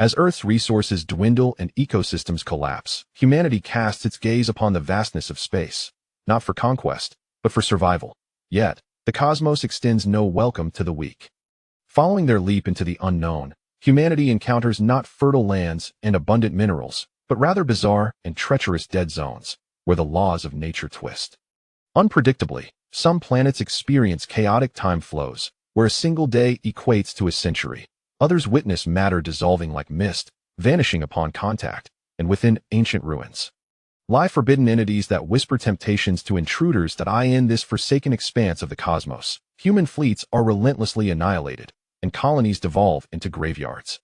As Earth's resources dwindle and ecosystems collapse, humanity casts its gaze upon the vastness of space, not for conquest, but for survival. Yet, the cosmos extends no welcome to the weak. Following their leap into the unknown, humanity encounters not fertile lands and abundant minerals, but rather bizarre and treacherous dead zones, where the laws of nature twist. Unpredictably, some planets experience chaotic time flows, where a single day equates to a century. Others witness matter dissolving like mist, vanishing upon contact, and within ancient ruins lie forbidden entities that whisper temptations to intruders that eye in this forsaken expanse of the cosmos. Human fleets are relentlessly annihilated, and colonies devolve into graveyards.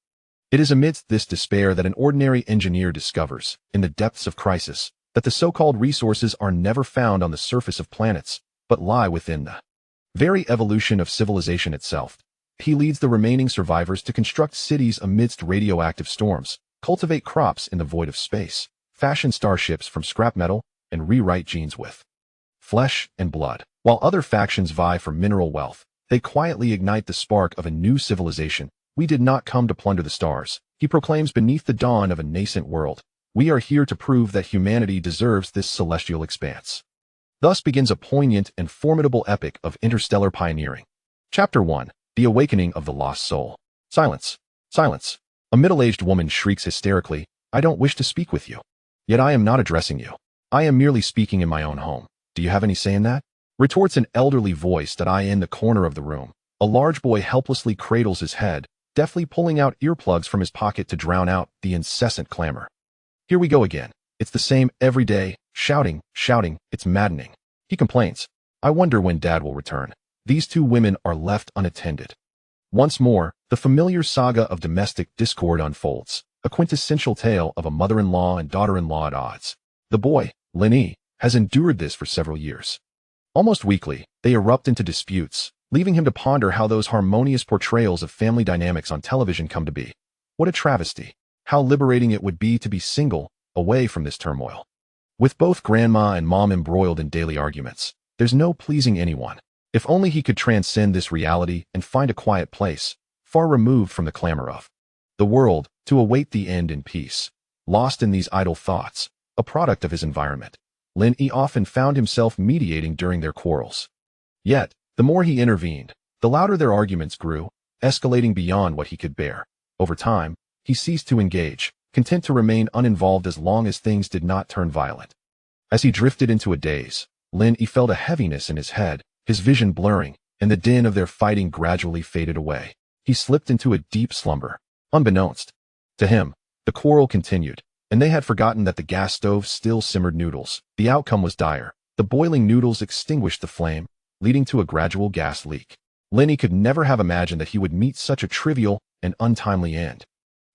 It is amidst this despair that an ordinary engineer discovers, in the depths of crisis, that the so-called resources are never found on the surface of planets, but lie within the very evolution of civilization itself. He leads the remaining survivors to construct cities amidst radioactive storms, cultivate crops in the void of space, fashion starships from scrap metal, and rewrite genes with flesh and blood. While other factions vie for mineral wealth, they quietly ignite the spark of a new civilization. We did not come to plunder the stars, he proclaims beneath the dawn of a nascent world. We are here to prove that humanity deserves this celestial expanse. Thus begins a poignant and formidable epic of interstellar pioneering. Chapter 1. The Awakening of the Lost Soul. Silence. Silence. A middle-aged woman shrieks hysterically, I don't wish to speak with you. Yet I am not addressing you. I am merely speaking in my own home. Do you have any say in that? Retorts an elderly voice that I in the corner of the room. A large boy helplessly cradles his head, deftly pulling out earplugs from his pocket to drown out the incessant clamor. Here we go again. It's the same every day, shouting, it's maddening. He complains. I wonder when Dad will return. These two women are left unattended. Once more, the familiar saga of domestic discord unfolds, a quintessential tale of a mother-in-law and daughter-in-law at odds. The boy, Lin, has endured this for several years. Almost weekly, they erupt into disputes, leaving him to ponder how those harmonious portrayals of family dynamics on television come to be. What a travesty. How liberating it would be to be single, away from this turmoil. With both grandma and mom embroiled in daily arguments, there's no pleasing anyone. If only he could transcend this reality and find a quiet place, far removed from the clamor of the world, to await the end in peace. Lost in these idle thoughts, a product of his environment, Lin often found himself mediating during their quarrels. Yet, the more he intervened, the louder their arguments grew, escalating beyond what he could bear. Over time, he ceased to engage, content to remain uninvolved as long as things did not turn violent. As he drifted into a daze, Lin felt a heaviness in his head, his vision blurring, and the din of their fighting gradually faded away. He slipped into a deep slumber. Unbeknownst to him, the quarrel continued, and they had forgotten that the gas stove still simmered noodles. The outcome was dire. The boiling noodles extinguished the flame, leading to a gradual gas leak. Lin could never have imagined that he would meet such a trivial and untimely end.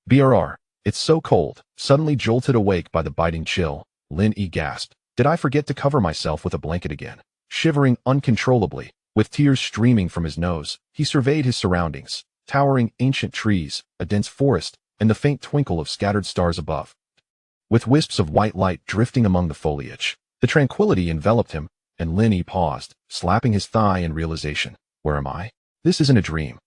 Brr, it's so cold. Suddenly jolted awake by the biting chill, Lin gasped. Did I forget to cover myself with a blanket again? Shivering uncontrollably, with tears streaming from his nose, he surveyed his surroundings, towering ancient trees, a dense forest, and the faint twinkle of scattered stars above. With wisps of white light drifting among the foliage, the tranquility enveloped him, and Lin paused, slapping his thigh in realization. Where am I? This isn't a dream.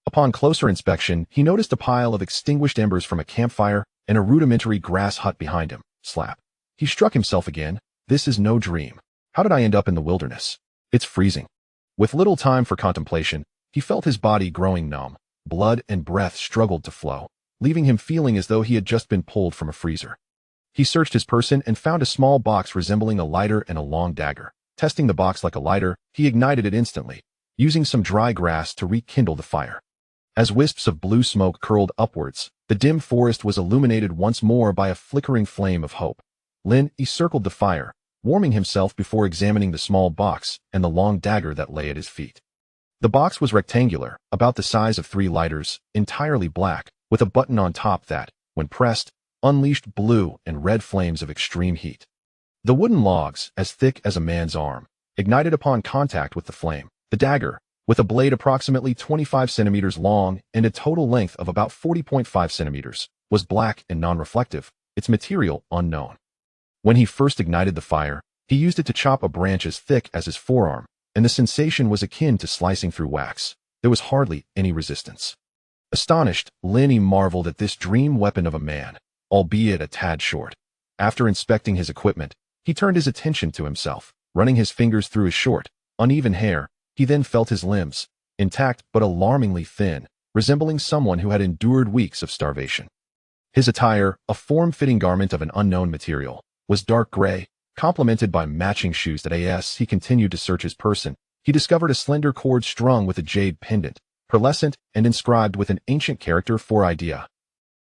Upon closer inspection, he noticed a pile of extinguished embers from a campfire and a rudimentary grass hut behind him. Slap. He struck himself again. This is no dream. How did I end up in the wilderness? It's freezing. With little time for contemplation, he felt his body growing numb. Blood and breath struggled to flow, leaving him feeling as though he had just been pulled from a freezer. He searched his person and found a small box resembling a lighter and a long dagger. Testing the box like a lighter, he ignited it instantly, using some dry grass to rekindle the fire. As wisps of blue smoke curled upwards, the dim forest was illuminated once more by a flickering flame of hope. Lin circled the fire, warming himself before examining the small box and the long dagger that lay at his feet. The box was rectangular, about the size of 3 lighters, entirely black, with a button on top that, when pressed, unleashed blue and red flames of extreme heat. The wooden logs, as thick as a man's arm, ignited upon contact with the flame. The dagger, with a blade approximately 25 centimeters long and a total length of about 40.5 centimeters, was black and non-reflective, its material unknown. When he first ignited the fire, he used it to chop a branch as thick as his forearm, and the sensation was akin to slicing through wax. There was hardly any resistance. Astonished, Lin Yi marveled at this dream weapon of a man, albeit a tad short. After inspecting his equipment, he turned his attention to himself. Running his fingers through his short, uneven hair, he then felt his limbs, intact but alarmingly thin, resembling someone who had endured weeks of starvation. His attire, a form-fitting garment of an unknown material, was dark gray, complemented by matching shoes that as he continued to search his person, he discovered a slender cord strung with a jade pendant, pearlescent and inscribed with an ancient character for idea.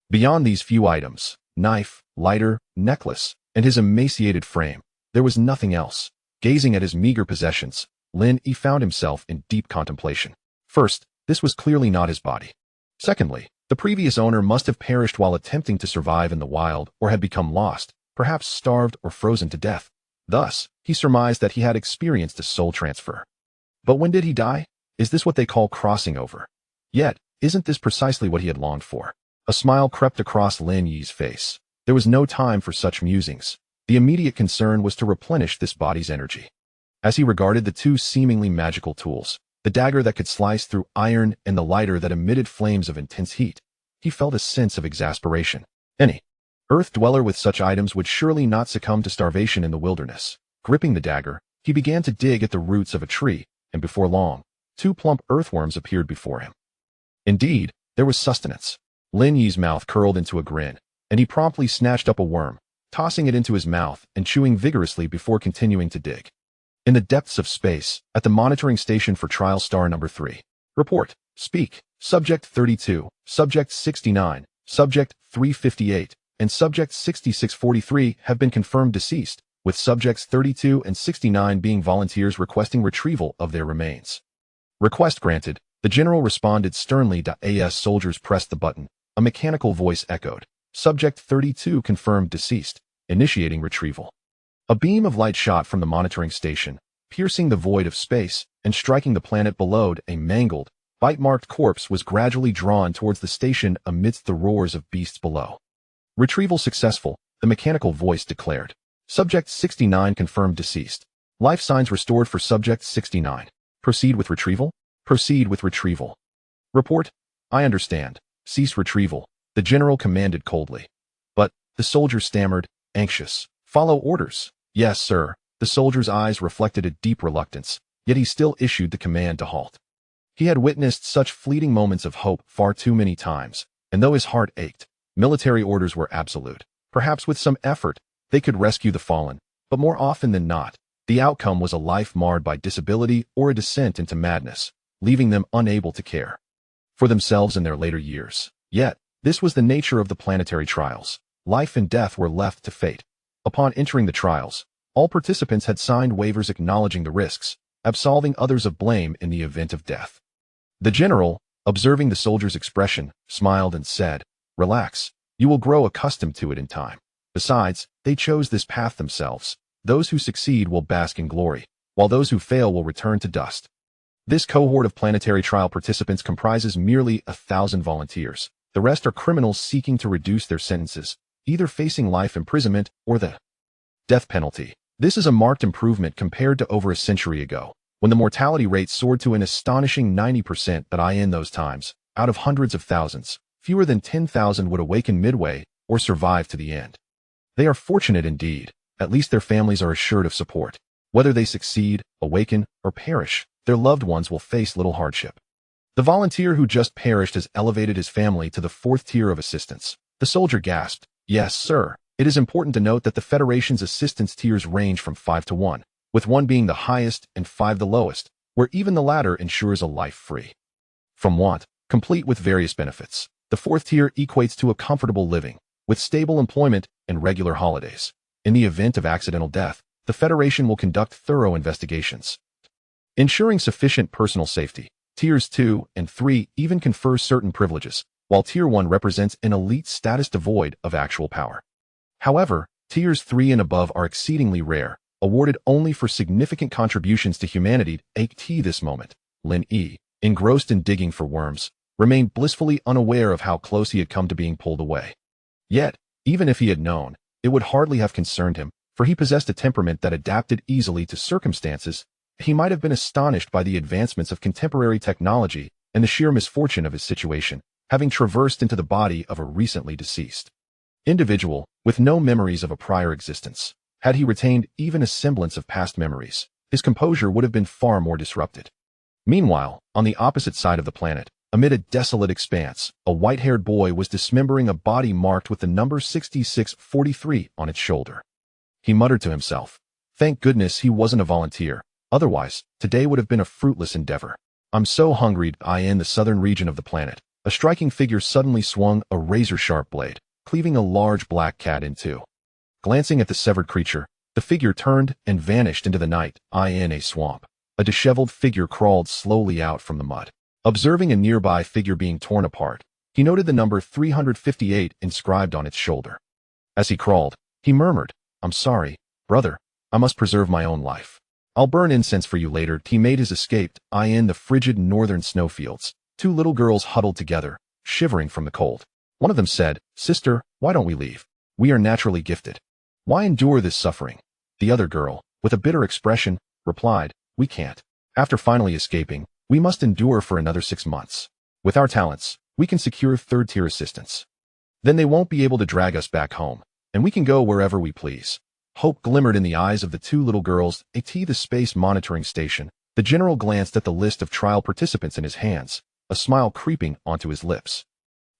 Beyond these few items, knife, lighter, necklace, and his emaciated frame, there was nothing else. Gazing at his meager possessions, Lin Yi found himself in deep contemplation. First, this was clearly not his body. Secondly, the previous owner must have perished while attempting to survive in the wild or had become lost, perhaps starved or frozen to death. Thus, he surmised that he had experienced a soul transfer. But when did he die? Is this what they call crossing over? Yet, isn't this precisely what he had longed for? A smile crept across Lin Yi's face. There was no time for such musings. The immediate concern was to replenish this body's energy. As he regarded the two seemingly magical tools, the dagger that could slice through iron and the lighter that emitted flames of intense heat, he felt a sense of exasperation. Any earth dweller with such items would surely not succumb to starvation in the wilderness. Gripping the dagger, he began to dig at the roots of a tree, and before long, two plump earthworms appeared before him. Indeed, there was sustenance. Lin Yi's mouth curled into a grin, and he promptly snatched up a worm, tossing it into his mouth and chewing vigorously before continuing to dig. In the depths of space, at the monitoring station for trial star number 3. Report. Speak. Subject 32, Subject 69, Subject 358, and Subject 6643 have been confirmed deceased, with Subjects 32 and 69 being volunteers requesting retrieval of their remains. Request granted. The general responded sternly. As soldiers pressed the button, a mechanical voice echoed. Subject 32 confirmed deceased, initiating retrieval. A beam of light shot from the monitoring station, piercing the void of space and striking the planet below. A mangled, bite-marked corpse was gradually drawn towards the station amidst the roars of beasts below. Retrieval successful, the mechanical voice declared. Subject 69 confirmed deceased. Life signs restored for Subject 69. Proceed with retrieval? Proceed with retrieval. Report. I understand. Cease retrieval, the general commanded coldly. But, the soldier stammered, anxious. Follow orders. Yes, sir. The soldier's eyes reflected a deep reluctance, yet he still issued the command to halt. He had witnessed such fleeting moments of hope far too many times, and though his heart ached, military orders were absolute. Perhaps with some effort, they could rescue the fallen, but more often than not, the outcome was a life marred by disability or a descent into madness, leaving them unable to care for themselves in their later years. Yet, this was the nature of the planetary trials. Life and death were left to fate. Upon entering the trials, all participants had signed waivers acknowledging the risks, absolving others of blame in the event of death. The general, observing the soldier's expression, smiled and said, "Relax, you will grow accustomed to it in time. Besides, they chose this path themselves. Those who succeed will bask in glory, while those who fail will return to dust." This cohort of planetary trial participants comprises merely 1,000 volunteers. The rest are criminals seeking to reduce their sentences, either facing life imprisonment or the death penalty. This is a marked improvement compared to over a century ago, when the mortality rate soared to an astonishing 90%. In those times, out of hundreds of thousands, fewer than 10,000 would awaken midway or survive to the end. They are fortunate indeed. At least their families are assured of support. Whether they succeed, awaken, or perish, their loved ones will face little hardship. The volunteer who just perished has elevated his family to the 4th tier of assistance. The soldier gasped, "Yes, sir." It is important to note that the Federation's assistance tiers range from 5 to 1, with 1 being the highest and 5 the lowest, where even the latter ensures a life free from want, complete with various benefits. The 4th tier equates to a comfortable living, with stable employment and regular holidays. In the event of accidental death, the Federation will conduct thorough investigations, ensuring sufficient personal safety. Tiers 2 and 3 even confer certain privileges, while Tier 1 represents an elite status devoid of actual power. However, Tiers 3 and above are exceedingly rare, awarded only for significant contributions to humanity. At this moment, Lin Yi, engrossed in digging for worms, remained blissfully unaware of how close he had come to being pulled away. Yet, even if he had known, it would hardly have concerned him, for he possessed a temperament that adapted easily to circumstances. He might have been astonished by the advancements of contemporary technology and the sheer misfortune of his situation, having traversed into the body of a recently deceased individual with no memories of a prior existence. Had he retained even a semblance of past memories, his composure would have been far more disrupted. Meanwhile, on the opposite side of the planet, amid a desolate expanse, a white-haired boy was dismembering a body marked with the number 6643 on its shoulder. He muttered to himself, "Thank goodness he wasn't a volunteer, otherwise, today would have been a fruitless endeavor. I'm so hungry." In the southern region of the planet, a striking figure suddenly swung a razor-sharp blade, cleaving a large black cat in two. Glancing at the severed creature, the figure turned and vanished into the night. In a swamp, a disheveled figure crawled slowly out from the mud. Observing a nearby figure being torn apart, he noted the number 358 inscribed on its shoulder. As he crawled, he murmured, "I'm sorry, brother. I must preserve my own life. I'll burn incense for you later." He made his escape. In the frigid northern snowfields, two little girls huddled together, shivering from the cold. One of them said, "Sister, why don't we leave? We are naturally gifted. Why endure this suffering?" The other girl, with a bitter expression, replied, "We can't. After finally escaping, we must endure for another 6 months. With our talents, we can secure third-tier assistance. Then they won't be able to drag us back home, and we can go wherever we please." Hope glimmered in the eyes of the two little girls. At the space monitoring station, the general glanced at the list of trial participants in his hands, a smile creeping onto his lips.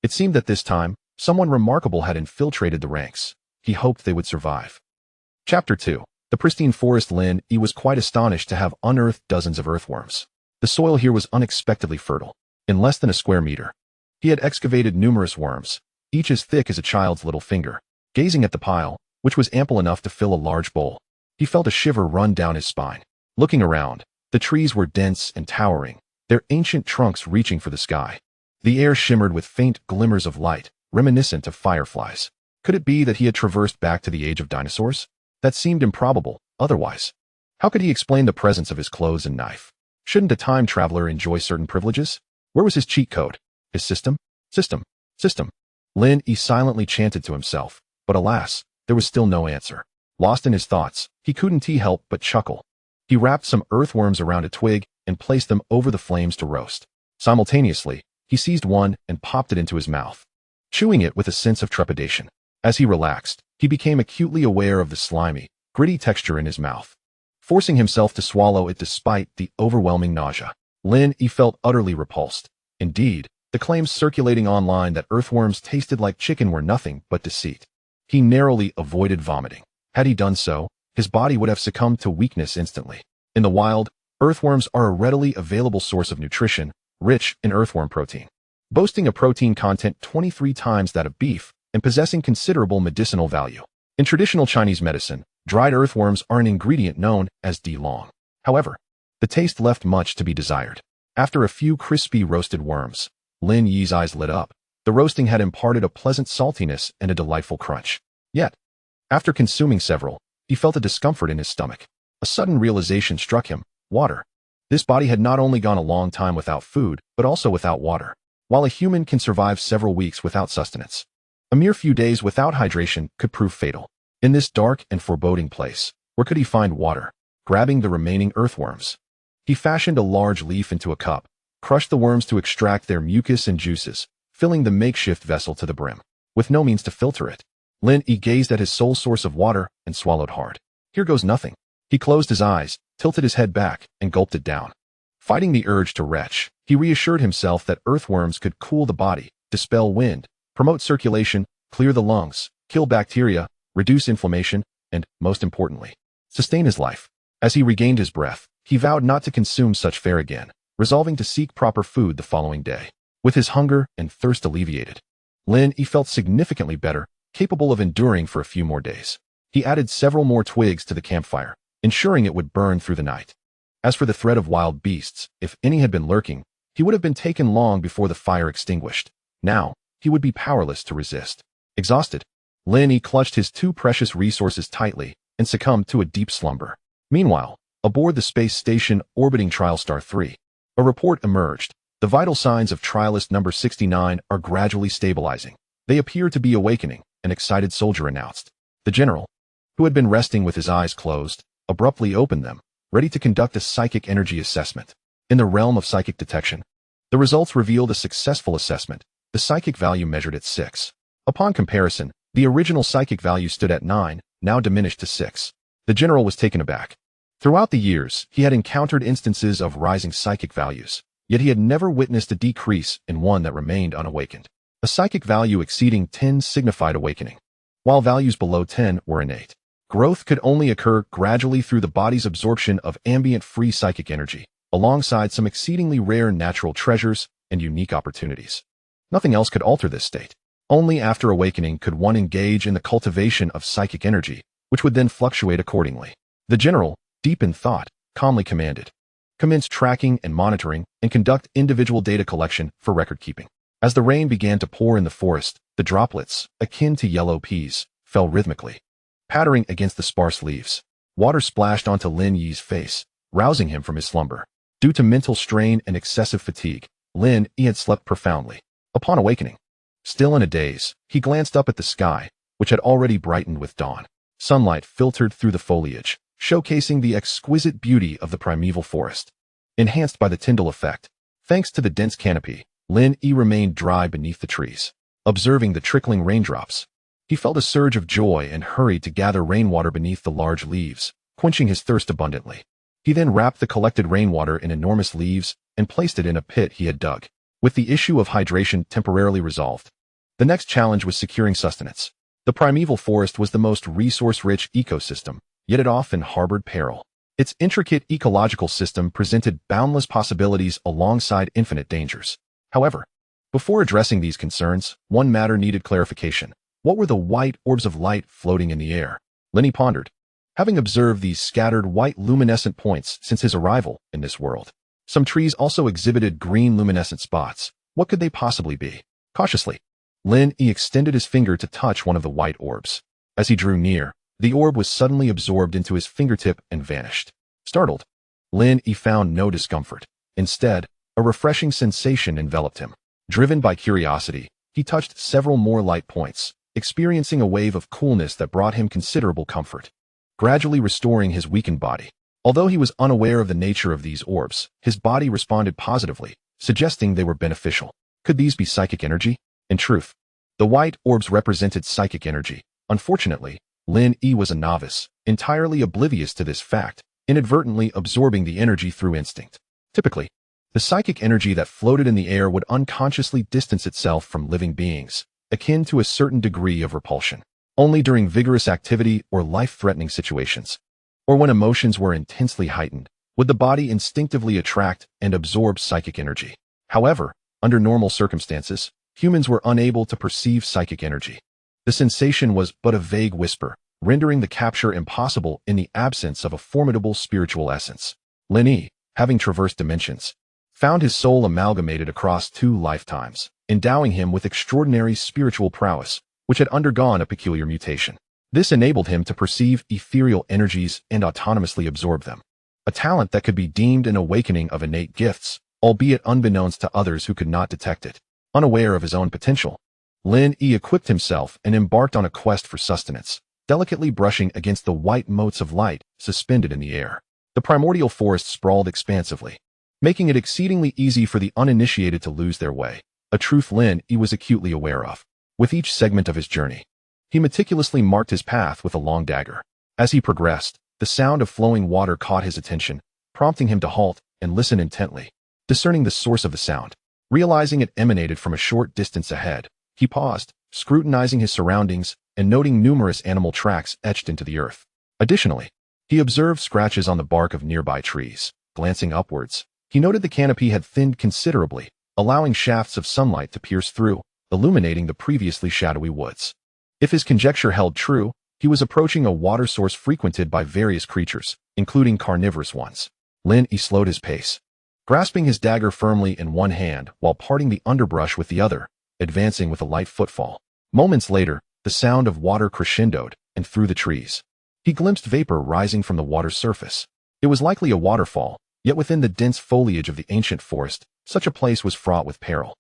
It seemed that this time, someone remarkable had infiltrated the ranks. He hoped they would survive. Chapter 2. The pristine forest. Lin Yi was quite astonished to have unearthed dozens of earthworms. The soil here was unexpectedly fertile. In less than a square meter, he had excavated numerous worms, each as thick as a child's little finger. Gazing at the pile, which was ample enough to fill a large bowl, he felt a shiver run down his spine. Looking around, the trees were dense and towering, their ancient trunks reaching for the sky. The air shimmered with faint glimmers of light, reminiscent of fireflies. Could it be that he had traversed back to the age of dinosaurs? That seemed improbable, otherwise. How could he explain the presence of his clothes and knife? Shouldn't a time traveler enjoy certain privileges? Where was his cheat code? His system? System. Lin Yi silently chanted to himself, but alas, there was still no answer. Lost in his thoughts, he couldn't help but chuckle. He wrapped some earthworms around a twig and placed them over the flames to roast. Simultaneously, he seized one and popped it into his mouth, chewing it with a sense of trepidation. As he relaxed, he became acutely aware of the slimy, gritty texture in his mouth. Forcing himself to swallow it despite the overwhelming nausea, Lin Yi felt utterly repulsed. Indeed, the claims circulating online that earthworms tasted like chicken were nothing but deceit. He narrowly avoided vomiting. Had he done so, his body would have succumbed to weakness instantly. In the wild, earthworms are a readily available source of nutrition, rich in earthworm protein, boasting a protein content 23 times that of beef, and possessing considerable medicinal value. In traditional Chinese medicine, dried earthworms are an ingredient known as dilong. However, the taste left much to be desired. After a few crispy roasted worms, Lin Yi's eyes lit up. The roasting had imparted a pleasant saltiness and a delightful crunch. Yet, after consuming several, he felt a discomfort in his stomach. A sudden realization struck him: water. This body had not only gone a long time without food, but also without water. While a human can survive several weeks without sustenance, a mere few days without hydration could prove fatal. In this dark and foreboding place, where could he find water? Grabbing the remaining earthworms, he fashioned a large leaf into a cup, crushed the worms to extract their mucus and juices, filling the makeshift vessel to the brim. With no means to filter it, Lin Yi gazed at his sole source of water and swallowed hard. Here goes nothing. He closed his eyes, tilted his head back, and gulped it down. Fighting the urge to retch, he reassured himself that earthworms could cool the body, dispel wind, promote circulation, clear the lungs, kill bacteria, reduce inflammation, and, most importantly, sustain his life. As he regained his breath, he vowed not to consume such fare again, resolving to seek proper food the following day. With his hunger and thirst alleviated, Lin Yi felt significantly better, capable of enduring for a few more days. He added several more twigs to the campfire, ensuring it would burn through the night. As for the threat of wild beasts, if any had been lurking, he would have been taken long before the fire extinguished. Now, he would be powerless to resist. Exhausted, Lin Yi clutched his two precious resources tightly and succumbed to a deep slumber. Meanwhile, aboard the space station orbiting TrialStar 3, a report emerged. The vital signs of trialist number 69 are gradually stabilizing. They appear to be awakening, an excited soldier announced. The general, who had been resting with his eyes closed, abruptly opened them, ready to conduct a psychic energy assessment. In the realm of psychic detection, the results revealed a successful assessment. the psychic value measured at 6. Upon comparison, the original psychic value stood at 9, now diminished to 6. The general was taken aback. Throughout the years, he had encountered instances of rising psychic values, yet he had never witnessed a decrease in one that remained unawakened. A psychic value exceeding 10 signified awakening, while values below 10 were innate. Growth could only occur gradually through the body's absorption of ambient free psychic energy, alongside some exceedingly rare natural treasures and unique opportunities. Nothing else could alter this state. Only after awakening could one engage in the cultivation of psychic energy, which would then fluctuate accordingly. The general, deep in thought, calmly commanded, "Commence tracking and monitoring and conduct individual data collection for record-keeping." As the rain began to pour in the forest, the droplets, akin to yellow peas, fell rhythmically, pattering against the sparse leaves. Water splashed onto Lin Yi's face, rousing him from his slumber. Due to mental strain and excessive fatigue, Lin Yi had slept profoundly. Upon awakening, still in a daze, he glanced up at the sky, which had already brightened with dawn. Sunlight filtered through the foliage, showcasing the exquisite beauty of the primeval forest. Enhanced by the Tyndall effect, thanks to the dense canopy, Lin Yi remained dry beneath the trees. Observing the trickling raindrops, he felt a surge of joy and hurried to gather rainwater beneath the large leaves, quenching his thirst abundantly. He then wrapped the collected rainwater in enormous leaves and placed it in a pit he had dug. With the issue of hydration temporarily resolved, the next challenge was securing sustenance. The primeval forest was the most resource-rich ecosystem, yet it often harbored peril. Its intricate ecological system presented boundless possibilities alongside infinite dangers. However, before addressing these concerns, one matter needed clarification. What were the white orbs of light floating in the air? Lin Yi pondered, having observed these scattered white luminescent points since his arrival in this world. Some trees also exhibited green luminescent spots. What could they possibly be? Cautiously, Lin Yi extended his finger to touch one of the white orbs. As he drew near, the orb was suddenly absorbed into his fingertip and vanished. Startled, Lin Yi found no discomfort. Instead, a refreshing sensation enveloped him. Driven by curiosity, he touched several more light points, experiencing a wave of coolness that brought him considerable comfort, gradually restoring his weakened body. Although he was unaware of the nature of these orbs, his body responded positively, suggesting they were beneficial. Could these be psychic energy? In truth, the white orbs represented psychic energy. Unfortunately, Lin Yi was a novice, entirely oblivious to this fact, inadvertently absorbing the energy through instinct. Typically, the psychic energy that floated in the air would unconsciously distance itself from living beings, akin to a certain degree of repulsion. Only during vigorous activity or life-threatening situations, or when emotions were intensely heightened, would the body instinctively attract and absorb psychic energy. However, under normal circumstances, humans were unable to perceive psychic energy. The sensation was but a vague whisper, rendering the capture impossible in the absence of a formidable spiritual essence. Lin Yi, having traversed dimensions, found his soul amalgamated across 2 lifetimes, endowing him with extraordinary spiritual prowess, which had undergone a peculiar mutation. This enabled him to perceive ethereal energies and autonomously absorb them, a talent that could be deemed an awakening of innate gifts, albeit unbeknownst to others who could not detect it. Unaware of his own potential, Lin Yi equipped himself and embarked on a quest for sustenance, delicately brushing against the white motes of light suspended in the air. The primordial forest sprawled expansively, making it exceedingly easy for the uninitiated to lose their way, a truth Lin Yi was acutely aware of. With each segment of his journey, he meticulously marked his path with a long dagger. As he progressed, the sound of flowing water caught his attention, prompting him to halt and listen intently. Discerning the source of the sound, realizing it emanated from a short distance ahead, he paused, scrutinizing his surroundings and noting numerous animal tracks etched into the earth. Additionally, he observed scratches on the bark of nearby trees. Glancing upwards, he noted the canopy had thinned considerably, allowing shafts of sunlight to pierce through, illuminating the previously shadowy woods. If his conjecture held true, he was approaching a water source frequented by various creatures, including carnivorous ones. Lin Yi slowed his pace, grasping his dagger firmly in one hand while parting the underbrush with the other, advancing with a light footfall. Moments later, the sound of water crescendoed, and through the trees, he glimpsed vapor rising from the water's surface. It was likely a waterfall, yet within the dense foliage of the ancient forest, such a place was fraught with peril.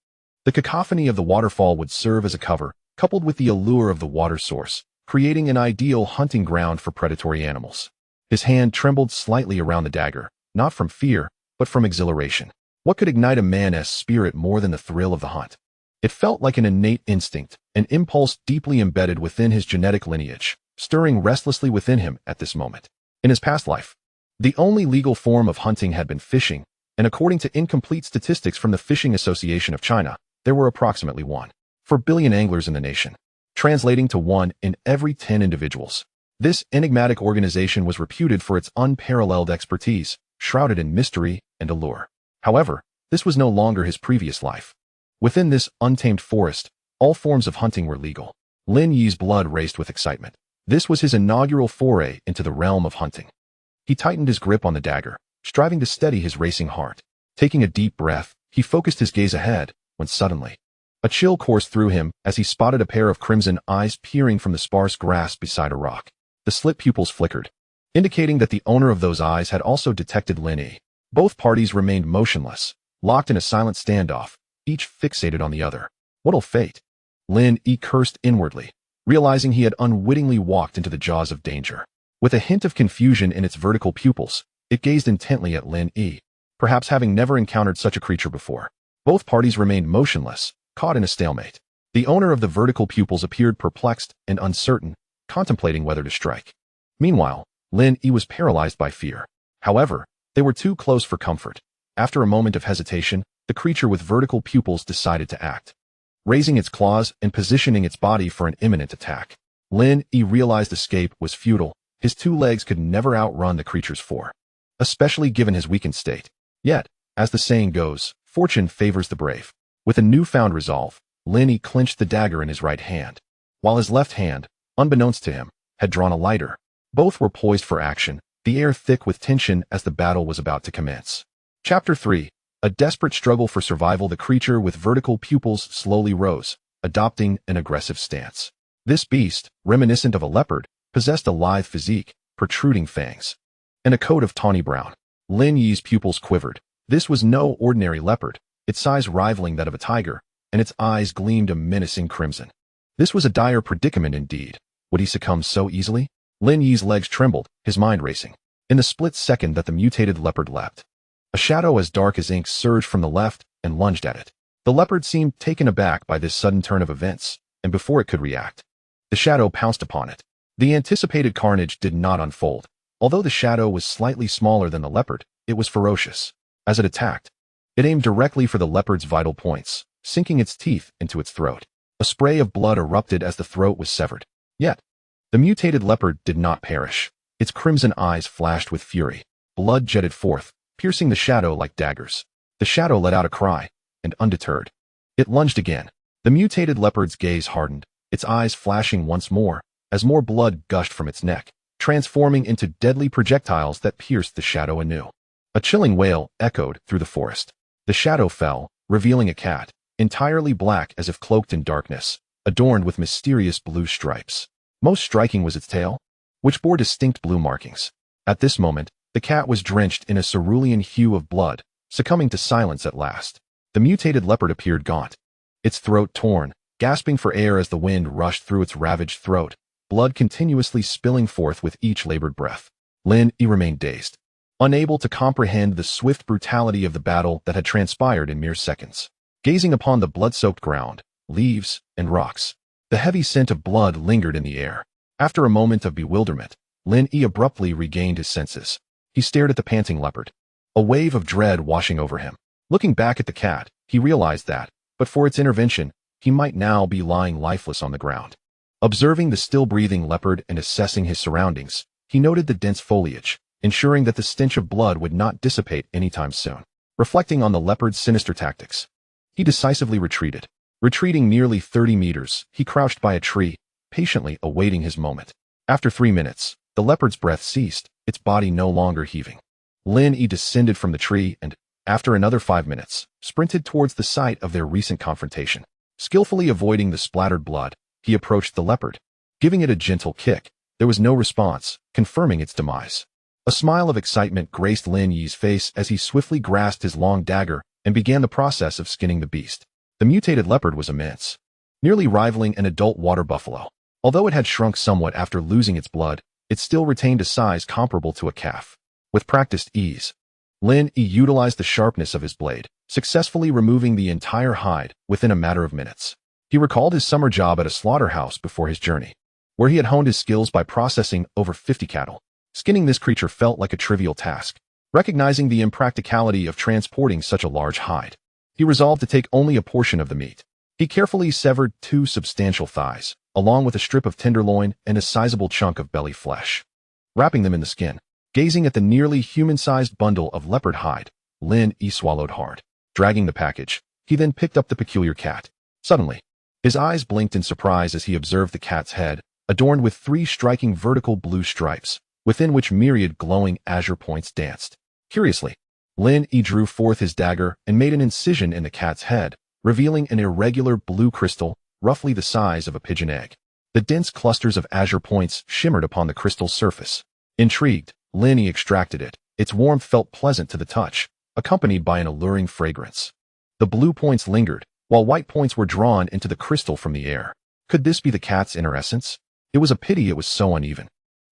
The cacophony of the waterfall would serve as a cover, coupled with the allure of the water source, creating an ideal hunting ground for predatory animals. His hand trembled slightly around the dagger, not from fear, but from exhilaration. What could ignite a man's spirit more than the thrill of the hunt? It felt like an innate instinct, an impulse deeply embedded within his genetic lineage, stirring restlessly within him at this moment. In his past life, the only legal form of hunting had been fishing, and according to incomplete statistics from the Fishing Association of China, there were approximately 1.4 billion anglers in the nation, translating to 1 in every 10 individuals. This enigmatic organization was reputed for its unparalleled expertise, shrouded in mystery and allure. However, this was no longer his previous life. Within this untamed forest, all forms of hunting were legal. Lin Yi's blood raced with excitement. This was his inaugural foray into the realm of hunting. He tightened his grip on the dagger, striving to steady his racing heart. Taking a deep breath, he focused his gaze ahead, when suddenly, a chill coursed through him as he spotted a pair of crimson eyes peering from the sparse grass beside a rock. The slit pupils flickered, indicating that the owner of those eyes had also detected Lin Yi. Both parties remained motionless, locked in a silent standoff, each fixated on the other. What'll fate? Lin Yi cursed inwardly, realizing he had unwittingly walked into the jaws of danger. With a hint of confusion in its vertical pupils, it gazed intently at Lin Yi, perhaps having never encountered such a creature before. Both parties remained motionless, caught in a stalemate. The owner of the vertical pupils appeared perplexed and uncertain, contemplating whether to strike. Meanwhile, Lin Yi was paralyzed by fear. However, they were too close for comfort. After a moment of hesitation, the creature with vertical pupils decided to act. Raising its claws and positioning its body for an imminent attack. Lin Yi realized escape was futile. His 2 legs could never outrun the creature's 4, especially given his weakened state. Yet, as the saying goes, fortune favors the brave. With a newfound resolve, Lin Yi clenched the dagger in his right hand, while his left hand, unbeknownst to him, had drawn a lighter. Both were poised for action, the air thick with tension as the battle was about to commence. Chapter 3. A desperate struggle for survival. The creature with vertical pupils slowly rose, adopting an aggressive stance. This beast, reminiscent of a leopard, possessed a lithe physique, protruding fangs, and a coat of tawny brown. Lin Yi's pupils quivered. This was no ordinary leopard, its size rivaling that of a tiger, and its eyes gleamed a menacing crimson. This was a dire predicament indeed. Would he succumb so easily? Lin Yi's legs trembled, his mind racing. In the split second that the mutated leopard leapt, a shadow as dark as ink surged from the left and lunged at it. The leopard seemed taken aback by this sudden turn of events, and before it could react, the shadow pounced upon it. The anticipated carnage did not unfold. Although the shadow was slightly smaller than the leopard, it was ferocious. As it attacked, it aimed directly for the leopard's vital points, sinking its teeth into its throat. A spray of blood erupted as the throat was severed. Yet, the mutated leopard did not perish. Its crimson eyes flashed with fury. Blood jetted forth, piercing the shadow like daggers. The shadow let out a cry, and undeterred, it lunged again. The mutated leopard's gaze hardened, its eyes flashing once more, as more blood gushed from its neck, transforming into deadly projectiles that pierced the shadow anew. A chilling wail echoed through the forest. The shadow fell, revealing a cat, entirely black as if cloaked in darkness, adorned with mysterious blue stripes. Most striking was its tail, which bore distinct blue markings. At this moment, the cat was drenched in a cerulean hue of blood, succumbing to silence at last. The mutated leopard appeared gaunt, its throat torn, gasping for air as the wind rushed through its ravaged throat, blood continuously spilling forth with each labored breath. Lin Yi remained dazed, unable to comprehend the swift brutality of the battle that had transpired in mere seconds. Gazing upon the blood-soaked ground, leaves, and rocks, the heavy scent of blood lingered in the air. After a moment of bewilderment, Lin Yi abruptly regained his senses. He stared at the panting leopard, a wave of dread washing over him. Looking back at the cat, he realized that, but for its intervention, he might now be lying lifeless on the ground. Observing the still-breathing leopard and assessing his surroundings, he noted the dense foliage, ensuring that the stench of blood would not dissipate anytime soon. Reflecting on the leopard's sinister tactics, he decisively retreated. Retreating nearly 30 meters, he crouched by a tree, patiently awaiting his moment. After 3 minutes, the leopard's breath ceased, its body no longer heaving. Lin Yi descended from the tree and, after another 5 minutes, sprinted towards the site of their recent confrontation. Skillfully avoiding the splattered blood, he approached the leopard. Giving it a gentle kick, there was no response, confirming its demise. A smile of excitement graced Lin Yi's face as he swiftly grasped his long dagger and began the process of skinning the beast. The mutated leopard was immense, nearly rivaling an adult water buffalo. Although it had shrunk somewhat after losing its blood, it still retained a size comparable to a calf. With practiced ease, Lin Yi utilized the sharpness of his blade, successfully removing the entire hide within a matter of minutes. He recalled his summer job at a slaughterhouse before his journey, where he had honed his skills by processing over 50 cattle. Skinning this creature felt like a trivial task. Recognizing the impracticality of transporting such a large hide, he resolved to take only a portion of the meat. He carefully severed 2 substantial thighs, along with a strip of tenderloin and a sizable chunk of belly flesh. Wrapping them in the skin, gazing at the nearly human-sized bundle of leopard hide, Lin Yi swallowed hard. Dragging the package, he then picked up the peculiar cat. Suddenly, his eyes blinked in surprise as he observed the cat's head, adorned with 3 striking vertical blue stripes, within which myriad glowing azure points danced. Curiously, Lin Yi drew forth his dagger and made an incision in the cat's head, revealing an irregular blue crystal, roughly the size of a pigeon egg. The dense clusters of azure points shimmered upon the crystal's surface. Intrigued, Lin Yi extracted it. Its warmth felt pleasant to the touch, accompanied by an alluring fragrance. The blue points lingered, while white points were drawn into the crystal from the air. Could this be the cat's inner essence? It was a pity it was so uneven.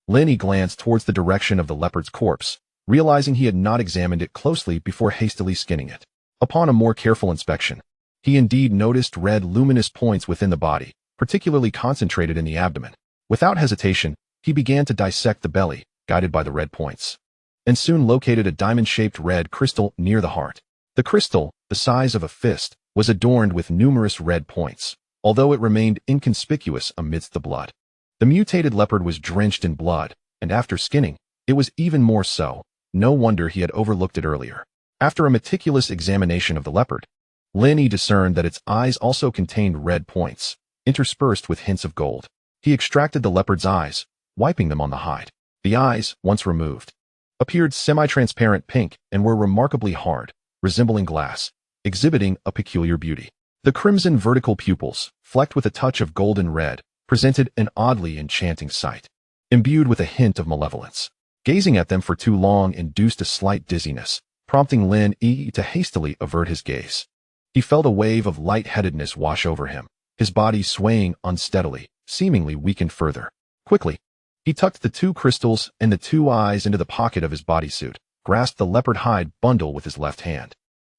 Lin Yi glanced towards the direction of the leopard's corpse, realizing he had not examined it closely before hastily skinning it. Upon a more careful inspection, he indeed noticed red luminous points within the body, particularly concentrated in the abdomen. Without hesitation, he began to dissect the belly, guided by the red points, and soon located a diamond-shaped red crystal near the heart. The crystal, the size of a fist, was adorned with numerous red points, although it remained inconspicuous amidst the blood. The mutated leopard was drenched in blood, and after skinning, it was even more so. No wonder he had overlooked it earlier. After a meticulous examination of the leopard, Lin Yi discerned that its eyes also contained red points, interspersed with hints of gold. He extracted the leopard's eyes, wiping them on the hide. The eyes, once removed, appeared semi-transparent pink and were remarkably hard, resembling glass, exhibiting a peculiar beauty. The crimson vertical pupils, flecked with a touch of golden red, presented an oddly enchanting sight, imbued with a hint of malevolence. Gazing at them for too long induced a slight dizziness, prompting Lin Yi to hastily avert his gaze. He felt a wave of lightheadedness wash over him, his body swaying unsteadily, seemingly weakened further. Quickly, he tucked the 2 crystals and the 2 eyes into the pocket of his bodysuit, grasped the leopard hide bundle with his left hand,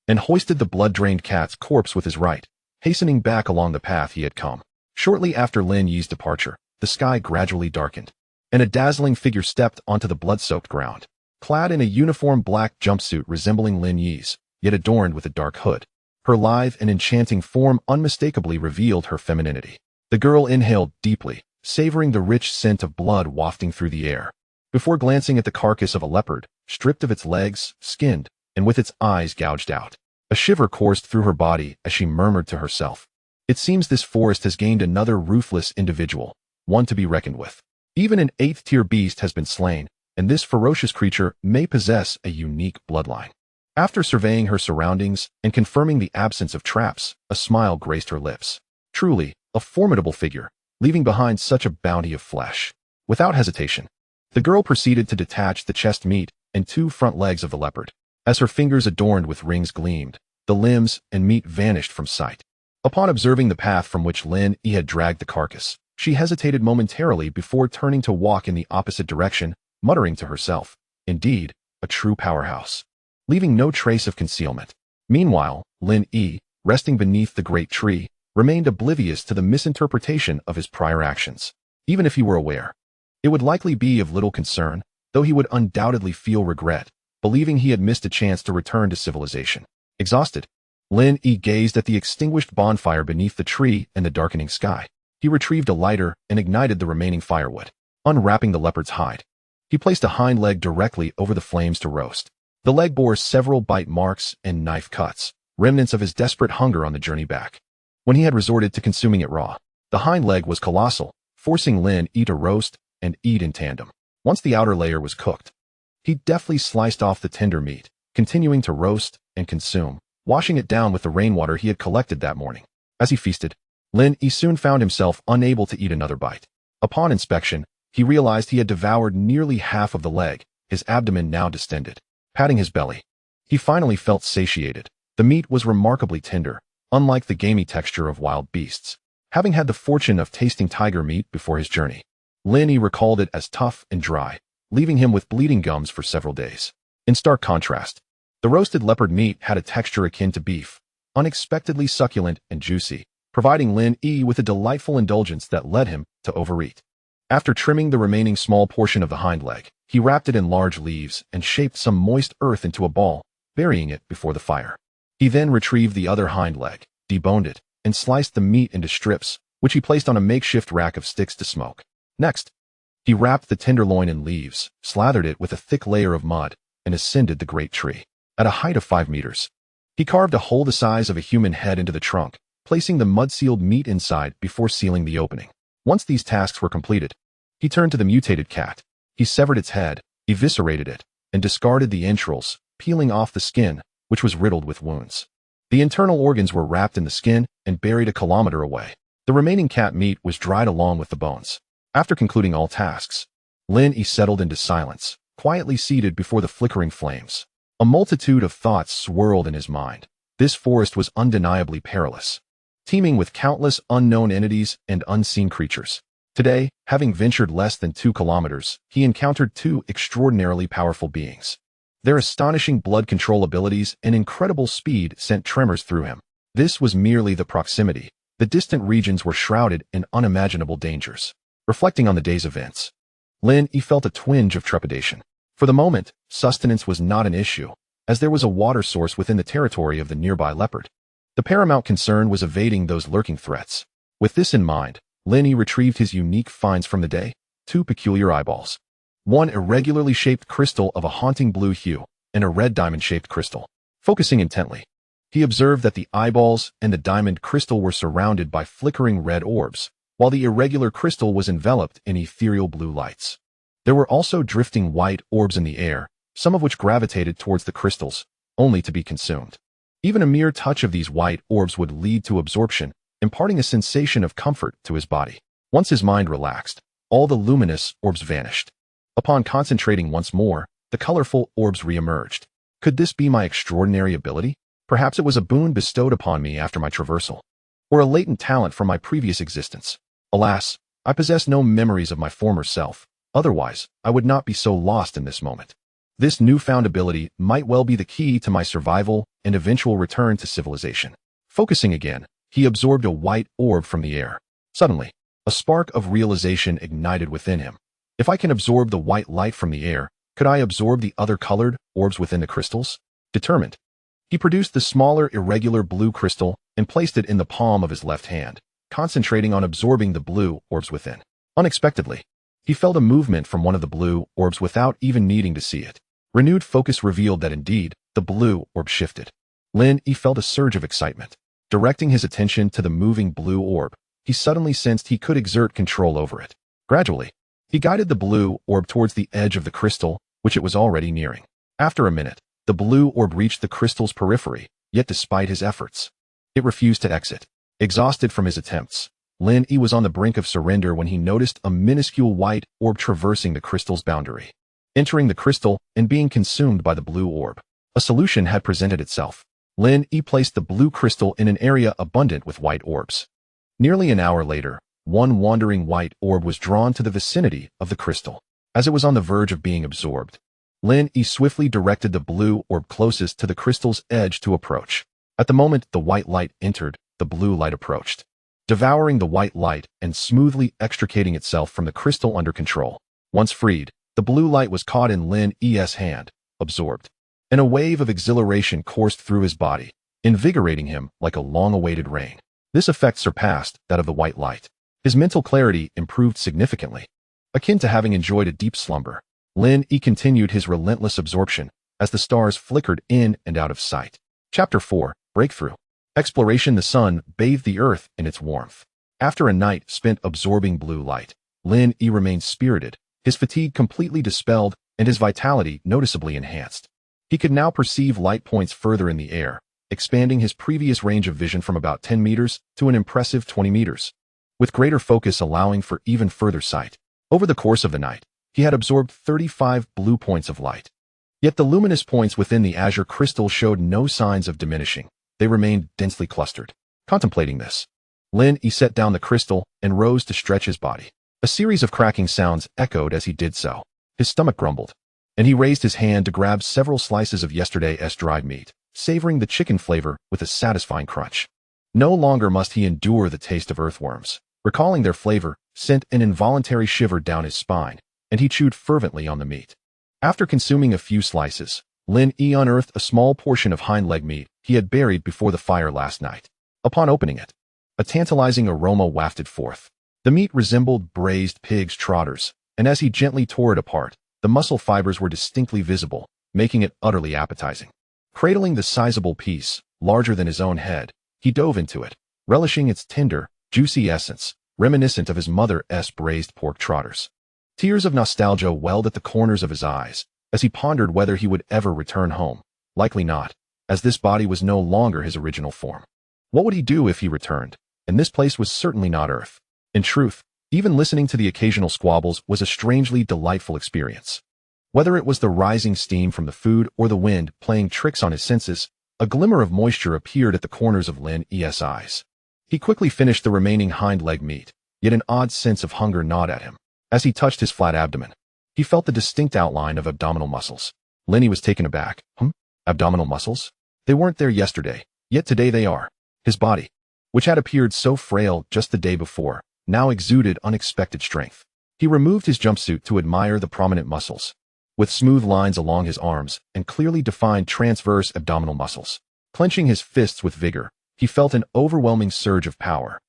and hoisted the blood-drained cat's corpse with his right, hastening back along the path he had come. Shortly after Lin Yi's departure, the sky gradually darkened, and a dazzling figure stepped onto the blood-soaked ground. Clad in a uniform black jumpsuit resembling Lin Yi's, yet adorned with a dark hood, her lithe and enchanting form unmistakably revealed her femininity. The girl inhaled deeply, savoring the rich scent of blood wafting through the air, before glancing at the carcass of a leopard, stripped of its legs, skinned, and with its eyes gouged out. A shiver coursed through her body as she murmured to herself, "It seems this forest has gained another ruthless individual, one to be reckoned with. Even an 8th-tier beast has been slain, and this ferocious creature may possess a unique bloodline." After surveying her surroundings and confirming the absence of traps, a smile graced her lips. Truly, a formidable figure, leaving behind such a bounty of flesh. Without hesitation, the girl proceeded to detach the chest meat and 2 front legs of the leopard. As her fingers adorned with rings gleamed, the limbs and meat vanished from sight. Upon observing the path from which Lin Yi had dragged the carcass, she hesitated momentarily before turning to walk in the opposite direction, muttering to herself, "Indeed, a true powerhouse," leaving no trace of concealment. Meanwhile, Lin Yi, resting beneath the great tree, remained oblivious to the misinterpretation of his prior actions. Even if he were aware, it would likely be of little concern, though he would undoubtedly feel regret, believing he had missed a chance to return to civilization. Exhausted, Lin Yi gazed at the extinguished bonfire beneath the tree and the darkening sky. He retrieved a lighter and ignited the remaining firewood. Unwrapping the leopard's hide, he placed a hind leg directly over the flames to roast. The leg bore several bite marks and knife cuts, remnants of his desperate hunger on the journey back. When he had resorted to consuming it raw, the hind leg was colossal, forcing Lin Yi to roast and eat in tandem. Once the outer layer was cooked, he deftly sliced off the tender meat, continuing to roast and consume, washing it down with the rainwater he had collected that morning. As he feasted, Lin Yi soon found himself unable to eat another bite. Upon inspection, he realized he had devoured nearly half of the leg, his abdomen now distended. Patting his belly, he finally felt satiated. The meat was remarkably tender, unlike the gamey texture of wild beasts. Having had the fortune of tasting tiger meat before his journey, Lin Yi recalled it as tough and dry, leaving him with bleeding gums for several days. In stark contrast, The roasted leopard meat had a texture akin to beef, unexpectedly succulent and juicy, providing Lin Yi with a delightful indulgence that led him to overeat. After trimming the remaining small portion of the hind leg, he wrapped it in large leaves and shaped some moist earth into a ball, burying it before the fire. He then retrieved the other hind leg, deboned it, and sliced the meat into strips, which he placed on a makeshift rack of sticks to smoke. Next, he wrapped the tenderloin in leaves, slathered it with a thick layer of mud, and ascended the great tree. At a height of 5 meters, he carved a hole the size of a human head into the trunk, placing the mud-sealed meat inside before sealing the opening. Once these tasks were completed, he turned to the mutated cat. He severed its head, eviscerated it, and discarded the entrails, peeling off the skin, which was riddled with wounds. The internal organs were wrapped in the skin and buried a kilometer away. The remaining cat meat was dried along with the bones. After concluding all tasks, Lin Yi settled into silence, quietly seated before the flickering flames. A multitude of thoughts swirled in his mind. This forest was undeniably perilous, teeming with countless unknown entities and unseen creatures. Today, having ventured less than 2 kilometers, he encountered 2 extraordinarily powerful beings. Their astonishing blood control abilities and incredible speed sent tremors through him. This was merely the proximity. The distant regions were shrouded in unimaginable dangers. Reflecting on the day's events, Lin Yi felt a twinge of trepidation. For the moment, sustenance was not an issue, as there was a water source within the territory of the nearby leopard. The paramount concern was evading those lurking threats. With this in mind, Lin Yi retrieved his unique finds from the day: 2 peculiar eyeballs, 1 irregularly shaped crystal of a haunting blue hue, and a red diamond-shaped crystal. Focusing intently, he observed that the eyeballs and the diamond crystal were surrounded by flickering red orbs, while the irregular crystal was enveloped in ethereal blue lights. There were also drifting white orbs in the air, some of which gravitated towards the crystals, only to be consumed. Even a mere touch of these white orbs would lead to absorption, imparting a sensation of comfort to his body. Once his mind relaxed, all the luminous orbs vanished. Upon concentrating once more, the colorful orbs re-emerged. Could this be my extraordinary ability? Perhaps it was a boon bestowed upon me after my traversal, or a latent talent from my previous existence. Alas, I possess no memories of my former self. Otherwise, I would not be so lost in this moment. This newfound ability might well be the key to my survival and eventual return to civilization. Focusing again, he absorbed a white orb from the air. Suddenly, a spark of realization ignited within him. If I can absorb the white light from the air, could I absorb the other colored orbs within the crystals? Determined, he produced the smaller irregular blue crystal and placed it in the palm of his left hand, concentrating on absorbing the blue orbs within. Unexpectedly, he felt a movement from one of the blue orbs without even needing to see it. Renewed focus revealed that indeed, the blue orb shifted. Lin Yi felt a surge of excitement. Directing his attention to the moving blue orb, he suddenly sensed he could exert control over it. Gradually, he guided the blue orb towards the edge of the crystal, which it was already nearing. After a minute, the blue orb reached the crystal's periphery, yet despite his efforts, it refused to exit. Exhausted from his attempts, Lin Yi was on the brink of surrender when he noticed a minuscule white orb traversing the crystal's boundary, entering the crystal and being consumed by the blue orb. A solution had presented itself. Lin Yi placed the blue crystal in an area abundant with white orbs. Nearly an hour later, one wandering white orb was drawn to the vicinity of the crystal. As it was on the verge of being absorbed, Lin Yi swiftly directed the blue orb closest to the crystal's edge to approach. At the moment the white light entered, the blue light approached, devouring the white light and smoothly extricating itself from the crystal under control. Once freed, the blue light was caught in Lin Yi's hand, absorbed, and a wave of exhilaration coursed through his body, invigorating him like a long-awaited rain. This effect surpassed that of the white light. His mental clarity improved significantly. Akin to having enjoyed a deep slumber, Lin Yi continued his relentless absorption as the stars flickered in and out of sight. Chapter 4, Breakthrough. Exploration. The sun bathed the earth in its warmth. After a night spent absorbing blue light, Lin Yi remained spirited, his fatigue completely dispelled and his vitality noticeably enhanced. He could now perceive light points further in the air, expanding his previous range of vision from about 10 meters to an impressive 20 meters, with greater focus allowing for even further sight. Over the course of the night, he had absorbed 35 blue points of light. Yet the luminous points within the azure crystal showed no signs of diminishing. They remained densely clustered. Contemplating this, Lin Yi set down the crystal and rose to stretch his body. A series of cracking sounds echoed as he did so. His stomach grumbled. and he raised his hand to grab several slices of yesterday's dried meat, savoring the chicken flavor with a satisfying crunch. No longer must he endure the taste of earthworms. Recalling their flavor sent an involuntary shiver down his spine, and he chewed fervently on the meat. After consuming a few slices, Lin Yi unearthed a small portion of hind leg meat he had buried before the fire last night. Upon opening it, a tantalizing aroma wafted forth. The meat resembled braised pig's trotters, and as he gently tore it apart, the muscle fibers were distinctly visible, making it utterly appetizing. Cradling the sizable piece, larger than his own head, he dove into it, relishing its tender, juicy essence, reminiscent of his mother's braised pork trotters. Tears of nostalgia welled at the corners of his eyes as he pondered whether he would ever return home. Likely not, as this body was no longer his original form. What would he do if he returned? And this place was certainly not Earth. In truth, even listening to the occasional squabbles was a strangely delightful experience. Whether it was the rising steam from the food or the wind playing tricks on his senses, a glimmer of moisture appeared at the corners of Lin Yi's eyes. He quickly finished the remaining hind leg meat, yet an odd sense of hunger gnawed at him. As he touched his flat abdomen, he felt the distinct outline of abdominal muscles. Lin Yi was taken aback. Abdominal muscles? They weren't there yesterday, yet today they are. His body, which had appeared so frail just the day before, now exuded unexpected strength. He removed his jumpsuit to admire the prominent muscles, with smooth lines along his arms and clearly defined transverse abdominal muscles. Clenching his fists with vigor, he felt an overwhelming surge of power,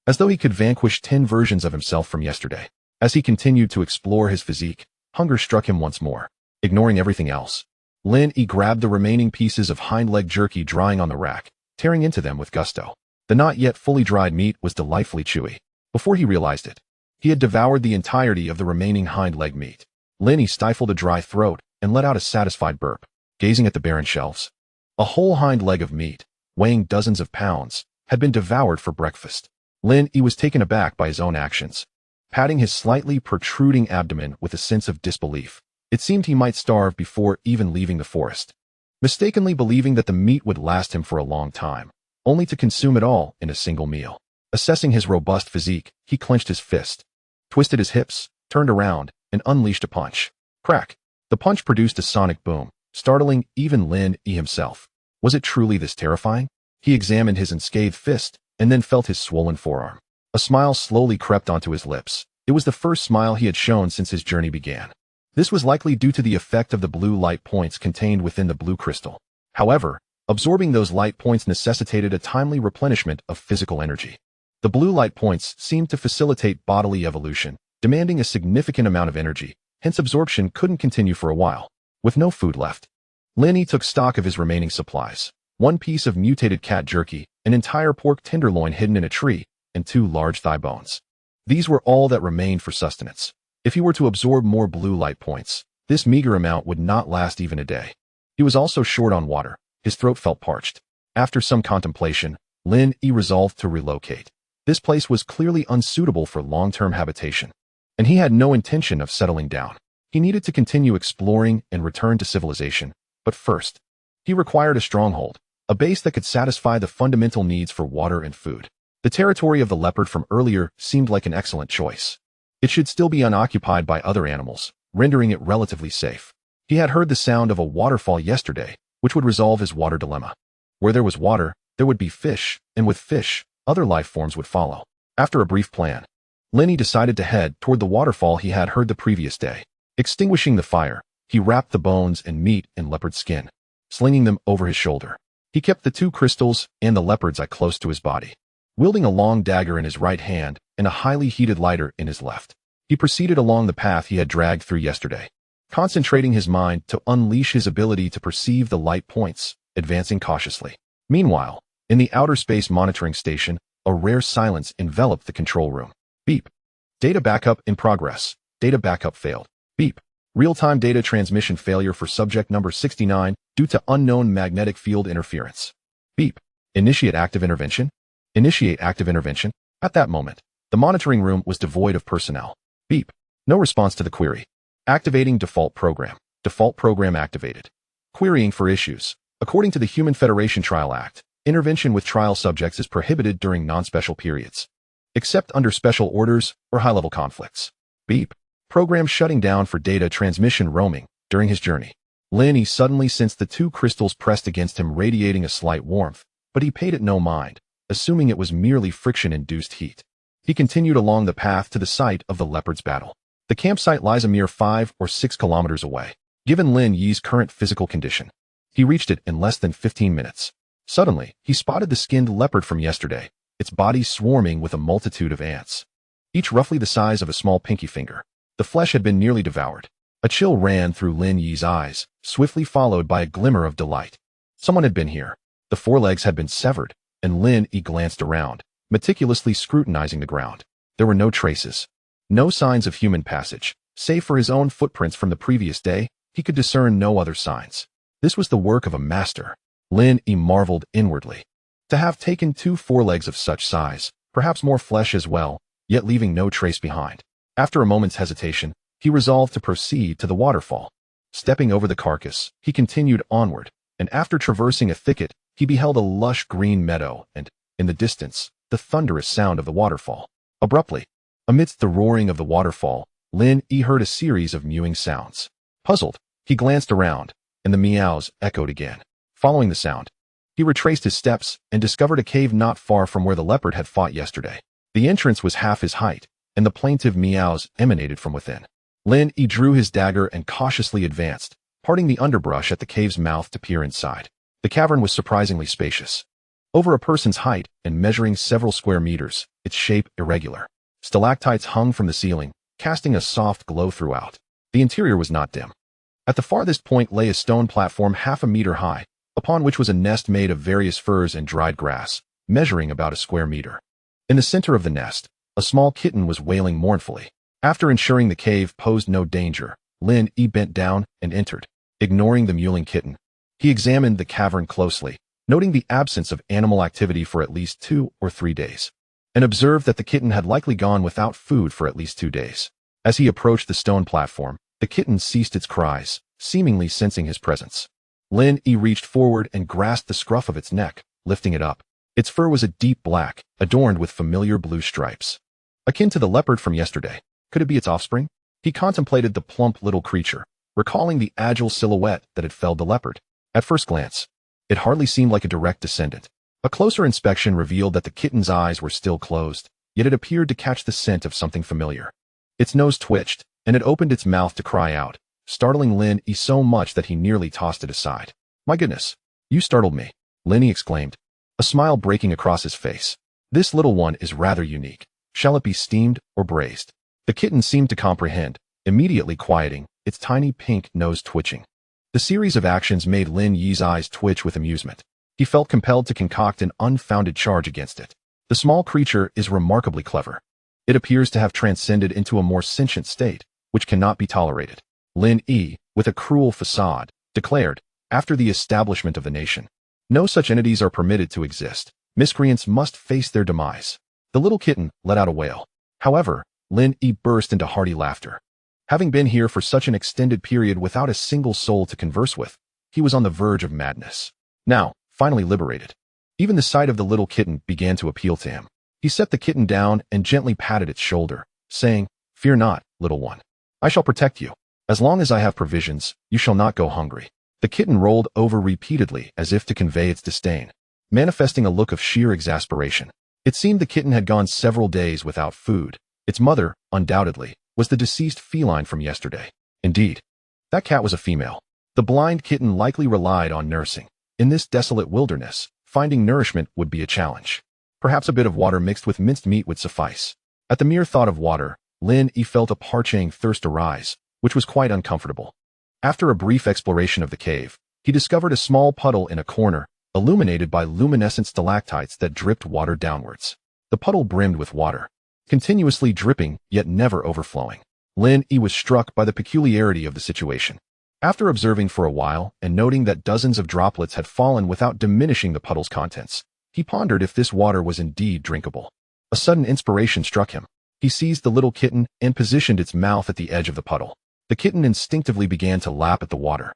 as though he could vanquish 10 versions of himself from yesterday. As he continued to explore his physique, hunger struck him once more. Ignoring everything else, Lin Yi grabbed the remaining pieces of hind leg jerky drying on the rack, tearing into them with gusto. The not yet fully dried meat was delightfully chewy. Before he realized it, he had devoured the entirety of the remaining hind leg meat. Lin Yi stifled a dry throat and let out a satisfied burp, gazing at the barren shelves. A whole hind leg of meat, weighing dozens of pounds, had been devoured for breakfast. Lin Yi was taken aback by his own actions. Patting his slightly protruding abdomen with a sense of disbelief, it seemed he might starve before even leaving the forest. Mistakenly believing that the meat would last him for a long time, only to consume it all in a single meal. Assessing his robust physique, he clenched his fist, twisted his hips, turned around, and unleashed a punch. Crack! The punch produced a sonic boom, startling even Lin Yi himself. Was it truly this terrifying? He examined his unscathed fist, and then felt his swollen forearm. A smile slowly crept onto his lips. It was the first smile he had shown since his journey began. This was likely due to the effect of the blue light points contained within the blue crystal. However, absorbing those light points necessitated a timely replenishment of physical energy. The blue light points seemed to facilitate bodily evolution, demanding a significant amount of energy, hence absorption couldn't continue for a while. With no food left, Lin Yi took stock of his remaining supplies. 1 piece of mutated cat jerky, an entire pork tenderloin hidden in a tree, and 2 large thigh bones. These were all that remained for sustenance. If he were to absorb more blue light points, this meager amount would not last even a day. He was also short on water. His throat felt parched. After some contemplation, Lin Yi resolved to relocate. This place was clearly unsuitable for long-term habitation, and he had no intention of settling down. He needed to continue exploring and return to civilization, but first, he required a stronghold, a base that could satisfy the fundamental needs for water and food. The territory of the leopard from earlier seemed like an excellent choice. It should still be unoccupied by other animals, rendering it relatively safe. He had heard the sound of a waterfall yesterday, which would resolve his water dilemma. Where there was water, there would be fish, and with fish, other life forms would follow. After a brief plan, Lin Yi decided to head toward the waterfall he had heard the previous day. Extinguishing the fire, he wrapped the bones and meat in leopard skin, slinging them over his shoulder. He kept the 2 crystals and the leopard's eye close to his body. Wielding a long dagger in his right hand and a highly heated lighter in his left, he proceeded along the path he had dragged through yesterday, concentrating his mind to unleash his ability to perceive the light points, advancing cautiously. Meanwhile, in the outer space monitoring station, a rare silence enveloped the control room. Beep. Data backup in progress. Data backup failed. Beep. Real-time data transmission failure for subject number 69 due to unknown magnetic field interference. Beep. Initiate active intervention. Initiate active intervention. At that moment, the monitoring room was devoid of personnel. Beep. No response to the query. Activating default program. Default program activated. Querying for issues. According to the Human Federation Trial Act, intervention with trial subjects is prohibited during non-special periods, except under special orders or high-level conflicts. Beep. Program shutting down for data transmission roaming. During his journey, Lin suddenly sensed the two crystals pressed against him, radiating a slight warmth, but he paid it no mind, assuming it was merely friction-induced heat. He continued along the path to the site of the leopard's battle. The campsite lies a mere 5 or 6 kilometers away. Given Lin Yi's current physical condition, he reached it in less than 15 minutes. Suddenly, he spotted the skinned leopard from yesterday, its body swarming with a multitude of ants, each roughly the size of a small pinky finger. The flesh had been nearly devoured. A chill ran through Lin Yi's eyes, swiftly followed by a glimmer of delight. Someone had been here. The forelegs had been severed, and Lin Yi glanced around, meticulously scrutinizing the ground. There were no traces. No signs of human passage. Save for his own footprints from the previous day, he could discern no other signs. This was the work of a master. Lin Yi marveled inwardly. To have taken 2 forelegs of such size, perhaps more flesh as well, yet leaving no trace behind. After a moment's hesitation, he resolved to proceed to the waterfall. Stepping over the carcass, he continued onward, and after traversing a thicket, he beheld a lush green meadow and, in the distance, the thunderous sound of the waterfall. Abruptly, amidst the roaring of the waterfall, Lin Yi heard a series of mewing sounds. Puzzled, he glanced around, and the meows echoed again. Following the sound, he retraced his steps and discovered a cave not far from where the leopard had fought yesterday. The entrance was half his height, and the plaintive meows emanated from within. Lin Yi drew his dagger and cautiously advanced, parting the underbrush at the cave's mouth to peer inside. The cavern was surprisingly spacious. Over a person's height and measuring several square meters, its shape irregular. Stalactites hung from the ceiling, casting a soft glow throughout. The interior was not dim. At the farthest point lay a stone platform half a meter high, upon which was a nest made of various furs and dried grass, measuring about a square meter. In the center of the nest, a small kitten was wailing mournfully. After ensuring the cave posed no danger, Lin Yi bent down and entered. Ignoring the mewling kitten, he examined the cavern closely, noting the absence of animal activity for at least 2 or 3 days, and observed that the kitten had likely gone without food for at least 2 days. As he approached the stone platform, the kitten ceased its cries, seemingly sensing his presence. Lin Yi reached forward and grasped the scruff of its neck, lifting it up. Its fur was a deep black, adorned with familiar blue stripes. Akin to the leopard from yesterday. Could it be its offspring? He contemplated the plump little creature, recalling the agile silhouette that had felled the leopard. At first glance, it hardly seemed like a direct descendant. A closer inspection revealed that the kitten's eyes were still closed, yet it appeared to catch the scent of something familiar. Its nose twitched, and it opened its mouth to cry out, startling Lin Yi so much that he nearly tossed it aside. "My goodness, you startled me," Lin Yi exclaimed, a smile breaking across his face. "This little one is rather unique. Shall it be steamed or braised?" The kitten seemed to comprehend, immediately quieting, its tiny pink nose twitching. The series of actions made Lin Yi's eyes twitch with amusement. He felt compelled to concoct an unfounded charge against it. The small creature is remarkably clever. It appears to have transcended into a more sentient state, which cannot be tolerated. Lin Yi, with a cruel facade, declared, after the establishment of the nation, "No such entities are permitted to exist. Miscreants must face their demise." The little kitten let out a wail. However, Lin Yi burst into hearty laughter. Having been here for such an extended period without a single soul to converse with, he was on the verge of madness. Now, finally liberated, even the sight of the little kitten began to appeal to him. He set the kitten down and gently patted its shoulder, saying, "Fear not, little one. I shall protect you. As long as I have provisions, you shall not go hungry." The kitten rolled over repeatedly as if to convey its disdain, manifesting a look of sheer exasperation. It seemed the kitten had gone several days without food. Its mother, undoubtedly, was the deceased feline from yesterday. Indeed, that cat was a female. The blind kitten likely relied on nursing. In this desolate wilderness, finding nourishment would be a challenge. Perhaps a bit of water mixed with minced meat would suffice. At the mere thought of water, Lin Yi felt a parching thirst arise, which was quite uncomfortable. After a brief exploration of the cave, he discovered a small puddle in a corner, illuminated by luminescent stalactites that dripped water downwards. The puddle brimmed with water, continuously dripping yet never overflowing. Lin Yi was struck by the peculiarity of the situation. After observing for a while and noting that dozens of droplets had fallen without diminishing the puddle's contents, he pondered if this water was indeed drinkable. A sudden inspiration struck him. He seized the little kitten and positioned its mouth at the edge of the puddle. The kitten instinctively began to lap at the water,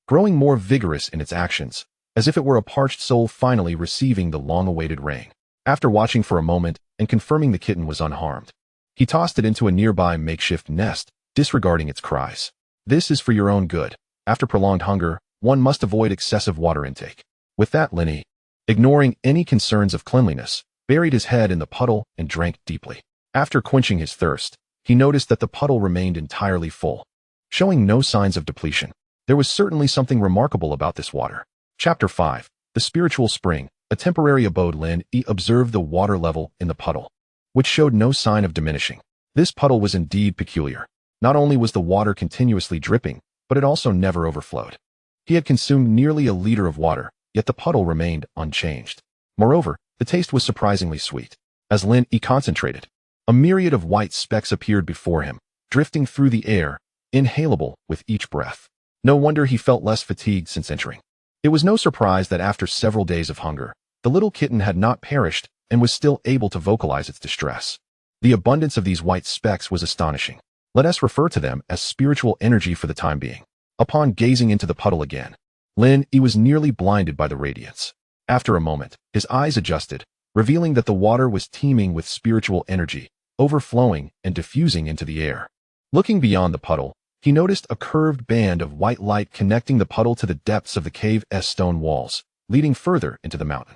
growing more vigorous in its actions, as if it were a parched soul finally receiving the long-awaited rain. After watching for a moment and confirming the kitten was unharmed, he tossed it into a nearby makeshift nest, disregarding its cries. This is for your own good. After prolonged hunger, one must avoid excessive water intake. With that, Lin, ignoring any concerns of cleanliness, buried his head in the puddle and drank deeply. After quenching his thirst, he noticed that the puddle remained entirely full, showing no signs of depletion. There was certainly something remarkable about this water. Chapter 5. The Spiritual Spring. A temporary abode. Lin observed the water level in the puddle, which showed no sign of diminishing. This puddle was indeed peculiar. Not only was the water continuously dripping, but it also never overflowed. He had consumed nearly a liter of water, yet the puddle remained unchanged. Moreover, the taste was surprisingly sweet. As Lin concentrated, a myriad of white specks appeared before him, drifting through the air, inhalable with each breath. No wonder he felt less fatigued since entering. It was no surprise that after several days of hunger, the little kitten had not perished and was still able to vocalize its distress. The abundance of these white specks was astonishing. Let us refer to them as spiritual energy for the time being. Upon gazing into the puddle again, Lin was nearly blinded by the radiance. After a moment, his eyes adjusted, revealing that the water was teeming with spiritual energy, overflowing and diffusing into the air. Looking beyond the puddle, he noticed a curved band of white light connecting the puddle to the depths of the cave's stone walls, leading further into the mountain.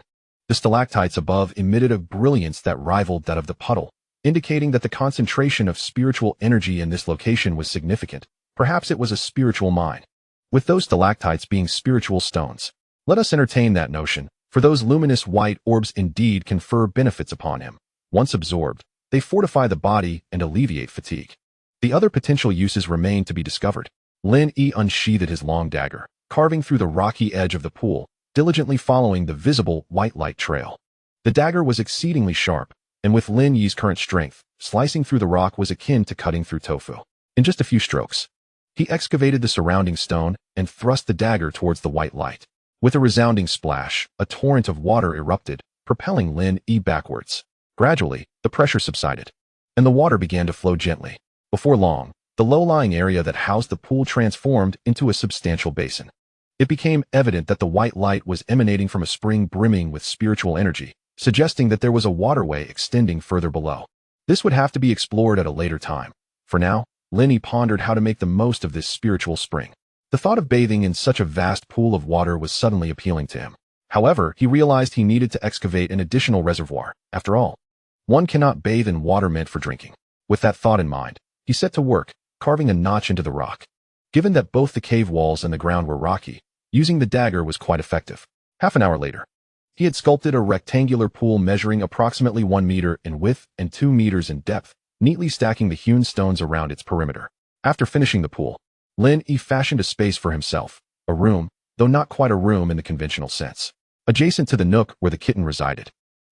The stalactites above emitted a brilliance that rivaled that of the puddle, indicating that the concentration of spiritual energy in this location was significant. Perhaps it was a spiritual mine, with those stalactites being spiritual stones. Let us entertain that notion, for those luminous white orbs indeed confer benefits upon him. Once absorbed, they fortify the body and alleviate fatigue. The other potential uses remain to be discovered. Lin unsheathed his long dagger, carving through the rocky edge of the pool, diligently following the visible white light trail. The dagger was exceedingly sharp, and with Lin Yi's current strength, slicing through the rock was akin to cutting through tofu. In just a few strokes, he excavated the surrounding stone and thrust the dagger towards the white light. With a resounding splash, a torrent of water erupted, propelling Lin backwards. Gradually, the pressure subsided, and the water began to flow gently. Before long, the low-lying area that housed the pool transformed into a substantial basin. It became evident that the white light was emanating from a spring brimming with spiritual energy, suggesting that there was a waterway extending further below. This would have to be explored at a later time. For now, Lin pondered how to make the most of this spiritual spring. The thought of bathing in such a vast pool of water was suddenly appealing to him. However, he realized he needed to excavate an additional reservoir. After all, one cannot bathe in water meant for drinking. With that thought in mind, he set to work, carving a notch into the rock. Given that both the cave walls and the ground were rocky, using the dagger was quite effective. Half an hour later, he had sculpted a rectangular pool measuring approximately 1 meter in width and 2 meters in depth, neatly stacking the hewn stones around its perimeter. After finishing the pool, Lin fashioned a space for himself, a room, though not quite a room in the conventional sense, adjacent to the nook where the kitten resided.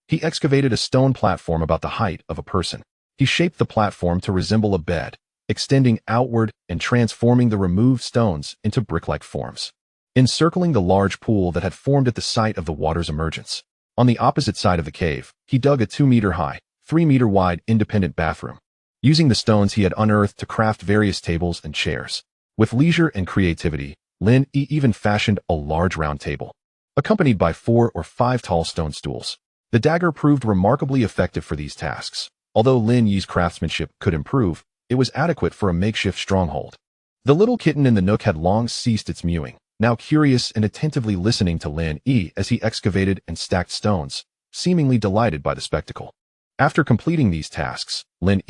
He excavated a stone platform about the height of a person. He shaped the platform to resemble a bed, extending outward and transforming the removed stones into brick-like forms, encircling the large pool that had formed at the site of the water's emergence. On the opposite side of the cave, he dug a 2-meter-high, 3-meter-wide independent bathroom, using the stones he had unearthed to craft various tables and chairs. With leisure and creativity, Lin even fashioned a large round table, accompanied by 4 or 5 tall stone stools. The dagger proved remarkably effective for these tasks. Although Lin Yi's craftsmanship could improve, it was adequate for a makeshift stronghold. The little kitten in the nook had long ceased its mewing, now curious and attentively listening to Lin as he excavated and stacked stones, seemingly delighted by the spectacle. After completing these tasks, Lin,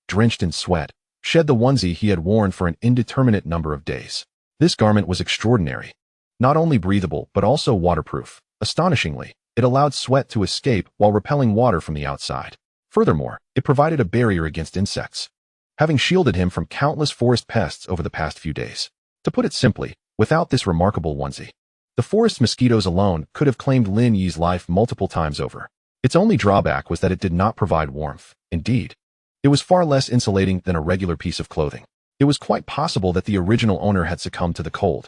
drenched in sweat, shed the onesie he had worn for an indeterminate number of days. This garment was extraordinary. Not only breathable but also waterproof. Astonishingly, it allowed sweat to escape while repelling water from the outside. Furthermore, it provided a barrier against insects, having shielded him from countless forest pests over the past few days. To put it simply, without this remarkable onesie, the forest mosquitoes alone could have claimed Lin Yi's life multiple times over. Its only drawback was that it did not provide warmth. Indeed, it was far less insulating than a regular piece of clothing. It was quite possible that the original owner had succumbed to the cold,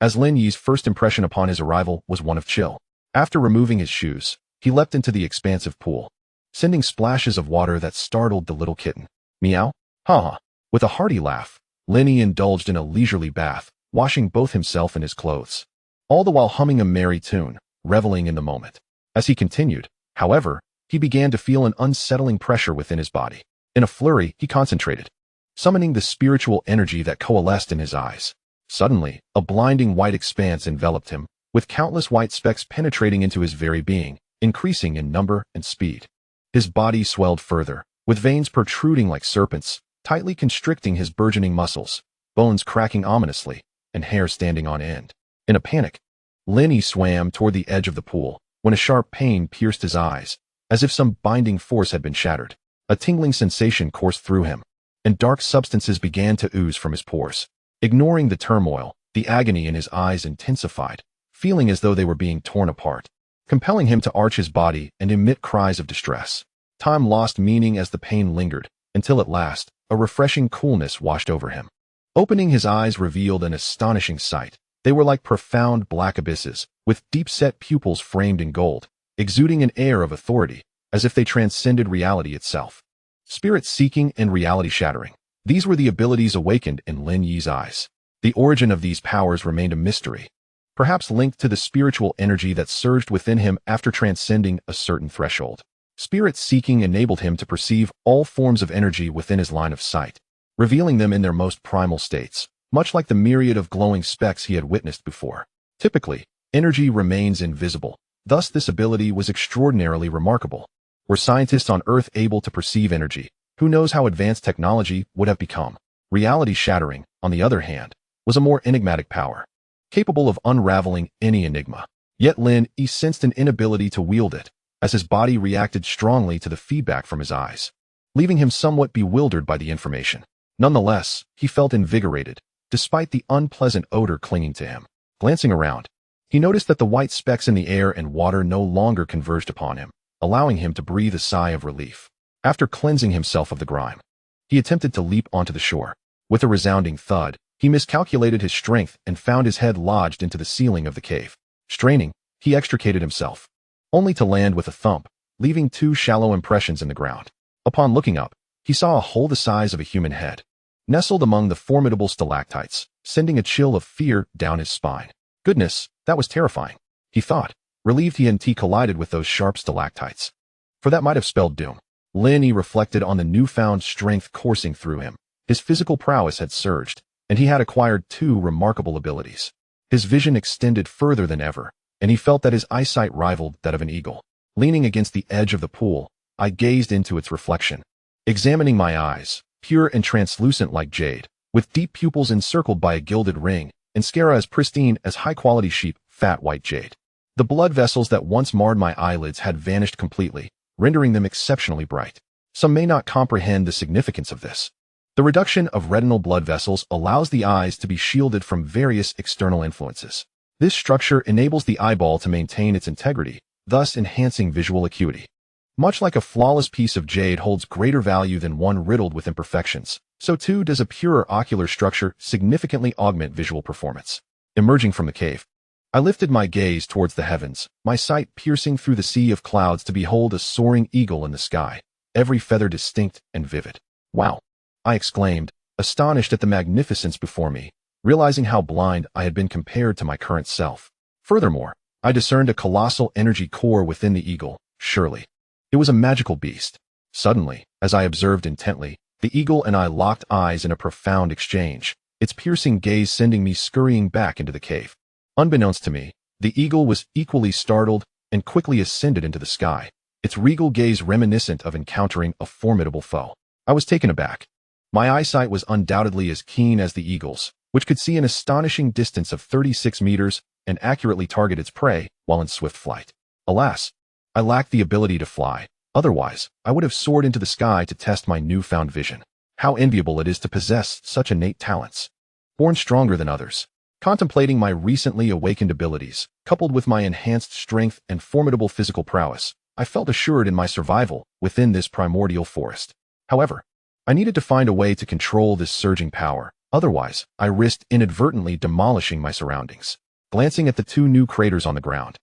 as Lin Yi's first impression upon his arrival was one of chill. After removing his shoes, he leapt into the expansive pool, sending splashes of water that startled the little kitten. Meow? Ha! With a hearty laugh, Lin indulged in a leisurely bath, washing both himself and his clothes, all the while humming a merry tune, reveling in the moment. As he continued, however, he began to feel an unsettling pressure within his body. In a flurry, he concentrated, summoning the spiritual energy that coalesced in his eyes. Suddenly, a blinding white expanse enveloped him, with countless white specks penetrating into his very being, increasing in number and speed. His body swelled further, with veins protruding like serpents, tightly constricting his burgeoning muscles, bones cracking ominously, and hair standing on end. In a panic, Lenny swam toward the edge of the pool, when a sharp pain pierced his eyes, as if some binding force had been shattered. A tingling sensation coursed through him, and dark substances began to ooze from his pores. Ignoring the turmoil, the agony in his eyes intensified, feeling as though they were being torn apart, compelling him to arch his body and emit cries of distress. Time lost meaning as the pain lingered, until at last, a refreshing coolness washed over him. Opening his eyes revealed an astonishing sight. They were like profound black abysses, with deep-set pupils framed in gold, exuding an air of authority, as if they transcended reality itself. Spirit-seeking and reality-shattering. These were the abilities awakened in Lin Yi's eyes. The origin of these powers remained a mystery, perhaps linked to the spiritual energy that surged within him after transcending a certain threshold. Spirit-seeking enabled him to perceive all forms of energy within his line of sight, revealing them in their most primal states, much like the myriad of glowing specks he had witnessed before. Typically, energy remains invisible, thus this ability was extraordinarily remarkable. Were scientists on Earth able to perceive energy, who knows how advanced technology would have become? Reality-shattering, on the other hand, was a more enigmatic power, capable of unraveling any enigma. Yet Lin Yi sensed an inability to wield it, as his body reacted strongly to the feedback from his eyes, leaving him somewhat bewildered by the information. Nonetheless, he felt invigorated, despite the unpleasant odor clinging to him. Glancing around, he noticed that the white specks in the air and water no longer converged upon him, allowing him to breathe a sigh of relief. After cleansing himself of the grime, he attempted to leap onto the shore. With a resounding thud, he miscalculated his strength and found his head lodged into the ceiling of the cave. Straining, he extricated himself, only to land with a thump, leaving 2 shallow impressions in the ground. Upon looking up, he saw a hole the size of a human head, nestled among the formidable stalactites, sending a chill of fear down his spine. Goodness, that was terrifying, he thought, relieved he hadn't collided with those sharp stalactites, for that might have spelled doom. Lin Yi reflected on the newfound strength coursing through him. His physical prowess had surged, and he had acquired 2 remarkable abilities. His vision extended further than ever, and he felt that his eyesight rivaled that of an eagle. Leaning against the edge of the pool, I gazed into its reflection, examining my eyes, pure and translucent like jade, with deep pupils encircled by a gilded ring, and sclera as pristine as high-quality sheep, fat white jade. The blood vessels that once marred my eyelids had vanished completely, rendering them exceptionally bright. Some may not comprehend the significance of this. The reduction of retinal blood vessels allows the eyes to be shielded from various external influences. This structure enables the eyeball to maintain its integrity, thus enhancing visual acuity. Much like a flawless piece of jade holds greater value than one riddled with imperfections, so too does a purer ocular structure significantly augment visual performance. Emerging from the cave, I lifted my gaze towards the heavens, my sight piercing through the sea of clouds to behold a soaring eagle in the sky, every feather distinct and vivid. Wow! I exclaimed, astonished at the magnificence before me, realizing how blind I had been compared to my current self. Furthermore, I discerned a colossal energy core within the eagle, surely. It was a magical beast. Suddenly, as I observed intently, the eagle and I locked eyes in a profound exchange, its piercing gaze sending me scurrying back into the cave. Unbeknownst to me, the eagle was equally startled and quickly ascended into the sky, its regal gaze reminiscent of encountering a formidable foe. I was taken aback. My eyesight was undoubtedly as keen as the eagle's, which could see an astonishing distance of 36 meters and accurately target its prey while in swift flight. Alas, I lacked the ability to fly. Otherwise, I would have soared into the sky to test my newfound vision. How enviable it is to possess such innate talents. Born stronger than others. Contemplating my recently awakened abilities, coupled with my enhanced strength and formidable physical prowess, I felt assured in my survival within this primordial forest. However, I needed to find a way to control this surging power, otherwise I risked inadvertently demolishing my surroundings. Glancing at the 2 new craters on the ground,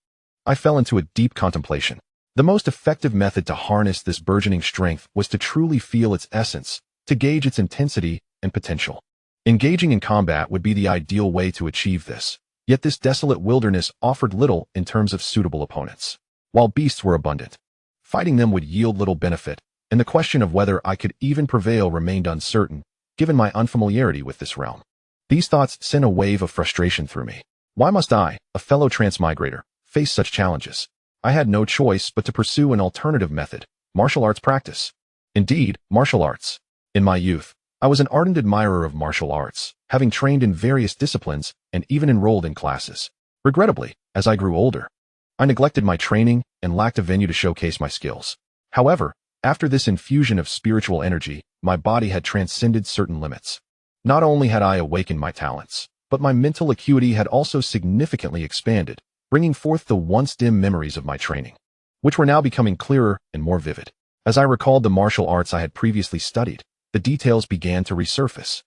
I fell into a deep contemplation. The most effective method to harness this burgeoning strength was to truly feel its essence, to gauge its intensity and potential. Engaging in combat would be the ideal way to achieve this, yet this desolate wilderness offered little in terms of suitable opponents. While beasts were abundant, fighting them would yield little benefit, and the question of whether I could even prevail remained uncertain, given my unfamiliarity with this realm. These thoughts sent a wave of frustration through me. Why must I, a fellow transmigrator, face such challenges? I had no choice but to pursue an alternative method, martial arts practice. Indeed, martial arts. In my youth, I was an ardent admirer of martial arts, having trained in various disciplines and even enrolled in classes. Regrettably, as I grew older, I neglected my training and lacked a venue to showcase my skills. However, after this infusion of spiritual energy, my body had transcended certain limits. Not only had I awakened my talents, but my mental acuity had also significantly expanded, bringing forth the once dim memories of my training, which were now becoming clearer and more vivid. As I recalled the martial arts I had previously studied, the details began to resurface.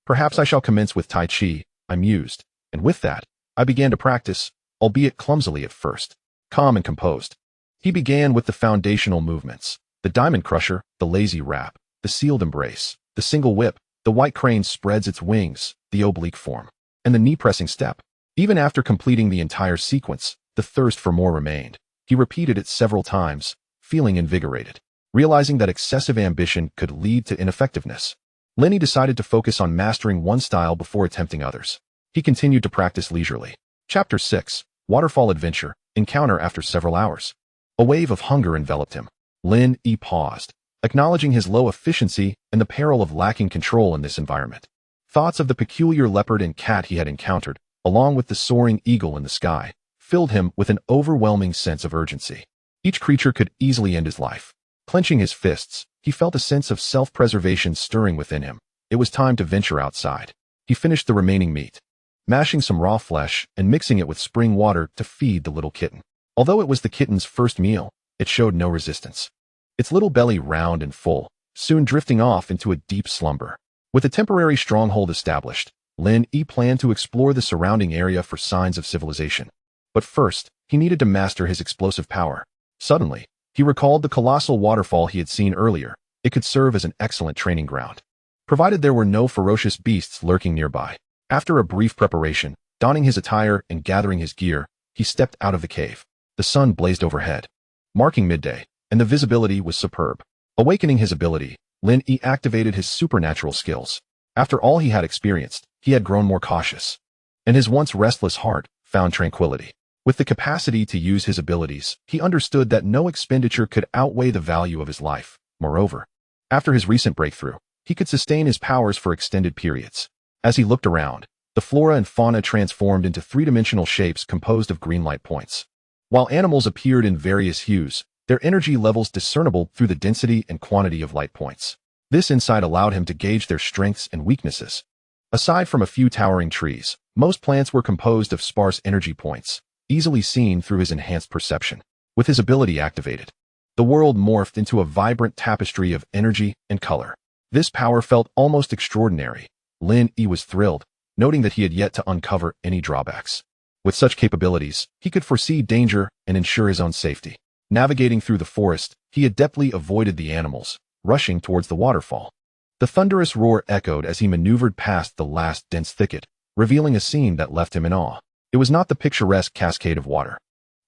Perhaps I shall commence with Tai Chi, I mused, and with that, I began to practice, albeit clumsily at first. Calm and composed, he began with the foundational movements, the diamond crusher, the lazy wrap, the sealed embrace, the single whip, the white crane spreads its wings, the oblique form, and the knee-pressing step. Even after completing the entire sequence, the thirst for more remained. He repeated it several times, feeling invigorated. Realizing that excessive ambition could lead to ineffectiveness, Lenny decided to focus on mastering one style before attempting others. He continued to practice leisurely. Chapter 6, Waterfall Adventure, Encounter after several hours. A wave of hunger enveloped him. Lin Yi paused, acknowledging his low efficiency and the peril of lacking control in this environment. Thoughts of the peculiar leopard and cat he had encountered, along with the soaring eagle in the sky, filled him with an overwhelming sense of urgency. Each creature could easily end his life. Clenching his fists, he felt a sense of self-preservation stirring within him. It was time to venture outside. He finished the remaining meat, mashing some raw flesh and mixing it with spring water to feed the little kitten. Although it was the kitten's first meal, it showed no resistance. Its little belly round and full, soon drifting off into a deep slumber. With a temporary stronghold established, Lin Yi planned to explore the surrounding area for signs of civilization. But first, he needed to master his explosive power. Suddenly, he recalled the colossal waterfall he had seen earlier. It could serve as an excellent training ground, provided there were no ferocious beasts lurking nearby. After a brief preparation, donning his attire and gathering his gear, he stepped out of the cave. The sun blazed overhead, marking midday, and the visibility was superb. Awakening his ability, Lin Yi activated his supernatural skills. After all he had experienced, he had grown more cautious, and his once restless heart found tranquility. With the capacity to use his abilities, he understood that no expenditure could outweigh the value of his life. Moreover, after his recent breakthrough, he could sustain his powers for extended periods. As he looked around, the flora and fauna transformed into three-dimensional shapes composed of green light points. While animals appeared in various hues, their energy levels discernible through the density and quantity of light points. This insight allowed him to gauge their strengths and weaknesses. Aside from a few towering trees, most plants were composed of sparse energy points, easily seen through his enhanced perception. With his ability activated, the world morphed into a vibrant tapestry of energy and color. This power felt almost extraordinary. Lin Yi was thrilled, noting that he had yet to uncover any drawbacks. With such capabilities, he could foresee danger and ensure his own safety. Navigating through the forest, he adeptly avoided the animals, rushing towards the waterfall. The thunderous roar echoed as he maneuvered past the last dense thicket, revealing a scene that left him in awe. It was not the picturesque cascade of water,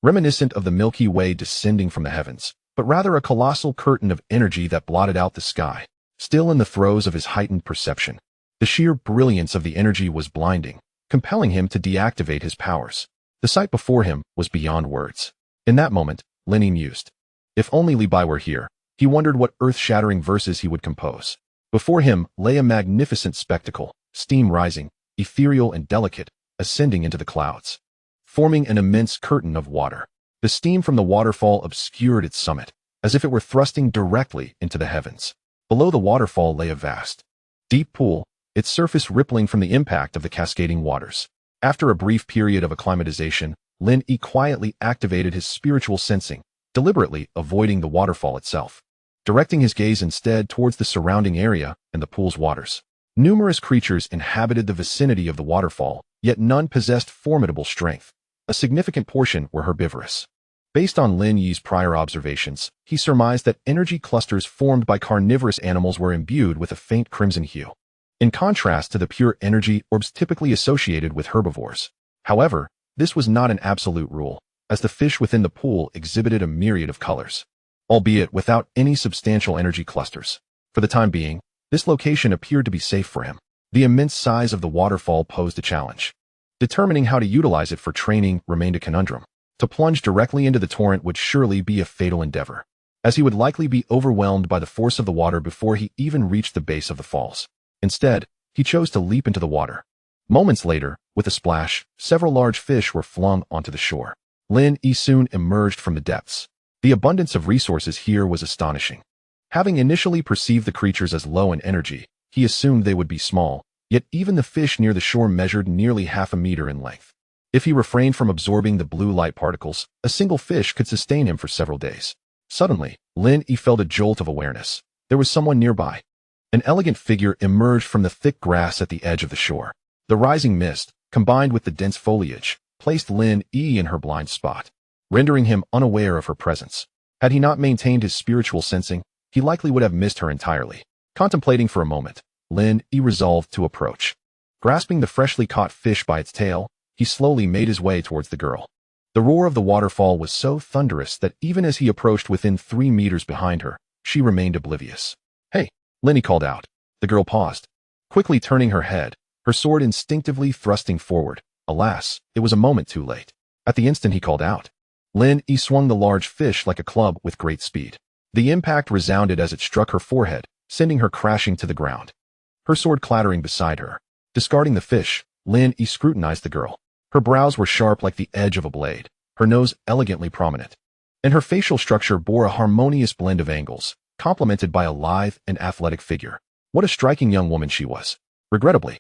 reminiscent of the Milky Way descending from the heavens, but rather a colossal curtain of energy that blotted out the sky. Still in the throes of his heightened perception, the sheer brilliance of the energy was blinding, compelling him to deactivate his powers. The sight before him was beyond words. In that moment, Lin Yi mused. If only Li Bai were here, he wondered what earth-shattering verses he would compose. Before him lay a magnificent spectacle, steam rising, ethereal and delicate, ascending into the clouds, forming an immense curtain of water. The steam from the waterfall obscured its summit, as if it were thrusting directly into the heavens. Below the waterfall lay a vast, deep pool, its surface rippling from the impact of the cascading waters. After a brief period of acclimatization, Lin Yi quietly activated his spiritual sensing, deliberately avoiding the waterfall itself, directing his gaze instead towards the surrounding area and the pool's waters. Numerous creatures inhabited the vicinity of the waterfall, yet none possessed formidable strength. A significant portion were herbivorous. Based on Lin Yi's prior observations, he surmised that energy clusters formed by carnivorous animals were imbued with a faint crimson hue, in contrast to the pure energy orbs typically associated with herbivores. However, this was not an absolute rule, as the fish within the pool exhibited a myriad of colors, albeit without any substantial energy clusters. For the time being, This location appeared to be safe for him. The immense size of the waterfall posed a challenge. Determining how to utilize it for training remained a conundrum. To plunge directly into the torrent would surely be a fatal endeavor, as he would likely be overwhelmed by the force of the water before he even reached the base of the falls. Instead, he chose to leap into the water. Moments later, with a splash, several large fish were flung onto the shore. Lin Yi soon emerged from the depths. The abundance of resources here was astonishing. Having initially perceived the creatures as low in energy, he assumed they would be small, yet even the fish near the shore measured nearly half a meter in length. If he refrained from absorbing the blue light particles, a single fish could sustain him for several days. Suddenly, Lin Yi felt a jolt of awareness. There was someone nearby. An elegant figure emerged from the thick grass at the edge of the shore. The rising mist, combined with the dense foliage, placed Lin Yi in her blind spot, rendering him unaware of her presence. Had he not maintained his spiritual sensing, he likely would have missed her entirely. Contemplating for a moment, Lin Yi resolved to approach. Grasping the freshly caught fish by its tail, he slowly made his way towards the girl. The roar of the waterfall was so thunderous that even as he approached within 3 meters behind her, she remained oblivious. "Hey," Lin Yi called out. The girl paused, quickly turning her head, her sword instinctively thrusting forward. Alas, it was a moment too late. At the instant he called out, Lin Yi swung the large fish like a club with great speed. The impact resounded as it struck her forehead, sending her crashing to the ground. Her sword clattering beside her. Discarding the fish, Lin Yi scrutinized the girl. Her brows were sharp like the edge of a blade, her nose elegantly prominent, and her facial structure bore a harmonious blend of angles, complemented by a lithe and athletic figure. What a striking young woman she was. Regrettably,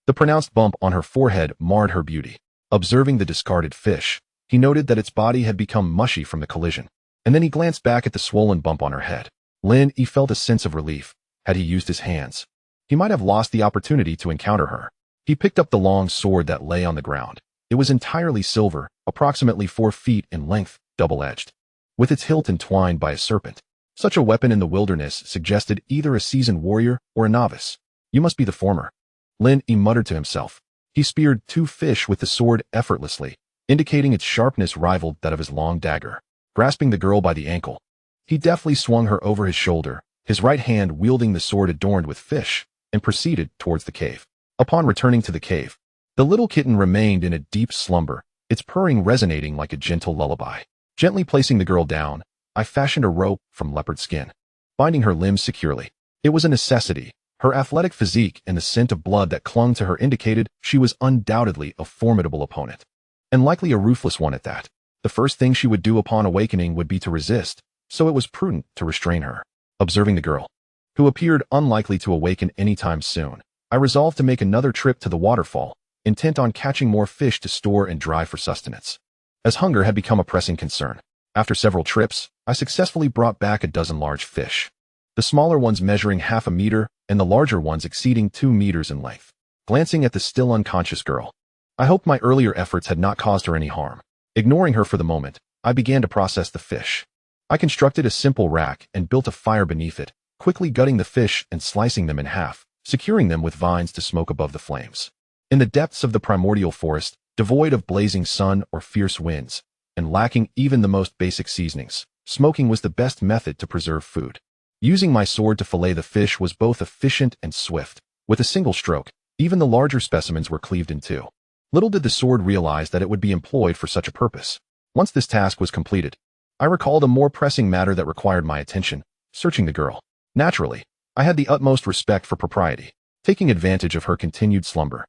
the pronounced bump on her forehead marred her beauty. Observing the discarded fish, he noted that its body had become mushy from the collision, and then he glanced back at the swollen bump on her head. Lin Yi felt a sense of relief. Had he used his hands, he might have lost the opportunity to encounter her. He picked up the long sword that lay on the ground. It was entirely silver, approximately 4 feet in length, double-edged, with its hilt entwined by a serpent. Such a weapon in the wilderness suggested either a seasoned warrior or a novice. You must be the former, Lin Yi muttered to himself. He speared 2 fish with the sword effortlessly, indicating its sharpness rivaled that of his long dagger. Grasping the girl by the ankle, he deftly swung her over his shoulder, his right hand wielding the sword adorned with fish, and proceeded towards the cave. Upon returning to the cave, the little kitten remained in a deep slumber, its purring resonating like a gentle lullaby. Gently placing the girl down, I fashioned a rope from leopard skin, binding her limbs securely. It was a necessity. Her athletic physique and the scent of blood that clung to her indicated she was undoubtedly a formidable opponent, and likely a ruthless one at that. The first thing she would do upon awakening would be to resist, so it was prudent to restrain her. Observing the girl, who appeared unlikely to awaken anytime soon, I resolved to make another trip to the waterfall, intent on catching more fish to store and dry for sustenance, as hunger had become a pressing concern. After several trips, I successfully brought back a dozen large fish, the smaller ones measuring half a meter and the larger ones exceeding 2 meters in length. Glancing at the still unconscious girl, I hoped my earlier efforts had not caused her any harm. Ignoring her for the moment, I began to process the fish. I constructed a simple rack and built a fire beneath it, quickly gutting the fish and slicing them in half, securing them with vines to smoke above the flames. In the depths of the primordial forest, devoid of blazing sun or fierce winds, and lacking even the most basic seasonings, smoking was the best method to preserve food. Using my sword to fillet the fish was both efficient and swift. With a single stroke, even the larger specimens were cleaved in 2. Little did the sword realize that it would be employed for such a purpose. Once this task was completed, I recalled a more pressing matter that required my attention: searching the girl. Naturally, I had the utmost respect for propriety. Taking advantage of her continued slumber,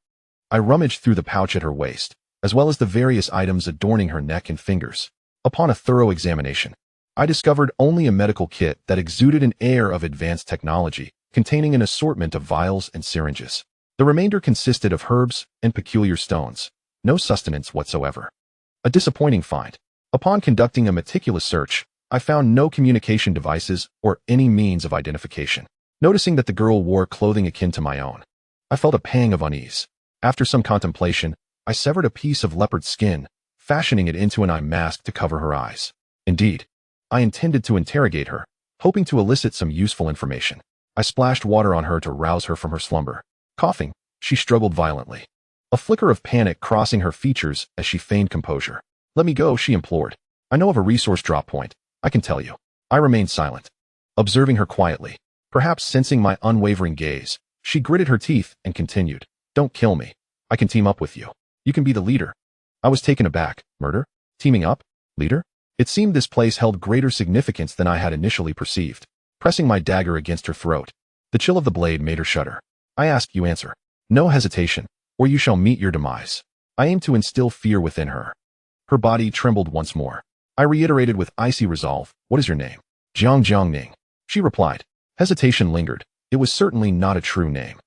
I rummaged through the pouch at her waist, as well as the various items adorning her neck and fingers. Upon a thorough examination, I discovered only a medical kit that exuded an air of advanced technology, containing an assortment of vials and syringes. The remainder consisted of herbs and peculiar stones, no sustenance whatsoever. A disappointing find. Upon conducting a meticulous search, I found no communication devices or any means of identification. Noticing that the girl wore clothing akin to my own, I felt a pang of unease. After some contemplation, I severed a piece of leopard skin, fashioning it into an eye mask to cover her eyes. Indeed, I intended to interrogate her, hoping to elicit some useful information. I splashed water on her to rouse her from her slumber. Coughing, she struggled violently, a flicker of panic crossing her features as she feigned composure. "Let me go," she implored. "I know of a resource drop point, I can tell you." I remained silent, observing her quietly. Perhaps sensing my unwavering gaze, she gritted her teeth and continued, "Don't kill me. I can team up with you. You can be the leader." I was taken aback. Murder? Teaming up? Leader? It seemed this place held greater significance than I had initially perceived. Pressing my dagger against her throat, the chill of the blade made her shudder. "I ask you answer. No hesitation, or you shall meet your demise." I aimed to instill fear within her. Her body trembled once more. I reiterated with icy resolve, "What is your name?" "Jiang Ning." She replied. Hesitation lingered. It was certainly not a true name.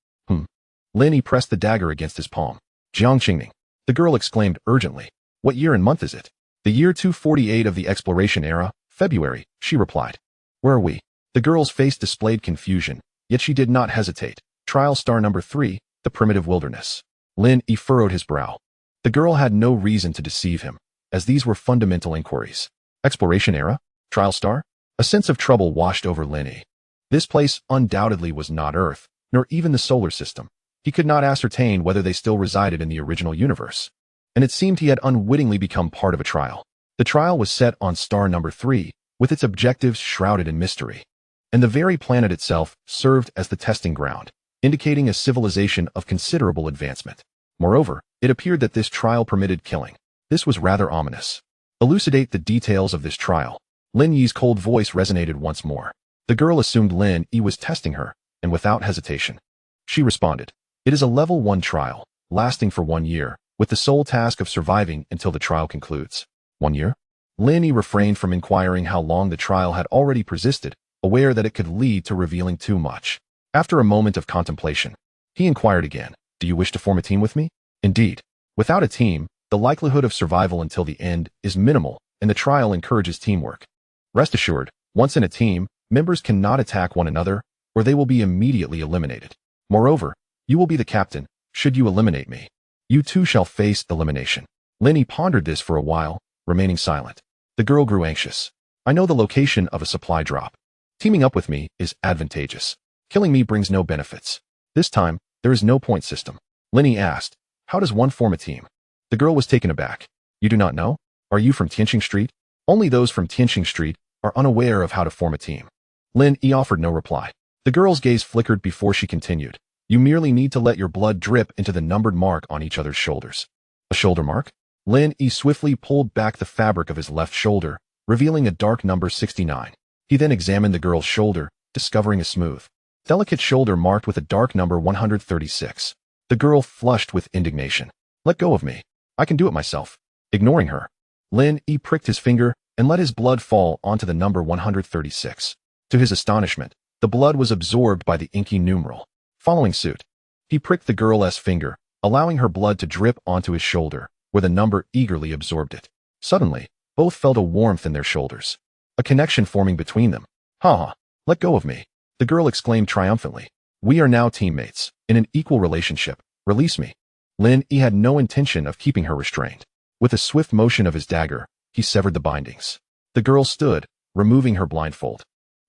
Lin pressed the dagger against his palm. "Jiang Qingning." The girl exclaimed urgently. "What year and month is it?" "The year 248 of the exploration era, February," she replied. "Where are we?" The girl's face displayed confusion, yet she did not hesitate. "Trial star number 3, the primitive wilderness." Lin furrowed his brow. The girl had no reason to deceive him, as these were fundamental inquiries. Exploration era? Trial star? A sense of trouble washed over Lin. This place undoubtedly was not Earth, nor even the solar system. He could not ascertain whether they still resided in the original universe. And it seemed he had unwittingly become part of a trial. The trial was set on star number 3, with its objectives shrouded in mystery. And the very planet itself served as the testing ground, indicating a civilization of considerable advancement. Moreover, it appeared that this trial permitted killing. This was rather ominous. "Elucidate the details of this trial." Lin Yi's cold voice resonated once more. The girl assumed Lin Yi was testing her, and without hesitation, she responded, "It is a level 1 trial, lasting for 1 year, with the sole task of surviving until the trial concludes." 1 year? Lin Yi refrained from inquiring how long the trial had already persisted, aware that it could lead to revealing too much. After a moment of contemplation, he inquired again, "Do you wish to form a team with me?" "Indeed. Without a team, the likelihood of survival until the end is minimal, and the trial encourages teamwork. Rest assured, once in a team, members cannot attack one another, or they will be immediately eliminated. Moreover, you will be the captain, should you eliminate me. You too shall face elimination." Lin pondered this for a while, remaining silent. The girl grew anxious. "I know the location of a supply drop. Teaming up with me is advantageous. Killing me brings no benefits. This time, there is no point system." Lin asked, "How does one form a team?" The girl was taken aback. "You do not know? Are you from Tianqing Street?" Only those from Tianqing Street are unaware of how to form a team. Lin offered no reply. The girl's gaze flickered before she continued. "You merely need to let your blood drip into the numbered mark on each other's shoulders." "A shoulder mark?" Lin swiftly pulled back the fabric of his left shoulder, revealing a dark number 69. He then examined the girl's shoulder, discovering a smooth, delicate shoulder marked with a dark number 136. The girl flushed with indignation. "Let go of me. I can do it myself." Ignoring her, Lin pricked his finger and let his blood fall onto the number 136. To his astonishment, the blood was absorbed by the inky numeral. Following suit, he pricked the girl's finger, allowing her blood to drip onto his shoulder, where the number eagerly absorbed it. Suddenly, both felt a warmth in their shoulders, a connection forming between them. "Ha! Let go of me," the girl exclaimed triumphantly. "We are now teammates, in an equal relationship. Release me." Lin had no intention of keeping her restrained. With a swift motion of his dagger, he severed the bindings. The girl stood, removing her blindfold,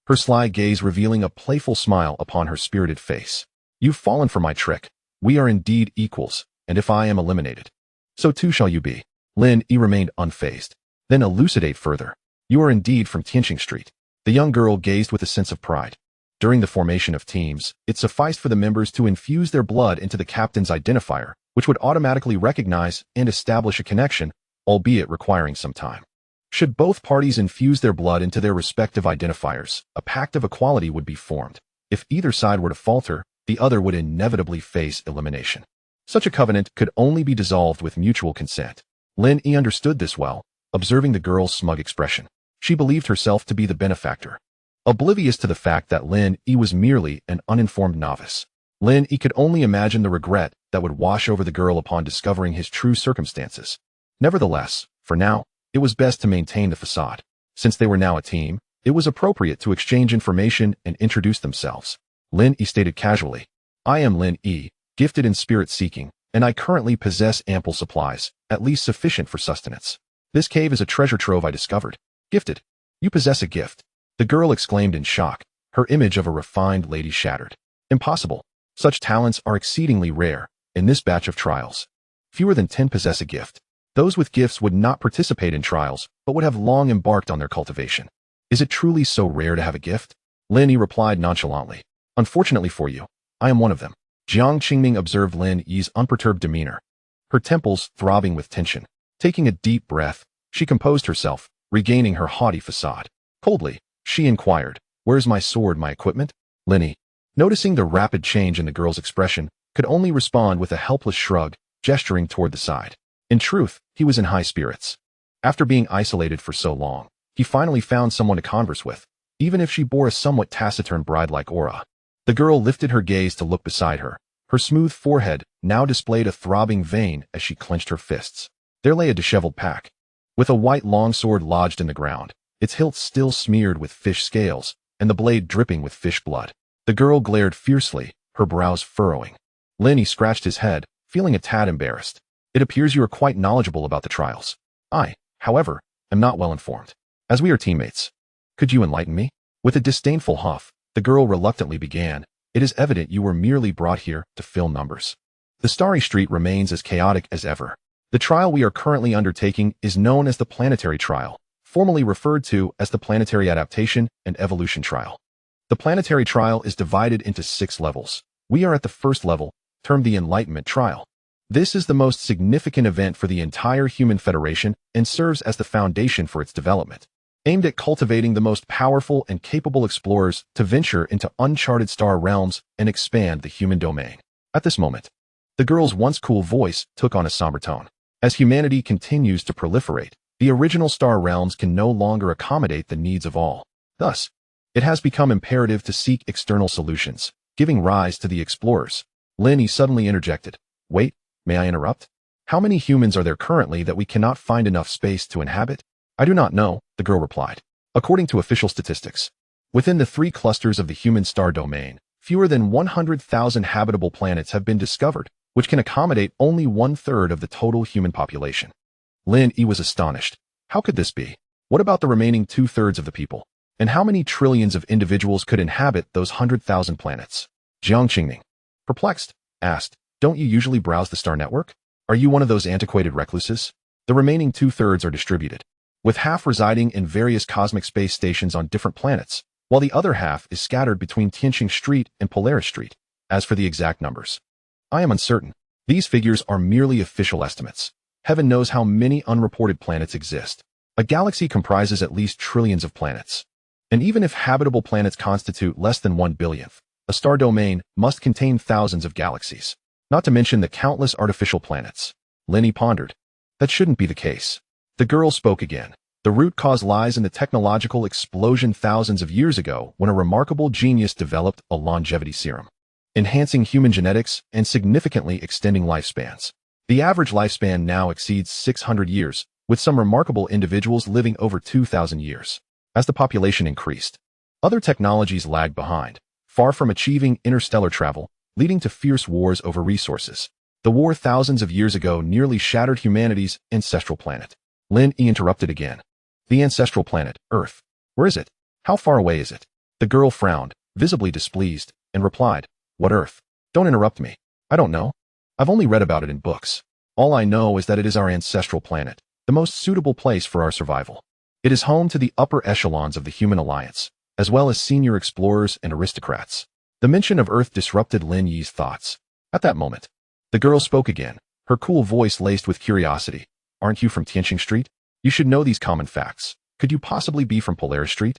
her sly gaze revealing a playful smile upon her spirited face. "You've fallen for my trick. We are indeed equals, and if I am eliminated, so too shall you be." Lin remained unfazed. "Then elucidate further. You are indeed from Tianqing Street." The young girl gazed with a sense of pride. During the formation of teams, it sufficed for the members to infuse their blood into the captain's identifier, which would automatically recognize and establish a connection, albeit requiring some time. Should both parties infuse their blood into their respective identifiers, a pact of equality would be formed. If either side were to falter, the other would inevitably face elimination. Such a covenant could only be dissolved with mutual consent. Lin understood this well, observing the girl's smug expression. She believed herself to be the benefactor, oblivious to the fact that Lin was merely an uninformed novice. Lin could only imagine the regret that would wash over the girl upon discovering his true circumstances. Nevertheless, for now, it was best to maintain the facade. Since they were now a team, it was appropriate to exchange information and introduce themselves. Lin stated casually, "I am Lin, gifted in spirit seeking, and I currently possess ample supplies, at least sufficient for sustenance. This cave is a treasure trove I discovered." "Gifted? You possess a gift?" the girl exclaimed in shock, her image of a refined lady shattered. "Impossible. Such talents are exceedingly rare. In this batch of trials, fewer than 10 possess a gift. Those with gifts would not participate in trials, but would have long embarked on their cultivation." "Is it truly so rare to have a gift?" Lin Yi replied nonchalantly. Unfortunately for you, I am one of them. Jiang Qingming observed Lin Yi's unperturbed demeanor, her temples throbbing with tension. Taking a deep breath, she composed herself, regaining her haughty facade. Coldly, she inquired, "Where's my sword, my equipment?" Lin Yi, noticing the rapid change in the girl's expression, could only respond with a helpless shrug, gesturing toward the side. In truth, he was in high spirits. After being isolated for so long, he finally found someone to converse with, even if she bore a somewhat taciturn bride-like aura. The girl lifted her gaze to look beside her. Her smooth forehead now displayed a throbbing vein as she clenched her fists. There lay a disheveled pack, with a white longsword lodged in the ground, its hilt still smeared with fish scales, and the blade dripping with fish blood. The girl glared fiercely, her brows furrowing. Lin Yi scratched his head, feeling a tad embarrassed. It appears you are quite knowledgeable about the trials. I, however, am not well informed. As we are teammates, could you enlighten me? With a disdainful huff, the girl reluctantly began. It is evident you were merely brought here to fill numbers. The Starry Street remains as chaotic as ever. The trial we are currently undertaking is known as the Planetary Trial, formerly referred to as the Planetary Adaptation and Evolution Trial. The Planetary Trial is divided into 6 levels. We are at the first level, termed the Enlightenment Trial. This is the most significant event for the entire human federation and serves as the foundation for its development, aimed at cultivating the most powerful and capable explorers to venture into uncharted star realms and expand the human domain. At this moment, the girl's once cool voice took on a somber tone. As humanity continues to proliferate, the original star realms can no longer accommodate the needs of all. Thus, it has become imperative to seek external solutions, giving rise to the explorers. Lin Yi suddenly interjected. Wait, may I interrupt? How many humans are there currently that we cannot find enough space to inhabit? I do not know, the girl replied. According to official statistics, within the 3 clusters of the human star domain, fewer than 100,000 habitable planets have been discovered, which can accommodate only 1/3 of the total human population. Lin Yi was astonished. How could this be? What about the remaining 2/3 of the people? And how many trillions of individuals could inhabit those 100,000 planets? Jiang Qingming, perplexed, asked, Don't you usually browse the star network? Are you one of those antiquated recluses? The remaining 2/3 are distributed, with half residing in various cosmic space stations on different planets, while the other half is scattered between Tianqing Street and Polaris Street. As for the exact numbers, I am uncertain. These figures are merely official estimates. Heaven knows how many unreported planets exist. A galaxy comprises at least trillions of planets. And even if habitable planets constitute less than 1/1000th, a star domain must contain thousands of galaxies, not to mention the countless artificial planets. Lin Yi pondered. That shouldn't be the case. The girl spoke again. The root cause lies in the technological explosion thousands of years ago when a remarkable genius developed a longevity serum, enhancing human genetics and significantly extending lifespans. The average lifespan now exceeds 600 years, with some remarkable individuals living over 2,000 years. As the population increased, other technologies lagged behind, far from achieving interstellar travel, leading to fierce wars over resources. The war thousands of years ago nearly shattered humanity's ancestral planet. Lin Yi interrupted again. The ancestral planet, Earth. Where is it? How far away is it? The girl frowned, visibly displeased, and replied, What Earth? Don't interrupt me. I don't know. I've only read about it in books. All I know is that it is our ancestral planet, the most suitable place for our survival. It is home to the upper echelons of the human alliance, as well as senior explorers and aristocrats. The mention of Earth disrupted Lin Yi's thoughts. At that moment, the girl spoke again, her cool voice laced with curiosity. Aren't you from Tianqing Street? You should know these common facts. Could you possibly be from Polaris Street?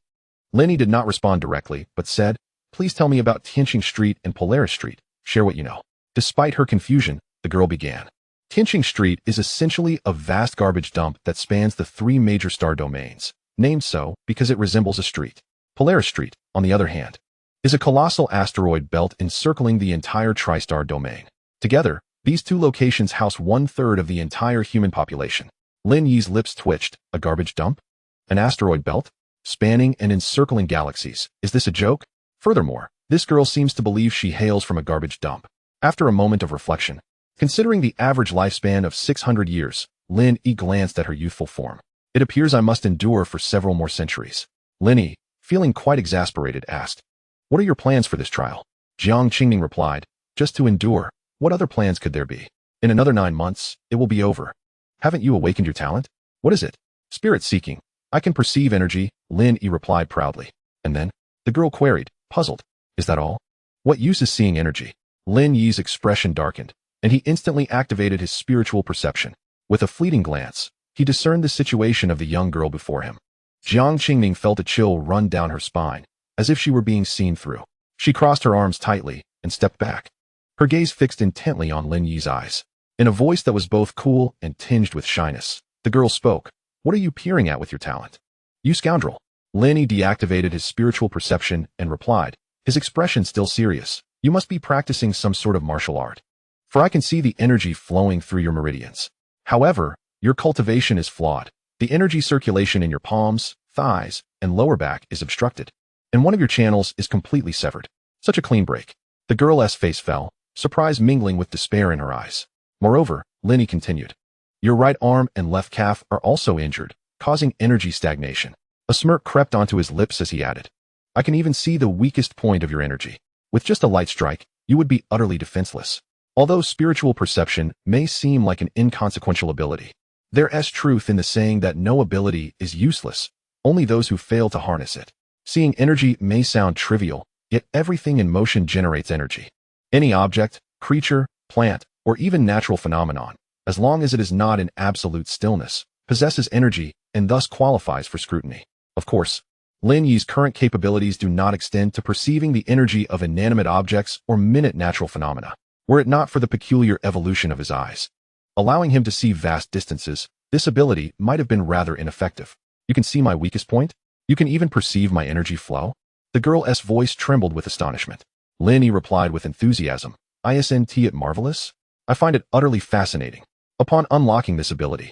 Lin Yi did not respond directly, but said, Please tell me about Tianqing Street and Polaris Street. Share what you know. Despite her confusion, the girl began. Tianqing Street is essentially a vast garbage dump that spans the 3 major star domains, named so because it resembles a street. Polaris Street, on the other hand, is a colossal asteroid belt encircling the entire tri-star domain. Together, these 2 locations house 1/3 of the entire human population. Lin Yi's lips twitched. A garbage dump? An asteroid belt? Spanning and encircling galaxies. Is this a joke? Furthermore, this girl seems to believe she hails from a garbage dump. After a moment of reflection, considering the average lifespan of 600 years, Lin Yi glanced at her youthful form. It appears I must endure for several more centuries. Lin Yi, feeling quite exasperated, asked, What are your plans for this trial? Jiang Qingming replied, Just to endure. What other plans could there be? In another 9 months, it will be over. Haven't you awakened your talent? What is it? Spirit seeking. I can perceive energy, Lin Yi replied proudly. And then, The girl queried, puzzled. Is that all? What use is seeing energy? Lin Yi's expression darkened, and he instantly activated his spiritual perception. With a fleeting glance, he discerned the situation of the young girl before him. Jiang Qingming felt a chill run down her spine, as if she were being seen through. She crossed her arms tightly and stepped back, her gaze fixed intently on Lin Yi's eyes. In a voice that was both cool and tinged with shyness, the girl spoke. What are you peering at with your talent? You scoundrel. Lin Yi deactivated his spiritual perception and replied, his expression still serious. You must be practicing some sort of martial art, for I can see the energy flowing through your meridians. However, your cultivation is flawed. The energy circulation in your palms, thighs, and lower back is obstructed, and one of your channels is completely severed. Such a clean break. The girl's face fell, surprise mingling with despair in her eyes. Moreover, Lin Yi continued, your right arm and left calf are also injured, causing energy stagnation. A smirk crept onto his lips as he added, I can even see the weakest point of your energy. With just a light strike, you would be utterly defenseless. Although spiritual perception may seem like an inconsequential ability, there is truth in the saying that no ability is useless, only those who fail to harness it. Seeing energy may sound trivial, yet everything in motion generates energy. Any object, creature, plant, or even natural phenomenon, as long as it is not in absolute stillness, possesses energy and thus qualifies for scrutiny. Of course, Lin Yi's current capabilities do not extend to perceiving the energy of inanimate objects or minute natural phenomena, were it not for the peculiar evolution of his eyes. Allowing him to see vast distances, this ability might have been rather ineffective. You can see my weakest point? You can even perceive my energy flow? The girl's voice trembled with astonishment. Lin Yi replied with enthusiasm, Isn't it marvelous? I find it utterly fascinating. Upon unlocking this ability,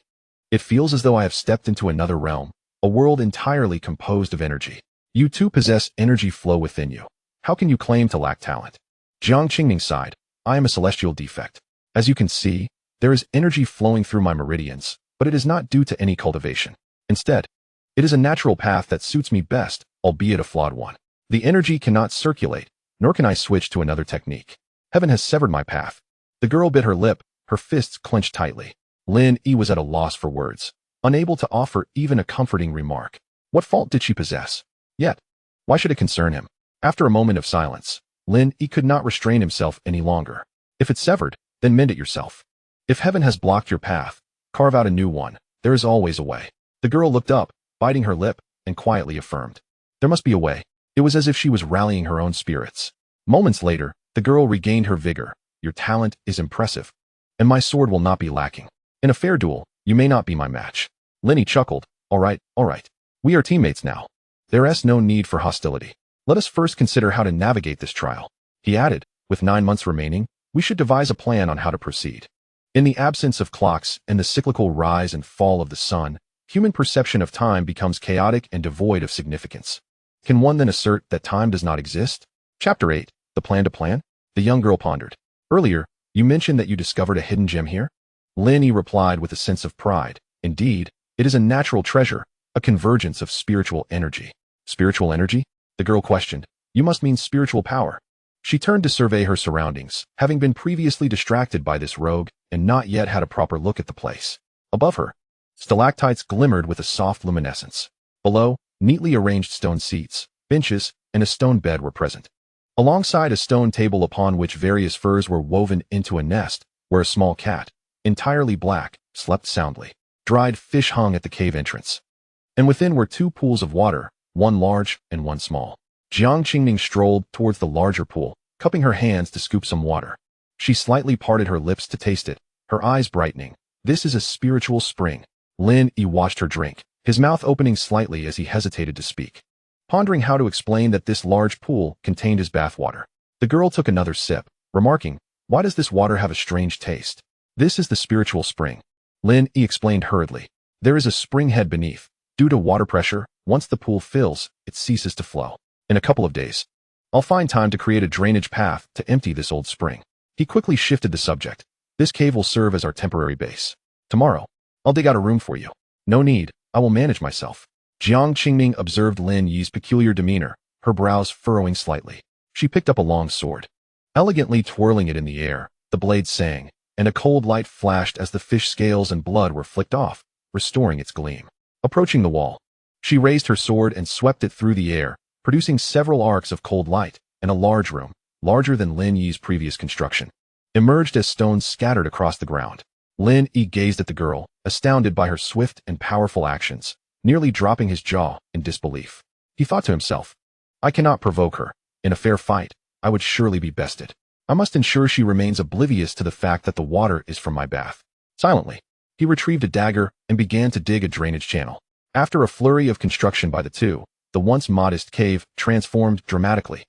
it feels as though I have stepped into another realm, a world entirely composed of energy. You too possess energy flow within you. How can you claim to lack talent? Jiang Qingming sighed, I am a celestial defect. As you can see, there is energy flowing through my meridians, but it is not due to any cultivation. Instead, it is a natural path that suits me best, albeit a flawed one. The energy cannot circulate, nor can I switch to another technique. Heaven has severed my path. The girl bit her lip, her fists clenched tightly. Lin Yi was at a loss for words, unable to offer even a comforting remark. What fault did she possess? Yet, why should it concern him? After a moment of silence, Lin Yi could not restrain himself any longer. If it's severed, then mend it yourself. If heaven has blocked your path, carve out a new one. There is always a way. The girl looked up, biting her lip, and quietly affirmed, there must be a way. It was as if she was rallying her own spirits. Moments later, the girl regained her vigor. Your talent is impressive, and my sword will not be lacking. In a fair duel, you may not be my match. Lin Yi chuckled, all right. We are teammates now. There is no need for hostility. Let us first consider how to navigate this trial. He added, with 9 months remaining, we should devise a plan on how to proceed. In the absence of clocks and the cyclical rise and fall of the sun, human perception of time becomes chaotic and devoid of significance. Can one then assert that time does not exist? Chapter 8, The Plan to Plan? The young girl pondered. Earlier, you mentioned that you discovered a hidden gem here? Lin Yi replied with a sense of pride. Indeed, it is a natural treasure, a convergence of spiritual energy. Spiritual energy? The girl questioned. You must mean spiritual power. She turned to survey her surroundings, having been previously distracted by this rogue and not yet had a proper look at the place. Above her, stalactites glimmered with a soft luminescence. Below, neatly arranged stone seats, benches, and a stone bed were present. Alongside a stone table upon which various furs were woven into a nest, where a small cat, entirely black, slept soundly. Dried fish hung at the cave entrance, and within were 2 pools of water, one large and one small. Jiang Qingming strolled towards the larger pool, cupping her hands to scoop some water. She slightly parted her lips to taste it, her eyes brightening. This is a spiritual spring. Lin Yi watched her drink, his mouth opening slightly as he hesitated to speak, pondering how to explain that this large pool contained his bathwater. The girl took another sip, remarking, why does this water have a strange taste? This is the spiritual spring. Lin Yi explained hurriedly. There is a spring head beneath. Due to water pressure, once the pool fills, it ceases to flow. In a couple of days, I'll find time to create a drainage path to empty this old spring. He quickly shifted the subject. This cave will serve as our temporary base. Tomorrow, I'll dig out a room for you. No need, I will manage myself. Jiang Qingming observed Lin Yi's peculiar demeanor, her brows furrowing slightly. She picked up a long sword. Elegantly twirling it in the air, the blade sang, and a cold light flashed as the fish scales and blood were flicked off, restoring its gleam. Approaching the wall, she raised her sword and swept it through the air, producing several arcs of cold light, and a large room, larger than Lin Yi's previous construction, emerged as stones scattered across the ground. Lin Yi gazed at the girl, astounded by her swift and powerful actions, nearly dropping his jaw in disbelief. He thought to himself, I cannot provoke her. In a fair fight, I would surely be bested. I must ensure she remains oblivious to the fact that the water is from my bath. Silently, he retrieved a dagger and began to dig a drainage channel. After a flurry of construction by the two, the once modest cave transformed dramatically,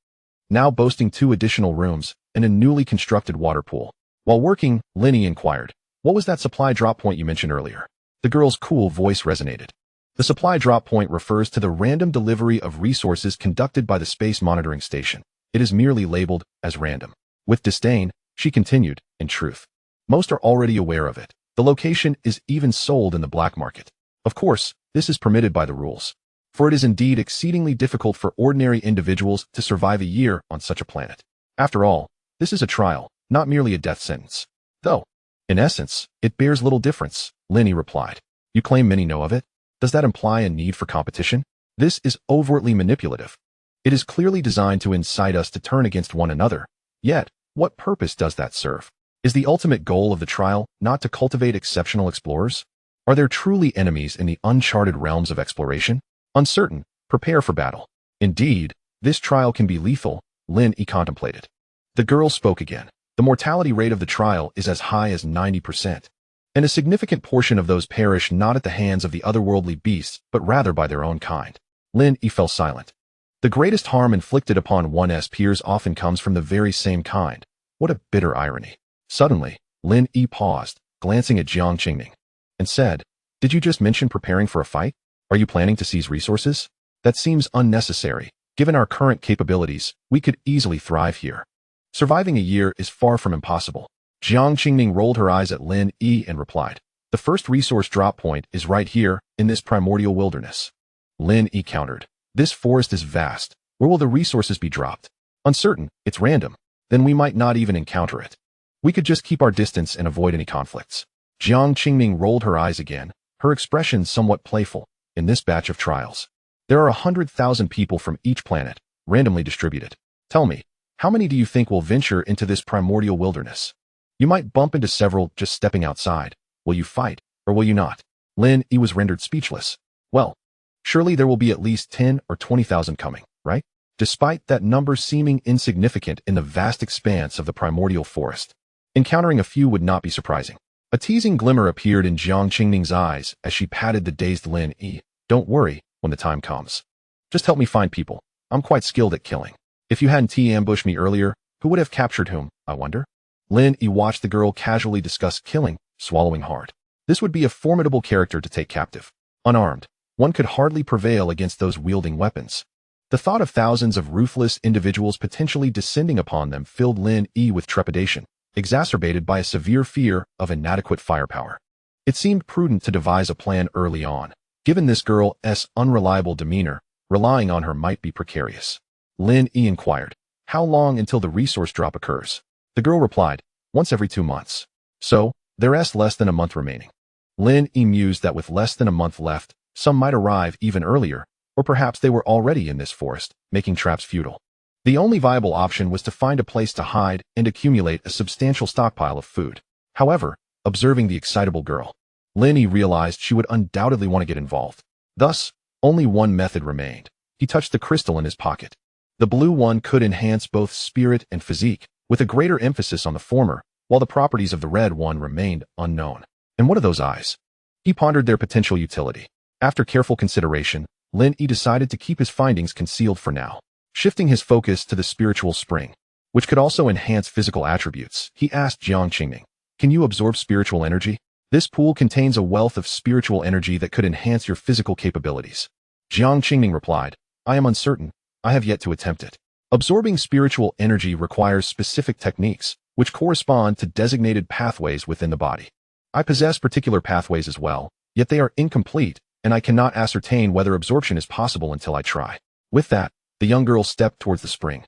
now boasting 2 additional rooms and a newly constructed water pool. While working, Lin Yi inquired, what was that supply drop point you mentioned earlier? The girl's cool voice resonated. The supply drop point refers to the random delivery of resources conducted by the Space Monitoring Station. It is merely labeled as random. With disdain, she continued, in truth, most are already aware of it. The location is even sold in the black market. Of course, this is permitted by the rules, for it is indeed exceedingly difficult for ordinary individuals to survive a year on such a planet. After all, this is a trial, not merely a death sentence. Though, in essence, it bears little difference, Lin Yi replied. You claim many know of it? Does that imply a need for competition? This is overtly manipulative. It is clearly designed to incite us to turn against one another. Yet, what purpose does that serve? Is the ultimate goal of the trial not to cultivate exceptional explorers? Are there truly enemies in the uncharted realms of exploration? Uncertain, prepare for battle. Indeed, this trial can be lethal, Lin Yi contemplated. The girl spoke again. The mortality rate of the trial is as high as 90%. And a significant portion of those perish not at the hands of the otherworldly beasts, but rather by their own kind. Lin Yi fell silent. The greatest harm inflicted upon one's peers often comes from the very same kind. What a bitter irony. Suddenly, Lin Yi paused, glancing at Jiang Qingming, and said, did you just mention preparing for a fight? Are you planning to seize resources? That seems unnecessary. Given our current capabilities, we could easily thrive here. Surviving a year is far from impossible. Jiang Qingming rolled her eyes at Lin Yi and replied, the first resource drop point is right here, in this primordial wilderness. Lin Yi countered, this forest is vast. Where will the resources be dropped? Uncertain, it's random. Then we might not even encounter it. We could just keep our distance and avoid any conflicts. Jiang Qingming rolled her eyes again, her expression somewhat playful. In this batch of trials, there are 100,000 people from each planet, randomly distributed. Tell me, how many do you think will venture into this primordial wilderness? You might bump into several just stepping outside. Will you fight, or will you not? Lin Yi was rendered speechless. Well, surely there will be at least 10 or 20,000 coming, right? Despite that number seeming insignificant in the vast expanse of the primordial forest, encountering a few would not be surprising. A teasing glimmer appeared in Jiang Qingming's eyes as she patted the dazed Lin Yi. Don't worry when the time comes. Just help me find people. I'm quite skilled at killing. If you hadn't ambushed me earlier, who would have captured whom, I wonder? Lin Yi watched the girl casually discuss killing, swallowing hard. This would be a formidable character to take captive. Unarmed, one could hardly prevail against those wielding weapons. The thought of thousands of ruthless individuals potentially descending upon them filled Lin Yi with trepidation, exacerbated by a severe fear of inadequate firepower. It seemed prudent to devise a plan early on. Given this girl's unreliable demeanor, relying on her might be precarious. Lin Yi inquired, how long until the resource drop occurs? The girl replied, once every 2 months. So, there's less than a month remaining. Lin Yi mused that with less than a month left, some might arrive even earlier, or perhaps they were already in this forest, making traps futile. The only viable option was to find a place to hide and accumulate a substantial stockpile of food. However, observing the excitable girl, Lin Yi realized she would undoubtedly want to get involved. Thus, only one method remained. He touched the crystal in his pocket. The blue one could enhance both spirit and physique, with a greater emphasis on the former, while the properties of the red one remained unknown. And what are those eyes? He pondered their potential utility. After careful consideration, Lin Yi decided to keep his findings concealed for now. Shifting his focus to the spiritual spring, which could also enhance physical attributes, he asked Jiang Qingming, can you absorb spiritual energy? This pool contains a wealth of spiritual energy that could enhance your physical capabilities. Jiang Qingming replied, I am uncertain. I have yet to attempt it. Absorbing spiritual energy requires specific techniques, which correspond to designated pathways within the body. I possess particular pathways as well, yet they are incomplete, and I cannot ascertain whether absorption is possible until I try. With that, the young girl stepped towards the spring,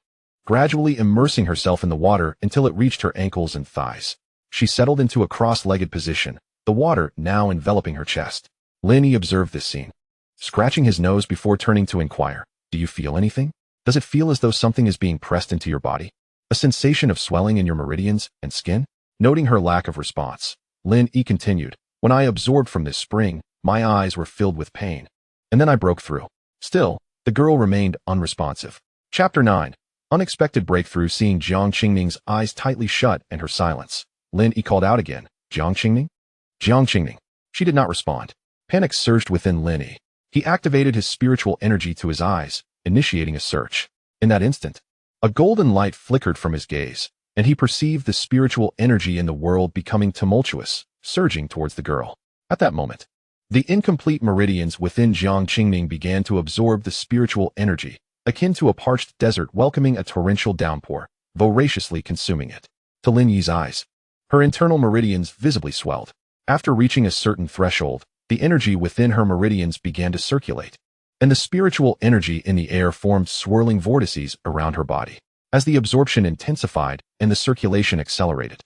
gradually immersing herself in the water until it reached her ankles and thighs. She settled into a cross-legged position, the water now enveloping her chest. Lin Yi observed this scene, scratching his nose before turning to inquire, Do you feel anything? Does it feel as though something is being pressed into your body? A sensation of swelling in your meridians and skin? Noting her lack of response, Lin Yi continued, when I absorbed from this spring, my eyes were filled with pain. And then I broke through. Still, the girl remained unresponsive. Chapter 9. Unexpected breakthrough. Seeing Jiang Qingming's eyes tightly shut and her silence, Lin Yi called out again, Jiang Qingming? Jiang Qingming. She did not respond. Panic surged within Lin Yi. He activated his spiritual energy to his eyes, initiating a search. In that instant, a golden light flickered from his gaze, and he perceived the spiritual energy in the world becoming tumultuous, surging towards the girl. At that moment, the incomplete meridians within Jiang Qingming began to absorb the spiritual energy, akin to a parched desert welcoming a torrential downpour, voraciously consuming it. To Lin Yi's eyes, her internal meridians visibly swelled. After reaching a certain threshold, the energy within her meridians began to circulate, and the spiritual energy in the air formed swirling vortices around her body. As the absorption intensified and the circulation accelerated,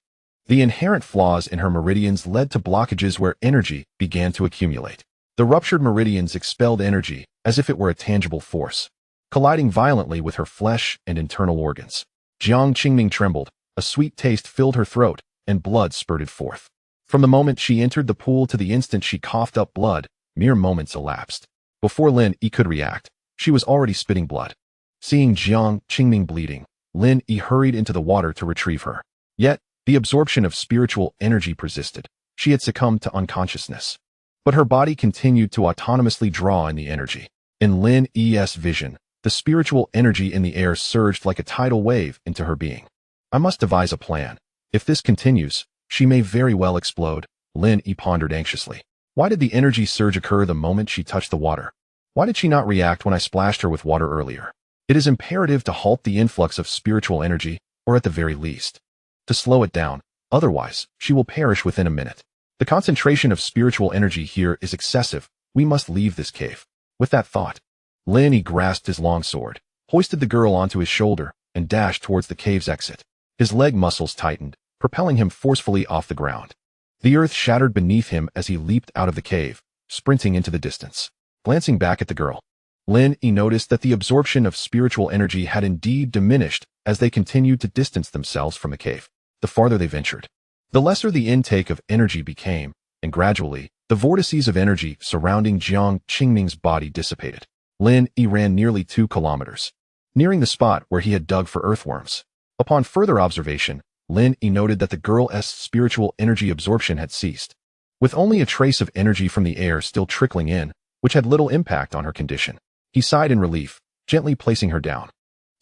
the inherent flaws in her meridians led to blockages where energy began to accumulate. The ruptured meridians expelled energy as if it were a tangible force, colliding violently with her flesh and internal organs. Jiang Qingming trembled, a sweet taste filled her throat, and blood spurted forth. From the moment she entered the pool to the instant she coughed up blood, mere moments elapsed. Before Lin Yi could react, she was already spitting blood. Seeing Jiang Qingming bleeding, Lin Yi hurried into the water to retrieve her. Yet, the absorption of spiritual energy persisted. She had succumbed to unconsciousness. But her body continued to autonomously draw in the energy. In Lin Yi's vision, the spiritual energy in the air surged like a tidal wave into her being. I must devise a plan. If this continues, she may very well explode, Lin Yi pondered anxiously. Why did the energy surge occur the moment she touched the water? Why did she not react when I splashed her with water earlier? It is imperative to halt the influx of spiritual energy, or at the very least, to slow it down. Otherwise, she will perish within a minute. The concentration of spiritual energy here is excessive. We must leave this cave. With that thought, Lin Yi grasped his long sword, hoisted the girl onto his shoulder, and dashed towards the cave's exit. His leg muscles tightened, propelling him forcefully off the ground. The earth shattered beneath him as he leaped out of the cave, sprinting into the distance. Glancing back at the girl, Lin Yi noticed that the absorption of spiritual energy had indeed diminished as they continued to distance themselves from the cave. The farther they ventured, the lesser the intake of energy became, and gradually, the vortices of energy surrounding Jiang Qingming's body dissipated. Lin Yi ran nearly 2 kilometers, nearing the spot where he had dug for earthworms. Upon further observation, Lin Yi noted that the girl's spiritual energy absorption had ceased, with only a trace of energy from the air still trickling in, which had little impact on her condition. He sighed in relief, gently placing her down.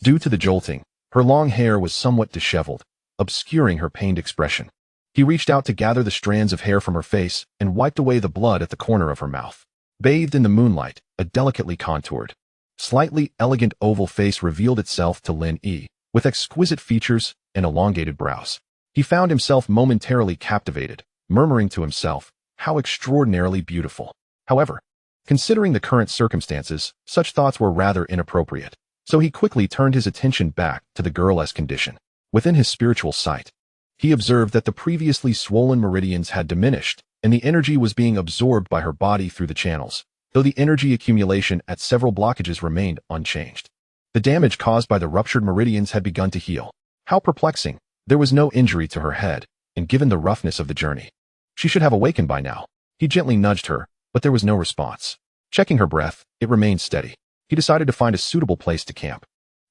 Due to the jolting, her long hair was somewhat disheveled, obscuring her pained expression. He reached out to gather the strands of hair from her face and wiped away the blood at the corner of her mouth. Bathed in the moonlight, a delicately contoured, slightly elegant oval face revealed itself to Lin Yi, with exquisite features and elongated brows. He found himself momentarily captivated, murmuring to himself, how extraordinarily beautiful. However, considering the current circumstances, such thoughts were rather inappropriate, so he quickly turned his attention back to the girl's condition. Within his spiritual sight, he observed that the previously swollen meridians had diminished, and the energy was being absorbed by her body through the channels, though the energy accumulation at several blockages remained unchanged. The damage caused by the ruptured meridians had begun to heal. How perplexing! There was no injury to her head, and given the roughness of the journey, she should have awakened by now. He gently nudged her, but there was no response. Checking her breath, it remained steady. He decided to find a suitable place to camp.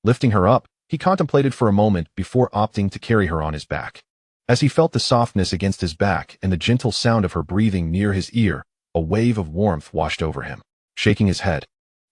Lifting her up, he contemplated for a moment before opting to carry her on his back. As he felt the softness against his back and the gentle sound of her breathing near his ear, a wave of warmth washed over him. Shaking his head,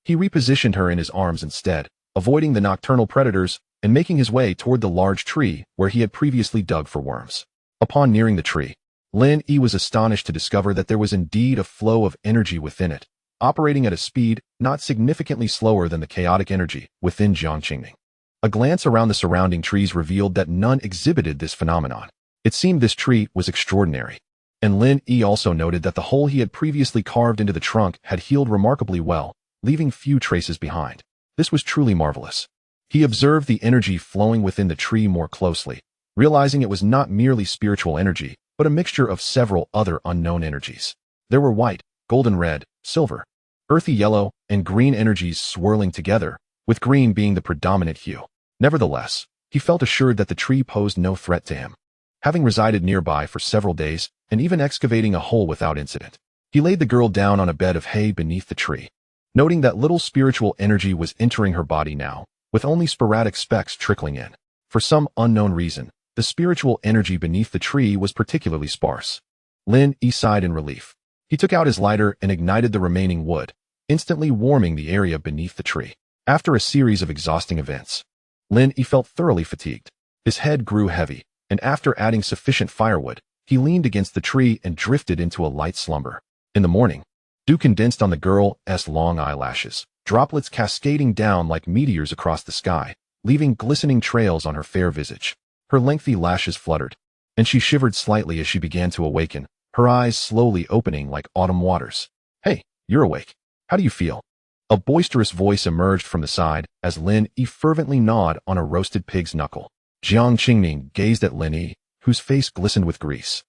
he repositioned her in his arms instead, avoiding the nocturnal predators and making his way toward the large tree where he had previously dug for worms. Upon nearing the tree, Lin Yi was astonished to discover that there was indeed a flow of energy within it, operating at a speed not significantly slower than the chaotic energy within Jiang Qingming. A glance around the surrounding trees revealed that none exhibited this phenomenon. It seemed this tree was extraordinary. And Lin Yi also noted that the hole he had previously carved into the trunk had healed remarkably well, leaving few traces behind. This was truly marvelous. He observed the energy flowing within the tree more closely, realizing it was not merely spiritual energy, but a mixture of several other unknown energies. There were white, golden red, silver, earthy yellow, and green energies swirling together, with green being the predominant hue. Nevertheless, he felt assured that the tree posed no threat to him. Having resided nearby for several days, and even excavating a hole without incident, he laid the girl down on a bed of hay beneath the tree. Noting that little spiritual energy was entering her body now, with only sporadic specks trickling in. For some unknown reason, the spiritual energy beneath the tree was particularly sparse. Lin Yi sighed in relief. He took out his lighter and ignited the remaining wood, instantly warming the area beneath the tree. After a series of exhausting events, Lin Yi felt thoroughly fatigued. His head grew heavy, and after adding sufficient firewood, he leaned against the tree and drifted into a light slumber. In the morning, dew condensed on the girl's long eyelashes, droplets cascading down like meteors across the sky, leaving glistening trails on her fair visage. Her lengthy lashes fluttered, and she shivered slightly as she began to awaken, her eyes slowly opening like autumn waters. "Hey, you're awake. How do you feel?" A boisterous voice emerged from the side as Lin Yi fervently gnawed on a roasted pig's knuckle. Jiang Qingming gazed at Lin Yi, whose face glistened with grease,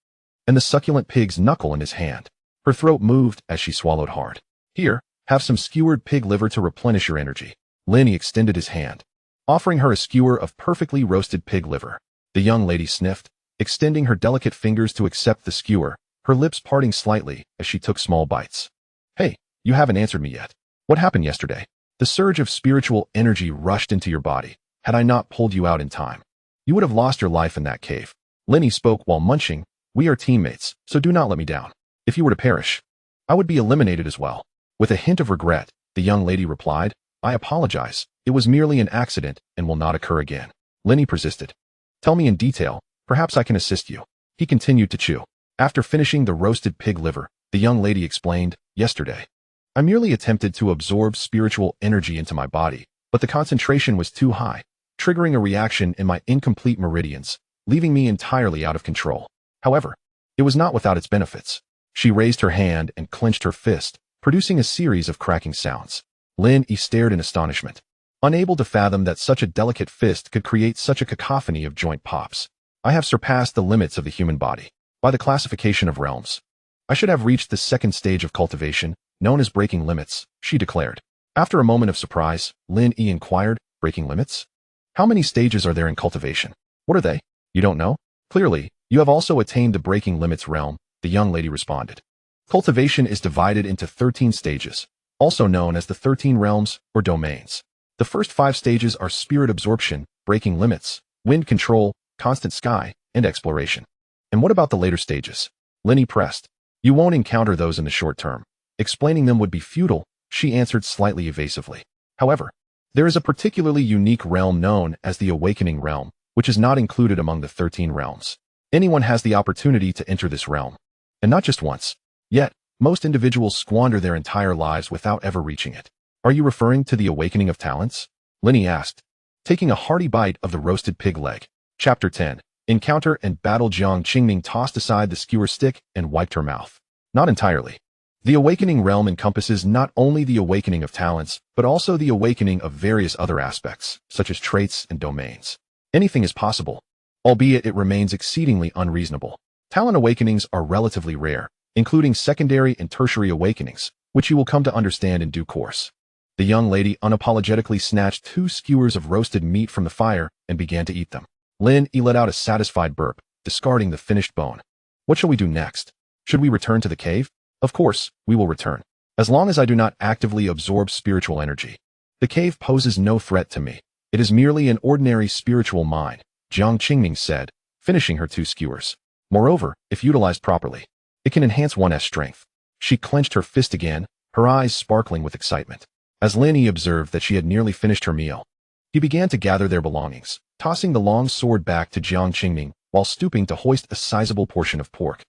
and the succulent pig's knuckle in his hand. Her throat moved as she swallowed hard. "Here, have some skewered pig liver to replenish your energy." Lin Yi extended his hand, offering her a skewer of perfectly roasted pig liver. The young lady sniffed, extending her delicate fingers to accept the skewer, her lips parting slightly as she took small bites. "Hey, you haven't answered me yet. What happened yesterday?" The surge of spiritual energy rushed into your body. "Had I not pulled you out in time, you would have lost your life in that cave." Lin Yi spoke while munching. "We are teammates, so do not let me down. If you were to perish, I would be eliminated as well." With a hint of regret, the young lady replied, "I apologize. It was merely an accident and will not occur again." Lin Yi persisted. "Tell me in detail. Perhaps I can assist you." He continued to chew. After finishing the roasted pig liver, the young lady explained, "Yesterday, I merely attempted to absorb spiritual energy into my body, but the concentration was too high, triggering a reaction in my incomplete meridians, leaving me entirely out of control. However, it was not without its benefits." She raised her hand and clenched her fist, producing a series of cracking sounds. Lin Yi stared in astonishment, unable to fathom that such a delicate fist could create such a cacophony of joint pops. "I have surpassed the limits of the human body. By the classification of realms, I should have reached the second stage of cultivation, known as breaking limits," she declared. After a moment of surprise, Lin Yi inquired, "Breaking limits? How many stages are there in cultivation? What are they? You don't know? Clearly, you have also attained the breaking limits realm," the young lady responded. Cultivation is divided into 13 stages, also known as the 13 realms or domains. The first 5 stages are spirit absorption, breaking limits, wind control, constant sky, and exploration. "And what about the later stages?" Lin Yi pressed. "You won't encounter those in the short term. Explaining them would be futile," she answered slightly evasively. "However, there is a particularly unique realm known as the Awakening Realm, which is not included among the 13 realms. Anyone has the opportunity to enter this realm, and not just once. Yet, most individuals squander their entire lives without ever reaching it." "Are you referring to the Awakening of Talents?" Lin Yi asked, taking a hearty bite of the roasted pig leg. Chapter 10. Encounter and Battle. Jiang Qingming tossed aside the skewer stick and wiped her mouth. "Not entirely. The Awakening Realm encompasses not only the awakening of talents, but also the awakening of various other aspects, such as traits and domains. Anything is possible, albeit it remains exceedingly unreasonable. Talent awakenings are relatively rare, including secondary and tertiary awakenings, which you will come to understand in due course." The young lady unapologetically snatched 2 skewers of roasted meat from the fire and began to eat them. Lin Yi let out a satisfied burp, discarding the finished bone. "What shall we do next? Should we return to the cave?" "Of course, we will return. As long as I do not actively absorb spiritual energy, the cave poses no threat to me. It is merely an ordinary spiritual mine," Jiang Qingming said, finishing her 2 skewers. "Moreover, if utilized properly, it can enhance one's strength." She clenched her fist again, her eyes sparkling with excitement. As Lin Yi observed that she had nearly finished her meal, he began to gather their belongings, tossing the long sword back to Jiang Qingming while stooping to hoist a sizable portion of pork.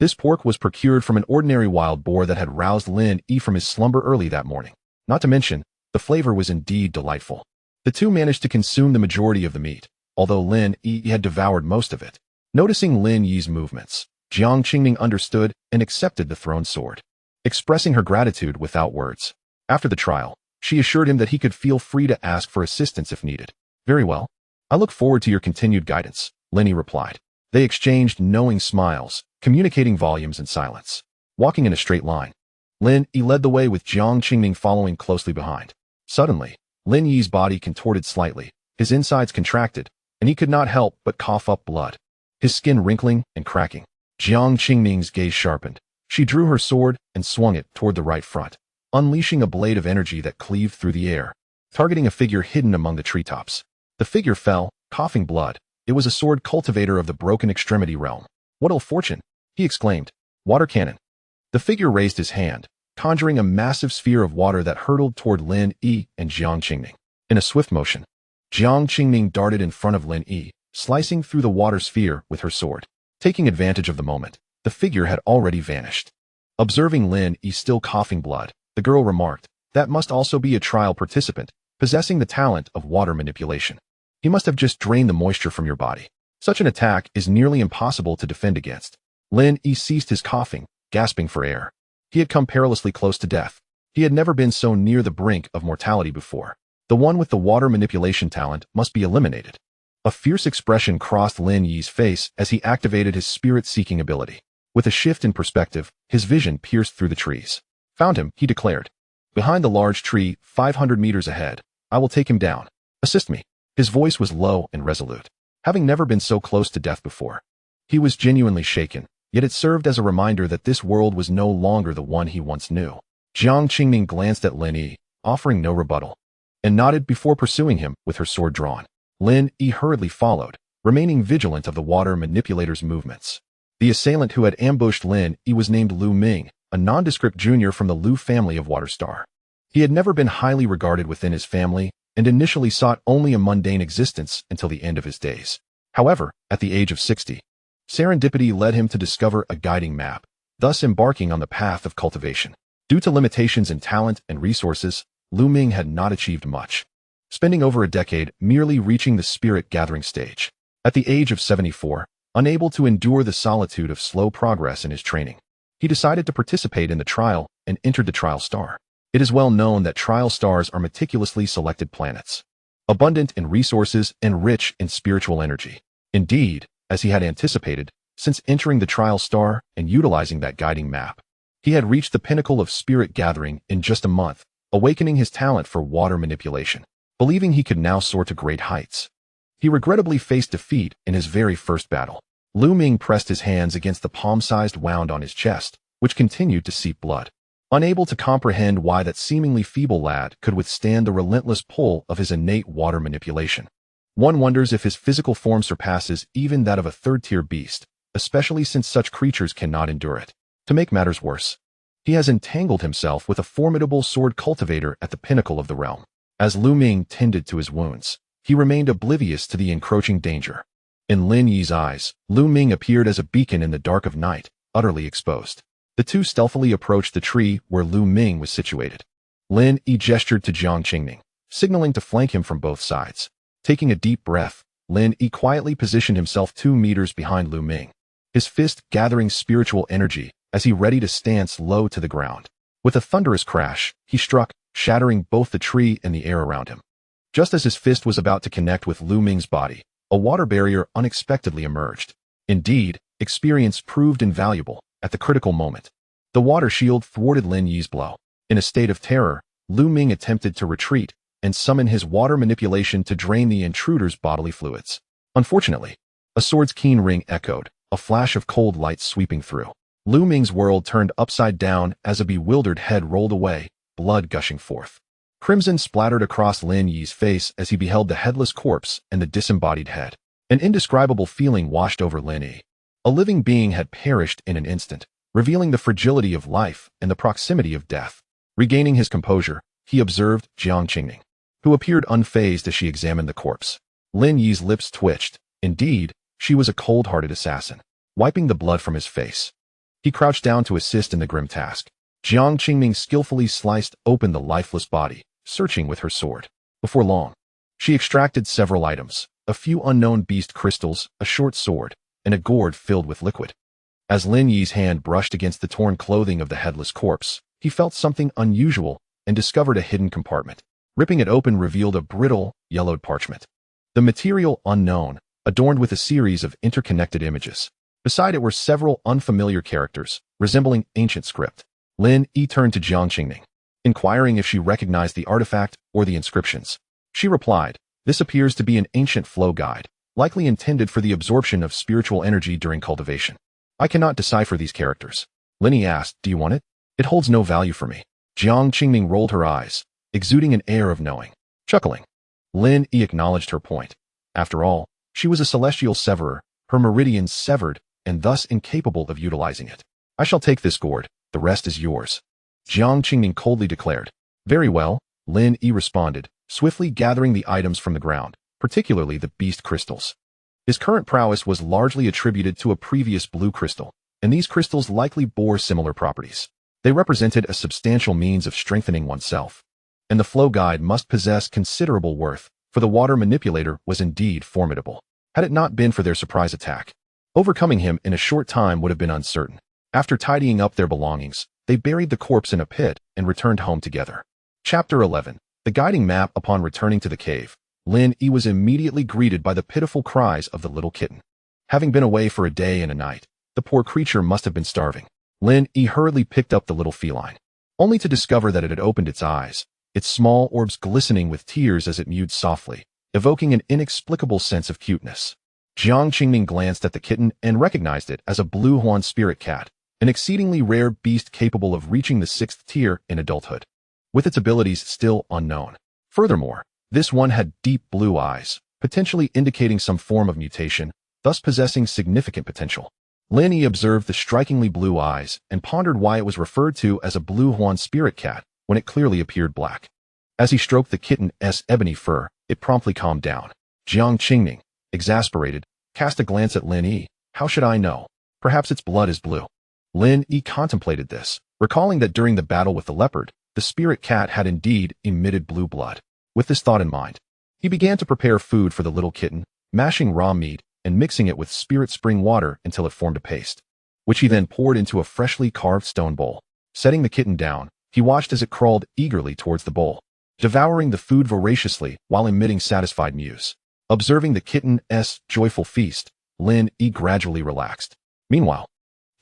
This pork was procured from an ordinary wild boar that had roused Lin Yi from his slumber early that morning. Not to mention, the flavor was indeed delightful. The two managed to consume the majority of the meat, although Lin Yi had devoured most of it. Noticing Lin Yi's movements, Jiang Qingming understood and accepted the thrown sword, expressing her gratitude without words. After the trial, she assured him that he could feel free to ask for assistance if needed. "Very well. I look forward to your continued guidance," Lin Yi replied. They exchanged knowing smiles, communicating volumes in silence. Walking in a straight line, Lin Yi led the way with Jiang Qingming following closely behind. Suddenly, Lin Yi's body contorted slightly, his insides contracted, and he could not help but cough up blood, his skin wrinkling and cracking. Jiang Qingming's gaze sharpened. She drew her sword and swung it toward the right front, unleashing a blade of energy that cleaved through the air, targeting a figure hidden among the treetops. The figure fell, coughing blood. It was a sword cultivator of the broken extremity realm. What ill fortune! He exclaimed. Water cannon. The figure raised his hand, conjuring a massive sphere of water that hurtled toward Lin Yi and Jiang Qingming. In a swift motion, Jiang Qingming darted in front of Lin Yi, slicing through the water sphere with her sword. Taking advantage of the moment, the figure had already vanished. Observing Lin Yi still coughing blood, the girl remarked, that must also be a trial participant, possessing the talent of water manipulation. He must have just drained the moisture from your body. Such an attack is nearly impossible to defend against. Lin Yi ceased his coughing, gasping for air. He had come perilously close to death. He had never been so near the brink of mortality before. The one with the water manipulation talent must be eliminated. A fierce expression crossed Lin Yi's face as he activated his spirit-seeking ability. With a shift in perspective, his vision pierced through the trees. Found him, he declared. Behind the large tree, 500 meters ahead. I will take him down. Assist me. His voice was low and resolute. Having never been so close to death before, he was genuinely shaken, yet it served as a reminder that this world was no longer the one he once knew. Jiang Qingming glanced at Lin Yi, offering no rebuttal, and nodded before pursuing him with her sword drawn. Lin Yi hurriedly followed, remaining vigilant of the water manipulator's movements. The assailant who had ambushed Lin Yi was named Lu Ming, a nondescript junior from the Lu family of Water Star. He had never been highly regarded within his family, and initially sought only a mundane existence until the end of his days. However, at the age of 60, serendipity led him to discover a guiding map, thus embarking on the path of cultivation. Due to limitations in talent and resources, Lu Ming had not achieved much, spending over a decade merely reaching the spirit-gathering stage. At the age of 74, unable to endure the solitude of slow progress in his training, he decided to participate in the trial and entered the trial star. It is well known that trial stars are meticulously selected planets, abundant in resources and rich in spiritual energy. Indeed, as he had anticipated, since entering the trial star and utilizing that guiding map, he had reached the pinnacle of spirit gathering in just a month, awakening his talent for water manipulation. Believing he could now soar to great heights, he regrettably faced defeat in his very first battle. Lu Ming pressed his hands against the palm-sized wound on his chest, which continued to seep blood. Unable to comprehend why that seemingly feeble lad could withstand the relentless pull of his innate water manipulation. One wonders if his physical form surpasses even that of a third-tier beast, especially since such creatures cannot endure it. To make matters worse, he has entangled himself with a formidable sword cultivator at the pinnacle of the realm. As Lu Ming tended to his wounds, he remained oblivious to the encroaching danger. In Lin Yi's eyes, Lu Ming appeared as a beacon in the dark of night, utterly exposed. The two stealthily approached the tree where Lu Ming was situated. Lin Yi gestured to Jiang Qingming, signaling to flank him from both sides. Taking a deep breath, Lin Yi quietly positioned himself 2 meters behind Lu Ming, his fist gathering spiritual energy as he readied a stance low to the ground. With a thunderous crash, he struck, shattering both the tree and the air around him. Just as his fist was about to connect with Lu Ming's body, a water barrier unexpectedly emerged. Indeed, experience proved invaluable. At the critical moment, the water shield thwarted Lin Yi's blow. In a state of terror, Lu Ming attempted to retreat and summon his water manipulation to drain the intruder's bodily fluids. Unfortunately, a sword's keen ring echoed, a flash of cold light sweeping through. Lu Ming's world turned upside down as a bewildered head rolled away, blood gushing forth. Crimson splattered across Lin Yi's face as he beheld the headless corpse and the disembodied head. An indescribable feeling washed over Lin Yi. A living being had perished in an instant, revealing the fragility of life and the proximity of death. Regaining his composure, he observed Jiang Qingming, who appeared unfazed as she examined the corpse. Lin Yi's lips twitched. Indeed, she was a cold-hearted assassin. Wiping the blood from his face, he crouched down to assist in the grim task. Jiang Qingming skillfully sliced open the lifeless body, searching with her sword. Before long, she extracted several items, a few unknown beast crystals, a short sword, and a gourd filled with liquid. As Lin Yi's hand brushed against the torn clothing of the headless corpse, he felt something unusual and discovered a hidden compartment. Ripping it open revealed a brittle, yellowed parchment. The material unknown, adorned with a series of interconnected images. Beside it were several unfamiliar characters, resembling ancient script. Lin Yi turned to Jiang Qingming. inquiring if she recognized the artifact or the inscriptions. She replied, "This appears to be an ancient flow guide, likely intended for the absorption of spiritual energy during cultivation. I cannot decipher these characters." Linny asked, "Do you want it?" "It holds no value for me." Jiang Qingming rolled her eyes, exuding an air of knowing. Chuckling, Lin Yi acknowledged her point. After all, she was a celestial severer, her meridians severed, and thus incapable of utilizing it. "I shall take this gourd, the rest is yours," Jiang Qingming coldly declared. "Very well," Lin Yi responded, swiftly gathering the items from the ground, particularly the beast crystals. His current prowess was largely attributed to a previous blue crystal, and these crystals likely bore similar properties. They represented a substantial means of strengthening oneself. And the flow guide must possess considerable worth, for the water manipulator was indeed formidable. Had it not been for their surprise attack, overcoming him in a short time would have been uncertain. After tidying up their belongings, they buried the corpse in a pit and returned home together. Chapter 11. The guiding map. Upon returning to the cave, Lin Yi was immediately greeted by the pitiful cries of the little kitten. Having been away for a day and a night, the poor creature must have been starving. Lin Yi hurriedly picked up the little feline, only to discover that it had opened its eyes, its small orbs glistening with tears as it mewed softly, evoking an inexplicable sense of cuteness. Jiang Qingming glanced at the kitten and recognized it as a blue Huan spirit cat, an exceedingly rare beast capable of reaching the 6th tier in adulthood, with its abilities still unknown. Furthermore, this one had deep blue eyes, potentially indicating some form of mutation, thus possessing significant potential. Lin Yi observed the strikingly blue eyes and pondered why it was referred to as a blue Huan spirit cat when it clearly appeared black. As he stroked the kitten's ebony fur, it promptly calmed down. Jiang Qingming, exasperated, cast a glance at Lin Yi. "How should I know? Perhaps its blood is blue." Lin Yi contemplated this, recalling that during the battle with the leopard, the spirit cat had indeed emitted blue blood. With this thought in mind, he began to prepare food for the little kitten, mashing raw meat and mixing it with spirit spring water until it formed a paste, which he then poured into a freshly carved stone bowl. Setting the kitten down, he watched as it crawled eagerly towards the bowl, devouring the food voraciously while emitting satisfied mews. Observing the kitten's joyful feast, Lin Yi gradually relaxed. Meanwhile,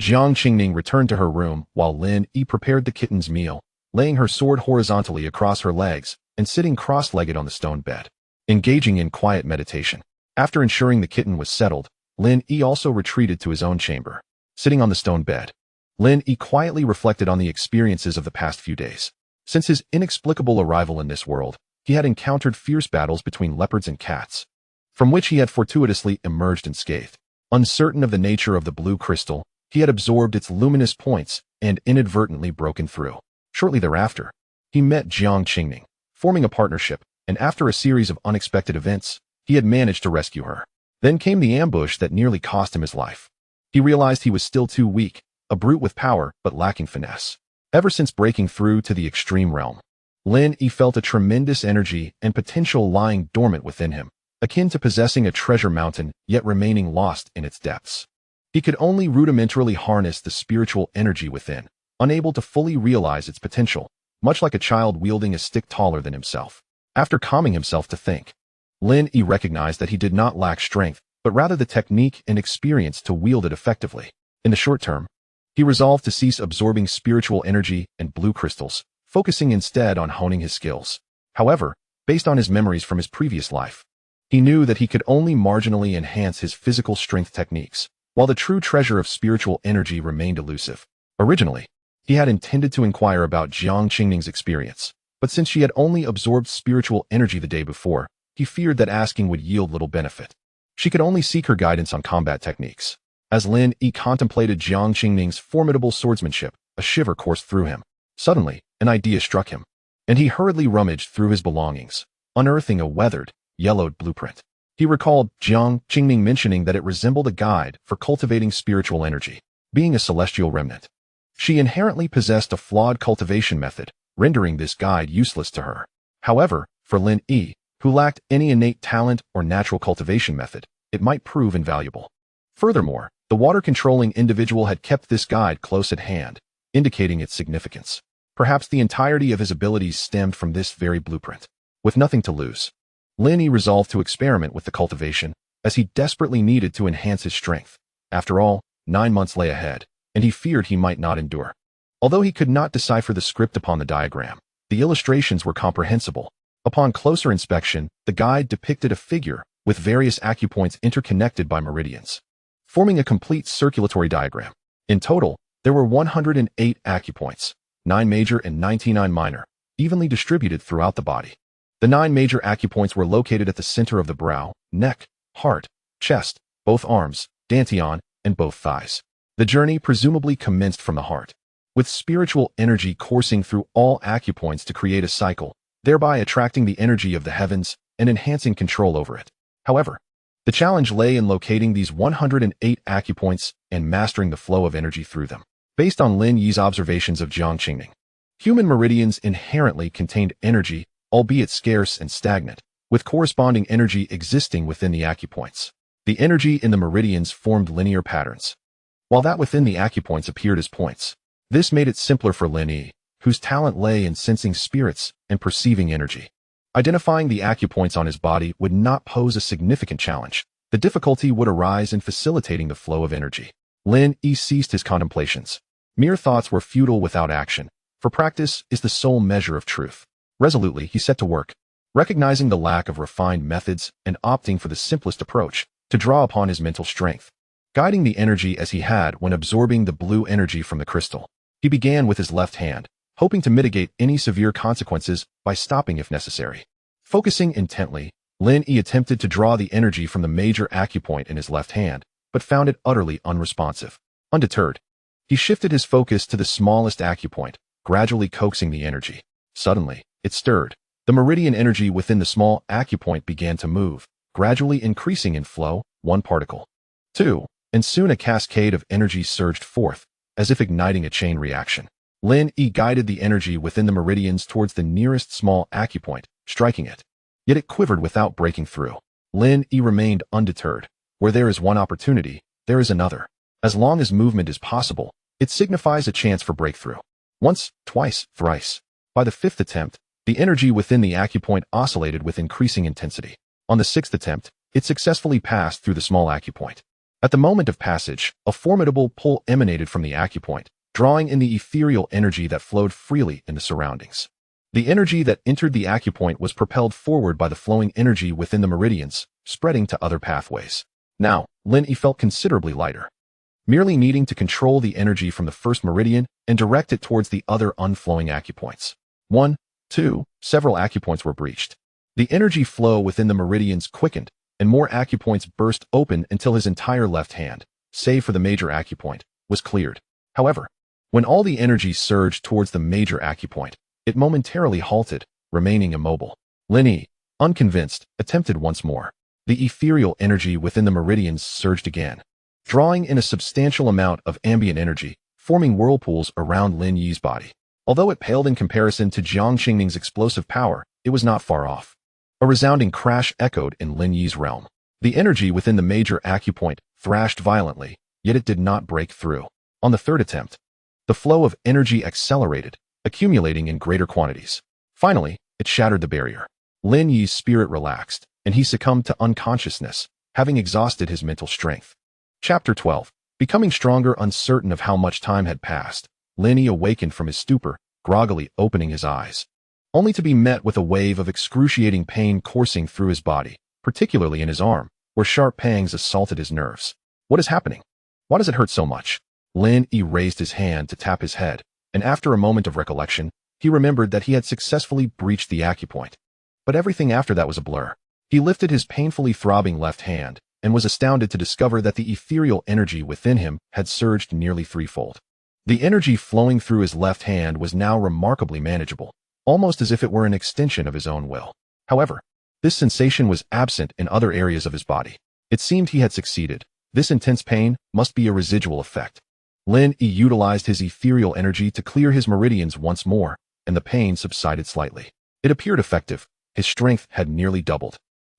Jiang Qingming returned to her room while Lin Yi prepared the kitten's meal, laying her sword horizontally across her legs and sitting cross-legged on the stone bed, engaging in quiet meditation. After ensuring the kitten was settled, Lin Yi also retreated to his own chamber. Sitting on the stone bed, Lin Yi quietly reflected on the experiences of the past few days. Since his inexplicable arrival in this world, he had encountered fierce battles between leopards and cats, from which he had fortuitously emerged unscathed. Uncertain of the nature of the blue crystal, he had absorbed its luminous points and inadvertently broken through. Shortly thereafter, he met Jiang Qingming, forming a partnership, and after a series of unexpected events, he had managed to rescue her. Then came the ambush that nearly cost him his life. He realized he was still too weak, a brute with power but lacking finesse. Ever since breaking through to the extreme realm, Lin Yi felt a tremendous energy and potential lying dormant within him, akin to possessing a treasure mountain yet remaining lost in its depths. He could only rudimentarily harness the spiritual energy within, unable to fully realize its potential, much like a child wielding a stick taller than himself. After calming himself to think, Lin Yi recognized that he did not lack strength, but rather the technique and experience to wield it effectively. In the short term, he resolved to cease absorbing spiritual energy and blue crystals, focusing instead on honing his skills. However, based on his memories from his previous life, he knew that he could only marginally enhance his physical strength techniques, while the true treasure of spiritual energy remained elusive. Originally, he had intended to inquire about Jiang Qingming's experience, but since she had only absorbed spiritual energy the day before, he feared that asking would yield little benefit. She could only seek her guidance on combat techniques. As Lin Yi contemplated Jiang Qingming's formidable swordsmanship, a shiver coursed through him. Suddenly, an idea struck him, and he hurriedly rummaged through his belongings, unearthing a weathered, yellowed blueprint. He recalled Jiang Qingming mentioning that it resembled a guide for cultivating spiritual energy. Being a celestial remnant, she inherently possessed a flawed cultivation method, rendering this guide useless to her. However, for Lin Yi, who lacked any innate talent or natural cultivation method, it might prove invaluable. Furthermore, the water-controlling individual had kept this guide close at hand, indicating its significance. Perhaps the entirety of his abilities stemmed from this very blueprint. With nothing to lose, Lin Yi resolved to experiment with the cultivation, as he desperately needed to enhance his strength. After all, 9 months lay ahead, and he feared he might not endure. Although he could not decipher the script upon the diagram, The illustrations were comprehensible. Upon closer inspection, the guide depicted a figure with various acupoints interconnected by meridians, forming a complete circulatory diagram. In total, there were 108 acupoints, 9 major and 99 minor, evenly distributed throughout the body. The 9 major acupoints were located at the center of the brow, neck, heart, chest, both arms, dantian, and both thighs. The journey presumably commenced from the heart, with spiritual energy coursing through all acupoints to create a cycle, thereby attracting the energy of the heavens and enhancing control over it. However, the challenge lay in locating these 108 acupoints and mastering the flow of energy through them. Based on Lin Yi's observations of Jiang Qingning, human meridians inherently contained energy, albeit scarce and stagnant, with corresponding energy existing within the acupoints. The energy in the meridians formed linear patterns, while that within the acupoints appeared as points. This made it simpler for Lin Yi, whose talent lay in sensing spirits and perceiving energy. Identifying the acupoints on his body would not pose a significant challenge. The difficulty would arise in facilitating the flow of energy. Lin Yi ceased his contemplations. Mere thoughts were futile without action, for practice is the sole measure of truth. Resolutely, he set to work, recognizing the lack of refined methods and opting for the simplest approach, to draw upon his mental strength. Guiding the energy as he had when absorbing the blue energy from the crystal, he began with his left hand, hoping to mitigate any severe consequences by stopping if necessary. Focusing intently, Lin Yi attempted to draw the energy from the major acupoint in his left hand, but found it utterly unresponsive. Undeterred, he shifted his focus to the smallest acupoint, gradually coaxing the energy. Suddenly, it stirred. The meridian energy within the small acupoint began to move, gradually increasing in flow, 1 particle, 2, and soon a cascade of energy surged forth, as if igniting a chain reaction. Lin Yi guided the energy within the meridians towards the nearest small acupoint, striking it. Yet it quivered without breaking through. Lin Yi remained undeterred. Where there is one opportunity, there is another. As long as movement is possible, it signifies a chance for breakthrough. Once, twice, thrice. By the 5th attempt, the energy within the acupoint oscillated with increasing intensity. On the 6th attempt, it successfully passed through the small acupoint. At the moment of passage, a formidable pull emanated from the acupoint, drawing in the ethereal energy that flowed freely in the surroundings. The energy that entered the acupoint was propelled forward by the flowing energy within the meridians, spreading to other pathways. Now, Lin Yi felt considerably lighter, merely needing to control the energy from the first meridian and direct it towards the other unflowing acupoints. 1, 2, several acupoints were breached. The energy flow within the meridians quickened, and more acupoints burst open until his entire left hand, save for the major acupoint, was cleared. However, when all the energy surged towards the major acupoint, it momentarily halted, remaining immobile. Lin Yi, unconvinced, attempted once more. The ethereal energy within the meridians surged again, drawing in a substantial amount of ambient energy, forming whirlpools around Lin Yi's body. Although it paled in comparison to Jiang Qingning's explosive power, it was not far off. A resounding crash echoed in Lin Yi's realm. The energy within the major acupoint thrashed violently, yet it did not break through. On the 3rd attempt, the flow of energy accelerated, accumulating in greater quantities. Finally, it shattered the barrier. Lin Yi's spirit relaxed, and he succumbed to unconsciousness, having exhausted his mental strength. Chapter 12. Becoming stronger, uncertain of how much time had passed, Lin Yi awakened from his stupor, groggily opening his eyes, only to be met with a wave of excruciating pain coursing through his body, particularly in his arm, where sharp pangs assaulted his nerves. What is happening? Why does it hurt so much? Lin Yi raised his hand to tap his head, and after a moment of recollection, he remembered that he had successfully breached the acupoint. But everything after that was a blur. He lifted his painfully throbbing left hand, and was astounded to discover that the ethereal energy within him had surged nearly threefold. The energy flowing through his left hand was now remarkably manageable, almost as if it were an extension of his own will. However, this sensation was absent in other areas of his body. It seemed he had succeeded. This intense pain must be a residual effect. Lin Yi utilized his ethereal energy to clear his meridians once more, and the pain subsided slightly. It appeared effective. His strength had nearly doubled.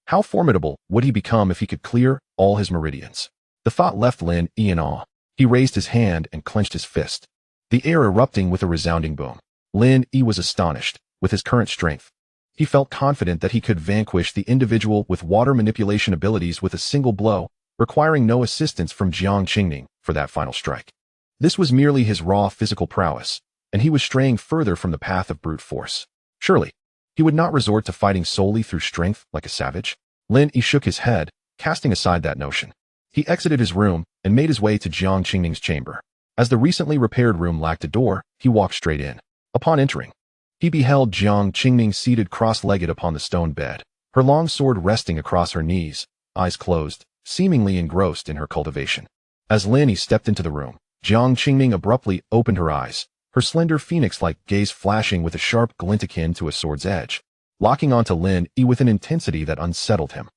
How formidable would he become if he could clear all his meridians? The thought left Lin Yi in awe. He raised his hand and clenched his fist, the air erupting with a resounding boom. Lin Yi was astonished. With his current strength, he felt confident that he could vanquish the individual with water manipulation abilities with a single blow, requiring no assistance from Jiang Qingning for that final strike. This was merely his raw physical prowess, and he was straying further from the path of brute force. Surely, he would not resort to fighting solely through strength like a savage. Lin Yi shook his head, casting aside that notion. He exited his room and made his way to Jiang Qingning's chamber. As the recently repaired room lacked a door, he walked straight in. Upon entering, he beheld Jiang Qingning seated cross-legged upon the stone bed, her long sword resting across her knees, eyes closed, seemingly engrossed in her cultivation. As Lin Yi stepped into the room, Jiang Qingning abruptly opened her eyes, her slender phoenix-like gaze flashing with a sharp glint akin to a sword's edge, locking onto Lin Yi with an intensity that unsettled him.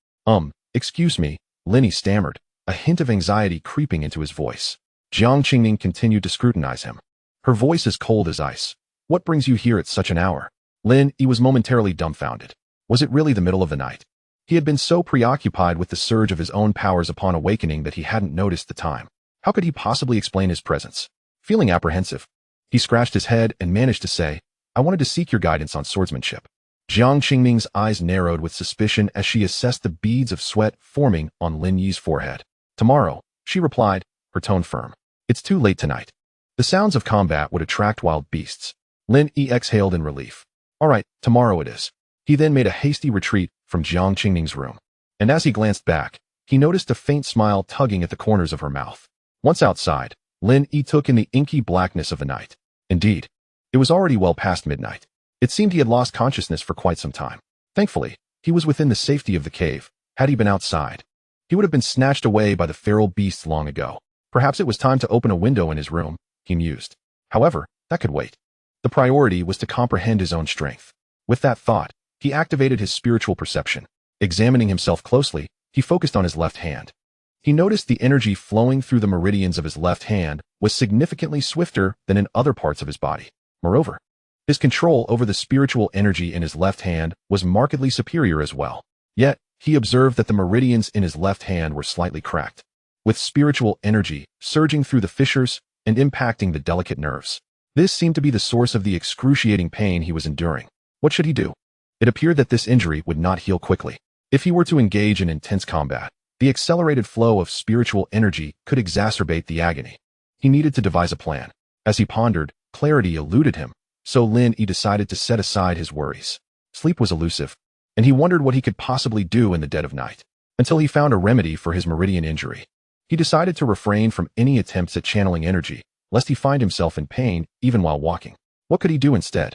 Excuse me, Lin Yi stammered, a hint of anxiety creeping into his voice. Jiang Qingning continued to scrutinize him. Her voice as cold as ice. What brings you here at such an hour? Lin Yi was momentarily dumbfounded. Was it really the middle of the night? He had been so preoccupied with the surge of his own powers upon awakening that he hadn't noticed the time. How could he possibly explain his presence? Feeling apprehensive, he scratched his head and managed to say, I wanted to seek your guidance on swordsmanship. Jiang Qingning's eyes narrowed with suspicion as she assessed the beads of sweat forming on Lin Yi's forehead. Tomorrow, she replied, her tone firm. It's too late tonight. The sounds of combat would attract wild beasts. Lin Yi exhaled in relief. All right, tomorrow it is. He then made a hasty retreat from Jiang Qingning's room. And as he glanced back, he noticed a faint smile tugging at the corners of her mouth. Once outside, Lin Yi took in the inky blackness of the night. Indeed, it was already well past midnight. It seemed he had lost consciousness for quite some time. Thankfully, he was within the safety of the cave. Had he been outside, he would have been snatched away by the feral beasts long ago. Perhaps it was time to open a window in his room, he mused. However, that could wait. The priority was to comprehend his own strength. With that thought, he activated his spiritual perception. Examining himself closely, he focused on his left hand. He noticed the energy flowing through the meridians of his left hand was significantly swifter than in other parts of his body. Moreover, his control over the spiritual energy in his left hand was markedly superior as well. Yet, he observed that the meridians in his left hand were slightly cracked, with spiritual energy surging through the fissures and impacting the delicate nerves. This seemed to be the source of the excruciating pain he was enduring. What should he do? It appeared that this injury would not heal quickly. If he were to engage in intense combat, the accelerated flow of spiritual energy could exacerbate the agony. He needed to devise a plan. As he pondered, clarity eluded him, so Lin Yi decided to set aside his worries. Sleep was elusive, and he wondered what he could possibly do in the dead of night, until he found a remedy for his meridian injury. He decided to refrain from any attempts at channeling energy, lest he find himself in pain even while walking. What could he do instead?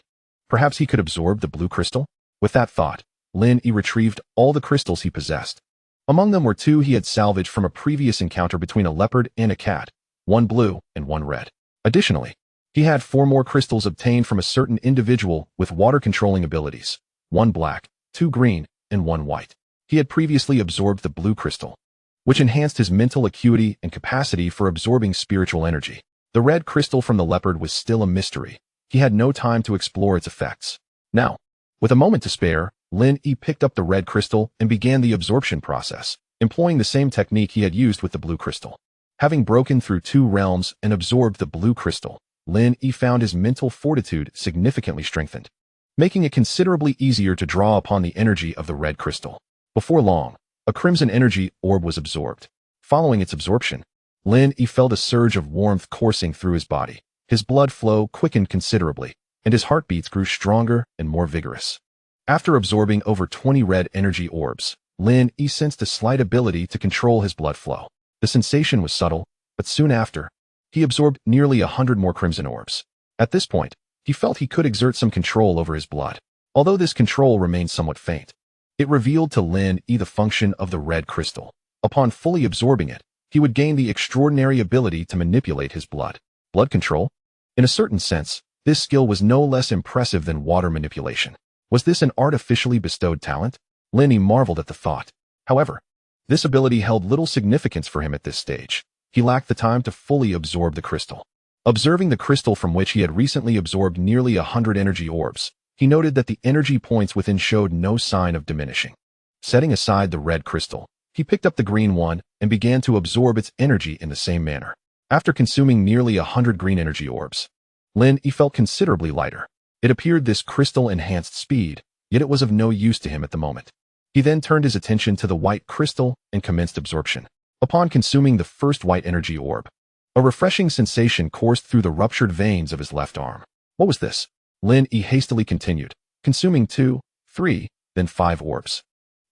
Perhaps he could absorb the blue crystal? With that thought, Lin Yi retrieved all the crystals he possessed. Among them were two he had salvaged from a previous encounter between a leopard and a cat, one blue and one red. Additionally, he had 4 more crystals obtained from a certain individual with water-controlling abilities, 1 black, 2 green, and 1 white. He had previously absorbed the blue crystal, which enhanced his mental acuity and capacity for absorbing spiritual energy. The red crystal from the leopard was still a mystery. He had no time to explore its effects. Now, with a moment to spare, Lin Yi picked up the red crystal and began the absorption process, employing the same technique he had used with the blue crystal. Having broken through 2 realms and absorbed the blue crystal, Lin Yi found his mental fortitude significantly strengthened, making it considerably easier to draw upon the energy of the red crystal. Before long, a crimson energy orb was absorbed. Following its absorption, Lin Yi felt a surge of warmth coursing through his body. His blood flow quickened considerably, and his heartbeats grew stronger and more vigorous. After absorbing over 20 red energy orbs, Lin Yi sensed a slight ability to control his blood flow. The sensation was subtle, but soon after, he absorbed nearly 100 more crimson orbs. At this point, he felt he could exert some control over his blood. Although this control remained somewhat faint, it revealed to Lin Yi the function of the red crystal. Upon fully absorbing it, he would gain the extraordinary ability to manipulate his blood. Blood control? In a certain sense, this skill was no less impressive than water manipulation. Was this an artificially bestowed talent? Lin Yi marveled at the thought. However, this ability held little significance for him at this stage. He lacked the time to fully absorb the crystal. Observing the crystal from which he had recently absorbed nearly 100 energy orbs, he noted that the energy points within showed no sign of diminishing. Setting aside the red crystal, he picked up the green one and began to absorb its energy in the same manner. After consuming nearly 100 green energy orbs, Lin Yi felt considerably lighter. It appeared this crystal enhanced speed, yet it was of no use to him at the moment. He then turned his attention to the white crystal and commenced absorption. Upon consuming the first white energy orb, a refreshing sensation coursed through the ruptured veins of his left arm. What was this? Lin Yi hastily continued, consuming 2, 3, then 5 orbs.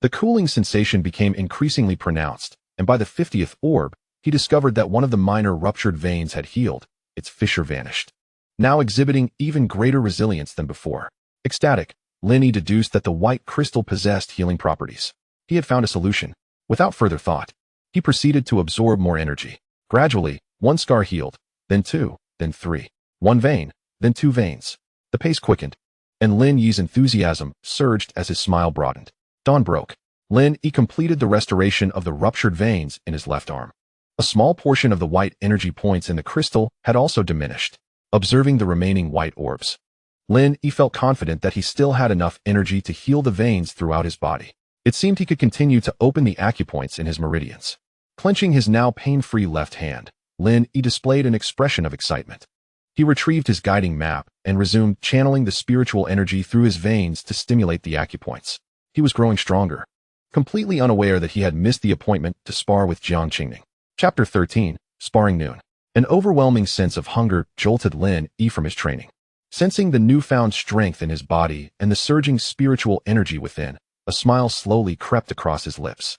The cooling sensation became increasingly pronounced, and by the 50th orb, he discovered that one of the minor ruptured veins had healed, its fissure vanished, now exhibiting even greater resilience than before. Ecstatic, Lin deduced that the white crystal possessed healing properties. He had found a solution. Without further thought, he proceeded to absorb more energy. Gradually, 1 scar healed, then 2, then 3. 1 vein, then 2 veins. The pace quickened, and Lin Yi's enthusiasm surged as his smile broadened. Dawn broke. Lin Yi completed the restoration of the ruptured veins in his left arm. A small portion of the white energy points in the crystal had also diminished. Observing the remaining white orbs, Lin Yi felt confident that he still had enough energy to heal the veins throughout his body. It seemed he could continue to open the acupoints in his meridians. Clenching his now pain-free left hand, Lin Yi displayed an expression of excitement. He retrieved his guiding map and resumed channeling the spiritual energy through his veins to stimulate the acupoints. He was growing stronger, completely unaware that he had missed the appointment to spar with Jiang Qingning. Chapter 13, Sparring Noon. An overwhelming sense of hunger jolted Lin Yi from his training. Sensing the newfound strength in his body and the surging spiritual energy within, a smile slowly crept across his lips.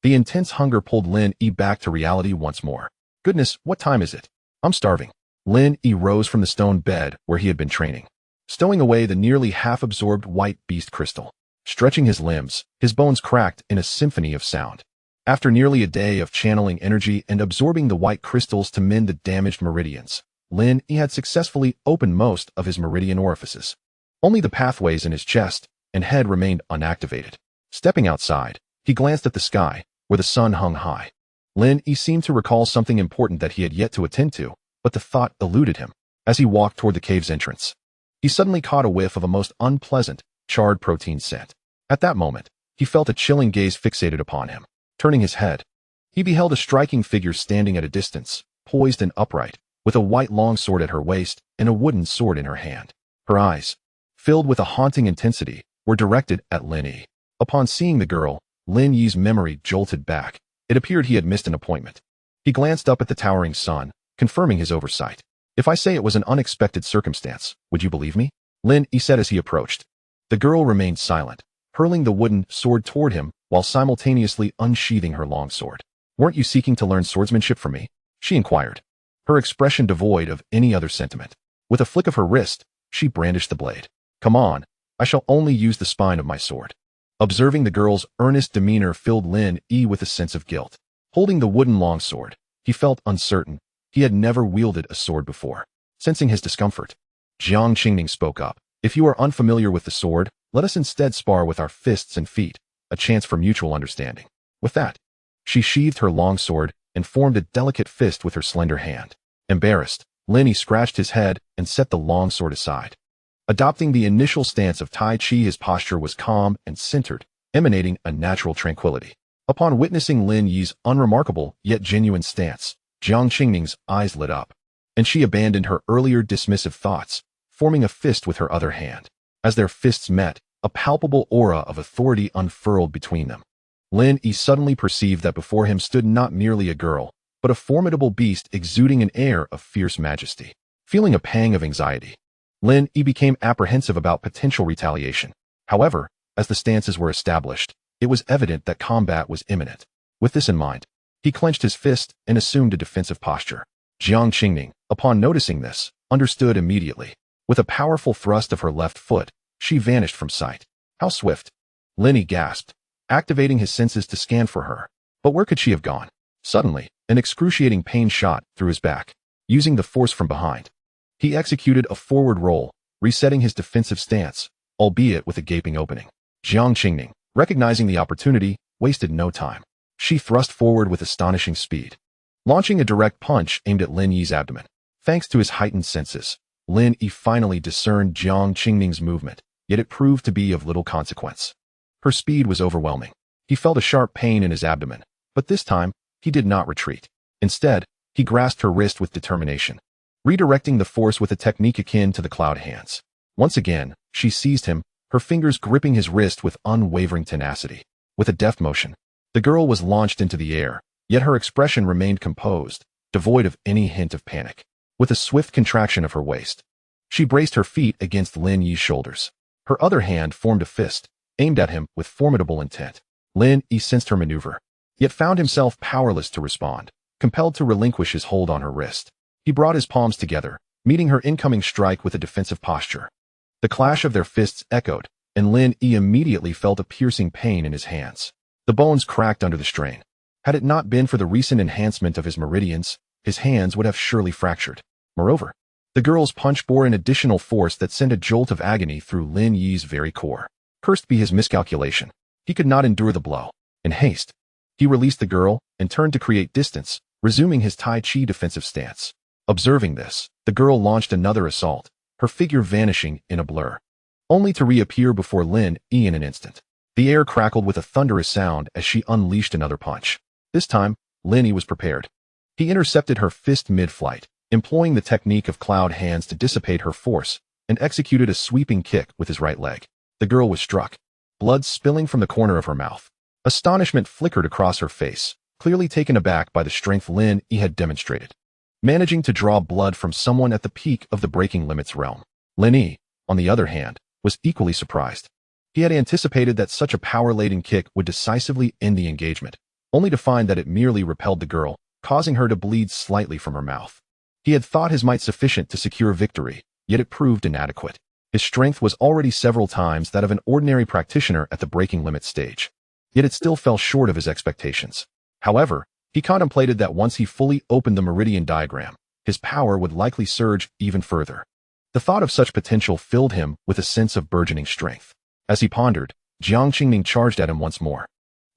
The intense hunger pulled Lin Yi back to reality once more. Goodness, what time is it? I'm starving. Lin Yi rose from the stone bed where he had been training, stowing away the nearly half-absorbed white beast crystal. Stretching his limbs, his bones cracked in a symphony of sound. After nearly a day of channeling energy and absorbing the white crystals to mend the damaged meridians, Lin Yi had successfully opened most of his meridian orifices. Only the pathways in his chest and head remained unactivated. Stepping outside, he glanced at the sky, where the sun hung high. Lin Yi seemed to recall something important that he had yet to attend to, but the thought eluded him. As he walked toward the cave's entrance, he suddenly caught a whiff of a most unpleasant, charred protein scent. At that moment, he felt a chilling gaze fixated upon him. Turning his head, he beheld a striking figure standing at a distance, poised and upright, with a white longsword at her waist and a wooden sword in her hand. Her eyes, filled with a haunting intensity, were directed at Lin Yi. Upon seeing the girl, Lin Yi's memory jolted back. It appeared he had missed an appointment. He glanced up at the towering sun, confirming his oversight. If I say it was an unexpected circumstance, would you believe me? Lin Yi said as he approached. The girl remained silent, hurling the wooden sword toward him while simultaneously unsheathing her longsword. Weren't you seeking to learn swordsmanship from me? She inquired, her expression devoid of any other sentiment. With a flick of her wrist, she brandished the blade. Come on, I shall only use the spine of my sword. Observing the girl's earnest demeanor filled Lin Yi with a sense of guilt. Holding the wooden longsword, he felt uncertain. He had never wielded a sword before. Sensing his discomfort, Jiang Qingning spoke up. If you are unfamiliar with the sword, let us instead spar with our fists and feet, a chance for mutual understanding. With that, she sheathed her longsword and formed a delicate fist with her slender hand. Embarrassed, Lin Yi scratched his head and set the longsword aside. Adopting the initial stance of Tai Chi, his posture was calm and centered, emanating a natural tranquility. Upon witnessing Lin Yi's unremarkable yet genuine stance, Jiang Qingning's eyes lit up, and she abandoned her earlier dismissive thoughts, forming a fist with her other hand. As their fists met, a palpable aura of authority unfurled between them. Lin Yi suddenly perceived that before him stood not merely a girl, but a formidable beast exuding an air of fierce majesty. Feeling a pang of anxiety, Lin Yi became apprehensive about potential retaliation. However, as the stances were established, it was evident that combat was imminent. With this in mind, he clenched his fist and assumed a defensive posture. Jiang Qingning, upon noticing this, understood immediately. With a powerful thrust of her left foot, she vanished from sight. How swift! Lin Yi gasped, activating his senses to scan for her. But where could she have gone? Suddenly, an excruciating pain shot through his back. Using the force from behind, he executed a forward roll, resetting his defensive stance, albeit with a gaping opening. Jiang Qingning, recognizing the opportunity, wasted no time. She thrust forward with astonishing speed, launching a direct punch aimed at Lin Yi's abdomen. Thanks to his heightened senses, Lin Yi finally discerned Jiang Qingning's movement, yet it proved to be of little consequence. Her speed was overwhelming. He felt a sharp pain in his abdomen, but this time, he did not retreat. Instead, he grasped her wrist with determination, redirecting the force with a technique akin to the cloud hands. Once again, she seized him, her fingers gripping his wrist with unwavering tenacity. With a deft motion, the girl was launched into the air, yet her expression remained composed, devoid of any hint of panic. With a swift contraction of her waist, she braced her feet against Lin Yi's shoulders. Her other hand formed a fist, aimed at him with formidable intent. Lin Yi sensed her maneuver, yet found himself powerless to respond, compelled to relinquish his hold on her wrist. He brought his palms together, meeting her incoming strike with a defensive posture. The clash of their fists echoed, and Lin Yi immediately felt a piercing pain in his hands. The bones cracked under the strain. Had it not been for the recent enhancement of his meridians, his hands would have surely fractured. Moreover, the girl's punch bore an additional force that sent a jolt of agony through Lin Yi's very core. Cursed be his miscalculation. He could not endure the blow. In haste, he released the girl and turned to create distance, resuming his Tai Chi defensive stance. Observing this, the girl launched another assault, her figure vanishing in a blur, only to reappear before Lin Yi in an instant. The air crackled with a thunderous sound as she unleashed another punch. This time, Lin Yi was prepared. He intercepted her fist mid-flight, employing the technique of cloud hands to dissipate her force, and executed a sweeping kick with his right leg. The girl was struck, blood spilling from the corner of her mouth. Astonishment flickered across her face, clearly taken aback by the strength Lin Yi had demonstrated. Managing to draw blood from someone at the peak of the breaking limits realm. Lin Yi, on the other hand, was equally surprised. He had anticipated that such a power-laden kick would decisively end the engagement, only to find that it merely repelled the girl, causing her to bleed slightly from her mouth. He had thought his might sufficient to secure victory, yet it proved inadequate. His strength was already several times that of an ordinary practitioner at the breaking limit stage. Yet it still fell short of his expectations. However, he contemplated that once he fully opened the meridian diagram, his power would likely surge even further. The thought of such potential filled him with a sense of burgeoning strength. As he pondered, Jiang Qingning charged at him once more.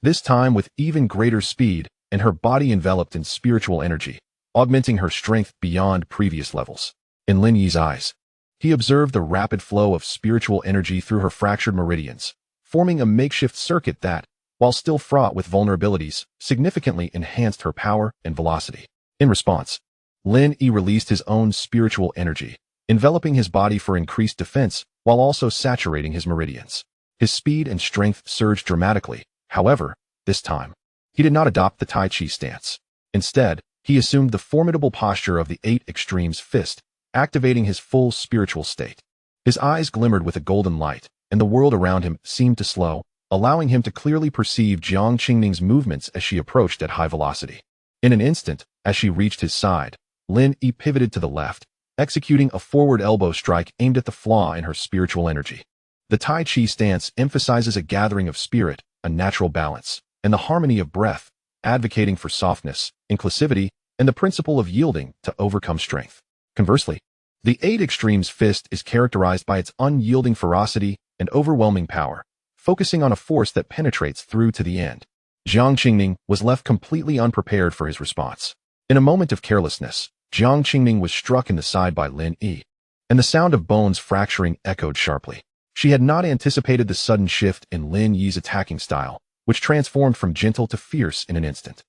This time with even greater speed and her body enveloped in spiritual energy, augmenting her strength beyond previous levels. In Lin Yi's eyes, he observed the rapid flow of spiritual energy through her fractured meridians, forming a makeshift circuit that, while still fraught with vulnerabilities, significantly enhanced her power and velocity. In response, Lin Yi released his own spiritual energy, enveloping his body for increased defense while also saturating his meridians. His speed and strength surged dramatically. However, this time, he did not adopt the Tai Chi stance. Instead, he assumed the formidable posture of the Eight Extremes fist, activating his full spiritual state. His eyes glimmered with a golden light, and the world around him seemed to slow, allowing him to clearly perceive Jiang Qingning's movements as she approached at high velocity. In an instant, as she reached his side, Lin Yi pivoted to the left, executing a forward elbow strike aimed at the flaw in her spiritual energy. The Tai Chi stance emphasizes a gathering of spirit, a natural balance, and the harmony of breath, advocating for softness, inclusivity, and the principle of yielding to overcome strength. Conversely, the Eight Extremes fist is characterized by its unyielding ferocity and overwhelming power, focusing on a force that penetrates through to the end. Jiang Qingning was left completely unprepared for his response. In a moment of carelessness, Jiang Qingning was struck in the side by Lin Yi, and the sound of bones fracturing echoed sharply. She had not anticipated the sudden shift in Lin Yi's attacking style, which transformed from gentle to fierce in an instant.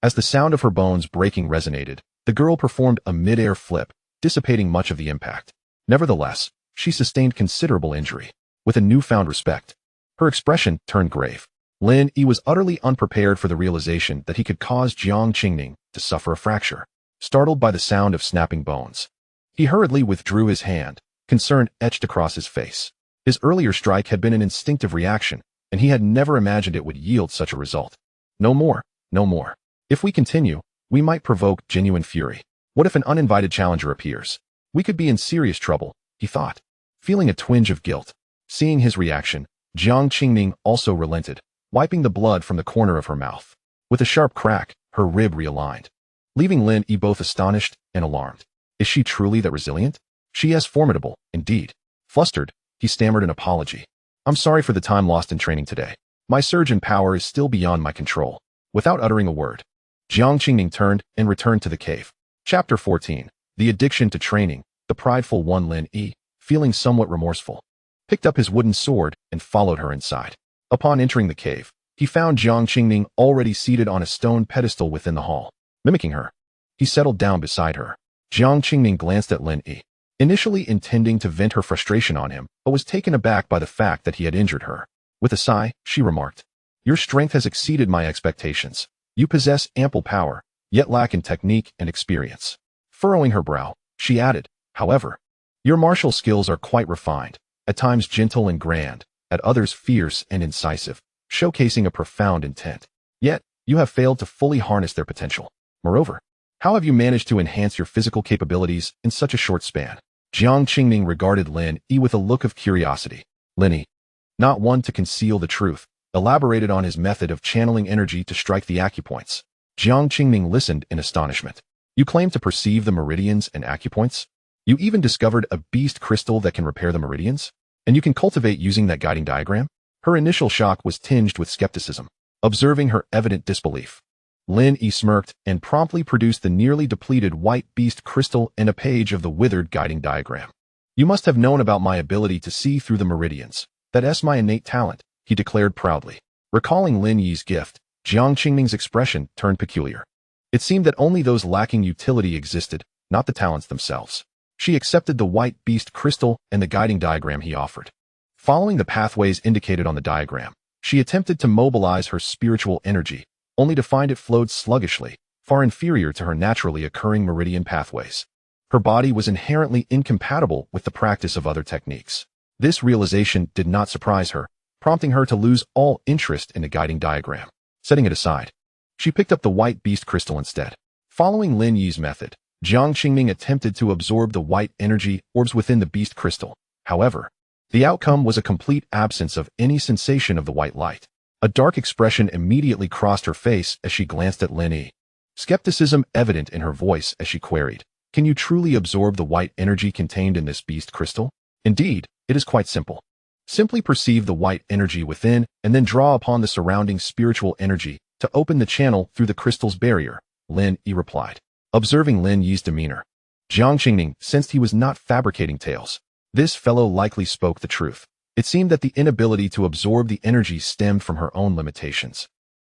As the sound of her bones breaking resonated, the girl performed a mid-air flip, dissipating much of the impact. Nevertheless, she sustained considerable injury. With a newfound respect, her expression turned grave. Lin Yi was utterly unprepared for the realization that he could cause Jiang Qingning to suffer a fracture. Startled by the sound of snapping bones, he hurriedly withdrew his hand, concern etched across his face. His earlier strike had been an instinctive reaction, and he had never imagined it would yield such a result. No more, no more. If we continue, we might provoke genuine fury. What if an uninvited challenger appears? We could be in serious trouble, he thought, feeling a twinge of guilt. Seeing his reaction, Jiang Qingning also relented, wiping the blood from the corner of her mouth. With a sharp crack, her rib realigned, leaving Lin Yi both astonished and alarmed. Is she truly that resilient? She is formidable, indeed. Flustered, he stammered an apology. I'm sorry for the time lost in training today. My surge in power is still beyond my control. Without uttering a word, Jiang Qingning turned and returned to the cave. Chapter 14. The addiction to training. The prideful one Lin Yi, feeling somewhat remorseful, picked up his wooden sword and followed her inside. Upon entering the cave, he found Jiang Qingning already seated on a stone pedestal within the hall. Mimicking her, he settled down beside her. Jiang Qingning glanced at Lin Yi, initially intending to vent her frustration on him, but was taken aback by the fact that he had injured her. With a sigh, she remarked, "Your strength has exceeded my expectations. You possess ample power, yet lack in technique and experience." Furrowing her brow, she added, "However, your martial skills are quite refined. at times gentle and grand, at others fierce and incisive, showcasing a profound intent. Yet, you have failed to fully harness their potential. Moreover, how have you managed to enhance your physical capabilities in such a short span? Jiang Qingming regarded Lin Yi with a look of curiosity. Lin Yi, not one to conceal the truth, elaborated on his method of channeling energy to strike the acupoints. Jiang Qingming listened in astonishment. You claim to perceive the meridians and acupoints? You even discovered a beast crystal that can repair the meridians? And you can cultivate using that guiding diagram? Her initial shock was tinged with skepticism. Observing her evident disbelief, Lin Yi smirked and promptly produced the nearly depleted white beast crystal and a page of the withered guiding diagram. You must have known about my ability to see through the meridians. That's my innate talent, he declared proudly. Recalling Lin Yi's gift, Jiang Qingming's expression turned peculiar. It seemed that only those lacking utility existed, not the talents themselves. She accepted the white beast crystal and the guiding diagram he offered. Following the pathways indicated on the diagram, she attempted to mobilize her spiritual energy, only to find it flowed sluggishly, far inferior to her naturally occurring meridian pathways. Her body was inherently incompatible with the practice of other techniques. This realization did not surprise her, prompting her to lose all interest in the guiding diagram. Setting it aside, she picked up the white beast crystal instead. Following Lin Yi's method, Jiang Qingming attempted to absorb the white energy orbs within the beast crystal. However, the outcome was a complete absence of any sensation of the white light. A dark expression immediately crossed her face as she glanced at Lin Yi. Skepticism evident in her voice as she queried, "Can you truly absorb the white energy contained in this beast crystal?" Indeed, it is quite simple. Simply perceive the white energy within and then draw upon the surrounding spiritual energy to open the channel through the crystal's barrier, Lin Yi replied. Observing Lin Yi's demeanor, Jiang Qingming sensed he was not fabricating tales. This fellow likely spoke the truth. It seemed that the inability to absorb the energy stemmed from her own limitations,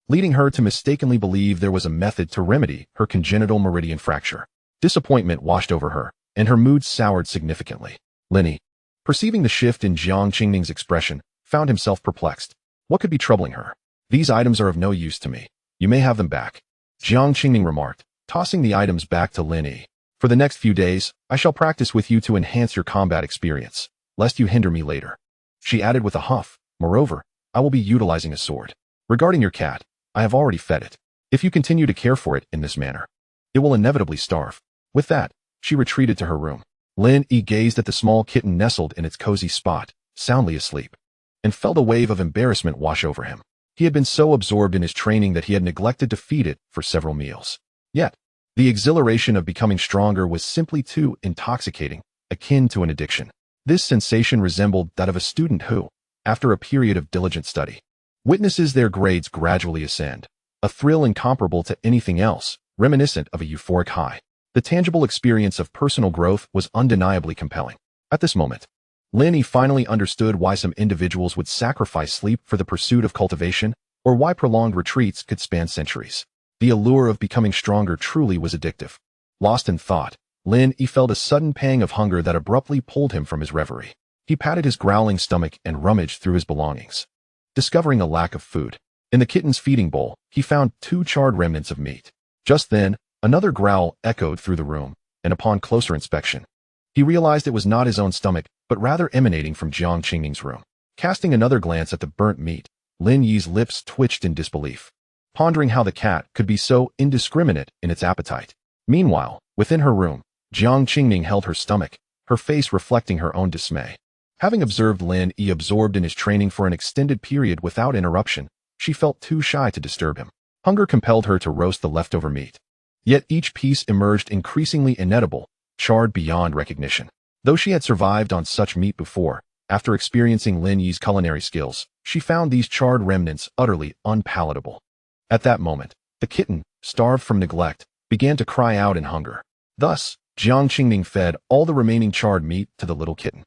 leading her to mistakenly believe there was a method to remedy her congenital meridian fracture. Disappointment washed over her, and her mood soured significantly. Lin Yi, perceiving the shift in Jiang Qingming's expression, found himself perplexed. What could be troubling her? "These items are of no use to me. You may have them back," Jiang Qingming remarked, tossing the items back to Lin Yi. "For the next few days, I shall practice with you to enhance your combat experience, lest you hinder me later." She added with a huff, "Moreover, I will be utilizing a sword. Regarding your cat, I have already fed it. If you continue to care for it in this manner, it will inevitably starve." With that, she retreated to her room. Lin Yi gazed at the small kitten nestled in its cozy spot, soundly asleep, and felt a wave of embarrassment wash over him. He had been so absorbed in his training that he had neglected to feed it for several meals. Yet, the exhilaration of becoming stronger was simply too intoxicating, akin to an addiction. This sensation resembled that of a student who, after a period of diligent study, witnesses their grades gradually ascend, a thrill incomparable to anything else, reminiscent of a euphoric high. The tangible experience of personal growth was undeniably compelling. At this moment, Lin Yi finally understood why some individuals would sacrifice sleep for the pursuit of cultivation, or why prolonged retreats could span centuries. The allure of becoming stronger truly was addictive. Lost in thought, Lin Yi felt a sudden pang of hunger that abruptly pulled him from his reverie. He patted his growling stomach and rummaged through his belongings, discovering a lack of food. In the kitten's feeding bowl, he found 2 charred remnants of meat. Just then, another growl echoed through the room, and upon closer inspection, he realized it was not his own stomach, but rather emanating from Jiang Qingming's room. Casting another glance at the burnt meat, Lin Yi's lips twitched in disbelief, pondering how the cat could be so indiscriminate in its appetite. Meanwhile, within her room, Jiang Qingming held her stomach, her face reflecting her own dismay. Having observed Lin Yi absorbed in his training for an extended period without interruption, she felt too shy to disturb him. Hunger compelled her to roast the leftover meat. Yet each piece emerged increasingly inedible, charred beyond recognition. Though she had survived on such meat before, after experiencing Lin Yi's culinary skills, she found these charred remnants utterly unpalatable. At that moment, the kitten, starved from neglect, began to cry out in hunger. Thus, Jiang Qingming fed all the remaining charred meat to the little kitten.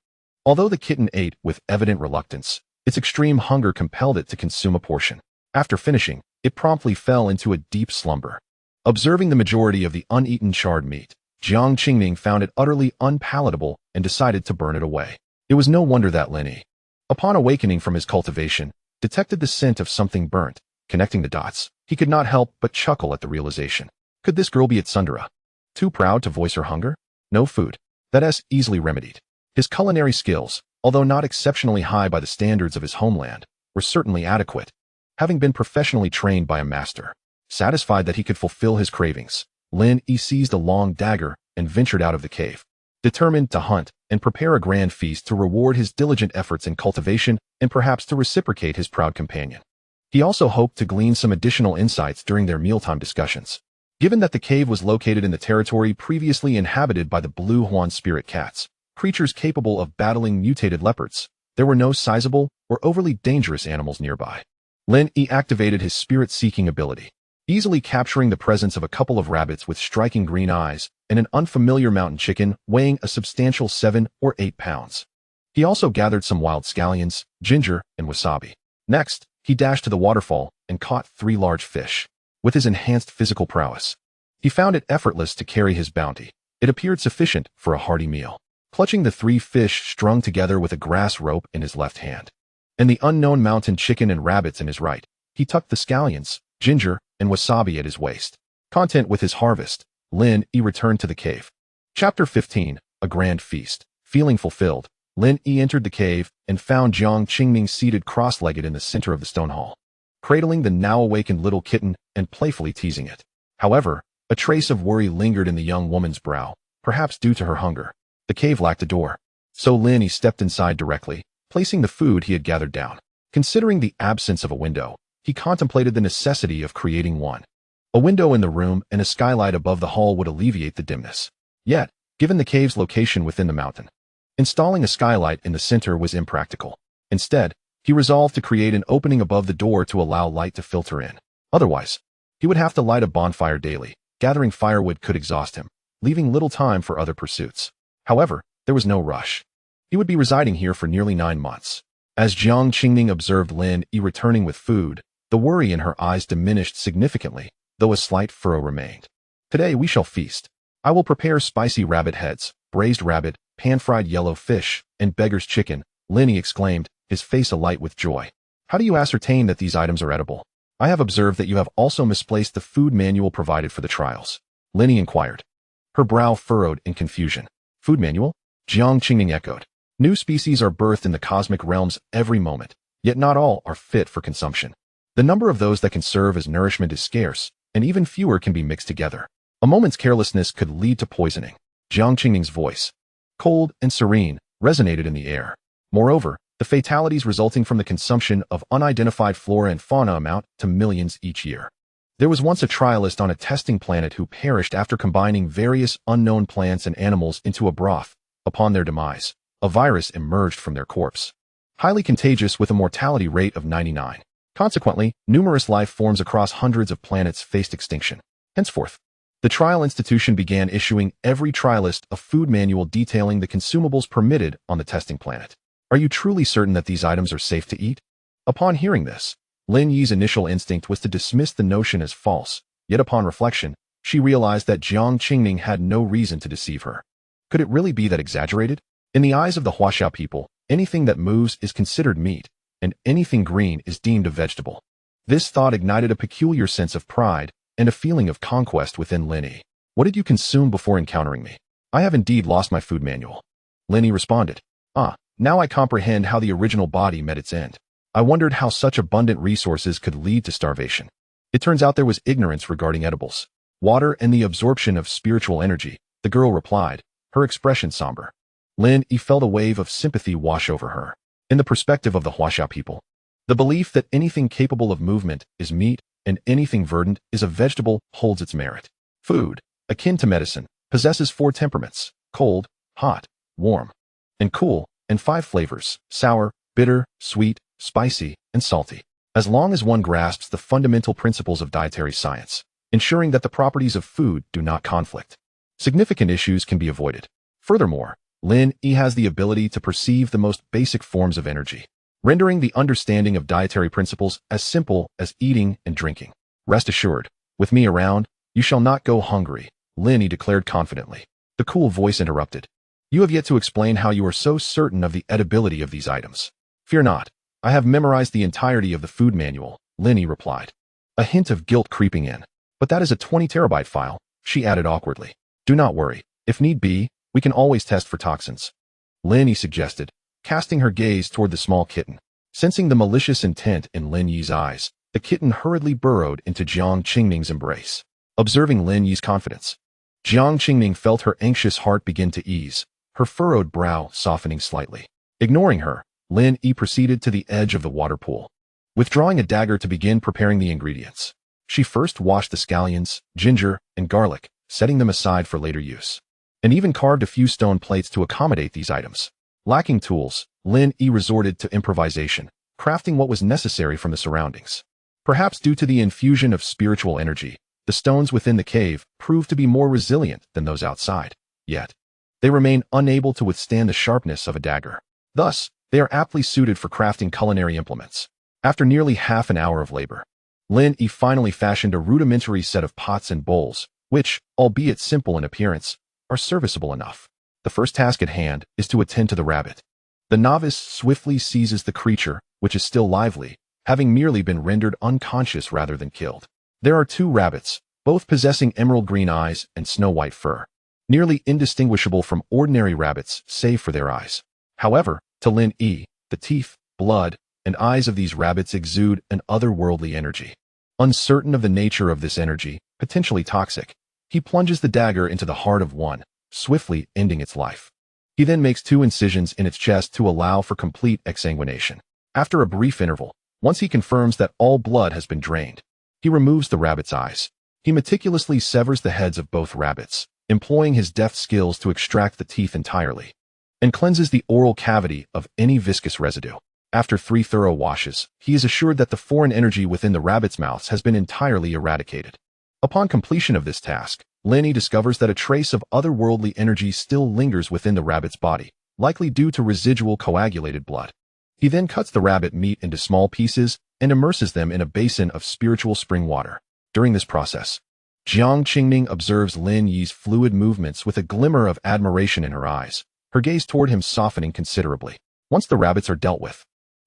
Although the kitten ate with evident reluctance, its extreme hunger compelled it to consume a portion. After finishing, it promptly fell into a deep slumber. Observing the majority of the uneaten charred meat, Jiang Qingming found it utterly unpalatable and decided to burn it away. It was no wonder that Lin Yi, upon awakening from his cultivation, detected the scent of something burnt. Connecting the dots, he could not help but chuckle at the realization. Could this girl be at Sundara? Too proud to voice her hunger? No food. That's easily remedied. His culinary skills, although not exceptionally high by the standards of his homeland, were certainly adequate. Having been professionally trained by a master, satisfied that he could fulfill his cravings, Lin Yi seized a long dagger and ventured out of the cave, determined to hunt and prepare a grand feast to reward his diligent efforts in cultivation and perhaps to reciprocate his proud companion. He also hoped to glean some additional insights during their mealtime discussions. Given that the cave was located in the territory previously inhabited by the blue Huan spirit cats, creatures capable of battling mutated leopards, there were no sizable or overly dangerous animals nearby. Lin Yi activated his spirit-seeking ability, easily capturing the presence of a couple of rabbits with striking green eyes and an unfamiliar mountain chicken weighing a substantial 7 or 8 pounds. He also gathered some wild scallions, ginger, and wasabi. Next, he dashed to the waterfall and caught 3 large fish. With his enhanced physical prowess, he found it effortless to carry his bounty. It appeared sufficient for a hearty meal. Clutching the 3 fish strung together with a grass rope in his left hand, and the unknown mountain chicken and rabbits in his right, he tucked the scallions, ginger, and wasabi at his waist. Content with his harvest, Lin Yi returned to the cave. Chapter 15, A Grand Feast. Feeling fulfilled, Lin Yi entered the cave and found Jiang Qingming seated cross-legged in the center of the stone hall, cradling the now-awakened little kitten and playfully teasing it. However, a trace of worry lingered in the young woman's brow, perhaps due to her hunger. The cave lacked a door, so Lin Yi stepped inside directly, placing the food he had gathered down. Considering the absence of a window, he contemplated the necessity of creating one. A window in the room and a skylight above the hall would alleviate the dimness. Yet, given the cave's location within the mountain, installing a skylight in the center was impractical. Instead, he resolved to create an opening above the door to allow light to filter in. Otherwise, he would have to light a bonfire daily. Gathering firewood could exhaust him, leaving little time for other pursuits. However, there was no rush. He would be residing here for nearly 9 months. As Jiang Qingming observed Lin Yi returning with food, the worry in her eyes diminished significantly, though a slight furrow remained. Today we shall feast. I will prepare spicy rabbit heads, braised rabbit, pan-fried yellow fish, and beggar's chicken, Lin Yi exclaimed, his face alight with joy. How do you ascertain that these items are edible? I have observed that you have also misplaced the food manual provided for the trials, Lin Yi inquired. Her brow furrowed in confusion. Food manual? Jiang Qingming echoed. New species are birthed in the cosmic realms every moment, yet not all are fit for consumption. The number of those that can serve as nourishment is scarce, and even fewer can be mixed together. A moment's carelessness could lead to poisoning. Jiang Qingming's voice, cold and serene, resonated in the air. Moreover, the fatalities resulting from the consumption of unidentified flora and fauna amount to millions each year. There was once a trialist on a testing planet who perished after combining various unknown plants and animals into a broth. Upon their demise, a virus emerged from their corpse, highly contagious with a mortality rate of 99. Consequently, numerous life forms across hundreds of planets faced extinction. Henceforth, the trial institution began issuing every trialist a food manual detailing the consumables permitted on the testing planet. Are you truly certain that these items are safe to eat? Upon hearing this, Lin Yi's initial instinct was to dismiss the notion as false, yet upon reflection, she realized that Jiang Qingming had no reason to deceive her. Could it really be that exaggerated? In the eyes of the Huaxia people, anything that moves is considered meat, and anything green is deemed a vegetable. This thought ignited a peculiar sense of pride and a feeling of conquest within Lin Yi. What did you consume before encountering me? I have indeed lost my food manual. Lin Yi responded. Now I comprehend how the original body met its end. I wondered how such abundant resources could lead to starvation. It turns out there was ignorance regarding edibles, water, and the absorption of spiritual energy, the girl replied, her expression somber. Lin Yi felt a wave of sympathy wash over her. In the perspective of the Huaxia people, the belief that anything capable of movement is meat and anything verdant is a vegetable holds its merit. Food, akin to medicine, possesses 4 temperaments: cold, hot, warm, and cool, and 5 flavors: sour, bitter, sweet, spicy, and salty. As long as one grasps the fundamental principles of dietary science, ensuring that the properties of food do not conflict, significant issues can be avoided. Furthermore, Lin Yi has the ability to perceive the most basic forms of energy, rendering the understanding of dietary principles as simple as eating and drinking. Rest assured, with me around, you shall not go hungry, Lin Yi declared confidently. The cool voice interrupted. You have yet to explain how you are so certain of the edibility of these items. Fear not. I have memorized the entirety of the food manual, Lin Yi replied, a hint of guilt creeping in. But that is a 20 terabyte file, she added awkwardly. Do not worry. If need be, we can always test for toxins. Lin Yi suggested, casting her gaze toward the small kitten. Sensing the malicious intent in Lin Yi's eyes, the kitten hurriedly burrowed into Jiang Qingming's embrace. Observing Lin Yi's confidence, Jiang Qingming felt her anxious heart begin to ease, her furrowed brow softening slightly. Ignoring her, Lin Yi proceeded to the edge of the water pool, withdrawing a dagger to begin preparing the ingredients. She first washed the scallions, ginger, and garlic, setting them aside for later use, and even carved a few stone plates to accommodate these items. Lacking tools, Lin Yi resorted to improvisation, crafting what was necessary from the surroundings. Perhaps due to the infusion of spiritual energy, the stones within the cave proved to be more resilient than those outside. Yet, they remain unable to withstand the sharpness of a dagger. Thus, they are aptly suited for crafting culinary implements. After nearly half an hour of labor, Lin Yi finally fashioned a rudimentary set of pots and bowls, which, albeit simple in appearance, are serviceable enough. The first task at hand is to attend to the rabbit. The novice swiftly seizes the creature, which is still lively, having merely been rendered unconscious rather than killed. There are 2 rabbits, both possessing emerald green eyes and snow-white fur, nearly indistinguishable from ordinary rabbits save for their eyes. However, to Lin Yi, the teeth, blood, and eyes of these rabbits exude an otherworldly energy. Uncertain of the nature of this energy, potentially toxic, he plunges the dagger into the heart of one, swiftly ending its life. He then makes 2 incisions in its chest to allow for complete exsanguination. After a brief interval, once he confirms that all blood has been drained, he removes the rabbit's eyes. He meticulously severs the heads of both rabbits, employing his deft skills to extract the teeth entirely, and cleanses the oral cavity of any viscous residue. After 3 thorough washes, he is assured that the foreign energy within the rabbits' mouths has been entirely eradicated. Upon completion of this task, Lin Yi discovers that a trace of otherworldly energy still lingers within the rabbit's body, likely due to residual coagulated blood. He then cuts the rabbit meat into small pieces and immerses them in a basin of spiritual spring water. During this process, Jiang Qingming observes Lin Yi's fluid movements with a glimmer of admiration in her eyes, her gaze toward him softening considerably. Once the rabbits are dealt with,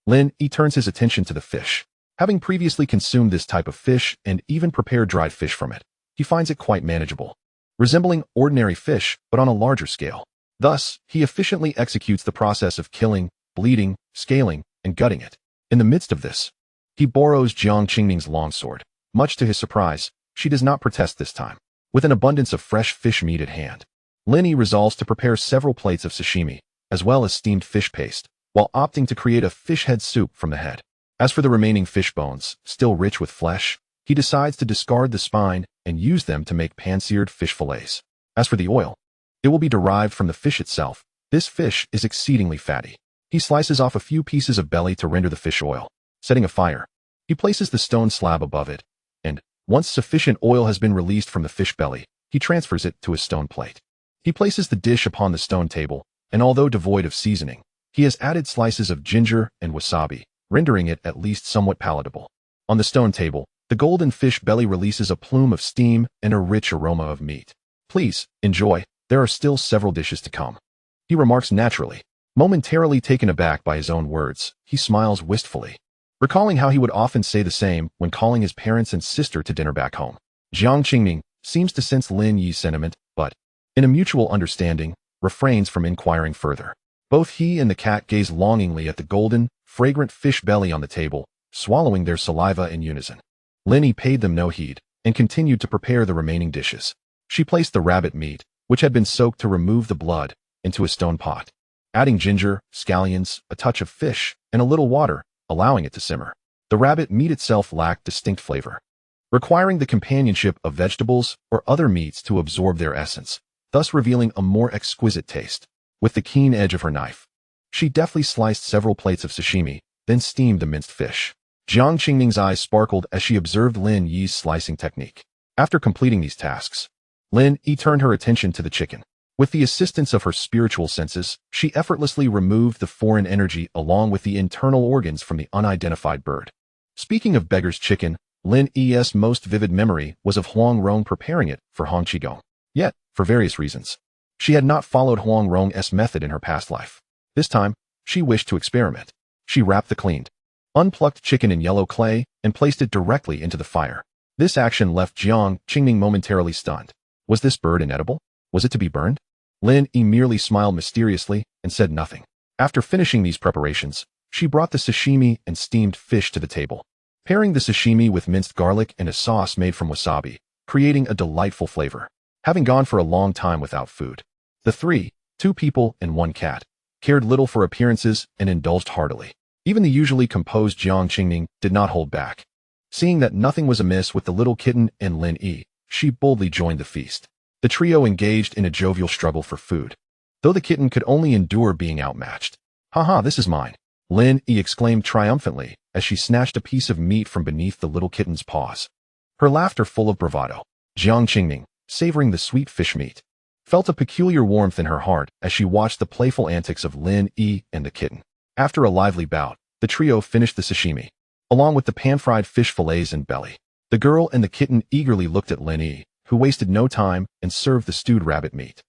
Lin Yi turns his attention to the fish. Having previously consumed this type of fish and even prepared dried fish from it, he finds it quite manageable, resembling ordinary fish but on a larger scale. Thus, he efficiently executes the process of killing, bleeding, scaling, and gutting it. In the midst of this, he borrows Jiang Qingming's longsword. Much to his surprise, she does not protest this time. With an abundance of fresh fish meat at hand, Lin Yi resolves to prepare several plates of sashimi, as well as steamed fish paste, while opting to create a fish head soup from the head. As for the remaining fish bones, still rich with flesh, he decides to discard the spine and use them to make pan-seared fish fillets. As for the oil, it will be derived from the fish itself. This fish is exceedingly fatty. He slices off a few pieces of belly to render the fish oil. Setting a fire, he places the stone slab above it, and, once sufficient oil has been released from the fish belly, he transfers it to a stone plate. He places the dish upon the stone table, and although devoid of seasoning, he has added slices of ginger and wasabi, rendering it at least somewhat palatable. On the stone table, the golden fish belly releases a plume of steam and a rich aroma of meat. Please, enjoy, there are still several dishes to come, he remarks naturally. Momentarily taken aback by his own words, he smiles wistfully, recalling how he would often say the same when calling his parents and sister to dinner back home. Jiang Qingming seems to sense Lin Yi's sentiment, but, in a mutual understanding, refrains from inquiring further. Both he and the cat gaze longingly at the golden, fragrant fish belly on the table, swallowing their saliva in unison. Lin Yi paid them no heed, and continued to prepare the remaining dishes. She placed the rabbit meat, which had been soaked to remove the blood, into a stone pot, adding ginger, scallions, a touch of fish, and a little water, allowing it to simmer. The rabbit meat itself lacked distinct flavor, requiring the companionship of vegetables or other meats to absorb their essence, thus revealing a more exquisite taste. With the keen edge of her knife, she deftly sliced several plates of sashimi, then steamed the minced fish. Jiang Qingming's eyes sparkled as she observed Lin Yi's slicing technique. After completing these tasks, Lin Yi turned her attention to the chicken. With the assistance of her spiritual senses, she effortlessly removed the foreign energy along with the internal organs from the unidentified bird. Speaking of beggar's chicken, Lin Yi's most vivid memory was of Huang Rong preparing it for Hong Qigong. Yet, for various reasons, she had not followed Huang Rong's method in her past life. This time, she wished to experiment. She wrapped the cleaned, unplucked chicken in yellow clay and placed it directly into the fire. This action left Jiang Qingming momentarily stunned. Was this bird inedible? Was it to be burned? Lin Yi merely smiled mysteriously and said nothing. After finishing these preparations, she brought the sashimi and steamed fish to the table, pairing the sashimi with minced garlic and a sauce made from wasabi, creating a delightful flavor. Having gone for a long time without food, the three, 2 people and 1 cat, cared little for appearances and indulged heartily. Even the usually composed Jiang Qingning did not hold back. Seeing that nothing was amiss with the little kitten and Lin Yi, she boldly joined the feast. The trio engaged in a jovial struggle for food, though the kitten could only endure being outmatched. "Haha, this is mine," Lin Yi exclaimed triumphantly as she snatched a piece of meat from beneath the little kitten's paws. Her laughter full of bravado. Jiang Qingning, savoring the sweet fish meat, felt a peculiar warmth in her heart as she watched the playful antics of Lin Yi and the kitten. After a lively bout, the trio finished the sashimi, along with the pan-fried fish fillets and belly. The girl and the kitten eagerly looked at Lin Yi, who wasted no time and served the stewed rabbit meat.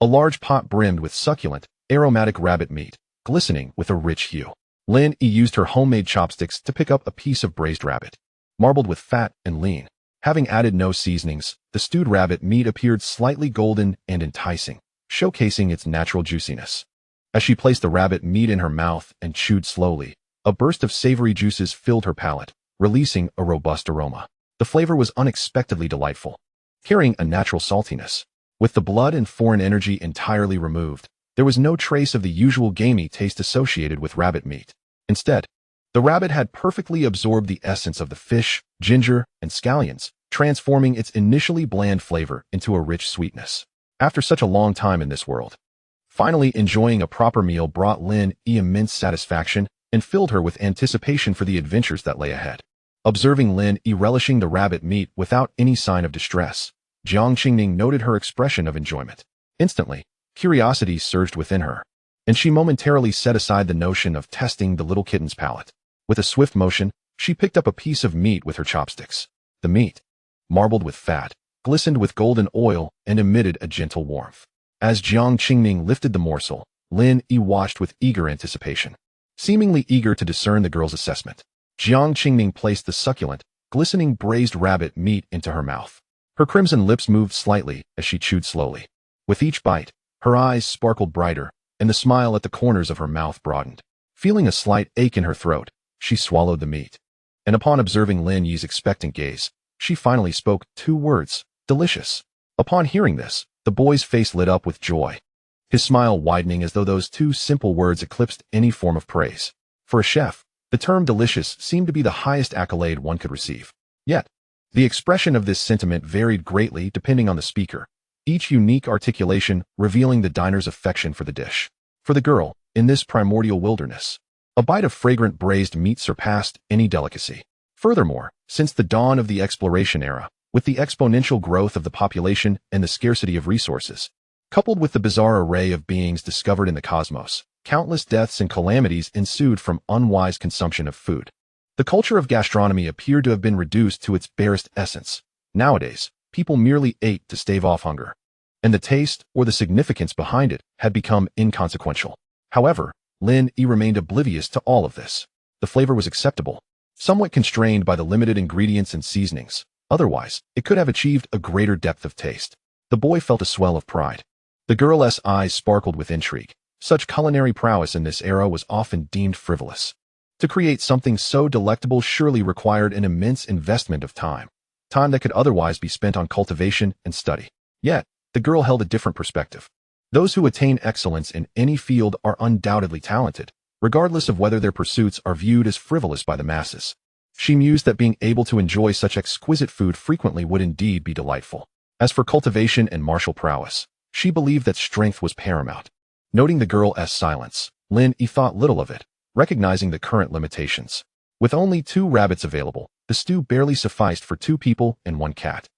A large pot brimmed with succulent, aromatic rabbit meat, glistening with a rich hue. Lin Yi used her homemade chopsticks to pick up a piece of braised rabbit, marbled with fat and lean. Having added no seasonings, the stewed rabbit meat appeared slightly golden and enticing, showcasing its natural juiciness. As she placed the rabbit meat in her mouth and chewed slowly, a burst of savory juices filled her palate, releasing a robust aroma. The flavor was unexpectedly delightful, carrying a natural saltiness. With the blood and foreign energy entirely removed, there was no trace of the usual gamey taste associated with rabbit meat. Instead, the rabbit had perfectly absorbed the essence of the fish, ginger, and scallions, transforming its initially bland flavor into a rich sweetness. After such a long time in this world, finally enjoying a proper meal brought Lin Yi immense satisfaction and filled her with anticipation for the adventures that lay ahead. Observing Lin Yi relishing the rabbit meat without any sign of distress, Jiang Qingning noted her expression of enjoyment. Instantly, curiosity surged within her, and she momentarily set aside the notion of testing the little kitten's palate. With a swift motion, she picked up a piece of meat with her chopsticks. The meat, marbled with fat, glistened with golden oil and emitted a gentle warmth. As Jiang Qingning lifted the morsel, Lin Yi watched with eager anticipation. Seemingly eager to discern the girl's assessment, Jiang Qingning placed the succulent, glistening braised rabbit meat into her mouth. Her crimson lips moved slightly as she chewed slowly. With each bite, her eyes sparkled brighter, and the smile at the corners of her mouth broadened. Feeling a slight ache in her throat, she swallowed the meat. And upon observing Lin Yi's expectant gaze, she finally spoke 2 words, "Delicious." Upon hearing this, the boy's face lit up with joy, his smile widening as though those 2 simple words eclipsed any form of praise. For a chef, the term delicious seemed to be the highest accolade one could receive. Yet, the expression of this sentiment varied greatly depending on the speaker, each unique articulation revealing the diner's affection for the dish. For the girl, in this primordial wilderness, a bite of fragrant braised meat surpassed any delicacy. Furthermore, since the dawn of the exploration era, with the exponential growth of the population and the scarcity of resources, coupled with the bizarre array of beings discovered in the cosmos, countless deaths and calamities ensued from unwise consumption of food. The culture of gastronomy appeared to have been reduced to its barest essence. Nowadays, people merely ate to stave off hunger, and the taste or the significance behind it had become inconsequential. However, Lin Yi remained oblivious to all of this. The flavor was acceptable, somewhat constrained by the limited ingredients and seasonings. Otherwise, it could have achieved a greater depth of taste. The boy felt a swell of pride. The girl's eyes sparkled with intrigue. Such culinary prowess in this era was often deemed frivolous. To create something so delectable surely required an immense investment of time that could otherwise be spent on cultivation and study. Yet, the girl held a different perspective. Those who attain excellence in any field are undoubtedly talented, regardless of whether their pursuits are viewed as frivolous by the masses. She mused that being able to enjoy such exquisite food frequently would indeed be delightful. As for cultivation and martial prowess, she believed that strength was paramount. Noting the girl's silence, Lin Yi thought little of it, recognizing the current limitations. With only 2 rabbits available, the stew barely sufficed for 2 people and 1 cat.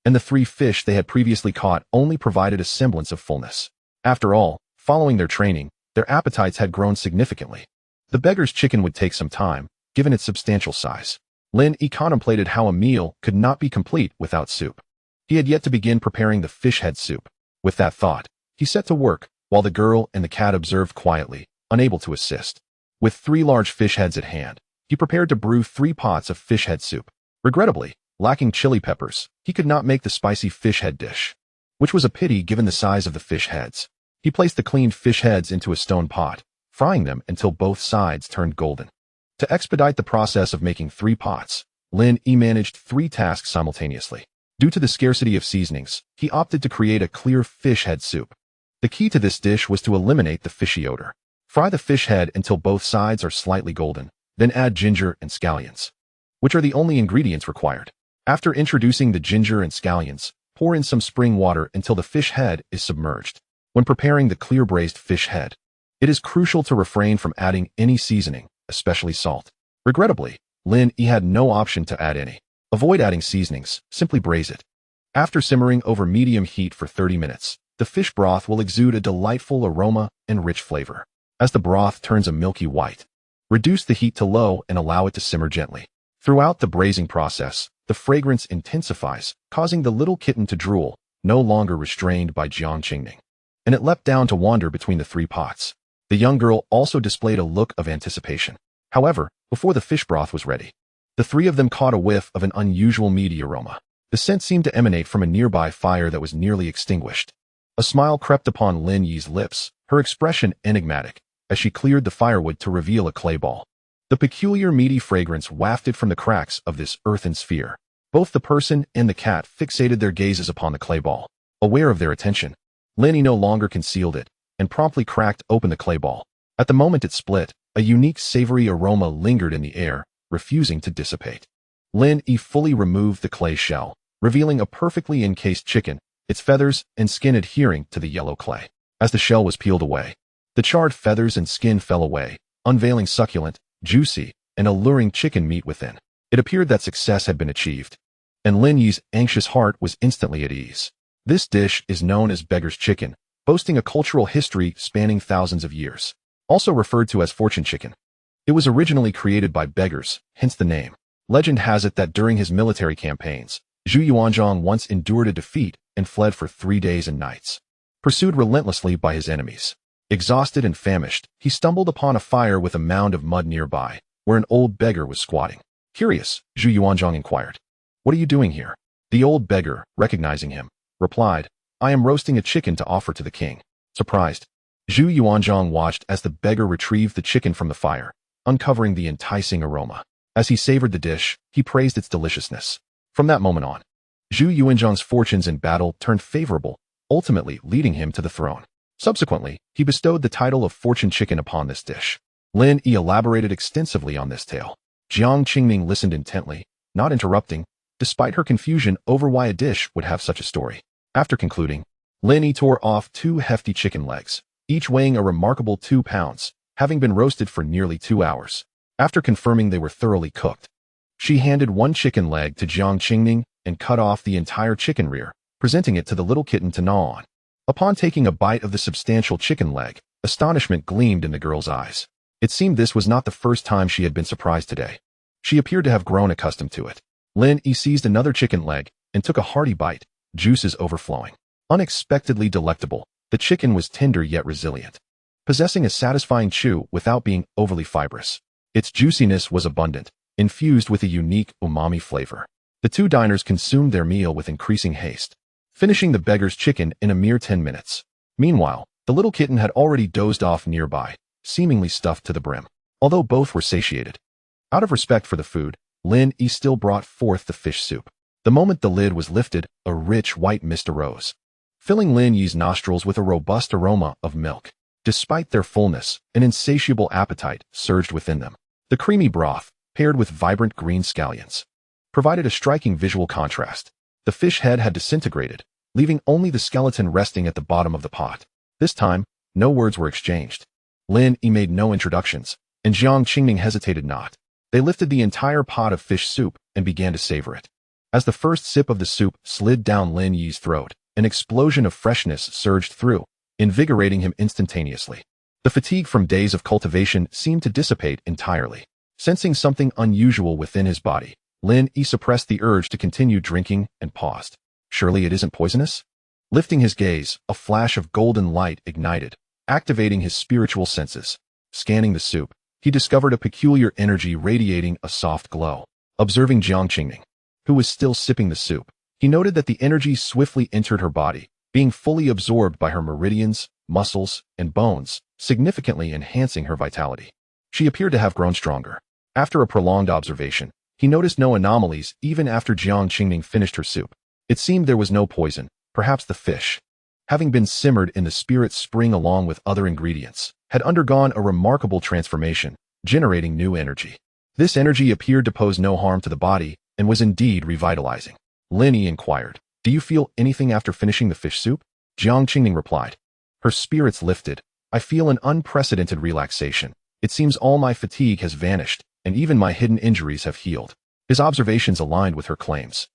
And the 3 fish they had previously caught only provided a semblance of fullness. After all, following their training, their appetites had grown significantly. The beggar's chicken would take some time, given its substantial size. Lin Yi contemplated how a meal could not be complete without soup. He had yet to begin preparing the fish head soup. With that thought, he set to work, while the girl and the cat observed quietly, unable to assist. With 3 large fish heads at hand, he prepared to brew 3 pots of fish head soup. Regrettably, lacking chili peppers, he could not make the spicy fish head dish, which was a pity given the size of the fish heads. He placed the cleaned fish heads into a stone pot, frying them until both sides turned golden. To expedite the process of making 3 pots, Lin Yi managed 3 tasks simultaneously. Due to the scarcity of seasonings, he opted to create a clear fish head soup. The key to this dish was to eliminate the fishy odor. Fry the fish head until both sides are slightly golden, then add ginger and scallions, which are the only ingredients required. After introducing the ginger and scallions, pour in some spring water until the fish head is submerged. When preparing the clear braised fish head, it is crucial to refrain from adding any seasoning, especially salt. Regrettably, Lin Yi had no option to add any. Avoid adding seasonings, simply braise it. After simmering over medium heat for 30 minutes, the fish broth will exude a delightful aroma and rich flavor. As the broth turns a milky white, reduce the heat to low and allow it to simmer gently. Throughout the braising process, the fragrance intensifies, causing the little kitten to drool, no longer restrained by Jiang Qingning. And it leapt down to wander between the 3 pots. The young girl also displayed a look of anticipation. However, before the fish broth was ready, the 3 of them caught a whiff of an unusual meaty aroma. The scent seemed to emanate from a nearby fire that was nearly extinguished. A smile crept upon Lin Yi's lips, her expression enigmatic, as she cleared the firewood to reveal a clay ball. The peculiar meaty fragrance wafted from the cracks of this earthen sphere. Both the person and the cat fixated their gazes upon the clay ball. Aware of their attention, Lin Yi no longer concealed it, and promptly cracked open the clay ball. At the moment it split, a unique savory aroma lingered in the air, refusing to dissipate. Lin Yi fully removed the clay shell, revealing a perfectly encased chicken, its feathers and skin adhering to the yellow clay. As the shell was peeled away, the charred feathers and skin fell away, unveiling succulent, juicy, and alluring chicken meat within. It appeared that success had been achieved, and Lin Yi's anxious heart was instantly at ease. This dish is known as beggar's chicken, boasting a cultural history spanning thousands of years. Also referred to as fortune chicken. It was originally created by beggars, hence the name. Legend has it that during his military campaigns, Zhu Yuanzhang once endured a defeat and fled for 3 days and nights, pursued relentlessly by his enemies. Exhausted and famished, he stumbled upon a fire with a mound of mud nearby, where an old beggar was squatting. Curious, Zhu Yuanzhang inquired. "What are you doing here?" The old beggar, recognizing him, replied, "I am roasting a chicken to offer to the king." Surprised, Zhu Yuanzhang watched as the beggar retrieved the chicken from the fire, uncovering the enticing aroma. As he savored the dish, he praised its deliciousness. From that moment on, Zhu Yuanzhang's fortunes in battle turned favorable, ultimately leading him to the throne. Subsequently, he bestowed the title of fortune chicken upon this dish. Lin Yi elaborated extensively on this tale. Jiang Qingming listened intently, not interrupting, despite her confusion over why a dish would have such a story. After concluding, Lin Yi tore off 2 hefty chicken legs, each weighing a remarkable 2 pounds, having been roasted for nearly 2 hours. After confirming they were thoroughly cooked, she handed 1 chicken leg to Jiang Qingming and cut off the entire chicken rear, presenting it to the little kitten to gnaw on. Upon taking a bite of the substantial chicken leg, astonishment gleamed in the girl's eyes. It seemed this was not the first time she had been surprised today. She appeared to have grown accustomed to it. Lin Yi seized another chicken leg and took a hearty bite, juices overflowing. Unexpectedly delectable, the chicken was tender yet resilient, possessing a satisfying chew without being overly fibrous. Its juiciness was abundant, infused with a unique umami flavor. The 2 diners consumed their meal with increasing haste, finishing the beggar's chicken in a mere 10 minutes. Meanwhile, the little kitten had already dozed off nearby, seemingly stuffed to the brim. Although both were satiated, out of respect for the food, Lin Yi still brought forth the fish soup. The moment the lid was lifted, a rich white mist arose, filling Lin Yi's nostrils with a robust aroma of milk. Despite their fullness, an insatiable appetite surged within them. The creamy broth, paired with vibrant green scallions, provided a striking visual contrast. The fish head had disintegrated, leaving only the skeleton resting at the bottom of the pot. This time, no words were exchanged. Lin Yi made no introductions, and Jiang Qingming hesitated not. They lifted the entire pot of fish soup and began to savor it. As the first sip of the soup slid down Lin Yi's throat, an explosion of freshness surged through, invigorating him instantaneously. The fatigue from days of cultivation seemed to dissipate entirely. Sensing something unusual within his body, Lin Yi suppressed the urge to continue drinking and paused. Surely it isn't poisonous? Lifting his gaze, a flash of golden light ignited, activating his spiritual senses. Scanning the soup, he discovered a peculiar energy radiating a soft glow. Observing Jiang Qingming, who was still sipping the soup, he noted that the energy swiftly entered her body, being fully absorbed by her meridians, muscles, and bones, significantly enhancing her vitality. She appeared to have grown stronger. After a prolonged observation, he noticed no anomalies even after Jiang Qingming finished her soup. It seemed there was no poison, perhaps the fish, having been simmered in the spirit spring along with other ingredients, had undergone a remarkable transformation, generating new energy. This energy appeared to pose no harm to the body and was indeed revitalizing. Lin Yi inquired, "Do you feel anything after finishing the fish soup?" Jiang Qingming replied. Her spirits lifted. "I feel an unprecedented relaxation. It seems all my fatigue has vanished, and even my hidden injuries have healed." His observations aligned with her claims.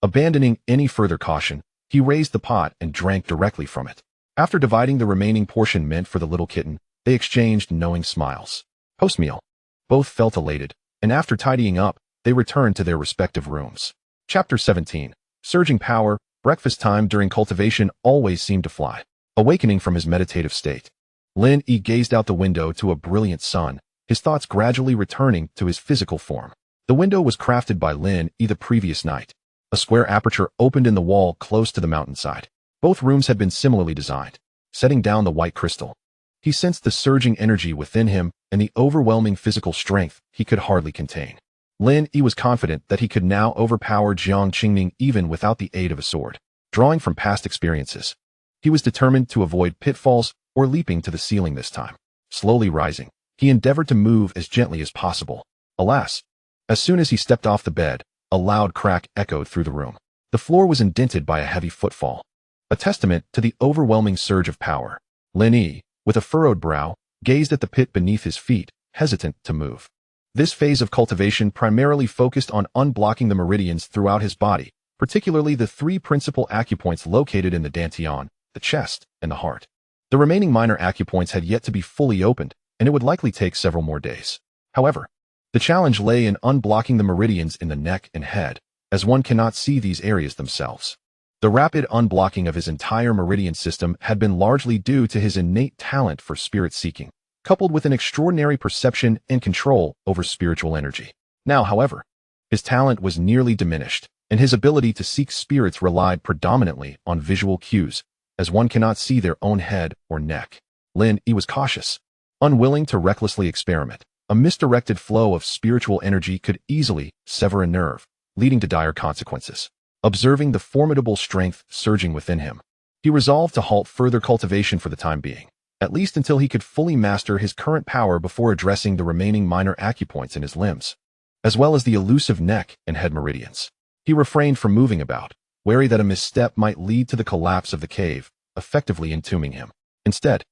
Abandoning any further caution, he raised the pot and drank directly from it. After dividing the remaining portion meant for the little kitten, they exchanged knowing smiles. Post-meal, both felt elated, and after tidying up, they returned to their respective rooms. Chapter 17. Surging power. Breakfast time during cultivation always seemed to fly. Awakening from his meditative state, Lin Yi gazed out the window to a brilliant sun, his thoughts gradually returning to his physical form. The window was crafted by Lin Yi the previous night. A square aperture opened in the wall close to the mountainside. Both rooms had been similarly designed. Setting down the white crystal, he sensed the surging energy within him and the overwhelming physical strength he could hardly contain. Lin Yi was confident that he could now overpower Jiang Qingming even without the aid of a sword. Drawing from past experiences, he was determined to avoid pitfalls or leaping to the ceiling this time. Slowly rising, he endeavored to move as gently as possible. Alas, as soon as he stepped off the bed, a loud crack echoed through the room. The floor was indented by a heavy footfall, a testament to the overwhelming surge of power. Lin Yi, with a furrowed brow, gazed at the pit beneath his feet, hesitant to move. This phase of cultivation primarily focused on unblocking the meridians throughout his body, particularly the three principal acupoints located in the dantian, the chest, and the heart. The remaining minor acupoints had yet to be fully opened, and it would likely take several more days. However, the challenge lay in unblocking the meridians in the neck and head, as one cannot see these areas themselves. The rapid unblocking of his entire meridian system had been largely due to his innate talent for spirit seeking, coupled with an extraordinary perception and control over spiritual energy. Now, however, his talent was nearly diminished, and his ability to seek spirits relied predominantly on visual cues, as one cannot see their own head or neck. Lin Yi was cautious, unwilling to recklessly experiment. A misdirected flow of spiritual energy could easily sever a nerve, leading to dire consequences. Observing the formidable strength surging within him, he resolved to halt further cultivation for the time being, at least until he could fully master his current power before addressing the remaining minor acupoints in his limbs, as well as the elusive neck and head meridians. He refrained from moving about, wary that a misstep might lead to the collapse of the cave, effectively entombing him. Instead,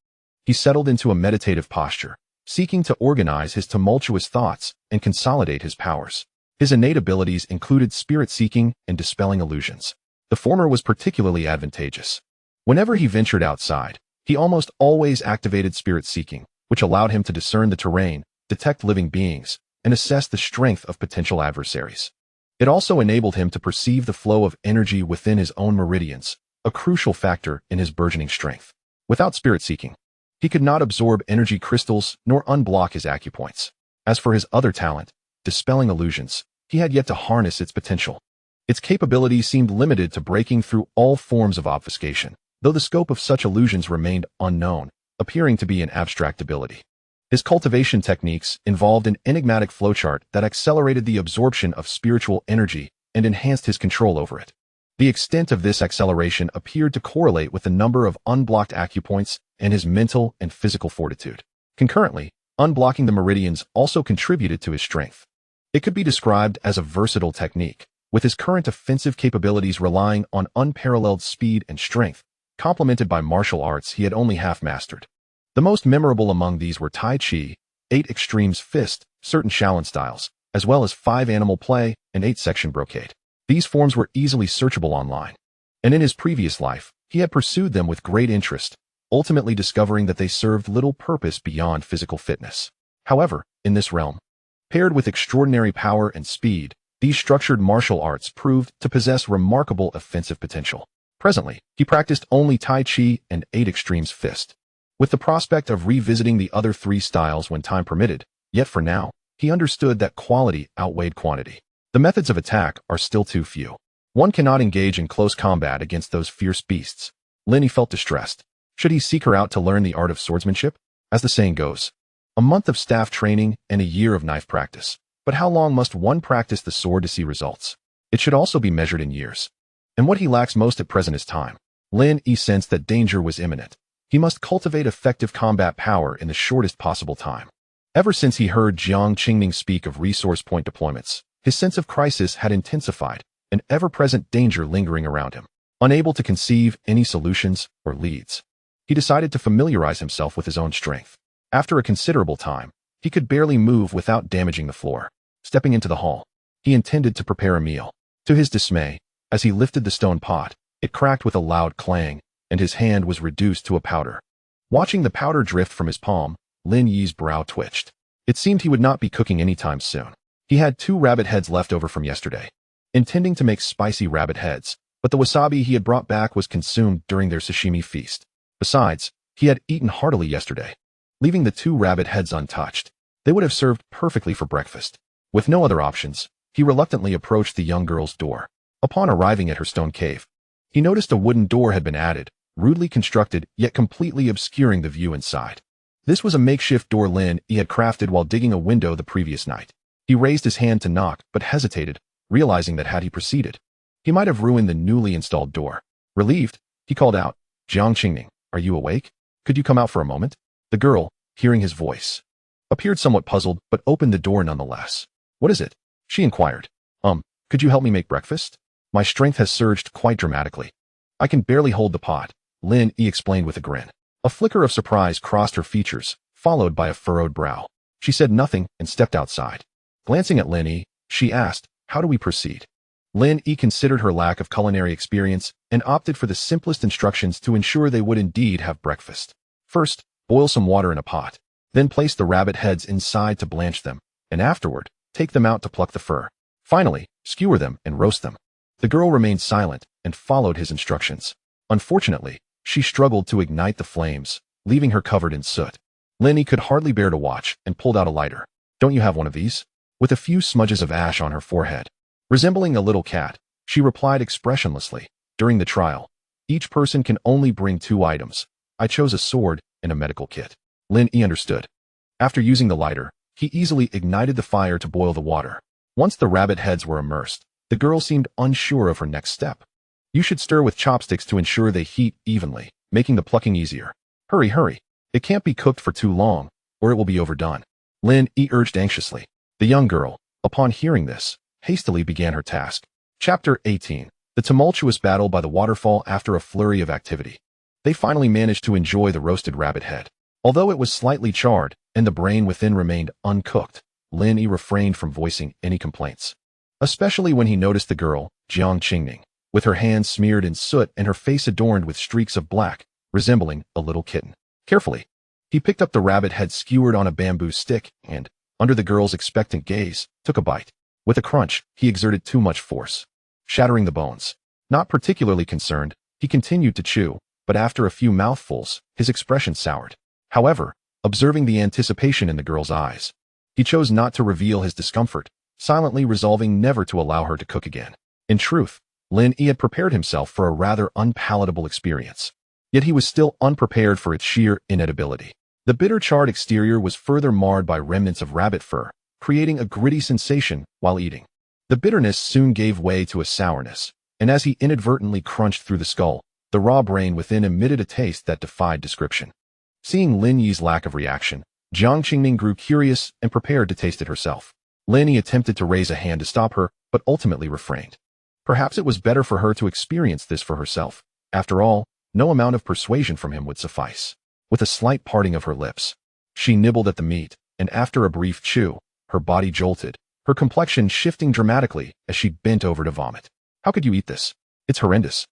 he settled into a meditative posture, seeking to organize his tumultuous thoughts and consolidate his powers. His innate abilities included spirit seeking and dispelling illusions. The former was particularly advantageous. Whenever he ventured outside, he almost always activated spirit seeking, which allowed him to discern the terrain, detect living beings, and assess the strength of potential adversaries. It also enabled him to perceive the flow of energy within his own meridians, a crucial factor in his burgeoning strength. Without spirit seeking, he could not absorb energy crystals nor unblock his acupoints. As for his other talent, dispelling illusions, he had yet to harness its potential. Its capabilities seemed limited to breaking through all forms of obfuscation, though the scope of such illusions remained unknown, appearing to be an abstract ability. His cultivation techniques involved an enigmatic flowchart that accelerated the absorption of spiritual energy and enhanced his control over it. The extent of this acceleration appeared to correlate with the number of unblocked acupoints and his mental and physical fortitude. Concurrently, unblocking the meridians also contributed to his strength. It could be described as a versatile technique, with his current offensive capabilities relying on unparalleled speed and strength, complemented by martial arts he had only half mastered. The most memorable among these were Tai Chi, 8 extremes fist, certain Shaolin styles, as well as 5 animal play and 8-section brocade. These forms were easily searchable online, and in his previous life, he had pursued them with great interest, ultimately discovering that they served little purpose beyond physical fitness. However, in this realm, paired with extraordinary power and speed, these structured martial arts proved to possess remarkable offensive potential. Presently, he practiced only Tai Chi and 8 extremes fist, with the prospect of revisiting the other 3 styles when time permitted, yet for now, he understood that quality outweighed quantity. The methods of attack are still too few. One cannot engage in close combat against those fierce beasts. Lin Yi felt distressed. Should he seek her out to learn the art of swordsmanship? As the saying goes, a month of staff training and a year of knife practice. But how long must one practice the sword to see results? It should also be measured in years. And what he lacks most at present is time. Lin Yi sensed that danger was imminent. He must cultivate effective combat power in the shortest possible time. Ever since he heard Jiang Qingming speak of resource point deployments, his sense of crisis had intensified, an ever-present danger lingering around him. Unable to conceive any solutions or leads, he decided to familiarize himself with his own strength. After a considerable time, he could barely move without damaging the floor. Stepping into the hall, he intended to prepare a meal. To his dismay, as he lifted the stone pot, it cracked with a loud clang, and his hand was reduced to a powder. Watching the powder drift from his palm, Lin Yi's brow twitched. It seemed he would not be cooking anytime soon. He had 2 rabbit heads left over from yesterday, intending to make spicy rabbit heads, but the wasabi he had brought back was consumed during their sashimi feast. Besides, he had eaten heartily yesterday, leaving the 2 rabbit heads untouched. They would have served perfectly for breakfast. With no other options, he reluctantly approached the young girl's door. Upon arriving at her stone cave, he noticed a wooden door had been added, rudely constructed yet completely obscuring the view inside. This was a makeshift door Lin Yi had crafted while digging a window the previous night. He raised his hand to knock, but hesitated, realizing that had he proceeded, he might have ruined the newly installed door. Relieved, he called out, "Jiang Qingming, are you awake? Could you come out for a moment?" The girl, hearing his voice, appeared somewhat puzzled but opened the door nonetheless. "What is it?" she inquired. Could you help me make breakfast? My strength has surged quite dramatically. I can barely hold the pot," Lin Yi explained with a grin. A flicker of surprise crossed her features, followed by a furrowed brow. She said nothing and stepped outside. Glancing at Lin Yi, she asked, "How do we proceed?" Lin Yi considered her lack of culinary experience and opted for the simplest instructions to ensure they would indeed have breakfast. First, boil some water in a pot. Then place the rabbit heads inside to blanch them, and afterward, take them out to pluck the fur. Finally, skewer them and roast them. The girl remained silent and followed his instructions. Unfortunately, she struggled to ignite the flames, leaving her covered in soot. Lin Yi could hardly bear to watch and pulled out a lighter. "Don't you have one of these?" With a few smudges of ash on her forehead, resembling a little cat, she replied expressionlessly, "During the trial, each person can only bring 2 items. I chose a sword and a medical kit." Lin Yi understood. After using the lighter, he easily ignited the fire to boil the water. Once the rabbit heads were immersed, the girl seemed unsure of her next step. "You should stir with chopsticks to ensure they heat evenly, making the plucking easier. Hurry, hurry. It can't be cooked for too long, or it will be overdone," Lin Yi urged anxiously. The young girl, upon hearing this, hastily began her task. Chapter 18. The tumultuous battle by the waterfall after a flurry of activity. They finally managed to enjoy the roasted rabbit head. Although it was slightly charred, and the brain within remained uncooked, Lin Yi refrained from voicing any complaints. Especially when he noticed the girl, Jiang Qingming, with her hands smeared in soot and her face adorned with streaks of black, resembling a little kitten. Carefully, he picked up the rabbit head skewered on a bamboo stick and, under the girl's expectant gaze, took a bite. With a crunch, he exerted too much force, shattering the bones. Not particularly concerned, he continued to chew, but after a few mouthfuls, his expression soured. However, observing the anticipation in the girl's eyes, he chose not to reveal his discomfort, silently resolving never to allow her to cook again. In truth, Lin Yi had prepared himself for a rather unpalatable experience. Yet he was still unprepared for its sheer inedibility. The bitter charred exterior was further marred by remnants of rabbit fur, creating a gritty sensation while eating. The bitterness soon gave way to a sourness, and as he inadvertently crunched through the skull, the raw brain within emitted a taste that defied description. Seeing Lin Yi's lack of reaction, Jiang Qingming grew curious and prepared to taste it herself. Lin Yi attempted to raise a hand to stop her, but ultimately refrained. Perhaps it was better for her to experience this for herself. After all, no amount of persuasion from him would suffice. With a slight parting of her lips, she nibbled at the meat, and after a brief chew, her body jolted, her complexion shifting dramatically as she bent over to vomit. "How could you eat this? It's horrendous,"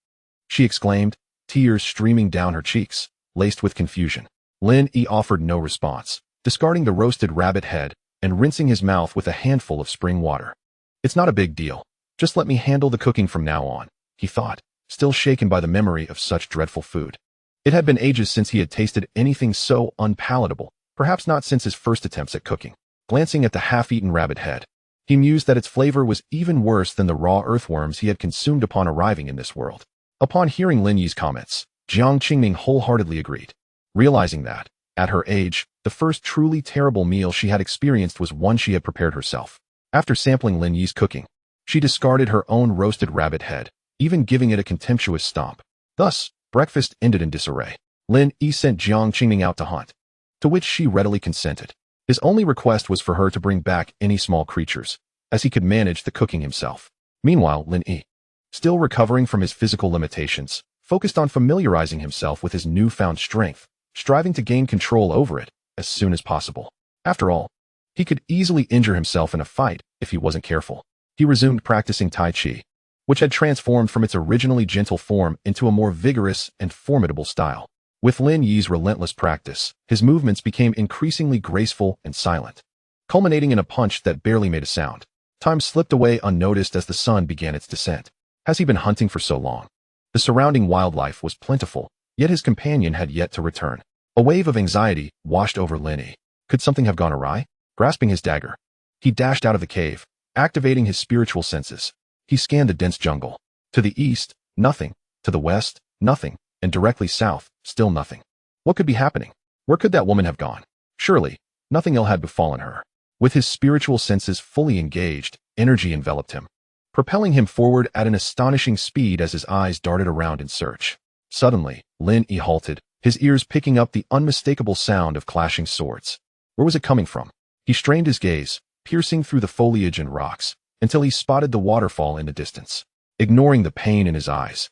she exclaimed, tears streaming down her cheeks, laced with confusion. Lin Yi offered no response, discarding the roasted rabbit head and rinsing his mouth with a handful of spring water. "It's not a big deal. Just let me handle the cooking from now on," he thought, still shaken by the memory of such dreadful food. It had been ages since he had tasted anything so unpalatable, perhaps not since his first attempts at cooking. Glancing at the half-eaten rabbit head, he mused that its flavor was even worse than the raw earthworms he had consumed upon arriving in this world. Upon hearing Lin Yi's comments, Jiang Qingming wholeheartedly agreed. Realizing that, At her age, the first truly terrible meal she had experienced was one she had prepared herself. After sampling Lin Yi's cooking, she discarded her own roasted rabbit head, even giving it a contemptuous stomp. Thus, breakfast ended in disarray. Lin Yi sent Jiang Qingming out to hunt, to which she readily consented. His only request was for her to bring back any small creatures, as he could manage the cooking himself. Meanwhile, Lin Yi, still recovering from his physical limitations, focused on familiarizing himself with his newfound strength, striving to gain control over it as soon as possible. After all, he could easily injure himself in a fight if he wasn't careful. He resumed practicing Tai Chi, which had transformed from its originally gentle form into a more vigorous and formidable style. With Lin Yi's relentless practice, his movements became increasingly graceful and silent, culminating in a punch that barely made a sound. Time slipped away unnoticed as the sun began its descent. Has he been hunting for so long? The surrounding wildlife was plentiful, yet his companion had yet to return. A wave of anxiety washed over Lin Yi. Could something have gone awry? Grasping his dagger, he dashed out of the cave, activating his spiritual senses. He scanned the dense jungle. To the east, nothing. To the west, nothing. And directly south, still nothing. What could be happening? Where could that woman have gone? Surely, nothing ill had befallen her. With his spiritual senses fully engaged, energy enveloped him, propelling him forward at an astonishing speed as his eyes darted around in search. Suddenly, Lin Yi halted, his ears picking up the unmistakable sound of clashing swords. Where was it coming from? He strained his gaze, piercing through the foliage and rocks, until he spotted the waterfall in the distance. Ignoring the pain in his eyes,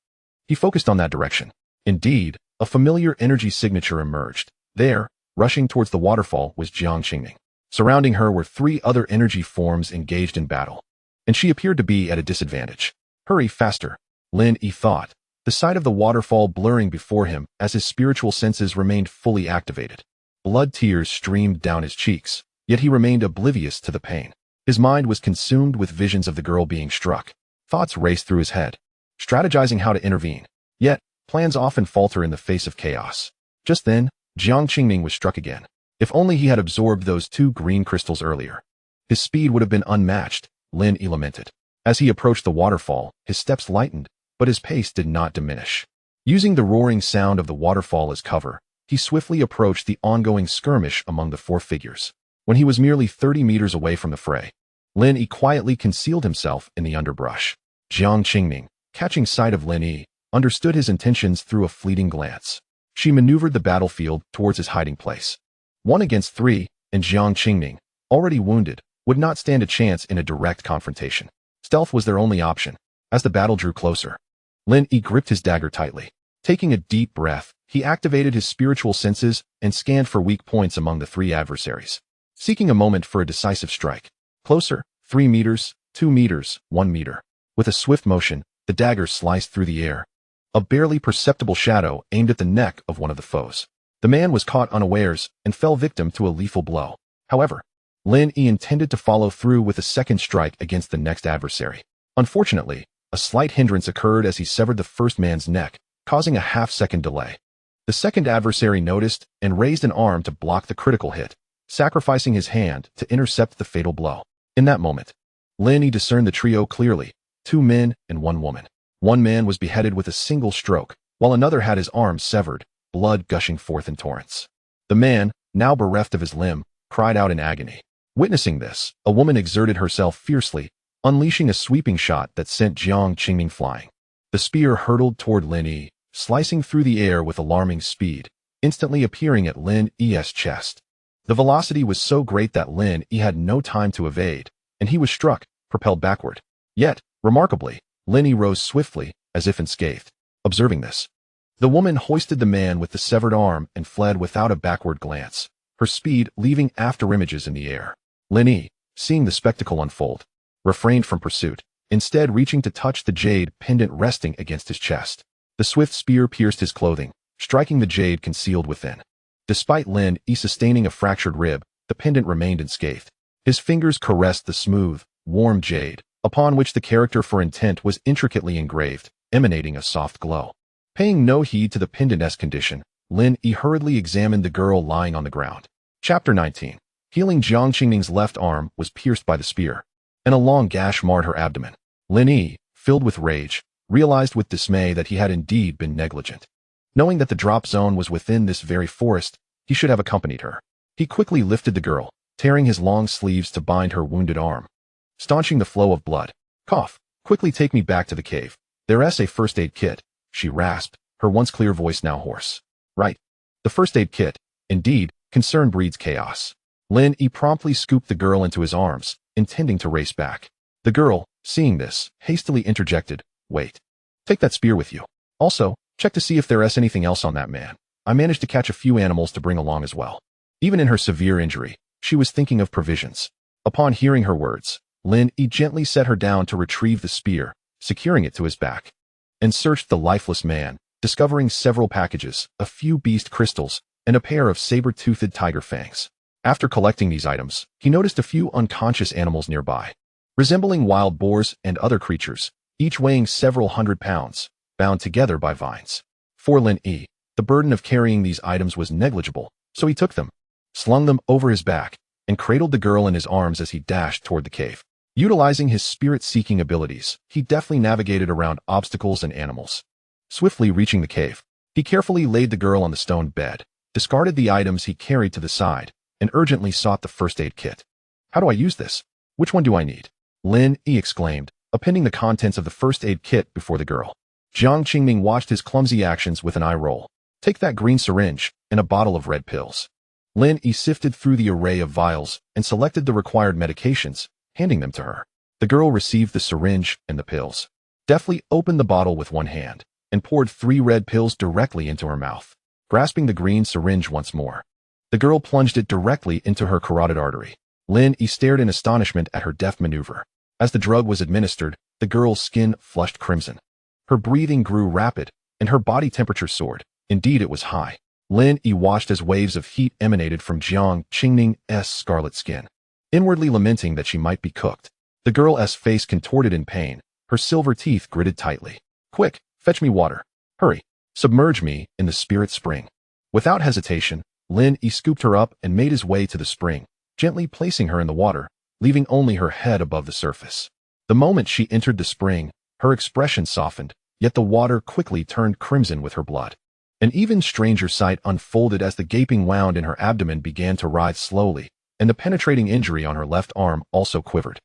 he focused on that direction. Indeed, a familiar energy signature emerged. There, rushing towards the waterfall, was Jiang Qingming. Surrounding her were 3 other energy forms engaged in battle, and she appeared to be at a disadvantage. Hurry faster, Lin Yi thought, the sight of the waterfall blurring before him as his spiritual senses remained fully activated. Blood tears streamed down his cheeks, yet he remained oblivious to the pain. His mind was consumed with visions of the girl being struck. Thoughts raced through his head, strategizing how to intervene. Yet, plans often falter in the face of chaos. Just then, Jiang Qingming was struck again. If only he had absorbed those 2 green crystals earlier, his speed would have been unmatched, Lin Yi lamented. As he approached the waterfall, his steps lightened, but his pace did not diminish. Using the roaring sound of the waterfall as cover, he swiftly approached the ongoing skirmish among the 4 figures. When he was merely 30 meters away from the fray, Lin Yi quietly concealed himself in the underbrush. Jiang Qingming, catching sight of Lin Yi, understood his intentions through a fleeting glance. She maneuvered the battlefield towards his hiding place. 1 against 3, and Jiang Qingming, already wounded, would not stand a chance in a direct confrontation. Stealth was their only option. As the battle drew closer, Lin Yi gripped his dagger tightly. Taking a deep breath, he activated his spiritual senses and scanned for weak points among the 3 adversaries, seeking a moment for a decisive strike. Closer, 3 meters, 2 meters, 1 meter. With a swift motion, the dagger sliced through the air. A barely perceptible shadow aimed at the neck of one of the foes. The man was caught unawares and fell victim to a lethal blow. However, Lin Yi intended to follow through with a second strike against the next adversary. Unfortunately, a slight hindrance occurred as he severed the first man's neck, causing a half-second delay. The second adversary noticed and raised an arm to block the critical hit, sacrificing his hand to intercept the fatal blow. In that moment, Lin Yi discerned the trio clearly, 2 men and 1 woman. One man was beheaded with a single stroke, while another had his arm severed, blood gushing forth in torrents. The man, now bereft of his limb, cried out in agony. Witnessing this, a woman exerted herself fiercely, unleashing a sweeping shot that sent Jiang Qingming flying. The spear hurtled toward Lin Yi, slicing through the air with alarming speed, instantly appearing at Lin Yi's chest. The velocity was so great that Lin Yi had no time to evade, and he was struck, propelled backward. Yet, remarkably, Lin Yi rose swiftly, as if unscathed. Observing this, the woman hoisted the man with the severed arm and fled without a backward glance, her speed leaving afterimages in the air. Lin Yi, seeing the spectacle unfold, refrained from pursuit, instead reaching to touch the jade pendant resting against his chest. The swift spear pierced his clothing, striking the jade concealed within. Despite Lin Yi sustaining a fractured rib, the pendant remained unscathed. His fingers caressed the smooth, warm jade, upon which the character for intent was intricately engraved, emanating a soft glow. Paying no heed to the pendant-esque condition, Lin Yi hurriedly examined the girl lying on the ground. Chapter 19. Healing. Jiang Qingming's left arm was pierced by the spear, and a long gash marred her abdomen. Lin Yi, filled with rage, realized with dismay that he had indeed been negligent. Knowing that the drop zone was within this very forest, He should have accompanied her. He quickly lifted the girl, tearing his long sleeves to bind her wounded arm. Staunching the flow of blood. Cough. Quickly take me back to the cave. There's a first aid kit, she rasped, her once clear voice now hoarse. Right. The first aid kit. Indeed, concern breeds chaos. Lin Yi promptly scooped the girl into his arms, intending to race back. The girl, seeing this, hastily interjected, wait. Take that spear with you. Also, check to see if there's anything else on that man. I managed to catch a few animals to bring along as well. Even in her severe injury, she was thinking of provisions. Upon hearing her words, Lin Yi gently set her down to retrieve the spear, securing it to his back, and searched the lifeless man, discovering several packages, a few beast crystals, and a pair of saber-toothed tiger fangs. After collecting these items, he noticed a few unconscious animals nearby, resembling wild boars and other creatures, each weighing several hundred pounds, bound together by vines. For Lin Yi, the burden of carrying these items was negligible, so he took them, slung them over his back, and cradled the girl in his arms as he dashed toward the cave. Utilizing his spirit-seeking abilities, he deftly navigated around obstacles and animals. Swiftly reaching the cave, he carefully laid the girl on the stone bed, discarded the items he carried to the side, and urgently sought the first aid kit. How do I use this? Which one do I need? Lin Yi exclaimed, appending the contents of the first aid kit before the girl. Jiang Qingming watched his clumsy actions with an eye roll. Take that green syringe and a bottle of red pills. Lin Yi sifted through the array of vials and selected the required medications, handing them to her. The girl received the syringe and the pills, deftly opened the bottle with one hand, and poured 3 red pills directly into her mouth. Grasping the green syringe once more, the girl plunged it directly into her carotid artery. Lin Yi stared in astonishment at her deft maneuver. As the drug was administered, the girl's skin flushed crimson. Her breathing grew rapid, and her body temperature soared. Indeed, it was high. Lin Yi watched as waves of heat emanated from Jiang Qingming's scarlet skin, inwardly lamenting that she might be cooked. The girl's face contorted in pain, her silver teeth gritted tightly. Quick, fetch me water. Hurry. Submerge me in the spirit spring. Without hesitation, Lin Yi scooped her up and made his way to the spring, gently placing her in the water, leaving only her head above the surface. The moment she entered the spring, her expression softened, yet the water quickly turned crimson with her blood. An even stranger sight unfolded as the gaping wound in her abdomen began to writhe slowly, and the penetrating injury on her left arm also quivered.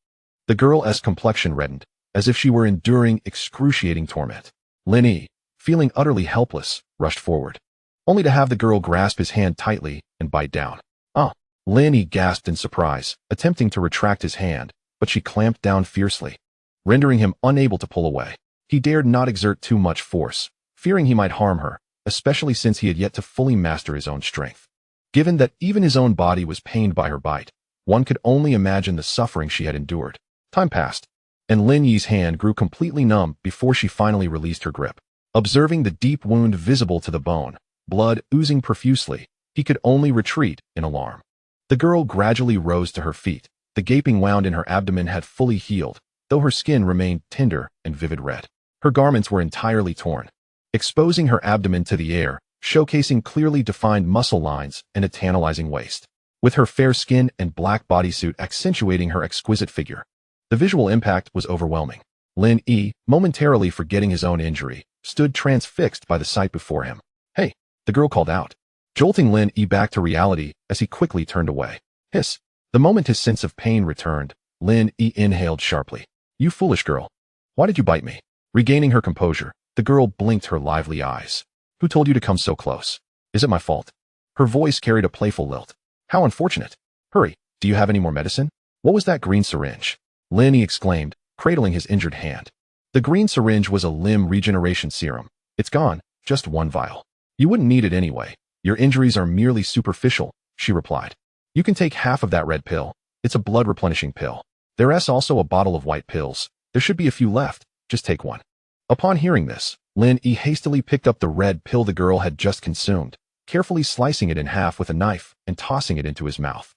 The girl's complexion reddened, as if she were enduring excruciating torment. Lin Yi, feeling utterly helpless, rushed forward, only to have the girl grasp his hand tightly and bite down. Ah! Lin Yi gasped in surprise, attempting to retract his hand, but she clamped down fiercely, rendering him unable to pull away. He dared not exert too much force, fearing he might harm her, especially since he had yet to fully master his own strength. Given that even his own body was pained by her bite, one could only imagine the suffering she had endured. Time passed, and Lin Yi's hand grew completely numb before she finally released her grip. Observing the deep wound visible to the bone, blood oozing profusely, he could only retreat in alarm. The girl gradually rose to her feet. The gaping wound in her abdomen had fully healed, though her skin remained tender and vivid red. Her garments were entirely torn, exposing her abdomen to the air, showcasing clearly defined muscle lines and a tantalizing waist, with her fair skin and black bodysuit accentuating her exquisite figure. The visual impact was overwhelming. Lin Yi, momentarily forgetting his own injury, stood transfixed by the sight before him. Hey, the girl called out, jolting Lin Yi back to reality as he quickly turned away. Hiss. The moment his sense of pain returned, Lin Yi inhaled sharply. You foolish girl. Why did you bite me? Regaining her composure, the girl blinked her lively eyes. Who told you to come so close? Is it my fault? Her voice carried a playful lilt. How unfortunate. Hurry, do you have any more medicine? What was that green syringe? Lin Yi exclaimed, cradling his injured hand. The green syringe was a limb regeneration serum. It's gone, just 1 vial. You wouldn't need it anyway. Your injuries are merely superficial, she replied. You can take half of that red pill. It's a blood replenishing pill. There's also a bottle of white pills. There should be a few left. Just take one. Upon hearing this, Lin Yi hastily picked up the red pill the girl had just consumed, carefully slicing it in half with a knife and tossing it into his mouth.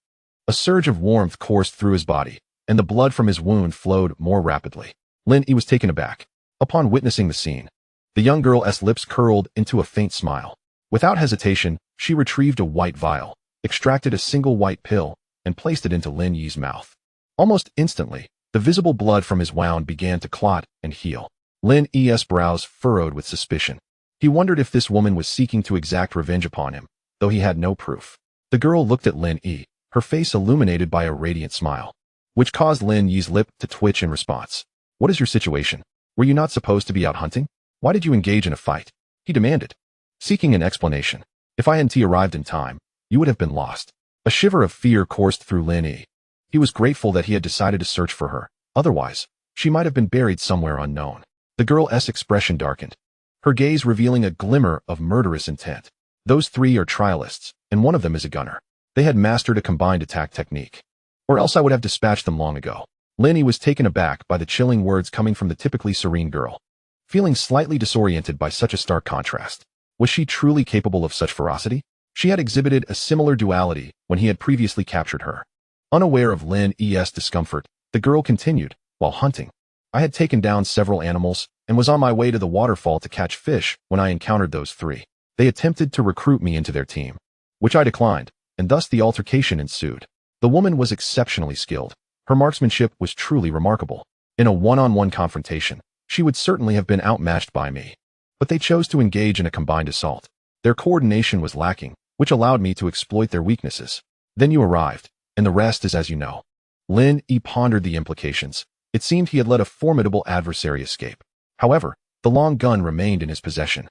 A surge of warmth coursed through his body, and the blood from his wound flowed more rapidly. Lin Yi was taken aback. Upon witnessing the scene, the young girl's lips curled into a faint smile. Without hesitation, she retrieved a white vial, extracted a single white pill, and placed it into Lin Yi's mouth. Almost instantly, the visible blood from his wound began to clot and heal. Lin Yi's brows furrowed with suspicion. He wondered if this woman was seeking to exact revenge upon him, though he had no proof. The girl looked at Lin Yi, her face illuminated by a radiant smile, which caused Lin Yi's lip to twitch in response. What is your situation? Were you not supposed to be out hunting? Why did you engage in a fight? He demanded, seeking an explanation. If I hadn't arrived in time, you would have been lost. A shiver of fear coursed through Lin Yi. He was grateful that he had decided to search for her. Otherwise, she might have been buried somewhere unknown. The girl's expression darkened, her gaze revealing a glimmer of murderous intent. Those three are trialists, and one of them is a gunner. They had mastered a combined attack technique. Or else I would have dispatched them long ago. Lin Yi was taken aback by the chilling words coming from the typically serene girl, feeling slightly disoriented by such a stark contrast. Was she truly capable of such ferocity? She had exhibited a similar duality when he had previously captured her. Unaware of Lin Yi's discomfort, the girl continued, while hunting, I had taken down several animals and was on my way to the waterfall to catch fish when I encountered those three. They attempted to recruit me into their team, which I declined, and thus the altercation ensued. The woman was exceptionally skilled. Her marksmanship was truly remarkable. In a one-on-one confrontation, she would certainly have been outmatched by me. But they chose to engage in a combined assault. Their coordination was lacking, which allowed me to exploit their weaknesses. Then you arrived, and the rest is as you know. Lin Yi pondered the implications. It seemed he had let a formidable adversary escape. However, the long gun remained in his possession,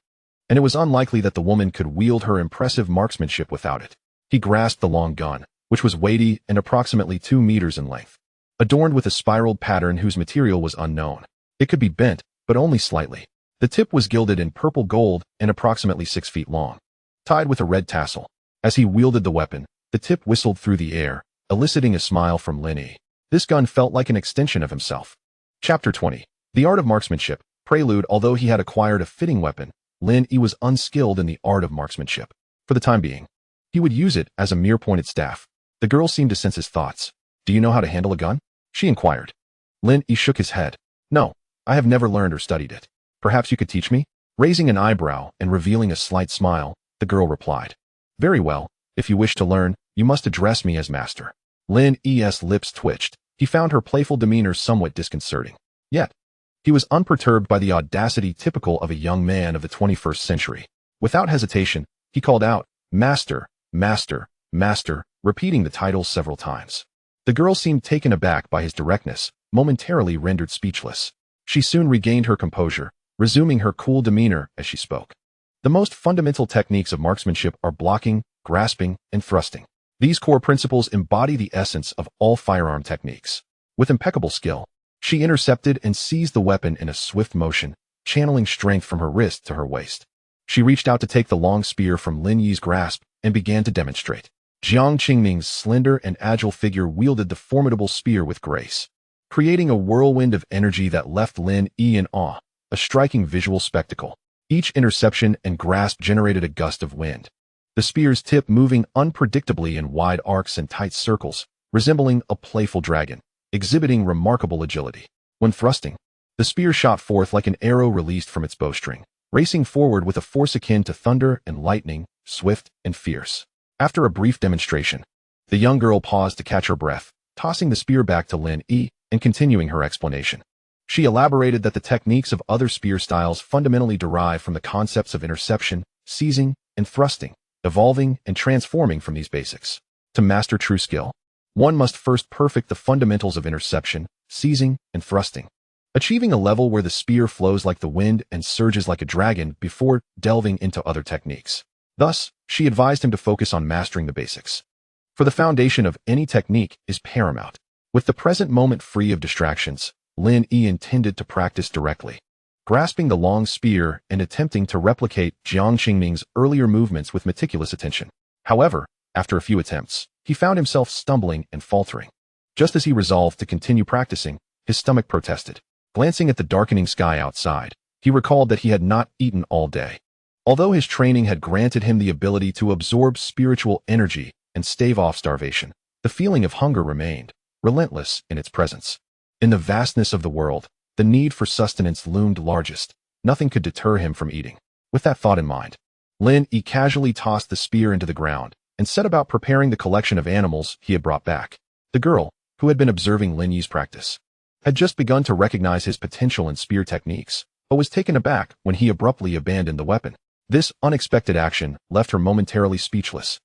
and it was unlikely that the woman could wield her impressive marksmanship without it. He grasped the long gun, which was weighty and approximately 2 meters in length, adorned with a spiraled pattern whose material was unknown. It could be bent, but only slightly. The tip was gilded in purple gold and approximately 6 feet long, tied with a red tassel. As he wielded the weapon, the tip whistled through the air, eliciting a smile from Lin Yi. This gun felt like an extension of himself. Chapter 20. The Art of Marksmanship. Prelude. Although he had acquired a fitting weapon, Lin Yi was unskilled in the art of marksmanship. For the time being, he would use it as a mere pointed staff. The girl seemed to sense his thoughts. Do you know how to handle a gun? She inquired. Lin Yi shook his head. No, I have never learned or studied it. Perhaps you could teach me? Raising an eyebrow and revealing a slight smile, the girl replied. Very well, if you wish to learn, you must address me as master. Lin Yi's lips twitched. He found her playful demeanor somewhat disconcerting. Yet, he was unperturbed by the audacity typical of a young man of the 21st century. Without hesitation, he called out, Master, Master, Master, repeating the title several times. The girl seemed taken aback by his directness, momentarily rendered speechless. She soon regained her composure, resuming her cool demeanor as she spoke. The most fundamental techniques of marksmanship are blocking, grasping, and thrusting. These core principles embody the essence of all firearm techniques. With impeccable skill, she intercepted and seized the weapon in a swift motion, channeling strength from her wrist to her waist. She reached out to take the long spear from Lin Yi's grasp and began to demonstrate. Jiang Qingming's slender and agile figure wielded the formidable spear with grace, creating a whirlwind of energy that left Lin Yi in awe, a striking visual spectacle. Each interception and grasp generated a gust of wind, the spear's tip moving unpredictably in wide arcs and tight circles, resembling a playful dragon, exhibiting remarkable agility. When thrusting, the spear shot forth like an arrow released from its bowstring, racing forward with a force akin to thunder and lightning, swift and fierce. After a brief demonstration, the young girl paused to catch her breath, tossing the spear back to Lin Yi and continuing her explanation. She elaborated that the techniques of other spear styles fundamentally derive from the concepts of interception, seizing, and thrusting, evolving and transforming from these basics. To master true skill, one must first perfect the fundamentals of interception, seizing, and thrusting, achieving a level where the spear flows like the wind and surges like a dragon before delving into other techniques. Thus, she advised him to focus on mastering the basics, for the foundation of any technique is paramount. With the present moment free of distractions, Lin Yi intended to practice directly, grasping the long spear and attempting to replicate Jiang Qingming's earlier movements with meticulous attention. However, after a few attempts, he found himself stumbling and faltering. Just as he resolved to continue practicing, his stomach protested. Glancing at the darkening sky outside, he recalled that he had not eaten all day. Although his training had granted him the ability to absorb spiritual energy and stave off starvation, the feeling of hunger remained, relentless in its presence. In the vastness of the world, the need for sustenance loomed largest. Nothing could deter him from eating. With that thought in mind, Lin Yi casually tossed the spear into the ground and set about preparing the collection of animals he had brought back. The girl, who had been observing Lin Yi's practice, had just begun to recognize his potential in spear techniques, but was taken aback when he abruptly abandoned the weapon. This unexpected action left her momentarily speechless.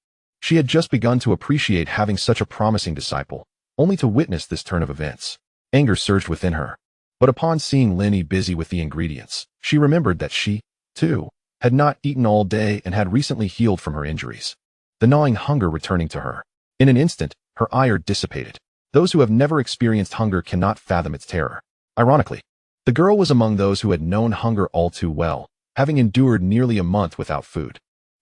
She had just begun to appreciate having such a promising disciple, only to witness this turn of events. Anger surged within her. But upon seeing Linny busy with the ingredients, she remembered that she, too, had not eaten all day and had recently healed from her injuries. The gnawing hunger returning to her. In an instant, her ire dissipated. Those who have never experienced hunger cannot fathom its terror. Ironically, the girl was among those who had known hunger all too well, having endured nearly a month without food.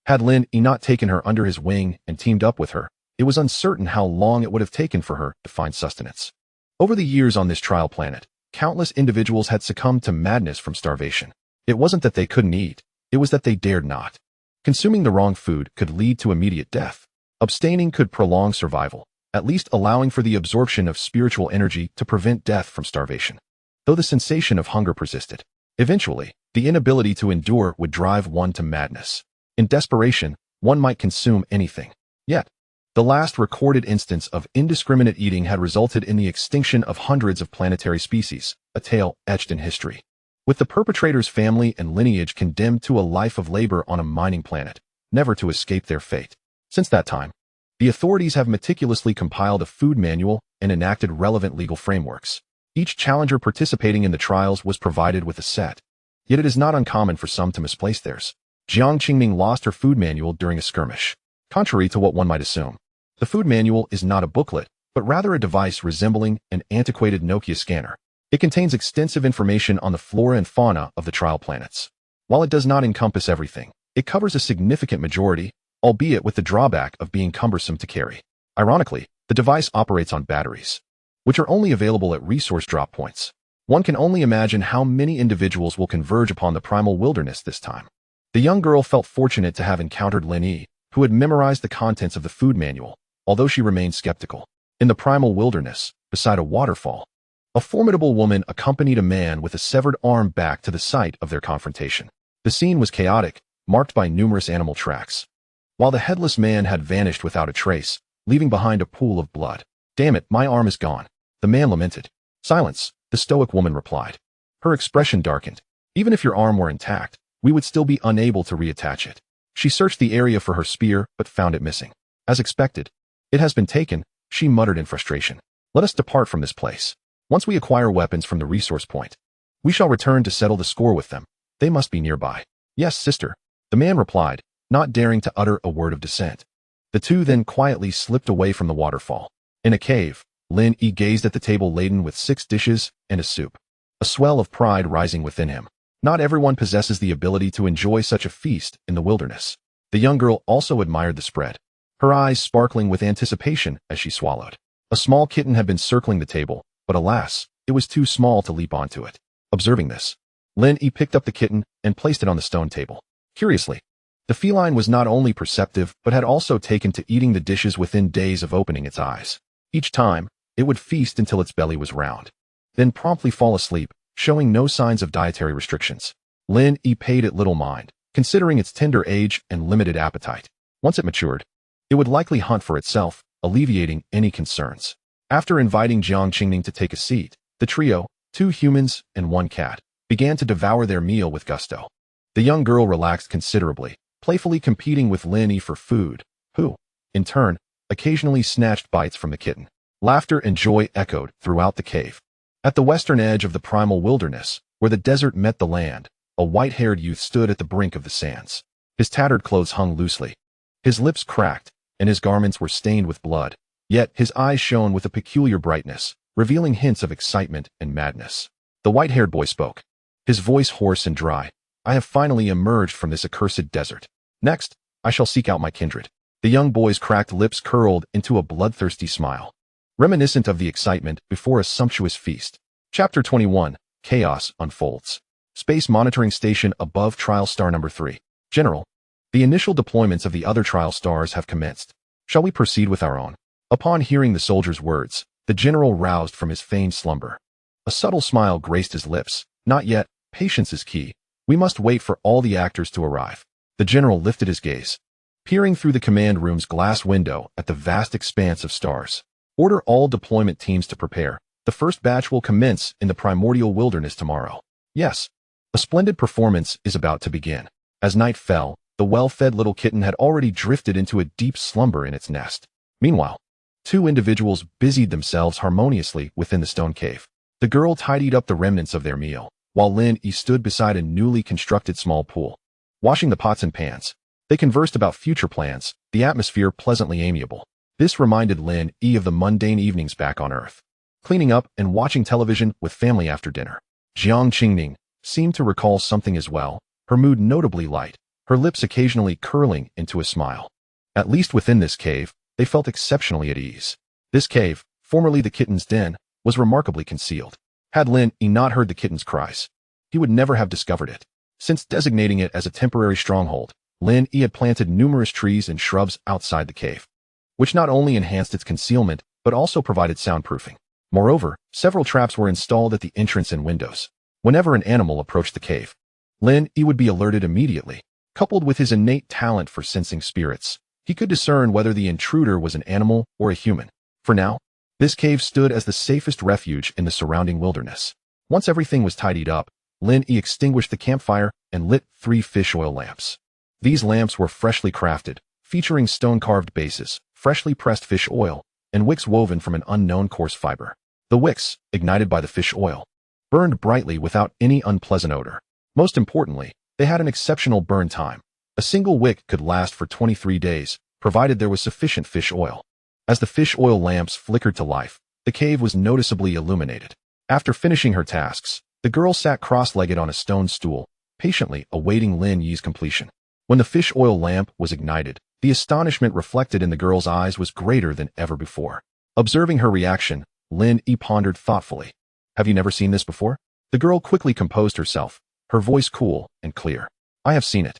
Had Lin Yi not taken her under his wing and teamed up with her, it was uncertain how long it would have taken for her to find sustenance. Over the years on this trial planet, countless individuals had succumbed to madness from starvation. It wasn't that they couldn't eat, it was that they dared not. Consuming the wrong food could lead to immediate death. Abstaining could prolong survival, at least allowing for the absorption of spiritual energy to prevent death from starvation. Though the sensation of hunger persisted, eventually, the inability to endure would drive one to madness. In desperation, one might consume anything. Yet, the last recorded instance of indiscriminate eating had resulted in the extinction of hundreds of planetary species, a tale etched in history. With the perpetrator's family and lineage condemned to a life of labor on a mining planet, never to escape their fate. Since that time, the authorities have meticulously compiled a food manual and enacted relevant legal frameworks. Each challenger participating in the trials was provided with a set. Yet it is not uncommon for some to misplace theirs. Jiang Qingming lost her food manual during a skirmish. Contrary to what one might assume, the food manual is not a booklet, but rather a device resembling an antiquated Nokia scanner. It contains extensive information on the flora and fauna of the trial planets. While it does not encompass everything, it covers a significant majority, albeit with the drawback of being cumbersome to carry. Ironically, the device operates on batteries, which are only available at resource drop points. One can only imagine how many individuals will converge upon the primal wilderness this time. The young girl felt fortunate to have encountered Lin Yi, who had memorized the contents of the food manual, although she remained skeptical. In the primal wilderness, beside a waterfall, a formidable woman accompanied a man with a severed arm back to the site of their confrontation. The scene was chaotic, marked by numerous animal tracks. While the headless man had vanished without a trace, leaving behind a pool of blood. "Damn it, my arm is gone," the man lamented. "Silence," the stoic woman replied. Her expression darkened. "Even if your arm were intact, we would still be unable to reattach it." She searched the area for her spear, but found it missing. As expected, "It has been taken," she muttered in frustration. "Let us depart from this place. Once we acquire weapons from the resource point, we shall return to settle the score with them. They must be nearby." "Yes, sister," the man replied, not daring to utter a word of dissent. The two then quietly slipped away from the waterfall. In a cave, Lin Yi gazed at the table laden with 6 dishes and a soup, a swell of pride rising within him. Not everyone possesses the ability to enjoy such a feast in the wilderness. The young girl also admired the spread, her eyes sparkling with anticipation as she swallowed. A small kitten had been circling the table, but alas, it was too small to leap onto it. Observing this, Lin Yi picked up the kitten and placed it on the stone table. Curiously, the feline was not only perceptive but had also taken to eating the dishes within days of opening its eyes. Each time, it would feast until its belly was round, then promptly fall asleep, showing no signs of dietary restrictions. Lin Yi paid it little mind, considering its tender age and limited appetite. Once it matured, it would likely hunt for itself, alleviating any concerns. After inviting Jiang Qingming to take a seat, the trio, 2 humans and 1 cat, began to devour their meal with gusto. The young girl relaxed considerably, playfully competing with Lin Yi for food, who, in turn, occasionally snatched bites from the kitten. Laughter and joy echoed throughout the cave. At the western edge of the primal wilderness, where the desert met the land, a white-haired youth stood at the brink of the sands. His tattered clothes hung loosely. His lips cracked, and his garments were stained with blood. Yet his eyes shone with a peculiar brightness, revealing hints of excitement and madness. The white-haired boy spoke, his voice hoarse and dry. "I have finally emerged from this accursed desert. Next, I shall seek out my kindred." The young boy's cracked lips curled into a bloodthirsty smile, reminiscent of the excitement before a sumptuous feast. Chapter 21, Chaos Unfolds. Space Monitoring Station above Trial Star Number 3. General, the initial deployments of the other trial stars have commenced. Shall we proceed with our own? Upon hearing the soldier's words, the general roused from his feigned slumber. A subtle smile graced his lips. "Not yet. Patience is key. We must wait for all the actors to arrive." The general lifted his gaze, peering through the command room's glass window at the vast expanse of stars. "Order all deployment teams to prepare. The first batch will commence in the primordial wilderness tomorrow." "Yes." A splendid performance is about to begin. As night fell, The well-fed little kitten had already drifted into a deep slumber in its nest. Meanwhile, two individuals busied themselves harmoniously within the stone cave. The girl tidied up the remnants of their meal, while Lin Yi stood beside a newly constructed small pool. Washing the pots and pans, they conversed about future plans, the atmosphere pleasantly amiable. This reminded Lin Yi of the mundane evenings back on Earth, cleaning up and watching television with family after dinner. Jiang Qingning seemed to recall something as well, her mood notably light, her lips occasionally curling into a smile. At least within this cave, they felt exceptionally at ease. This cave, formerly the kitten's den, was remarkably concealed. Had Lin Yi not heard the kitten's cries, he would never have discovered it. Since designating it as a temporary stronghold, Lin Yi had planted numerous trees and shrubs outside the cave, which not only enhanced its concealment, but also provided soundproofing. Moreover, several traps were installed at the entrance and windows. Whenever an animal approached the cave, Lin Yi would be alerted immediately. Coupled with his innate talent for sensing spirits, he could discern whether the intruder was an animal or a human. For now, this cave stood as the safest refuge in the surrounding wilderness. Once everything was tidied up, Lin Yi extinguished the campfire and lit 3 fish oil lamps. These lamps were freshly crafted, featuring stone-carved bases, freshly pressed fish oil, and wicks woven from an unknown coarse fiber. The wicks, ignited by the fish oil, burned brightly without any unpleasant odor. Most importantly, they had an exceptional burn time. A single wick could last for 23 days, provided there was sufficient fish oil. As the fish oil lamps flickered to life, the cave was noticeably illuminated. After finishing her tasks, the girl sat cross-legged on a stone stool, patiently awaiting Lin Yi's completion. When the fish oil lamp was ignited, the astonishment reflected in the girl's eyes was greater than ever before. Observing her reaction, Lin Yi pondered thoughtfully. Have you never seen this before? The girl quickly composed herself, her voice cool and clear. I have seen it.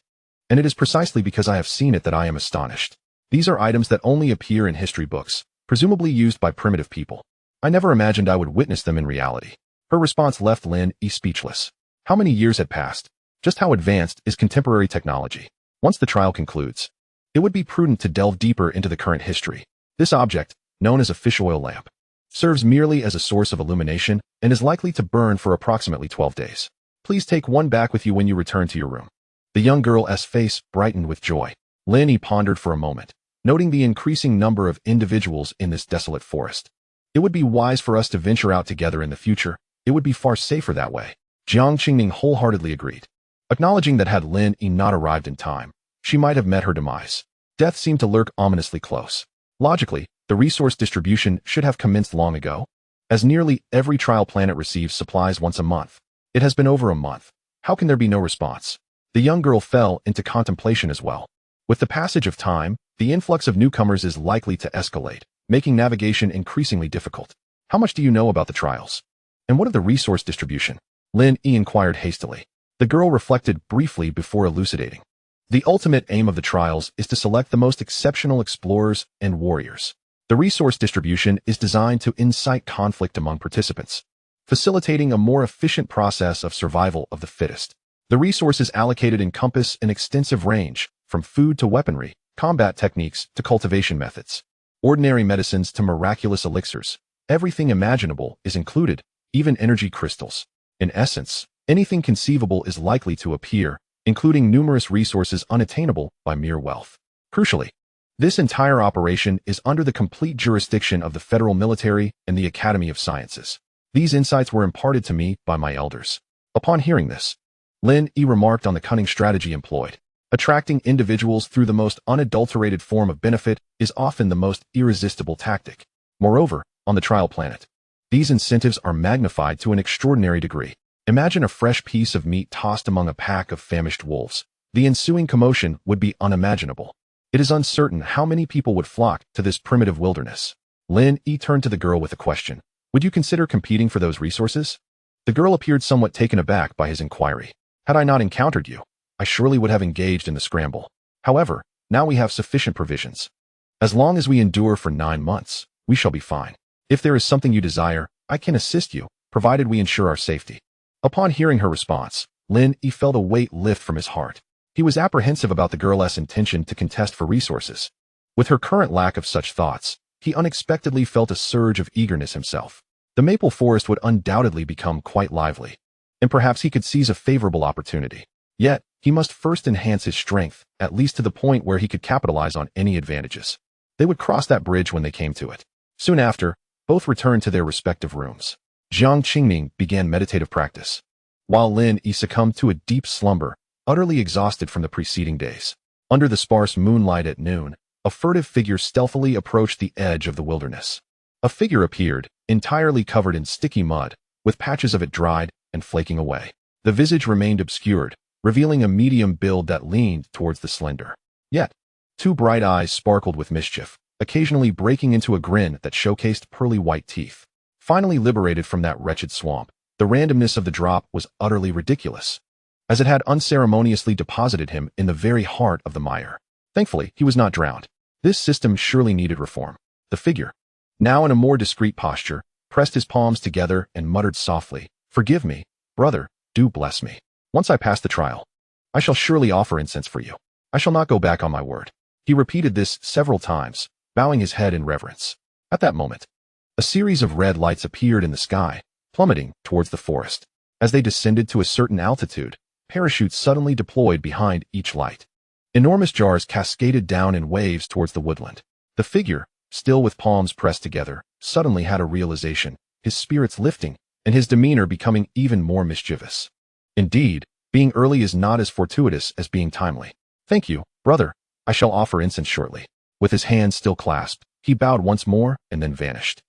And it is precisely because I have seen it that I am astonished. These are items that only appear in history books, presumably used by primitive people. I never imagined I would witness them in reality. Her response left Lin Yi speechless. How many years had passed? Just how advanced is contemporary technology? Once the trial concludes, it would be prudent to delve deeper into the current history. This object, known as a fish oil lamp, serves merely as a source of illumination and is likely to burn for approximately 12 days. Please take one back with you when you return to your room. The young girl's face brightened with joy. Lin Yi pondered for a moment, noting the increasing number of individuals in this desolate forest. It would be wise for us to venture out together in the future. It would be far safer that way. Jiang Qingning wholeheartedly agreed, acknowledging that had Lin Yi not arrived in time, she might have met her demise. Death seemed to lurk ominously close. Logically, the resource distribution should have commenced long ago, as nearly every trial planet receives supplies once a month. It has been over a month. How can there be no response? The young girl fell into contemplation as well. With the passage of time, the influx of newcomers is likely to escalate, making navigation increasingly difficult. How much do you know about the trials? And what of the resource distribution? Lin Yi inquired hastily. The girl reflected briefly before elucidating. The ultimate aim of the trials is to select the most exceptional explorers and warriors. The resource distribution is designed to incite conflict among participants, facilitating a more efficient process of survival of the fittest. The resources allocated encompass an extensive range, from food to weaponry, combat techniques to cultivation methods, ordinary medicines to miraculous elixirs. Everything imaginable is included, even energy crystals. In essence, anything conceivable is likely to appear, including numerous resources unattainable by mere wealth. Crucially, this entire operation is under the complete jurisdiction of the federal military and the Academy of Sciences. These insights were imparted to me by my elders. Upon hearing this, Lin Yi remarked on the cunning strategy employed. Attracting individuals through the most unadulterated form of benefit is often the most irresistible tactic. Moreover, on the trial planet, these incentives are magnified to an extraordinary degree. Imagine a fresh piece of meat tossed among a pack of famished wolves. The ensuing commotion would be unimaginable. It is uncertain how many people would flock to this primitive wilderness. Lin Yi turned to the girl with a question. Would you consider competing for those resources? The girl appeared somewhat taken aback by his inquiry. Had I not encountered you, I surely would have engaged in the scramble. However, now we have sufficient provisions. As long as we endure for 9 months, we shall be fine. If there is something you desire, I can assist you, provided we ensure our safety. Upon hearing her response, Lin Yi felt a weight lift from his heart. He was apprehensive about the girl's intention to contest for resources. With her current lack of such thoughts, he unexpectedly felt a surge of eagerness himself. The maple forest would undoubtedly become quite lively, and perhaps he could seize a favorable opportunity. Yet, he must first enhance his strength, at least to the point where he could capitalize on any advantages. They would cross that bridge when they came to it. Soon after, both returned to their respective rooms. Jiang Qingming began meditative practice, while Lin Yi succumbed to a deep slumber, utterly exhausted from the preceding days. Under the sparse moonlight at noon, a furtive figure stealthily approached the edge of the wilderness. A figure appeared, entirely covered in sticky mud, with patches of it dried and flaking away. The visage remained obscured, revealing a medium build that leaned towards the slender. Yet, two bright eyes sparkled with mischief, occasionally breaking into a grin that showcased pearly white teeth. Finally liberated from that wretched swamp, the randomness of the drop was utterly ridiculous, as it had unceremoniously deposited him in the very heart of the mire. Thankfully, he was not drowned. This system surely needed reform. The figure, now in a more discreet posture, pressed his palms together and muttered softly, "Forgive me, brother, do bless me. Once I pass the trial, I shall surely offer incense for you. I shall not go back on my word." He repeated this several times, bowing his head in reverence. At that moment, a series of red lights appeared in the sky, plummeting towards the forest. As they descended to a certain altitude, parachutes suddenly deployed behind each light. Enormous jars cascaded down in waves towards the woodland. The figure, still with palms pressed together, suddenly had a realization, his spirits lifting, and his demeanor becoming even more mischievous. Indeed, being early is not as fortuitous as being timely. "Thank you, brother. I shall offer incense shortly." With his hands still clasped, he bowed once more and then vanished,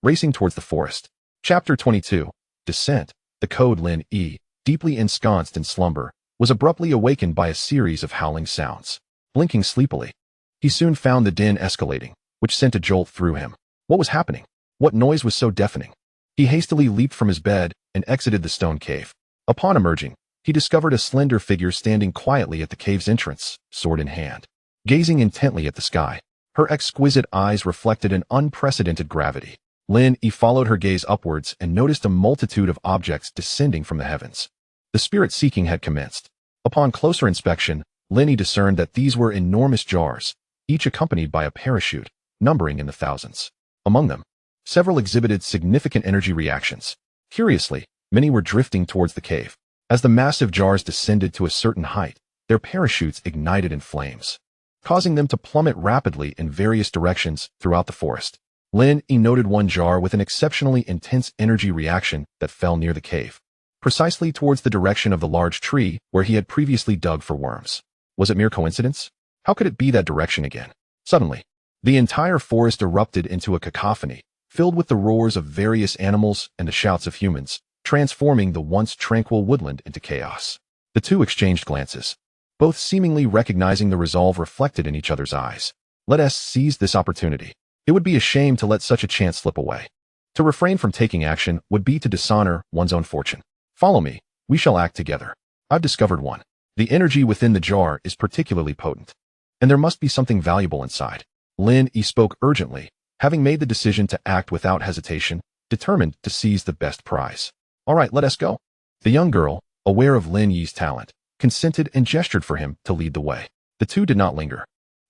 racing towards the forest. Chapter 22. Descent. The code Lin Yi, deeply ensconced in slumber, was abruptly awakened by a series of howling sounds. Blinking sleepily, he soon found the din escalating, which sent a jolt through him. What was happening? What noise was so deafening? He hastily leaped from his bed and exited the stone cave. Upon emerging, he discovered a slender figure standing quietly at the cave's entrance, sword in hand. Gazing intently at the sky, her exquisite eyes reflected an unprecedented gravity. Lin Yi followed her gaze upwards and noticed a multitude of objects descending from the heavens. The spirit seeking had commenced. Upon closer inspection, Lin Yi discerned that these were enormous jars, each accompanied by a parachute, numbering in the thousands. Among them, several exhibited significant energy reactions. Curiously, many were drifting towards the cave. As the massive jars descended to a certain height, their parachutes ignited in flames, causing them to plummet rapidly in various directions throughout the forest. Lin Yi noted one jar with an exceptionally intense energy reaction that fell near the cave, precisely towards the direction of the large tree where he had previously dug for worms. Was it mere coincidence? How could it be that direction again? Suddenly, the entire forest erupted into a cacophony, filled with the roars of various animals and the shouts of humans, transforming the once tranquil woodland into chaos. The two exchanged glances, both seemingly recognizing the resolve reflected in each other's eyes. Let us seize this opportunity. It would be a shame to let such a chance slip away. To refrain from taking action would be to dishonor one's own fortune. Follow me, we shall act together. I've discovered one. The energy within the jar is particularly potent, and there must be something valuable inside. Lin Yi spoke urgently, having made the decision to act without hesitation, determined to seize the best prize. All right, let us go. The young girl, aware of Lin Yi's talent, consented and gestured for him to lead the way. The two did not linger,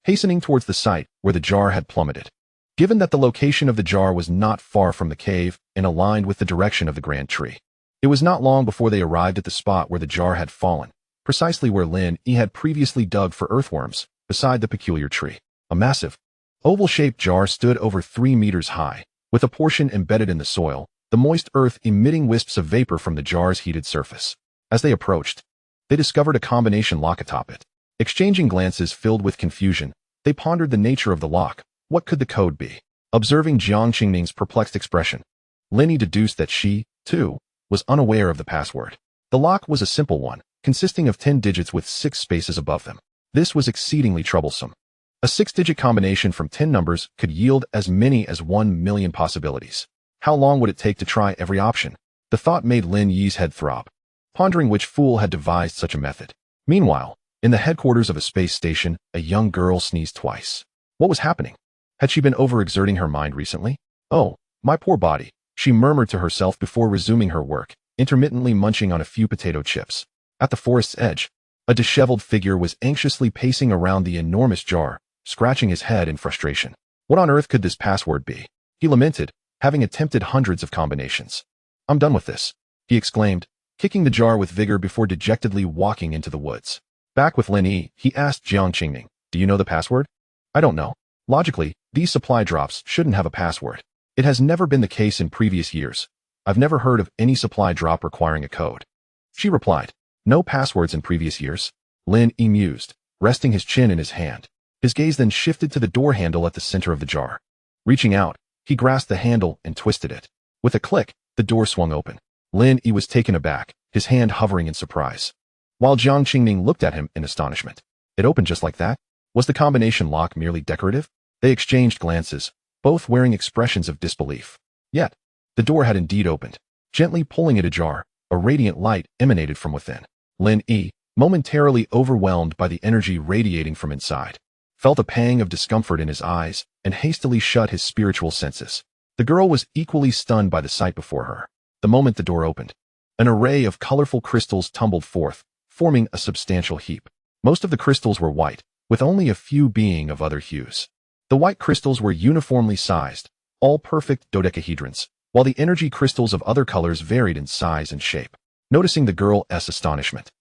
hastening towards the site where the jar had plummeted. Given that the location of the jar was not far from the cave and aligned with the direction of the grand tree, it was not long before they arrived at the spot where the jar had fallen, precisely where Lin Yi had previously dug for earthworms, beside the peculiar tree. A massive, oval-shaped jar stood over 3 meters high, with a portion embedded in the soil, the moist earth emitting wisps of vapor from the jar's heated surface. As they approached, they discovered a combination lock atop it. Exchanging glances filled with confusion, they pondered the nature of the lock. What could the code be? Observing Jiang Qingming's perplexed expression, Lin Yi deduced that she, too, was unaware of the password. The lock was a simple one, consisting of 10 digits with 6 spaces above them. This was exceedingly troublesome. A 6-digit combination from 10 numbers could yield as many as 1 million possibilities. How long would it take to try every option? The thought made Lin Yi's head throb, pondering which fool had devised such a method. Meanwhile, in the headquarters of a space station, a young girl sneezed twice. What was happening? Had she been overexerting her mind recently? "Oh, my poor body," she murmured to herself before resuming her work, intermittently munching on a few potato chips. At the forest's edge, a disheveled figure was anxiously pacing around the enormous jar, scratching his head in frustration. What on earth could this password be? He lamented, having attempted hundreds of combinations. "I'm done with this," he exclaimed, kicking the jar with vigor before dejectedly walking into the woods. Back with Lin Yi, he asked Jiang Qingning, "Do you know the password?" "I don't know. Logically, these supply drops shouldn't have a password. It has never been the case in previous years. I've never heard of any supply drop requiring a code," she replied. "No passwords in previous years?" Lin Yi mused, resting his chin in his hand. His gaze then shifted to the door handle at the center of the jar. Reaching out, he grasped the handle and twisted it. With a click, the door swung open. Lin Yi was taken aback, his hand hovering in surprise, while Jiang Qingning looked at him in astonishment. It opened just like that? Was the combination lock merely decorative? They exchanged glances, both wearing expressions of disbelief. Yet, the door had indeed opened. Gently pulling it ajar, a radiant light emanated from within. Lin Yi, momentarily overwhelmed by the energy radiating from inside, felt a pang of discomfort in his eyes and hastily shut his spiritual senses. The girl was equally stunned by the sight before her. The moment the door opened, an array of colorful crystals tumbled forth, forming a substantial heap. Most of the crystals were white, with only a few being of other hues. The white crystals were uniformly sized, all perfect dodecahedrons, while the energy crystals of other colors varied in size and shape. Noticing the girl's astonishment,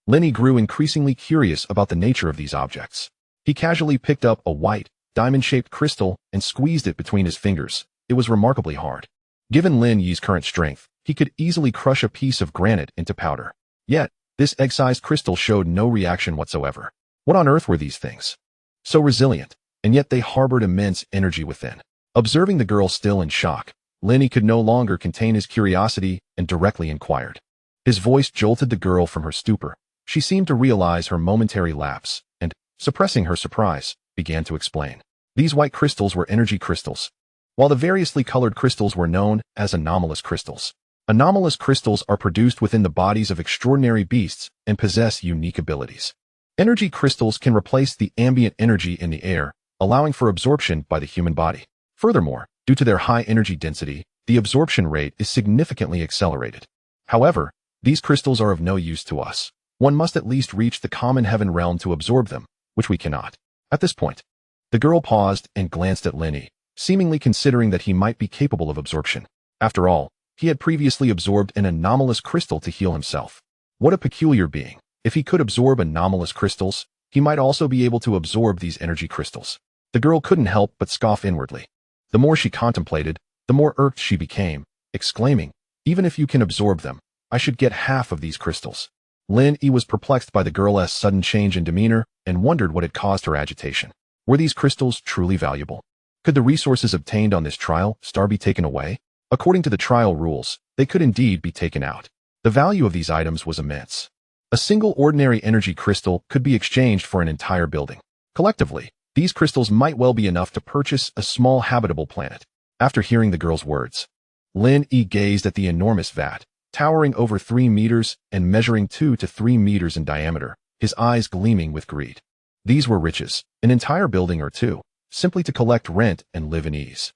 Lin Yi grew increasingly curious about the nature of these objects. He casually picked up a white, diamond-shaped crystal and squeezed it between his fingers. It was remarkably hard. Given Lin Yi's current strength, he could easily crush a piece of granite into powder. Yet, this egg-sized crystal showed no reaction whatsoever. What on earth were these things? So resilient, and yet they harbored immense energy within. Observing the girl still in shock, Lin Yi could no longer contain his curiosity and directly inquired. His voice jolted the girl from her stupor. She seemed to realize her momentary lapse, and, suppressing her surprise, began to explain. These white crystals were energy crystals, while the variously colored crystals were known as anomalous crystals. Anomalous crystals are produced within the bodies of extraordinary beasts and possess unique abilities. Energy crystals can replace the ambient energy in the air, allowing for absorption by the human body. Furthermore, due to their high energy density, the absorption rate is significantly accelerated. However, these crystals are of no use to us. One must at least reach the common heaven realm to absorb them, which we cannot. At this point, the girl paused and glanced at Lin Yi, seemingly considering that he might be capable of absorption. After all, he had previously absorbed an anomalous crystal to heal himself. What a peculiar being. If he could absorb anomalous crystals, he might also be able to absorb these energy crystals. The girl couldn't help but scoff inwardly. The more she contemplated, the more irked she became, exclaiming, "Even if you can absorb them, I should get half of these crystals." Lin Yi was perplexed by the girl's sudden change in demeanor and wondered what had caused her agitation. Were these crystals truly valuable? Could the resources obtained on this trial star be taken away? According to the trial rules, they could indeed be taken out. The value of these items was immense. A single ordinary energy crystal could be exchanged for an entire building. Collectively, these crystals might well be enough to purchase a small habitable planet. After hearing the girl's words, Lin Yi gazed at the enormous vat, towering over 3 meters and measuring 2 to 3 meters in diameter, his eyes gleaming with greed. These were riches, an entire building or two, simply to collect rent and live in ease.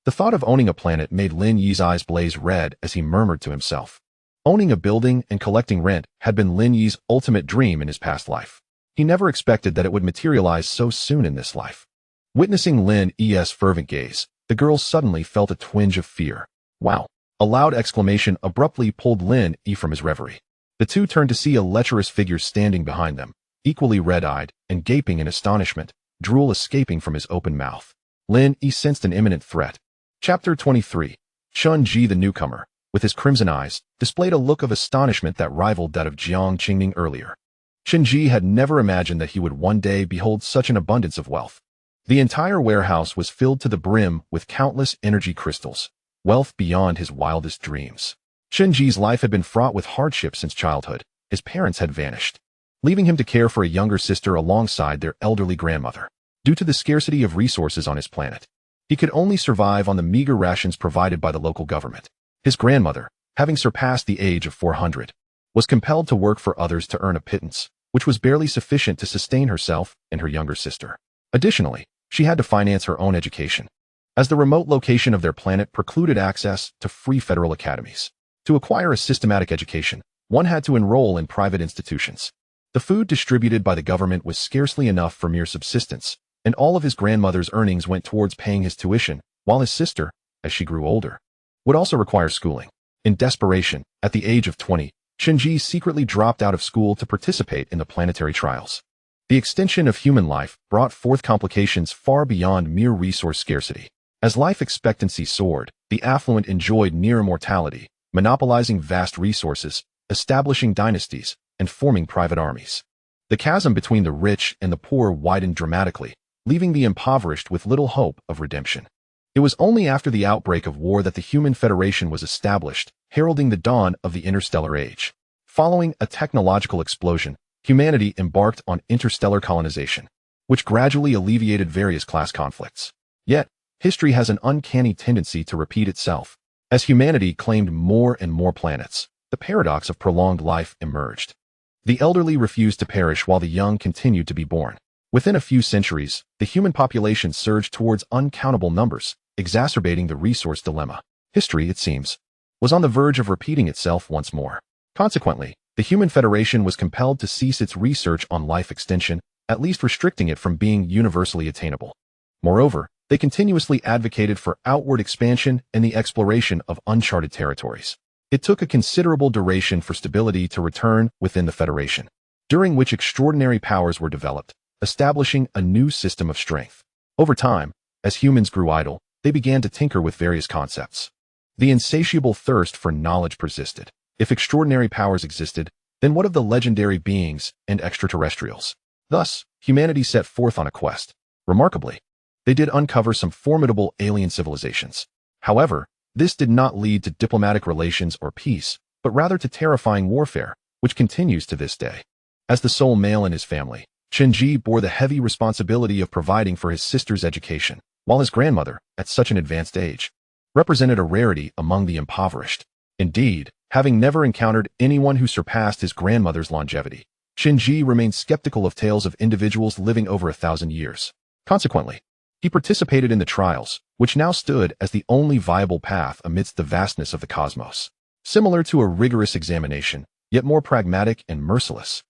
The thought of owning a planet made Lin Yi's eyes blaze red as he murmured to himself. Owning a building and collecting rent had been Lin Yi's ultimate dream in his past life. He never expected that it would materialize so soon in this life. Witnessing Lin Yi's fervent gaze, the girl suddenly felt a twinge of fear. "Wow!" A loud exclamation abruptly pulled Lin Yi from his reverie. The two turned to see a lecherous figure standing behind them, equally red-eyed and gaping in astonishment, drool escaping from his open mouth. Lin Yi sensed an imminent threat. Chapter 23. Chun Ji the newcomer, with his crimson eyes, displayed a look of astonishment that rivaled that of Jiang Qingning earlier. Chun Ji had never imagined that he would one day behold such an abundance of wealth. The entire warehouse was filled to the brim with countless energy crystals, wealth beyond his wildest dreams. Chun Ji's life had been fraught with hardship since childhood. His parents had vanished, leaving him to care for a younger sister alongside their elderly grandmother. Due to the scarcity of resources on his planet, he could only survive on the meager rations provided by the local government. His grandmother, having surpassed the age of 400, was compelled to work for others to earn a pittance, which was barely sufficient to sustain herself and her younger sister. Additionally, she had to finance her own education, as the remote location of their planet precluded access to free federal academies. To acquire a systematic education, one had to enroll in private institutions. The food distributed by the government was scarcely enough for mere subsistence, and all of his grandmother's earnings went towards paying his tuition, while his sister, as she grew older, would also require schooling. In desperation, at the age of 20, Shinji secretly dropped out of school to participate in the planetary trials. The extension of human life brought forth complications far beyond mere resource scarcity. As life expectancy soared, the affluent enjoyed near immortality, monopolizing vast resources, establishing dynasties, and forming private armies. The chasm between the rich and the poor widened dramatically, leaving the impoverished with little hope of redemption. It was only after the outbreak of war that the Human Federation was established, heralding the dawn of the interstellar age. Following a technological explosion, humanity embarked on interstellar colonization, which gradually alleviated various class conflicts. Yet, history has an uncanny tendency to repeat itself. As humanity claimed more and more planets, the paradox of prolonged life emerged. The elderly refused to perish while the young continued to be born. Within a few centuries, the human population surged towards uncountable numbers, exacerbating the resource dilemma. History, it seems, was on the verge of repeating itself once more. Consequently, the Human Federation was compelled to cease its research on life extension, at least restricting it from being universally attainable. Moreover, they continuously advocated for outward expansion and the exploration of uncharted territories. It took a considerable duration for stability to return within the Federation, during which extraordinary powers were developed, establishing a new system of strength. Over time, as humans grew idle, they began to tinker with various concepts. The insatiable thirst for knowledge persisted. If extraordinary powers existed, then what of the legendary beings and extraterrestrials? Thus, humanity set forth on a quest. Remarkably, they did uncover some formidable alien civilizations. However, this did not lead to diplomatic relations or peace, but rather to terrifying warfare, which continues to this day. As the sole male in his family, Shinji bore the heavy responsibility of providing for his sister's education, while his grandmother, at such an advanced age, represented a rarity among the impoverished. Indeed, having never encountered anyone who surpassed his grandmother's longevity, Shinji remained skeptical of tales of individuals living over 1,000 years. Consequently, he participated in the trials, which now stood as the only viable path amidst the vastness of the cosmos. Similar to a rigorous examination, yet more pragmatic and merciless.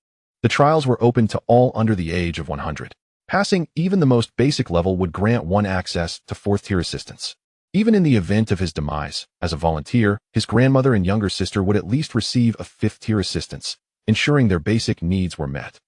The trials were open to all under the age of 100. Passing even the most basic level would grant one access to fourth-tier assistance. Even in the event of his demise, as a volunteer, his grandmother and younger sister would at least receive a fifth-tier assistance, ensuring their basic needs were met.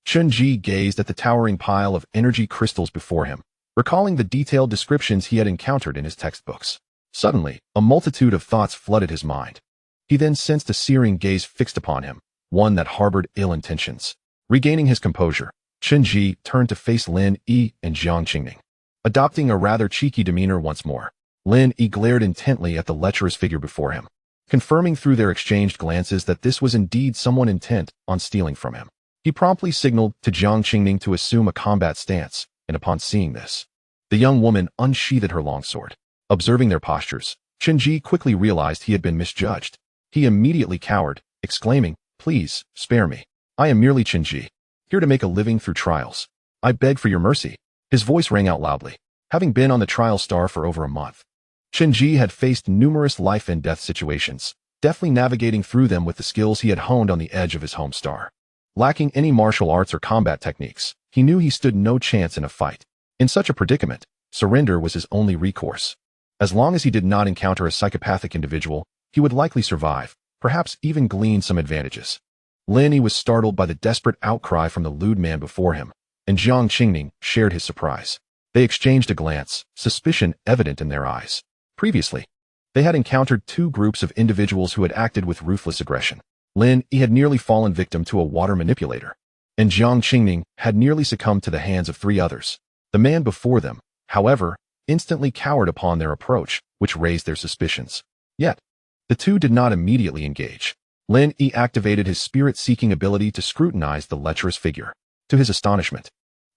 Shinji gazed at the towering pile of energy crystals before him, recalling the detailed descriptions he had encountered in his textbooks. Suddenly, a multitude of thoughts flooded his mind. He then sensed a searing gaze fixed upon him, one that harbored ill intentions. Regaining his composure, Shinji turned to face Lin Yi and Jiang Qingning. Adopting a rather cheeky demeanor once more, Lin Yi glared intently at the lecherous figure before him, confirming through their exchanged glances that this was indeed someone intent on stealing from him. He promptly signaled to Jiang Qingning to assume a combat stance, and upon seeing this, the young woman unsheathed her longsword. Observing their postures, Shinji quickly realized he had been misjudged. He immediately cowered, exclaiming, "Please, spare me. I am merely Shinji, here to make a living through trials. I beg for your mercy." His voice rang out loudly. Having been on the trial star for over a month, Shinji had faced numerous life and death situations, deftly navigating through them with the skills he had honed on the edge of his home star. Lacking any martial arts or combat techniques, he knew he stood no chance in a fight. In such a predicament, surrender was his only recourse. As long as he did not encounter a psychopathic individual, he would likely survive, perhaps even glean some advantages. Lin Yi was startled by the desperate outcry from the lewd man before him, and Jiang Qingning shared his surprise. They exchanged a glance, suspicion evident in their eyes. Previously, they had encountered two groups of individuals who had acted with ruthless aggression. Lin Yi had nearly fallen victim to a water manipulator, and Jiang Qingning had nearly succumbed to the hands of three others. The man before them, however, instantly cowered upon their approach, which raised their suspicions. Yet, the two did not immediately engage. Lin Yi activated his spirit-seeking ability to scrutinize the lecherous figure. To his astonishment,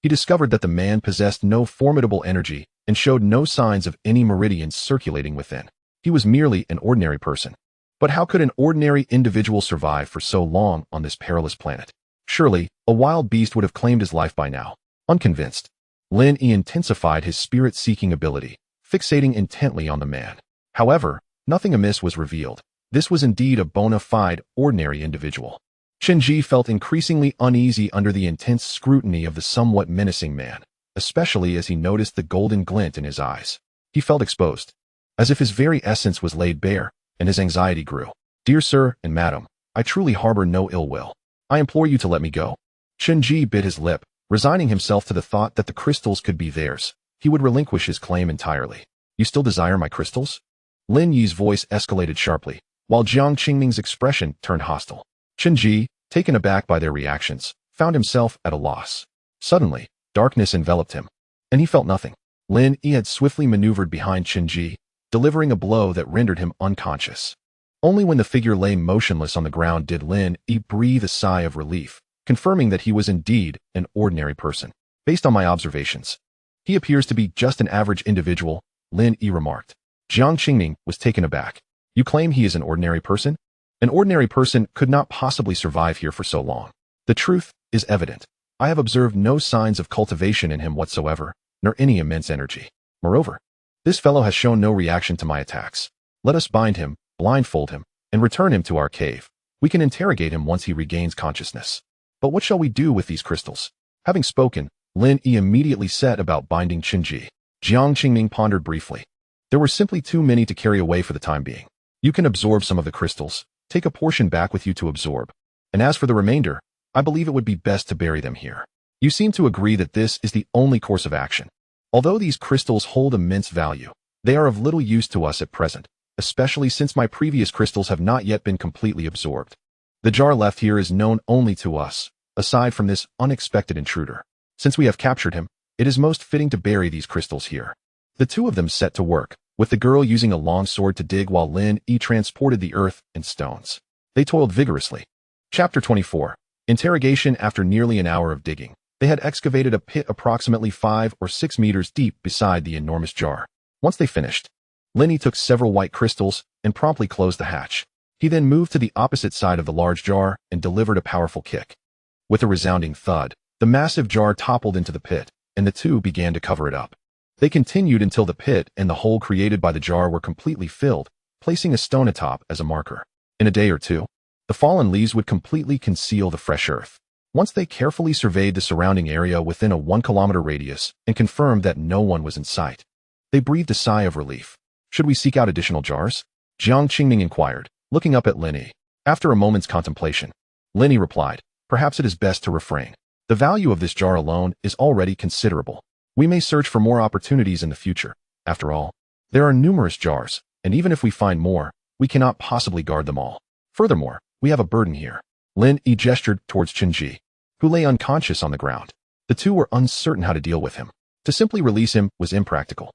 he discovered that the man possessed no formidable energy and showed no signs of any meridians circulating within. He was merely an ordinary person. But how could an ordinary individual survive for so long on this perilous planet? Surely, a wild beast would have claimed his life by now. Unconvinced, Lin Yi intensified his spirit-seeking ability, fixating intently on the man. However, nothing amiss was revealed. This was indeed a bona fide, ordinary individual. Shinji felt increasingly uneasy under the intense scrutiny of the somewhat menacing man, especially as he noticed the golden glint in his eyes. He felt exposed, as if his very essence was laid bare, and his anxiety grew. "Dear sir and madam, I truly harbor no ill will. I implore you to let me go. Chen-Ji bit his lip, resigning himself to the thought that the crystals could be theirs. He would relinquish his claim entirely. You still desire my crystals? Lin Yi's voice escalated sharply, while Jiang Qingming's expression turned hostile. Chen-Ji, taken aback by their reactions, found himself at a loss. Suddenly, darkness enveloped him, and he felt nothing. Lin Yi had swiftly maneuvered behind Chen-Ji, delivering a blow that rendered him unconscious. Only when the figure lay motionless on the ground did Lin Yi breathe a sigh of relief, confirming that he was indeed an ordinary person. Based on my observations, he appears to be just an average individual, Lin Yi remarked. Jiang Qingming was taken aback. You claim he is an ordinary person? An ordinary person could not possibly survive here for so long. The truth is evident. I have observed no signs of cultivation in him whatsoever, nor any immense energy. Moreover, this fellow has shown no reaction to my attacks. Let us bind him, blindfold him, and return him to our cave. We can interrogate him once he regains consciousness. But what shall we do with these crystals? Having spoken, Lin Yi immediately set about binding Chen-Ji. Jiang Qingming pondered briefly. There were simply too many to carry away for the time being. You can absorb some of the crystals, take a portion back with you to absorb. And as for the remainder, I believe it would be best to bury them here. You seem to agree that this is the only course of action. Although these crystals hold immense value, they are of little use to us at present, especially since my previous crystals have not yet been completely absorbed. The jar left here is known only to us, aside from this unexpected intruder. Since we have captured him, it is most fitting to bury these crystals here. The two of them set to work, with the girl using a long sword to dig while Lin Yi transported the earth and stones. They toiled vigorously. Chapter 24. Interrogation. After nearly an hour of digging, they had excavated a pit approximately 5 or 6 meters deep beside the enormous jar. Once they finished, Lin Yi took several white crystals and promptly closed the hatch. He then moved to the opposite side of the large jar and delivered a powerful kick. With a resounding thud, the massive jar toppled into the pit, and the two began to cover it up. They continued until the pit and the hole created by the jar were completely filled, placing a stone atop as a marker. In a day or two, the fallen leaves would completely conceal the fresh earth. Once they carefully surveyed the surrounding area within a 1-kilometer radius and confirmed that no one was in sight, they breathed a sigh of relief. Should we seek out additional jars? Jiang Qingming inquired, looking up at Lin Yi. After a moment's contemplation, Lin Yi replied, perhaps it is best to refrain. The value of this jar alone is already considerable. We may search for more opportunities in the future. After all, there are numerous jars, and even if we find more, we cannot possibly guard them all. Furthermore, we have a burden here. Lin Yi gestured towards Chen-Ji, who lay unconscious on the ground. The two were uncertain how to deal with him. To simply release him was impractical,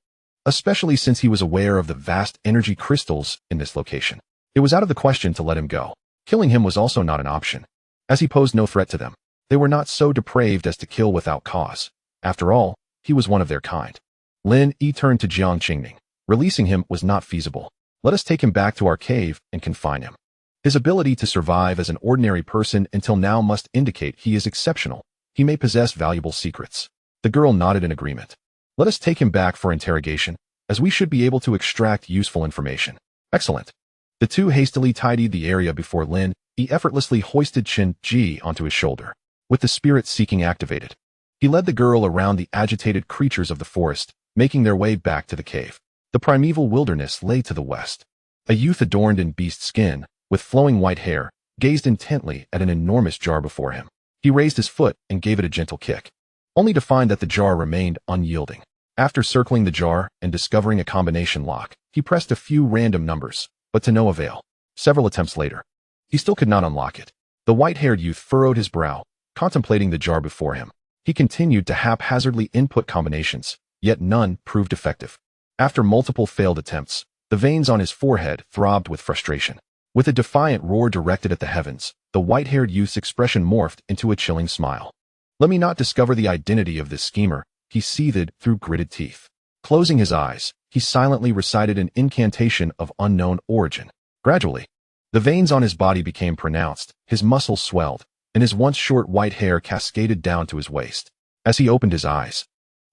especially since he was aware of the vast energy crystals in this location. It was out of the question to let him go. Killing him was also not an option, as he posed no threat to them. They were not so depraved as to kill without cause. After all, he was one of their kind. Lin Yi turned to Jiang Qingming. Releasing him was not feasible. Let us take him back to our cave and confine him. His ability to survive as an ordinary person until now must indicate he is exceptional. He may possess valuable secrets. The girl nodded in agreement. Let us take him back for interrogation, as we should be able to extract useful information. Excellent. The two hastily tidied the area before Lin Yi effortlessly hoisted Chen-Ji onto his shoulder. With the spirit seeking activated, he led the girl around the agitated creatures of the forest, making their way back to the cave. The primeval wilderness lay to the west. A youth adorned in beast skin, with flowing white hair, gazed intently at an enormous jar before him. He raised his foot and gave it a gentle kick, only to find that the jar remained unyielding. After circling the jar and discovering a combination lock, he pressed a few random numbers, but to no avail. Several attempts later, he still could not unlock it. The white-haired youth furrowed his brow, contemplating the jar before him. He continued to haphazardly input combinations, yet none proved effective. After multiple failed attempts, the veins on his forehead throbbed with frustration. With a defiant roar directed at the heavens, the white-haired youth's expression morphed into a chilling smile. Let me not discover the identity of this schemer, he seethed through gritted teeth. Closing his eyes, he silently recited an incantation of unknown origin. Gradually, the veins on his body became pronounced, his muscles swelled, and his once short white hair cascaded down to his waist. As he opened his eyes,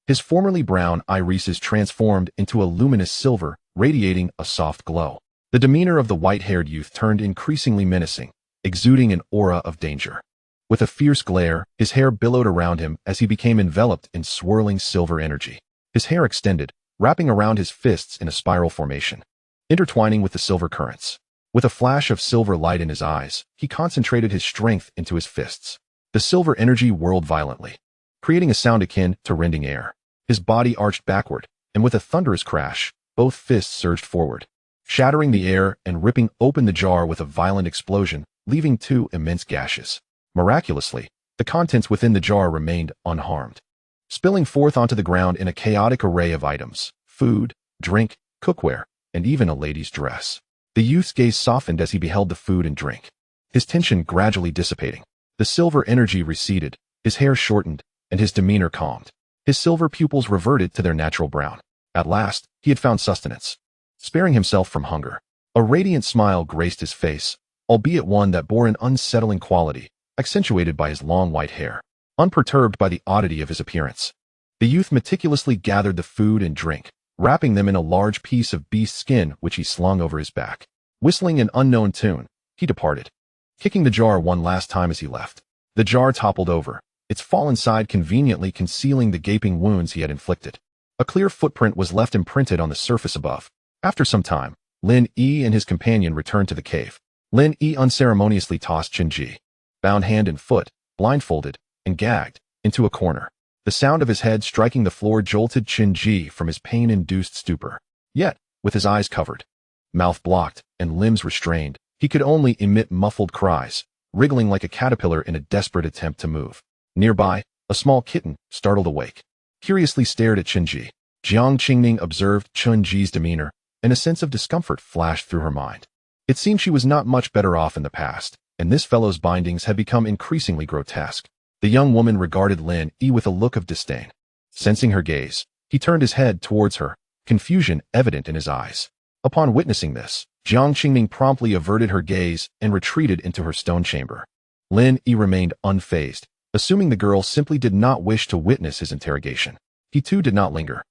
his formerly brown irises transformed into a luminous silver, radiating a soft glow. The demeanor of the white-haired youth turned increasingly menacing, exuding an aura of danger. With a fierce glare, his hair billowed around him as he became enveloped in swirling silver energy. His hair extended, wrapping around his fists in a spiral formation, intertwining with the silver currents. With a flash of silver light in his eyes, he concentrated his strength into his fists. The silver energy whirled violently, creating a sound akin to rending air. His body arched backward, and with a thunderous crash, both fists surged forward, shattering the air and ripping open the jar with a violent explosion, leaving two immense gashes. Miraculously, the contents within the jar remained unharmed, spilling forth onto the ground in a chaotic array of items: food, drink, cookware, and even a lady's dress. The youth's gaze softened as he beheld the food and drink, his tension gradually dissipating. The silver energy receded, his hair shortened, and his demeanor calmed. His silver pupils reverted to their natural brown. At last, he had found sustenance, sparing himself from hunger. A radiant smile graced his face, albeit one that bore an unsettling quality, accentuated by his long white hair. Unperturbed by the oddity of his appearance, the youth meticulously gathered the food and drink, wrapping them in a large piece of beast skin which he slung over his back. Whistling an unknown tune, he departed, kicking the jar one last time as he left. The jar toppled over, its fallen side conveniently concealing the gaping wounds he had inflicted. A clear footprint was left imprinted on the surface above. After some time, Lin Yi and his companion returned to the cave. Lin Yi unceremoniously tossed Qinji, bound hand and foot, blindfolded, and gagged, into a corner. The sound of his head striking the floor jolted Qinji from his pain-induced stupor. Yet, with his eyes covered, mouth blocked, and limbs restrained, he could only emit muffled cries, wriggling like a caterpillar in a desperate attempt to move. Nearby, a small kitten, startled awake, curiously stared at Qinji. Jiang Qingning observed Qinji's demeanor, and a sense of discomfort flashed through her mind. It seemed she was not much better off in the past, and this fellow's bindings had become increasingly grotesque. The young woman regarded Lin Yi with a look of disdain. Sensing her gaze, he turned his head towards her, confusion evident in his eyes. Upon witnessing this, Jiang Qingning promptly averted her gaze and retreated into her stone chamber. Lin Yi remained unfazed, assuming the girl simply did not wish to witness his interrogation. He too did not linger,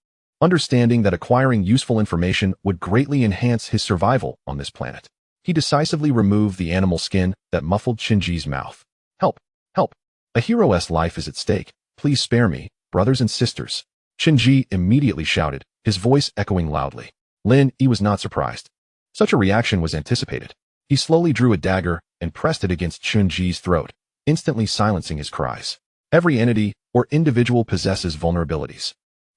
understanding that acquiring useful information would greatly enhance his survival on this planet. He decisively removed the animal skin that muffled Qinji's mouth. "Help! Help! A hero's life is at stake. Please spare me, brothers and sisters." Qinji immediately shouted, his voice echoing loudly. Lin Yi was not surprised. Such a reaction was anticipated. He slowly drew a dagger and pressed it against Qinji's throat, instantly silencing his cries. Every entity or individual possesses vulnerabilities.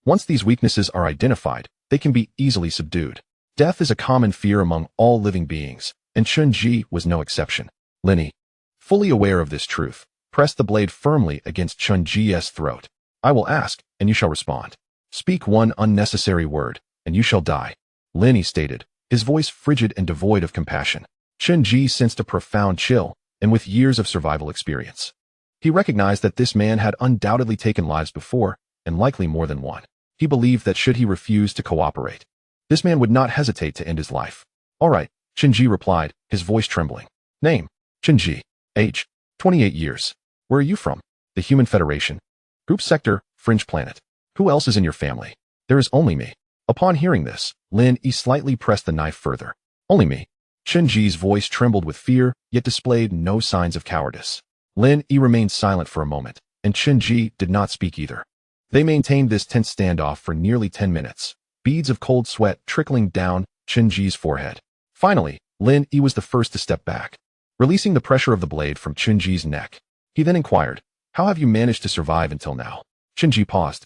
Once these weaknesses are identified, they can be easily subdued. Death is a common fear among all living beings, and Qinji was no exception. Lin Yi, fully aware of this truth, pressed the blade firmly against Qinji's throat. "I will ask, and you shall respond. Speak one unnecessary word, and you shall die," Lin Yi stated, his voice frigid and devoid of compassion. Qinji sensed a profound chill, and with years of survival experience, he recognized that this man had undoubtedly taken lives before, and likely more than one. He believed that should he refuse to cooperate, this man would not hesitate to end his life. "All right," Qinji replied, his voice trembling. "Name: Qinji. Age: 28 years. Where are you from?" "The Human Federation. Group Sector: Fringe Planet." "Who else is in your family?" "There is only me." Upon hearing this, Lin Yi slightly pressed the knife further. "Only me?" Qinji's voice trembled with fear, yet displayed no signs of cowardice. Lin Yi remained silent for a moment, and Qinji did not speak either. They maintained this tense standoff for nearly 10 minutes, beads of cold sweat trickling down Qinji's forehead. Finally, Lin Yi was the first to step back, releasing the pressure of the blade from Qinji's neck. He then inquired, "How have you managed to survive until now?" Qinji paused,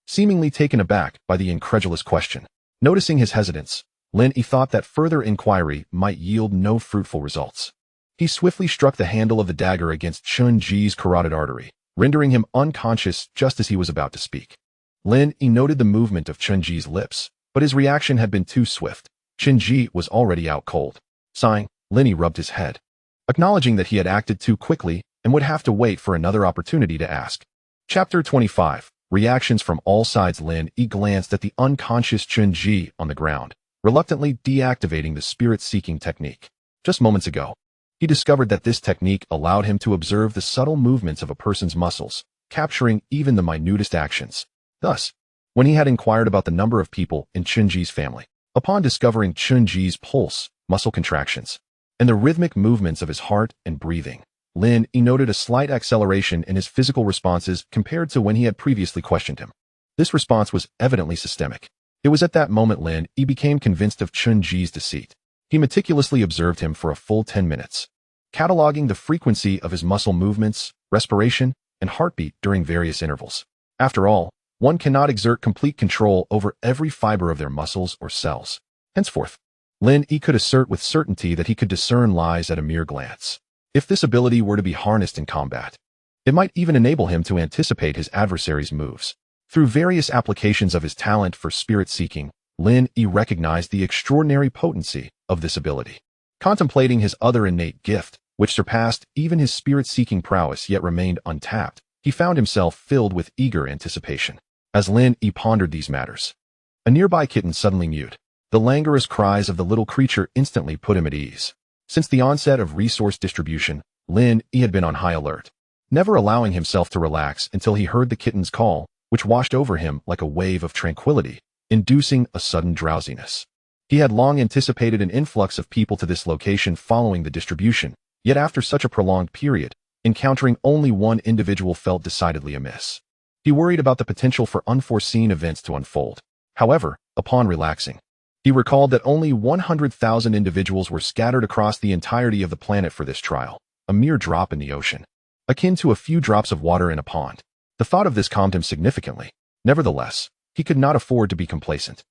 seemingly taken aback by the incredulous question. Noticing his hesitance, Lin Yi thought that further inquiry might yield no fruitful results. He swiftly struck the handle of the dagger against Qinji's carotid artery, rendering him unconscious just as he was about to speak. Lin Yi noted the movement of Qinji's lips, but his reaction had been too swift. Qinji was already out cold. Sighing, Lin Yi rubbed his head, acknowledging that he had acted too quickly and would have to wait for another opportunity to ask. Chapter 25. Reactions from all sides. Lin Yi glanced at the unconscious Qinji on the ground, reluctantly deactivating the spirit-seeking technique. Just moments ago, he discovered that this technique allowed him to observe the subtle movements of a person's muscles, capturing even the minutest actions. Thus, when he had inquired about the number of people in Qinji's family, upon discovering Qinji's pulse, muscle contractions, and the rhythmic movements of his heart and breathing, Lin Yi noted a slight acceleration in his physical responses compared to when he had previously questioned him. This response was evidently systemic. It was at that moment Lin Yi became convinced of Qinji's deceit. He meticulously observed him for a full 10 minutes, cataloging the frequency of his muscle movements, respiration, and heartbeat during various intervals. After all, one cannot exert complete control over every fiber of their muscles or cells. Henceforth, Lin Yi could assert with certainty that he could discern lies at a mere glance. If this ability were to be harnessed in combat, it might even enable him to anticipate his adversary's moves. Through various applications of his talent for spirit-seeking, Lin Yi recognized the extraordinary potency of this ability. Contemplating his other innate gift, which surpassed even his spirit-seeking prowess yet remained untapped, he found himself filled with eager anticipation. As Lin Yi pondered these matters, a nearby kitten suddenly mewed. The languorous cries of the little creature instantly put him at ease. Since the onset of resource distribution, Lin Yi had been on high alert, never allowing himself to relax until he heard the kitten's call, which washed over him like a wave of tranquility, inducing a sudden drowsiness. He had long anticipated an influx of people to this location following the distribution, yet after such a prolonged period, encountering only one individual felt decidedly amiss. He worried about the potential for unforeseen events to unfold. However, upon relaxing, he recalled that only 100,000 individuals were scattered across the entirety of the planet for this trial, a mere drop in the ocean, akin to a few drops of water in a pond. The thought of this calmed him significantly. Nevertheless, he could not afford to be complacent.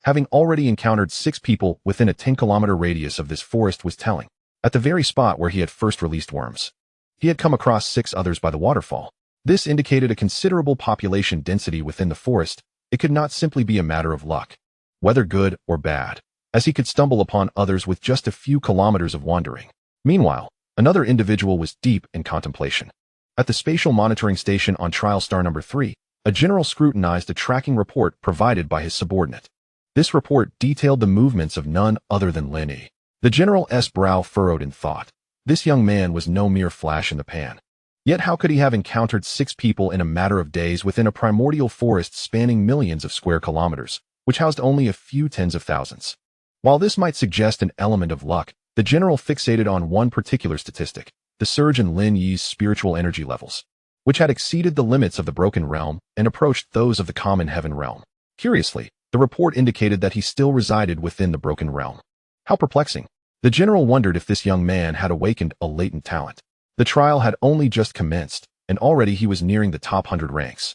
Having already encountered 6 people within a 10-kilometer radius of this forest was telling. At the very spot where he had first released worms, he had come across 6 others by the waterfall. This indicated a considerable population density within the forest. It could not simply be a matter of luck, whether good or bad, as he could stumble upon others with just a few kilometers of wandering. Meanwhile, another individual was deep in contemplation. At the spatial monitoring station on trial star number 3, a general scrutinized a tracking report provided by his subordinate. This report detailed the movements of none other than Lin Yi. The general's brow furrowed in thought. This young man was no mere flash in the pan. Yet how could he have encountered 6 people in a matter of days within a primordial forest spanning millions of square kilometers, which housed only a few tens of thousands? While this might suggest an element of luck, the general fixated on one particular statistic, the surge in Lin Yi's spiritual energy levels, which had exceeded the limits of the broken realm and approached those of the common heaven realm. Curiously, the report indicated that he still resided within the broken realm. How perplexing. The general wondered if this young man had awakened a latent talent. The trial had only just commenced, and already he was nearing the top 100 ranks.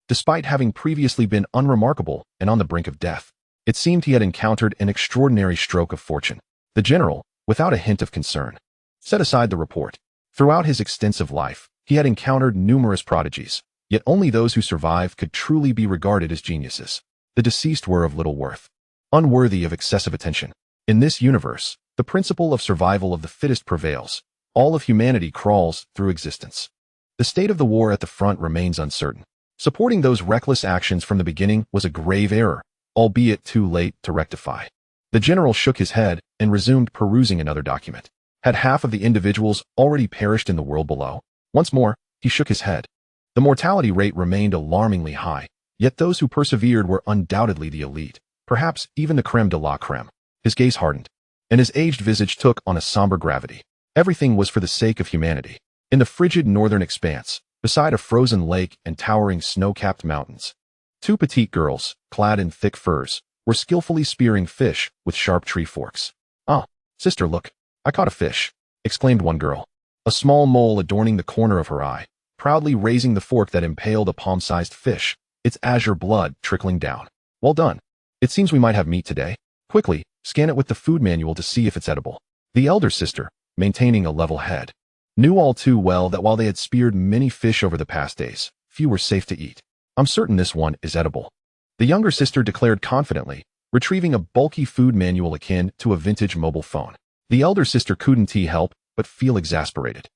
Despite having previously been unremarkable and on the brink of death, it seemed he had encountered an extraordinary stroke of fortune. The general, without a hint of concern, set aside the report. Throughout his extensive life, he had encountered numerous prodigies, yet only those who survived could truly be regarded as geniuses. The deceased were of little worth, unworthy of excessive attention. In this universe, the principle of survival of the fittest prevails. All of humanity crawls through existence. The state of the war at the front remains uncertain. Supporting those reckless actions from the beginning was a grave error, albeit too late to rectify. The general shook his head and resumed perusing another document. Had half of the individuals already perished in the world below? Once more, he shook his head. The mortality rate remained alarmingly high, yet those who persevered were undoubtedly the elite, perhaps even the creme de la creme. His gaze hardened, and his aged visage took on a somber gravity. Everything was for the sake of humanity. In the frigid northern expanse, beside a frozen lake and towering snow-capped mountains, 2 petite girls, clad in thick furs, were skillfully spearing fish with sharp tree forks. "Ah, sister, look, I caught a fish," exclaimed one girl, a small mole adorning the corner of her eye, proudly raising the fork that impaled a palm-sized fish, its azure blood trickling down. "Well done. It seems we might have meat today. Quickly, scan it with the food manual to see if it's edible." The elder sister, maintaining a level head, knew all too well that while they had speared many fish over the past days, few were safe to eat. "I'm certain this one is edible," the younger sister declared confidently, retrieving a bulky food manual akin to a vintage mobile phone. The elder sister couldn't help but feel exasperated.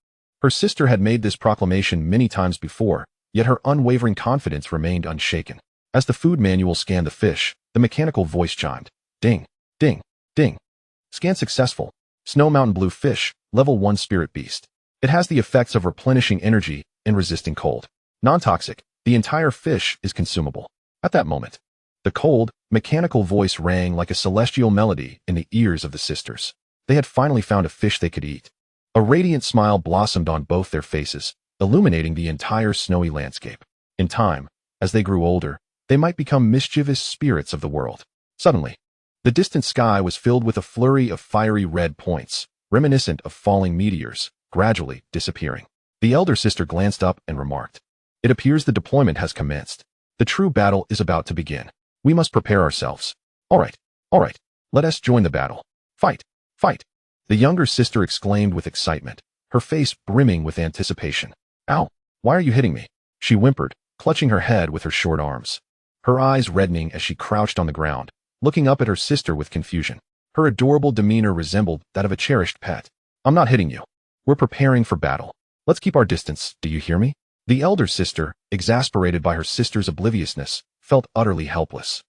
Her sister had made this proclamation many times before, yet her unwavering confidence remained unshaken. As the food manual scanned the fish, the mechanical voice chimed. "Ding, ding, ding. Scan successful. Snow Mountain Blue Fish, Level 1 Spirit Beast. It has the effects of replenishing energy and resisting cold. Non-toxic, the entire fish is consumable." At that moment, the cold, mechanical voice rang like a celestial melody in the ears of the sisters. They had finally found a fish they could eat. A radiant smile blossomed on both their faces, illuminating the entire snowy landscape. In time, as they grew older, they might become mischievous spirits of the world. Suddenly, The distant sky was filled with a flurry of fiery red points, reminiscent of falling meteors, gradually disappearing. The elder sister glanced up and remarked, "It appears the deployment has commenced. The true battle is about to begin. We must prepare ourselves. All right, let us join the battle. Fight, fight." The younger sister exclaimed with excitement, her face brimming with anticipation. "Ow, why are you hitting me?" she whimpered, clutching her head with her short arms. Her eyes reddening as she crouched on the ground, looking up at her sister with confusion. Her adorable demeanor resembled that of a cherished pet. "I'm not hitting you. We're preparing for battle. Let's keep our distance, do you hear me?" The elder sister, exasperated by her sister's obliviousness, felt utterly helpless.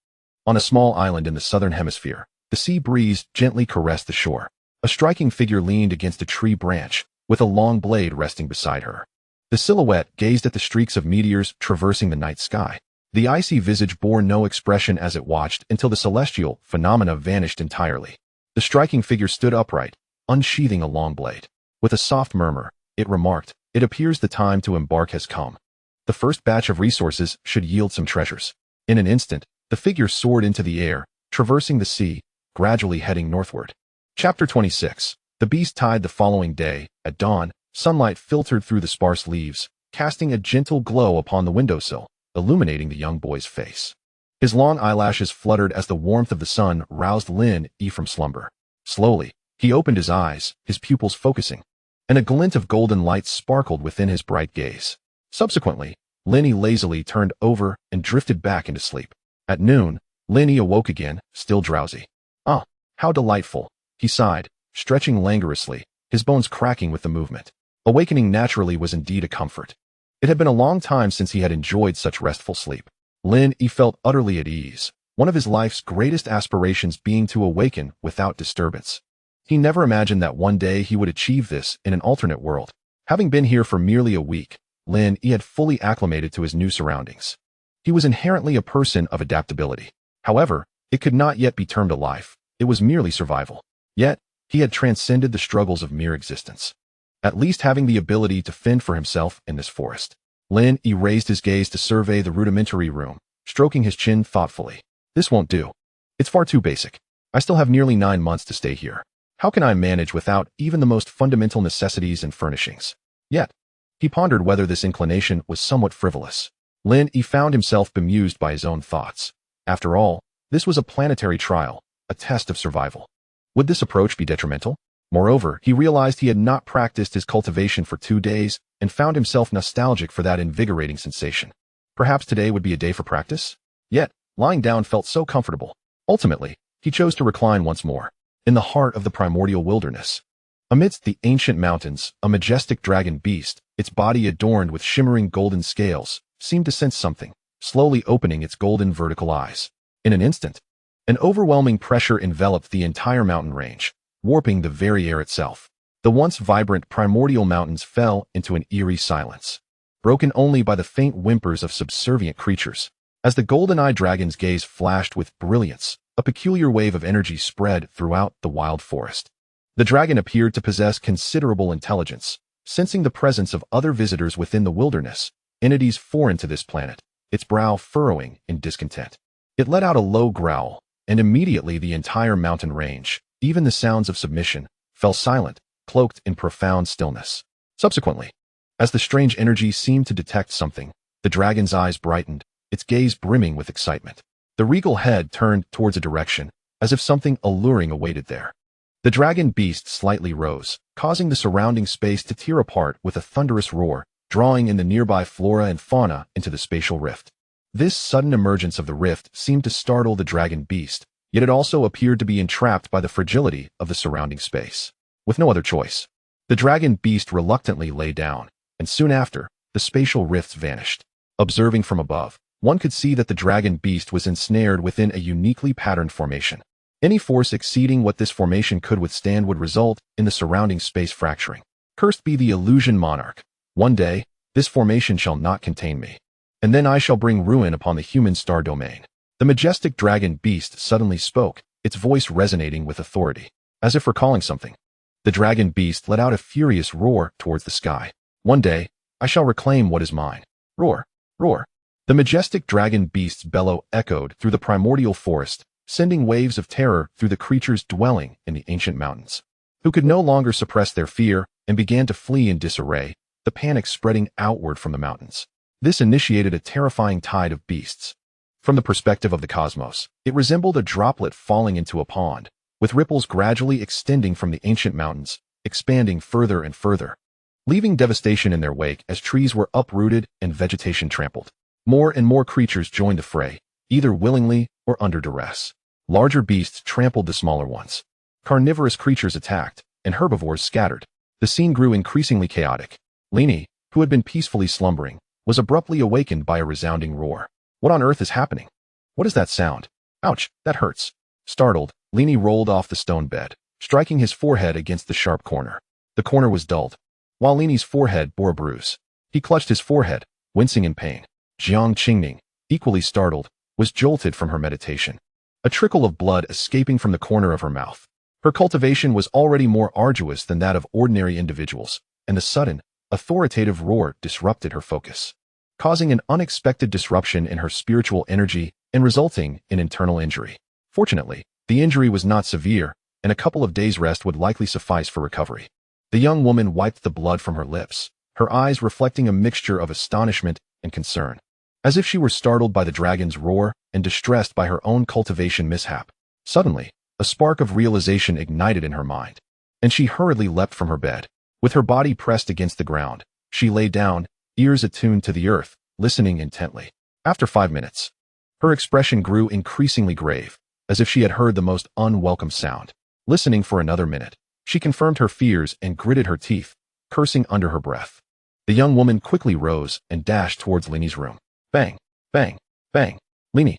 On a small island in the southern hemisphere, the sea breeze gently caressed the shore. A striking figure leaned against a tree branch, with a long blade resting beside her. The silhouette gazed at the streaks of meteors traversing the night sky. The icy visage bore no expression as it watched until the celestial phenomena vanished entirely. The striking figure stood upright, unsheathing a long blade. With a soft murmur, it remarked, "It appears the time to embark has come. The first batch of resources should yield some treasures." In an instant, the figure soared into the air, traversing the sea, gradually heading northward. Chapter 26. The beast tied the following day, at dawn, sunlight filtered through the sparse leaves, casting a gentle glow upon the windowsill, illuminating the young boy's face. His long eyelashes fluttered as the warmth of the sun roused Lin Yi from slumber. Slowly, he opened his eyes, his pupils focusing, and a glint of golden light sparkled within his bright gaze. Subsequently, Lin Yi lazily turned over and drifted back into sleep. At noon, Lin Yi awoke again, still drowsy. "Ah, how delightful," he sighed, stretching languorously, his bones cracking with the movement. Awakening naturally was indeed a comfort. It had been a long time since he had enjoyed such restful sleep. Lin Yi felt utterly at ease, one of his life's greatest aspirations being to awaken without disturbance. He never imagined that one day he would achieve this in an alternate world. Having been here for merely a week, Lin Yi had fully acclimated to his new surroundings. He was inherently a person of adaptability. However, it could not yet be termed a life, it was merely survival. Yet, he had transcended the struggles of mere existence. At least having the ability to fend for himself in this forest. Lin Yi raised his gaze to survey the rudimentary room, stroking his chin thoughtfully. "This won't do. It's far too basic. I still have nearly 9 months to stay here. How can I manage without even the most fundamental necessities and furnishings?" Yet, he pondered whether this inclination was somewhat frivolous. Lin Yi found himself bemused by his own thoughts. After all, this was a planetary trial, a test of survival. Would this approach be detrimental? Moreover, he realized he had not practiced his cultivation for 2 days and found himself nostalgic for that invigorating sensation. Perhaps today would be a day for practice? Yet, lying down felt so comfortable. Ultimately, he chose to recline once more, in the heart of the primordial wilderness. Amidst the ancient mountains, a majestic dragon beast, its body adorned with shimmering golden scales, seemed to sense something, slowly opening its golden vertical eyes. In an instant, an overwhelming pressure enveloped the entire mountain range, warping the very air itself. The once vibrant primordial mountains fell into an eerie silence, broken only by the faint whimpers of subservient creatures. As the golden-eyed dragon's gaze flashed with brilliance, a peculiar wave of energy spread throughout the wild forest. The dragon appeared to possess considerable intelligence, sensing the presence of other visitors within the wilderness, entities foreign to this planet, its brow furrowing in discontent. It let out a low growl, and immediately the entire mountain range, even the sounds of submission, fell silent, cloaked in profound stillness. Subsequently, as the strange energy seemed to detect something, the dragon's eyes brightened, its gaze brimming with excitement. The regal head turned towards a direction, as if something alluring awaited there. The dragon beast slightly rose, causing the surrounding space to tear apart with a thunderous roar, drawing in the nearby flora and fauna into the spatial rift. This sudden emergence of the rift seemed to startle the dragon beast, yet it also appeared to be entrapped by the fragility of the surrounding space. With no other choice, the dragon beast reluctantly lay down, and soon after, the spatial rifts vanished. Observing from above, one could see that the dragon beast was ensnared within a uniquely patterned formation. Any force exceeding what this formation could withstand would result in the surrounding space fracturing. Cursed be the illusion monarch. One day, this formation shall not contain me, and then I shall bring ruin upon the human star domain. The majestic dragon beast suddenly spoke, its voice resonating with authority, as if recalling something. The dragon beast let out a furious roar towards the sky. One day, I shall reclaim what is mine. Roar, roar. The majestic dragon beast's bellow echoed through the primordial forest, sending waves of terror through the creatures dwelling in the ancient mountains, who could no longer suppress their fear and began to flee in disarray, the panic spreading outward from the mountains. This initiated a terrifying tide of beasts. From the perspective of the cosmos, it resembled a droplet falling into a pond, with ripples gradually extending from the ancient mountains, expanding further and further, leaving devastation in their wake as trees were uprooted and vegetation trampled. More and more creatures joined the fray, either willingly or under duress. Larger beasts trampled the smaller ones. Carnivorous creatures attacked, and herbivores scattered. The scene grew increasingly chaotic. Leni, who had been peacefully slumbering, was abruptly awakened by a resounding roar. What on earth is happening? What is that sound? Ouch, that hurts. Startled, Leni rolled off the stone bed, striking his forehead against the sharp corner. The corner was dulled, while Leni's forehead bore a bruise. He clutched his forehead, wincing in pain. Jiang Qingning, equally startled, was jolted from her meditation. A trickle of blood escaping from the corner of her mouth. Her cultivation was already more arduous than that of ordinary individuals, and the sudden, authoritative roar disrupted her focus, causing an unexpected disruption in her spiritual energy and resulting in internal injury. Fortunately, the injury was not severe, and a couple of days' rest would likely suffice for recovery. The young woman wiped the blood from her lips, her eyes reflecting a mixture of astonishment and concern, as if she were startled by the dragon's roar and distressed by her own cultivation mishap. Suddenly, a spark of realization ignited in her mind, and she hurriedly leapt from her bed. With her body pressed against the ground, she lay down, ears attuned to the earth, listening intently. After 5 minutes, her expression grew increasingly grave, as if she had heard the most unwelcome sound. Listening for another minute, she confirmed her fears and gritted her teeth, cursing under her breath. The young woman quickly rose and dashed towards Leni's room. Bang, bang, bang. Leni,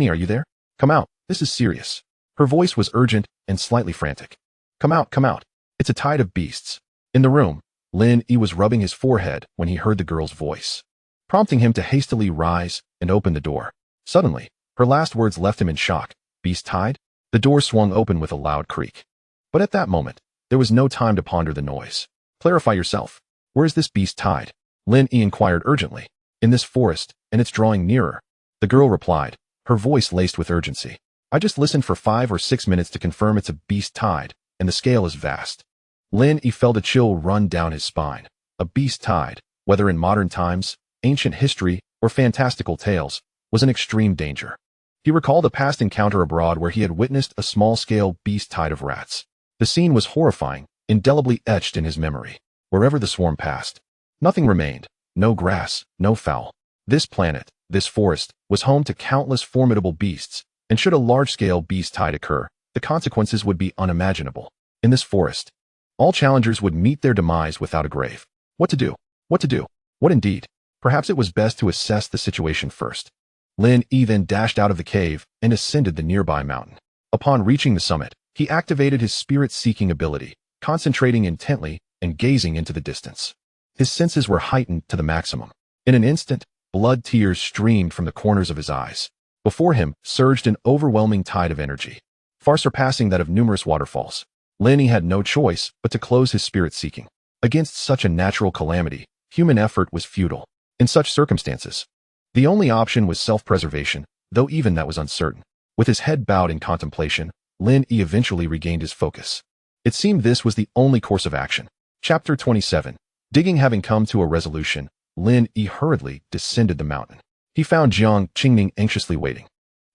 are you there? Come out, this is serious. Her voice was urgent and slightly frantic. Come out, it's a tide of beasts. In the room, Lin Yi was rubbing his forehead when he heard the girl's voice, prompting him to hastily rise and open the door. Suddenly, her last words left him in shock. Beast tide? The door swung open with a loud creak. But at that moment, there was no time to ponder the noise. Clarify yourself. Where is this beast tide? Lin Yi inquired urgently. In this forest, and it's drawing nearer. The girl replied, her voice laced with urgency. I just listened for 5 or 6 minutes to confirm it's a beast tide, and the scale is vast. Lin Yi felt a chill run down his spine. A beast tide, whether in modern times, ancient history, or fantastical tales, was an extreme danger. He recalled a past encounter abroad where he had witnessed a small-scale beast tide of rats. The scene was horrifying, indelibly etched in his memory. Wherever the swarm passed, nothing remained. No grass, no fowl. This planet, this forest, was home to countless formidable beasts, and should a large-scale beast tide occur, the consequences would be unimaginable. In this forest, all challengers would meet their demise without a grave. What to do? What indeed? Perhaps it was best to assess the situation first. Lin Yi then dashed out of the cave and ascended the nearby mountain. Upon reaching the summit, he activated his spirit-seeking ability, concentrating intently and gazing into the distance. His senses were heightened to the maximum. In an instant, blood tears streamed from the corners of his eyes. Before him surged an overwhelming tide of energy, far surpassing that of numerous waterfalls. Lin Yi had no choice but to close his spirit-seeking. Against such a natural calamity, human effort was futile. In such circumstances, the only option was self-preservation, though even that was uncertain. With his head bowed in contemplation, Lin Yi eventually regained his focus. It seemed this was the only course of action. Chapter 27. Digging having come to a resolution, Lin Yi hurriedly descended the mountain. He found Jiang Qingning anxiously waiting.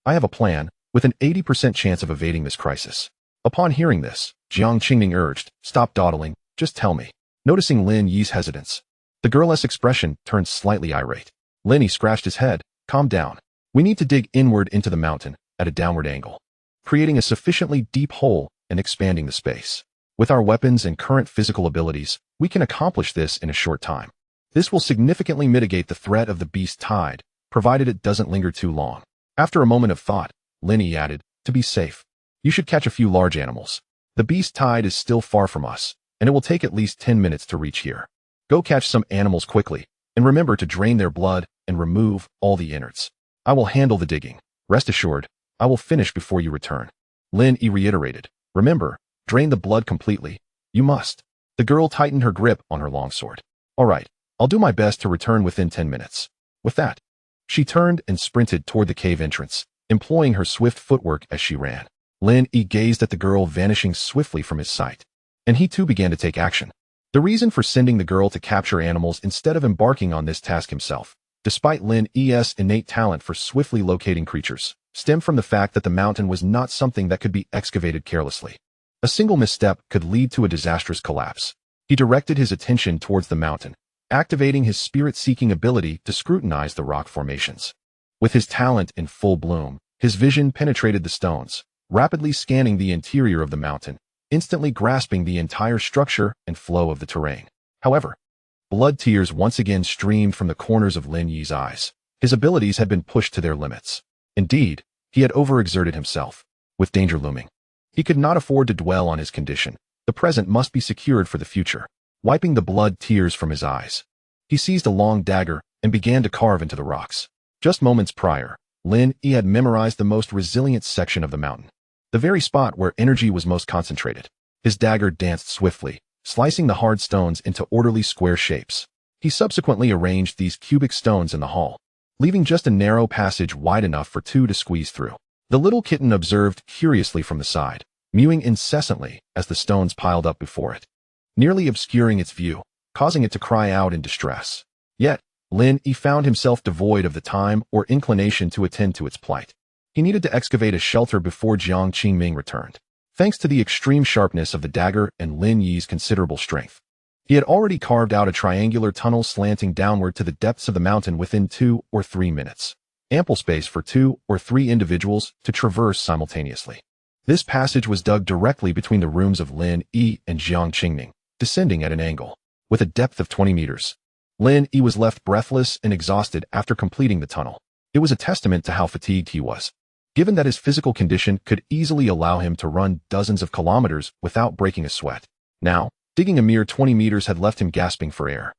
I have a plan, with an 80% chance of evading this crisis. Upon hearing this, Jiang Qingning urged, stop dawdling, just tell me. Noticing Lin Yi's hesitance, the girl's expression turned slightly irate. Lin Yi scratched his head. Calm down. We need to dig inward into the mountain, at a downward angle, creating a sufficiently deep hole and expanding the space. With our weapons and current physical abilities, we can accomplish this in a short time. This will significantly mitigate the threat of the beast tide, provided it doesn't linger too long. After a moment of thought, Lin Yi added, to be safe, you should catch a few large animals. The beast tide is still far from us, and it will take at least 10 minutes to reach here. Go catch some animals quickly, and remember to drain their blood and remove all the innards. I will handle the digging. Rest assured, I will finish before you return. Lin Yi reiterated, remember, drain the blood completely. You must. The girl tightened her grip on her longsword. All right, I'll do my best to return within 10 minutes. With that, she turned and sprinted toward the cave entrance, employing her swift footwork as she ran. Lin Yi gazed at the girl vanishing swiftly from his sight, and he too began to take action. The reason for sending the girl to capture animals instead of embarking on this task himself, despite Lin Yi's innate talent for swiftly locating creatures, stemmed from the fact that the mountain was not something that could be excavated carelessly. A single misstep could lead to a disastrous collapse. He directed his attention towards the mountain, activating his spirit-seeking ability to scrutinize the rock formations. With his talent in full bloom, his vision penetrated the stones, rapidly scanning the interior of the mountain, instantly grasping the entire structure and flow of the terrain. However, blood tears once again streamed from the corners of Lin Yi's eyes. His abilities had been pushed to their limits. Indeed, he had overexerted himself, with danger looming. He could not afford to dwell on his condition. The present must be secured for the future. Wiping the blood tears from his eyes, he seized a long dagger and began to carve into the rocks. Just moments prior, Lin Yi had memorized the most resilient section of the mountain, the very spot where energy was most concentrated. His dagger danced swiftly, slicing the hard stones into orderly square shapes. He subsequently arranged these cubic stones in the hall, leaving just a narrow passage wide enough for two to squeeze through. The little kitten observed curiously from the side, mewing incessantly as the stones piled up before it, nearly obscuring its view, causing it to cry out in distress. Yet, Lin Yi found himself devoid of the time or inclination to attend to its plight. He needed to excavate a shelter before Jiang Qingming returned. Thanks to the extreme sharpness of the dagger and Lin Yi's considerable strength, he had already carved out a triangular tunnel slanting downward to the depths of the mountain within 2 or 3 minutes. Ample space for 2 or 3 individuals to traverse simultaneously. This passage was dug directly between the rooms of Lin Yi and Jiang Qingming, descending at an angle. With a depth of 20 meters, Lin Yi was left breathless and exhausted after completing the tunnel. It was a testament to how fatigued he was, given that his physical condition could easily allow him to run dozens of kilometers without breaking a sweat. Now, digging a mere 20 meters had left him gasping for air.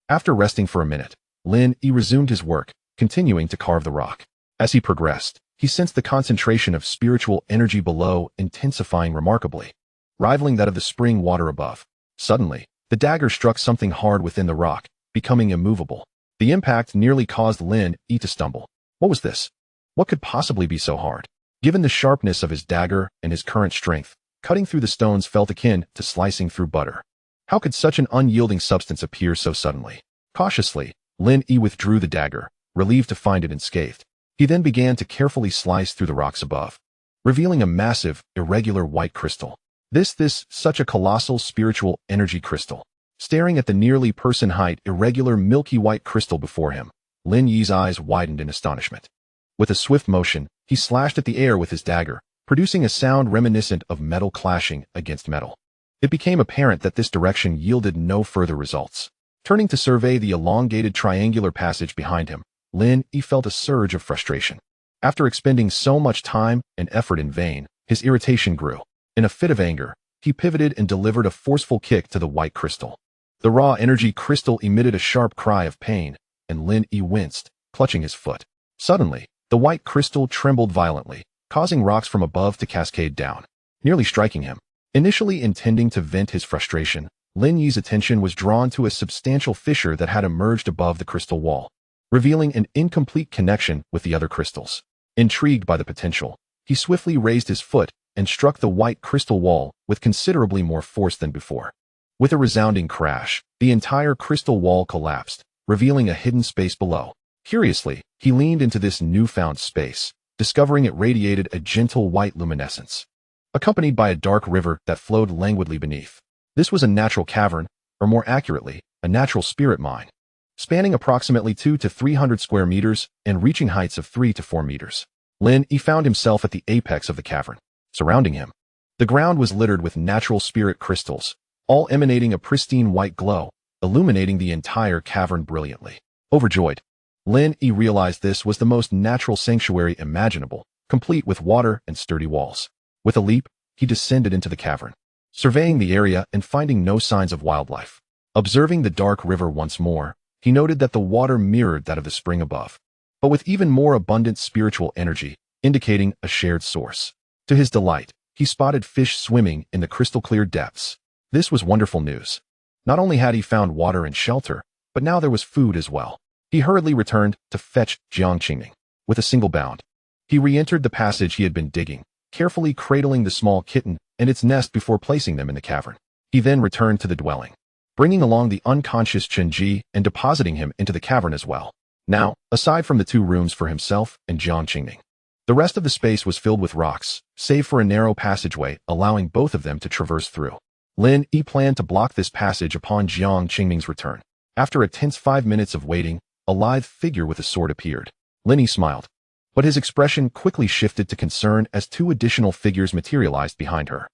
After resting for a minute, Lin Yi resumed his work, continuing to carve the rock. As he progressed, he sensed the concentration of spiritual energy below intensifying remarkably, rivaling that of the spring water above. Suddenly, the dagger struck something hard within the rock, becoming immovable. The impact nearly caused Lin Yi to stumble. What was this? What could possibly be so hard? Given the sharpness of his dagger and his current strength, cutting through the stones felt akin to slicing through butter. How could such an unyielding substance appear so suddenly? Cautiously, Lin Yi withdrew the dagger, relieved to find it unscathed. He then began to carefully slice through the rocks above, revealing a massive, irregular white crystal. Such a colossal spiritual energy crystal. Staring at the nearly person-height, irregular milky white crystal before him, Lin Yi's eyes widened in astonishment. With a swift motion, he slashed at the air with his dagger, producing a sound reminiscent of metal clashing against metal. It became apparent that this direction yielded no further results. Turning to survey the elongated triangular passage behind him, Lin Yi felt a surge of frustration. After expending so much time and effort in vain, his irritation grew. In a fit of anger, he pivoted and delivered a forceful kick to the white crystal. The raw energy crystal emitted a sharp cry of pain, and Lin Yi winced, clutching his foot. Suddenly, the white crystal trembled violently, causing rocks from above to cascade down, nearly striking him. Initially intending to vent his frustration, Lin Yi's attention was drawn to a substantial fissure that had emerged above the crystal wall, revealing an incomplete connection with the other crystals. Intrigued by the potential, he swiftly raised his foot and struck the white crystal wall with considerably more force than before. With a resounding crash, the entire crystal wall collapsed, revealing a hidden space below. Curiously, he leaned into this newfound space, discovering it radiated a gentle white luminescence, accompanied by a dark river that flowed languidly beneath. This was a natural cavern, or more accurately, a natural spirit mine, spanning approximately 200 to 300 square meters and reaching heights of 3 to 4 meters. Lin Yi found himself at the apex of the cavern. Surrounding him, the ground was littered with natural spirit crystals, all emanating a pristine white glow, illuminating the entire cavern brilliantly. Overjoyed, Lin Yi realized this was the most natural sanctuary imaginable, complete with water and sturdy walls. With a leap, he descended into the cavern, surveying the area and finding no signs of wildlife. Observing the dark river once more, he noted that the water mirrored that of the spring above, but with even more abundant spiritual energy, indicating a shared source. To his delight, he spotted fish swimming in the crystal-clear depths. This was wonderful news. Not only had he found water and shelter, but now there was food as well. He hurriedly returned to fetch Jiang Qingming. With a single bound, He re-entered the passage he had been digging, carefully cradling the small kitten and its nest before placing them in the cavern. He then returned to the dwelling, bringing along the unconscious Chen-Ji and depositing him into the cavern as well. Now, aside from the 2 rooms for himself and Jiang Qingning, the rest of the space was filled with rocks, save for a narrow passageway allowing both of them to traverse through. Lin Yi planned to block this passage upon Jiang Qingming's return. After a tense 5 minutes of waiting, a lithe figure with a sword appeared. Lin Yi smiled, but his expression quickly shifted to concern as 2 additional figures materialized behind her.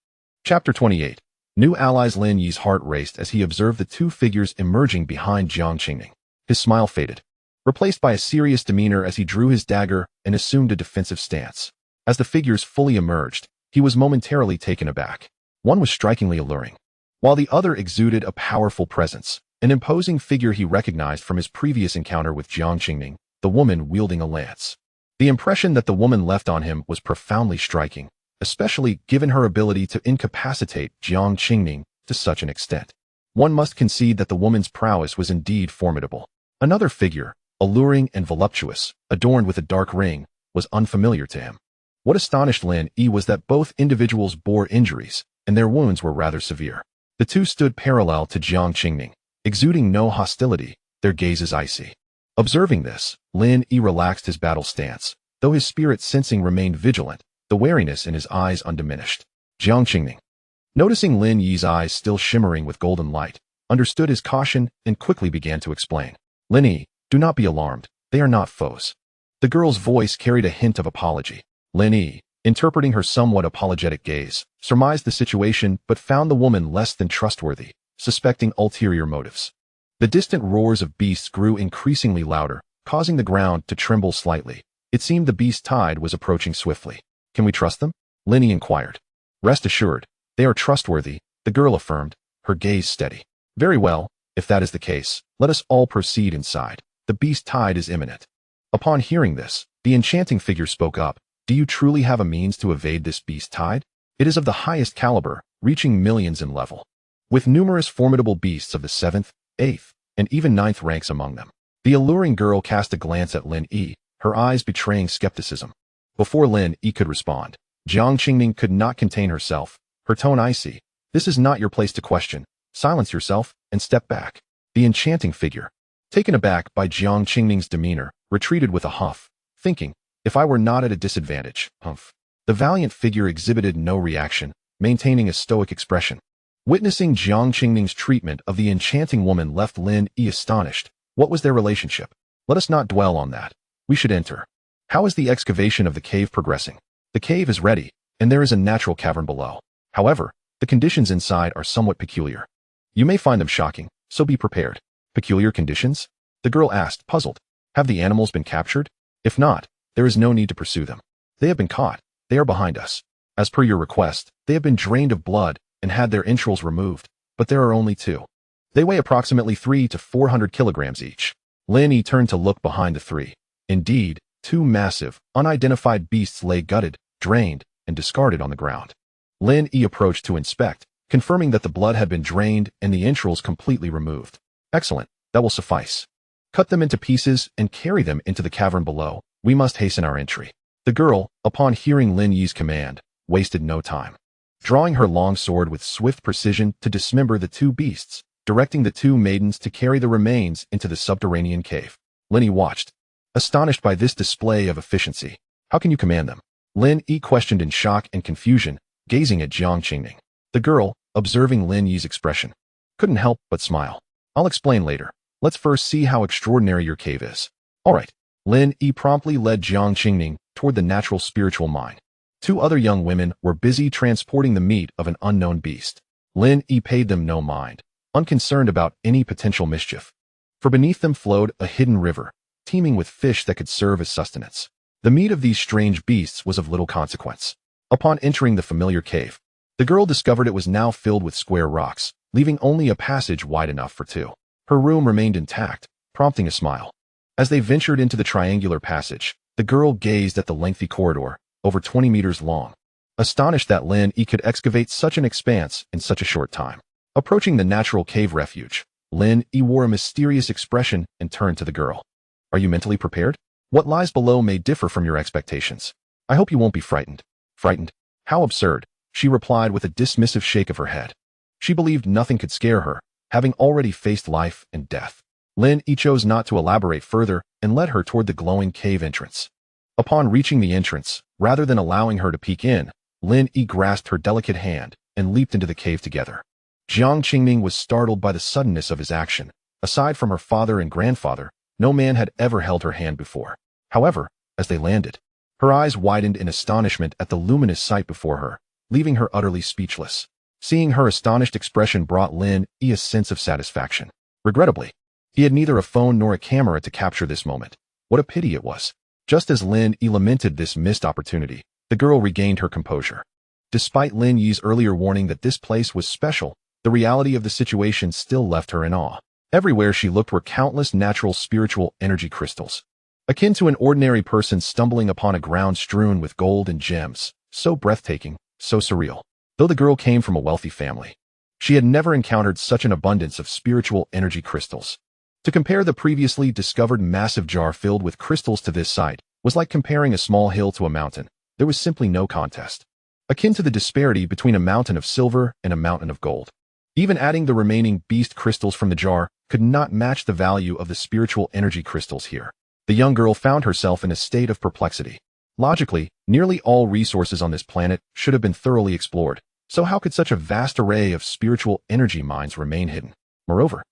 Chapter 28. New allies. Lin Yi's heart raced as he observed the 2 figures emerging behind Jiang Qingming. His smile faded, replaced by a serious demeanor as he drew his dagger and assumed a defensive stance. As the figures fully emerged, he was momentarily taken aback. One was strikingly alluring, while the other exuded a powerful presence, an imposing figure he recognized from his previous encounter with Jiang Qingming, the woman wielding a lance. The impression that the woman left on him was profoundly striking, especially given her ability to incapacitate Jiang Qingming to such an extent. One must concede that the woman's prowess was indeed formidable. Another figure, alluring and voluptuous, adorned with a dark ring, was unfamiliar to him. What astonished Lin Yi was that both individuals bore injuries, and their wounds were rather severe. The 2 stood parallel to Jiang Qingming, exuding no hostility, their gazes icy. Observing this, Lin Yi relaxed his battle stance, though his spirit sensing remained vigilant, the wariness in his eyes undiminished. Jiang Qingming, noticing Lin Yi's eyes still shimmering with golden light, understood his caution and quickly began to explain. Lin Yi, do not be alarmed, they are not foes. The girl's voice carried a hint of apology. Lin Yi, interpreting her somewhat apologetic gaze, surmised the situation but found the woman less than trustworthy, suspecting ulterior motives. The distant roars of beasts grew increasingly louder, causing the ground to tremble slightly. It seemed the beast tide was approaching swiftly. Can we trust them? Lin Yi inquired. Rest assured, they are trustworthy, the girl affirmed, her gaze steady. Very well, if that is the case, let us all proceed inside. The beast tide is imminent. Upon hearing this, the enchanting figure spoke up. Do you truly have a means to evade this beast tide? It is of the highest caliber, reaching millions in level, with numerous formidable beasts of the 7th, 8th, and even 9th ranks among them. The alluring girl cast a glance at Lin Yi, her eyes betraying skepticism. Before Lin Yi could respond, Jiang Qingming could not contain herself, her tone icy. This is not your place to question. Silence yourself and step back. The enchanting figure, taken aback by Jiang Qingming's demeanor, retreated with a huff, thinking, if I were not at a disadvantage, humph. The valiant figure exhibited no reaction, maintaining a stoic expression. Witnessing Jiang Qingming's treatment of the enchanting woman left Lin Yi astonished. What was their relationship? Let us not dwell on that. We should enter. How is the excavation of the cave progressing? The cave is ready, and there is a natural cavern below. However, the conditions inside are somewhat peculiar. You may find them shocking, so be prepared. Peculiar conditions? The girl asked, puzzled. Have the animals been captured? If not, there is no need to pursue them. They have been caught. They are behind us. As per your request, they have been drained of blood and had their entrails removed, but there are only 2. They weigh approximately 300 to 400 kilograms each. Lin Yi turned to look behind the 3. Indeed, 2 massive, unidentified beasts lay gutted, drained, and discarded on the ground. Lin Yi approached to inspect, confirming that the blood had been drained and the entrails completely removed. Excellent, that will suffice. Cut them into pieces and carry them into the cavern below. We must hasten our entry. The girl, upon hearing Lin Yi's command, wasted no time, drawing her long sword with swift precision to dismember the 2 beasts, directing the 2 maidens to carry the remains into the subterranean cave. Lin Yi watched, astonished by this display of efficiency. How can you command them? Lin Yi questioned in shock and confusion, gazing at Jiang Qingming. The girl, observing Lin Yi's expression, couldn't help but smile. I'll explain later. Let's first see how extraordinary your cave is. All right. Lin Yi promptly led Jiang Qingming toward the natural spiritual mine. 2 other young women were busy transporting the meat of an unknown beast. Lin Yi paid them no mind, unconcerned about any potential mischief. For beneath them flowed a hidden river, teeming with fish that could serve as sustenance. The meat of these strange beasts was of little consequence. Upon entering the familiar cave, the girl discovered it was now filled with square rocks, leaving only a passage wide enough for 2. Her room remained intact, prompting a smile. As they ventured into the triangular passage, the girl gazed at the lengthy corridor, over 20 meters long, astonished that Lin Yi could excavate such an expanse in such a short time. Approaching the natural cave refuge, Lin Yi wore a mysterious expression and turned to the girl. Are you mentally prepared? What lies below may differ from your expectations. I hope you won't be frightened. Frightened? How absurd, she replied with a dismissive shake of her head. She believed nothing could scare her, having already faced life and death. Lin Yi chose not to elaborate further and led her toward the glowing cave entrance. Upon reaching the entrance, rather than allowing her to peek in, Lin Yi grasped her delicate hand and leaped into the cave together. Jiang Qingming was startled by the suddenness of his action. Aside from her father and grandfather, no man had ever held her hand before. However, as they landed, her eyes widened in astonishment at the luminous sight before her, leaving her utterly speechless. Seeing her astonished expression brought Lin Yi a sense of satisfaction. Regrettably, he had neither a phone nor a camera to capture this moment. What a pity it was. Just as Lin Yi lamented this missed opportunity, the girl regained her composure. Despite Lin Yi's earlier warning that this place was special, the reality of the situation still left her in awe. Everywhere she looked were countless natural spiritual energy crystals, akin to an ordinary person stumbling upon a ground strewn with gold and gems, so breathtaking, so surreal. Though the girl came from a wealthy family, she had never encountered such an abundance of spiritual energy crystals. To compare the previously discovered massive jar filled with crystals to this sight was like comparing a small hill to a mountain. There was simply no contest. Akin to the disparity between a mountain of silver and a mountain of gold. Even adding the remaining beast crystals from the jar could not match the value of the spiritual energy crystals here. The young girl found herself in a state of perplexity. Logically, nearly all resources on this planet should have been thoroughly explored, so how could such a vast array of spiritual energy mines remain hidden? Moreover,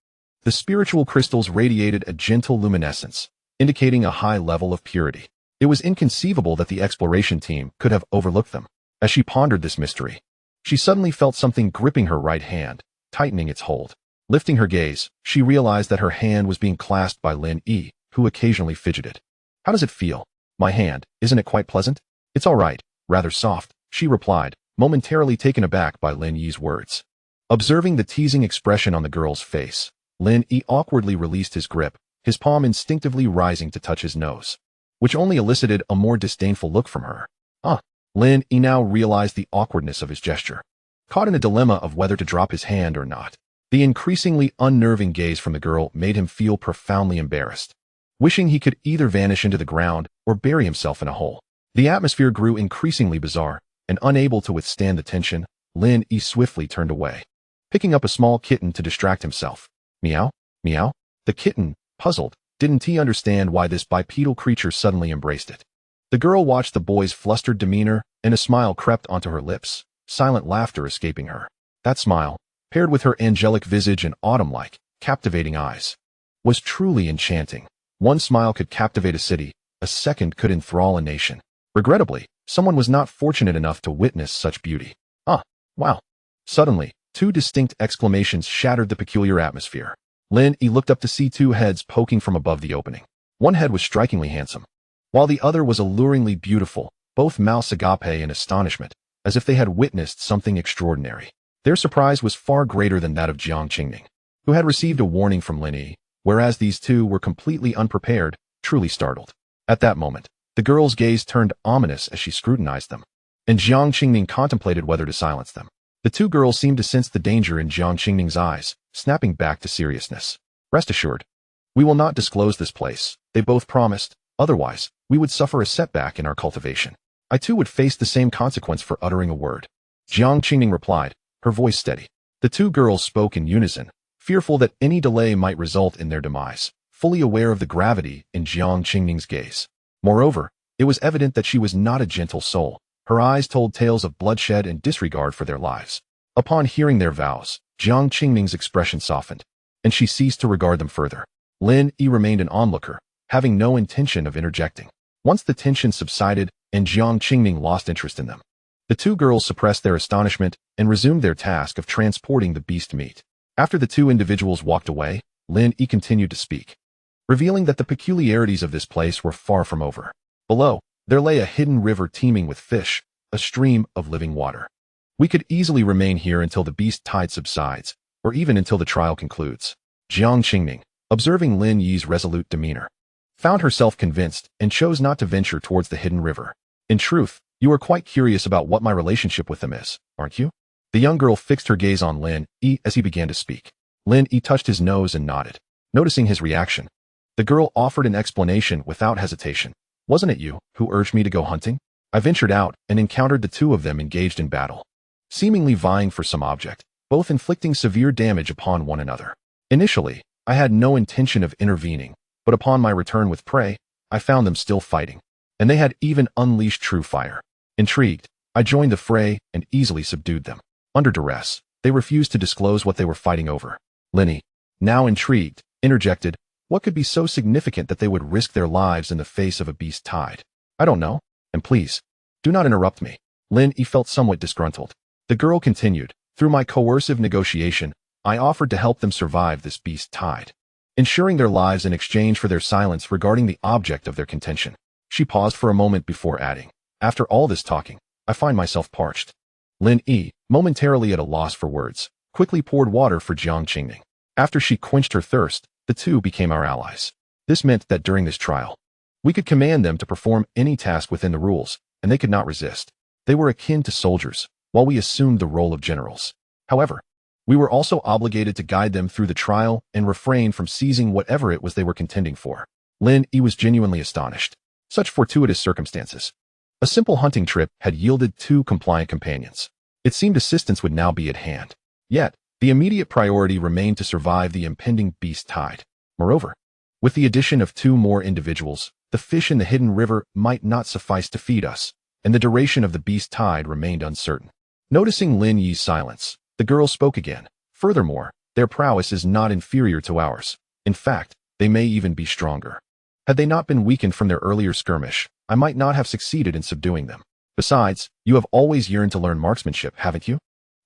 the spiritual crystals radiated a gentle luminescence, indicating a high level of purity. It was inconceivable that the exploration team could have overlooked them. As she pondered this mystery, she suddenly felt something gripping her right hand, tightening its hold. Lifting her gaze, she realized that her hand was being clasped by Lin Yi, who occasionally fidgeted. How does it feel? My hand, isn't it quite pleasant? It's all right, rather soft, she replied, momentarily taken aback by Lin Yi's words. Observing the teasing expression on the girl's face, Lin Yi awkwardly released his grip, his palm instinctively rising to touch his nose, which only elicited a more disdainful look from her. Lin Yi now realized the awkwardness of his gesture. Caught in a dilemma of whether to drop his hand or not, the increasingly unnerving gaze from the girl made him feel profoundly embarrassed, wishing he could either vanish into the ground or bury himself in a hole. The atmosphere grew increasingly bizarre, and unable to withstand the tension, Lin Yi swiftly turned away, picking up a small kitten to distract himself. Meow? Meow? The kitten, puzzled, didn't he understand why this bipedal creature suddenly embraced it. The girl watched the boy's flustered demeanor, and a smile crept onto her lips, silent laughter escaping her. That smile, paired with her angelic visage and autumn-like, captivating eyes, was truly enchanting. One smile could captivate a city, a second could enthrall a nation. Regrettably, someone was not fortunate enough to witness such beauty. Wow. Suddenly, two distinct exclamations shattered the peculiar atmosphere. Lin Yi looked up to see two heads poking from above the opening. One head was strikingly handsome, while the other was alluringly beautiful, both mouse agape in astonishment, as if they had witnessed something extraordinary. Their surprise was far greater than that of Jiang Qingming, who had received a warning from Lin Yi, whereas these two were completely unprepared, truly startled. At that moment, the girl's gaze turned ominous as she scrutinized them, and Jiang Qingming contemplated whether to silence them. The two girls seemed to sense the danger in Jiang Qingming's eyes, snapping back to seriousness. Rest assured, we will not disclose this place, they both promised, otherwise, we would suffer a setback in our cultivation. I too would face the same consequence for uttering a word. Jiang Qingming replied, her voice steady. The two girls spoke in unison, fearful that any delay might result in their demise, fully aware of the gravity in Jiang Qingming's gaze. Moreover, it was evident that she was not a gentle soul. Her eyes told tales of bloodshed and disregard for their lives. Upon hearing their vows, Jiang Qingming's expression softened, and she ceased to regard them further. Lin Yi remained an onlooker, having no intention of interjecting. Once the tension subsided and Jiang Qingming lost interest in them, the two girls suppressed their astonishment and resumed their task of transporting the beast meat. After the two individuals walked away, Lin Yi continued to speak, revealing that the peculiarities of this place were far from over. Below, there lay a hidden river teeming with fish, a stream of living water. We could easily remain here until the beast tide subsides, or even until the trial concludes. Jiang Qingming, observing Lin Yi's resolute demeanor, found herself convinced and chose not to venture towards the hidden river. In truth, you are quite curious about what my relationship with them is, aren't you? The young girl fixed her gaze on Lin Yi as he began to speak. Lin Yi touched his nose and nodded, noticing his reaction. The girl offered an explanation without hesitation. Wasn't it you who urged me to go hunting? I ventured out and encountered the two of them engaged in battle, seemingly vying for some object, both inflicting severe damage upon one another. Initially, I had no intention of intervening, but upon my return with prey, I found them still fighting, and they had even unleashed true fire. Intrigued, I joined the fray and easily subdued them. Under duress, they refused to disclose what they were fighting over. Lenny, now intrigued, interjected, "What could be so significant that they would risk their lives in the face of a beast tide?" "I don't know, and please, do not interrupt me." Lin E felt somewhat disgruntled. The girl continued, "Through my coercive negotiation, I offered to help them survive this beast tide, ensuring their lives in exchange for their silence regarding the object of their contention." She paused for a moment before adding, "After all this talking, I find myself parched." Lin E, momentarily at a loss for words, quickly poured water for Jiang Qingning. After she quenched her thirst, the two became our allies. This meant that during this trial, we could command them to perform any task within the rules, and they could not resist. They were akin to soldiers, while we assumed the role of generals. However, we were also obligated to guide them through the trial and refrain from seizing whatever it was they were contending for. Lin E was genuinely astonished. Such fortuitous circumstances. A simple hunting trip had yielded 2 compliant companions. It seemed assistance would now be at hand. Yet, the immediate priority remained to survive the impending beast tide. Moreover, with the addition of 2 more individuals, the fish in the hidden river might not suffice to feed us, and the duration of the beast tide remained uncertain. Noticing Lin Yi's silence, the girl spoke again. "Furthermore, their prowess is not inferior to ours. In fact, they may even be stronger. Had they not been weakened from their earlier skirmish, I might not have succeeded in subduing them. Besides, you have always yearned to learn marksmanship, haven't you?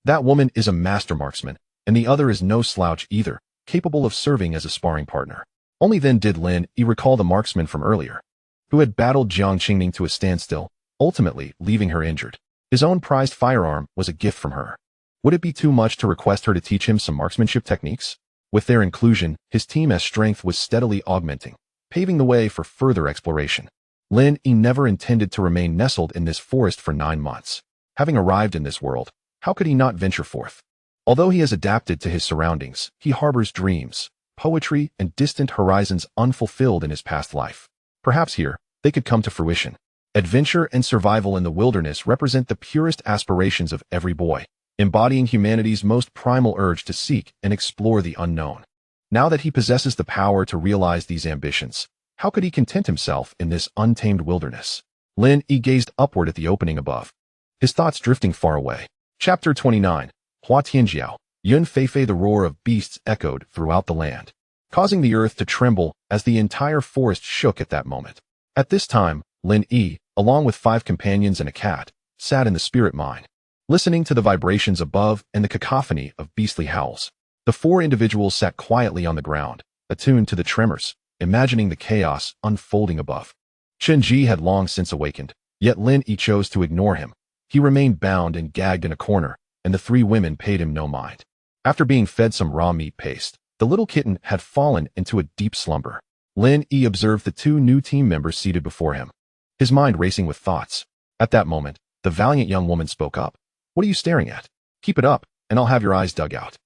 That woman is a master marksman, and the other is no slouch either, capable of serving as a sparring partner." Only then did Lin E recall the marksman from earlier, who had battled Jiang Qingning to a standstill, ultimately leaving her injured. His own prized firearm was a gift from her. Would it be too much to request her to teach him some marksmanship techniques? With their inclusion, his team's strength was steadily augmenting, paving the way for further exploration. Lin E never intended to remain nestled in this forest for 9 months. Having arrived in this world, how could he not venture forth? Although he has adapted to his surroundings, he harbors dreams, poetry, and distant horizons unfulfilled in his past life. Perhaps here, they could come to fruition. Adventure and survival in the wilderness represent the purest aspirations of every boy, embodying humanity's most primal urge to seek and explore the unknown. Now that he possesses the power to realize these ambitions, how could he content himself in this untamed wilderness? Lin E gazed upward at the opening above, his thoughts drifting far away. Chapter 29. Hua Tianjiao. Yun Feifei. The roar of beasts echoed throughout the land, causing the earth to tremble as the entire forest shook at that moment. At this time, Lin E, along with 5 companions and a cat, sat in the spirit mine, listening to the vibrations above and the cacophony of beastly howls. The 4 individuals sat quietly on the ground, attuned to the tremors, imagining the chaos unfolding above. Chen Ji had long since awakened, yet Lin E chose to ignore him. He remained bound and gagged in a corner, and the 3 women paid him no mind. After being fed some raw meat paste, the little kitten had fallen into a deep slumber. Lin E observed the 2 new team members seated before him, his mind racing with thoughts. At that moment, the valiant young woman spoke up. "What are you staring at? Keep it up, and I'll have your eyes dug out."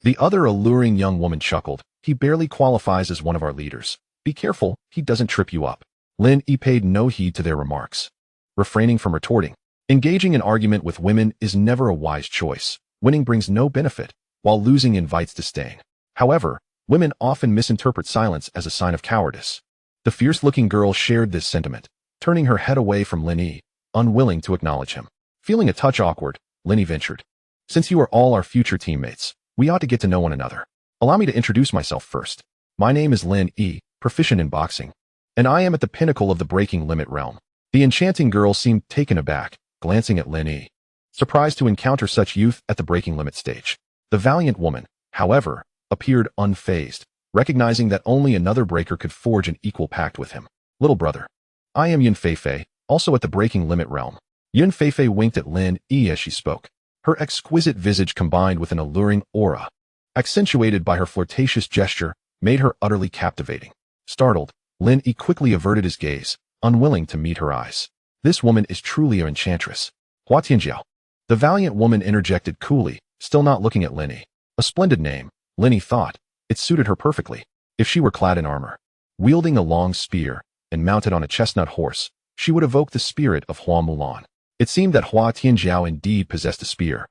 The other alluring young woman chuckled. "He barely qualifies as one of our leaders. Be careful, he doesn't trip you up." Lin E paid no heed to their remarks, refraining from retorting. Engaging in argument with women is never a wise choice. Winning brings no benefit, while losing invites disdain. However, women often misinterpret silence as a sign of cowardice. The fierce-looking girl shared this sentiment, turning her head away from Lin E, unwilling to acknowledge him. Feeling a touch awkward, Lin E ventured, "Since you are all our future teammates, we ought to get to know one another. Allow me to introduce myself first. My name is Lin E, proficient in boxing, and I am at the pinnacle of the breaking limit realm." The enchanting girl seemed taken aback, glancing at Lin E, surprised to encounter such youth at the breaking limit stage. The valiant woman, however, appeared unfazed, recognizing that only another breaker could forge an equal pact with him. "Little brother, I am Yun Feifei, also at the breaking limit realm." Yun Feifei winked at Lin E as she spoke. Her exquisite visage combined with an alluring aura, accentuated by her flirtatious gesture, made her utterly captivating. Startled, Lin E quickly averted his gaze, unwilling to meet her eyes. "This woman is truly an enchantress." "Hua Tianjiao." The valiant woman interjected coolly, still not looking at Lin E. A splendid name, Lin E thought. It suited her perfectly. If she were clad in armor, wielding a long spear, and mounted on a chestnut horse, she would evoke the spirit of Hua Mulan. It seemed that Hua Tianjiao indeed possessed a spear.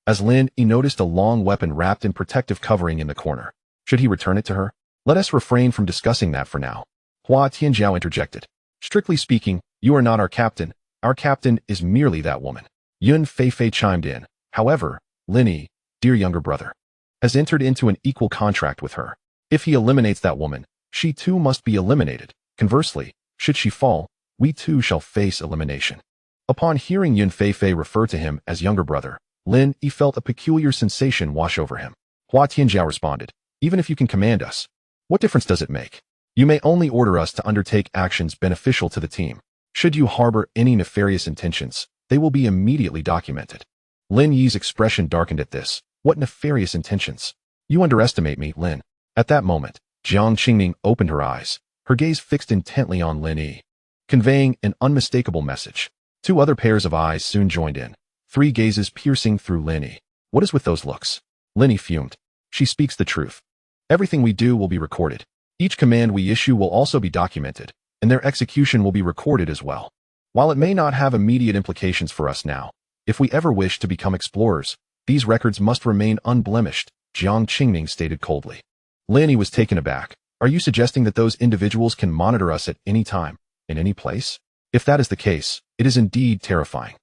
As Lin Yi noticed a long weapon wrapped in protective covering in the corner. Should he return it to her? Let us refrain from discussing that for now. Hua Tianjiao interjected. Strictly speaking, you are not our captain. Our captain is merely that woman. Yun Feifei chimed in. However, Lin Yi, dear younger brother, has entered into an equal contract with her. If he eliminates that woman, she too must be eliminated. Conversely, should she fall, we too shall face elimination. Upon hearing Yun Feifei refer to him as younger brother, Lin Yi felt a peculiar sensation wash over him. Hua Tianjiao responded, even if you can command us, what difference does it make? You may only order us to undertake actions beneficial to the team. Should you harbor any nefarious intentions, they will be immediately documented. Lin Yi's expression darkened at this. What nefarious intentions? You underestimate me, Lin. At that moment, Jiang Qingming opened her eyes, her gaze fixed intently on Lin Yi, conveying an unmistakable message. Two other pairs of eyes soon joined in, three gazes piercing through Lin Yi. What is with those looks? Lin Yi fumed. She speaks the truth. Everything we do will be recorded. Each command we issue will also be documented, and their execution will be recorded as well. While it may not have immediate implications for us now, if we ever wish to become explorers, these records must remain unblemished, Jiang Qingming stated coldly. Lin Yi was taken aback. Are you suggesting that those individuals can monitor us at any time, in any place? If that is the case, it is indeed terrifying.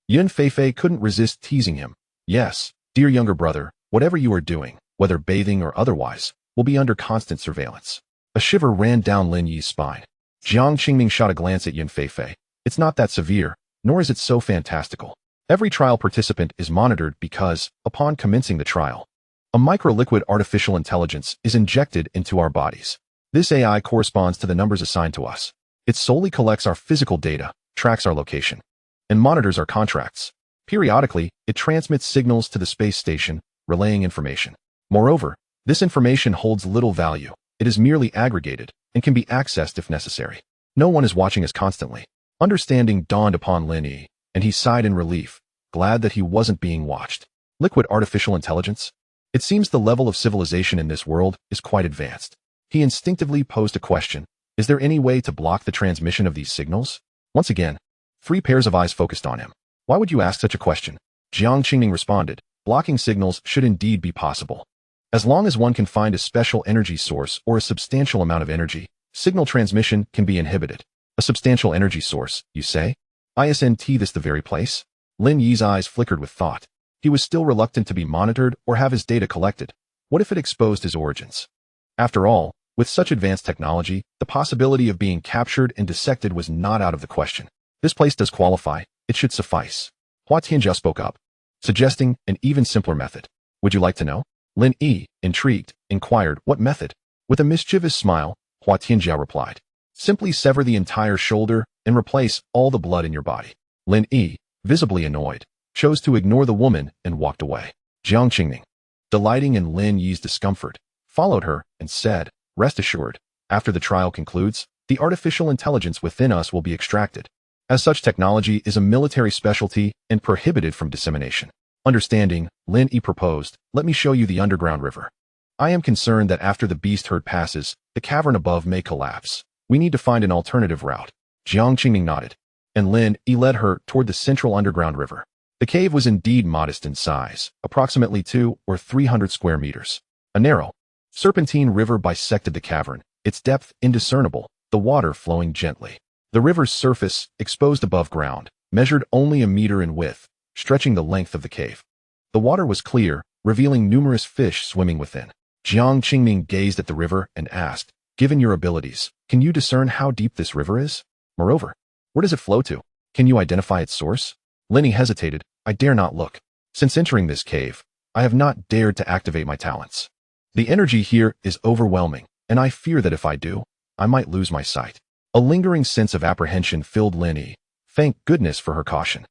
Yun Feifei couldn't resist teasing him. Yes, dear younger brother, whatever you are doing, whether bathing or otherwise, will be under constant surveillance. A shiver ran down Lin Yi's spine. Jiang Qingming shot a glance at Yun Feifei. It's not that severe, nor is it so fantastical. Every trial participant is monitored because, upon commencing the trial, a microliquid artificial intelligence is injected into our bodies. This AI corresponds to the numbers assigned to us. It solely collects our physical data, tracks our location, and monitors our contracts. Periodically, it transmits signals to the space station, relaying information. Moreover, this information holds little value. It is merely aggregated and can be accessed if necessary. No one is watching us constantly. Understanding dawned upon Lin Yi, and he sighed in relief, glad that he wasn't being watched. Liquid artificial intelligence? It seems the level of civilization in this world is quite advanced. He instinctively posed a question. Is there any way to block the transmission of these signals? Once again, three pairs of eyes focused on him. Why would you ask such a question? Jiang Qingming responded. Blocking signals should indeed be possible. As long as one can find a special energy source or a substantial amount of energy, signal transmission can be inhibited. A substantial energy source, you say? Isn't this the very place? Lin Yi's eyes flickered with thought. He was still reluctant to be monitored or have his data collected. What if it exposed his origins? After all, with such advanced technology, the possibility of being captured and dissected was not out of the question. This place does qualify. It should suffice. Hua Tianjiao spoke up, suggesting an even simpler method. Would you like to know? Lin Yi, intrigued, inquired, what method? With a mischievous smile, Hua Tianjiao replied. Simply sever the entire shoulder and replace all the blood in your body. Lin Yi, visibly annoyed, chose to ignore the woman and walked away. Jiang Qingming, delighting in Lin Yi's discomfort, followed her and said, rest assured, after the trial concludes, the artificial intelligence within us will be extracted. As such technology is a military specialty and prohibited from dissemination. Understanding, Lin Yi proposed, let me show you the underground river. I am concerned that after the beast herd passes, the cavern above may collapse. We need to find an alternative route. Jiang Qingming nodded, and Lin Yi led her toward the central underground river. The cave was indeed modest in size, approximately 200 or 300 square meters. A narrow, serpentine river bisected the cavern, its depth indiscernible, the water flowing gently. The river's surface, exposed above ground, measured only a meter in width, stretching the length of the cave. The water was clear, revealing numerous fish swimming within. Jiang Qingming gazed at the river and asked, given your abilities, can you discern how deep this river is? Moreover, where does it flow to? Can you identify its source? Lin Yi hesitated. I dare not look. Since entering this cave, I have not dared to activate my talents. The energy here is overwhelming, and I fear that if I do, I might lose my sight. A lingering sense of apprehension filled Lin Yi. Thank goodness for her caution.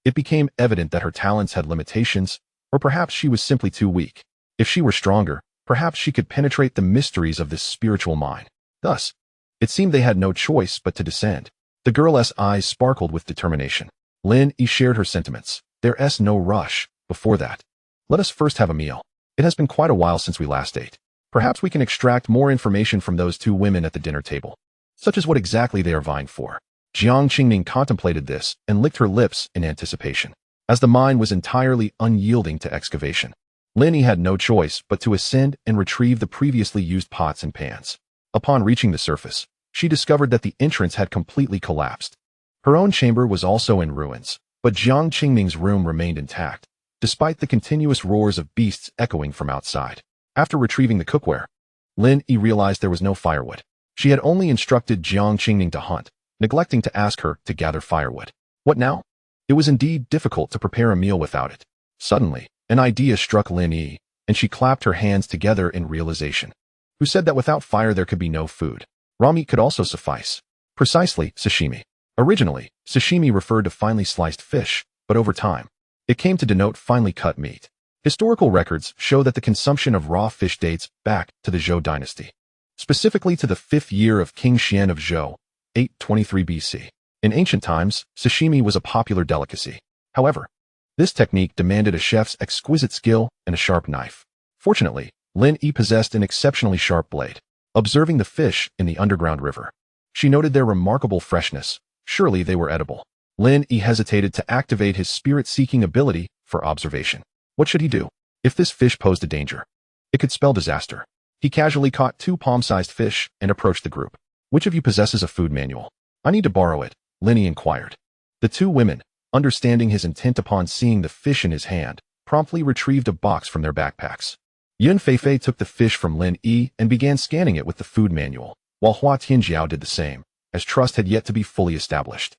It became evident that her talents had limitations, or perhaps she was simply too weak. If she were stronger, perhaps she could penetrate the mysteries of this spiritual mind. Thus, it seemed they had no choice but to descend. The girl's eyes sparkled with determination. Lin Yi shared her sentiments. There's no rush. Before that, let us first have a meal. It has been quite a while since we last ate. Perhaps we can extract more information from those two women at the dinner table, such as what exactly they are vying for. Jiang Qingning contemplated this and licked her lips in anticipation. As the mine was entirely unyielding to excavation, Lin Yi had no choice but to ascend and retrieve the previously used pots and pans. Upon reaching the surface, she discovered that the entrance had completely collapsed. Her own chamber was also in ruins, but Jiang Qingning's room remained intact, despite the continuous roars of beasts echoing from outside. After retrieving the cookware, Lin Yi realized there was no firewood. She had only instructed Jiang Qingning to hunt, neglecting to ask her to gather firewood. What now? It was indeed difficult to prepare a meal without it. Suddenly, an idea struck Lin Yi, and she clapped her hands together in realization. Who said that without fire there could be no food? Raw meat could also suffice. Precisely, sashimi. Originally, sashimi referred to finely sliced fish, but over time, it came to denote finely cut meat. Historical records show that the consumption of raw fish dates back to the Zhou dynasty, specifically to the 5th year of King Xian of Zhou, 823 BC. In ancient times, sashimi was a popular delicacy. However, this technique demanded a chef's exquisite skill and a sharp knife. Fortunately, Lin Yi possessed an exceptionally sharp blade. Observing the fish in the underground river, she noted their remarkable freshness. Surely they were edible. Lin Yi hesitated to activate his spirit-seeking ability for observation. What should he do? If this fish posed a danger, it could spell disaster. He casually caught 2 palm-sized fish and approached the group. Which of you possesses a food manual? I need to borrow it, Lin Yi inquired. The 2 women, understanding his intent upon seeing the fish in his hand, promptly retrieved a box from their backpacks. Yun Feifei took the fish from Lin Yi and began scanning it with the food manual, while Hua Tianjiao did the same, as trust had yet to be fully established.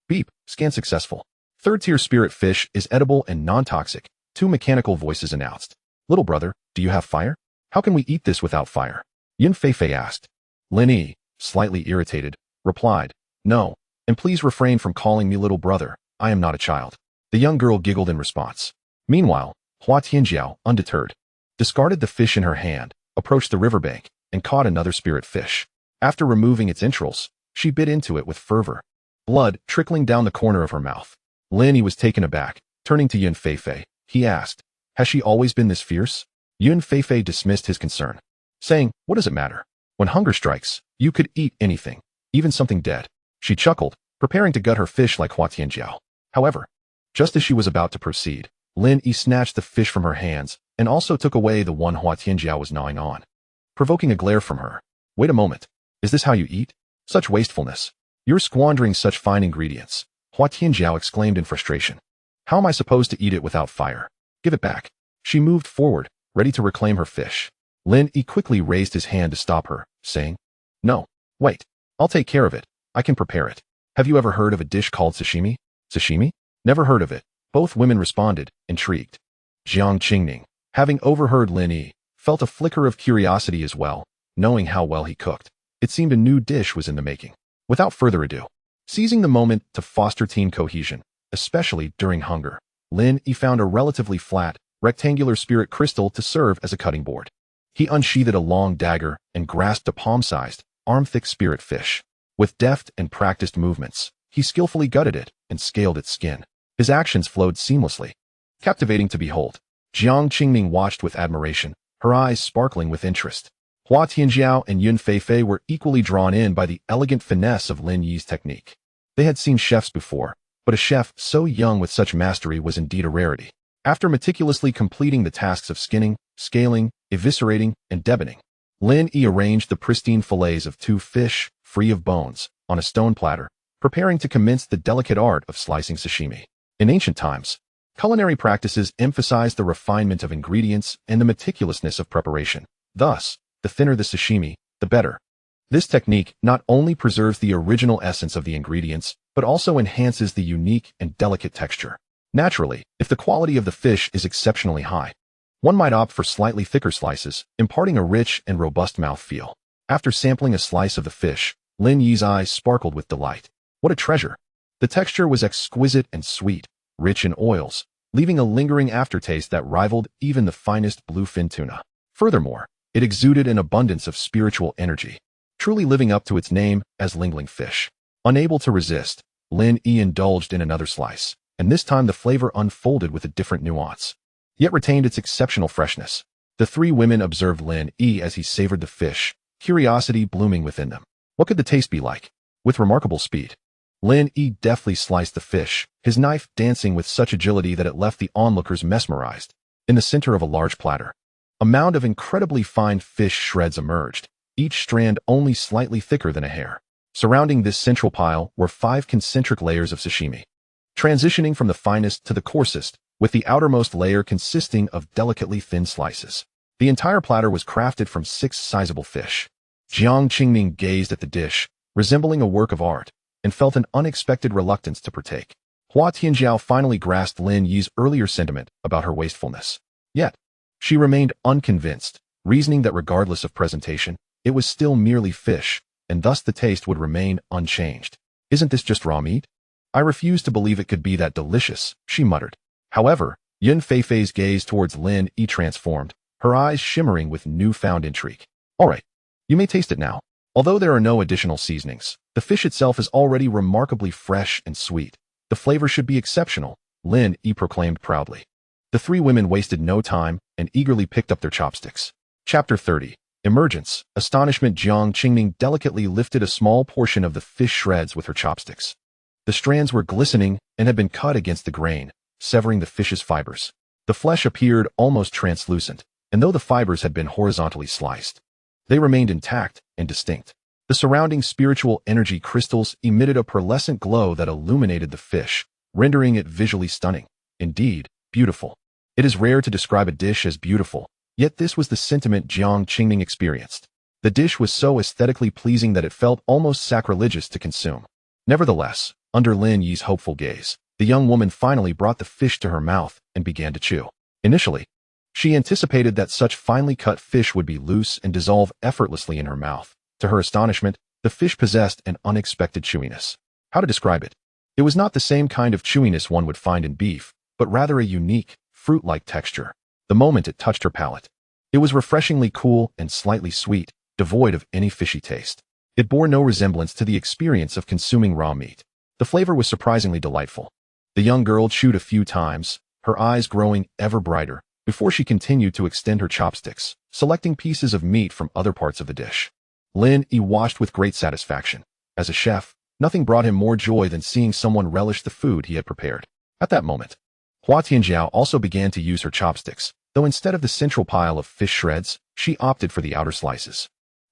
Beep, scan successful. 3rd-tier spirit fish is edible and non-toxic, 2 mechanical voices announced. Little brother, do you have fire? How can we eat this without fire? Yun Feifei asked. Lin Yi, slightly irritated, replied, No, and please refrain from calling me little brother, I am not a child. The young girl giggled in response. Meanwhile, Hua Tianjiao, undeterred, discarded the fish in her hand, approached the riverbank, and caught another spirit fish. After removing its entrails, she bit into it with fervor, blood trickling down the corner of her mouth. Lin Yi was taken aback. Turning to Yun Feifei, he asked, Has she always been this fierce? Yun Feifei dismissed his concern, saying, What does it matter? When hunger strikes, you could eat anything, even something dead. She chuckled, preparing to gut her fish like Hua Tianjiao. However, just as she was about to proceed, Lin Yi snatched the fish from her hands and also took away the one Hua Tianjiao was gnawing on, provoking a glare from her. Wait a moment. Is this how you eat? Such wastefulness. You're squandering such fine ingredients, Hua Tianjiao exclaimed in frustration. How am I supposed to eat it without fire? Give it back. She moved forward, ready to reclaim her fish. Lin Yi quickly raised his hand to stop her, saying, No, wait. I'll take care of it. I can prepare it. Have you ever heard of a dish called sashimi? Sashimi? Never heard of it. Both women responded, intrigued. Jiang Qingning, having overheard Lin Yi, felt a flicker of curiosity as well, knowing how well he cooked. It seemed a new dish was in the making. Without further ado, seizing the moment to foster team cohesion, especially during hunger, Lin Yi found a relatively flat, rectangular spirit crystal to serve as a cutting board. He unsheathed a long dagger and grasped a palm-sized, arm-thick spirit fish. With deft and practiced movements, he skillfully gutted it and scaled its skin. His actions flowed seamlessly, captivating to behold. Jiang Qingning watched with admiration, her eyes sparkling with interest. Hua Tianjiao and Yun Feifei were equally drawn in by the elegant finesse of Lin Yi's technique. They had seen chefs before, but a chef so young with such mastery was indeed a rarity. After meticulously completing the tasks of skinning, scaling, eviscerating, and deboning, Lin Yi arranged the pristine fillets of 2 fish, free of bones, on a stone platter, preparing to commence the delicate art of slicing sashimi. In ancient times, culinary practices emphasized the refinement of ingredients and the meticulousness of preparation. Thus, the thinner the sashimi, the better. This technique not only preserves the original essence of the ingredients, but also enhances the unique and delicate texture. Naturally, if the quality of the fish is exceptionally high, one might opt for slightly thicker slices, imparting a rich and robust mouthfeel. After sampling a slice of the fish, Lin Yi's eyes sparkled with delight. What a treasure! The texture was exquisite and sweet, rich in oils, leaving a lingering aftertaste that rivaled even the finest bluefin tuna. Furthermore, it exuded an abundance of spiritual energy, truly living up to its name as Lingling fish. Unable to resist, Lin Yi indulged in another slice, and this time the flavor unfolded with a different nuance, yet retained its exceptional freshness. The 3 women observed Lin Yi as he savored the fish, curiosity blooming within them. What could the taste be like? With remarkable speed, Lin Yi deftly sliced the fish, his knife dancing with such agility that it left the onlookers mesmerized. In the center of a large platter, a mound of incredibly fine fish shreds emerged, each strand only slightly thicker than a hair. Surrounding this central pile were 5 concentric layers of sashimi, transitioning from the finest to the coarsest, with the outermost layer consisting of delicately thin slices. The entire platter was crafted from 6 sizable fish. Jiang Qingming gazed at the dish, resembling a work of art, and felt an unexpected reluctance to partake. Hua Tianjiao finally grasped Lin Yi's earlier sentiment about her wastefulness. Yet, she remained unconvinced, reasoning that regardless of presentation, it was still merely fish, and thus the taste would remain unchanged. Isn't this just raw meat? I refuse to believe it could be that delicious, she muttered. However, Yun Feifei's gaze towards Lin Yi transformed, her eyes shimmering with newfound intrigue. All right, you may taste it now. Although there are no additional seasonings, the fish itself is already remarkably fresh and sweet. The flavor should be exceptional, Lin Yi proclaimed proudly. The 3 women wasted no time and eagerly picked up their chopsticks. Chapter 30. Emergence. Astonishment. Jiang Qingming delicately lifted a small portion of the fish shreds with her chopsticks. The strands were glistening and had been cut against the grain, severing the fish's fibers. The flesh appeared almost translucent, and though the fibers had been horizontally sliced, they remained intact and distinct. The surrounding spiritual energy crystals emitted a pearlescent glow that illuminated the fish, rendering it visually stunning. Indeed, beautiful. It is rare to describe a dish as beautiful, yet this was the sentiment Jiang Qingming experienced. The dish was so aesthetically pleasing that it felt almost sacrilegious to consume. Nevertheless, under Lin Yi's hopeful gaze, the young woman finally brought the fish to her mouth and began to chew. Initially, she anticipated that such finely cut fish would be loose and dissolve effortlessly in her mouth. To her astonishment, the fish possessed an unexpected chewiness. How to describe it? It was not the same kind of chewiness one would find in beef, but rather a unique, fruit-like texture. The moment it touched her palate, it was refreshingly cool and slightly sweet, devoid of any fishy taste. It bore no resemblance to the experience of consuming raw meat. The flavor was surprisingly delightful. The young girl chewed a few times, her eyes growing ever brighter, before she continued to extend her chopsticks, selecting pieces of meat from other parts of the dish. Lin Yi watched with great satisfaction. As a chef, nothing brought him more joy than seeing someone relish the food he had prepared. At that moment, Hua Tianjiao also began to use her chopsticks, though instead of the central pile of fish shreds, she opted for the outer slices.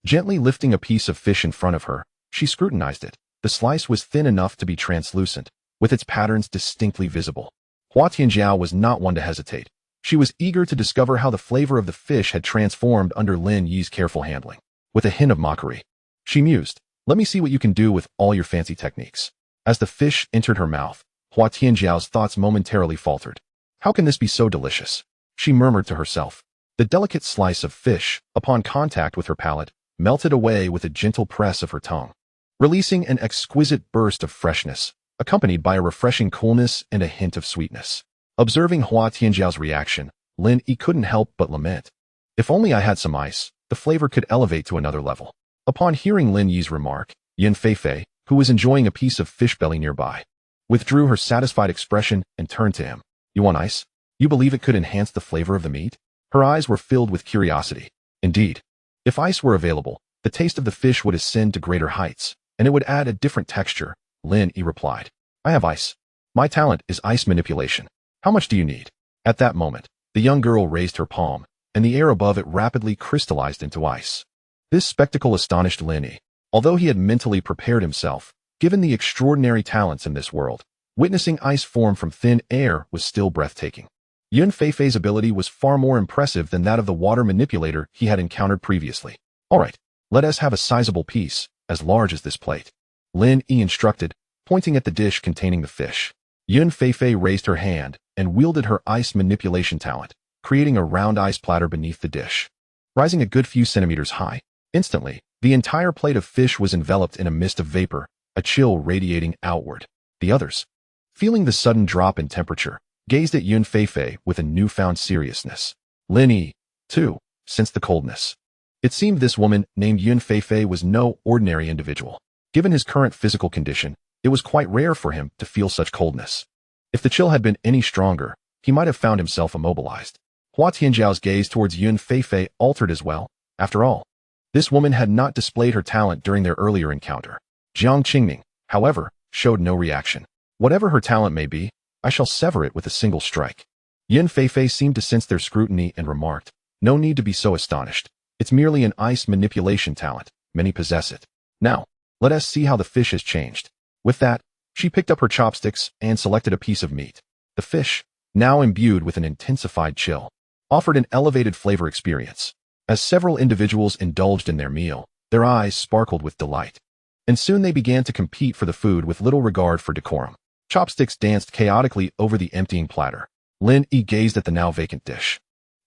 Gently lifting a piece of fish in front of her, she scrutinized it. The slice was thin enough to be translucent, with its patterns distinctly visible. Hua Tianjiao was not one to hesitate. She was eager to discover how the flavor of the fish had transformed under Lin Yi's careful handling. With a hint of mockery, she mused, "Let me see what you can do with all your fancy techniques." As the fish entered her mouth, Hua Tianjiao's thoughts momentarily faltered. How can this be so delicious? She murmured to herself. The delicate slice of fish, upon contact with her palate, melted away with a gentle press of her tongue, releasing an exquisite burst of freshness, accompanied by a refreshing coolness and a hint of sweetness. Observing Hua Tianjiao's reaction, Lin Yi couldn't help but lament. If only I had some ice, the flavor could elevate to another level. Upon hearing Lin Yi's remark, Yun Feifei, who was enjoying a piece of fish belly nearby, withdrew her satisfied expression and turned to him. "You want ice? You believe it could enhance the flavor of the meat?" Her eyes were filled with curiosity. Indeed, if ice were available, the taste of the fish would ascend to greater heights, and it would add a different texture, Lin Yi replied. "I have ice. My talent is ice manipulation. How much do you need?" At that moment, the young girl raised her palm, and the air above it rapidly crystallized into ice. This spectacle astonished Lin Yi. Although he had mentally prepared himself, given the extraordinary talents in this world, witnessing ice form from thin air was still breathtaking. Yun Feifei's ability was far more impressive than that of the water manipulator he had encountered previously. "All right, let us have a sizable piece, as large as this plate," Lin Yi instructed, pointing at the dish containing the fish. Yun Feifei raised her hand and wielded her ice manipulation talent, creating a round ice platter beneath the dish, rising a good few centimeters high. Instantly, the entire plate of fish was enveloped in a mist of vapor, a chill radiating outward. The others, feeling the sudden drop in temperature, gazed at Yun Feifei with a newfound seriousness. Lin Yi, too, sensed the coldness. It seemed this woman named Yun Feifei was no ordinary individual. Given his current physical condition, it was quite rare for him to feel such coldness. If the chill had been any stronger, he might have found himself immobilized. Hua Tianjiao's gaze towards Yun Feifei altered as well. After all, this woman had not displayed her talent during their earlier encounter. Jiang Qingming, however, showed no reaction. Whatever her talent may be, I shall sever it with a single strike. Yin Feifei seemed to sense their scrutiny and remarked, "No need to be so astonished. It's merely an ice manipulation talent. Many possess it. Now, let us see how the fish has changed." With that, she picked up her chopsticks and selected a piece of meat. The fish, now imbued with an intensified chill, offered an elevated flavor experience. As several individuals indulged in their meal, their eyes sparkled with delight. And soon they began to compete for the food with little regard for decorum. Chopsticks danced chaotically over the emptying platter. Lin Yi gazed at the now vacant dish,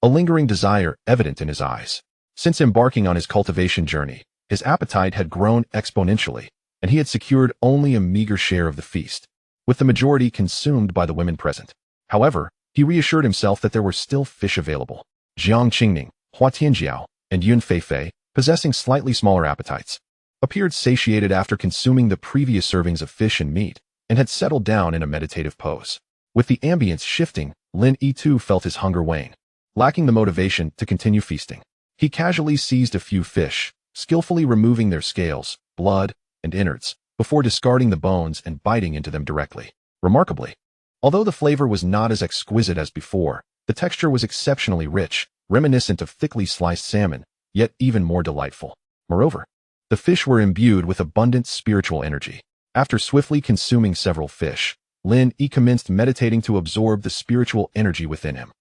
a lingering desire evident in his eyes. Since embarking on his cultivation journey, his appetite had grown exponentially, and he had secured only a meager share of the feast, with the majority consumed by the women present. However, he reassured himself that there were still fish available. Jiang Qingning, Hua Tianjiao, and Yun Feifei, possessing slightly smaller appetites, appeared satiated after consuming the previous servings of fish and meat, and had settled down in a meditative pose. With the ambience shifting, Lin Yi too felt his hunger wane. Lacking the motivation to continue feasting, he casually seized a few fish, skillfully removing their scales, blood, and innards, before discarding the bones and biting into them directly. Remarkably, although the flavor was not as exquisite as before, the texture was exceptionally rich, reminiscent of thickly sliced salmon, yet even more delightful. Moreover, the fish were imbued with abundant spiritual energy. After swiftly consuming several fish, Lin Yi commenced meditating to absorb the spiritual energy within him.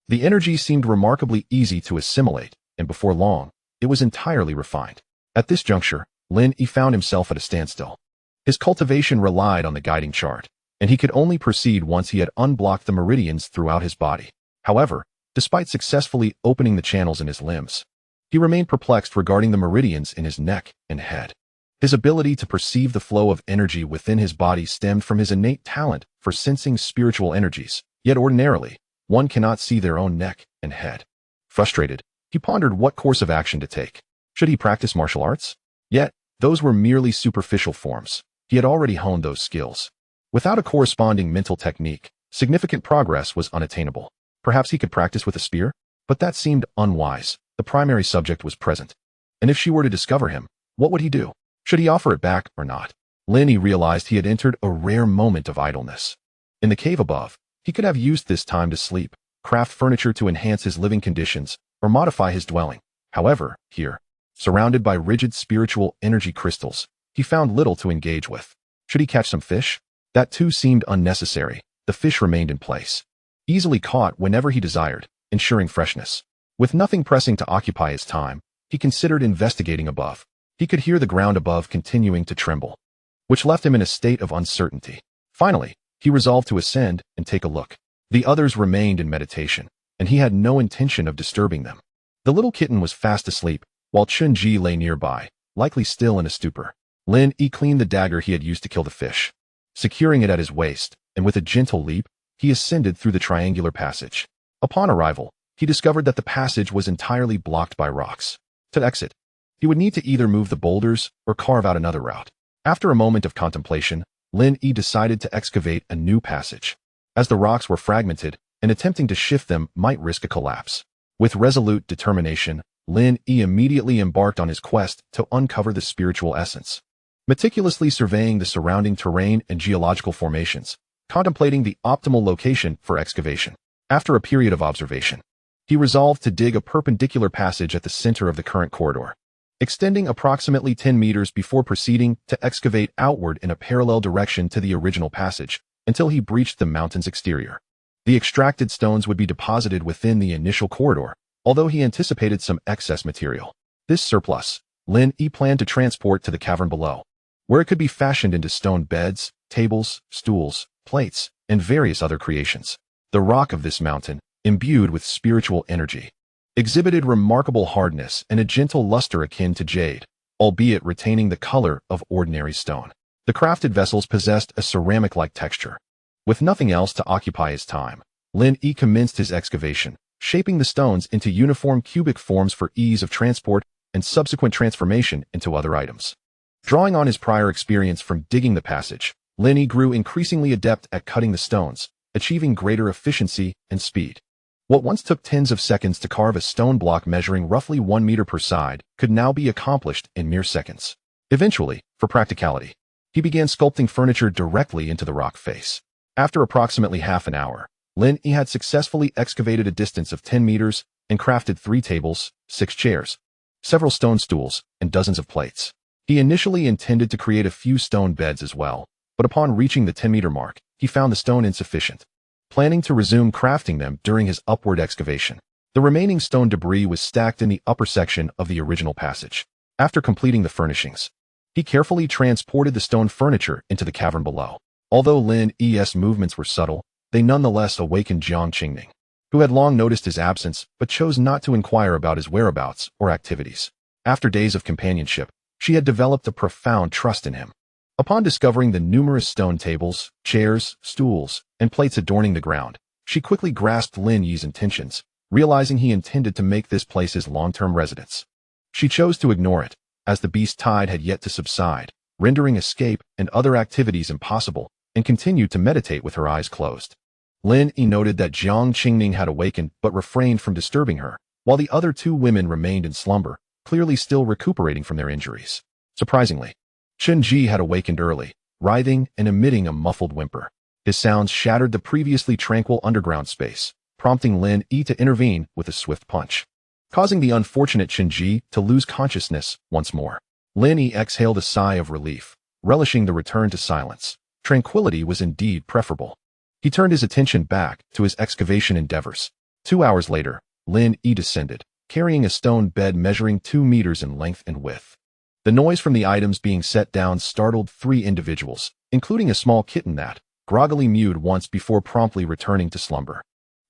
The energy seemed remarkably easy to assimilate, and before long, it was entirely refined. At this juncture, Lin Yi found himself at a standstill. His cultivation relied on the guiding chart, and he could only proceed once he had unblocked the meridians throughout his body. However, despite successfully opening the channels in his limbs, he remained perplexed regarding the meridians in his neck and head. His ability to perceive the flow of energy within his body stemmed from his innate talent for sensing spiritual energies, yet ordinarily, one cannot see their own neck and head. Frustrated, he pondered what course of action to take. Should he practice martial arts? Yet, those were merely superficial forms. He had already honed those skills. Without a corresponding mental technique, significant progress was unattainable. Perhaps he could practice with a spear? But that seemed unwise. The primary subject was present. And if she were to discover him, what would he do? Should he offer it back or not? Lin Yi realized he had entered a rare moment of idleness. In the cave above, he could have used this time to sleep, craft furniture to enhance his living conditions, or modify his dwelling. However, here, surrounded by rigid spiritual energy crystals, he found little to engage with. Should he catch some fish? That too seemed unnecessary. The fish remained in place, easily caught whenever he desired, ensuring freshness. With nothing pressing to occupy his time, he considered investigating above. He could hear the ground above continuing to tremble, which left him in a state of uncertainty. Finally, he resolved to ascend and take a look. The others remained in meditation, and he had no intention of disturbing them. The little kitten was fast asleep, while Chun-Ji lay nearby, likely still in a stupor. Lin Yi cleaned the dagger he had used to kill the fish. Securing it at his waist, and with a gentle leap, he ascended through the triangular passage. Upon arrival, he discovered that the passage was entirely blocked by rocks. To exit, he would need to either move the boulders or carve out another route. After a moment of contemplation, Lin Yi decided to excavate a new passage, as the rocks were fragmented, and attempting to shift them might risk a collapse. With resolute determination, Lin Yi immediately embarked on his quest to uncover the spiritual essence. Meticulously surveying the surrounding terrain and geological formations, contemplating the optimal location for excavation. After a period of observation, he resolved to dig a perpendicular passage at the center of the current corridor, extending approximately 10 meters before proceeding to excavate outward in a parallel direction to the original passage until he breached the mountain's exterior. The extracted stones would be deposited within the initial corridor, although he anticipated some excess material. This surplus, Lin Yi planned to transport to the cavern below, where it could be fashioned into stone beds, tables, stools, plates, and various other creations. The rock of this mountain, imbued with spiritual energy, exhibited remarkable hardness and a gentle luster akin to jade, albeit retaining the color of ordinary stone. The crafted vessels possessed a ceramic-like texture. With nothing else to occupy his time, Lin Yi commenced his excavation, shaping the stones into uniform cubic forms for ease of transport and subsequent transformation into other items. Drawing on his prior experience from digging the passage, Lin Yi grew increasingly adept at cutting the stones, achieving greater efficiency and speed. What once took tens of seconds to carve a stone block measuring roughly 1 meter per side could now be accomplished in mere seconds. Eventually, for practicality, He began sculpting furniture directly into the rock face. After approximately half an hour, Lin Yi had successfully excavated a distance of 10 meters and crafted 3 tables, 6 chairs, several stone stools, and dozens of plates. He initially intended to create a few stone beds as well, but upon reaching the 10-meter mark, he found the stone insufficient, planning to resume crafting them during his upward excavation. The remaining stone debris was stacked in the upper section of the original passage. After completing the furnishings, he carefully transported the stone furniture into the cavern below. Although Lin Yi's movements were subtle, they nonetheless awakened Jiang Qingning, who had long noticed his absence but chose not to inquire about his whereabouts or activities. After days of companionship, she had developed a profound trust in him. Upon discovering the numerous stone tables, chairs, stools, and plates adorning the ground, she quickly grasped Lin Yi's intentions, realizing he intended to make this place his long-term residence. She chose to ignore it, as the beast tide had yet to subside, rendering escape and other activities impossible, and continued to meditate with her eyes closed. Lin Yi noted that Jiang Qingning had awakened but refrained from disturbing her, while the other 2 women remained in slumber, clearly still recuperating from their injuries. Surprisingly, Chen Ji had awakened early, writhing and emitting a muffled whimper. His sounds shattered the previously tranquil underground space, prompting Lin Yi to intervene with a swift punch, causing the unfortunate Chen Ji to lose consciousness once more. Lin Yi exhaled a sigh of relief, relishing the return to silence. Tranquility was indeed preferable. He turned his attention back to his excavation endeavors. 2 hours later, Lin Yi descended, carrying a stone bed measuring 2 meters in length and width. The noise from the items being set down startled 3 individuals, including a small kitten that groggily mewed once before promptly returning to slumber.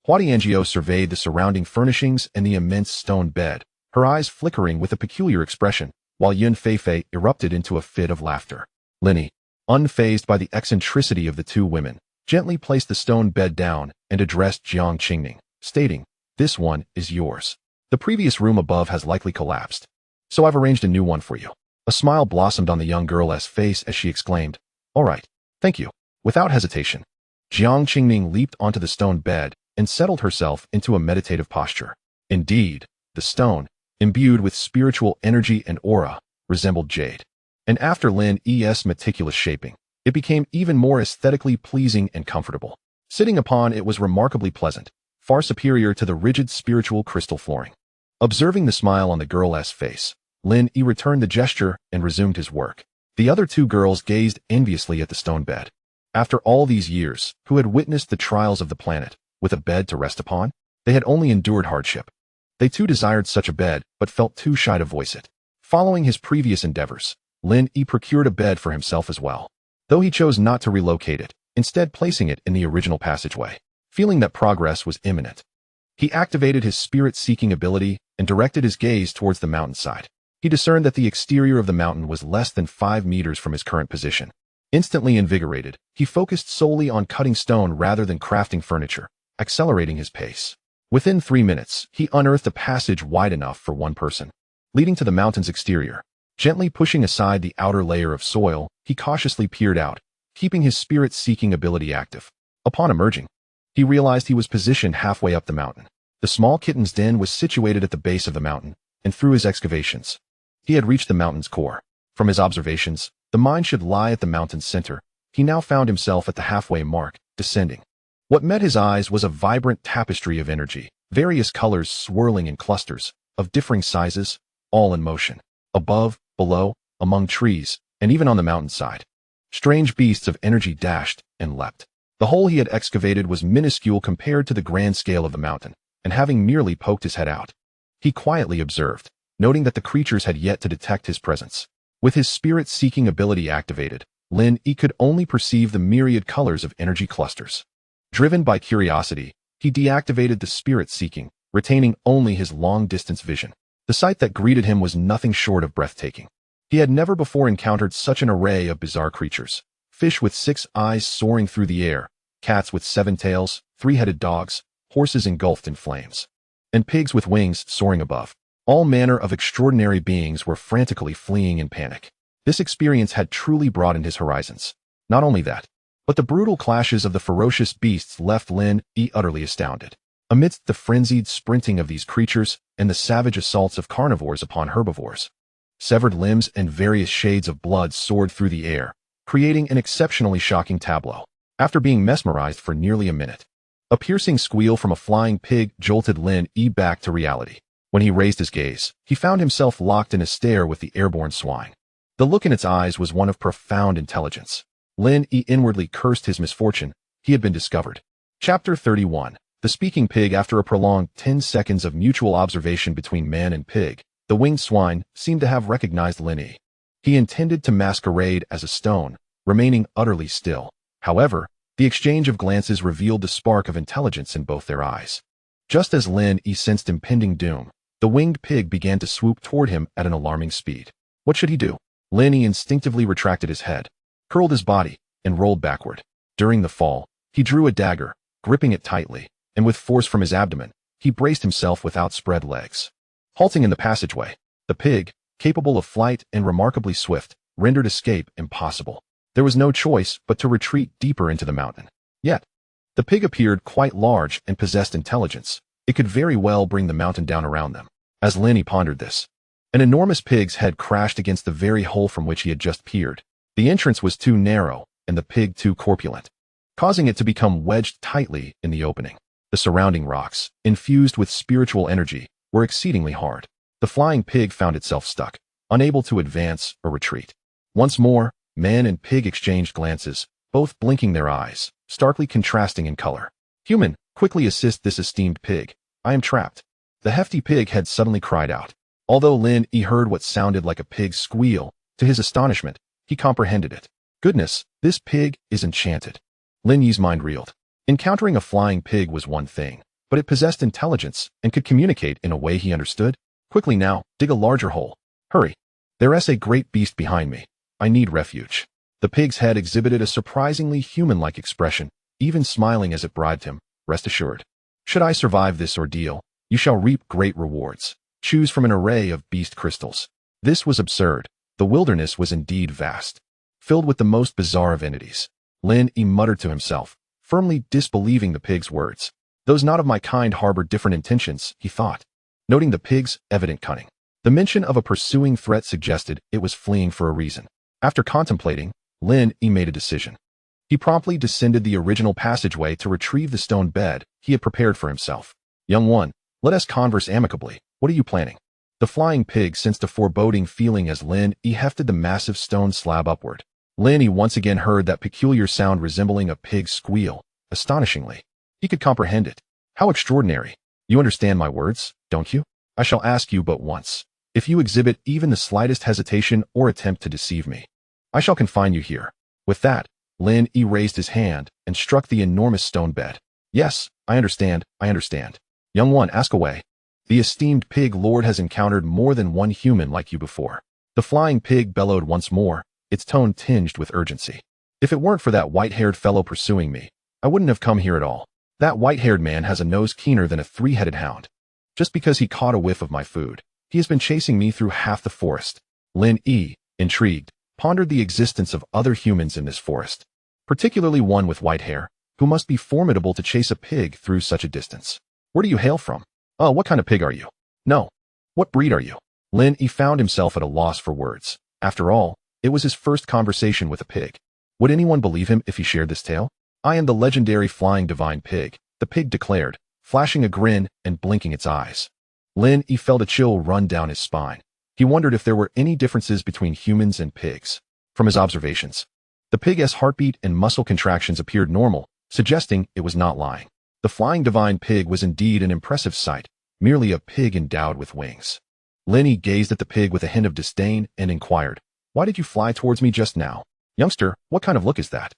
Huadianjiao surveyed the surrounding furnishings and the immense stone bed, her eyes flickering with a peculiar expression, while Yun Feifei erupted into a fit of laughter. Lin Yi, unfazed by the eccentricity of the 2 women, gently placed the stone bed down and addressed Jiang Qingning, stating, "This one is yours. The previous room above has likely collapsed, so I've arranged a new one for you." A smile blossomed on the young girl's face as she exclaimed, "All right, thank you." Without hesitation, Jiang Qingning leaped onto the stone bed and settled herself into a meditative posture. Indeed, the stone, imbued with spiritual energy and aura, resembled jade. And after Lin Yi's meticulous shaping, it became even more aesthetically pleasing and comfortable. Sitting upon it was remarkably pleasant, far superior to the rigid spiritual crystal flooring. Observing the smile on the girl's face, Lin Yi returned the gesture and resumed his work. The other 2 girls gazed enviously at the stone bed. After all these years, who had witnessed the trials of the planet, with a bed to rest upon, they had only endured hardship. They too desired such a bed, but felt too shy to voice it. Following his previous endeavors, Lin Yi procured a bed for himself as well, though he chose not to relocate it, instead placing it in the original passageway. Feeling that progress was imminent, he activated his spirit-seeking ability and directed his gaze towards the mountainside. He discerned that the exterior of the mountain was less than 5 meters from his current position. Instantly invigorated, he focused solely on cutting stone rather than crafting furniture, accelerating his pace. Within 3 minutes, he unearthed a passage wide enough for 1 person, leading to the mountain's exterior. Gently pushing aside the outer layer of soil, he cautiously peered out, keeping his spirit-seeking ability active. Upon emerging, he realized he was positioned halfway up the mountain. The small kitten's den was situated at the base of the mountain, and through his excavations, he had reached the mountain's core. From his observations, the mine should lie at the mountain's center. He now found himself at the halfway mark, descending. What met his eyes was a vibrant tapestry of energy, various colors swirling in clusters, of differing sizes, all in motion. Above, below, among trees, and even on the mountainside, strange beasts of energy dashed and leapt. The hole he had excavated was minuscule compared to the grand scale of the mountain, and having merely poked his head out, he quietly observed, noting that the creatures had yet to detect his presence. With his spirit-seeking ability activated, Lin Yi could only perceive the myriad colors of energy clusters. Driven by curiosity, he deactivated the spirit-seeking, retaining only his long-distance vision. The sight that greeted him was nothing short of breathtaking. He had never before encountered such an array of bizarre creatures. Fish with 6 eyes soaring through the air, cats with 7 tails, 3-headed dogs, horses engulfed in flames, and pigs with wings soaring above. All manner of extraordinary beings were frantically fleeing in panic. This experience had truly broadened his horizons. Not only that, but the brutal clashes of the ferocious beasts left Lin Yi utterly astounded. Amidst the frenzied sprinting of these creatures and the savage assaults of carnivores upon herbivores, severed limbs and various shades of blood soared through the air, creating an exceptionally shocking tableau. After being mesmerized for nearly a minute, a piercing squeal from a flying pig jolted Lin E back to reality. When he raised his gaze, he found himself locked in a stare with the airborne swine. The look in its eyes was one of profound intelligence. Lin E inwardly cursed his misfortune. He had been discovered. Chapter 31. The speaking pig. After a prolonged 10 seconds of mutual observation between man and pig, the winged swine seemed to have recognized Lin E. He intended to masquerade as a stone, remaining utterly still. However, the exchange of glances revealed the spark of intelligence in both their eyes. Just as Lin E sensed impending doom, the winged pig began to swoop toward him at an alarming speed. What should he do? Lin E instinctively retracted his head, curled his body, and rolled backward. During the fall, he drew a dagger, gripping it tightly, and with force from his abdomen, he braced himself with outspread legs. Halting in the passageway, the pig, capable of flight and remarkably swift, rendered escape impossible. There was no choice but to retreat deeper into the mountain. Yet, the pig appeared quite large and possessed intelligence. It could very well bring the mountain down around them. As Lin E pondered this, an enormous pig's head crashed against the very hole from which he had just peered. The entrance was too narrow and the pig too corpulent, causing it to become wedged tightly in the opening. The surrounding rocks, infused with spiritual energy, were exceedingly hard. The flying pig found itself stuck, unable to advance or retreat. Once more, man and pig exchanged glances, both blinking their eyes, starkly contrasting in color. Human, quickly assist this esteemed pig. I am trapped. The hefty pig had suddenly cried out. Although Lin E heard what sounded like a pig's squeal, to his astonishment, he comprehended it. Goodness, this pig is enchanted. Lin Yi's mind reeled. Encountering a flying pig was one thing, but it possessed intelligence and could communicate in a way he understood. Quickly now, dig a larger hole. Hurry. There's a great beast behind me. I need refuge. The pig's head exhibited a surprisingly human-like expression, even smiling as it bribed him. Rest assured. Should I survive this ordeal, you shall reap great rewards. Choose from an array of beast crystals. This was absurd. The wilderness was indeed vast, filled with the most bizarre of entities. Lin E muttered to himself, firmly disbelieving the pig's words. Those not of my kind harbor different intentions, he thought, noting the pig's evident cunning. The mention of a pursuing threat suggested it was fleeing for a reason. After contemplating, Lin E made a decision. He promptly descended the original passageway to retrieve the stone bed he had prepared for himself. Young one, let us converse amicably. What are you planning? The flying pig sensed a foreboding feeling as Lin E hefted the massive stone slab upward. Lin E once again heard that peculiar sound resembling a pig's squeal. Astonishingly, he could comprehend it. How extraordinary. You understand my words, don't you? I shall ask you but once. If you exhibit even the slightest hesitation or attempt to deceive me, I shall confine you here. With that, Lin E raised his hand and struck the enormous stone bed. Yes, I understand. Young one, ask away. The esteemed pig lord has encountered more than one human like you before. The flying pig bellowed once more, its tone tinged with urgency. If it weren't for that white-haired fellow pursuing me, I wouldn't have come here at all. That white-haired man has a nose keener than a three-headed hound. Just because he caught a whiff of my food, he has been chasing me through half the forest. Lin E, intrigued, pondered the existence of other humans in this forest, particularly one with white hair, who must be formidable to chase a pig through such a distance. Where do you hail from? Oh, what kind of pig are you? No. What breed are you? Lin E found himself at a loss for words. After all, it was his first conversation with a pig. Would anyone believe him if he shared this tale? I am the legendary flying divine pig, the pig declared, flashing a grin and blinking its eyes. Lin E felt a chill run down his spine. He wondered if there were any differences between humans and pigs. From his observations, the pig's heartbeat and muscle contractions appeared normal, suggesting it was not lying. The flying divine pig was indeed an impressive sight, merely a pig endowed with wings. Lin E gazed at the pig with a hint of disdain and inquired, "Why did you fly towards me just now? Youngster, what kind of look is that?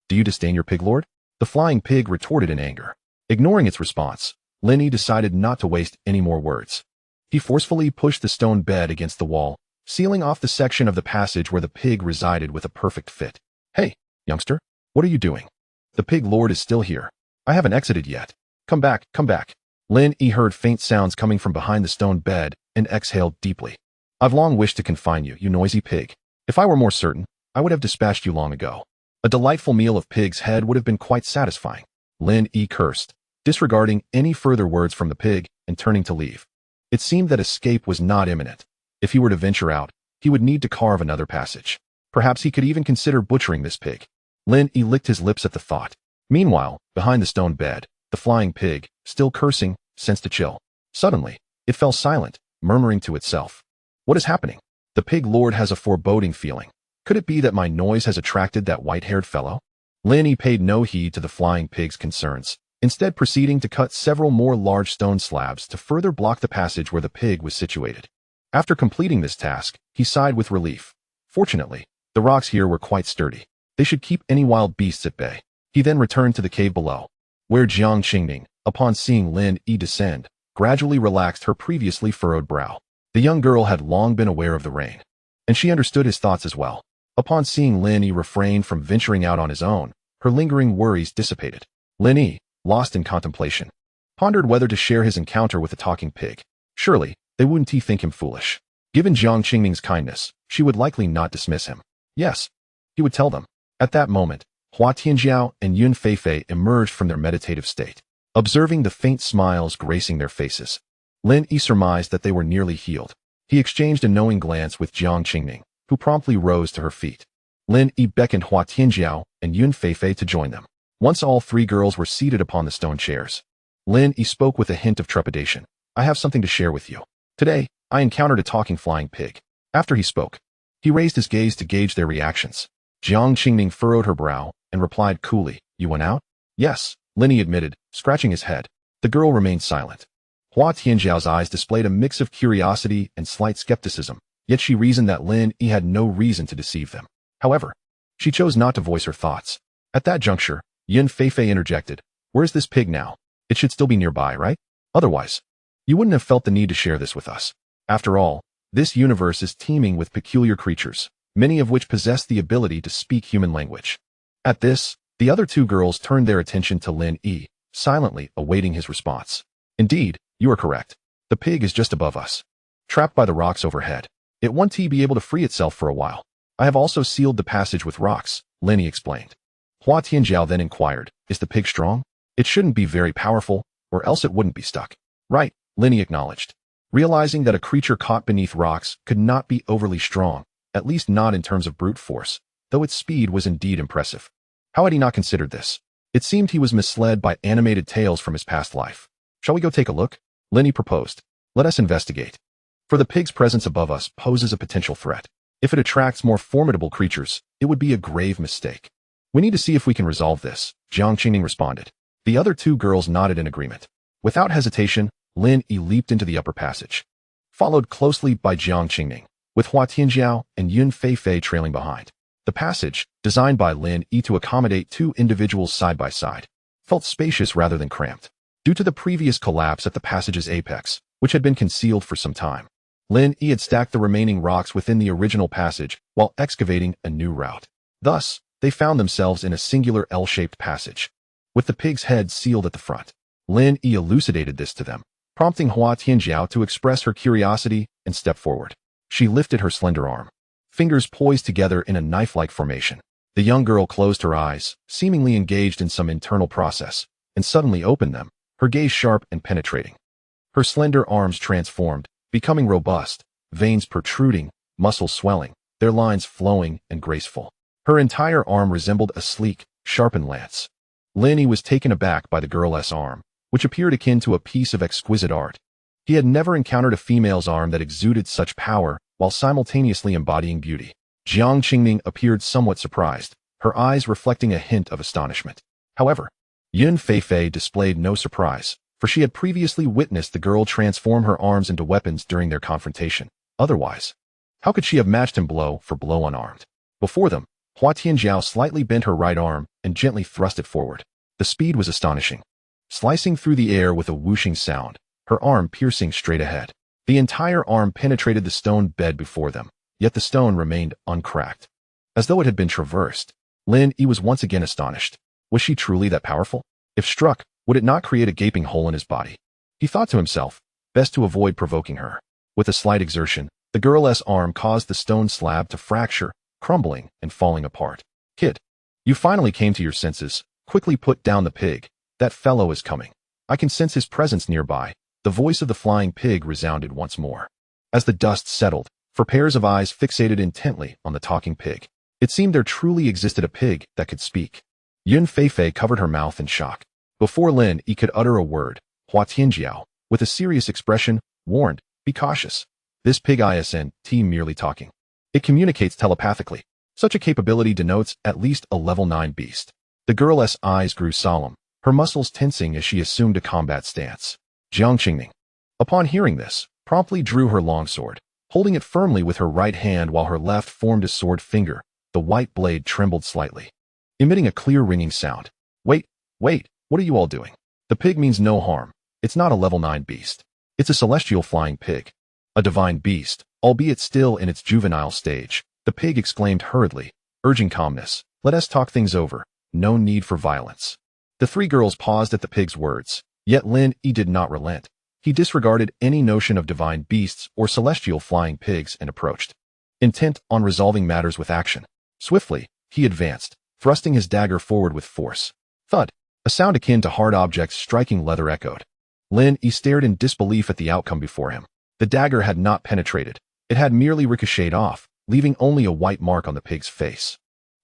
Do you disdain your pig lord?" The flying pig retorted in anger. Ignoring its response, Lin E decided not to waste any more words. He forcefully pushed the stone bed against the wall, sealing off the section of the passage where the pig resided with a perfect fit. "Hey, youngster, what are you doing? The pig lord is still here. I haven't exited yet. Come back, come back." Lin E heard faint sounds coming from behind the stone bed and exhaled deeply. "I've long wished to confine you, you noisy pig. If I were more certain, I would have dispatched you long ago. A delightful meal of pig's head would have been quite satisfying." Lin E cursed, disregarding any further words from the pig and turning to leave. It seemed that escape was not imminent. If he were to venture out, he would need to carve another passage. Perhaps he could even consider butchering this pig. Lin Yi licked his lips at the thought. Meanwhile, behind the stone bed, the flying pig, still cursing, sensed a chill. Suddenly, it fell silent, murmuring to itself. What is happening? The pig lord has a foreboding feeling. Could it be that my noise has attracted that white-haired fellow? Lin Yi paid no heed to the flying pig's concerns, instead proceeding to cut several more large stone slabs to further block the passage where the pig was situated. After completing this task, he sighed with relief. Fortunately, the rocks here were quite sturdy. They should keep any wild beasts at bay. He then returned to the cave below, where Jiang Qingming, upon seeing Lin Yi descend, gradually relaxed her previously furrowed brow. The young girl had long been aware of the rain, and she understood his thoughts as well. Upon seeing Lin Yi refrain from venturing out on his own, her lingering worries dissipated. Lin Yi, lost in contemplation, pondered whether to share his encounter with the talking pig. Surely, they wouldn't think him foolish. Given Jiang Qingming's kindness, she would likely not dismiss him. Yes, he would tell them. At that moment, Hua Tianjiao and Yun Feifei emerged from their meditative state. Observing the faint smiles gracing their faces, Lin Yi surmised that they were nearly healed. He exchanged a knowing glance with Jiang Qingming, who promptly rose to her feet. Lin Yi beckoned Hua Tianjiao and Yun Feifei to join them. Once all three girls were seated upon the stone chairs, Lin Yi spoke with a hint of trepidation. I have something to share with you. Today, I encountered a talking flying pig. After he spoke, he raised his gaze to gauge their reactions. Jiang Qingming furrowed her brow and replied coolly, You went out? Yes, Lin Yi admitted, scratching his head. The girl remained silent. Hua Tianjiao's eyes displayed a mix of curiosity and slight skepticism, yet she reasoned that Lin Yi had no reason to deceive them. However, she chose not to voice her thoughts. At that juncture, Yun Feifei interjected, Where's this pig now? It should still be nearby, right? Otherwise, you wouldn't have felt the need to share this with us. After all, this universe is teeming with peculiar creatures, many of which possess the ability to speak human language. At this, the other two girls turned their attention to Lin Yi, silently awaiting his response. Indeed, you are correct. The pig is just above us, trapped by the rocks overhead. It won't be able to free itself for a while. I have also sealed the passage with rocks, Lin Yi explained. Hua Tianjiao then inquired, Is the pig strong? It shouldn't be very powerful, or else it wouldn't be stuck. Right, Lin Yi acknowledged, realizing that a creature caught beneath rocks could not be overly strong, at least not in terms of brute force, though its speed was indeed impressive. How had he not considered this? It seemed he was misled by animated tales from his past life. Shall we go take a look? Lin Yi proposed. Let us investigate. For the pig's presence above us poses a potential threat. If it attracts more formidable creatures, it would be a grave mistake. We need to see if we can resolve this, Jiang Qingming responded. The other two girls nodded in agreement. Without hesitation, Lin Yi leaped into the upper passage, followed closely by Jiang Qingming, with Hua Tianjiao and Yun Feifei trailing behind. The passage, designed by Lin Yi to accommodate two individuals side by side, felt spacious rather than cramped. Due to the previous collapse at the passage's apex, which had been concealed for some time, Lin Yi had stacked the remaining rocks within the original passage while excavating a new route. Thus, they found themselves in a singular L-shaped passage, with the pig's head sealed at the front. Lin Yi elucidated this to them, prompting Hua Tianjiao to express her curiosity and step forward. She lifted her slender arm, fingers poised together in a knife-like formation. The young girl closed her eyes, seemingly engaged in some internal process, and suddenly opened them, her gaze sharp and penetrating. Her slender arms transformed, becoming robust, veins protruding, muscles swelling, their lines flowing and graceful. Her entire arm resembled a sleek, sharpened lance. Lin Yi was taken aback by the girl's arm, which appeared akin to a piece of exquisite art. He had never encountered a female's arm that exuded such power while simultaneously embodying beauty. Jiang Qingming appeared somewhat surprised, her eyes reflecting a hint of astonishment. However, Yun Feifei displayed no surprise, for she had previously witnessed the girl transform her arms into weapons during their confrontation. Otherwise, how could she have matched him blow for blow unarmed? Before them, Hua Tianjiao slightly bent her right arm and gently thrust it forward. The speed was astonishing, slicing through the air with a whooshing sound, her arm piercing straight ahead. The entire arm penetrated the stone bed before them, yet the stone remained uncracked, as though it had been traversed. Lin Yi was once again astonished. Was she truly that powerful? If struck, would it not create a gaping hole in his body? He thought to himself, best to avoid provoking her. With a slight exertion, the girl's arm caused the stone slab to fracture, crumbling and falling apart. Kid, you finally came to your senses. Quickly put down the pig. That fellow is coming. I can sense his presence nearby. The voice of the flying pig resounded once more. As the dust settled, for pairs of eyes fixated intently on the talking pig, It seemed there truly existed a pig that could speak. Yun Feifei covered her mouth in shock. Before Lin Yi could utter a word, Hua Tianjiao, with a serious expression, warned, "Be cautious. This pig isn't merely talking. It communicates telepathically. Such a capability denotes at least a level 9 beast." The girl's eyes grew solemn, her muscles tensing as she assumed a combat stance. Jiang Qingming, upon hearing this, promptly drew her longsword, holding it firmly with her right hand while her left formed a sword finger. The white blade trembled slightly, emitting a clear ringing sound. Wait, what are you all doing? The pig means no harm. It's not a level 9 beast. It's a celestial flying pig. A divine beast, albeit still in its juvenile stage. The pig exclaimed hurriedly, urging calmness. Let us talk things over. No need for violence. The three girls paused at the pig's words, yet Lin Yi did not relent. He disregarded any notion of divine beasts or celestial flying pigs and approached, intent on resolving matters with action. Swiftly, he advanced, thrusting his dagger forward with force. Thud! A sound akin to hard objects striking leather echoed. Lin Yi stared in disbelief at the outcome before him. The dagger had not penetrated. It had merely ricocheted off, leaving only a white mark on the pig's face,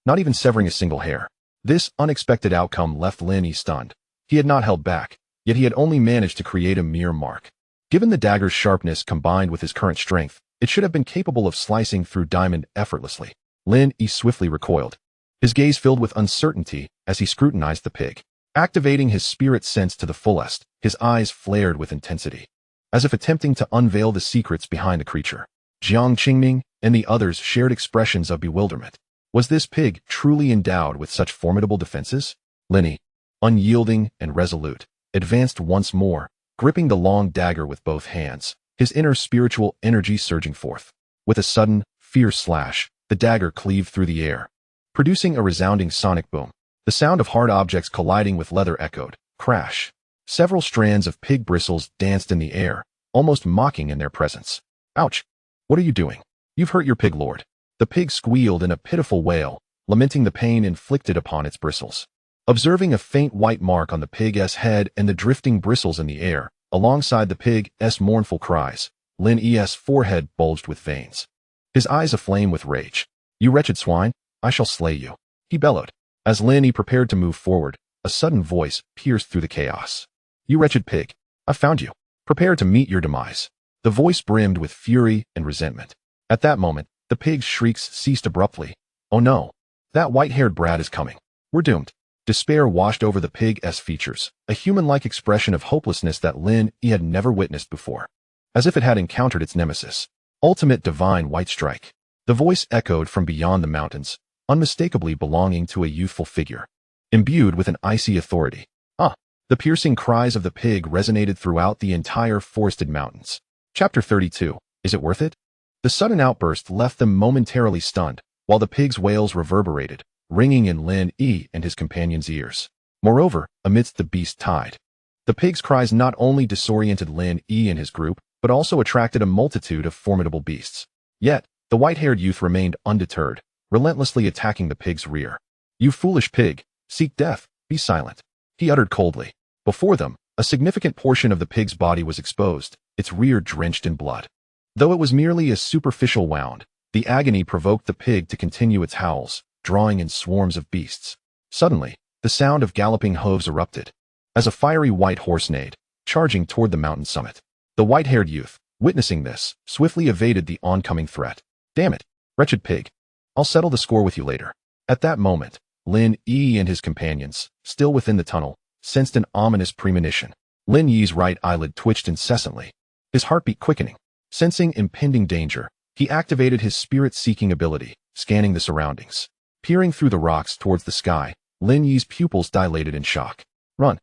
not even severing a single hair. This unexpected outcome left Lin Yi stunned. He had not held back, yet he had only managed to create a mere mark. Given the dagger's sharpness combined with his current strength, it should have been capable of slicing through diamond effortlessly. Lin Yi swiftly recoiled, his gaze filled with uncertainty as he scrutinized the pig. Activating his spirit sense to the fullest, his eyes flared with intensity, as if attempting to unveil the secrets behind the creature. Jiang Qingming and the others shared expressions of bewilderment. Was this pig truly endowed with such formidable defenses? Lin Yi, unyielding and resolute, advanced once more, gripping the long dagger with both hands, his inner spiritual energy surging forth. With a sudden, fierce slash, the dagger cleaved through the air, producing a resounding sonic boom. The sound of hard objects colliding with leather echoed. Crash! Several strands of pig bristles danced in the air, almost mocking in their presence. Ouch! What are you doing? You've hurt your pig lord. The pig squealed in a pitiful wail, lamenting the pain inflicted upon its bristles. Observing a faint white mark on the pig's head and the drifting bristles in the air, alongside the pig's mournful cries, Lin Yi's forehead bulged with veins, his eyes aflame with rage. You wretched swine, I shall slay you, he bellowed. As Lin Yi prepared to move forward, a sudden voice pierced through the chaos. You wretched pig, I found you. Prepare to meet your demise. The voice brimmed with fury and resentment. At that moment, the pig's shrieks ceased abruptly. Oh no! That white-haired brat is coming. We're doomed. Despair washed over the pig's features, a human-like expression of hopelessness that Lin Yi had never witnessed before. As if it had encountered its nemesis. Ultimate divine white strike. The voice echoed from beyond the mountains, unmistakably belonging to a youthful figure, imbued with an icy authority. The piercing cries of the pig resonated throughout the entire forested mountains. Chapter 32. Is it worth it? The sudden outburst left them momentarily stunned, while the pig's wails reverberated, ringing in Lin Yi and his companion's ears. Moreover, amidst the beast tide, the pig's cries not only disoriented Lin Yi and his group, but also attracted a multitude of formidable beasts. Yet, the white-haired youth remained undeterred, relentlessly attacking the pig's rear. You foolish pig, seek death, be silent, he uttered coldly. Before them, a significant portion of the pig's body was exposed, its rear drenched in blood. Though it was merely a superficial wound, the agony provoked the pig to continue its howls, drawing in swarms of beasts. Suddenly, the sound of galloping hooves erupted, as a fiery white horse neighed, charging toward the mountain summit. The white-haired youth, witnessing this, swiftly evaded the oncoming threat. Damn it, wretched pig. I'll settle the score with you later. At that moment, Lin Yi and his companions, still within the tunnel, sensed an ominous premonition. Lin Yi's right eyelid twitched incessantly, his heartbeat quickening. Sensing impending danger, he activated his spirit-seeking ability, scanning the surroundings. Peering through the rocks towards the sky, Lin Yi's pupils dilated in shock. Run!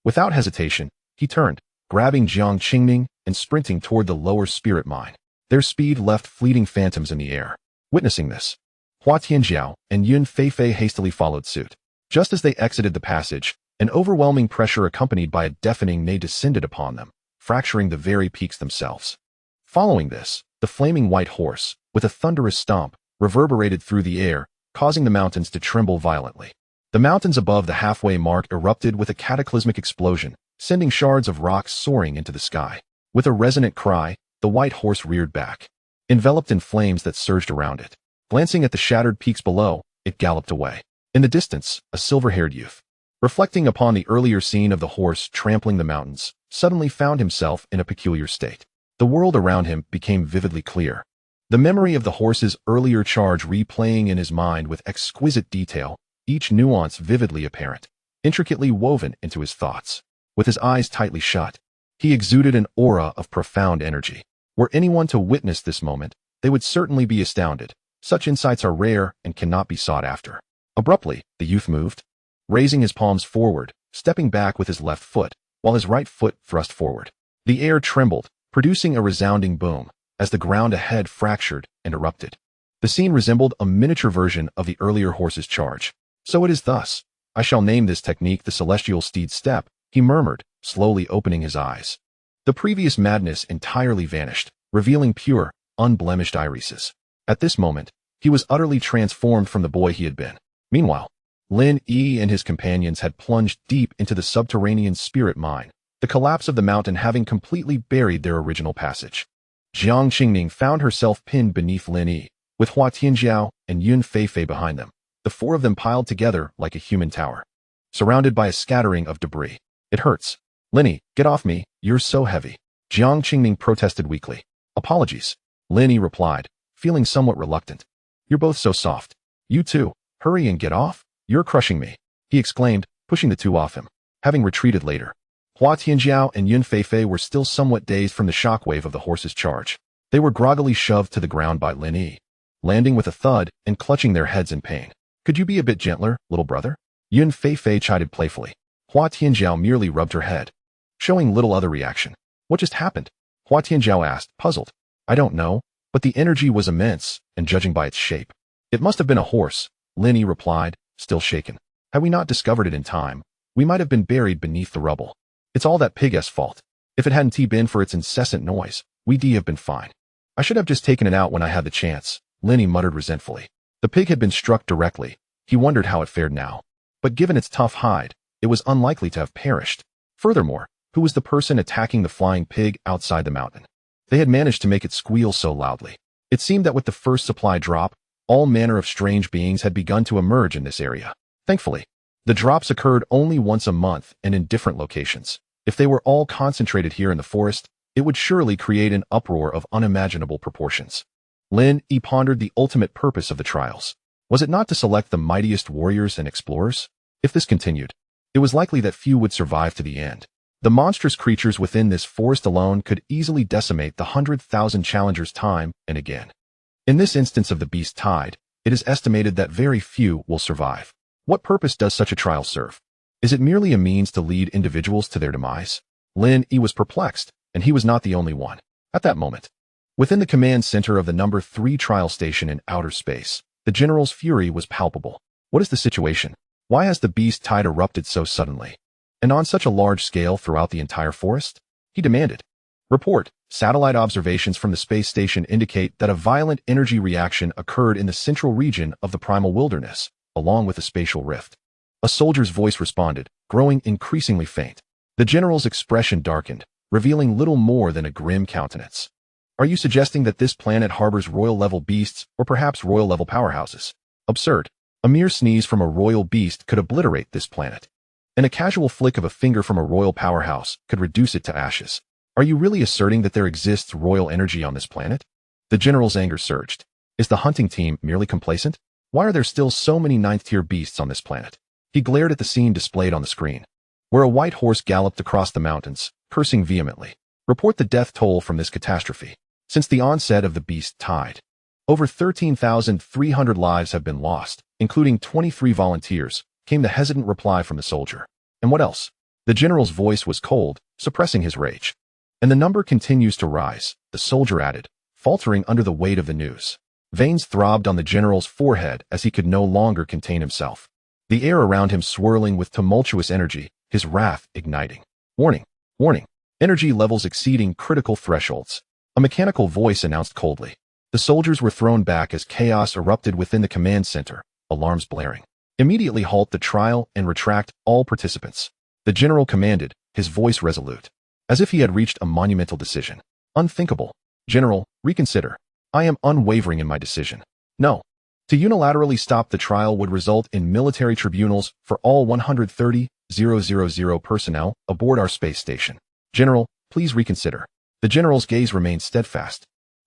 Without hesitation, he turned, grabbing Jiang Qingming and sprinting toward the lower spirit mine. Their speed left fleeting phantoms in the air. Witnessing this, Hua Tianjiao and Yun Feifei hastily followed suit. Just as they exited the passage, an overwhelming pressure accompanied by a deafening neigh descended upon them, fracturing the very peaks themselves. Following this, the flaming white horse, with a thunderous stomp, reverberated through the air, causing the mountains to tremble violently. The mountains above the halfway mark erupted with a cataclysmic explosion, sending shards of rock soaring into the sky. With a resonant cry, the white horse reared back, enveloped in flames that surged around it. Glancing at the shattered peaks below, it galloped away. In the distance, a silver-haired youth, reflecting upon the earlier scene of the horse trampling the mountains, suddenly found himself in a peculiar state. The world around him became vividly clear. The memory of the horse's earlier charge replaying in his mind with exquisite detail, each nuance vividly apparent, intricately woven into his thoughts. With his eyes tightly shut, he exuded an aura of profound energy. Were anyone to witness this moment, they would certainly be astounded. Such insights are rare and cannot be sought after. Abruptly, the youth moved, raising his palms forward, stepping back with his left foot, while his right foot thrust forward. The air trembled, producing a resounding boom, as the ground ahead fractured and erupted. The scene resembled a miniature version of the earlier horse's charge. So it is thus. I shall name this technique the celestial steed step, he murmured, slowly opening his eyes. The previous madness entirely vanished, revealing pure, unblemished irises. At this moment, he was utterly transformed from the boy he had been. Meanwhile, Lin Yi and his companions had plunged deep into the subterranean spirit mine, the collapse of the mountain having completely buried their original passage. Jiang Qingning found herself pinned beneath Lin Yi, with Hua Tianjiao and Yun Feifei behind them, the four of them piled together like a human tower, surrounded by a scattering of debris. It hurts. Lin Yi, get off me, you're so heavy. Jiang Qingning protested weakly. Apologies. Lin Yi replied, feeling somewhat reluctant. You're both so soft. You too, hurry and get off. You're crushing me, he exclaimed, pushing the two off him. Having retreated later, Hua Tianjiao and Yun Feifei were still somewhat dazed from the shockwave of the horse's charge. They were groggily shoved to the ground by Lin Yi, landing with a thud and clutching their heads in pain. Could you be a bit gentler, little brother? Yun Feifei chided playfully. Hua Tianjiao merely rubbed her head, showing little other reaction. What just happened? Hua Tianjiao asked, puzzled. I don't know, but the energy was immense, and judging by its shape, it must have been a horse, Lin Yi replied, still shaken. Had we not discovered it in time, we might have been buried beneath the rubble. It's all that pig's fault. If it hadn't been for its incessant noise, we'd have been fine. I should have just taken it out when I had the chance, Lin Yi muttered resentfully. The pig had been struck directly. He wondered how it fared now. But given its tough hide, it was unlikely to have perished. Furthermore, who was the person attacking the flying pig outside the mountain? They had managed to make it squeal so loudly. It seemed that with the first supply drop, all manner of strange beings had begun to emerge in this area. Thankfully, the drops occurred only once a month and in different locations. If they were all concentrated here in the forest, it would surely create an uproar of unimaginable proportions. Lin Yi pondered the ultimate purpose of the trials. Was it not to select the mightiest warriors and explorers? If this continued, it was likely that few would survive to the end. The monstrous creatures within this forest alone could easily decimate the 100,000 challengers time and again. In this instance of the beast tide, it is estimated that very few will survive. What purpose does such a trial serve? Is it merely a means to lead individuals to their demise? Lin Yi was perplexed, and he was not the only one. At that moment, within the command center of the number 3 trial station in outer space, the general's fury was palpable. What is the situation? Why has the beast tide erupted so suddenly? And on such a large scale throughout the entire forest? He demanded. Report. Satellite observations from the space station indicate that a violent energy reaction occurred in the central region of the primal wilderness, along with a spatial rift. A soldier's voice responded, growing increasingly faint. The general's expression darkened, revealing little more than a grim countenance. Are you suggesting that this planet harbors royal-level beasts or perhaps royal-level powerhouses? Absurd. A mere sneeze from a royal beast could obliterate this planet, and a casual flick of a finger from a royal powerhouse could reduce it to ashes. Are you really asserting that there exists royal energy on this planet? The general's anger surged. Is the hunting team merely complacent? Why are there still so many 9th-tier beasts on this planet? He glared at the scene displayed on the screen, where a white horse galloped across the mountains, cursing vehemently. Report the death toll from this catastrophe. Since the onset of the beast tide, over 13,300 lives have been lost, including 23 volunteers, came the hesitant reply from the soldier. And what else? The general's voice was cold, suppressing his rage. And the number continues to rise, the soldier added, faltering under the weight of the news. Veins throbbed on the general's forehead as he could no longer contain himself. The air around him swirling with tumultuous energy, his wrath igniting. Warning! Warning! Energy levels exceeding critical thresholds. A mechanical voice announced coldly. The soldiers were thrown back as chaos erupted within the command center, alarms blaring. Immediately halt the trial and retract all participants. The general commanded, his voice resolute, as if he had reached a monumental decision. Unthinkable. General, reconsider. I am unwavering in my decision. No. To unilaterally stop the trial would result in military tribunals for all 130,000 personnel aboard our space station. General, please reconsider. The general's gaze remained steadfast.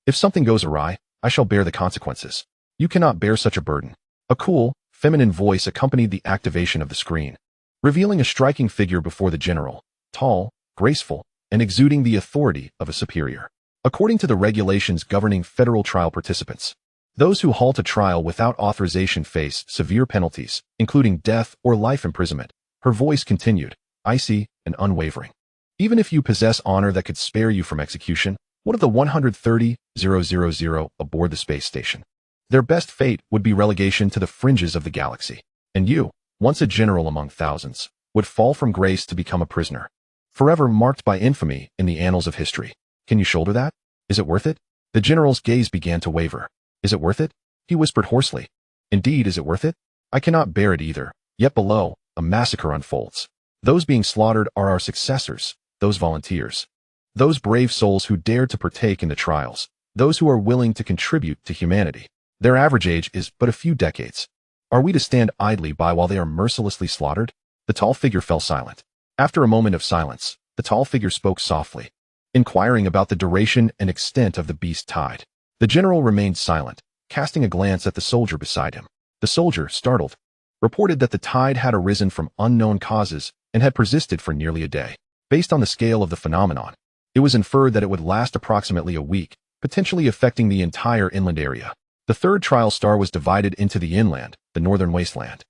If something goes awry, I shall bear the consequences. You cannot bear such a burden. A cool, feminine voice accompanied the activation of the screen, revealing a striking figure before the general, tall, graceful, and exuding the authority of a superior. According to the regulations governing federal trial participants, those who halt a trial without authorization face severe penalties, including death or life imprisonment. Her voice continued, icy and unwavering. Even if you possess honor that could spare you from execution, what of the 130,000 aboard the space station? Their best fate would be relegation to the fringes of the galaxy. And you, once a general among thousands, would fall from grace to become a prisoner, forever marked by infamy in the annals of history. Can you shoulder that? Is it worth it? The general's gaze began to waver. Is it worth it? He whispered hoarsely. Indeed, is it worth it? I cannot bear it either. Yet below, a massacre unfolds. Those being slaughtered are our successors, those volunteers, those brave souls who dared to partake in the trials, those who are willing to contribute to humanity. Their average age is but a few decades. Are we to stand idly by while they are mercilessly slaughtered? The tall figure fell silent. After a moment of silence, the tall figure spoke softly, inquiring about the duration and extent of the beast tide. The general remained silent, casting a glance at the soldier beside him. The soldier, startled, reported that the tide had arisen from unknown causes and had persisted for nearly a day. Based on the scale of the phenomenon, it was inferred that it would last approximately a week, potentially affecting the entire inland area. The third trial star was divided into the inland, the northern wasteland,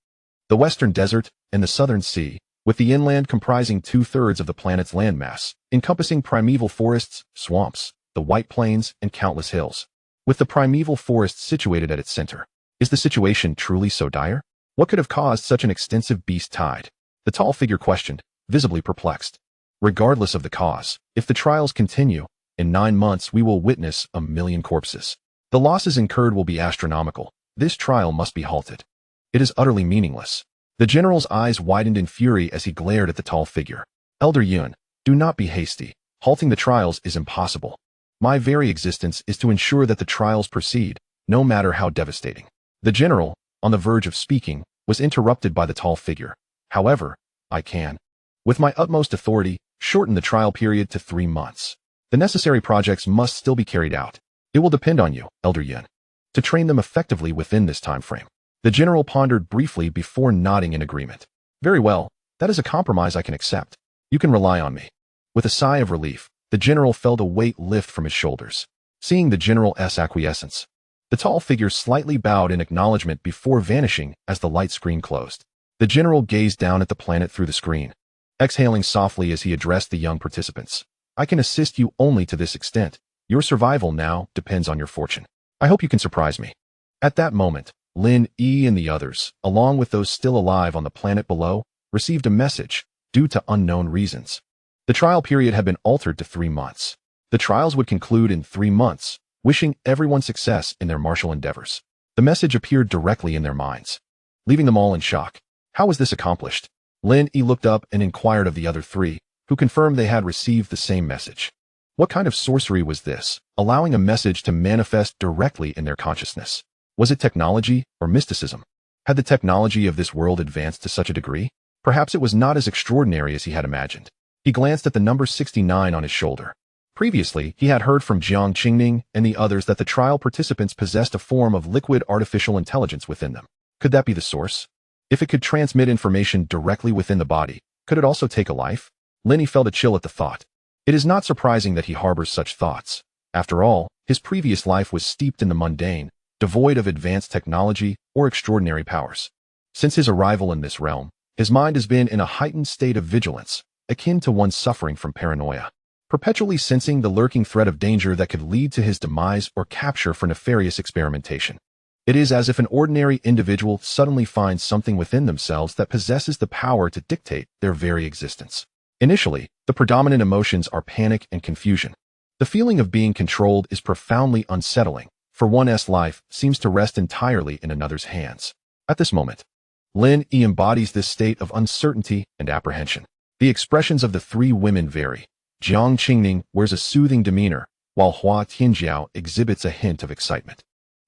the western desert, and the southern sea, with the inland comprising 2/3 of the planet's landmass, encompassing primeval forests, swamps, the White Plains, and countless hills, with the primeval forests situated at its center. Is the situation truly so dire? What could have caused such an extensive beast tide? The tall figure questioned, visibly perplexed. Regardless of the cause, if the trials continue, in 9 months we will witness 1 million corpses. The losses incurred will be astronomical. This trial must be halted. It is utterly meaningless. The general's eyes widened in fury as he glared at the tall figure. Elder Yun, do not be hasty. Halting the trials is impossible. My very existence is to ensure that the trials proceed, no matter how devastating. The general, on the verge of speaking, was interrupted by the tall figure. However, I can, with my utmost authority, shorten the trial period to 3 months. The necessary projects must still be carried out. It will depend on you, Elder Yun, to train them effectively within this time frame. The general pondered briefly before nodding in agreement. Very well, that is a compromise I can accept. You can rely on me. With a sigh of relief, the general felt a weight lift from his shoulders. Seeing the general's acquiescence, the tall figure slightly bowed in acknowledgement before vanishing as the light screen closed. The general gazed down at the planet through the screen, exhaling softly as he addressed the young participants. I can assist you only to this extent. Your survival now depends on your fortune. I hope you can surprise me. At that moment, Lin E and the others, along with those still alive on the planet below, received a message, due to unknown reasons. The trial period had been altered to 3 months. The trials would conclude in 3 months, wishing everyone success in their martial endeavors. The message appeared directly in their minds, leaving them all in shock. How was this accomplished? Lin E looked up and inquired of the other 3, who confirmed they had received the same message. What kind of sorcery was this, allowing a message to manifest directly in their consciousness? Was it technology or mysticism? Had the technology of this world advanced to such a degree? Perhaps it was not as extraordinary as he had imagined. He glanced at the number 69 on his shoulder. Previously, he had heard from Jiang Qingning and the others that the trial participants possessed a form of liquid artificial intelligence within them. Could that be the source? If it could transmit information directly within the body, could it also take a life? Linny felt a chill at the thought. It is not surprising that he harbors such thoughts. After all, his previous life was steeped in the mundane, devoid of advanced technology or extraordinary powers. Since his arrival in this realm, his mind has been in a heightened state of vigilance, akin to one suffering from paranoia, perpetually sensing the lurking threat of danger that could lead to his demise or capture for nefarious experimentation. It is as if an ordinary individual suddenly finds something within themselves that possesses the power to dictate their very existence. Initially, the predominant emotions are panic and confusion. The feeling of being controlled is profoundly unsettling, for one's life seems to rest entirely in another's hands. At this moment, Lin E embodies this state of uncertainty and apprehension. The expressions of the 3 women vary. Jiang Qingning wears a soothing demeanor, while Hua Tianjiao exhibits a hint of excitement.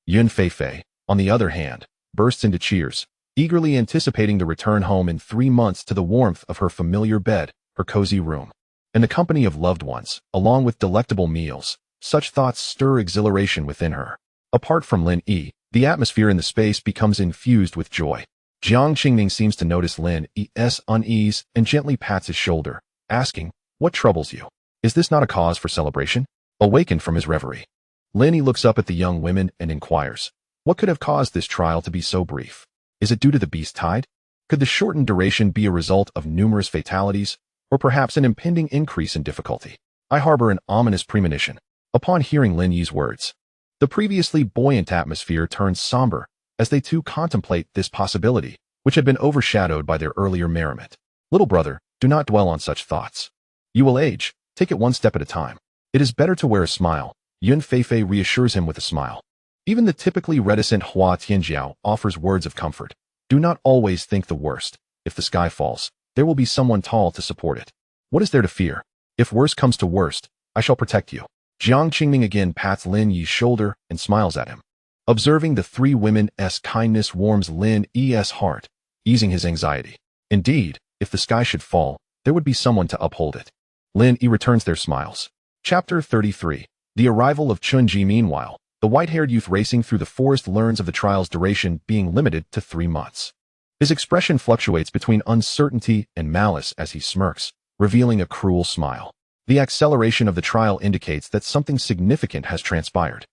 Yun Feifei, on the other hand, bursts into cheers, eagerly anticipating the return home in 3 months to the warmth of her familiar bed, her cozy room, and the company of loved ones, along with delectable meals. Such thoughts stir exhilaration within her. Apart from Lin Yi, the atmosphere in the space becomes infused with joy. Jiang Qingming seems to notice Lin Yi's unease and gently pats his shoulder, asking, "What troubles you? Is this not a cause for celebration?" Awakened from his reverie, Lin Yi looks up at the young women and inquires, "What could have caused this trial to be so brief? Is it due to the beast tide? Could the shortened duration be a result of numerous fatalities, or perhaps an impending increase in difficulty? I harbor an ominous premonition." Upon hearing Lin Yi's words, the previously buoyant atmosphere turns somber as they too contemplate this possibility, which had been overshadowed by their earlier merriment. "Little brother, do not dwell on such thoughts. You will age, take it one step at a time. It is better to wear a smile." Yun Feifei reassures him with a smile. Even the typically reticent Hua Tianjiao offers words of comfort. "Do not always think the worst. If the sky falls, there will be someone tall to support it. What is there to fear? If worst comes to worst, I shall protect you." Jiang Qingming again pats Lin Yi's shoulder and smiles at him. Observing the three women's kindness warms Lin Yi's heart, easing his anxiety. Indeed, if the sky should fall, there would be someone to uphold it. Lin Yi returns their smiles. Chapter 33. The arrival of Chunji. Meanwhile, the white-haired youth racing through the forest learns of the trial's duration being limited to 3 months. His expression fluctuates between uncertainty and malice as he smirks, revealing a cruel smile. The acceleration of the trial indicates that something significant has transpired.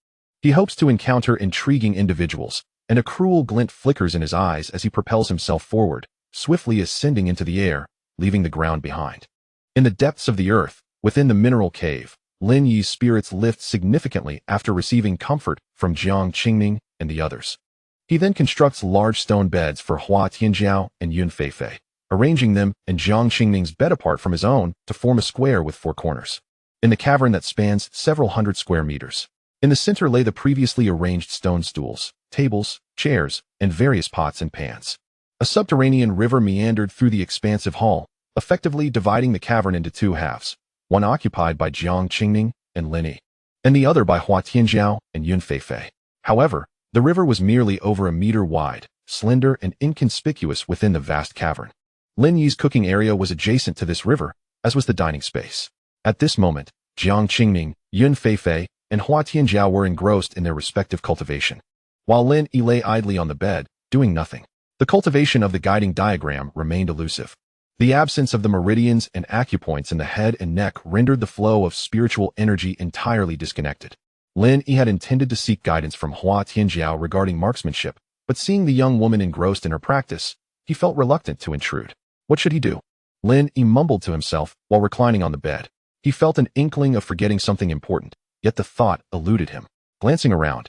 He hopes to encounter intriguing individuals, and a cruel glint flickers in his eyes as he propels himself forward, swiftly ascending into the air, leaving the ground behind. In the depths of the earth, within the mineral cave, Lin Yi's spirits lift significantly after receiving comfort from Jiang Qingming and the others. He then constructs large stone beds for Hua Tianjiao and Yun Feifei, arranging them and Jiang Qingming's bed apart from his own to form a square with 4 corners. In the cavern that spans several hundred square meters, in the center lay the previously arranged stone stools, tables, chairs, and various pots and pans. A subterranean river meandered through the expansive hall, effectively dividing the cavern into 2 halves, one occupied by Jiang Qingming and Lin Yi, and the other by Hua Tianjiao and Yun Feifei. However, the river was merely over a meter wide, slender and inconspicuous within the vast cavern. Lin Yi's cooking area was adjacent to this river, as was the dining space. At this moment, Jiang Qingming, Yun Feifei, and Hua Tianjiao were engrossed in their respective cultivation, while Lin Yi lay idly on the bed, doing nothing. The cultivation of the guiding diagram remained elusive. The absence of the meridians and acupoints in the head and neck rendered the flow of spiritual energy entirely disconnected. Lin Yi had intended to seek guidance from Hua Tianjiao regarding marksmanship, but seeing the young woman engrossed in her practice, he felt reluctant to intrude. What should he do? Lin Yi mumbled to himself while reclining on the bed. He felt an inkling of forgetting something important, yet the thought eluded him. Glancing around,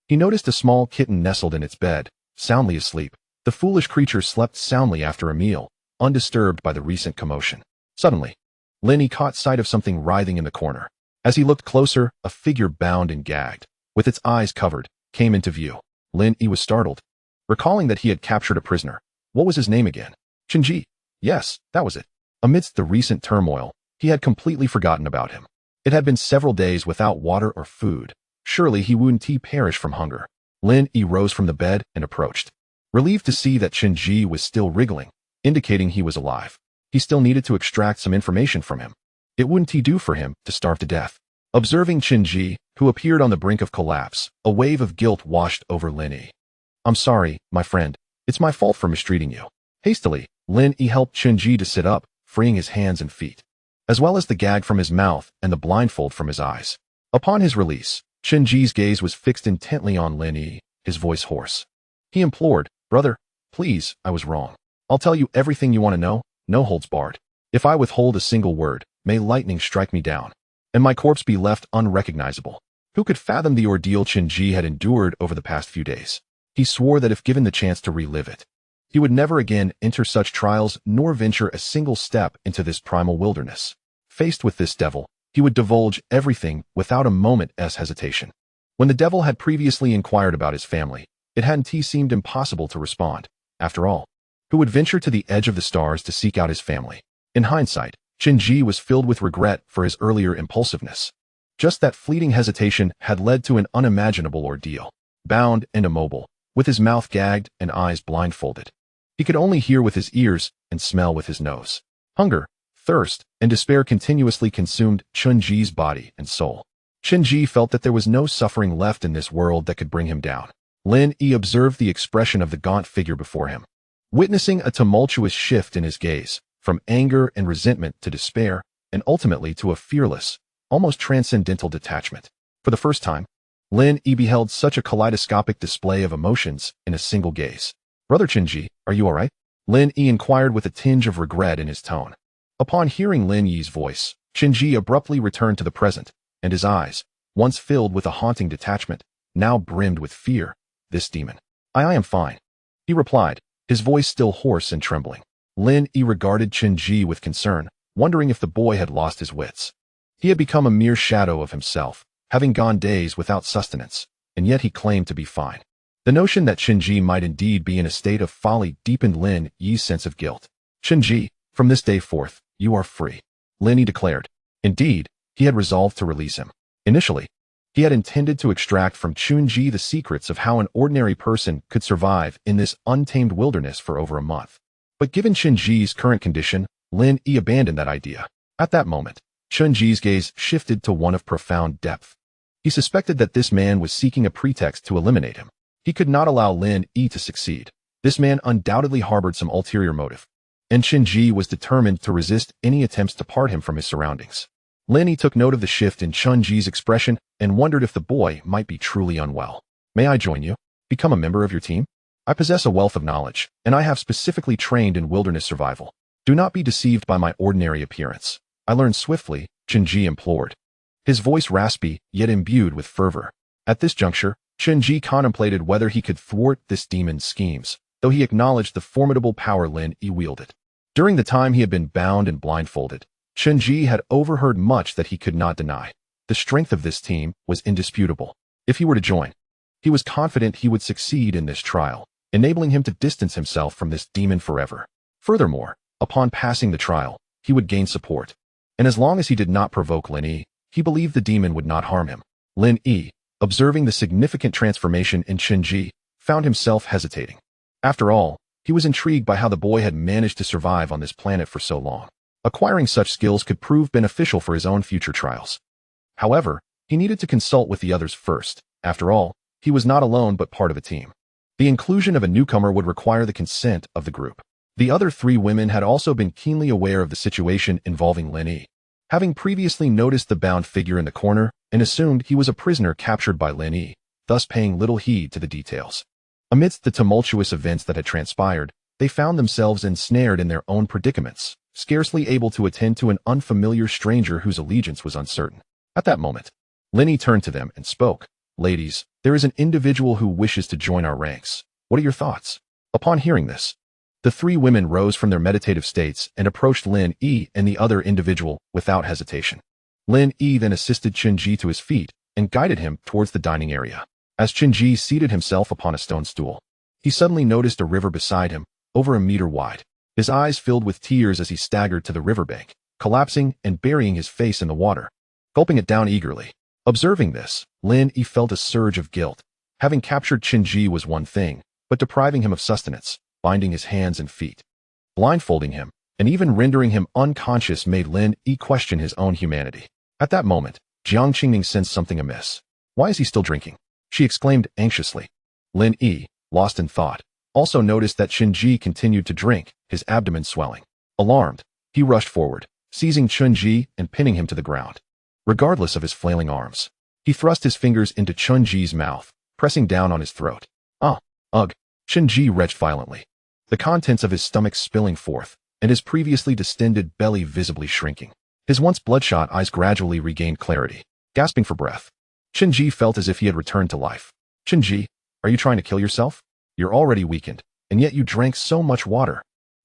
he noticed a small kitten nestled in its bed, soundly asleep. The foolish creature slept soundly after a meal, undisturbed by the recent commotion. Suddenly, Lin Yi caught sight of something writhing in the corner. As he looked closer, a figure bound and gagged, with its eyes covered, came into view. Lin Yi was startled, recalling that he had captured a prisoner. What was his name again? Chunji. Yes, that was it. Amidst the recent turmoil, he had completely forgotten about him. It had been several days without water or food. Surely he wouldn't perish from hunger. Lin Yi rose from the bed and approached, relieved to see that Chunji was still wriggling, indicating he was alive. He still needed to extract some information from him. It wouldn't do for him to starve to death. Observing Chunji, who appeared on the brink of collapse, a wave of guilt washed over Lin Yi. "I'm sorry, my friend. It's my fault for mistreating you." Hastily, Lin Yi helped Chunji to sit up, freeing his hands and feet, as well as the gag from his mouth and the blindfold from his eyes. Upon his release, Chunji's gaze was fixed intently on Lin Yi, his voice hoarse. He implored, "Brother, please, I was wrong. I'll tell you everything you want to know, no holds barred. If I withhold a single word, may lightning strike me down, and my corpse be left unrecognizable." Who could fathom the ordeal Chunji had endured over the past few days? He swore that if given the chance to relive it, he would never again enter such trials nor venture a single step into this primal wilderness. Faced with this devil, he would divulge everything without a moment's hesitation. When the devil had previously inquired about his family, it hadn't seemed impossible to respond. After all, who would venture to the edge of the stars to seek out his family? In hindsight, Chunji was filled with regret for his earlier impulsiveness. Just that fleeting hesitation had led to an unimaginable ordeal. Bound and immobile, with his mouth gagged and eyes blindfolded. He could only hear with his ears and smell with his nose. Hunger, thirst, and despair continuously consumed Chun-Ji's body and soul. Chun-Ji felt that there was no suffering left in this world that could bring him down. Lin Yi observed the expression of the gaunt figure before him, witnessing a tumultuous shift in his gaze, from anger and resentment to despair, and ultimately to a fearless, almost transcendental detachment. For the first time, Lin Yi beheld such a kaleidoscopic display of emotions in a single gaze. "Brother Chun-Ji, are you all right?" Lin Yi inquired with a tinge of regret in his tone. Upon hearing Lin Yi's voice, Chun-Ji abruptly returned to the present, and his eyes, once filled with a haunting detachment, now brimmed with fear. "This demon. I am fine," he replied, his voice still hoarse and trembling. Lin Yi regarded Chun-Ji with concern, wondering if the boy had lost his wits. He had become a mere shadow of himself, having gone days without sustenance, and yet he claimed to be fine. The notion that Chun-Ji might indeed be in a state of folly deepened Lin Yi's sense of guilt. "Chun-Ji, from this day forth, you are free," Lin Yi declared. Indeed, he had resolved to release him. Initially, he had intended to extract from Chun-Ji the secrets of how an ordinary person could survive in this untamed wilderness for over a month. But given Chun-Ji's current condition, Lin Yi abandoned that idea. At that moment, Chun-Ji's gaze shifted to one of profound depth. He suspected that this man was seeking a pretext to eliminate him. He could not allow Lin Yi to succeed. This man undoubtedly harbored some ulterior motive, and Chun-Ji was determined to resist any attempts to part him from his surroundings. Lin Yi took note of the shift in Chun-Ji's expression and wondered if the boy might be truly unwell. "May I join you? Become a member of your team? I possess a wealth of knowledge, and I have specifically trained in wilderness survival. Do not be deceived by my ordinary appearance. I learn swiftly," Chun-Ji implored, his voice raspy yet imbued with fervor. At this juncture, Chun-Ji contemplated whether he could thwart this demon's schemes, though he acknowledged the formidable power Lin Yi wielded. During the time he had been bound and blindfolded, Chun-Ji had overheard much that he could not deny. The strength of this team was indisputable. If he were to join, he was confident he would succeed in this trial, enabling him to distance himself from this demon forever. Furthermore, upon passing the trial, he would gain support. And as long as he did not provoke Lin Yi, he believed the demon would not harm him. Lin Yi, observing the significant transformation in Chun-Ji, found himself hesitating. After all, he was intrigued by how the boy had managed to survive on this planet for so long. Acquiring such skills could prove beneficial for his own future trials. However, he needed to consult with the others first. After all, he was not alone but part of a team. The inclusion of a newcomer would require the consent of the group. The other three women had also been keenly aware of the situation involving Lin Yi, having previously noticed the bound figure in the corner and assumed he was a prisoner captured by Lin Yi, thus paying little heed to the details. Amidst the tumultuous events that had transpired, they found themselves ensnared in their own predicaments, scarcely able to attend to an unfamiliar stranger whose allegiance was uncertain. At that moment, Lin Yi turned to them and spoke. "Ladies, there is an individual who wishes to join our ranks. What are your thoughts?" Upon hearing this, the three women rose from their meditative states and approached Lin Yi and the other individual without hesitation. Lin Yi then assisted Chun-Ji to his feet and guided him towards the dining area. As Chun-Ji seated himself upon a stone stool, he suddenly noticed a river beside him, over a meter wide. His eyes filled with tears as he staggered to the riverbank, collapsing and burying his face in the water, gulping it down eagerly. Observing this, Lin Yi felt a surge of guilt. Having captured Chun-Ji was one thing, but depriving him of sustenance, binding his hands and feet, blindfolding him, and even rendering him unconscious made Lin Yi question his own humanity. At that moment, Jiang Qingning sensed something amiss. "Why is he still drinking?" she exclaimed anxiously. Lin Yi, lost in thought, also noticed that Chun-Ji continued to drink, his abdomen swelling. Alarmed, he rushed forward, seizing Chun-Ji and pinning him to the ground. Regardless of his flailing arms, he thrust his fingers into Chun-Ji's mouth, pressing down on his throat. Ugh! Chun-Ji retched violently, the contents of his stomach spilling forth, and his previously distended belly visibly shrinking. His once bloodshot eyes gradually regained clarity. Gasping for breath, Chun-Ji felt as if he had returned to life. "Chun-Ji, are you trying to kill yourself? You're already weakened, and yet you drank so much water,"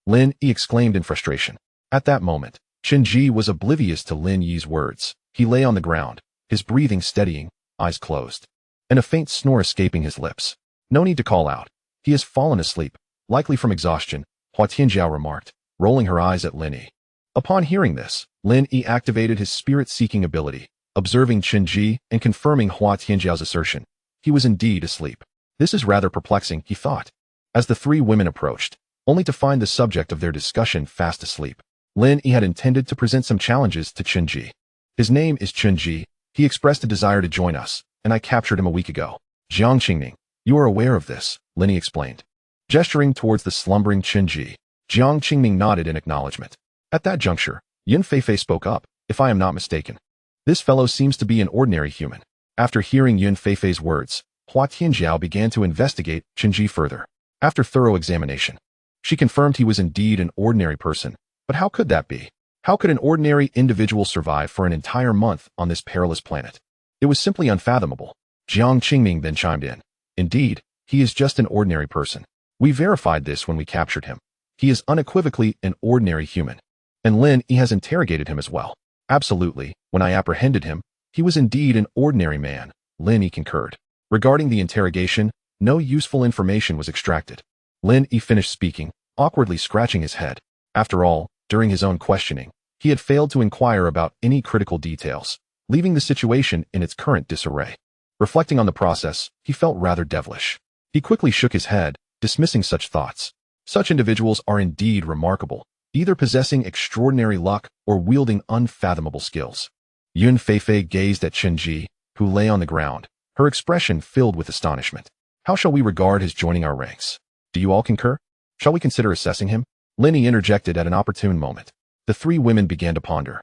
Lin Yi exclaimed in frustration. At that moment, Chun-Ji was oblivious to Lin Yi's words. He lay on the ground, his breathing steadying, eyes closed, and a faint snore escaping his lips. "No need to call out. He has fallen asleep, likely from exhaustion," Hua Tianjiao remarked, rolling her eyes at Lin Yi. Upon hearing this, Lin Yi activated his spirit-seeking ability, observing Chun-Ji and confirming Hua Tianjiao's assertion. He was indeed asleep. This is rather perplexing, he thought, as the three women approached, only to find the subject of their discussion fast asleep. Lin Yi had intended to present some challenges to Chunji. His name is Chunji. He expressed a desire to join us, and I captured him a week ago. Jiang Qingming, you are aware of this, Lin Yi explained. Gesturing towards the slumbering Chunji, Jiang Qingming nodded in acknowledgement. At that juncture, Yun Feifei spoke up, if I am not mistaken. This fellow seems to be an ordinary human. After hearing Yun Feifei's words, Hua Tianjiao began to investigate Chunji further. After thorough examination, she confirmed he was indeed an ordinary person. But how could that be? How could an ordinary individual survive for an entire month on this perilous planet? It was simply unfathomable. Jiang Qingming then chimed in. Indeed, he is just an ordinary person. We verified this when we captured him. He is unequivocally an ordinary human. And Lin Yi has interrogated him as well. Absolutely, when I apprehended him, he was indeed an ordinary man, Lin Yi concurred. Regarding the interrogation, no useful information was extracted. Lin Yi finished speaking, awkwardly scratching his head. After all, during his own questioning, he had failed to inquire about any critical details, leaving the situation in its current disarray. Reflecting on the process, he felt rather devilish. He quickly shook his head, dismissing such thoughts. Such individuals are indeed remarkable, either possessing extraordinary luck or wielding unfathomable skills. Yun Feifei gazed at Chunji, who lay on the ground, her expression filled with astonishment. How shall we regard his joining our ranks? Do you all concur? Shall we consider assessing him? Lin Yi interjected at an opportune moment. The three women began to ponder.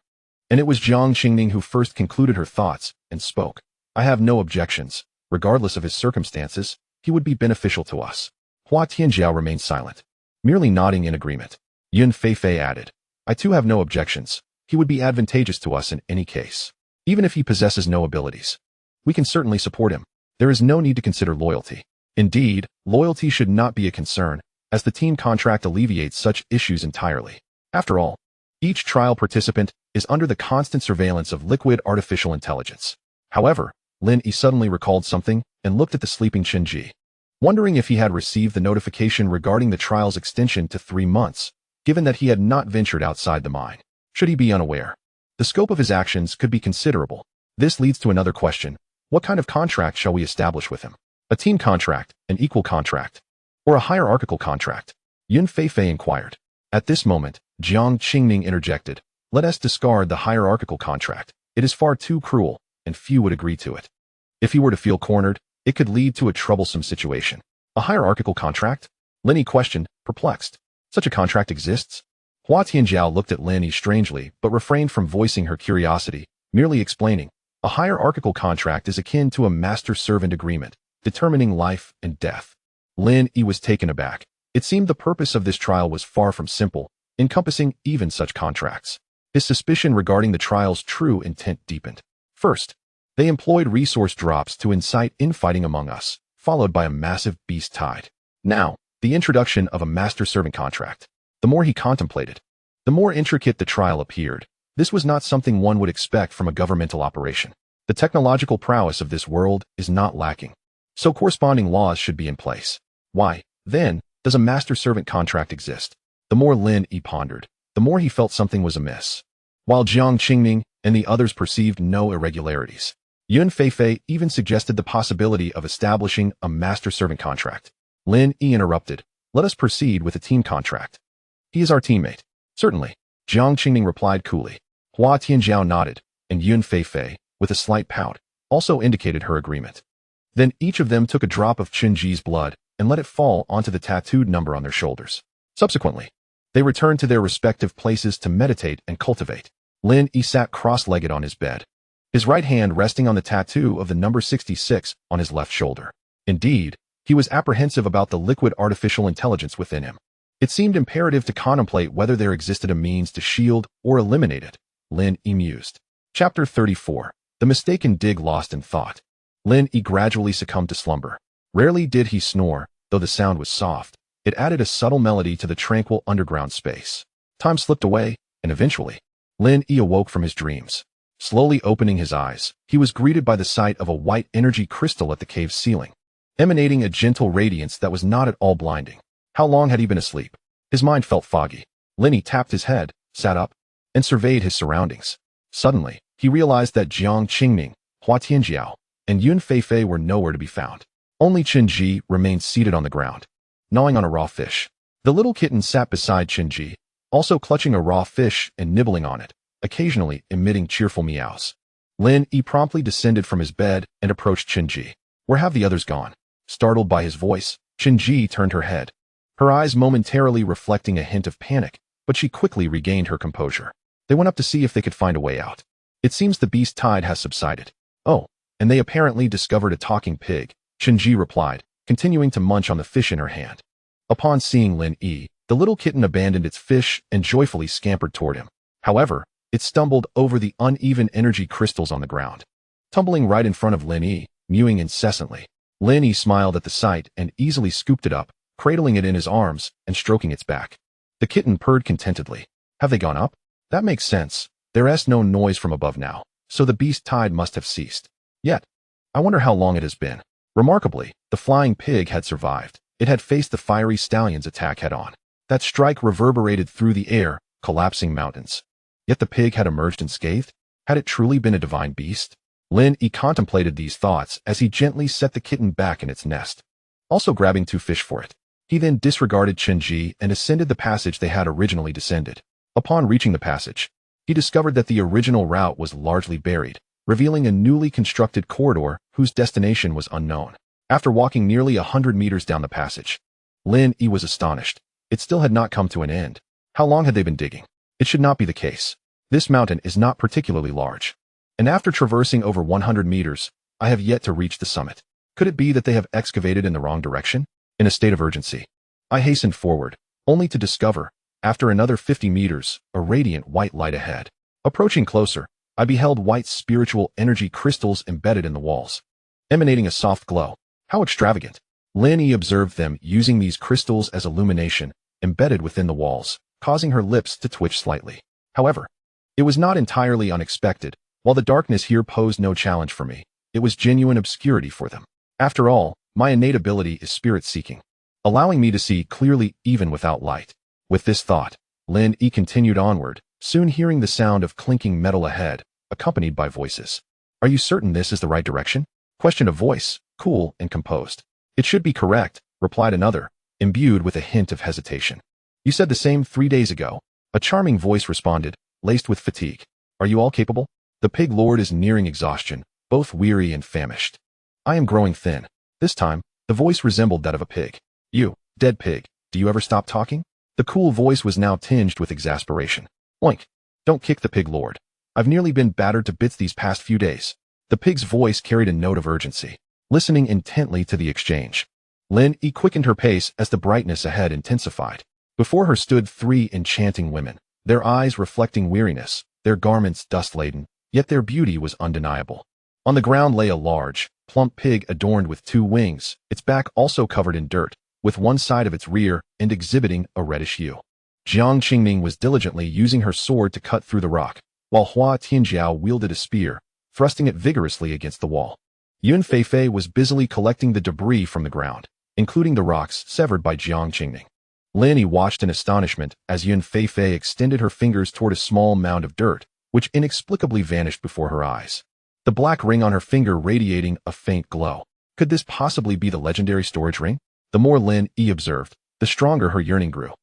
And it was Jiang Qingming who first concluded her thoughts and spoke. I have no objections. Regardless of his circumstances, he would be beneficial to us. Hua Tianjiao remained silent, merely nodding in agreement. Yun Feifei added, I too have no objections. He would be advantageous to us in any case. Even if he possesses no abilities, we can certainly support him. There is no need to consider loyalty. Indeed, loyalty should not be a concern, as the team contract alleviates such issues entirely. After all, each trial participant is under the constant surveillance of liquid artificial intelligence. However, Lin Yi suddenly recalled something and looked at the sleeping Chunji, wondering if he had received the notification regarding the trial's extension to 3 months, given that he had not ventured outside the mine. Should he be unaware? The scope of his actions could be considerable. This leads to another question. What kind of contract shall we establish with him? A team contract, an equal contract, or a hierarchical contract? Yun Feifei inquired. At this moment, Jiang Qingming interjected. Let us discard the hierarchical contract. It is far too cruel, and few would agree to it. If he were to feel cornered, it could lead to a troublesome situation. A hierarchical contract? Lin Yi questioned, perplexed. Such a contract exists? Hua Tianjiao looked at Lin Yi strangely, but refrained from voicing her curiosity, merely explaining. A hierarchical contract is akin to a master-servant agreement, determining life and death. Lin Yi was taken aback. It seemed the purpose of this trial was far from simple, encompassing even such contracts. His suspicion regarding the trial's true intent deepened. First, they employed resource drops to incite infighting among us, followed by a massive beast tide. Now, the introduction of a master-servant contract. The more he contemplated, the more intricate the trial appeared. This was not something one would expect from a governmental operation. The technological prowess of this world is not lacking, so corresponding laws should be in place. Why, then, does a master-servant contract exist? The more Lin Yi pondered, the more he felt something was amiss. While Jiang Qingming and the others perceived no irregularities, Yun Feifei even suggested the possibility of establishing a master-servant contract. Lin Yi interrupted. Let us proceed with a team contract. He is our teammate. Certainly, Jiang Qingming replied coolly. Hua Tianjiao nodded, and Yun Feifei, with a slight pout, also indicated her agreement. Then each of them took a drop of Chunji's blood and let it fall onto the tattooed number on their shoulders. Subsequently, they returned to their respective places to meditate and cultivate. Lin Yi sat cross-legged on his bed, his right hand resting on the tattoo of the number 66 on his left shoulder. Indeed, he was apprehensive about the liquid artificial intelligence within him. It seemed imperative to contemplate whether there existed a means to shield or eliminate it. Lin Yi mused. Chapter 34. The mistaken dig lost in thought. Lin Yi gradually succumbed to slumber. Rarely did he snore, though the sound was soft. It added a subtle melody to the tranquil underground space. Time slipped away, and eventually, Lin Yi awoke from his dreams. Slowly opening his eyes, he was greeted by the sight of a white energy crystal at the cave's ceiling, emanating a gentle radiance that was not at all blinding. How long had he been asleep? His mind felt foggy. Lin Yi tapped his head, sat up, and surveyed his surroundings. Suddenly, he realized that Jiang Qingming, Hua Tianjiao, and Yun Feifei were nowhere to be found. Only Qinji remained seated on the ground, gnawing on a raw fish. The little kitten sat beside Qinji, also clutching a raw fish and nibbling on it, occasionally emitting cheerful meows. Lin Yi promptly descended from his bed and approached Qinji. Where have the others gone? Startled by his voice, Qinji turned her head, her eyes momentarily reflecting a hint of panic, but she quickly regained her composure. They went up to see if they could find a way out. It seems the beast tide has subsided. Oh, and they apparently discovered a talking pig, Qinji replied, continuing to munch on the fish in her hand. Upon seeing Lin Yi, the little kitten abandoned its fish and joyfully scampered toward him. However, it stumbled over the uneven energy crystals on the ground, tumbling right in front of Lin Yi, mewing incessantly. Lin Yi smiled at the sight and easily scooped it up, cradling it in his arms and stroking its back. The kitten purred contentedly. Have they gone up? That makes sense. There's no noise from above now, so the beast tide must have ceased. Yet, I wonder how long it has been. Remarkably, the flying pig had survived. It had faced the fiery stallion's attack head-on. That strike reverberated through the air, collapsing mountains. Yet the pig had emerged unscathed? Had it truly been a divine beast? Lin Yi contemplated these thoughts as he gently set the kitten back in its nest, also grabbing 2 fish for it. He then disregarded Qinji and ascended the passage they had originally descended. Upon reaching the passage, he discovered that the original route was largely buried, revealing a newly constructed corridor whose destination was unknown. After walking nearly 100 meters down the passage, Lin Yi was astonished. It still had not come to an end. How long had they been digging? It should not be the case. This mountain is not particularly large. And after traversing over 100 meters, I have yet to reach the summit. Could it be that they have excavated in the wrong direction? In a state of urgency, I hastened forward, only to discover, after another 50 meters, a radiant white light ahead. Approaching closer, I beheld white spiritual energy crystals embedded in the walls, emanating a soft glow. How extravagant! Lin Yi observed them using these crystals as illumination, embedded within the walls, causing her lips to twitch slightly. However, it was not entirely unexpected. While the darkness here posed no challenge for me, it was genuine obscurity for them. After all, my innate ability is spirit-seeking, allowing me to see clearly even without light. With this thought, Lin Yi continued onward, soon hearing the sound of clinking metal ahead, accompanied by voices. Are you certain this is the right direction? Questioned a voice, cool and composed. It should be correct, replied another, imbued with a hint of hesitation. You said the same 3 days ago, a charming voice responded, laced with fatigue. Are you all capable? The pig lord is nearing exhaustion, both weary and famished. I am growing thin. This time, the voice resembled that of a pig. You, dead pig, do you ever stop talking? The cool voice was now tinged with exasperation. Oink. Don't kick the pig lord. I've nearly been battered to bits these past few days. The pig's voice carried a note of urgency, listening intently to the exchange. Lin Yi quickened her pace as the brightness ahead intensified. Before her stood 3 enchanting women, their eyes reflecting weariness, their garments dust-laden, yet their beauty was undeniable. On the ground lay a large, plump pig adorned with 2 wings, its back also covered in dirt, with one side of its rear end exhibiting a reddish hue. Jiang Qingning was diligently using her sword to cut through the rock, while Hua Tianjiao wielded a spear, thrusting it vigorously against the wall. Yun Feifei was busily collecting the debris from the ground, including the rocks severed by Jiang Qingning. Lin Yi watched in astonishment as Yun Feifei extended her fingers toward a small mound of dirt, which inexplicably vanished before her eyes. The black ring on her finger radiating a faint glow. Could this possibly be the legendary storage ring? The more Lin Yi observed, the stronger her yearning grew.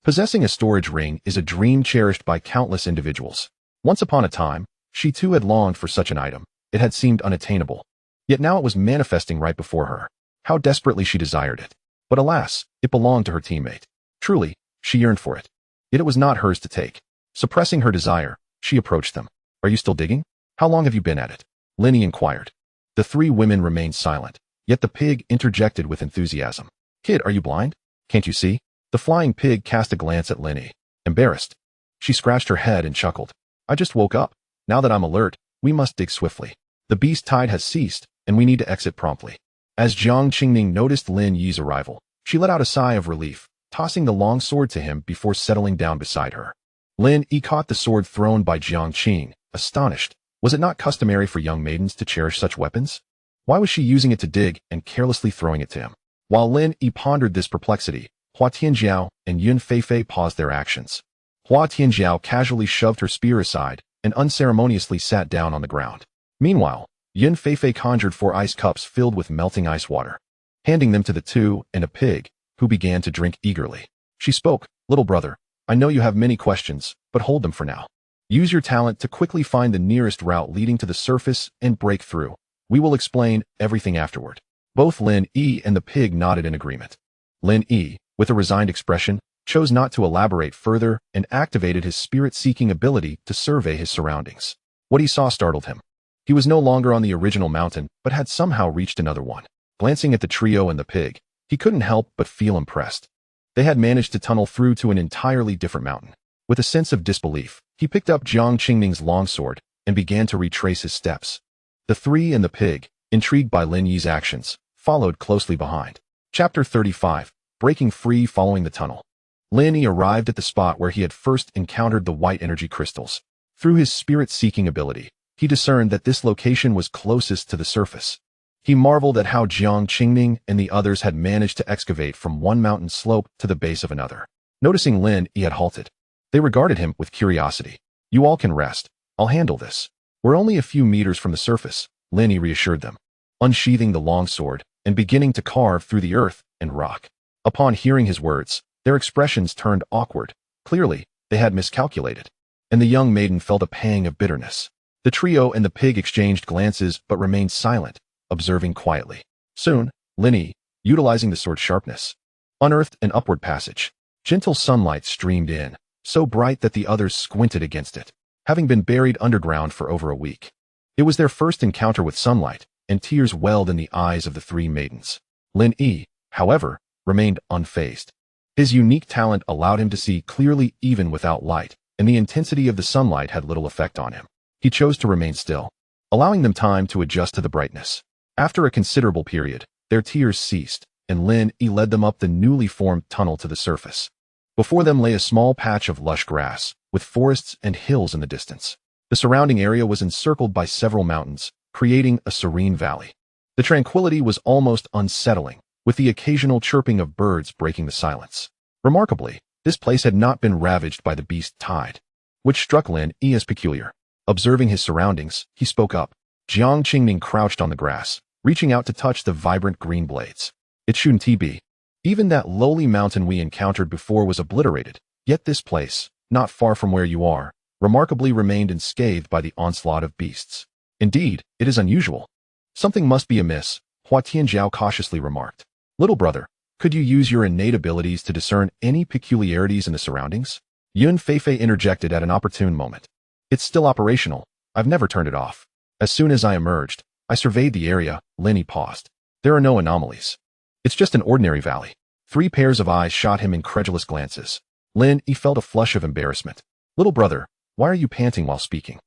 Possessing a storage ring is a dream cherished by countless individuals. Once upon a time, she too had longed for such an item. It had seemed unattainable. Yet now it was manifesting right before her. How desperately she desired it. But alas, it belonged to her teammate. Truly, she yearned for it. Yet it was not hers to take. Suppressing her desire, she approached them. Are you still digging? How long have you been at it? Lin Yi inquired. The 3 women remained silent, yet the pig interjected with enthusiasm. Kid, are you blind? Can't you see? The flying pig cast a glance at Lin Yi. Embarrassed, she scratched her head and chuckled. I just woke up. Now that I'm alert, we must dig swiftly. The beast tide has ceased, and we need to exit promptly. As Jiang Qingning noticed Lin Yi's arrival, she let out a sigh of relief, tossing the long sword to him before settling down beside her. Lin Yi caught the sword thrown by Jiang Qing, astonished. Was it not customary for young maidens to cherish such weapons? Why was she using it to dig and carelessly throwing it to him? While Lin Yi pondered this perplexity, Hua Tianjiao and Yun Feifei paused their actions. Hua Tianjiao casually shoved her spear aside and unceremoniously sat down on the ground. Meanwhile, Yun Feifei conjured 4 ice cups filled with melting ice water. handing them to the two and a pig, who began to drink eagerly. She spoke, "Little brother, I know you have many questions, but hold them for now. Use your talent to quickly find the nearest route leading to the surface and break through. We will explain everything afterward." Both Lin E and the pig nodded in agreement. Lin E, with a resigned expression, chose not to elaborate further and activated his spirit-seeking ability to survey his surroundings. What he saw startled him. He was no longer on the original mountain, but had somehow reached another one. Glancing at the trio and the pig, he couldn't help but feel impressed. They had managed to tunnel through to an entirely different mountain. With a sense of disbelief, he picked up Jiang Qingning's longsword and began to retrace his steps. The three and the pig, intrigued by Lin Yi's actions, followed closely behind. Chapter 35, Breaking Free Following the Tunnel. Lin Yi arrived at the spot where he had first encountered the white energy crystals. Through his spirit-seeking ability, he discerned that this location was closest to the surface. He marveled at how Jiang Qingning and the others had managed to excavate from one mountain slope to the base of another. Noticing Lin Yi had halted, they regarded him with curiosity. "You all can rest. I'll handle this. We're only a few meters from the surface," Lin Yi reassured them, unsheathing the longsword and beginning to carve through the earth and rock. Upon hearing his words, their expressions turned awkward. Clearly, they had miscalculated, and the young maiden felt a pang of bitterness. The trio and the pig exchanged glances but remained silent, observing quietly. Soon, Lin Yi, utilizing the sword's sharpness, unearthed an upward passage. Gentle sunlight streamed in, so bright that the others squinted against it, having been buried underground for over a week. It was their first encounter with sunlight, and tears welled in the eyes of the three maidens. Lin Yi, however, remained unfazed. His unique talent allowed him to see clearly even without light, and the intensity of the sunlight had little effect on him. He chose to remain still, allowing them time to adjust to the brightness. After a considerable period, their tears ceased, and Lin Yi led them up the newly formed tunnel to the surface. Before them lay a small patch of lush grass, with forests and hills in the distance. The surrounding area was encircled by several mountains, creating a serene valley. The tranquility was almost unsettling, with the occasional chirping of birds breaking the silence. Remarkably, this place had not been ravaged by the beast tide, which struck Lin Yi as peculiar. Observing his surroundings, he spoke up. Jiang Qingning crouched on the grass, reaching out to touch the vibrant green blades. "It shouldn't be. Even that lowly mountain we encountered before was obliterated, yet this place, not far from where you are, remarkably remained unscathed by the onslaught of beasts. Indeed, it is unusual. Something must be amiss," Hua Tianjiao cautiously remarked. "Little brother, could you use your innate abilities to discern any peculiarities in the surroundings?" Yun Feifei interjected at an opportune moment. "It's still operational. I've never turned it off. As soon as I emerged, I surveyed the area." Lin Yi paused. "There are no anomalies. It's just an ordinary valley." Three pairs of eyes shot him incredulous glances. Lin Yi felt a flush of embarrassment. "Little brother, why are you panting while speaking?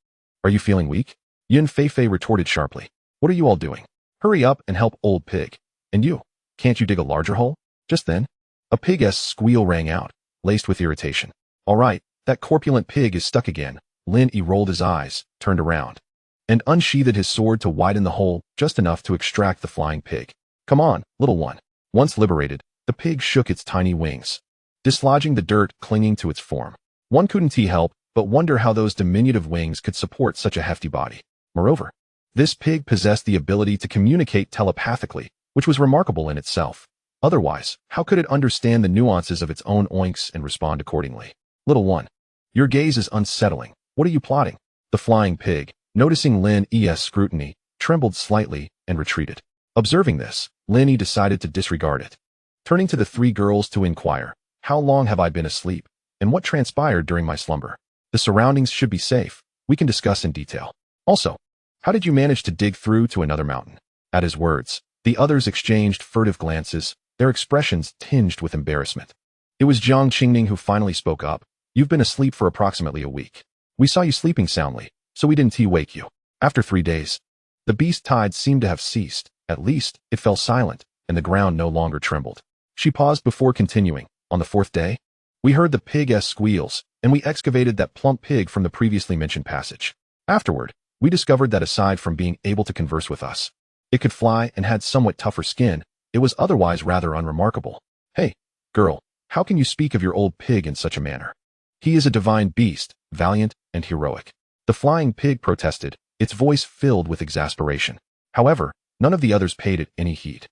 Are you feeling weak?" Yun Feifei retorted sharply. "What are you all doing? Hurry up and help old pig. And you, can't you dig a larger hole?" Just then, a pig-esque squeal rang out, laced with irritation. "All right, that corpulent pig is stuck again." Lin Yi rolled his eyes, turned around, and unsheathed his sword to widen the hole just enough to extract the flying pig. "Come on, little one." Once liberated, the pig shook its tiny wings, dislodging the dirt clinging to its form. One couldn't help but wonder how those diminutive wings could support such a hefty body. Moreover, this pig possessed the ability to communicate telepathically, which was remarkable in itself. Otherwise, how could it understand the nuances of its own oinks and respond accordingly? "Little one, your gaze is unsettling. What are you plotting?" The flying pig, noticing Lin Yi's scrutiny, trembled slightly and retreated. Observing this, Lin Yi decided to disregard it. Turning to the three girls to inquire, "How long have I been asleep, and what transpired during my slumber? The surroundings should be safe. We can discuss in detail. Also, how did you manage to dig through to another mountain?" At his words, the others exchanged furtive glances, their expressions tinged with embarrassment. It was Jiang Qingning who finally spoke up. "You've been asleep for approximately a week. We saw you sleeping soundly, so we didn't wake you. After 3 days, the beast tide seemed to have ceased. At least, it fell silent, and the ground no longer trembled." She paused before continuing. "On the 4th day, we heard the pig-esque squeals, and we excavated that plump pig from the previously mentioned passage. Afterward, we discovered that aside from being able to converse with us, it could fly and had somewhat tougher skin. It was otherwise rather unremarkable." "Hey, girl, how can you speak of your old pig in such a manner? He is a divine beast, valiant and heroic." The flying pig protested, its voice filled with exasperation. However, none of the others paid it any heed.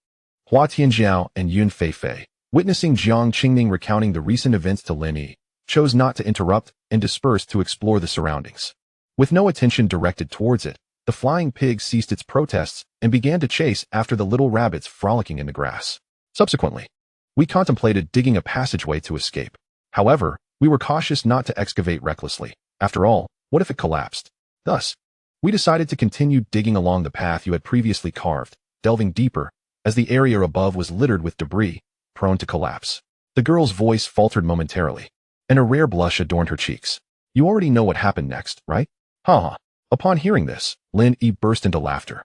Hua Tianjiao and Yun Feifei, witnessing Jiang Qingning recounting the recent events to Lin Yi, chose not to interrupt and dispersed to explore the surroundings. With no attention directed towards it, the flying pig ceased its protests and began to chase after the little rabbits frolicking in the grass. Subsequently, we contemplated digging a passageway to escape. However, we were cautious not to excavate recklessly. After all, what if it collapsed? Thus, we decided to continue digging along the path you had previously carved, delving deeper, as the area above was littered with debris, prone to collapse. The girl's voice faltered momentarily, and a rare blush adorned her cheeks. You already know what happened next, right? Ha! Upon hearing this, Lin Yi burst into laughter,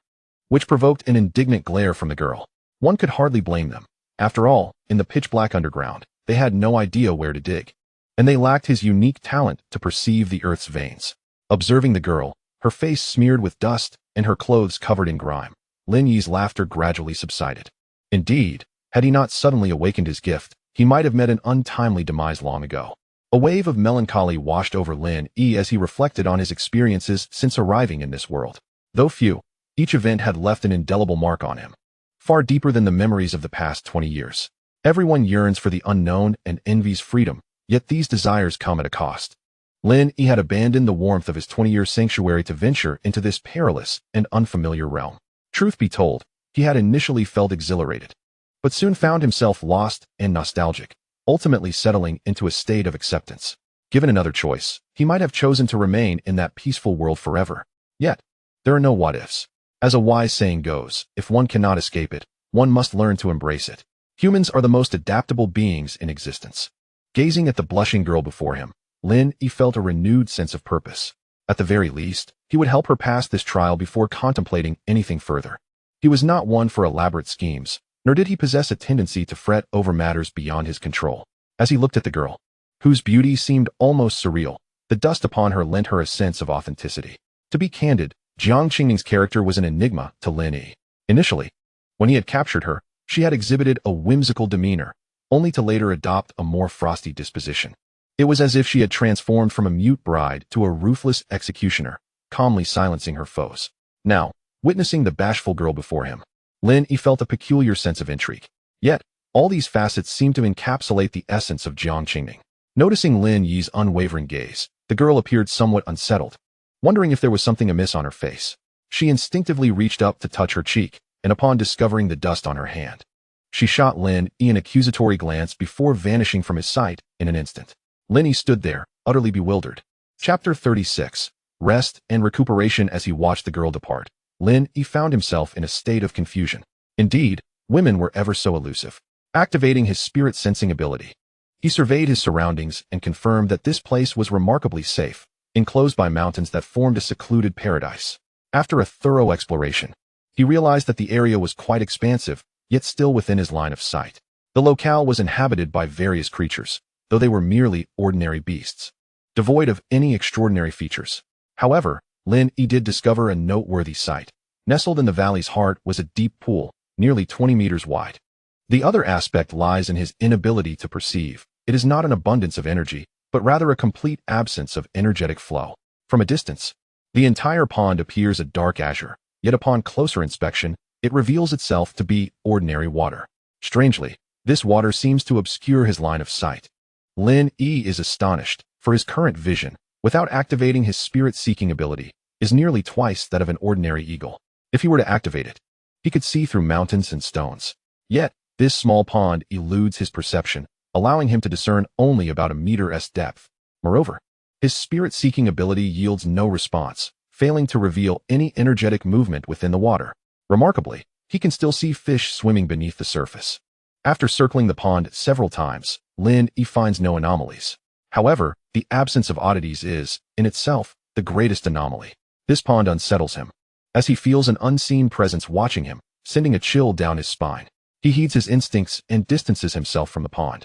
which provoked an indignant glare from the girl. One could hardly blame them. After all, in the pitch-black underground, they had no idea where to dig, and they lacked his unique talent to perceive the earth's veins. Observing the girl, her face smeared with dust and her clothes covered in grime, Lin Yi's laughter gradually subsided. Indeed, had he not suddenly awakened his gift, he might have met an untimely demise long ago. A wave of melancholy washed over Lin Yi as he reflected on his experiences since arriving in this world. Though few, each event had left an indelible mark on him, far deeper than the memories of the past 20 years. Everyone yearns for the unknown and envies freedom, yet these desires come at a cost. Lin Yi had abandoned the warmth of his 20-year sanctuary to venture into this perilous and unfamiliar realm. Truth be told, he had initially felt exhilarated, but soon found himself lost and nostalgic, ultimately settling into a state of acceptance. Given another choice, he might have chosen to remain in that peaceful world forever. Yet, there are no what-ifs. As a wise saying goes, if one cannot escape it, one must learn to embrace it. Humans are the most adaptable beings in existence. Gazing at the blushing girl before him, Lin Yi felt a renewed sense of purpose. At the very least, he would help her pass this trial before contemplating anything further. He was not one for elaborate schemes, nor did he possess a tendency to fret over matters beyond his control. As he looked at the girl, whose beauty seemed almost surreal, the dust upon her lent her a sense of authenticity. To be candid, Jiang Qingning's character was an enigma to Lin Yi. Initially, when he had captured her, she had exhibited a whimsical demeanor, only to later adopt a more frosty disposition. It was as if she had transformed from a mute bride to a ruthless executioner, calmly silencing her foes. Now, witnessing the bashful girl before him, Lin Yi felt a peculiar sense of intrigue. Yet, all these facets seemed to encapsulate the essence of Jiang Qingning. Noticing Lin Yi's unwavering gaze, the girl appeared somewhat unsettled, wondering if there was something amiss on her face. She instinctively reached up to touch her cheek, and upon discovering the dust on her hand, she shot Lin Yi an accusatory glance before vanishing from his sight in an instant. Lin Yi stood there, utterly bewildered. Chapter 36. Rest and recuperation. As he watched the girl depart, Lin Yi found himself in a state of confusion. Indeed, women were ever so elusive. Activating his spirit-sensing ability, he surveyed his surroundings and confirmed that this place was remarkably safe, enclosed by mountains that formed a secluded paradise. After a thorough exploration, he realized that the area was quite expansive, yet still within his line of sight. The locale was inhabited by various creatures, though they were merely ordinary beasts, devoid of any extraordinary features. However, Lin Yi did discover a noteworthy sight. Nestled in the valley's heart was a deep pool, nearly 20 meters wide. The other aspect lies in his inability to perceive. It is not an abundance of energy, but rather a complete absence of energetic flow. From a distance, the entire pond appears a dark azure, yet upon closer inspection, it reveals itself to be ordinary water. Strangely, this water seems to obscure his line of sight. Lin Yi is astonished, for his current vision, without activating his spirit-seeking ability, is nearly twice that of an ordinary eagle. If he were to activate it, he could see through mountains and stones. Yet, this small pond eludes his perception, allowing him to discern only about a meter's depth. Moreover, his spirit-seeking ability yields no response, failing to reveal any energetic movement within the water. Remarkably, he can still see fish swimming beneath the surface. After circling the pond several times, Lin Yi finds no anomalies. However, the absence of oddities is, in itself, the greatest anomaly. This pond unsettles him, as he feels an unseen presence watching him, sending a chill down his spine. He heeds his instincts and distances himself from the pond.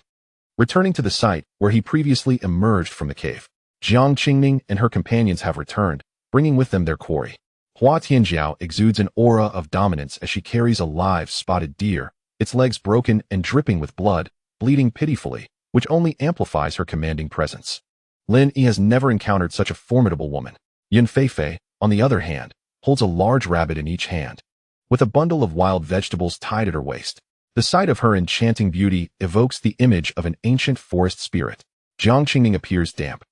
Returning to the site where he previously emerged from the cave, Jiang Qingning and her companions have returned, bringing with them their quarry. Hua Tianjiao exudes an aura of dominance as she carries a live spotted deer, its legs broken and dripping with blood, bleeding pitifully, which only amplifies her commanding presence. Lin Yi has never encountered such a formidable woman. Yun Feifei, on the other hand, holds a large rabbit in each hand, with a bundle of wild vegetables tied at her waist. The sight of her enchanting beauty evokes the image of an ancient forest spirit. Jiang Qingning appears damp.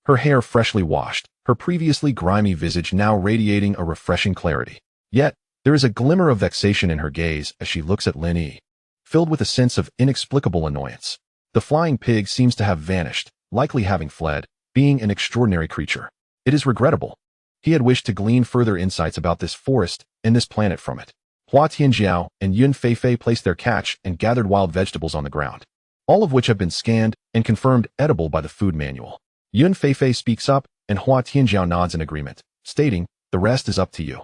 Her hair freshly washed, her previously grimy visage now radiating a refreshing clarity. Yet, there is a glimmer of vexation in her gaze as she looks at Lin Yi, filled with a sense of inexplicable annoyance. The flying pig seems to have vanished, likely having fled, being an extraordinary creature. It is regrettable. He had wished to glean further insights about this forest and this planet from it. Hua Tianjiao and Yun Feifei placed their catch and gathered wild vegetables on the ground, all of which have been scanned and confirmed edible by the food manual. Yun Feifei speaks up, and Hua Tianjiao nods in agreement, stating, "The rest is up to you."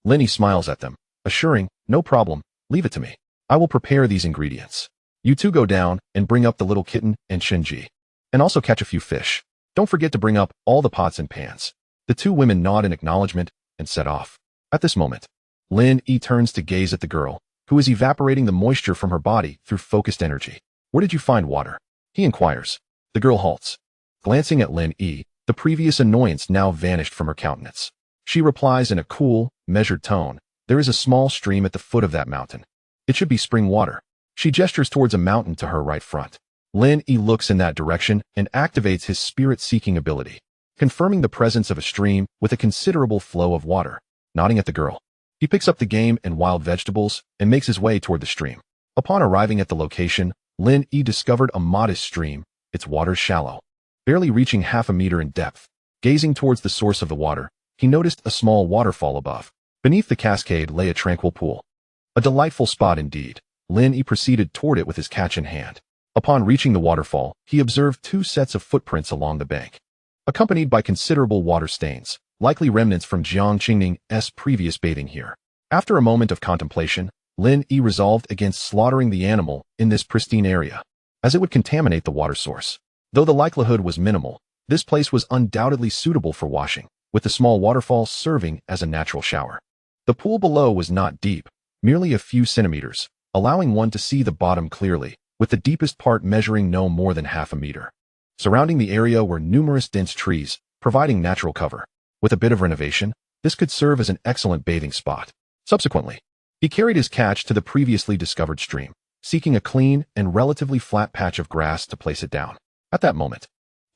Lin Yi smiles at them, assuring, "No problem, leave it to me. I will prepare these ingredients. You two go down and bring up the little kitten and Shinji. And also catch a few fish. Don't forget to bring up all the pots and pans." The two women nod in acknowledgement and set off. At this moment, Lin Yi turns to gaze at the girl, who is evaporating the moisture from her body through focused energy. "Where did you find water?" he inquires. The girl halts. Glancing at Lin Yi, the previous annoyance now vanished from her countenance. She replies in a cool, measured tone, "There is a small stream at the foot of that mountain. It should be spring water." She gestures towards a mountain to her right front. Lin Yi looks in that direction and activates his spirit-seeking ability, confirming the presence of a stream with a considerable flow of water. Nodding at the girl, he picks up the game and wild vegetables and makes his way toward the stream. Upon arriving at the location, Lin Yi discovered a modest stream, its waters shallow, barely reaching half a meter in depth. Gazing towards the source of the water, he noticed a small waterfall above. Beneath the cascade lay a tranquil pool. A delightful spot indeed. Lin Yi proceeded toward it with his catch in hand. Upon reaching the waterfall, he observed two sets of footprints along the bank, accompanied by considerable water stains, likely remnants from Jiang Qingning's previous bathing here. After a moment of contemplation, Lin Yi resolved against slaughtering the animal in this pristine area, as it would contaminate the water source. Though the likelihood was minimal, this place was undoubtedly suitable for washing, with the small waterfall serving as a natural shower. The pool below was not deep, merely a few centimeters, allowing one to see the bottom clearly, with the deepest part measuring no more than half a meter. Surrounding the area were numerous dense trees, providing natural cover. With a bit of renovation, this could serve as an excellent bathing spot. Subsequently, he carried his catch to the previously discovered stream, seeking a clean and relatively flat patch of grass to place it down. At that moment,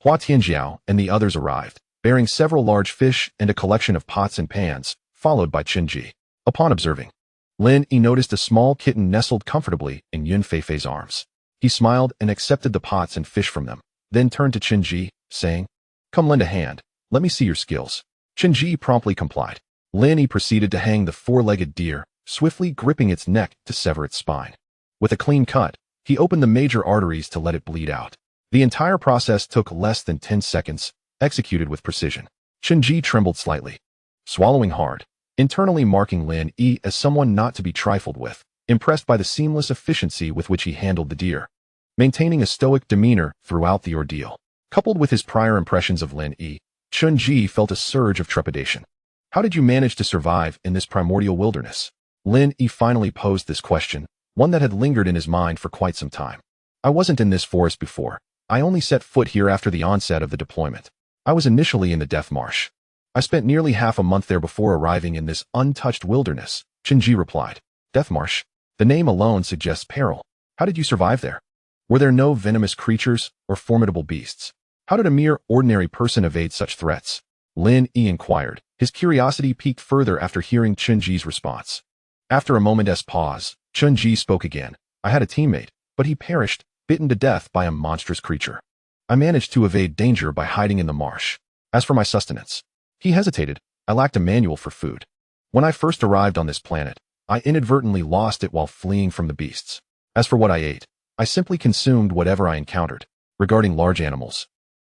Hua Tianjiao and the others arrived, bearing several large fish and a collection of pots and pans, followed by Qinji. Upon observing Lin Yi noticed a small kitten nestled comfortably in Yun Feifei's arms. He smiled and accepted the pots and fish from them, then turned to Qinji, saying, "Come lend a hand, let me see your skills." Qinji promptly complied. Lin Yi proceeded to hang the four-legged deer, swiftly gripping its neck to sever its spine. With a clean cut, he opened the major arteries to let it bleed out. The entire process took less than 10 seconds, executed with precision. Qinji trembled slightly, swallowing hard, internally marking Lin Yi as someone not to be trifled with, impressed by the seamless efficiency with which he handled the deer, maintaining a stoic demeanor throughout the ordeal. Coupled with his prior impressions of Lin Yi, Qinji felt a surge of trepidation. "How did you manage to survive in this primordial wilderness?" Lin Yi finally posed this question, one that had lingered in his mind for quite some time. "I wasn't in this forest before. I only set foot here after the onset of the deployment. I was initially in the Death Marsh. I spent nearly half a month there before arriving in this untouched wilderness," Qinji replied. "Death Marsh? The name alone suggests peril. How did you survive there? Were there no venomous creatures or formidable beasts? How did a mere ordinary person evade such threats?" Lin Yi inquired, his curiosity piqued further after hearing Qinji's response. After a moment's pause, Qinji spoke again. "I had a teammate, but he perished, bitten to death by a monstrous creature. I managed to evade danger by hiding in the marsh. As for my sustenance," he hesitated, "I lacked a manual for food. When I first arrived on this planet, I inadvertently lost it while fleeing from the beasts. As for what I ate, I simply consumed whatever I encountered. Regarding large animals,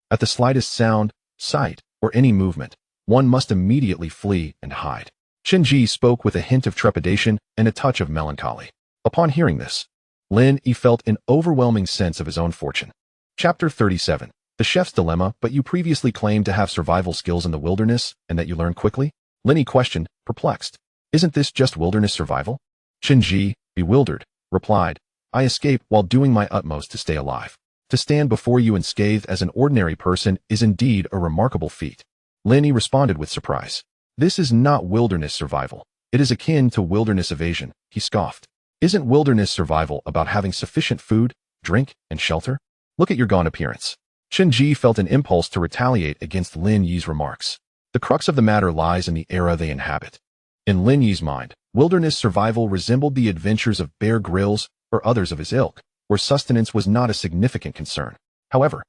at the slightest sound, sight, or any movement, one must immediately flee and hide." Qinji spoke with a hint of trepidation and a touch of melancholy. Upon hearing this, Lin Yi felt an overwhelming sense of his own fortune. Chapter 37. The Chef's Dilemma. "But you previously claimed to have survival skills in the wilderness and that you learned quickly?" Lin Yi questioned, perplexed. "Isn't this just wilderness survival?" Qinji, bewildered, replied, "I escaped while doing my utmost to stay alive. To stand before you unscathed as an ordinary person is indeed a remarkable feat." Lin Yi responded with surprise. "This is not wilderness survival. It is akin to wilderness evasion," he scoffed. Isn't wilderness survival about having sufficient food, drink, and shelter? Look at your gaunt appearance. Chen Ji felt an impulse to retaliate against Lin Yi's remarks. The crux of the matter lies in the era they inhabit. In Lin Yi's mind, wilderness survival resembled the adventures of Bear Grylls or others of his ilk, where sustenance was not a significant concern. However,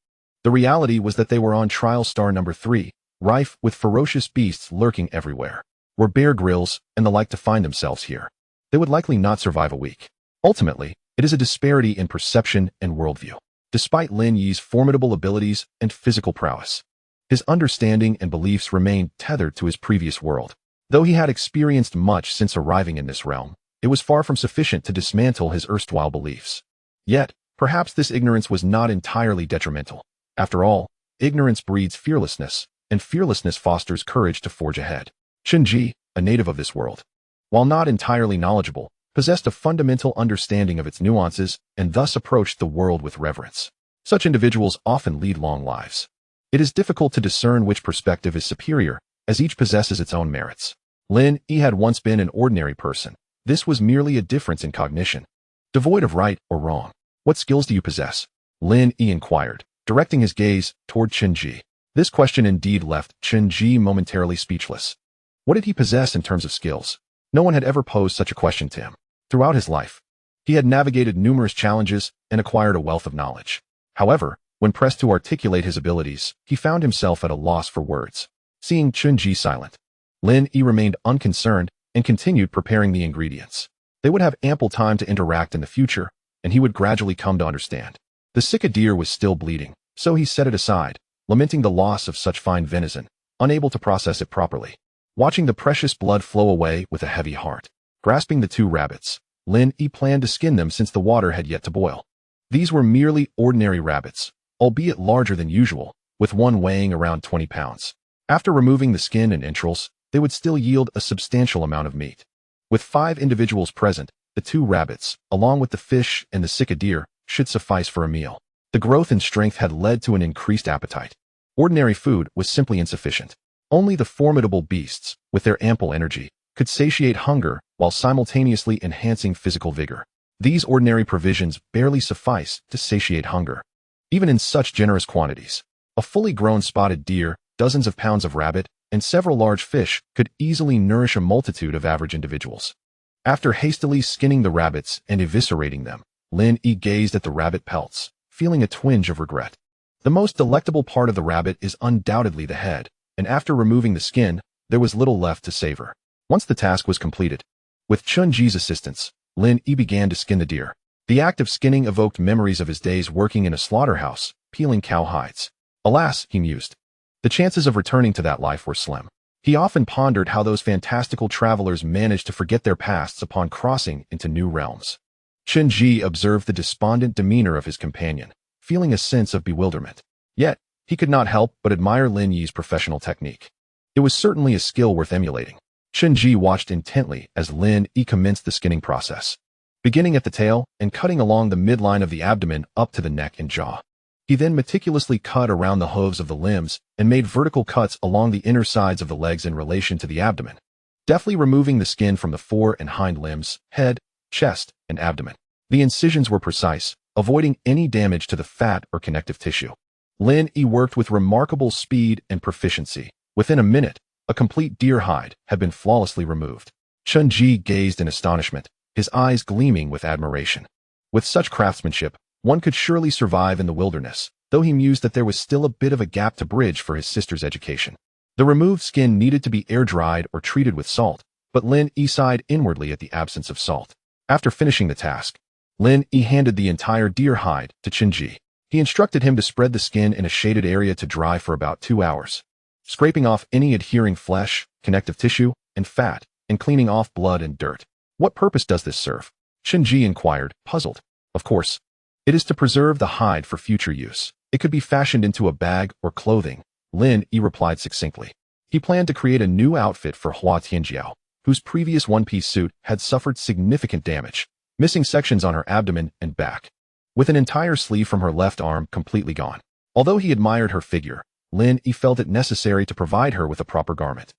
the reality was that they were on trial star number 3, rife with ferocious beasts lurking everywhere. Were Bear Grylls and the like to find themselves here, they would likely not survive a week. Ultimately, it is a disparity in perception and worldview. Despite Lin Yi's formidable abilities and physical prowess, his understanding and beliefs remained tethered to his previous world. Though he had experienced much since arriving in this realm, it was far from sufficient to dismantle his erstwhile beliefs. Yet, perhaps this ignorance was not entirely detrimental. After all, ignorance breeds fearlessness, and fearlessness fosters courage to forge ahead. Chen Ji, a native of this world, while not entirely knowledgeable, possessed a fundamental understanding of its nuances and thus approached the world with reverence. Such individuals often lead long lives. It is difficult to discern which perspective is superior, as each possesses its own merits. Lin Yi had once been an ordinary person. This was merely a difference in cognition, devoid of right or wrong. What skills do you possess? Lin Yi inquired, directing his gaze toward Chen Ji. This question indeed left Chen Ji momentarily speechless. What did he possess in terms of skills? No one had ever posed such a question to him. Throughout his life, he had navigated numerous challenges and acquired a wealth of knowledge. However, when pressed to articulate his abilities, he found himself at a loss for words. Seeing Chen Ji silent, Lin Yi remained unconcerned and continued preparing the ingredients. They would have ample time to interact in the future, and he would gradually come to understand. The sick deer was still bleeding, so he set it aside, lamenting the loss of such fine venison, unable to process it properly. Watching the precious blood flow away with a heavy heart. Grasping the 2 rabbits, Lin Yi planned to skin them since the water had yet to boil. These were merely ordinary rabbits, albeit larger than usual, with one weighing around 20 pounds. After removing the skin and entrails, they would still yield a substantial amount of meat. With 5 individuals present, the 2 rabbits, along with the fish and the sick deer, should suffice for a meal. The growth and strength had led to an increased appetite. Ordinary food was simply insufficient. Only the formidable beasts, with their ample energy, could satiate hunger while simultaneously enhancing physical vigor. These ordinary provisions barely suffice to satiate hunger. Even in such generous quantities, a fully grown spotted deer, dozens of pounds of rabbit, and several large fish could easily nourish a multitude of average individuals. After hastily skinning the rabbits and eviscerating them, Lin Yi gazed at the rabbit pelts, feeling a twinge of regret. The most delectable part of the rabbit is undoubtedly the head, and after removing the skin, there was little left to savor. Once the task was completed, with Chen Ji's assistance, Lin Yi began to skin the deer. The act of skinning evoked memories of his days working in a slaughterhouse, peeling cow hides. Alas, he mused, the chances of returning to that life were slim. He often pondered how those fantastical travelers managed to forget their pasts upon crossing into new realms. Chen Ji observed the despondent demeanor of his companion, feeling a sense of bewilderment. Yet, he could not help but admire Lin Yi's professional technique. It was certainly a skill worth emulating. Chen Ji watched intently as Lin Yi commenced the skinning process, beginning at the tail and cutting along the midline of the abdomen up to the neck and jaw. He then meticulously cut around the hooves of the limbs and made vertical cuts along the inner sides of the legs in relation to the abdomen, deftly removing the skin from the fore and hind limbs, head, chest, and abdomen. The incisions were precise, avoiding any damage to the fat or connective tissue. Lin Yi worked with remarkable speed and proficiency. Within a minute, a complete deer hide had been flawlessly removed. Chen Ji gazed in astonishment, his eyes gleaming with admiration. With such craftsmanship, one could surely survive in the wilderness, though he mused that there was still a bit of a gap to bridge for his sister's education. The removed skin needed to be air-dried or treated with salt, but Lin Yi sighed inwardly at the absence of salt. After finishing the task, Lin Yi handed the entire deer hide to Chen Ji. He instructed him to spread the skin in a shaded area to dry for about 2 hours, scraping off any adhering flesh, connective tissue, and fat, and cleaning off blood and dirt. What purpose does this serve? Chen Ji inquired, puzzled. Of course, it is to preserve the hide for future use. It could be fashioned into a bag or clothing, Lin Yi replied succinctly. He planned to create a new outfit for Hua Tianjiao, whose previous one-piece suit had suffered significant damage, missing sections on her abdomen and back, with an entire sleeve from her left arm completely gone. Although he admired her figure, Lin Yi felt it necessary to provide her with a proper garment.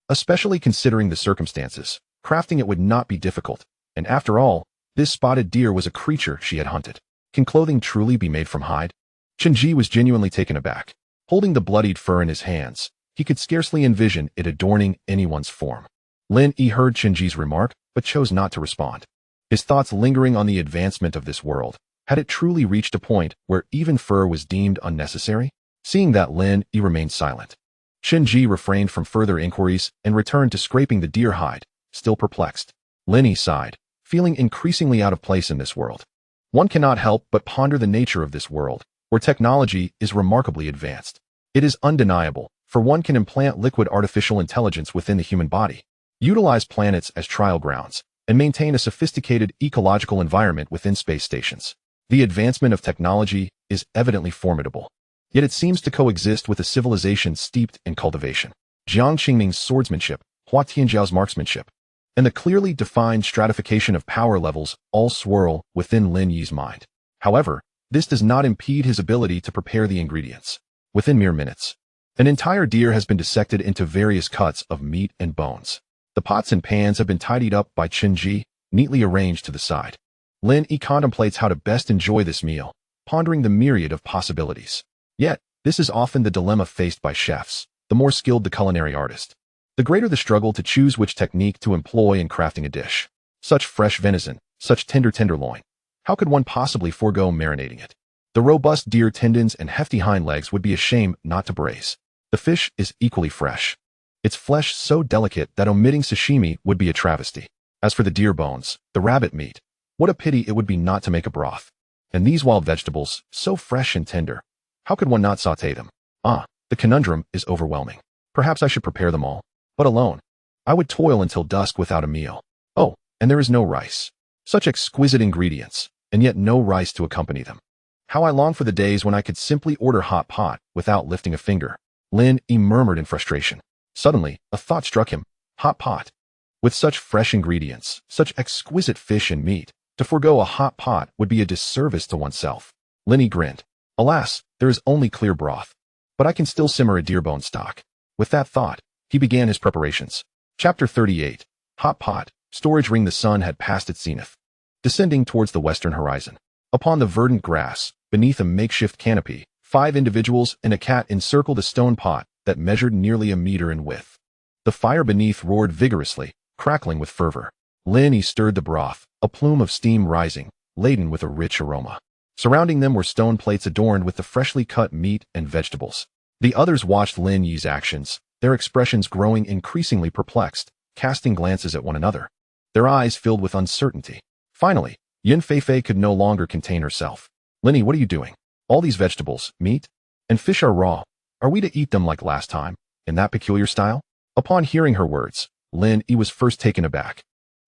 Especially considering the circumstances, crafting it would not be difficult, and after all, This spotted deer was a creature she had hunted. Can clothing truly be made from hide? Chenji was genuinely taken aback. Holding the bloodied fur in his hands, he could scarcely envision it adorning anyone's form. Lin Yi heard Chenji's remark, but chose not to respond. His thoughts lingering on the advancement of this world. Had it truly reached a point where even fur was deemed unnecessary? Seeing that, Lin Yi remained silent. Chenji refrained from further inquiries and returned to scraping the deer hide, still perplexed. Lin Yi sighed, feeling increasingly out of place in this world. One cannot help but ponder the nature of this world, where technology is remarkably advanced. It is undeniable, for one can implant liquid artificial intelligence within the human body, utilize planets as trial grounds, and maintain a sophisticated ecological environment within space stations. The advancement of technology is evidently formidable, yet it seems to coexist with a civilization steeped in cultivation. Jiang Qingming's swordsmanship, Hua Tianjiao's marksmanship, and the clearly defined stratification of power levels all swirl within Lin Yi's mind. However, this does not impede his ability to prepare the ingredients. Within mere minutes, an entire deer has been dissected into various cuts of meat and bones. The pots and pans have been tidied up by Chenji, neatly arranged to the side. Lin Yi contemplates how to best enjoy this meal, pondering the myriad of possibilities. Yet, this is often the dilemma faced by chefs, the more skilled the culinary artist, the greater the struggle to choose which technique to employ in crafting a dish. Such fresh venison, such tender tenderloin. How could one possibly forego marinating it? The robust deer tendons and hefty hind legs would be a shame not to braise. The fish is equally fresh, its flesh so delicate that omitting sashimi would be a travesty. As for the deer bones, the rabbit meat, what a pity it would be not to make a broth. And these wild vegetables, so fresh and tender, how could one not sauté them? The conundrum is overwhelming. Perhaps I should prepare them all, but alone. I would toil until dusk without a meal. Oh, and there is no rice. Such exquisite ingredients, and yet no rice to accompany them. How I long for the days when I could simply order hot pot without lifting a finger. Lin Yi murmured in frustration. Suddenly, a thought struck him. Hot pot. With such fresh ingredients, such exquisite fish and meat, to forego a hot pot would be a disservice to oneself. Lin Yi grinned. Alas, there is only clear broth. But I can still simmer a deer bone stock. With that thought, he began his preparations. Chapter 38. Hot pot. Storage ring. The sun had passed its zenith, descending towards the western horizon. Upon the verdant grass, beneath a makeshift canopy, 5 individuals and a cat encircled a stone pot that measured nearly a meter in width. The fire beneath roared vigorously, crackling with fervor. Lin Yi stirred the broth, a plume of steam rising, laden with a rich aroma. Surrounding them were stone plates adorned with the freshly cut meat and vegetables. The others watched Lin Yi's actions, their expressions growing increasingly perplexed, casting glances at one another. Their eyes filled with uncertainty. Finally, Yun Feifei could no longer contain herself. Lin Yi, what are you doing? All these vegetables, meat, and fish are raw. Are we to eat them like last time, in that peculiar style? Upon hearing her words, Lin Yi was first taken aback,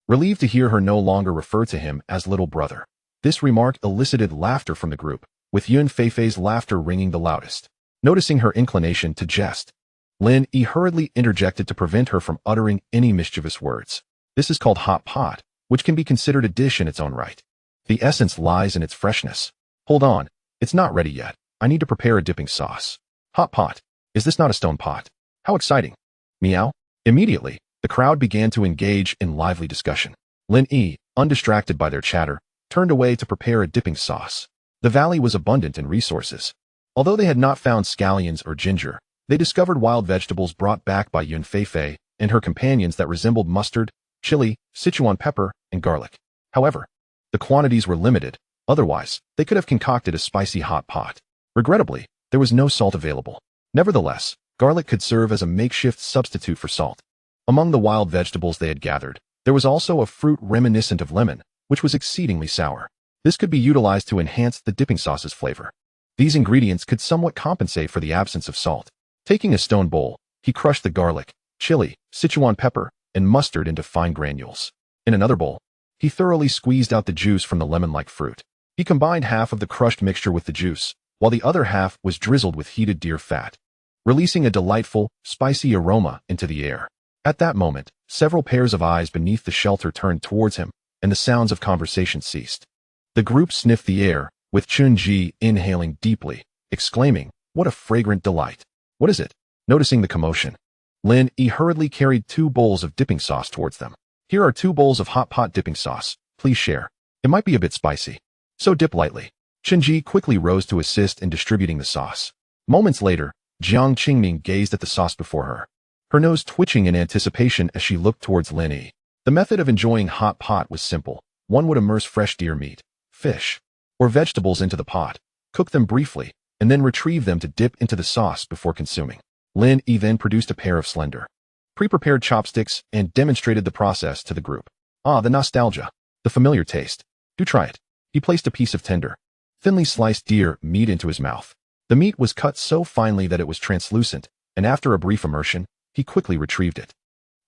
relieved to hear her no longer refer to him as little brother. This remark elicited laughter from the group, with Yun Feifei's laughter ringing the loudest. Noticing her inclination to jest, Lin Yi hurriedly interjected to prevent her from uttering any mischievous words. This is called hot pot, which can be considered a dish in its own right. The essence lies in its freshness. Hold on, it's not ready yet. I need to prepare a dipping sauce. Hot pot. Is this not a stone pot? How exciting. Meow. Immediately, the crowd began to engage in lively discussion. Lin Yi, undistracted by their chatter, turned away to prepare a dipping sauce. The valley was abundant in resources. Although they had not found scallions or ginger, they discovered wild vegetables brought back by Yun Feifei and her companions that resembled mustard, chili, Sichuan pepper, and garlic. However, the quantities were limited, otherwise, they could have concocted a spicy hot pot. Regrettably, there was no salt available. Nevertheless, garlic could serve as a makeshift substitute for salt. Among the wild vegetables they had gathered, there was also a fruit reminiscent of lemon, which was exceedingly sour. This could be utilized to enhance the dipping sauce's flavor. These ingredients could somewhat compensate for the absence of salt. Taking a stone bowl, he crushed the garlic, chili, Sichuan pepper, and mustard into fine granules. In another bowl, he thoroughly squeezed out the juice from the lemon-like fruit. He combined half of the crushed mixture with the juice, while the other half was drizzled with heated deer fat, releasing a delightful, spicy aroma into the air. At that moment, several pairs of eyes beneath the shelter turned towards him, and the sounds of conversation ceased. The group sniffed the air, with Chenji inhaling deeply, exclaiming, "What a fragrant delight! What is it?" Noticing the commotion, Lin Yi hurriedly carried 2 bowls of dipping sauce towards them. "Here are 2 bowls of hot pot dipping sauce. Please share." It might be a bit spicy. So dip lightly. Qinji quickly rose to assist in distributing the sauce. Moments later, Jiang Qingming gazed at the sauce before her, her nose twitching in anticipation as she looked towards Lin Yi. The method of enjoying hot pot was simple. One would immerse fresh deer meat, fish, or vegetables into the pot, cook them briefly, and then retrieve them to dip into the sauce before consuming. Lin Yi then produced a pair of slender, pre-prepared chopsticks and demonstrated the process to the group. Ah, the nostalgia, the familiar taste. Do try it. He placed a piece of tender, thinly sliced deer meat into his mouth. The meat was cut so finely that it was translucent, and after a brief immersion, he quickly retrieved it,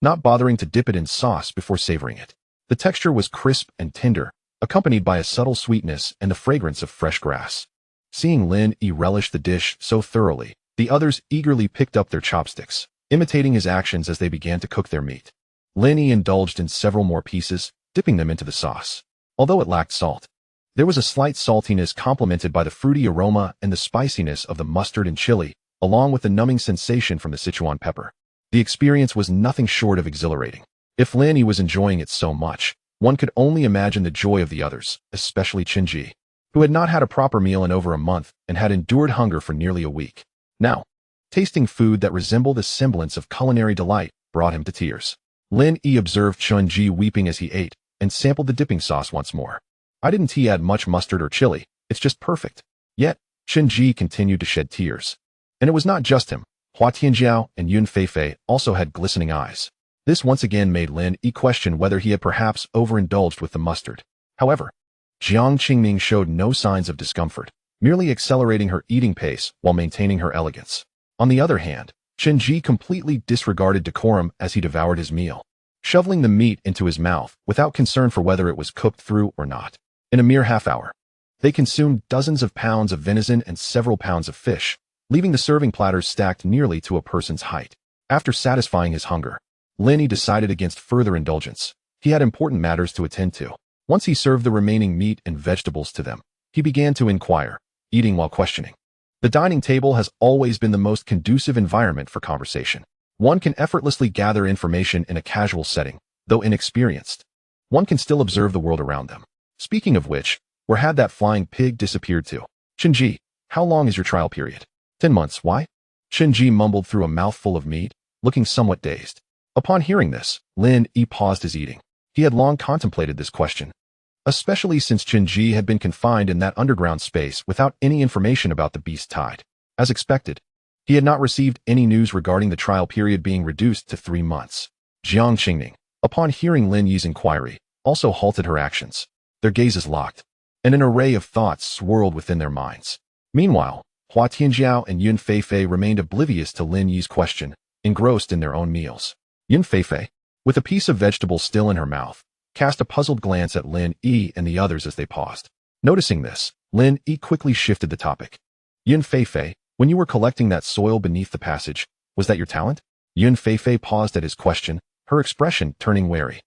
not bothering to dip it in sauce before savoring it. The texture was crisp and tender, accompanied by a subtle sweetness and the fragrance of fresh grass. Seeing Lin Yi relish the dish so thoroughly, the others eagerly picked up their chopsticks, imitating his actions as they began to cook their meat. Lin Yi indulged in several more pieces, dipping them into the sauce. Although it lacked salt, there was a slight saltiness complemented by the fruity aroma and the spiciness of the mustard and chili, along with the numbing sensation from the Sichuan pepper. The experience was nothing short of exhilarating. If Lin Yi was enjoying it so much, one could only imagine the joy of the others, especially Qinji, who had not had a proper meal in over a month and had endured hunger for nearly a week. Now, tasting food that resembled a semblance of culinary delight brought him to tears. Lin Yi observed Qinji weeping as he ate and sampled the dipping sauce once more. I didn't add much mustard or chili, it's just perfect. Yet, Qinji continued to shed tears. And it was not just him. Hua Tianjiao and Yun Feifei also had glistening eyes. This once again made Lin Yi question whether he had perhaps overindulged with the mustard. However, Jiang Qingming showed no signs of discomfort, merely accelerating her eating pace while maintaining her elegance. On the other hand, Qinji completely disregarded decorum as he devoured his meal, shoveling the meat into his mouth without concern for whether it was cooked through or not. In a mere half hour, they consumed dozens of pounds of venison and several pounds of fish, leaving the serving platters stacked nearly to a person's height. After satisfying his hunger, Lin Yi decided against further indulgence. He had important matters to attend to. Once he served the remaining meat and vegetables to them, he began to inquire, eating while questioning. The dining table has always been the most conducive environment for conversation. One can effortlessly gather information in a casual setting, though inexperienced. One can still observe the world around them. Speaking of which, where had that flying pig disappeared to? Qinji, how long is your trial period? 10 months, why? Qinji mumbled through a mouthful of meat, looking somewhat dazed. Upon hearing this, Lin Yi paused his eating. He had long contemplated this question, especially since Qinji had been confined in that underground space without any information about the beast tide. As expected, he had not received any news regarding the trial period being reduced to 3 months. Jiang Qingming, upon hearing Lin Yi's inquiry, also halted her actions. Their gazes locked, and an array of thoughts swirled within their minds. Meanwhile, Hua Tianjiao and Yun Feifei remained oblivious to Lin Yi's question, engrossed in their own meals. Yun Feifei, with a piece of vegetable still in her mouth, cast a puzzled glance at Lin Yi and the others as they paused. Noticing this, Lin Yi quickly shifted the topic. Yun Feifei, when you were collecting that soil beneath the passage, was that your talent? Yun Feifei paused at his question, her expression turning wary.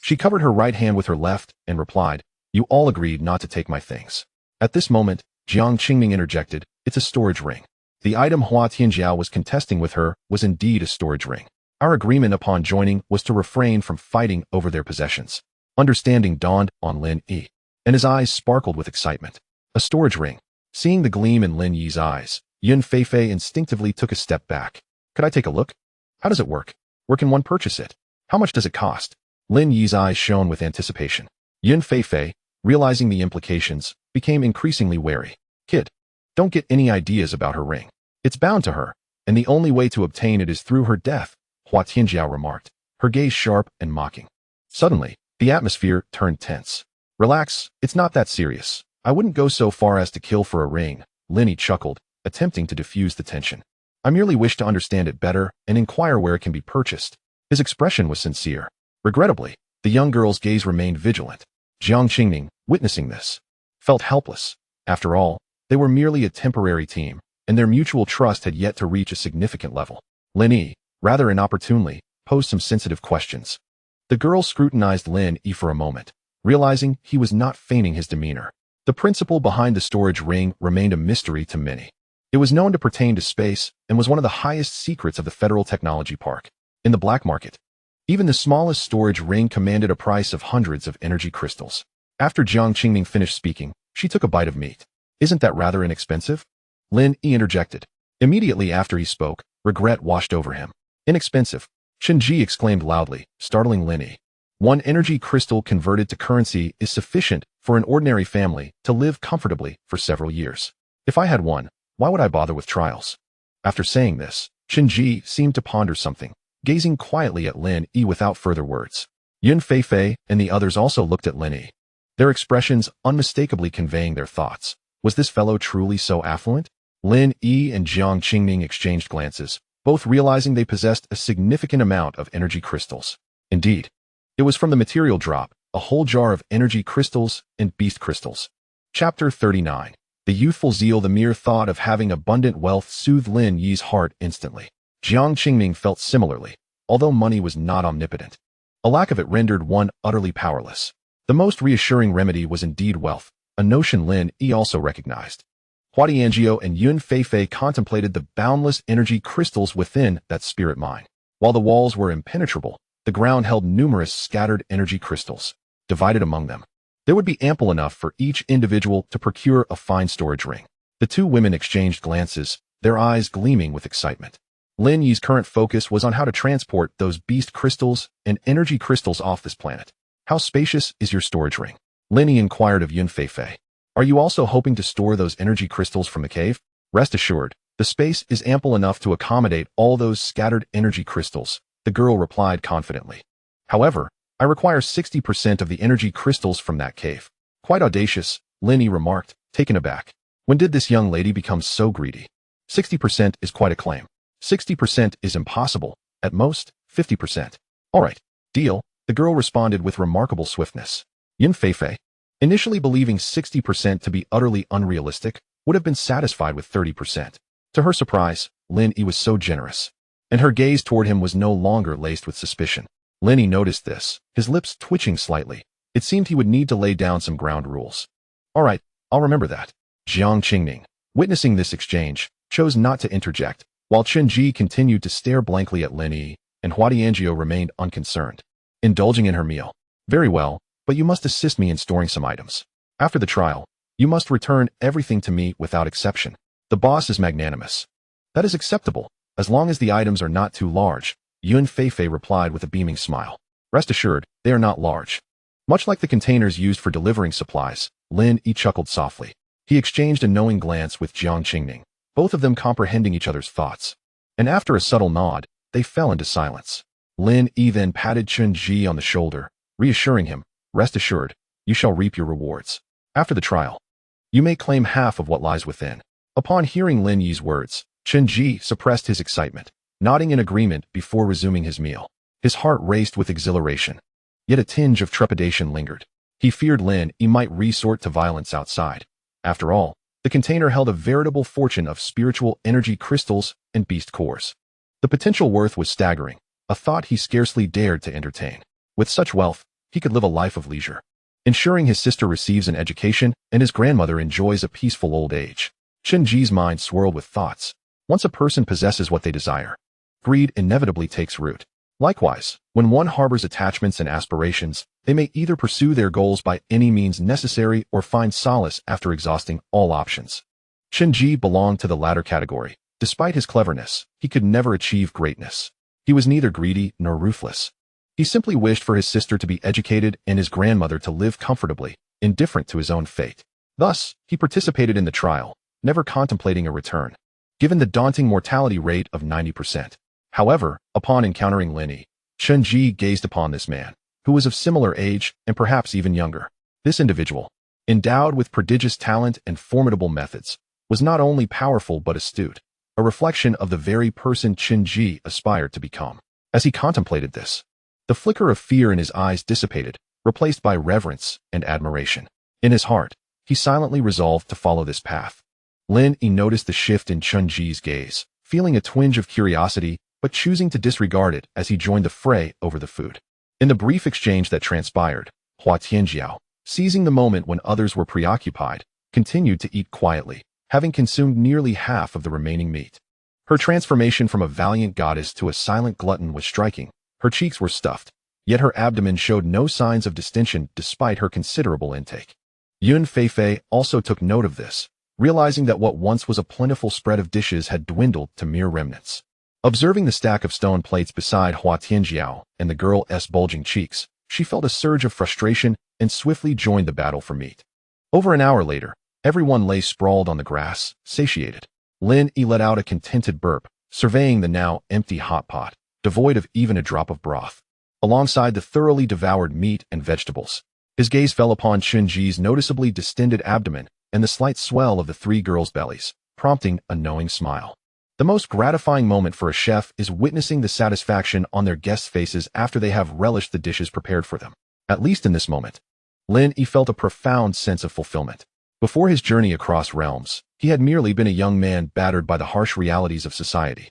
She covered her right hand with her left and replied, "You all agreed not to take my things." At this moment, Jiang Qingming interjected, "It's a storage ring." The item Hua Tianjiao was contesting with her was indeed a storage ring. Our agreement upon joining was to refrain from fighting over their possessions. Understanding dawned on Lin Yi, and his eyes sparkled with excitement. A storage ring. Seeing the gleam in Lin Yi's eyes, Yun Feifei instinctively took a step back. "Could I take a look? How does it work? Where can one purchase it? How much does it cost?" Lin Yi's eyes shone with anticipation. Yun Feifei, realizing the implications, became increasingly wary. "Kid, don't get any ideas about her ring. It's bound to her, and the only way to obtain it is through her death," Hua Tianjiao remarked, her gaze sharp and mocking. Suddenly, the atmosphere turned tense. "Relax, it's not that serious. I wouldn't go so far as to kill for a ring," Lin Yi chuckled, attempting to diffuse the tension. "I merely wish to understand it better and inquire where it can be purchased." His expression was sincere. Regrettably, the young girl's gaze remained vigilant. Jiang Qingming, witnessing this, felt helpless. After all, they were merely a temporary team, and their mutual trust had yet to reach a significant level. Lin Yi, rather inopportunely, posed some sensitive questions. The girl scrutinized Lin Yi for a moment, realizing he was not feigning his demeanor. The principle behind the storage ring remained a mystery to many. It was known to pertain to space and was one of the highest secrets of the Federal Technology Park. In the black market, even the smallest storage ring commanded a price of hundreds of energy crystals. After Jiang Qingming finished speaking, she took a bite of meat. Isn't that rather inexpensive? Lin Yi interjected. Immediately after he spoke, regret washed over him. Inexpensive. Chen Ji exclaimed loudly, startling Lin Yi. One energy crystal converted to currency is sufficient for an ordinary family to live comfortably for several years. If I had one, why would I bother with trials? After saying this, Chen Ji seemed to ponder something, gazing quietly at Lin Yi without further words. Yun Feifei and the others also looked at Lin Yi, their expressions unmistakably conveying their thoughts. Was this fellow truly so affluent? Lin Yi and Jiang Qingming exchanged glances, both realizing they possessed a significant amount of energy crystals. Indeed, it was from the material drop, a whole jar of energy crystals and beast crystals. Chapter 39. The youthful zeal. The mere thought of having abundant wealth soothed Lin Yi's heart instantly. Jiang Qingming felt similarly, although money was not omnipotent. A lack of it rendered one utterly powerless. The most reassuring remedy was indeed wealth, a notion Lin Yi also recognized. Hua Tianjiao and Yun Feifei contemplated the boundless energy crystals within that spirit mine. While the walls were impenetrable, the ground held numerous scattered energy crystals, divided among them. There would be ample enough for each individual to procure a fine storage ring. The two women exchanged glances, their eyes gleaming with excitement. Lin Yi's current focus was on how to transport those beast crystals and energy crystals off this planet. How spacious is your storage ring? Lin Yi inquired of Yun Feifei. Are you also hoping to store those energy crystals from the cave? Rest assured, the space is ample enough to accommodate all those scattered energy crystals, the girl replied confidently. However, I require 60% of the energy crystals from that cave. Quite audacious, Lin Yi remarked, taken aback. When did this young lady become so greedy? 60% is quite a claim. 60% is impossible, at most, 50%. All right, deal, the girl responded with remarkable swiftness. Yun Feifei, initially believing 60% to be utterly unrealistic, would have been satisfied with 30%. To her surprise, Lin Yi was so generous, and her gaze toward him was no longer laced with suspicion. Lin Yi noticed this, his lips twitching slightly. It seemed he would need to lay down some ground rules. All right, I'll remember that. Jiang Qingming, witnessing this exchange, chose not to interject, while Chen Ji continued to stare blankly at Lin Yi, and Hua Tianjiao remained unconcerned, indulging in her meal. Very well, but you must assist me in storing some items. After the trial, you must return everything to me without exception. The boss is magnanimous. That is acceptable, as long as the items are not too large, Yun Feifei replied with a beaming smile. Rest assured, they are not large. Much like the containers used for delivering supplies, Lin Yi chuckled softly. He exchanged a knowing glance with Jiang Qingming, both of them comprehending each other's thoughts. And after a subtle nod, they fell into silence. Lin Yi then patted Chen Ji on the shoulder, reassuring him, rest assured, you shall reap your rewards. After the trial, you may claim half of what lies within. Upon hearing Lin Yi's words, Chen Ji suppressed his excitement, nodding in agreement before resuming his meal. His heart raced with exhilaration. Yet a tinge of trepidation lingered. He feared Lin Yi might resort to violence outside. After all, the container held a veritable fortune of spiritual energy crystals and beast cores. The potential worth was staggering, a thought he scarcely dared to entertain. With such wealth, he could live a life of leisure, ensuring his sister receives an education and his grandmother enjoys a peaceful old age. Chen Ji's mind swirled with thoughts. Once a person possesses what they desire, greed inevitably takes root. Likewise, when one harbors attachments and aspirations, they may either pursue their goals by any means necessary or find solace after exhausting all options. Chen Ji belonged to the latter category. Despite his cleverness, he could never achieve greatness. He was neither greedy nor ruthless. He simply wished for his sister to be educated and his grandmother to live comfortably, indifferent to his own fate. Thus, he participated in the trial, never contemplating a return, given the daunting mortality rate of 90%. However, upon encountering Lin Yi, Chen Ji gazed upon this man, who was of similar age and perhaps even younger. This individual, endowed with prodigious talent and formidable methods, was not only powerful but astute, a reflection of the very person Chen Ji aspired to become. As he contemplated this, the flicker of fear in his eyes dissipated, replaced by reverence and admiration. In his heart, he silently resolved to follow this path. Lin Yi noticed the shift in Chen Ji's gaze, feeling a twinge of curiosity, but choosing to disregard it as he joined the fray over the food. In the brief exchange that transpired, Hua Tianjiao, seizing the moment when others were preoccupied, continued to eat quietly, having consumed nearly half of the remaining meat. Her transformation from a valiant goddess to a silent glutton was striking. Her cheeks were stuffed, yet her abdomen showed no signs of distension despite her considerable intake. Yun Feifei also took note of this, realizing that what once was a plentiful spread of dishes had dwindled to mere remnants. Observing the stack of stone plates beside Hua Tianjiao and the girl's bulging cheeks, she felt a surge of frustration and swiftly joined the battle for meat. Over an hour later, everyone lay sprawled on the grass, satiated. Lin Yi let out a contented burp, surveying the now empty hot pot, devoid of even a drop of broth, alongside the thoroughly devoured meat and vegetables. His gaze fell upon Chunji's noticeably distended abdomen and the slight swell of the three girls' bellies, prompting a knowing smile. The most gratifying moment for a chef is witnessing the satisfaction on their guests' faces after they have relished the dishes prepared for them. At least in this moment, Lin Yi felt a profound sense of fulfillment. Before his journey across realms, he had merely been a young man battered by the harsh realities of society.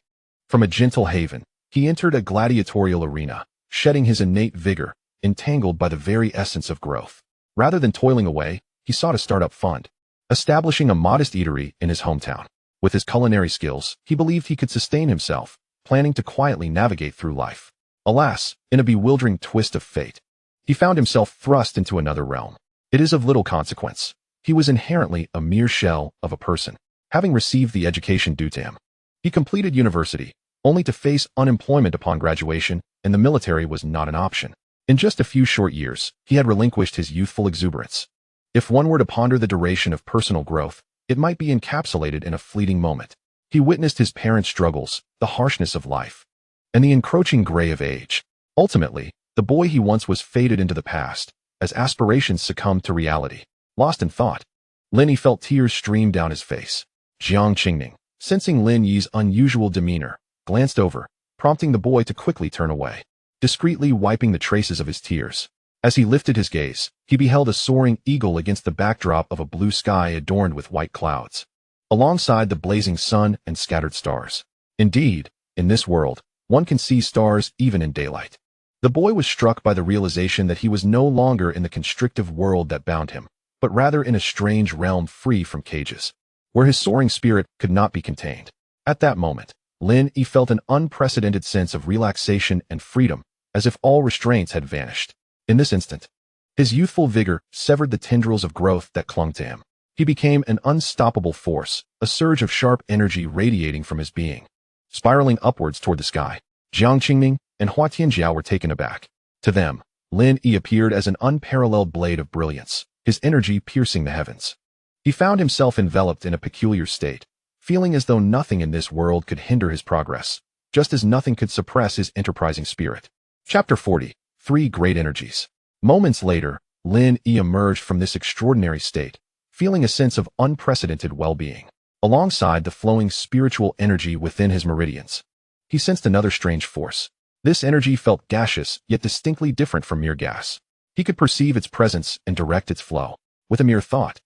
From a gentle haven, he entered a gladiatorial arena, shedding his innate vigor, entangled by the very essence of growth. Rather than toiling away, he sought a startup fund, establishing a modest eatery in his hometown. With his culinary skills, he believed he could sustain himself, planning to quietly navigate through life. Alas, in a bewildering twist of fate, he found himself thrust into another realm. It is of little consequence. He was inherently a mere shell of a person, having received the education due to him. He completed university, only to face unemployment upon graduation, and the military was not an option. In just a few short years, he had relinquished his youthful exuberance. If one were to ponder the duration of personal growth, it might be encapsulated in a fleeting moment. He witnessed his parents' struggles, the harshness of life, and the encroaching gray of age. Ultimately, the boy he once was faded into the past, as aspirations succumbed to reality. Lost in thought, Lin Yi felt tears stream down his face. Jiang Qingning, sensing Lin Yi's unusual demeanor, glanced over, prompting the boy to quickly turn away, discreetly wiping the traces of his tears. As he lifted his gaze, he beheld a soaring eagle against the backdrop of a blue sky adorned with white clouds, alongside the blazing sun and scattered stars. Indeed, in this world, one can see stars even in daylight. The boy was struck by the realization that he was no longer in the constrictive world that bound him, but rather in a strange realm free from cages, where his soaring spirit could not be contained. At that moment, Lin Yi felt an unprecedented sense of relaxation and freedom, as if all restraints had vanished. In this instant, his youthful vigor severed the tendrils of growth that clung to him. He became an unstoppable force, a surge of sharp energy radiating from his being. Spiraling upwards toward the sky, Jiang Qingming and Hua Tianjiao were taken aback. To them, Lin Yi appeared as an unparalleled blade of brilliance, his energy piercing the heavens. He found himself enveloped in a peculiar state, feeling as though nothing in this world could hinder his progress, just as nothing could suppress his enterprising spirit. Chapter 40. Three Great Energies. Moments later, Lin Yi emerged from this extraordinary state, feeling a sense of unprecedented well-being. Alongside the flowing spiritual energy within his meridians, he sensed another strange force. This energy felt gaseous, yet distinctly different from mere gas. He could perceive its presence and direct its flow. With a mere thought,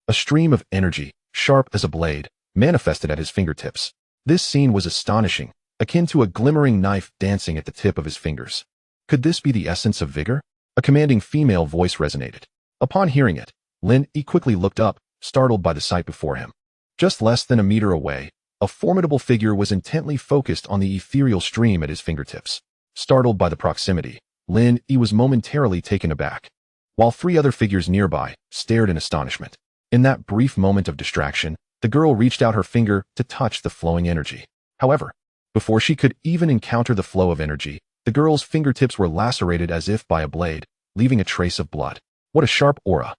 a stream of energy, sharp as a blade, manifested at his fingertips. This scene was astonishing, akin to a glimmering knife dancing at the tip of his fingers. Could this be the essence of vigor? A commanding female voice resonated. Upon hearing it, Lin Yi quickly looked up, startled by the sight before him. Just less than a meter away, a formidable figure was intently focused on the ethereal stream at his fingertips. Startled by the proximity, Lin Yi was momentarily taken aback, while three other figures nearby stared in astonishment. In that brief moment of distraction, the girl reached out her finger to touch the flowing energy. However, before she could even encounter the flow of energy, the girl's fingertips were lacerated as if by a blade, leaving a trace of blood. What a sharp aura!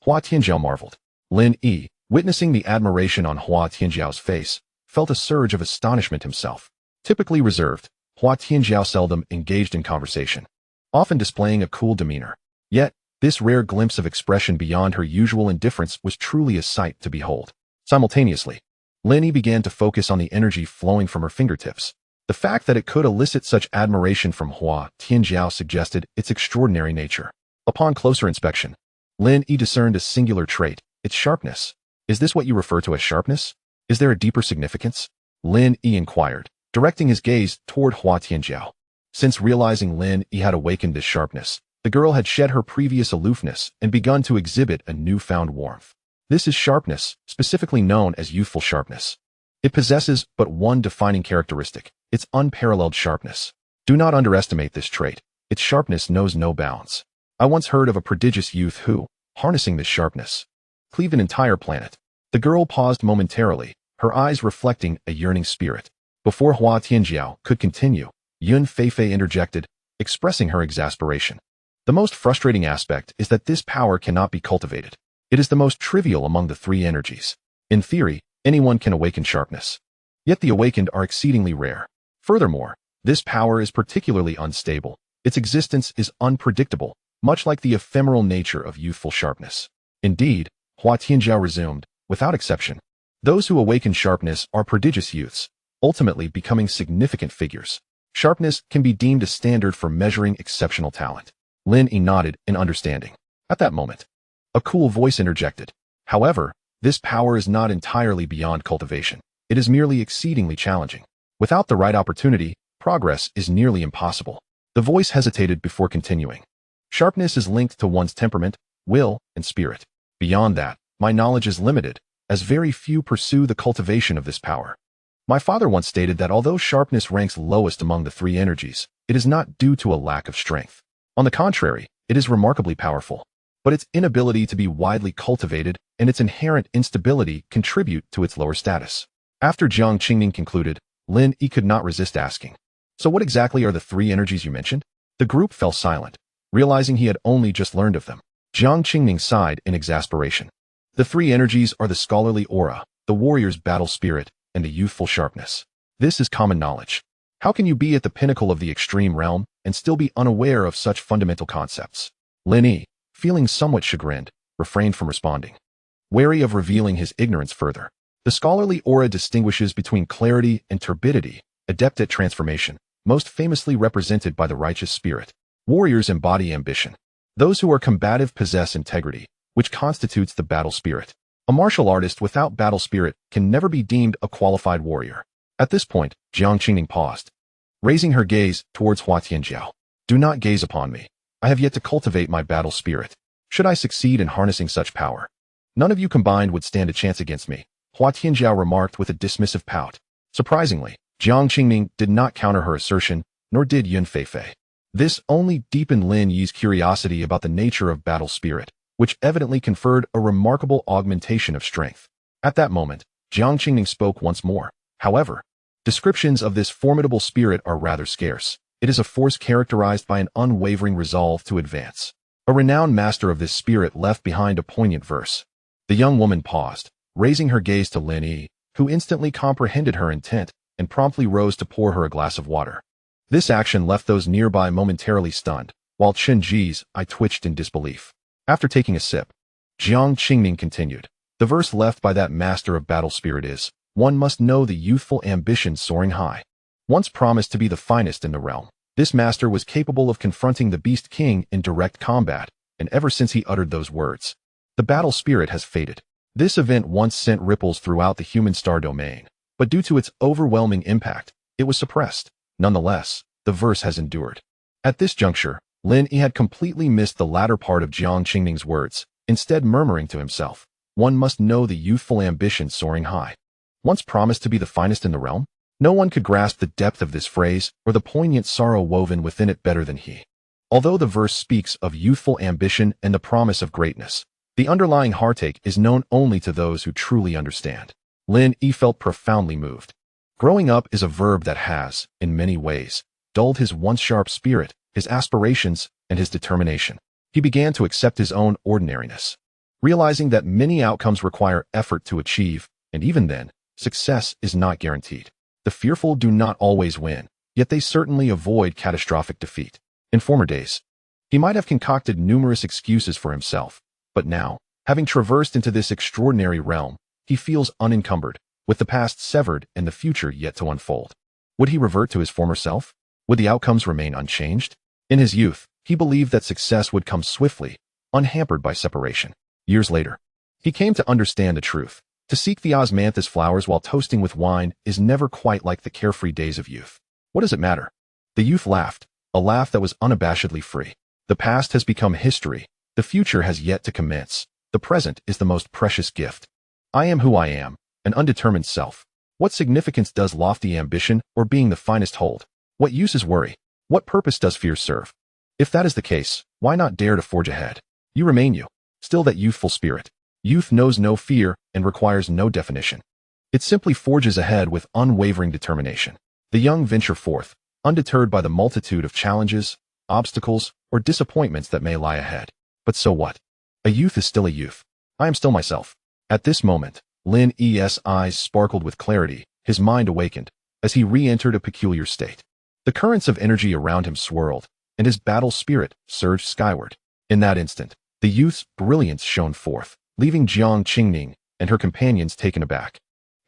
Hua Tianjiao marveled. Lin Yi, witnessing the admiration on Hua Tianjiao's face, felt a surge of astonishment himself. Typically reserved, Hua Tianjiao seldom engaged in conversation, often displaying a cool demeanor. Yet, this rare glimpse of expression beyond her usual indifference was truly a sight to behold. Simultaneously, Lin Yi began to focus on the energy flowing from her fingertips. The fact that it could elicit such admiration from Hua Tianjiao suggested its extraordinary nature. Upon closer inspection, Lin Yi discerned a singular trait, its sharpness. Is this what you refer to as sharpness? Is there a deeper significance? Lin Yi inquired, directing his gaze toward Hua Tianjiao. Since realizing Lin Yi had awakened this sharpness, the girl had shed her previous aloofness and begun to exhibit a newfound warmth. This is sharpness, specifically known as youthful sharpness. It possesses but one defining characteristic, its unparalleled sharpness. Do not underestimate this trait. Its sharpness knows no bounds. I once heard of a prodigious youth who, harnessing this sharpness, cleaved an entire planet. The girl paused momentarily, her eyes reflecting a yearning spirit. Before Hua Tianjiao could continue, Yun Feifei interjected, expressing her exasperation. The most frustrating aspect is that this power cannot be cultivated. It is the most trivial among the three energies. In theory, anyone can awaken sharpness. Yet the awakened are exceedingly rare. Furthermore, this power is particularly unstable. Its existence is unpredictable, much like the ephemeral nature of youthful sharpness. Indeed, Hua Tianjiao resumed, without exception, those who awaken sharpness are prodigious youths, ultimately becoming significant figures. Sharpness can be deemed a standard for measuring exceptional talent. Lin Yi nodded in understanding. At that moment, a cool voice interjected. However, this power is not entirely beyond cultivation. It is merely exceedingly challenging. Without the right opportunity, progress is nearly impossible. The voice hesitated before continuing. Sharpness is linked to one's temperament, will, and spirit. Beyond that, my knowledge is limited, as very few pursue the cultivation of this power. My father once stated that although sharpness ranks lowest among the three energies, it is not due to a lack of strength. On the contrary, it is remarkably powerful. But its inability to be widely cultivated and its inherent instability contribute to its lower status. After Jiang Qingning concluded, Lin Yi could not resist asking, "So what exactly are the three energies you mentioned?" The group fell silent, realizing he had only just learned of them. Jiang Qingning sighed in exasperation. The three energies are the scholarly aura, the warrior's battle spirit, and the youthful sharpness. This is common knowledge. How can you be at the pinnacle of the extreme realm and still be unaware of such fundamental concepts? Lin Yi, feeling somewhat chagrined, refrained from responding, wary of revealing his ignorance further. The scholarly aura distinguishes between clarity and turbidity, adept at transformation, most famously represented by the righteous spirit. Warriors embody ambition. Those who are combative possess integrity, which constitutes the battle spirit. A martial artist without battle spirit can never be deemed a qualified warrior. At this point, Jiang Qingning paused, raising her gaze towards Hua Tianjiao. "Do not gaze upon me. I have yet to cultivate my battle spirit. Should I succeed in harnessing such power, none of you combined would stand a chance against me," Hua Tianjiao remarked with a dismissive pout. Surprisingly, Jiang Qingning did not counter her assertion, nor did Yun Feifei. This only deepened Lin Yi's curiosity about the nature of battle spirit, which evidently conferred a remarkable augmentation of strength. At that moment, Jiang Qingning spoke once more. "However, descriptions of this formidable spirit are rather scarce. It is a force characterized by an unwavering resolve to advance." A renowned master of this spirit left behind a poignant verse. The young woman paused, raising her gaze to Lin Yi, who instantly comprehended her intent and promptly rose to pour her a glass of water. This action left those nearby momentarily stunned, while Chen Ji's eye twitched in disbelief. After taking a sip, Jiang Qingning continued. "The verse left by that master of battle spirit is, 'One must know the youthful ambition soaring high.' Once promised to be the finest in the realm, this master was capable of confronting the Beast King in direct combat, and ever since he uttered those words, the battle spirit has faded. This event once sent ripples throughout the human star domain, but due to its overwhelming impact, it was suppressed. Nonetheless, the verse has endured." At this juncture, Lin Yi had completely missed the latter part of Jiang Qingning's words, instead murmuring to himself, "One must know the youthful ambition soaring high. Once promised to be the finest in the realm?" No one could grasp the depth of this phrase or the poignant sorrow woven within it better than he. Although the verse speaks of youthful ambition and the promise of greatness, the underlying heartache is known only to those who truly understand. Lin Yi felt profoundly moved. Growing up is a verb that has, in many ways, dulled his once sharp spirit, his aspirations, and his determination. He began to accept his own ordinariness, realizing that many outcomes require effort to achieve, and even then, success is not guaranteed. The fearful do not always win, yet they certainly avoid catastrophic defeat. In former days, he might have concocted numerous excuses for himself, but now, having traversed into this extraordinary realm, he feels unencumbered, with the past severed and the future yet to unfold. Would he revert to his former self? Would the outcomes remain unchanged? In his youth, he believed that success would come swiftly, unhampered by separation. Years later, he came to understand the truth. To seek the osmanthus flowers while toasting with wine is never quite like the carefree days of youth. What does it matter? The youth laughed, a laugh that was unabashedly free. The past has become history. The future has yet to commence. The present is the most precious gift. I am who I am, an undetermined self. What significance does lofty ambition or being the finest hold? What use is worry? What purpose does fear serve? If that is the case, why not dare to forge ahead? You remain you. Still that youthful spirit. Youth knows no fear and requires no definition. It simply forges ahead with unwavering determination. The young venture forth, undeterred by the multitude of challenges, obstacles, or disappointments that may lie ahead. But so what? A youth is still a youth. I am still myself. At this moment, Lin Yi's eyes sparkled with clarity, his mind awakened, as he re-entered a peculiar state. The currents of energy around him swirled, and his battle spirit surged skyward. In that instant, the youth's brilliance shone forth, leaving Jiang Qingning and her companions taken aback,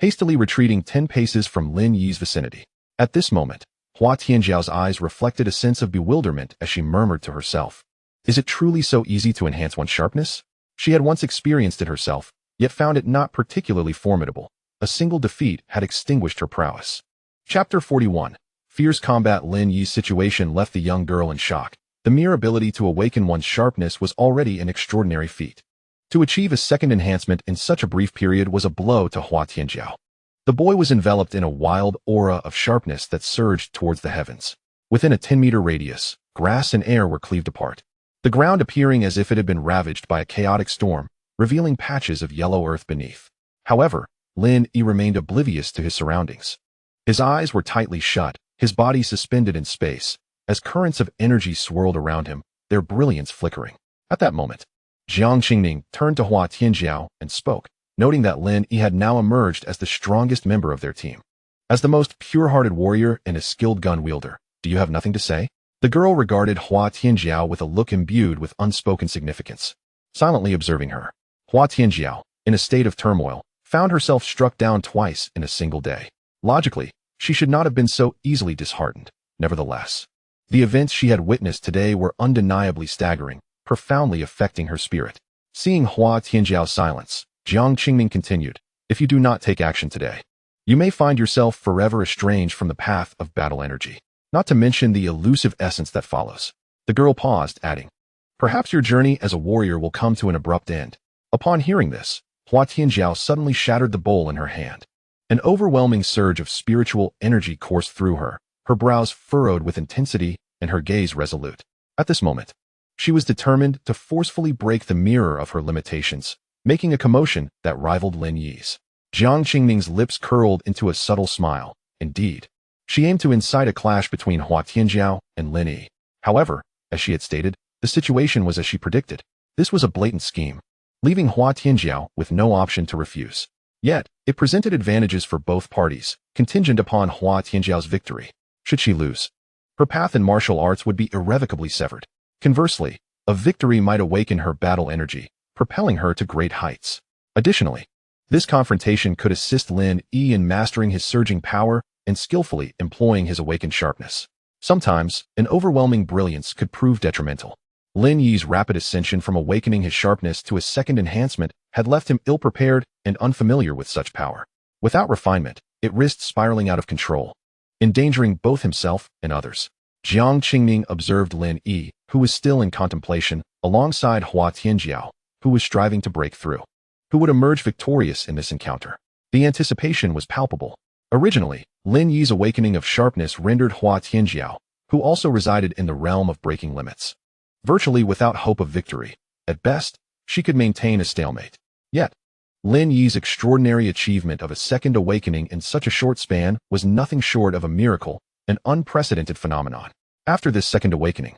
hastily retreating 10 paces from Lin Yi's vicinity. At this moment, Hua Tianjiao's eyes reflected a sense of bewilderment as she murmured to herself, "Is it truly so easy to enhance one's sharpness?" She had once experienced it herself, yet found it not particularly formidable. A single defeat had extinguished her prowess. Chapter 41. Fierce combat. Lin Yi's situation left the young girl in shock. The mere ability to awaken one's sharpness was already an extraordinary feat. To achieve a second enhancement in such a brief period was a blow to Hua Tianjiao. The boy was enveloped in a wild aura of sharpness that surged towards the heavens. Within a 10-meter radius, grass and air were cleaved apart, the ground appearing as if it had been ravaged by a chaotic storm, revealing patches of yellow earth beneath. However, Lin Yi remained oblivious to his surroundings. His eyes were tightly shut, his body suspended in space, as currents of energy swirled around him, their brilliance flickering. At that moment, Jiang Qingning turned to Hua Tianjiao and spoke, noting that Lin Yi had now emerged as the strongest member of their team. As the most pure-hearted warrior and a skilled gun wielder, do you have nothing to say? The girl regarded Hua Tianjiao with a look imbued with unspoken significance. Silently observing her, Hua Tianjiao, in a state of turmoil, found herself struck down twice in a single day. Logically, she should not have been so easily disheartened. Nevertheless, the events she had witnessed today were undeniably staggering, profoundly affecting her spirit. Seeing Hua Tianjiao's silence, Jiang Qingning continued, "If you do not take action today, you may find yourself forever estranged from the path of battle energy, not to mention the elusive essence that follows." The girl paused, adding, "Perhaps your journey as a warrior will come to an abrupt end." Upon hearing this, Hua Tianjiao suddenly shattered the bowl in her hand. An overwhelming surge of spiritual energy coursed through her, her brows furrowed with intensity and her gaze resolute. At this moment, she was determined to forcefully break the mirror of her limitations, making a commotion that rivaled Lin Yi's. Jiang Qingning's lips curled into a subtle smile. Indeed, she aimed to incite a clash between Hua Tianjiao and Lin Yi. However, as she had stated, the situation was as she predicted. This was a blatant scheme, leaving Hua Tianjiao with no option to refuse. Yet, it presented advantages for both parties, contingent upon Hua Tianjiao's victory. Should she lose, her path in martial arts would be irrevocably severed. Conversely, a victory might awaken her battle energy, propelling her to great heights. Additionally, this confrontation could assist Lin Yi in mastering his surging power and skillfully employing his awakened sharpness. Sometimes, an overwhelming brilliance could prove detrimental. Lin Yi's rapid ascension from awakening his sharpness to a second enhancement had left him ill-prepared and unfamiliar with such power. Without refinement, it risked spiraling out of control, endangering both himself and others. Jiang Qingning observed Lin Yi, who was still in contemplation, alongside Hua Tianjiao, who was striving to break through. Who would emerge victorious in this encounter? The anticipation was palpable. Originally, Lin Yi's awakening of sharpness rendered Hua Tianjiao, who also resided in the realm of breaking limits, virtually without hope of victory. At best, she could maintain a stalemate. Yet, Lin Yi's extraordinary achievement of a second awakening in such a short span was nothing short of a miracle, an unprecedented phenomenon. After this second awakening,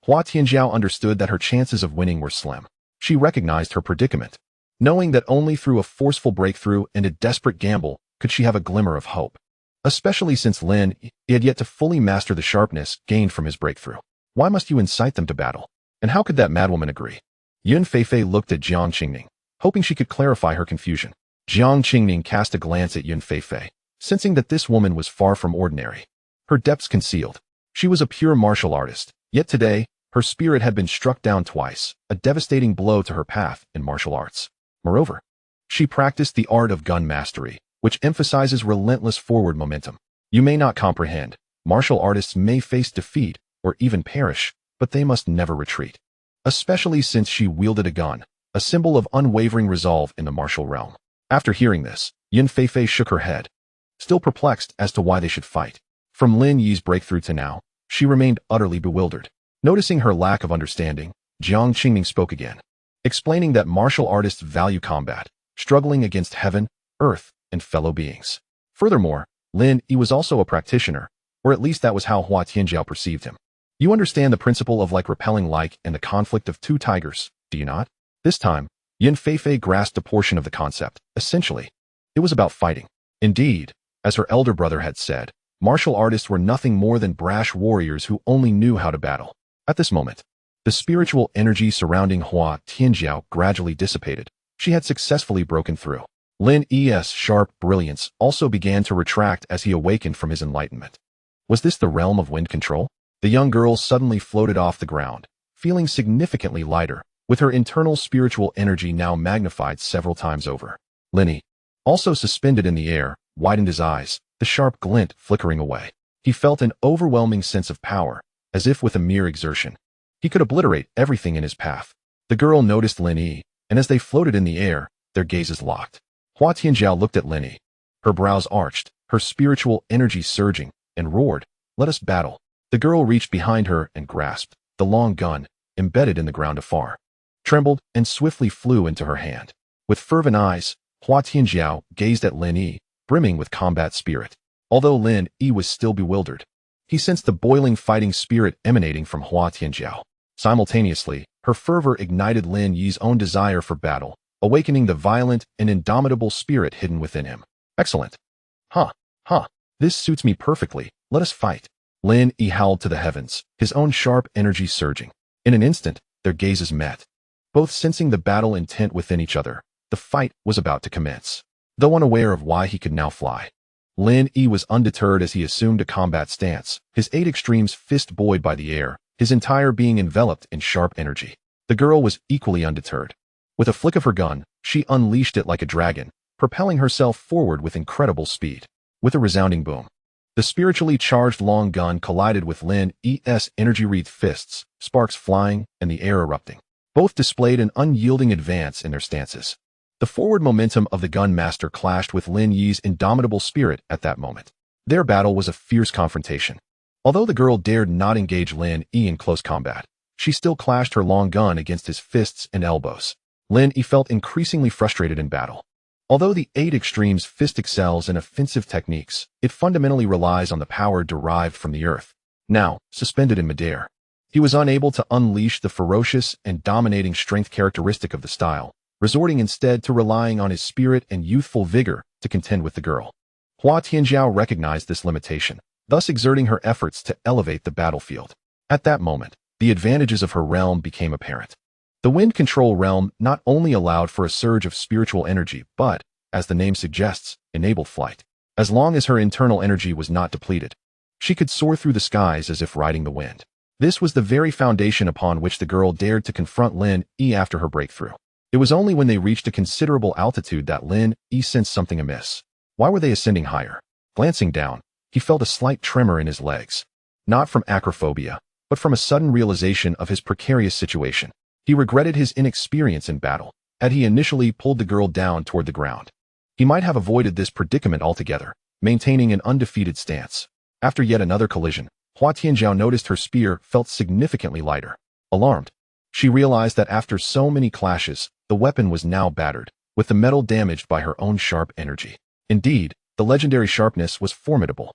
Hua Tianjiao understood that her chances of winning were slim. She recognized her predicament, knowing that only through a forceful breakthrough and a desperate gamble could she have a glimmer of hope, especially since Lin Yi had yet to fully master the sharpness gained from his breakthrough. Why must you incite them to battle? And how could that madwoman agree? Yun Feifei looked at Jiang Qingning, hoping she could clarify her confusion. Jiang Qingning cast a glance at Yun Feifei, sensing that this woman was far from ordinary. Her depths concealed. She was a pure martial artist, yet today, her spirit had been struck down twice, a devastating blow to her path in martial arts. Moreover, she practiced the art of gun mastery, which emphasizes relentless forward momentum. You may not comprehend. Martial artists may face defeat or even perish, but they must never retreat. Especially since she wielded a gun, a symbol of unwavering resolve in the martial realm. After hearing this, Yun Feifei shook her head, still perplexed as to why they should fight. From Lin Yi's breakthrough to now, she remained utterly bewildered. Noticing her lack of understanding, Jiang Qingming spoke again, explaining that martial artists value combat, struggling against heaven, earth, and fellow beings. Furthermore, Lin Yi was also a practitioner, or at least that was how Hua Tianjiao perceived him. You understand the principle of like repelling like and the conflict of two tigers, do you not? This time, Yin Feifei grasped a portion of the concept. Essentially, it was about fighting. Indeed, as her elder brother had said, martial artists were nothing more than brash warriors who only knew how to battle. At this moment, the spiritual energy surrounding Hua Tianjiao gradually dissipated. She had successfully broken through. Lin Yi's sharp brilliance also began to retract as he awakened from his enlightenment. Was this the realm of wind control? The young girl suddenly floated off the ground, feeling significantly lighter, with her internal spiritual energy now magnified several times over. Lin Yi, also suspended in the air, widened his eyes, the sharp glint flickering away. He felt an overwhelming sense of power, as if with a mere exertion, he could obliterate everything in his path. The girl noticed Lin Yi, and as they floated in the air, their gazes locked. Hua Tianjiao looked at Lin Yi. Her brows arched, her spiritual energy surging, and roared, "Let us battle." The girl reached behind her and grasped the long gun, embedded in the ground afar, trembled, and swiftly flew into her hand. With fervent eyes, Hua Tianjiao gazed at Lin Yi, brimming with combat spirit. Although Lin Yi was still bewildered, he sensed the boiling fighting spirit emanating from Hua Tianjiao. Simultaneously, her fervor ignited Lin Yi's own desire for battle, awakening the violent and indomitable spirit hidden within him. Excellent. This suits me perfectly. Let us fight. Lin Yi howled to the heavens, his own sharp energy surging. In an instant, their gazes met. Both sensing the battle intent within each other, the fight was about to commence. Though unaware of why he could now fly, Lin Yi was undeterred as he assumed a combat stance, his 8 extremes fist buoyed by the air, his entire being enveloped in sharp energy. The girl was equally undeterred. With a flick of her gun, she unleashed it like a dragon, propelling herself forward with incredible speed. With a resounding boom, the spiritually charged long gun collided with Lin Yi's energy-wreathed fists, sparks flying and the air erupting. Both displayed an unyielding advance in their stances. The forward momentum of the gun master clashed with Lin Yi's indomitable spirit at that moment. Their battle was a fierce confrontation. Although the girl dared not engage Lin Yi in close combat, she still clashed her long gun against his fists and elbows. Lin Yi felt increasingly frustrated in battle. Although the 8 extremes fist excels in offensive techniques, it fundamentally relies on the power derived from the earth. Now, suspended in midair, he was unable to unleash the ferocious and dominating strength characteristic of the style, resorting instead to relying on his spirit and youthful vigor to contend with the girl. Hua Tianjiao recognized this limitation, thus exerting her efforts to elevate the battlefield. At that moment, the advantages of her realm became apparent. The wind control realm not only allowed for a surge of spiritual energy, but, as the name suggests, enabled flight. As long as her internal energy was not depleted, she could soar through the skies as if riding the wind. This was the very foundation upon which the girl dared to confront Lin Yi after her breakthrough. It was only when they reached a considerable altitude that Lin Yi sensed something amiss. Why were they ascending higher? Glancing down, he felt a slight tremor in his legs. Not from acrophobia, but from a sudden realization of his precarious situation. He regretted his inexperience in battle, had he initially pulled the girl down toward the ground. He might have avoided this predicament altogether, maintaining an undefeated stance. After yet another collision, Hua Tianjiao noticed her spear felt significantly lighter. Alarmed, she realized that after so many clashes, the weapon was now battered, with the metal damaged by her own sharp energy. Indeed, the legendary sharpness was formidable.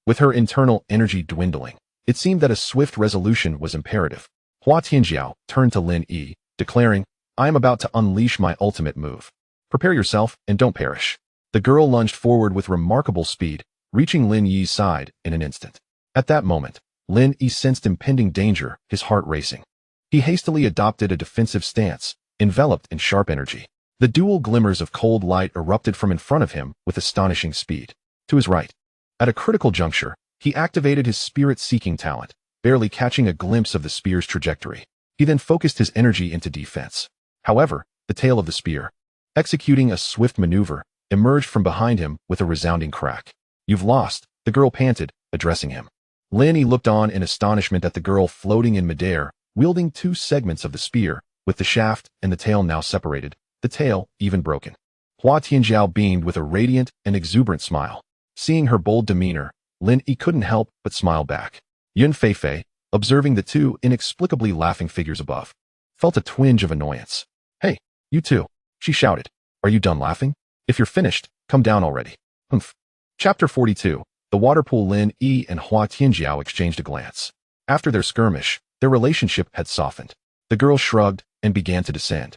With her internal energy dwindling, it seemed that a swift resolution was imperative. Hua Tianjiao turned to Lin Yi, declaring, "I am about to unleash my ultimate move. Prepare yourself and don't perish." The girl lunged forward with remarkable speed, reaching Lin Yi's side in an instant. At that moment, Lin Yi sensed impending danger, his heart racing. He hastily adopted a defensive stance, enveloped in sharp energy. The dual glimmers of cold light erupted from in front of him with astonishing speed. To his right, at a critical juncture, he activated his spirit-seeking talent, barely catching a glimpse of the spear's trajectory. He then focused his energy into defense. However, the tail of the spear, executing a swift maneuver, emerged from behind him with a resounding crack. "You've lost," the girl panted, addressing him. Lin Yi looked on in astonishment at the girl floating in midair, wielding 2 segments of the spear, with the shaft and the tail now separated, the tail even broken. Hua Tianjiao beamed with a radiant and exuberant smile. Seeing her bold demeanor, Lin Yi couldn't help but smile back. "Yin Feifei, observing the two inexplicably laughing figures above. Felt a twinge of annoyance. "Hey, you two," she shouted. "Are you done laughing? If you're finished, come down already." Humph. Chapter 42. The water pool. Lin Yi and Hua Tianjiao exchanged a glance. After their skirmish, their relationship had softened. The girl shrugged and began to descend.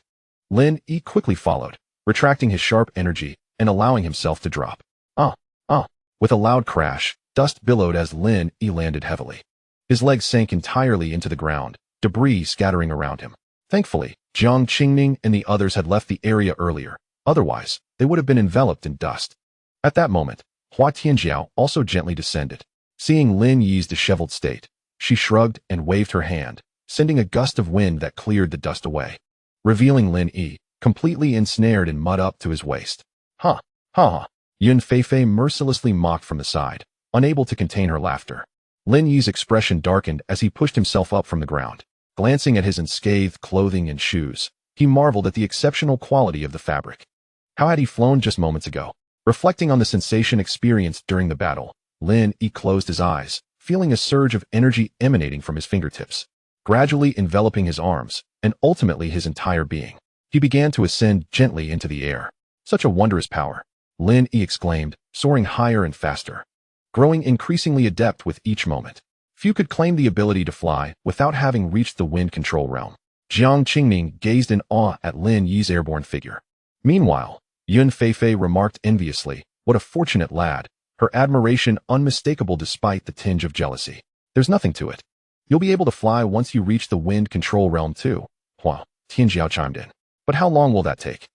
Lin Yi quickly followed, retracting his sharp energy and allowing himself to drop. With a loud crash, dust billowed as Lin Yi landed heavily. His legs sank entirely into the ground, debris scattering around him. Thankfully, Jiang Qingming and the others had left the area earlier. Otherwise, they would have been enveloped in dust. At that moment, Hua Tianjiao also gently descended. Seeing Lin Yi's disheveled state, she shrugged and waved her hand, sending a gust of wind that cleared the dust away, revealing Lin Yi, completely ensnared in mud up to his waist. Ha! Yun Feifei mercilessly mocked from the side, unable to contain her laughter. Lin Yi's expression darkened as he pushed himself up from the ground. Glancing at his unscathed clothing and shoes, he marveled at the exceptional quality of the fabric. How had he flown just moments ago? Reflecting on the sensation experienced during the battle, Lin Yi closed his eyes, feeling a surge of energy emanating from his fingertips, gradually enveloping his arms, and ultimately his entire being. He began to ascend gently into the air. Such a wondrous power! Lin Yi exclaimed, soaring higher and faster, growing increasingly adept with each moment. Few could claim the ability to fly without having reached the wind control realm. Jiang Qingming gazed in awe at Lin Yi's airborne figure. Meanwhile, Yun Feifei remarked enviously, "What a fortunate lad," her admiration unmistakable despite the tinge of jealousy. "There's nothing to it. You'll be able to fly once you reach the wind control realm too," Hua Tianjiao chimed in. "But how long will that take?"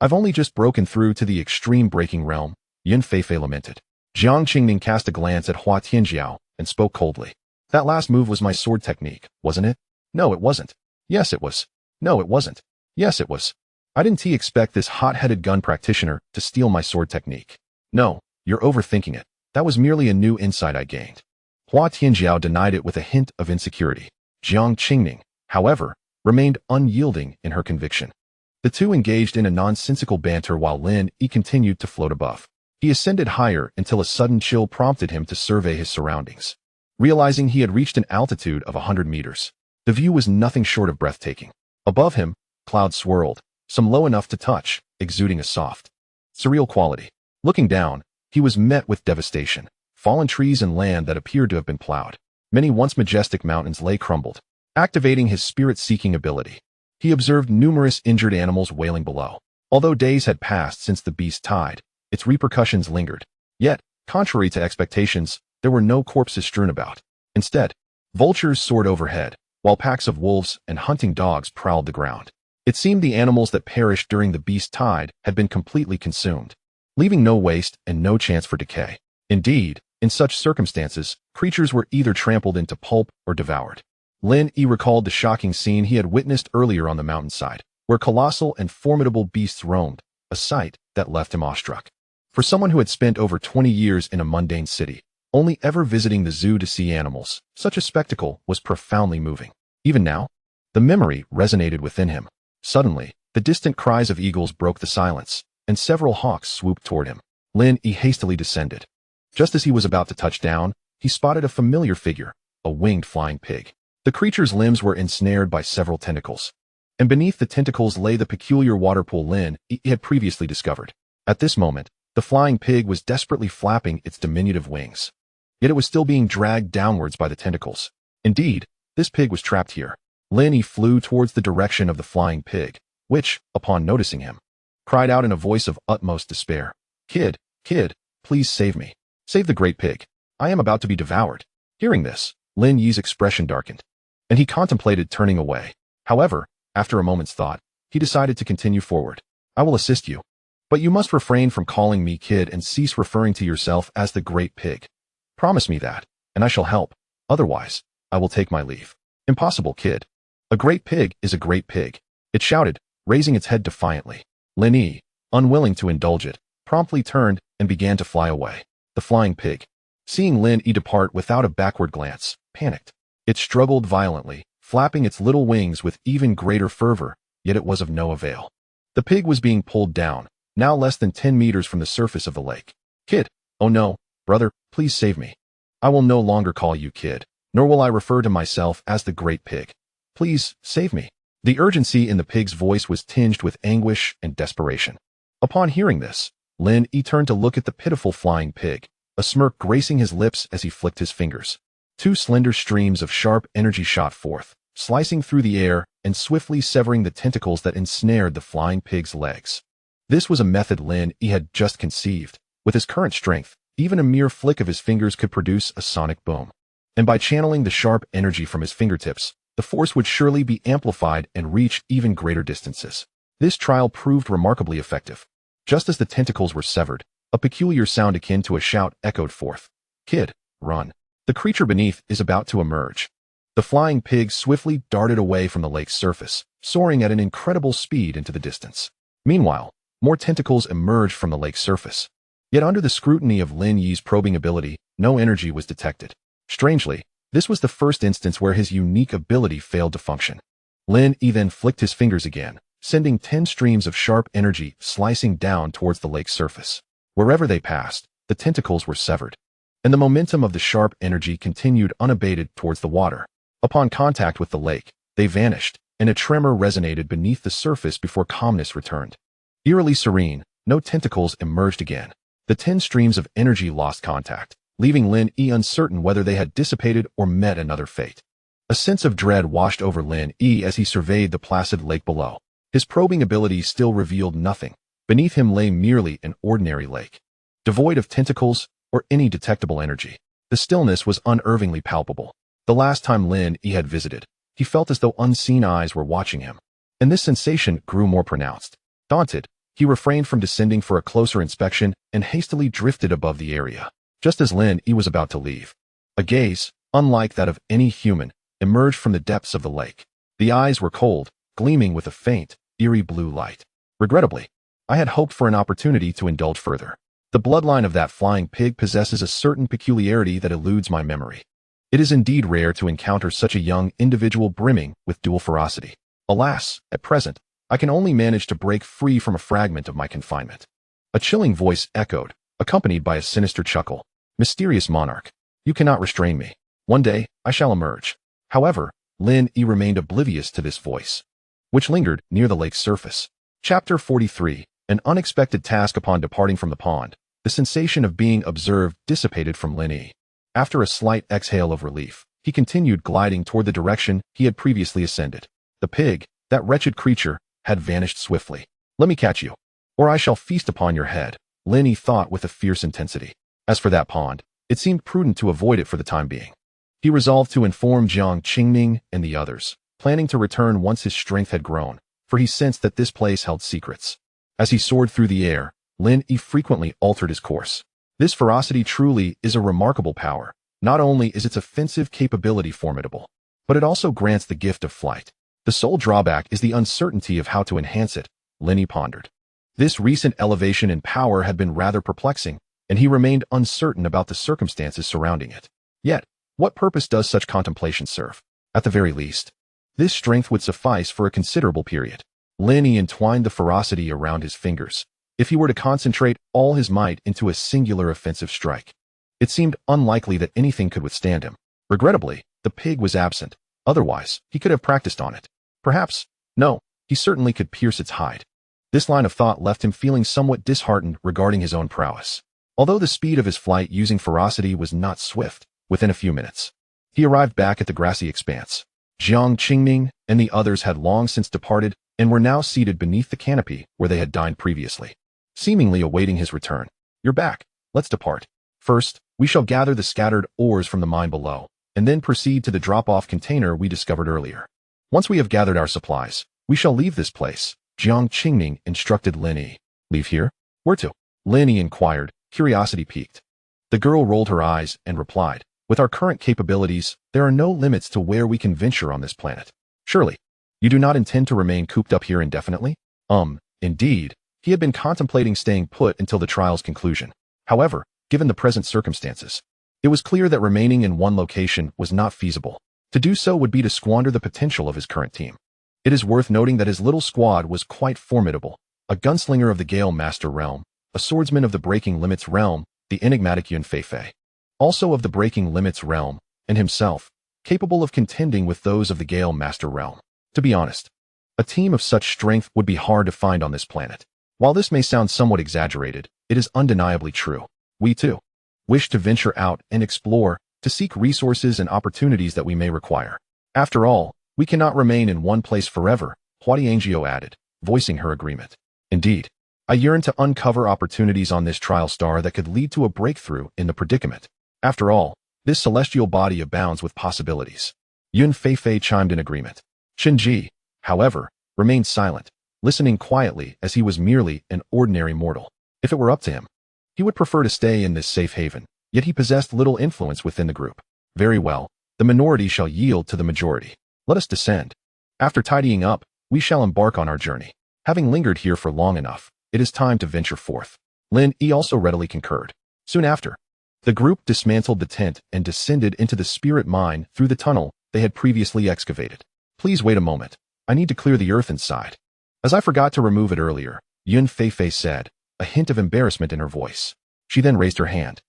"I've only just broken through to the extreme breaking realm," Yun Feifei lamented. Jiang Qingming cast a glance at Hua Tianjiao and spoke coldly. "That last move was my sword technique, wasn't it?" "No, it wasn't." "Yes, it was." "No, it wasn't." "Yes, it was." "I didn't expect this hot-headed gun practitioner to steal my sword technique." "No, you're overthinking it. That was merely a new insight I gained." Hua Tianjiao denied it with a hint of insecurity. Jiang Qingming, however, remained unyielding in her conviction. The two engaged in a nonsensical banter while Lin Yi continued to float above. He ascended higher until a sudden chill prompted him to survey his surroundings. Realizing he had reached an altitude of 100 meters, the view was nothing short of breathtaking. Above him, clouds swirled, some low enough to touch, exuding a soft, surreal quality. Looking down, he was met with devastation. Fallen trees and land that appeared to have been plowed. Many once majestic mountains lay crumbled. Activating his spirit-seeking ability, he observed numerous injured animals wailing below. Although days had passed since the beast tide, its repercussions lingered. Yet, contrary to expectations, there were no corpses strewn about. Instead, vultures soared overhead, while packs of wolves and hunting dogs prowled the ground. It seemed the animals that perished during the beast tide had been completely consumed, leaving no waste and no chance for decay. Indeed, in such circumstances, creatures were either trampled into pulp or devoured. Lin Yi recalled the shocking scene he had witnessed earlier on the mountainside, where colossal and formidable beasts roamed, a sight that left him awestruck. For someone who had spent over 20 years in a mundane city, only ever visiting the zoo to see animals, such a spectacle was profoundly moving. Even now, the memory resonated within him. Suddenly, the distant cries of eagles broke the silence, and several hawks swooped toward him. Lin Yi hastily descended. Just as he was about to touch down, he spotted a familiar figure, a winged flying pig. The creature's limbs were ensnared by several tentacles, and beneath the tentacles lay the peculiar water pool Lin Yi had previously discovered. At this moment, the flying pig was desperately flapping its diminutive wings. Yet it was still being dragged downwards by the tentacles. Indeed, this pig was trapped here. Lin Yi flew towards the direction of the flying pig, which, upon noticing him, cried out in a voice of utmost despair, Kid, please save me. Save the great pig. I am about to be devoured." Hearing this, Lin Yi's expression darkened, and he contemplated turning away. However, after a moment's thought, he decided to continue forward. "I will assist you, but you must refrain from calling me kid and cease referring to yourself as the great pig. Promise me that, and I shall help. Otherwise, I will take my leave." "Impossible, kid. A great pig is a great pig," it shouted, raising its head defiantly. Lin Yi, unwilling to indulge it, promptly turned and began to fly away. The flying pig, seeing Lin Yi depart without a backward glance, panicked. It struggled violently, flapping its little wings with even greater fervor, yet it was of no avail. The pig was being pulled down, now less than 10 meters from the surface of the lake. "Kid, oh no, brother, please save me. I will no longer call you kid," nor will I refer to myself as the Great Pig. Please, save me." The urgency in the pig's voice was tinged with anguish and desperation. Upon hearing this, Lin Yi turned to look at the pitiful flying pig, a smirk gracing his lips as he flicked his fingers. Two slender streams of sharp energy shot forth, slicing through the air and swiftly severing the tentacles that ensnared the flying pig's legs. This was a method Lin Yi had just conceived. With his current strength, even a mere flick of his fingers could produce a sonic boom. And by channeling the sharp energy from his fingertips, the force would surely be amplified and reach even greater distances. This trial proved remarkably effective. Just as the tentacles were severed, a peculiar sound akin to a shout echoed forth. "Kid, run. The creature beneath is about to emerge." The flying pig swiftly darted away from the lake's surface, soaring at an incredible speed into the distance. Meanwhile, more tentacles emerged from the lake's surface. Yet under the scrutiny of Lin Yi's probing ability, no energy was detected. Strangely, this was the first instance where his unique ability failed to function. Lin Yi then flicked his fingers again, sending 10 streams of sharp energy slicing down towards the lake's surface. Wherever they passed, the tentacles were severed, and the momentum of the sharp energy continued unabated towards the water. Upon contact with the lake, they vanished, and a tremor resonated beneath the surface before calmness returned. Eerily serene, no tentacles emerged again. The 10 streams of energy lost contact, leaving Lin Yi uncertain whether they had dissipated or met another fate. A sense of dread washed over Lin Yi as he surveyed the placid lake below. His probing abilities still revealed nothing. Beneath him lay merely an ordinary lake, devoid of tentacles or any detectable energy. The stillness was unnervingly palpable. The last time Lin Yi had visited, he felt as though unseen eyes were watching him, and this sensation grew more pronounced. Daunted, he refrained from descending for a closer inspection and hastily drifted above the area. Just as Lin Yi was about to leave, a gaze, unlike that of any human, emerged from the depths of the lake. The eyes were cold, gleaming with a faint, eerie blue light. "Regrettably, I had hoped for an opportunity to indulge further. The bloodline of that flying pig possesses a certain peculiarity that eludes my memory. It is indeed rare to encounter such a young individual brimming with dual ferocity. Alas, at present, I can only manage to break free from a fragment of my confinement." A chilling voice echoed, accompanied by a sinister chuckle. "Mysterious monarch, you cannot restrain me. One day, I shall emerge." However, Lin Yi remained oblivious to this voice, which lingered near the lake's surface. Chapter 43. An unexpected task. Upon departing from the pond, the sensation of being observed dissipated from Lin Yi. After a slight exhale of relief, he continued gliding toward the direction he had previously ascended. The pig, that wretched creature, had vanished swiftly. "Let me catch you, or I shall feast upon your head," Lin Yi thought with a fierce intensity. As for that pond, it seemed prudent to avoid it for the time being. He resolved to inform Jiang Qingming and the others, planning to return once his strength had grown, for he sensed that this place held secrets. As he soared through the air, Lin Yi frequently altered his course. This ferocity truly is a remarkable power. Not only is its offensive capability formidable, but it also grants the gift of flight. The sole drawback is the uncertainty of how to enhance it, Lin Yi pondered. This recent elevation in power had been rather perplexing, and he remained uncertain about the circumstances surrounding it. Yet, what purpose does such contemplation serve? At the very least, this strength would suffice for a considerable period. Lin Yi entwined the ferocity around his fingers. If he were to concentrate all his might into a singular offensive strike, it seemed unlikely that anything could withstand him. Regrettably, the pig was absent. Otherwise, he could have practiced on it. Perhaps, no, he certainly could pierce its hide. This line of thought left him feeling somewhat disheartened regarding his own prowess. Although the speed of his flight using ferocity was not swift, within a few minutes, he arrived back at the grassy expanse. Jiang Qingming and the others had long since departed and were now seated beneath the canopy where they had dined previously, seemingly awaiting his return. "You're back. Let's depart. First, we shall gather the scattered ores from the mine below, and then proceed to the drop-off container we discovered earlier. Once we have gathered our supplies, we shall leave this place," Jiang Qingming instructed Lin Yi. "Leave here? Where to?" Lin Yi inquired, curiosity piqued. The girl rolled her eyes and replied, "With our current capabilities, there are no limits to where we can venture on this planet. Surely, you do not intend to remain cooped up here indefinitely?" Indeed, he had been contemplating staying put until the trial's conclusion. However, given the present circumstances, it was clear that remaining in one location was not feasible. To do so would be to squander the potential of his current team. It is worth noting that his little squad was quite formidable: a gunslinger of the Gale Master realm, a swordsman of the Breaking Limits realm, the enigmatic Yun Feifei, also of the Breaking Limits realm, and himself, capable of contending with those of the Gale Master Realm. To be honest, a team of such strength would be hard to find on this planet. While this may sound somewhat exaggerated, it is undeniably true. We, too, wish to venture out and explore, to seek resources and opportunities that we may require. After all, we cannot remain in one place forever, Huatiangio added, voicing her agreement. Indeed, I yearn to uncover opportunities on this trial star that could lead to a breakthrough in the predicament. After all, this celestial body abounds with possibilities. Yun Feifei chimed in agreement. Shinji, however, remained silent, listening quietly as he was merely an ordinary mortal. If it were up to him, he would prefer to stay in this safe haven, yet he possessed little influence within the group. Very well, the minority shall yield to the majority. Let us descend. After tidying up, we shall embark on our journey. Having lingered here for long enough, it is time to venture forth. Lin Yi also readily concurred. Soon after, the group dismantled the tent and descended into the spirit mine through the tunnel they had previously excavated. Please wait a moment. I need to clear the earth inside. As I forgot to remove it earlier, Yun Feifei said, a hint of embarrassment in her voice. She then raised her hand,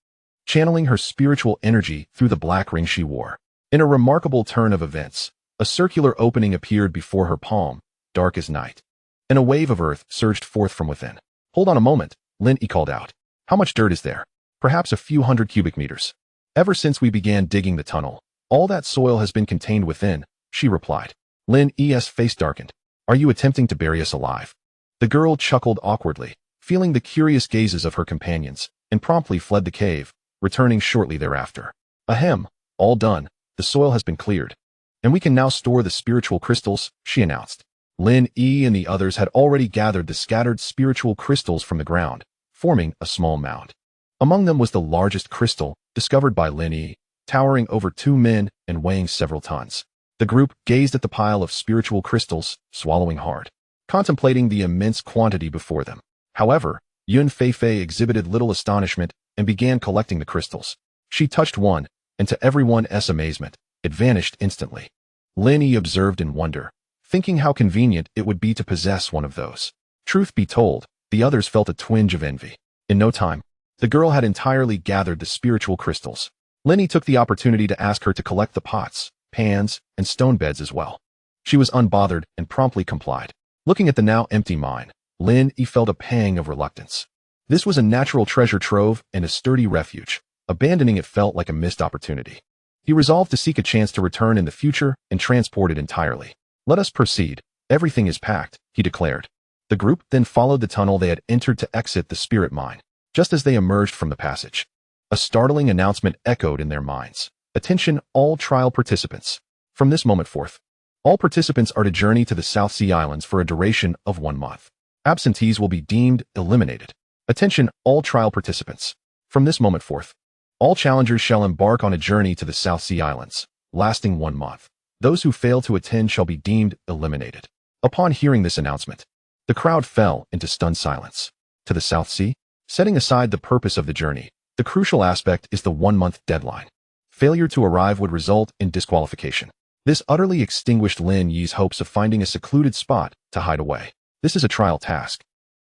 channeling her spiritual energy through the black ring she wore. In a remarkable turn of events, a circular opening appeared before her palm, dark as night, and a wave of earth surged forth from within. Hold on a moment, Lin Yi called out. How much dirt is there? Perhaps a few hundred cubic meters. Ever since we began digging the tunnel, all that soil has been contained within, she replied. Lin Yi's face darkened. Are you attempting to bury us alive? The girl chuckled awkwardly, feeling the curious gazes of her companions, and promptly fled the cave, returning shortly thereafter. Ahem, all done, the soil has been cleared, and we can now store the spiritual crystals, she announced. Lin Yi and the others had already gathered the scattered spiritual crystals from the ground, forming a small mound. Among them was the largest crystal, discovered by Lin Yi, towering over 2 men and weighing several tons. The group gazed at the pile of spiritual crystals, swallowing hard, contemplating the immense quantity before them. However, Yun Feifei exhibited little astonishment and began collecting the crystals. She touched one, and to everyone's amazement, it vanished instantly. Lin Yi observed in wonder, thinking how convenient it would be to possess one of those. Truth be told, the others felt a twinge of envy. In no time, the girl had entirely gathered the spiritual crystals. Lin Yi took the opportunity to ask her to collect the pots, pans, and stone beds as well. She was unbothered and promptly complied. Looking at the now empty mine, Lin Yi felt a pang of reluctance. This was a natural treasure trove and a sturdy refuge. Abandoning it felt like a missed opportunity. He resolved to seek a chance to return in the future and transport it entirely. Let us proceed. Everything is packed, he declared. The group then followed the tunnel they had entered to exit the spirit mine. Just as they emerged from the passage, a startling announcement echoed in their minds. Attention, all trial participants. From this moment forth, all participants are to journey to the South Sea Islands for a duration of 1 month. Absentees will be deemed eliminated. Attention, all trial participants. From this moment forth, all challengers shall embark on a journey to the South Sea Islands, lasting 1 month. Those who fail to attend shall be deemed eliminated. Upon hearing this announcement, the crowd fell into stunned silence. To the South Sea? Setting aside the purpose of the journey, the crucial aspect is the 1-month deadline. Failure to arrive would result in disqualification. This utterly extinguished Lin Yi's hopes of finding a secluded spot to hide away. This is a trial task.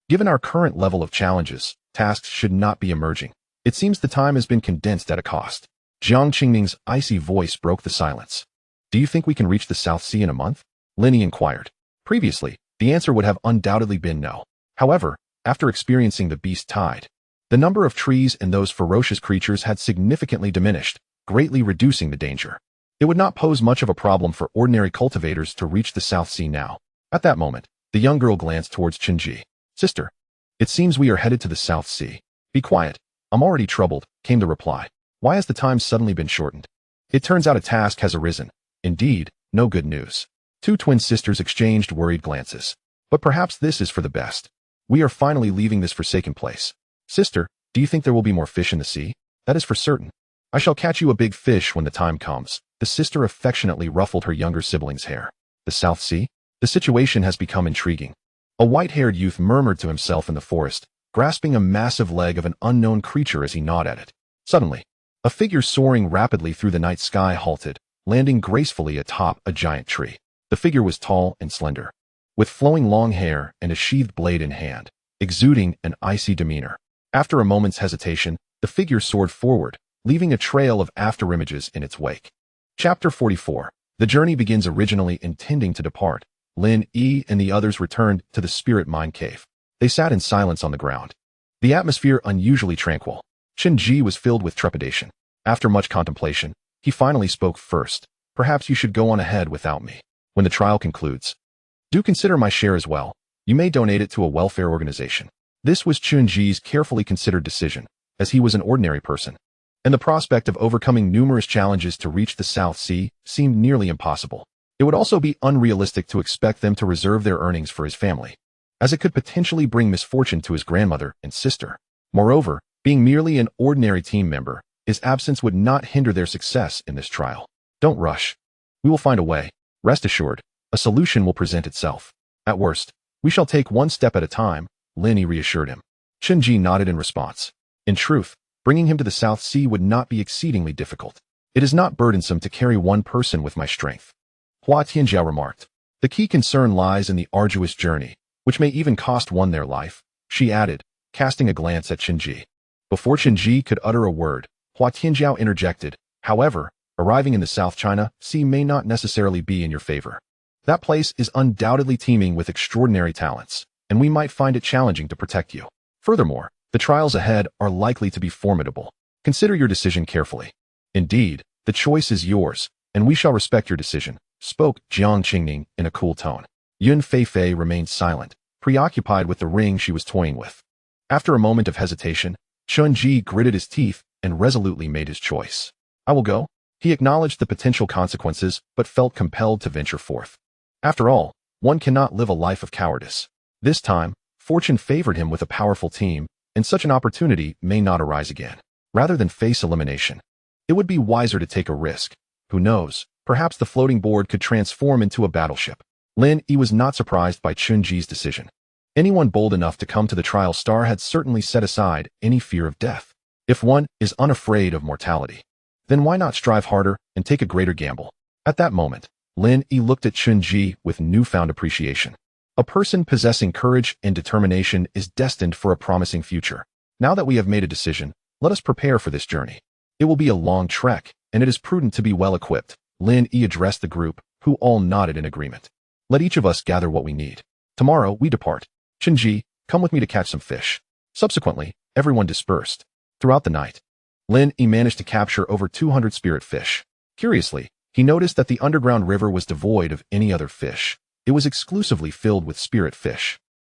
Given our current level of challenges, tasks should not be emerging. It seems the time has been condensed at a cost. Jiang Qingming's icy voice broke the silence. Do you think we can reach the South Sea in a month? Lin Yi inquired. Previously, the answer would have undoubtedly been no. However, after experiencing the beast tide, the number of trees and those ferocious creatures had significantly diminished, greatly reducing the danger. It would not pose much of a problem for ordinary cultivators to reach the South Sea now. At that moment, the young girl glanced towards Qinji. Sister, it seems we are headed to the South Sea. Be quiet. I'm already troubled, came the reply. Why has the time suddenly been shortened? It turns out a task has arisen. Indeed, no good news. 2 twin sisters exchanged worried glances. But perhaps this is for the best. We are finally leaving this forsaken place. Sister, do you think there will be more fish in the sea? That is for certain. I shall catch you a big fish when the time comes. The sister affectionately ruffled her younger sibling's hair. The South Sea? The situation has become intriguing. A white-haired youth murmured to himself in the forest, grasping a massive leg of an unknown creature as he gnawed at it. Suddenly, a figure soaring rapidly through the night sky halted, landing gracefully atop a giant tree. The figure was tall and slender, with flowing long hair and a sheathed blade in hand, exuding an icy demeanor. After a moment's hesitation, the figure soared forward, leaving a trail of afterimages in its wake. Chapter 44. The journey begins. Originally intending to depart, Lin Yi and the others returned to the spirit mine cave. They sat in silence on the ground. The atmosphere unusually tranquil. Chen Ji was filled with trepidation. After much contemplation, he finally spoke first. Perhaps you should go on ahead without me. When the trial concludes, do consider my share as well. You may donate it to a welfare organization. This was Chen Ji's carefully considered decision, as he was an ordinary person, and the prospect of overcoming numerous challenges to reach the South Sea seemed nearly impossible. It would also be unrealistic to expect them to reserve their earnings for his family, as it could potentially bring misfortune to his grandmother and sister. Moreover, being merely an ordinary team member, his absence would not hinder their success in this trial. Don't rush. We will find a way. Rest assured, a solution will present itself. At worst, we shall take one step at a time, Lin Yi reassured him. Chen Ji nodded in response. In truth, bringing him to the South Sea would not be exceedingly difficult. It is not burdensome to carry one person with my strength. Hua Tianjiao remarked. The key concern lies in the arduous journey, which may even cost one their life, she added, casting a glance at Chen Ji. Before Chen Ji could utter a word, Hua Tianjiao interjected, however, arriving in the South China Sea may not necessarily be in your favor. That place is undoubtedly teeming with extraordinary talents, and we might find it challenging to protect you. Furthermore, the trials ahead are likely to be formidable. Consider your decision carefully. Indeed, the choice is yours, and we shall respect your decision, spoke Jiang Qingning in a cool tone. Yun Feifei remained silent, preoccupied with the ring she was toying with. After a moment of hesitation, Chen Ji gritted his teeth and resolutely made his choice. I will go. He acknowledged the potential consequences, but felt compelled to venture forth. After all, one cannot live a life of cowardice. This time, fortune favored him with a powerful team, and such an opportunity may not arise again. Rather than face elimination, it would be wiser to take a risk. Who knows, perhaps the floating board could transform into a battleship. Lin Yi was not surprised by Chen Ji's decision. Anyone bold enough to come to the trial star had certainly set aside any fear of death. If one is unafraid of mortality, then why not strive harder and take a greater gamble? At that moment, Lin Yi looked at Chen Ji with newfound appreciation. A person possessing courage and determination is destined for a promising future. Now that we have made a decision, let us prepare for this journey. It will be a long trek, and it is prudent to be well equipped. Lin Yi addressed the group, who all nodded in agreement. Let each of us gather what we need. Tomorrow we depart. Chen Ji, come with me to catch some fish. Subsequently, everyone dispersed. Throughout the night, Lin Yi managed to capture over 200 spirit fish. Curiously, he noticed that the underground river was devoid of any other fish. It was exclusively filled with spirit fish.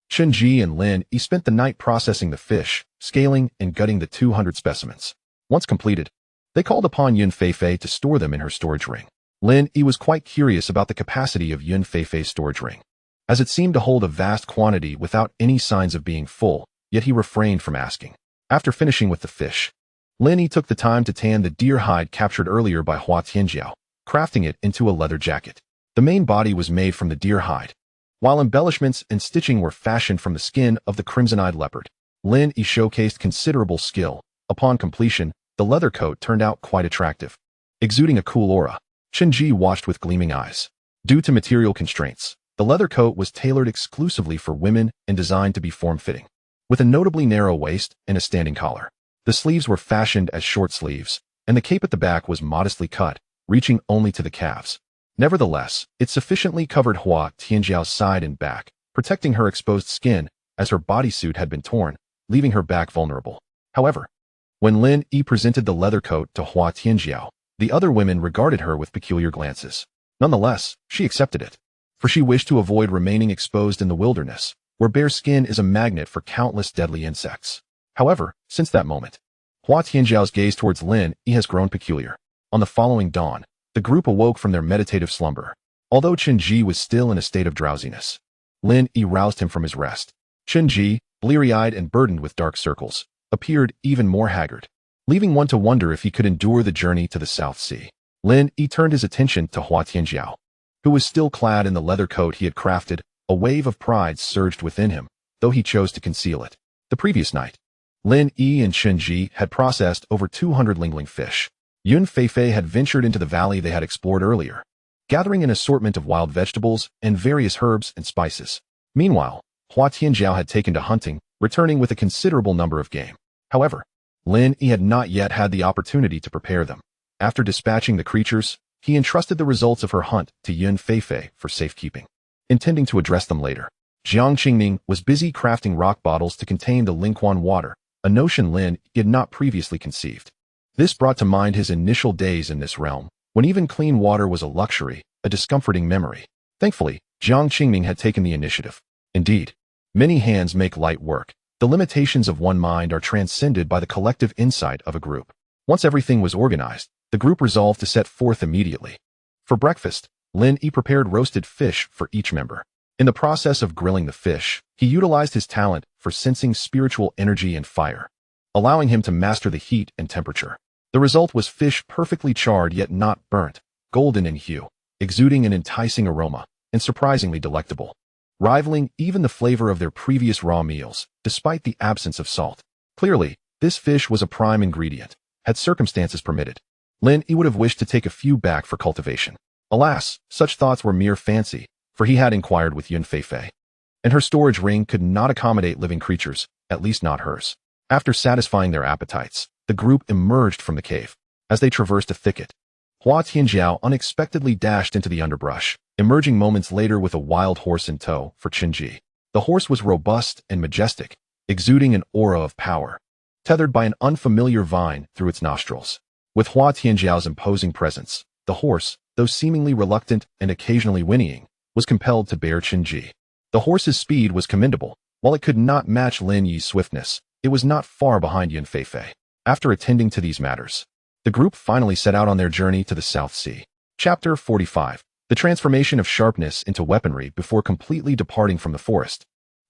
Chen Ji and Lin Yi spent the night processing the fish, scaling and gutting the 200 specimens. Once completed, they called upon Yun Feifei to store them in her storage ring. Lin Yi was quite curious about the capacity of Yun Feifei's storage ring, as it seemed to hold a vast quantity without any signs of being full, yet he refrained from asking. After finishing with the fish, Lin Yi took the time to tan the deer hide captured earlier by Hua Tianjiao, crafting it into a leather jacket. The main body was made from the deer hide, while embellishments and stitching were fashioned from the skin of the crimson-eyed leopard. Lin Yi showcased considerable skill. Upon completion, the leather coat turned out quite attractive, exuding a cool aura. Chen Ji watched with gleaming eyes. Due to material constraints, the leather coat was tailored exclusively for women and designed to be form-fitting, with a notably narrow waist and a standing collar. The sleeves were fashioned as short sleeves, and the cape at the back was modestly cut, reaching only to the calves. Nevertheless, it sufficiently covered Hua Tianjiao's side and back, protecting her exposed skin, as her bodysuit had been torn, leaving her back vulnerable. However, when Lin Yi presented the leather coat to Hua Tianjiao, the other women regarded her with peculiar glances. Nonetheless, she accepted it, for she wished to avoid remaining exposed in the wilderness, where bare skin is a magnet for countless deadly insects. However, since that moment, Hua Tianjiao's gaze towards Lin Yi has grown peculiar. On the following dawn, the group awoke from their meditative slumber. Although Chen Ji was still in a state of drowsiness, Lin Yi roused him from his rest. Chen Ji, bleary-eyed and burdened with dark circles, appeared even more haggard, leaving one to wonder if he could endure the journey to the South Sea. Lin Yi turned his attention to Hua Tianjiao, who was still clad in the leather coat he had crafted. A wave of pride surged within him, though he chose to conceal it. The previous night, Lin Yi and Chen Ji had processed over 200 lingling fish. Yun Feifei had ventured into the valley they had explored earlier, gathering an assortment of wild vegetables and various herbs and spices. Meanwhile, Hua Tianjiao had taken to hunting, returning with a considerable number of game. However, Lin Yi had not yet had the opportunity to prepare them. After dispatching the creatures, he entrusted the results of her hunt to Yun Feifei for safekeeping, intending to address them later. Jiang Qingming was busy crafting rock bottles to contain the Lingquan water, a notion Lin had not previously conceived. This brought to mind his initial days in this realm, when even clean water was a luxury, a discomforting memory. Thankfully, Jiang Qingming had taken the initiative. Indeed, many hands make light work. The limitations of one mind are transcended by the collective insight of a group. Once everything was organized, the group resolved to set forth immediately. For breakfast, Lin Yi prepared roasted fish for each member. In the process of grilling the fish, he utilized his talent for sensing spiritual energy and fire, allowing him to master the heat and temperature. The result was fish perfectly charred yet not burnt, golden in hue, exuding an enticing aroma, and surprisingly delectable, rivaling even the flavor of their previous raw meals, despite the absence of salt. Clearly, this fish was a prime ingredient, had circumstances permitted. Lin Yi would have wished to take a few back for cultivation. Alas, such thoughts were mere fancy, for he had inquired with Yun Feifei, and her storage ring could not accommodate living creatures, at least not hers. After satisfying their appetites, the group emerged from the cave. As they traversed a thicket, Hua Tianjiao unexpectedly dashed into the underbrush, emerging moments later with a wild horse in tow for Qinji. The horse was robust and majestic, exuding an aura of power, tethered by an unfamiliar vine through its nostrils. With Hua Tianjiao's imposing presence, the horse, though seemingly reluctant and occasionally whinnying, was compelled to bear Qinji. The horse's speed was commendable. While it could not match Lin Yi's swiftness, it was not far behind Yun Feifei. After attending to these matters, the group finally set out on their journey to the South Sea. Chapter 45. The transformation of sharpness into weaponry before completely departing from the forest.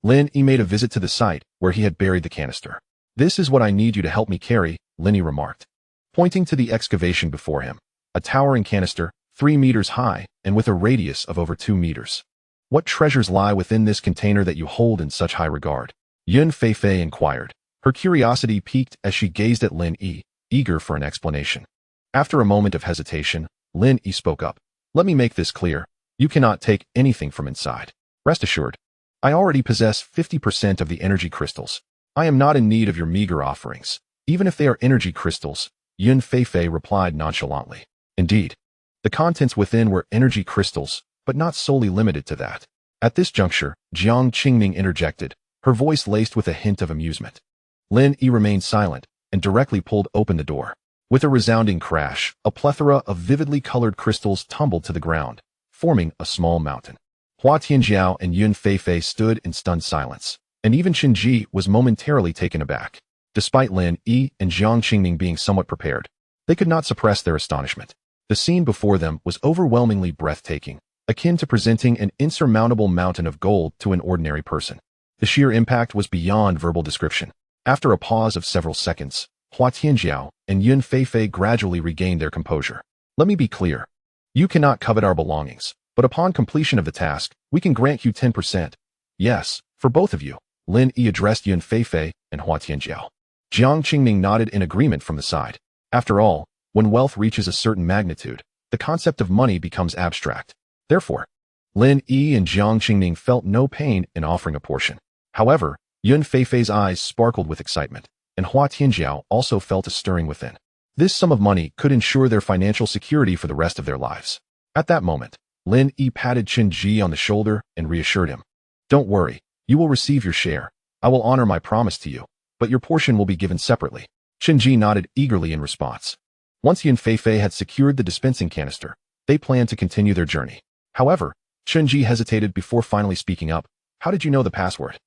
Lin Yi made a visit to the site where he had buried the canister. "This is what I need you to help me carry," Lin Yi remarked, pointing to the excavation before him. A towering canister, 3 meters high and with a radius of over 2 meters. "What treasures lie within this container that you hold in such high regard?" Yun Feifei inquired. Her curiosity piqued as she gazed at Lin Yi, eager for an explanation. After a moment of hesitation, Lin Yi spoke up. "Let me make this clear. You cannot take anything from inside. Rest assured, I already possess 50% of the energy crystals. I am not in need of your meager offerings, even if they are energy crystals," Yun Feifei replied nonchalantly. Indeed, the contents within were energy crystals, but not solely limited to that. At this juncture, Jiang Qingming interjected, her voice laced with a hint of amusement. Lin Yi remained silent and directly pulled open the door. With a resounding crash, a plethora of vividly colored crystals tumbled to the ground, forming a small mountain. Hua Tianjiao and Yun Feifei stood in stunned silence, and even Qinji was momentarily taken aback. Despite Lin Yi and Jiang Qingming being somewhat prepared, they could not suppress their astonishment. The scene before them was overwhelmingly breathtaking, akin to presenting an insurmountable mountain of gold to an ordinary person. The sheer impact was beyond verbal description. After a pause of several seconds, Hua Tianjiao and Yun Feifei gradually regained their composure. "Let me be clear. You cannot covet our belongings, but upon completion of the task, we can grant you 10%. Yes, for both of you." Lin Yi addressed Yun Feifei and Hua Tianjiao. Jiang Qingming nodded in agreement from the side. After all, when wealth reaches a certain magnitude, the concept of money becomes abstract. Therefore, Lin Yi and Jiang Qingming felt no pain in offering a portion. However, Yun Feifei's eyes sparkled with excitement, and Hua Tianjiao also felt a stirring within. This sum of money could ensure their financial security for the rest of their lives. At that moment, Lin Yi patted Qinji on the shoulder and reassured him. "Don't worry, you will receive your share. I will honor my promise to you, but your portion will be given separately." Qinji nodded eagerly in response. Once Yun Feifei had secured the dispensing canister, they planned to continue their journey. However, Qinji hesitated before finally speaking up. "How did you know the password?"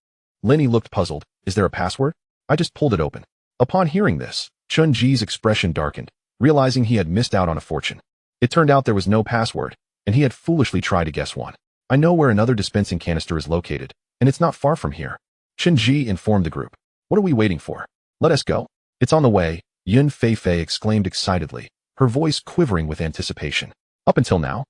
Lin Yi looked puzzled. "Is there a password? I just pulled it open." Upon hearing this, Qinji's expression darkened, realizing he had missed out on a fortune. It turned out there was no password, and he had foolishly tried to guess one. "I know where another dispensing canister is located, and it's not far from here," Qinji informed the group. "What are we waiting for? Let us go." "It's on the way," Yun Feifei exclaimed excitedly, her voice quivering with anticipation. Up until now,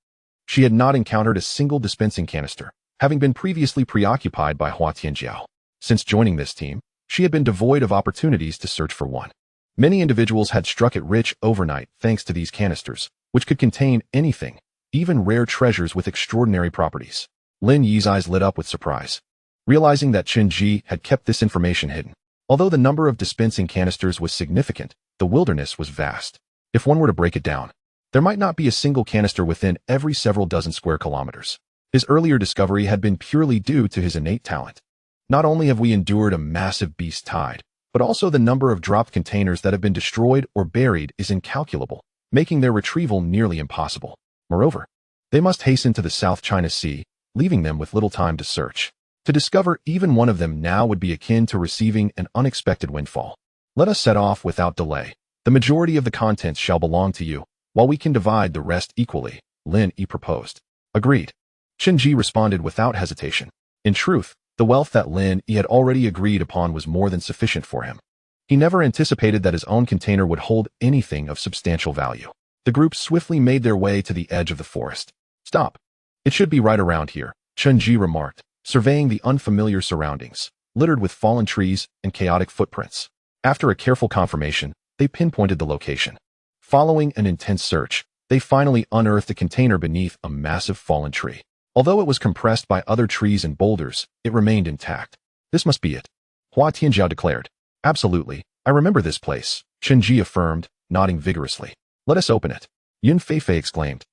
she had not encountered a single dispensing canister, having been previously preoccupied by Hua Tianjiao. Since joining this team, she had been devoid of opportunities to search for one. Many individuals had struck it rich overnight thanks to these canisters, which could contain anything, even rare treasures with extraordinary properties. Lin Yi's eyes lit up with surprise, realizing that Qinji had kept this information hidden. Although the number of dispensing canisters was significant, the wilderness was vast. If one were to break it down, There might not be a single canister within every several dozen square kilometers. His earlier discovery had been purely due to his innate talent. Not only have we endured a massive beast tide, but also the number of dropped containers that have been destroyed or buried is incalculable, making their retrieval nearly impossible. Moreover, they must hasten to the South China Sea, leaving them with little time to search. To discover even one of them now would be akin to receiving an unexpected windfall. Let us set off without delay. The majority of the contents shall belong to you, while we can divide the rest equally, Lin Yi proposed. Agreed. Chen Ji responded without hesitation. In truth, the wealth that Lin Yi had already agreed upon was more than sufficient for him. He never anticipated that his own container would hold anything of substantial value. The group swiftly made their way to the edge of the forest. Stop. It should be right around here, Chen Ji remarked, surveying the unfamiliar surroundings, littered with fallen trees and chaotic footprints. After a careful confirmation, they pinpointed the location. Following an intense search, they finally unearthed a container beneath a massive fallen tree. Although it was compressed by other trees and boulders, it remained intact. This must be it, Hua Tianjiao declared. Absolutely, I remember this place, Chen Ji affirmed, nodding vigorously. Let us open it, Yun Feifei exclaimed,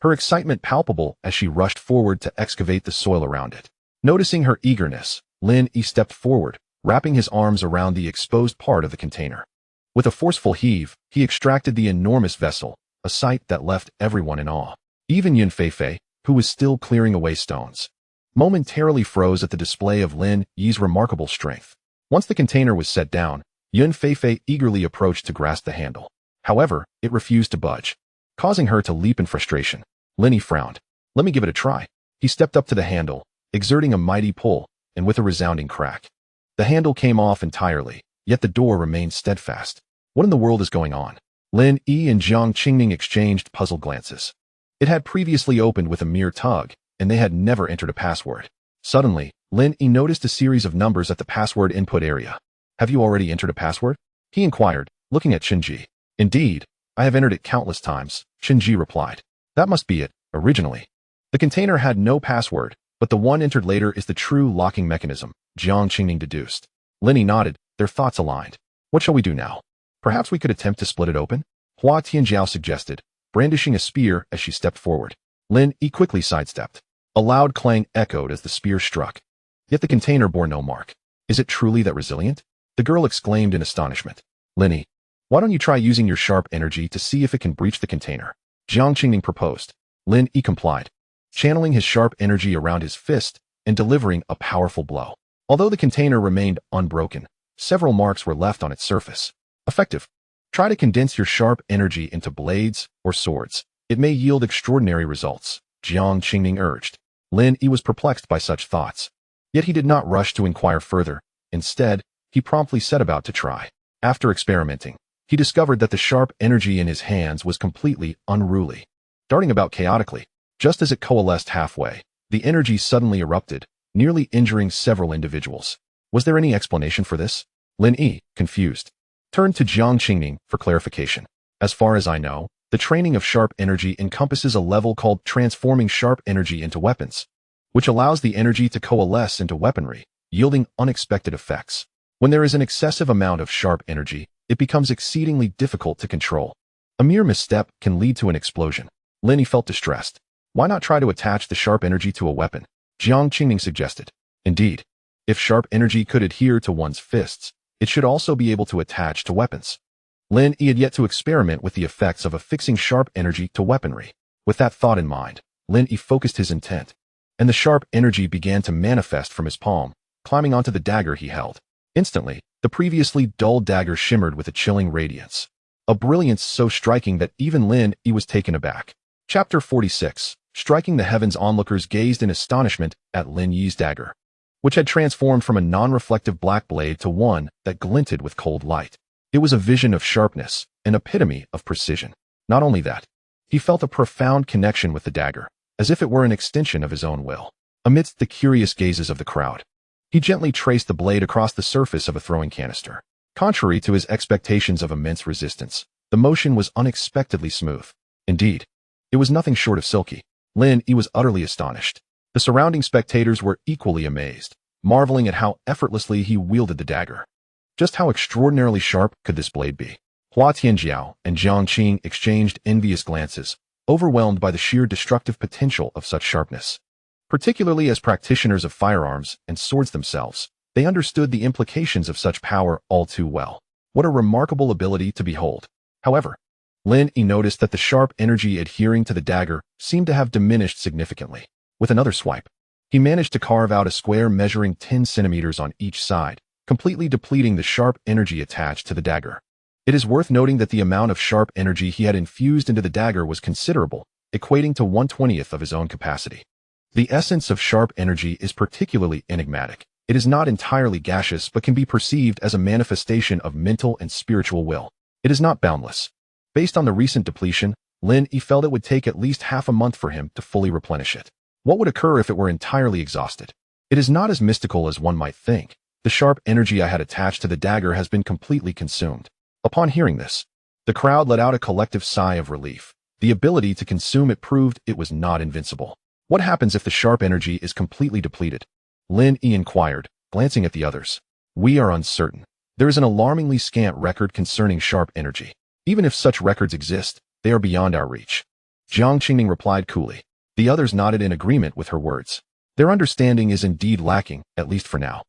her excitement palpable as she rushed forward to excavate the soil around it. Noticing her eagerness, Lin Yi stepped forward, wrapping his arms around the exposed part of the container. With a forceful heave, he extracted the enormous vessel, a sight that left everyone in awe. Even Yun Feifei, who was still clearing away stones, momentarily froze at the display of Lin Yi's remarkable strength. Once the container was set down, Yun Feifei eagerly approached to grasp the handle. However, it refused to budge, causing her to leap in frustration. Lin Yi frowned. Let me give it a try. He stepped up to the handle, exerting a mighty pull, and with a resounding crack, the handle came off entirely, yet the door remained steadfast. What in the world is going on? Lin Yi and Jiang Qingming exchanged puzzled glances. It had previously opened with a mere tug, and they had never entered a password. Suddenly, Lin Yi noticed a series of numbers at the password input area. Have you already entered a password? He inquired, looking at Chen Ji. Indeed, I have entered it countless times, Chen Ji replied. That must be it, originally. The container had no password, but the one entered later is the true locking mechanism, Jiang Qingming deduced. Lin Yi nodded, their thoughts aligned. What shall we do now? Perhaps we could attempt to split it open? Hua Tianjiao suggested, brandishing a spear as she stepped forward. Lin Yi quickly sidestepped. A loud clang echoed as the spear struck. Yet the container bore no mark. Is it truly that resilient? The girl exclaimed in astonishment. Lin Yi, why don't you try using your sharp energy to see if it can breach the container? Jiang Qingming proposed. Lin Yi complied, channeling his sharp energy around his fist and delivering a powerful blow. Although the container remained unbroken, several marks were left on its surface. Effective. Try to condense your sharp energy into blades or swords. It may yield extraordinary results, Jiang Qingming urged. Lin Yi was perplexed by such thoughts. Yet he did not rush to inquire further. Instead, he promptly set about to try. After experimenting, he discovered that the sharp energy in his hands was completely unruly, darting about chaotically. Just as it coalesced halfway, the energy suddenly erupted, nearly injuring several individuals. Was there any explanation for this? Lin Yi, confused, turned to Jiang Qingming for clarification. As far as I know, the training of sharp energy encompasses a level called transforming sharp energy into weapons, which allows the energy to coalesce into weaponry, yielding unexpected effects. When there is an excessive amount of sharp energy, it becomes exceedingly difficult to control. A mere misstep can lead to an explosion. Lin Yi felt distressed. Why not try to attach the sharp energy to a weapon? Jiang Qingming suggested. Indeed, if sharp energy could adhere to one's fists, it should also be able to attach to weapons. Lin Yi had yet to experiment with the effects of affixing sharp energy to weaponry. With that thought in mind, Lin Yi focused his intent, and the sharp energy began to manifest from his palm, climbing onto the dagger he held. Instantly, the previously dull dagger shimmered with a chilling radiance, a brilliance so striking that even Lin Yi was taken aback. Chapter 46. Striking the heavens, onlookers gazed in astonishment at Lin Yi's dagger, which had transformed from a non-reflective black blade to one that glinted with cold light. It was a vision of sharpness, an epitome of precision. Not only that, he felt a profound connection with the dagger, as if it were an extension of his own will. Amidst the curious gazes of the crowd, he gently traced the blade across the surface of a throwing canister. Contrary to his expectations of immense resistance, the motion was unexpectedly smooth. Indeed, it was nothing short of silky. Lin Yi was utterly astonished. The surrounding spectators were equally amazed, marveling at how effortlessly he wielded the dagger. Just how extraordinarily sharp could this blade be? Hua Tianjiao and Jiang Qing exchanged envious glances, overwhelmed by the sheer destructive potential of such sharpness. Particularly as practitioners of firearms and swords themselves, they understood the implications of such power all too well. What a remarkable ability to behold. However, Lin Yi noticed that the sharp energy adhering to the dagger seemed to have diminished significantly. With another swipe, he managed to carve out a square measuring 10 centimeters on each side, completely depleting the sharp energy attached to the dagger. It is worth noting that the amount of sharp energy he had infused into the dagger was considerable, equating to 1/20th of his own capacity. The essence of sharp energy is particularly enigmatic. It is not entirely gaseous but can be perceived as a manifestation of mental and spiritual will. It is not boundless. Based on the recent depletion, Lin Yi felt it would take at least half a month for him to fully replenish it. What would occur if it were entirely exhausted? It is not as mystical as one might think. The sharp energy I had attached to the dagger has been completely consumed. Upon hearing this, the crowd let out a collective sigh of relief. The ability to consume it proved it was not invincible. What happens if the sharp energy is completely depleted? Lin Yi inquired, glancing at the others. We are uncertain. There is an alarmingly scant record concerning sharp energy. Even if such records exist, they are beyond our reach. Jiang Qingning replied coolly. The others nodded in agreement with her words. Their understanding is indeed lacking, at least for now.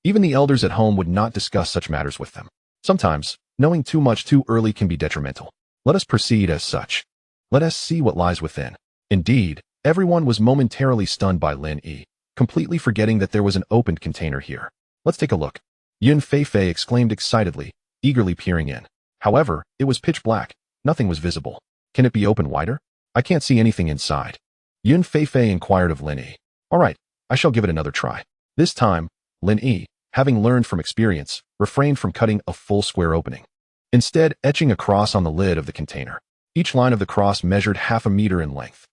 Even the elders at home would not discuss such matters with them. Sometimes, knowing too much too early can be detrimental. Let us proceed as such. Let us see what lies within. Indeed, everyone was momentarily stunned by Lin Yi, completely forgetting that there was an opened container here. Let's take a look. Yun Feifei exclaimed excitedly, eagerly peering in. However, it was pitch black. Nothing was visible. Can it be opened wider? I can't see anything inside. Yun Feifei inquired of Lin Yi. All right, I shall give it another try. This time, Lin Yi, having learned from experience, refrained from cutting a full square opening. Instead, etching a cross on the lid of the container. Each line of the cross measured half a meter in length.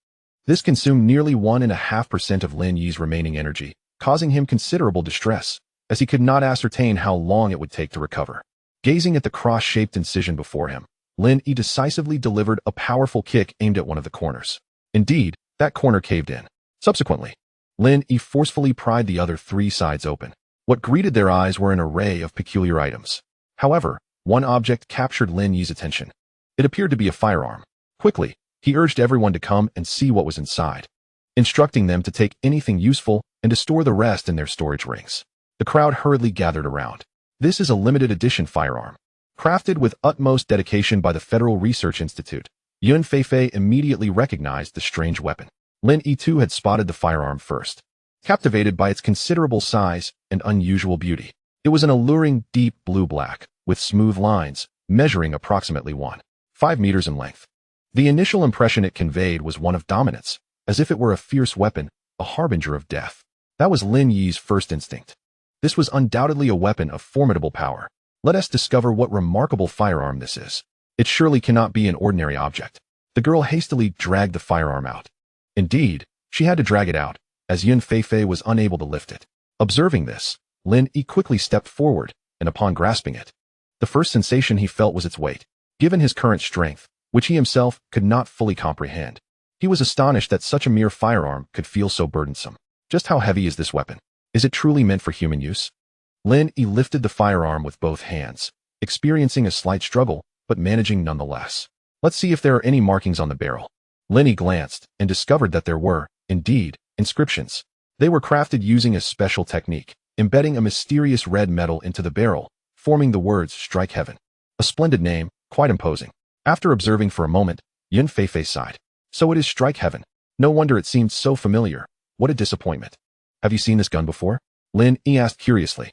This consumed nearly 1.5% of Lin Yi's remaining energy, causing him considerable distress, as he could not ascertain how long it would take to recover. Gazing at the cross-shaped incision before him, Lin Yi decisively delivered a powerful kick aimed at one of the corners. Indeed, that corner caved in. Subsequently, Lin Yi forcefully pried the other 3 sides open. What greeted their eyes were an array of peculiar items. However, one object captured Lin Yi's attention. It appeared to be a firearm. Quickly, he urged everyone to come and see what was inside, instructing them to take anything useful and to store the rest in their storage rings. The crowd hurriedly gathered around. This is a limited edition firearm, crafted with utmost dedication by the Federal Research Institute. Yun Feifei immediately recognized the strange weapon. Lin Yi too had spotted the firearm first, captivated by its considerable size and unusual beauty. It was an alluring deep blue-black, with smooth lines, measuring approximately 1.5 meters in length. The initial impression it conveyed was one of dominance, as if it were a fierce weapon, a harbinger of death. That was Lin Yi's first instinct. This was undoubtedly a weapon of formidable power. Let us discover what remarkable firearm this is. It surely cannot be an ordinary object. The girl hastily dragged the firearm out. Indeed, she had to drag it out, as Yun Feifei was unable to lift it. Observing this, Lin Yi quickly stepped forward, and upon grasping it, the first sensation he felt was its weight. Given his current strength, which he himself could not fully comprehend, he was astonished that such a mere firearm could feel so burdensome. Just how heavy is this weapon? Is it truly meant for human use? Lin Yi lifted the firearm with both hands, experiencing a slight struggle, but managing nonetheless. Let's see if there are any markings on the barrel. Lin Yi glanced and discovered that there were, indeed, inscriptions. They were crafted using a special technique, embedding a mysterious red metal into the barrel, forming the words "Strike Heaven." A splendid name, quite imposing. After observing for a moment, Yun Feifei sighed. So it is Strike Heaven. No wonder it seemed so familiar. What a disappointment. Have you seen this gun before? Lin Yi asked curiously.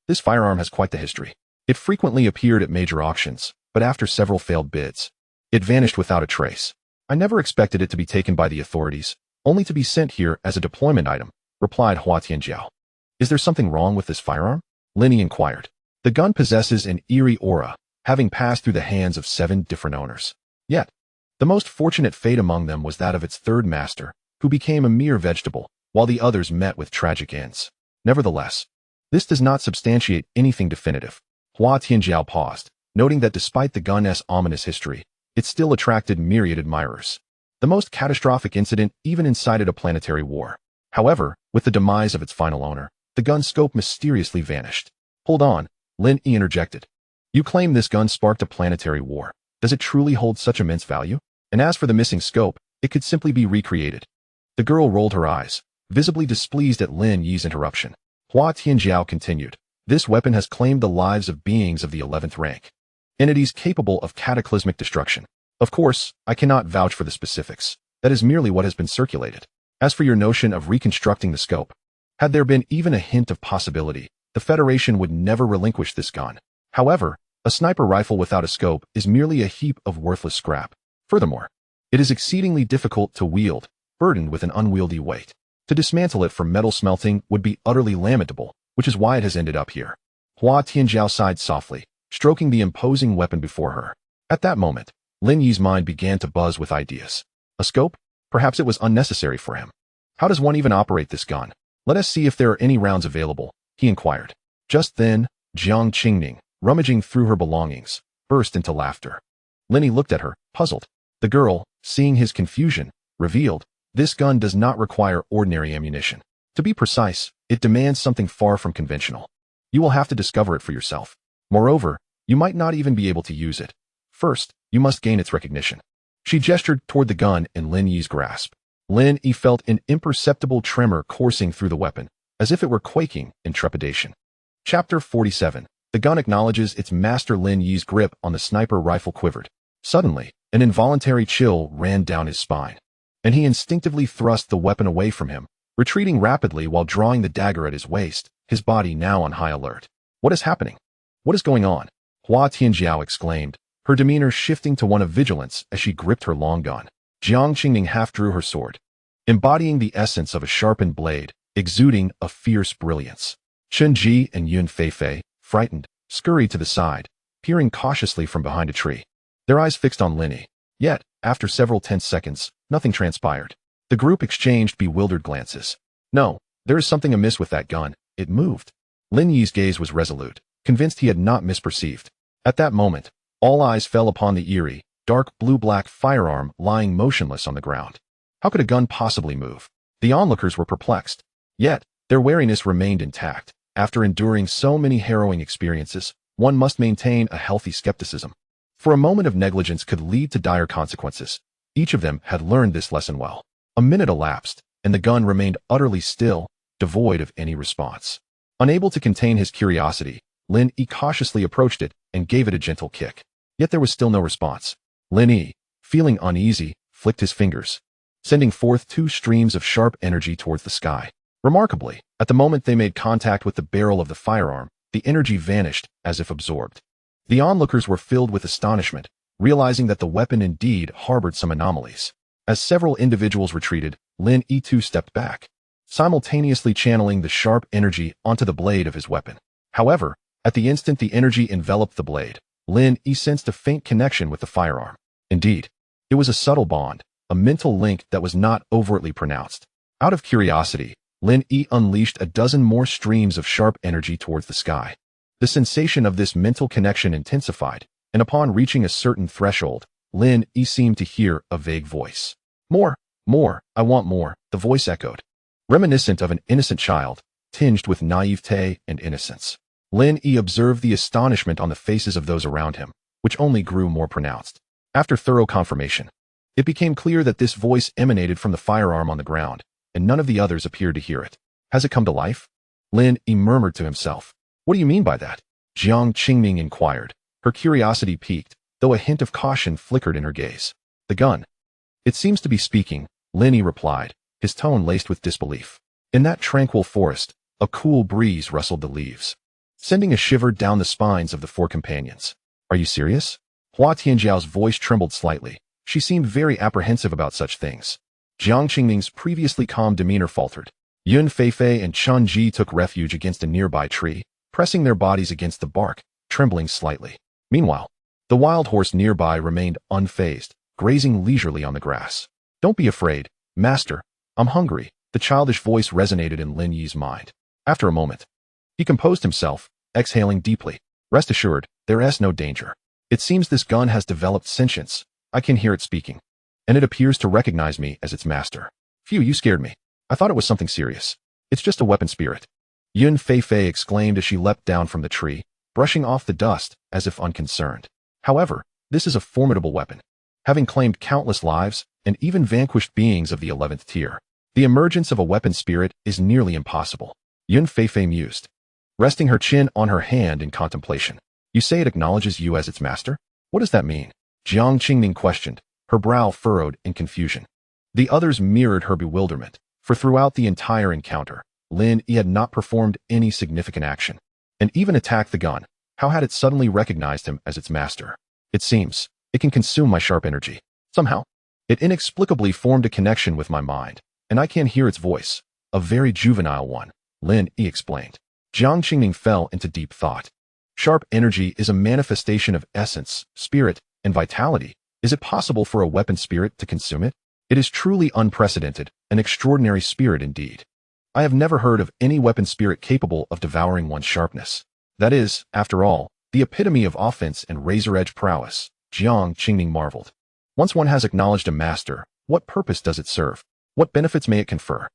This firearm has quite the history. It frequently appeared at major auctions, but after several failed bids, it vanished without a trace. I never expected it to be taken by the authorities, only to be sent here as a deployment item, replied Hua Tianjiao. Is there something wrong with this firearm? Lin Yi inquired. The gun possesses an eerie aura, having passed through the hands of 7 different owners. Yet, the most fortunate fate among them was that of its third master, who became a mere vegetable, while the others met with tragic ends. Nevertheless, this does not substantiate anything definitive. Hua Tianjiao paused, noting that despite the gun's ominous history, it still attracted myriad admirers. The most catastrophic incident even incited a planetary war. However, with the demise of its final owner, the gun's scope mysteriously vanished. Hold on, Lin Yi interjected. You claim this gun sparked a planetary war. Does it truly hold such immense value? And as for the missing scope, it could simply be recreated. The girl rolled her eyes, visibly displeased at Lin Yi's interruption. Hua Tianjiao continued. This weapon has claimed the lives of beings of the 11th rank. Entities capable of cataclysmic destruction. Of course, I cannot vouch for the specifics. That is merely what has been circulated. As for your notion of reconstructing the scope, had there been even a hint of possibility, the Federation would never relinquish this gun. However, a sniper rifle without a scope is merely a heap of worthless scrap. Furthermore, it is exceedingly difficult to wield, burdened with an unwieldy weight. To dismantle it for metal smelting would be utterly lamentable, which is why it has ended up here. Hua Tianjiao sighed softly, stroking the imposing weapon before her. At that moment, Lin Yi's mind began to buzz with ideas. A scope? Perhaps it was unnecessary for him. How does one even operate this gun? Let us see if there are any rounds available, he inquired. Just then, Jiang Qingning, rummaging through her belongings, burst into laughter. Lin Yi looked at her, puzzled. The girl, seeing his confusion, revealed, this gun does not require ordinary ammunition. To be precise, it demands something far from conventional. You will have to discover it for yourself. Moreover, you might not even be able to use it. First, you must gain its recognition. She gestured toward the gun in Lin Yi's grasp. Lin Yi felt an imperceptible tremor coursing through the weapon, as if it were quaking in trepidation. Chapter 47. The gun acknowledges its master. Lin Yi's grip on the sniper rifle quivered. Suddenly, an involuntary chill ran down his spine, and he instinctively thrust the weapon away from him, retreating rapidly while drawing the dagger at his waist, his body now on high alert. What is happening? What is going on? Hua Tianjiao exclaimed, her demeanor shifting to one of vigilance as she gripped her long gun. Jiang Qingning half drew her sword, embodying the essence of a sharpened blade, exuding a fierce brilliance. Chen Ji and Yun Feifei, frightened, scurried to the side, peering cautiously from behind a tree, their eyes fixed on Lin Yi. Yet, after several tense seconds, nothing transpired. The group exchanged bewildered glances. No, there is something amiss with that gun. It moved. Lin Yi's gaze was resolute, convinced he had not misperceived. At that moment, all eyes fell upon the eerie, dark blue-black firearm lying motionless on the ground. How could a gun possibly move? The onlookers were perplexed. Yet, their wariness remained intact. After enduring so many harrowing experiences, one must maintain a healthy skepticism. For a moment of negligence could lead to dire consequences. Each of them had learned this lesson well. A minute elapsed, and the gun remained utterly still, devoid of any response. Unable to contain his curiosity, Lin Yi cautiously approached it and gave it a gentle kick. Yet there was still no response. Lin Yi, feeling uneasy, flicked his fingers, sending forth two streams of sharp energy towards the sky. Remarkably, at the moment they made contact with the barrel of the firearm, the energy vanished as if absorbed. The onlookers were filled with astonishment, realizing that the weapon indeed harbored some anomalies. As several individuals retreated, Lin Yi too stepped back, simultaneously channeling the sharp energy onto the blade of his weapon. However, at the instant the energy enveloped the blade, Lin Yi sensed a faint connection with the firearm. Indeed, it was a subtle bond, a mental link that was not overtly pronounced. Out of curiosity, Lin Yi unleashed a dozen more streams of sharp energy towards the sky. The sensation of this mental connection intensified, and upon reaching a certain threshold, Lin Yi seemed to hear a vague voice. More, I want more, the voice echoed, reminiscent of an innocent child, tinged with naivete and innocence. Lin Yi observed the astonishment on the faces of those around him, which only grew more pronounced. After thorough confirmation, it became clear that this voice emanated from the firearm on the ground, and none of the others appeared to hear it. Has it come to life? Lin Yi murmured to himself. What do you mean by that? Jiang Qingning inquired. Her curiosity piqued, though a hint of caution flickered in her gaze. The gun. It seems to be speaking, Lin Yi replied, his tone laced with disbelief. In that tranquil forest, a cool breeze rustled the leaves, sending a shiver down the spines of the four companions. Are you serious? Hua Tianjiao's voice trembled slightly. She seemed very apprehensive about such things. Jiang Qingning's previously calm demeanor faltered. Yun Feifei and Chen Ji took refuge against a nearby tree, pressing their bodies against the bark, trembling slightly. Meanwhile, the wild horse nearby remained unfazed, grazing leisurely on the grass. Don't be afraid, master. I'm hungry. The childish voice resonated in Lin Yi's mind. After a moment, he composed himself, exhaling deeply. Rest assured, there is no danger. It seems this gun has developed sentience. I can hear it speaking, and it appears to recognize me as its master. Phew, you scared me. I thought it was something serious. It's just a weapon spirit. Yun Feifei exclaimed as she leapt down from the tree, brushing off the dust as if unconcerned. However, this is a formidable weapon. Having claimed countless lives and even vanquished beings of the 11th tier, the emergence of a weapon spirit is nearly impossible. Yun Feifei mused, resting her chin on her hand in contemplation. You say it acknowledges you as its master? What does that mean? Jiang Qingning questioned, her brow furrowed in confusion. The others mirrored her bewilderment, for throughout the entire encounter, Lin Yi had not performed any significant action, and even attacked the gun. How had it suddenly recognized him as its master? It seems, it can consume my sharp energy. Somehow, it inexplicably formed a connection with my mind, and I can hear its voice, a very juvenile one, Lin Yi explained. Jiang Qingning fell into deep thought. Sharp energy is a manifestation of essence, spirit, and vitality. Is it possible for a weapon spirit to consume it? It is truly unprecedented, an extraordinary spirit indeed. I have never heard of any weapon spirit capable of devouring one's sharpness. That is, after all, the epitome of offense and razor-edge prowess, Jiang Qingning marveled. Once one has acknowledged a master, what purpose does it serve? What benefits may it confer?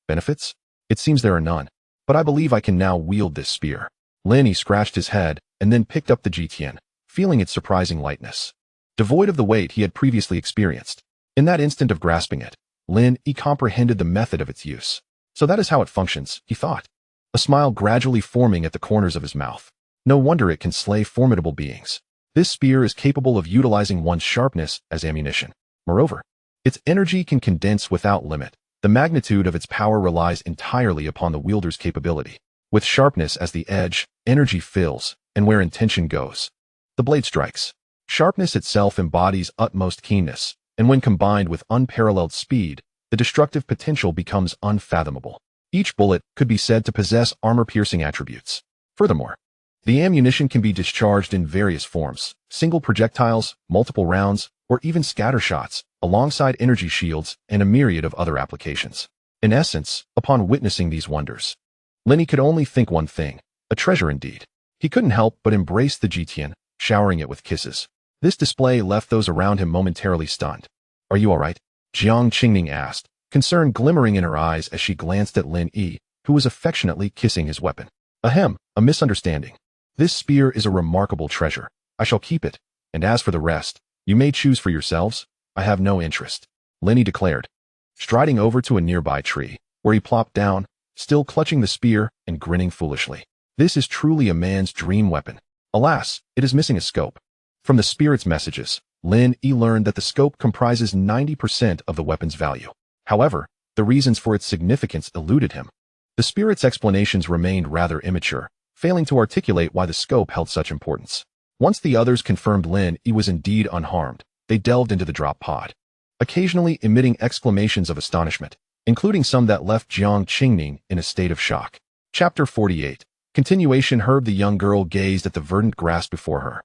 Benefits? It seems there are none. But I believe I can now wield this spear. Lin Yi scratched his head and then picked up the Jitian, feeling its surprising lightness, devoid of the weight he had previously experienced. In that instant of grasping it, Lin Yi comprehended the method of its use. So that is how it functions, he thought, a smile gradually forming at the corners of his mouth. No wonder it can slay formidable beings. This spear is capable of utilizing one's sharpness as ammunition. Moreover, its energy can condense without limit. The magnitude of its power relies entirely upon the wielder's capability. With sharpness as the edge, energy fills, and where intention goes, the blade strikes. Sharpness itself embodies utmost keenness, and when combined with unparalleled speed, the destructive potential becomes unfathomable. Each bullet could be said to possess armor-piercing attributes. Furthermore, the ammunition can be discharged in various forms, single projectiles, multiple rounds, or even scatter shots, alongside energy shields and a myriad of other applications. In essence, upon witnessing these wonders, Lin Yi could only think one thing, a treasure indeed. He couldn't help but embrace the Jitian, showering it with kisses. This display left those around him momentarily stunned. Are you all right? Jiang Qingning asked, concern glimmering in her eyes as she glanced at Lin Yi, who was affectionately kissing his weapon. Ahem, a misunderstanding. This spear is a remarkable treasure. I shall keep it, and as for the rest, you may choose for yourselves. I have no interest, Lin Yi declared, striding over to a nearby tree, where he plopped down, still clutching the spear and grinning foolishly. This is truly a man's dream weapon. Alas, it is missing a scope. From the spirit's messages, Lin Yi learned that the scope comprises 90% of the weapon's value. However, the reasons for its significance eluded him. The spirit's explanations remained rather immature, failing to articulate why the scope held such importance. Once the others confirmed Lin Yi was indeed unharmed, they delved into the drop pod, occasionally emitting exclamations of astonishment, including some that left Jiang Qingning in a state of shock. Chapter 48. Continuation. Herb, the young girl gazed at the verdant grass before her,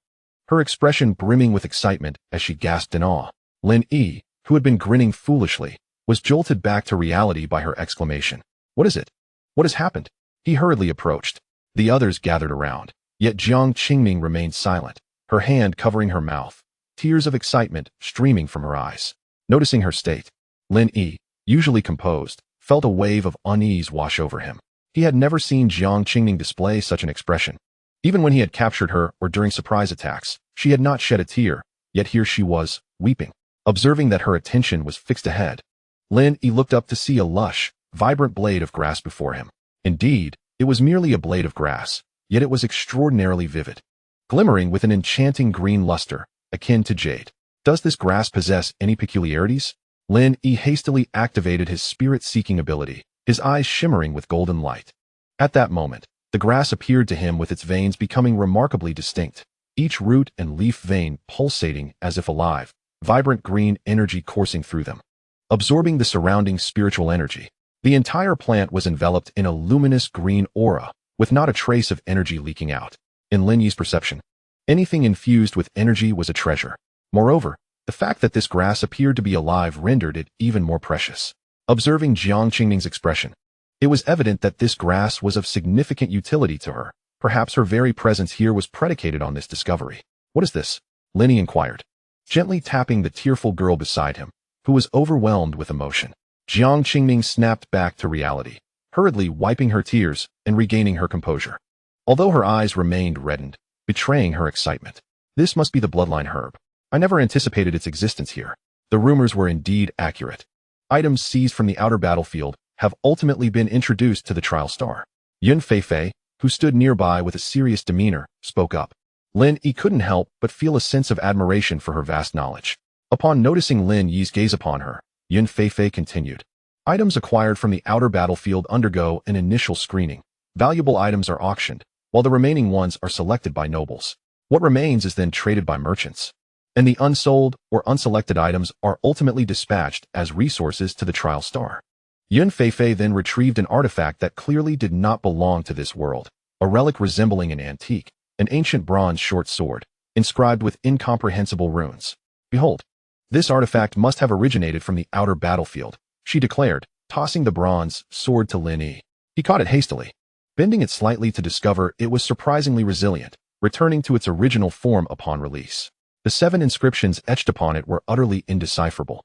her expression brimming with excitement as she gasped in awe. Lin Yi, who had been grinning foolishly, was jolted back to reality by her exclamation. What is it? What has happened? He hurriedly approached. The others gathered around, yet Jiang Qingning remained silent, her hand covering her mouth, tears of excitement streaming from her eyes. Noticing her state, Lin Yi, usually composed, felt a wave of unease wash over him. He had never seen Jiang Qingning display such an expression. Even when he had captured her or during surprise attacks, she had not shed a tear, yet here she was, weeping. Observing that her attention was fixed ahead, Lin Yi looked up to see a lush, vibrant blade of grass before him. Indeed, it was merely a blade of grass, yet it was extraordinarily vivid, glimmering with an enchanting green luster, akin to jade. Does this grass possess any peculiarities? Lin Yi hastily activated his spirit-seeking ability, his eyes shimmering with golden light. At that moment, the grass appeared to him with its veins becoming remarkably distinct, each root and leaf vein pulsating as if alive, vibrant green energy coursing through them, absorbing the surrounding spiritual energy. The entire plant was enveloped in a luminous green aura, with not a trace of energy leaking out. In Lin Yi's perception, anything infused with energy was a treasure. Moreover, the fact that this grass appeared to be alive rendered it even more precious. Observing Jiang Qingning's expression, it was evident that this grass was of significant utility to her. Perhaps her very presence here was predicated on this discovery. What is this? Lin Yi inquired, gently tapping the tearful girl beside him, who was overwhelmed with emotion. Jiang Qingning snapped back to reality, hurriedly wiping her tears and regaining her composure. although her eyes remained reddened, betraying her excitement. This must be the bloodline herb. I never anticipated its existence here. The rumors were indeed accurate. Items seized from the outer battlefield have ultimately been introduced to the trial star. Yun Feifei, who stood nearby with a serious demeanor, spoke up. Lin Yi couldn't help but feel a sense of admiration for her vast knowledge. Upon noticing Lin Yi's gaze upon her, Yun Feifei continued. Items acquired from the outer battlefield undergo an initial screening. Valuable items are auctioned, while the remaining ones are selected by nobles. What remains is then traded by merchants. And the unsold or unselected items are ultimately dispatched as resources to the trial star. Yun Feifei then retrieved an artifact that clearly did not belong to this world, a relic resembling an antique, an ancient bronze short sword, inscribed with incomprehensible runes. Behold, this artifact must have originated from the outer battlefield, she declared, tossing the bronze sword to Lin Yi. He caught it hastily, bending it slightly to discover it was surprisingly resilient, returning to its original form upon release. The 7 inscriptions etched upon it were utterly indecipherable.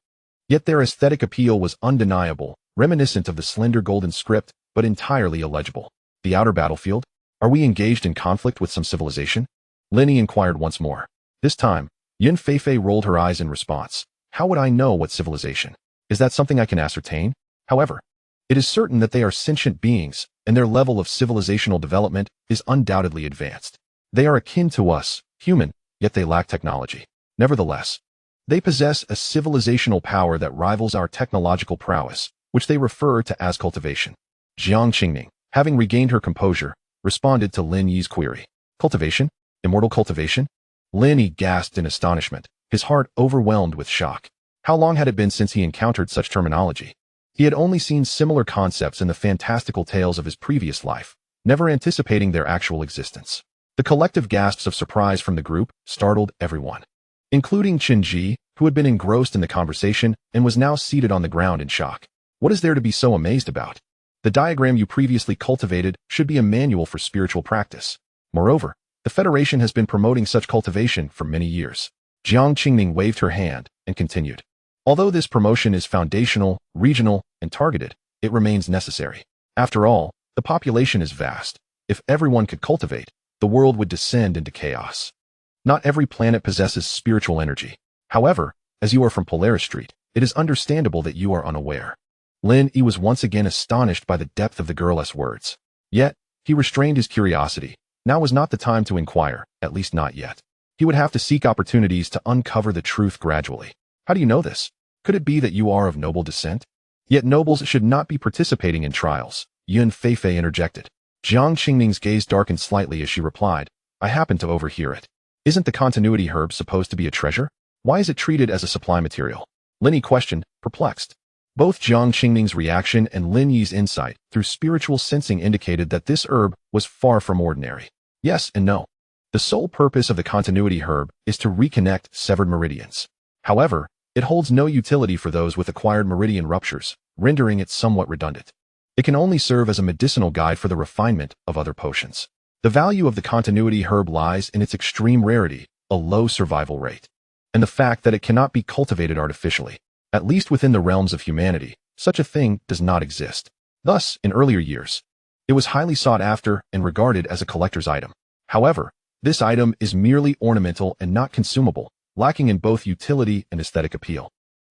Yet their aesthetic appeal was undeniable, reminiscent of the slender golden script, but entirely illegible. The outer battlefield? Are we engaged in conflict with some civilization? Lin Yi inquired once more. This time, Yun Feifei rolled her eyes in response. How would I know what civilization? Is that something I can ascertain? However, it is certain that they are sentient beings, and their level of civilizational development is undoubtedly advanced. They are akin to us, human, yet they lack technology. Nevertheless, they possess a civilizational power that rivals our technological prowess, which they refer to as cultivation. Jiang Qingning, having regained her composure, responded to Lin Yi's query. Cultivation? Immortal cultivation? Lin Yi gasped in astonishment, his heart overwhelmed with shock. How long had it been since he encountered such terminology? He had only seen similar concepts in the fantastical tales of his previous life, never anticipating their actual existence. The collective gasps of surprise from the group startled everyone, including Qin Ji, who had been engrossed in the conversation and was now seated on the ground in shock. What is there to be so amazed about? The diagram you previously cultivated should be a manual for spiritual practice. Moreover, the Federation has been promoting such cultivation for many years. Jiang Qingning waved her hand and continued. Although this promotion is foundational, regional, and targeted, it remains necessary. After all, the population is vast. If everyone could cultivate, the world would descend into chaos. Not every planet possesses spiritual energy. However, as you are from Polaris Street, it is understandable that you are unaware. Lin Yi was once again astonished by the depth of the girl's words. Yet, he restrained his curiosity. Now was not the time to inquire, at least not yet. He would have to seek opportunities to uncover the truth gradually. How do you know this? Could it be that you are of noble descent? Yet nobles should not be participating in trials, Yun Feifei interjected. Jiang Qingning's gaze darkened slightly as she replied, I happened to overhear it. Isn't the continuity herb supposed to be a treasure? Why is it treated as a supply material? Lin Yi questioned, perplexed. Both Jiang Qingning's reaction and Lin Yi's insight through spiritual sensing indicated that this herb was far from ordinary. Yes and no. The sole purpose of the continuity herb is to reconnect severed meridians. However, it holds no utility for those with acquired meridian ruptures, rendering it somewhat redundant. It can only serve as a medicinal guide for the refinement of other potions. The value of the continuity herb lies in its extreme rarity, a low survival rate, and the fact that it cannot be cultivated artificially. At least within the realms of humanity, such a thing does not exist. Thus, in earlier years, it was highly sought after and regarded as a collector's item. However, this item is merely ornamental and not consumable, lacking in both utility and aesthetic appeal,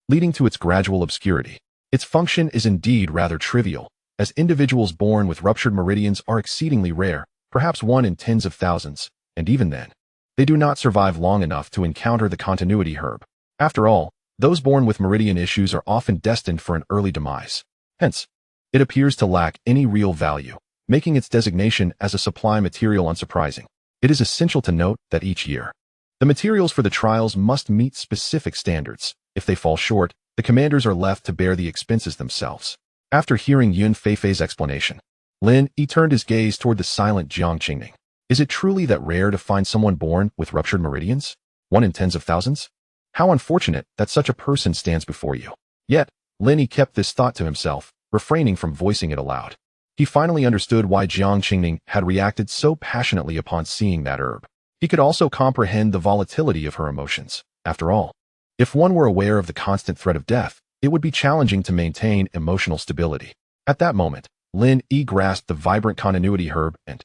leading to its gradual obscurity. Its function is indeed rather trivial, as individuals born with ruptured meridians are exceedingly rare, perhaps 1 in tens of thousands, and even then, they do not survive long enough to encounter the continuity herb. After all, those born with meridian issues are often destined for an early demise. Hence, it appears to lack any real value, making its designation as a supply material unsurprising. It is essential to note that each year, the materials for the trials must meet specific standards. If they fall short, the commanders are left to bear the expenses themselves. After hearing Yun Feifei's explanation, Lin Yi turned his gaze toward the silent Jiang Qingning. Is it truly that rare to find someone born with ruptured meridians? 1 in tens of thousands? How unfortunate that such a person stands before you. Yet, Lin Yi kept this thought to himself, refraining from voicing it aloud. He finally understood why Jiang Qingning had reacted so passionately upon seeing that herb. He could also comprehend the volatility of her emotions. After all, if one were aware of the constant threat of death, it would be challenging to maintain emotional stability. At that moment, Lin Yi grasped the vibrant continuity herb and,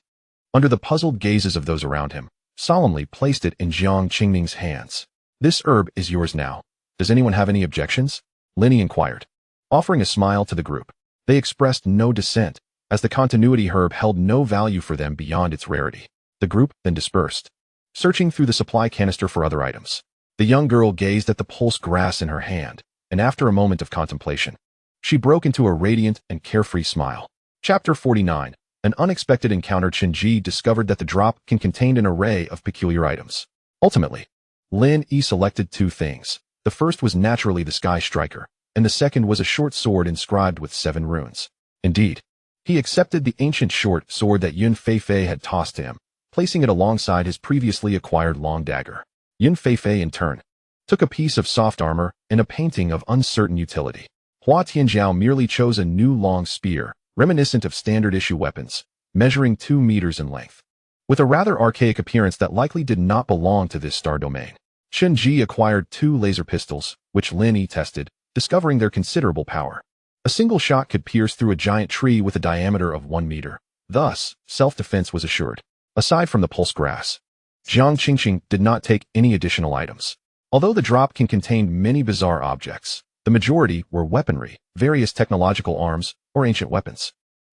under the puzzled gazes of those around him, solemnly placed it in Jiang Qingming's hands. This herb is yours now. Does anyone have any objections? Linny inquired. Offering a smile to the group, they expressed no dissent, as the continuity herb held no value for them beyond its rarity. The group then dispersed, searching through the supply canister for other items. The young girl gazed at the pulse grass in her hand, and after a moment of contemplation, she broke into a radiant and carefree smile. Chapter 49. An unexpected encounter. Qinji discovered that the drop can contain an array of peculiar items. Ultimately, Lin Yi selected two things. The first was naturally the Sky Striker, and the second was a short sword inscribed with 7 runes. Indeed, he accepted the ancient short sword that Yun Feifei had tossed to him, placing it alongside his previously acquired long dagger. Yun Feifei, in turn, took a piece of soft armor and a painting of uncertain utility. Hua Tianjiao merely chose a new long spear, reminiscent of standard-issue weapons, measuring 2 meters in length, with a rather archaic appearance that likely did not belong to this star domain. Qinji acquired 2 laser pistols, which Lin Yi tested, discovering their considerable power. A single shot could pierce through a giant tree with a diameter of 1 meter. Thus, self-defense was assured. Aside from the pulse grass, Jiang Qingming did not take any additional items. Although the drop can contain many bizarre objects, the majority were weaponry, various technological arms, or ancient weapons.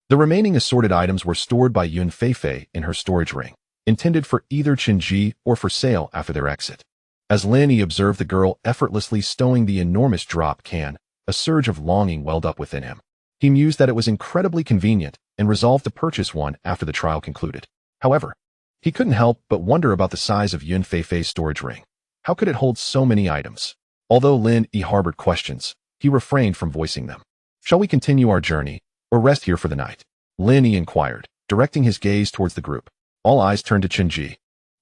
The remaining assorted items were stored by Yun Feifei in her storage ring, intended for either Qinji or for sale after their exit. As Lin Yi observed the girl effortlessly stowing the enormous drop can, a surge of longing welled up within him. He mused that it was incredibly convenient and resolved to purchase one after the trial concluded. However, he couldn't help but wonder about the size of Yun Feifei's storage ring. How could it hold so many items? Although Lin Yi harbored questions, he refrained from voicing them. Shall we continue our journey, or rest here for the night? Lin Yi inquired, directing his gaze towards the group. All eyes turned to Qinji,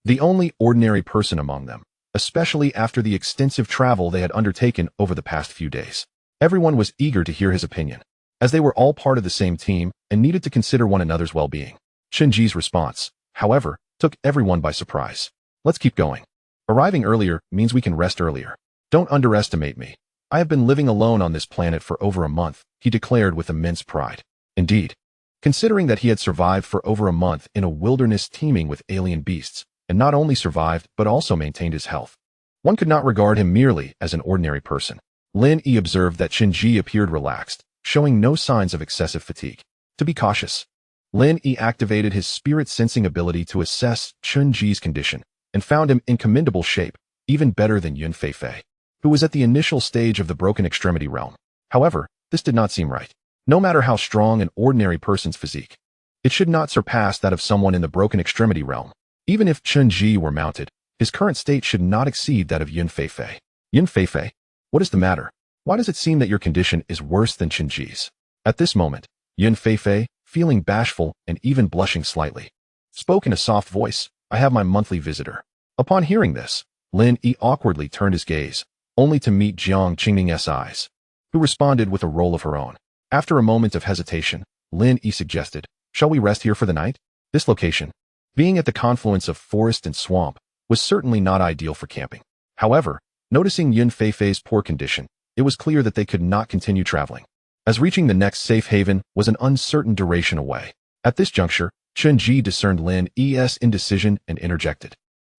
the only ordinary person among them, especially after the extensive travel they had undertaken over the past few days. Everyone was eager to hear his opinion, as they were all part of the same team and needed to consider one another's well-being. Qinji's response, however, took everyone by surprise. Let's keep going. Arriving earlier means we can rest earlier. Don't underestimate me. I have been living alone on this planet for over a month, he declared with immense pride. Indeed, considering that he had survived for over a month in a wilderness teeming with alien beasts, and not only survived but also maintained his health, one could not regard him merely as an ordinary person. Lin Yi observed that Qinji appeared relaxed, showing no signs of excessive fatigue. To be cautious, Lin Yi activated his spirit-sensing ability to assess Qinji's condition, and found him in commendable shape, even better than Yun Feifei, who was at the initial stage of the broken extremity realm. However, this did not seem right. No matter how strong an ordinary person's physique, it should not surpass that of someone in the broken extremity realm. Even if Qinji were mounted, his current state should not exceed that of Yun Feifei. Yun Feifei, what is the matter? Why does it seem that your condition is worse than Qinji's? At this moment, Yun Feifei, feeling bashful and even blushing slightly, spoke in a soft voice. I have my monthly visitor. Upon hearing this, Lin Yi awkwardly turned his gaze, only to meet Jiang Qingming's eyes, who responded with a roll of her own. After a moment of hesitation, Lin Yi suggested, shall we rest here for the night? This location, being at the confluence of forest and swamp, was certainly not ideal for camping. However, noticing Yun Feifei's poor condition, it was clear that they could not continue traveling, as reaching the next safe haven was an uncertain duration away. At this juncture, Qinji discerned Lin Yi's indecision and interjected.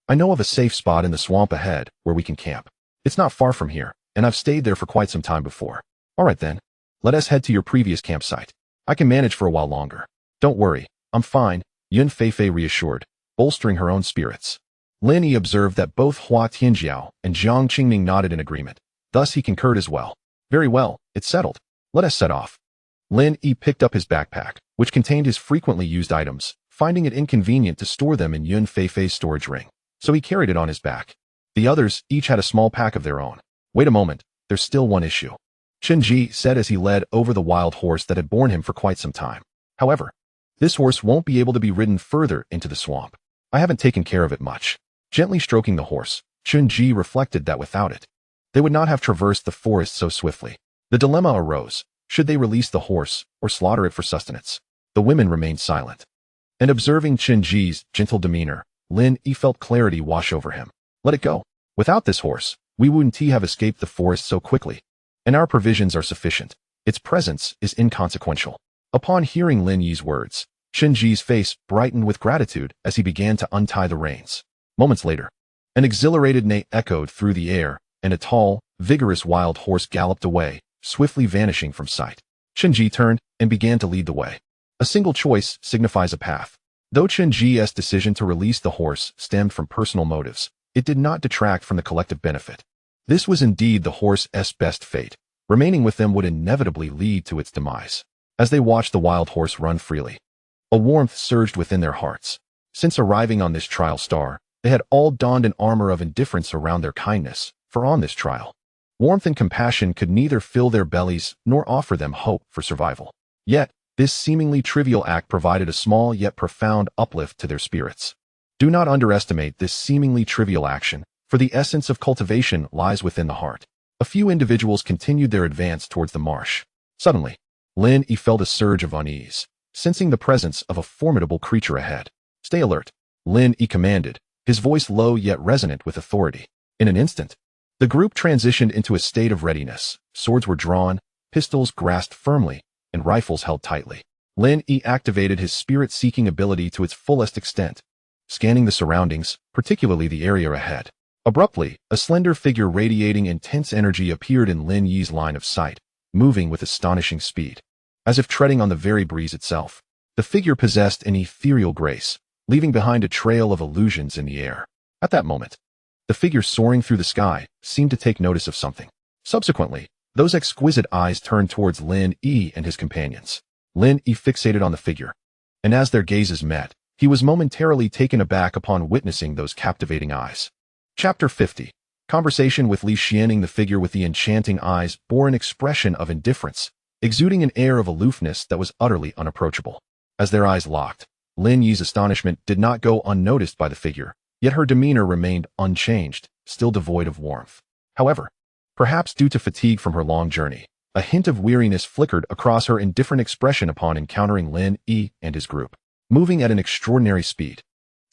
I know of a safe spot in the swamp ahead where we can camp. It's not far from here, and I've stayed there for quite some time before. All right then, let us head to your previous campsite. I can manage for a while longer. Don't worry, I'm fine, Yun Feifei reassured, bolstering her own spirits. Lin Yi observed that both Hua Tianjiao and Jiang Qingming nodded in agreement. Thus he concurred as well. Very well, it's settled. Let us set off. Lin Yi picked up his backpack, which contained his frequently used items, finding it inconvenient to store them in Yun Feifei's storage ring, so he carried it on his back. The others each had a small pack of their own. Wait a moment, there's still one issue, Qinji said as he led over the wild horse that had borne him for quite some time. However, this horse won't be able to be ridden further into the swamp. I haven't taken care of it much. Gently stroking the horse, Qinji reflected that without it, they would not have traversed the forest so swiftly. The dilemma arose. Should they release the horse or slaughter it for sustenance? The women remained silent. And observing Qinji's gentle demeanor, Lin Yi felt clarity wash over him. Let it go. Without this horse, we wouldn't have escaped the forest so quickly. And our provisions are sufficient. Its presence is inconsequential. Upon hearing Lin Yi's words, Shinji's face brightened with gratitude as he began to untie the reins. Moments later, an exhilarated neigh echoed through the air, and a tall, vigorous wild horse galloped away, swiftly vanishing from sight. Shinji turned and began to lead the way. A single choice signifies a path. Though Shinji's decision to release the horse stemmed from personal motives, it did not detract from the collective benefit. This was indeed the horse's best fate. Remaining with them would inevitably lead to its demise. As they watched the wild horse run freely, a warmth surged within their hearts. Since arriving on this trial star, they had all donned an armor of indifference around their kindness, for on this trial, warmth and compassion could neither fill their bellies nor offer them hope for survival. Yet, this seemingly trivial act provided a small yet profound uplift to their spirits. Do not underestimate this seemingly trivial action, for the essence of cultivation lies within the heart. A few individuals continued their advance towards the marsh. Suddenly, Lin Yi felt a surge of unease, sensing the presence of a formidable creature ahead. "Stay alert," Lin Yi commanded, his voice low yet resonant with authority. In an instant, the group transitioned into a state of readiness. Swords were drawn, pistols grasped firmly, and rifles held tightly. Lin Yi activated his spirit-seeking ability to its fullest extent, scanning the surroundings, particularly the area ahead. Abruptly, a slender figure radiating intense energy appeared in Lin Yi's line of sight, moving with astonishing speed. As if treading on the very breeze itself, the figure possessed an ethereal grace, leaving behind a trail of illusions in the air. At that moment, the figure soaring through the sky seemed to take notice of something. Subsequently, those exquisite eyes turned towards Lin Yi and his companions. Lin Yi fixated on the figure, and as their gazes met, he was momentarily taken aback upon witnessing those captivating eyes. Chapter 50. Conversation with Li Xianing. The figure with the enchanting eyes bore an expression of indifference, exuding an air of aloofness that was utterly unapproachable. As their eyes locked, Lin Yi's astonishment did not go unnoticed by the figure, yet her demeanor remained unchanged, still devoid of warmth. However, perhaps due to fatigue from her long journey, a hint of weariness flickered across her indifferent expression upon encountering Lin Yi and his group. Moving at an extraordinary speed,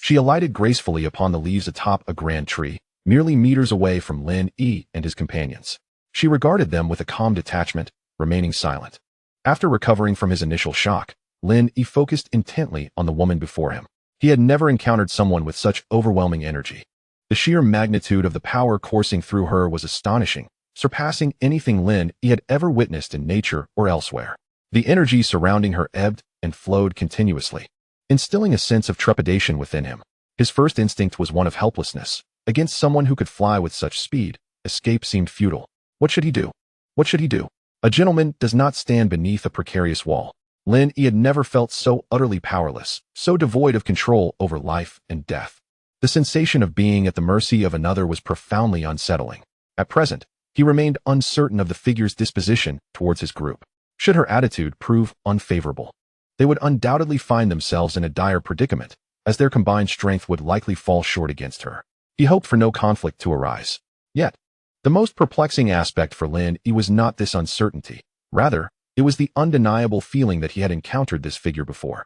she alighted gracefully upon the leaves atop a grand tree, merely meters away from Lin Yi and his companions. She regarded them with a calm detachment, remaining silent. After recovering from his initial shock, Lin Yi focused intently on the woman before him. He had never encountered someone with such overwhelming energy. The sheer magnitude of the power coursing through her was astonishing, surpassing anything Lin Yi had ever witnessed in nature or elsewhere. The energy surrounding her ebbed and flowed continuously, instilling a sense of trepidation within him. His first instinct was one of helplessness. Against someone who could fly with such speed, escape seemed futile. What should he do? What should he do? A gentleman does not stand beneath a precarious wall. Lin Yi had never felt so utterly powerless, so devoid of control over life and death. The sensation of being at the mercy of another was profoundly unsettling. At present, he remained uncertain of the figure's disposition towards his group. Should her attitude prove unfavorable, they would undoubtedly find themselves in a dire predicament, as their combined strength would likely fall short against her. He hoped for no conflict to arise. Yet, the most perplexing aspect for Lin Yi was not this uncertainty. Rather, it was the undeniable feeling that he had encountered this figure before.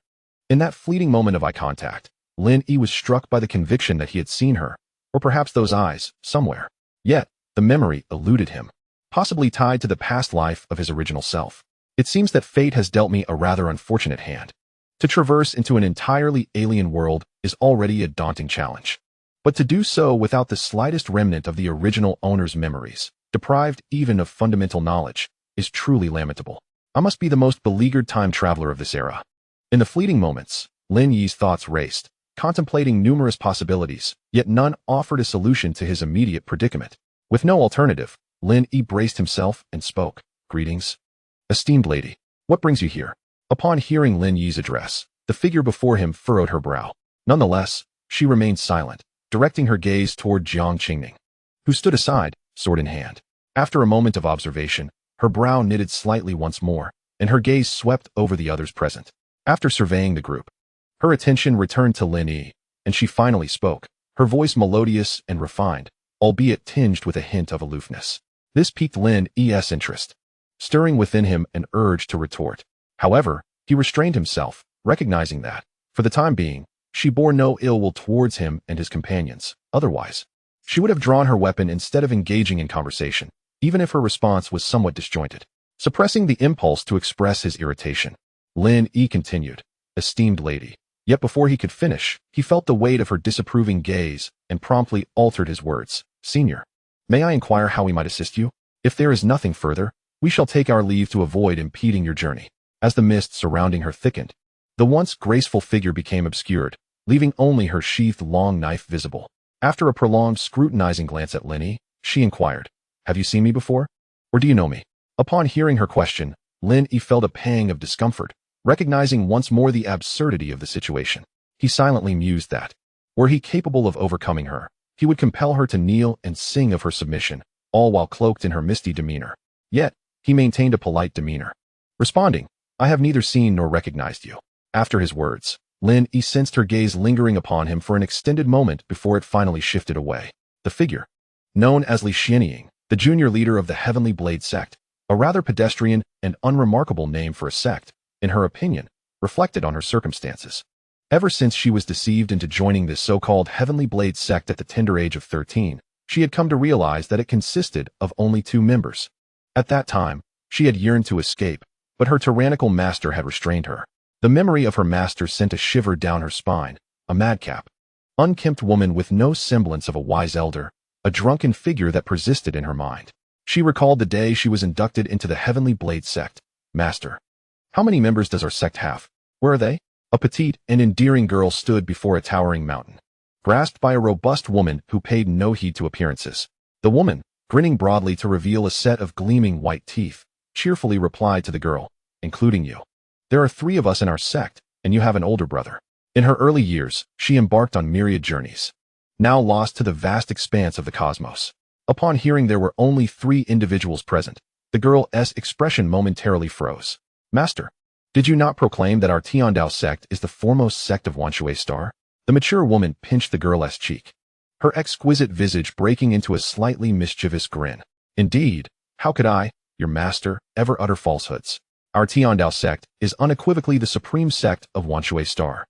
In that fleeting moment of eye contact, Lin Yi was struck by the conviction that he had seen her, or perhaps those eyes, somewhere. Yet, the memory eluded him, possibly tied to the past life of his original self. It seems that fate has dealt me a rather unfortunate hand. To traverse into an entirely alien world is already a daunting challenge. But to do so without the slightest remnant of the original owner's memories, deprived even of fundamental knowledge, is truly lamentable. I must be the most beleaguered time traveler of this era. In the fleeting moments, Lin Yi's thoughts raced, contemplating numerous possibilities, yet none offered a solution to his immediate predicament. With no alternative, Lin Yi braced himself and spoke. "Greetings, esteemed lady. What brings you here?" Upon hearing Lin Yi's address, the figure before him furrowed her brow. Nonetheless, she remained silent, directing her gaze toward Jiang Qingning, who stood aside, sword in hand. After a moment of observation, her brow knitted slightly once more, and her gaze swept over the others present. After surveying the group, her attention returned to Lin Yi, and she finally spoke, her voice melodious and refined, albeit tinged with a hint of aloofness. This piqued Lin Yi's interest, stirring within him an urge to retort. However, he restrained himself, recognizing that, for the time being, she bore no ill will towards him and his companions. Otherwise, she would have drawn her weapon instead of engaging in conversation, even if her response was somewhat disjointed. Suppressing the impulse to express his irritation, Lin Yi continued, esteemed lady. Yet before he could finish, he felt the weight of her disapproving gaze and promptly altered his words. Senior, may I inquire how we might assist you? If there is nothing further, we shall take our leave to avoid impeding your journey. As the mist surrounding her thickened, the once graceful figure became obscured, leaving only her sheathed long knife visible. After a prolonged scrutinizing glance at Lin Yi, she inquired, have you seen me before? Or do you know me? Upon hearing her question, Lin Yi felt a pang of discomfort, recognizing once more the absurdity of the situation. He silently mused that, were he capable of overcoming her, he would compel her to kneel and sing of her submission, all while cloaked in her misty demeanor. Yet, he maintained a polite demeanor, responding, I have neither seen nor recognized you. After his words, Lin Yi sensed her gaze lingering upon him for an extended moment before it finally shifted away. The figure, known as Li Xianying, the junior leader of the Heavenly Blade sect, a rather pedestrian and unremarkable name for a sect, in her opinion, reflected on her circumstances. Ever since she was deceived into joining this so-called Heavenly Blade sect at the tender age of 13, she had come to realize that it consisted of only 2 members. At that time, she had yearned to escape, but her tyrannical master had restrained her. The memory of her master sent a shiver down her spine, a madcap, unkempt woman with no semblance of a wise elder, a drunken figure that persisted in her mind. She recalled the day she was inducted into the Heavenly Blade sect. Master, how many members does our sect have? Where are they? A petite and endearing girl stood before a towering mountain, grasped by a robust woman who paid no heed to appearances. The woman, grinning broadly to reveal a set of gleaming white teeth, cheerfully replied to the girl, including you. There are 3 of us in our sect, and you have an older brother. In her early years, she embarked on myriad journeys, now lost to the vast expanse of the cosmos. Upon hearing there were only 3 individuals present, the girl's expression momentarily froze. Master, did you not proclaim that our Tiandao sect is the foremost sect of Wanshui Star? The mature woman pinched the girl's cheek, her exquisite visage breaking into a slightly mischievous grin. Indeed, how could I, your master, ever utter falsehoods? Our Tiandao sect is unequivocally the supreme sect of Wanshui Star.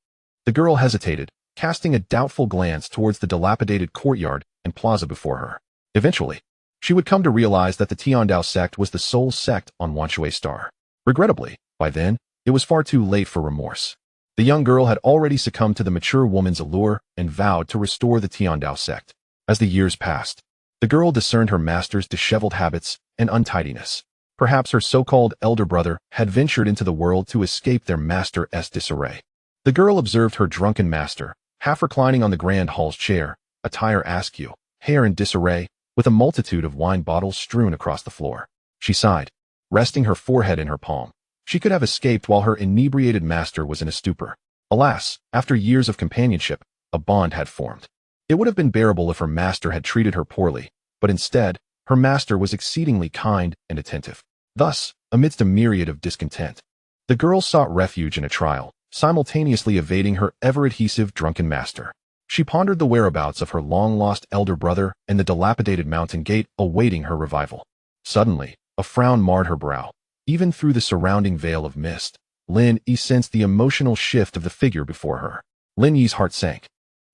The girl hesitated, casting a doubtful glance towards the dilapidated courtyard and plaza before her. Eventually, she would come to realize that the Tiandao sect was the sole sect on Wanshui Star. Regrettably, by then, it was far too late for remorse. The young girl had already succumbed to the mature woman's allure and vowed to restore the Tiandao sect. As the years passed, the girl discerned her master's disheveled habits and untidiness. Perhaps her so-called elder brother had ventured into the world to escape their master's disarray. The girl observed her drunken master, half reclining on the grand hall's chair, attire askew, hair in disarray, with a multitude of wine bottles strewn across the floor. She sighed, resting her forehead in her palm. She could have escaped while her inebriated master was in a stupor. Alas, after years of companionship, a bond had formed. It would have been bearable if her master had treated her poorly, but instead, her master was exceedingly kind and attentive. Thus, amidst a myriad of discontent, the girl sought refuge in a trial, simultaneously evading her ever-adhesive drunken master. She pondered the whereabouts of her long-lost elder brother and the dilapidated mountain gate awaiting her revival. Suddenly, a frown marred her brow. Even through the surrounding veil of mist, Lin Yi sensed the emotional shift of the figure before her. Lin Yi's heart sank.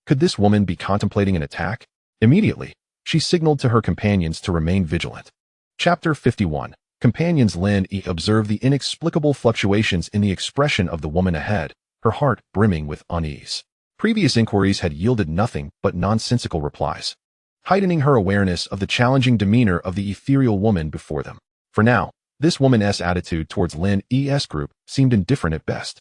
Could this woman be contemplating an attack? Immediately, she signaled to her companions to remain vigilant. Chapter 51. Companions. Lin Yi observed the inexplicable fluctuations in the expression of the woman ahead, her heart brimming with unease. Previous inquiries had yielded nothing but nonsensical replies, heightening her awareness of the challenging demeanor of the ethereal woman before them. For now, this woman's attitude towards Lin Yi's group seemed indifferent at best.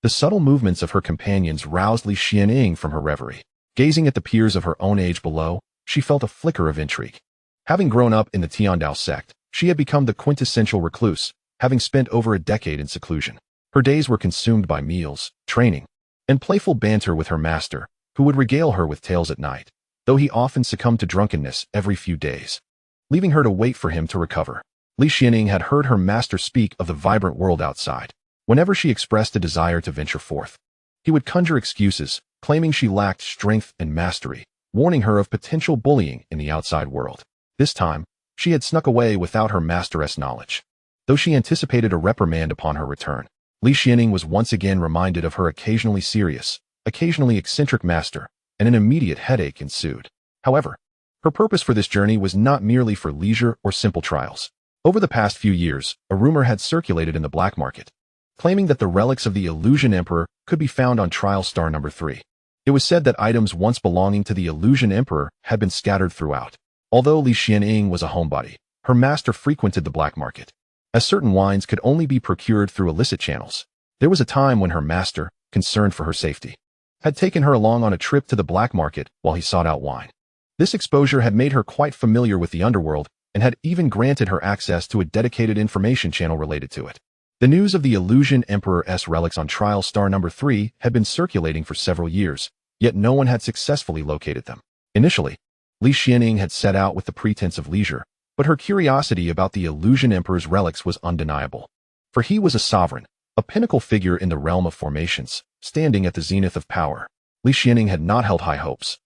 The subtle movements of her companions roused Li Xianying from her reverie. Gazing at the peers of her own age below, she felt a flicker of intrigue. Having grown up in the Tiandao sect, she had become the quintessential recluse, having spent over a decade in seclusion. Her days were consumed by meals, training, and playful banter with her master, who would regale her with tales at night, though he often succumbed to drunkenness every few days, leaving her to wait for him to recover. Li Xianying had heard her master speak of the vibrant world outside. Whenever she expressed a desire to venture forth, he would conjure excuses, claiming she lacked strength and mastery, warning her of potential bullying in the outside world. This time, she had snuck away without her master's knowledge. Though she anticipated a reprimand upon her return, Li Xianying was once again reminded of her occasionally serious, occasionally eccentric master, and an immediate headache ensued. However, her purpose for this journey was not merely for leisure or simple trials. Over the past few years, a rumor had circulated in the black market. claiming that the relics of the Illusion Emperor could be found on trial star number 3. It was said that items once belonging to the Illusion Emperor had been scattered throughout. Although Li Xianying was a homebody, her master frequented the black market, as certain wines could only be procured through illicit channels. There was a time when her master, concerned for her safety, had taken her along on a trip to the black market while he sought out wine. This exposure had made her quite familiar with the underworld and had even granted her access to a dedicated information channel related to it. The news of the Illusion Emperor's relics on trial star number 3 had been circulating for several years, yet no one had successfully located them. Initially, Li Xianying had set out with the pretense of leisure, but her curiosity about the Illusion Emperor's relics was undeniable. For he was a sovereign, a pinnacle figure in the realm of formations, standing at the zenith of power. Li Xianying had not held high hopes.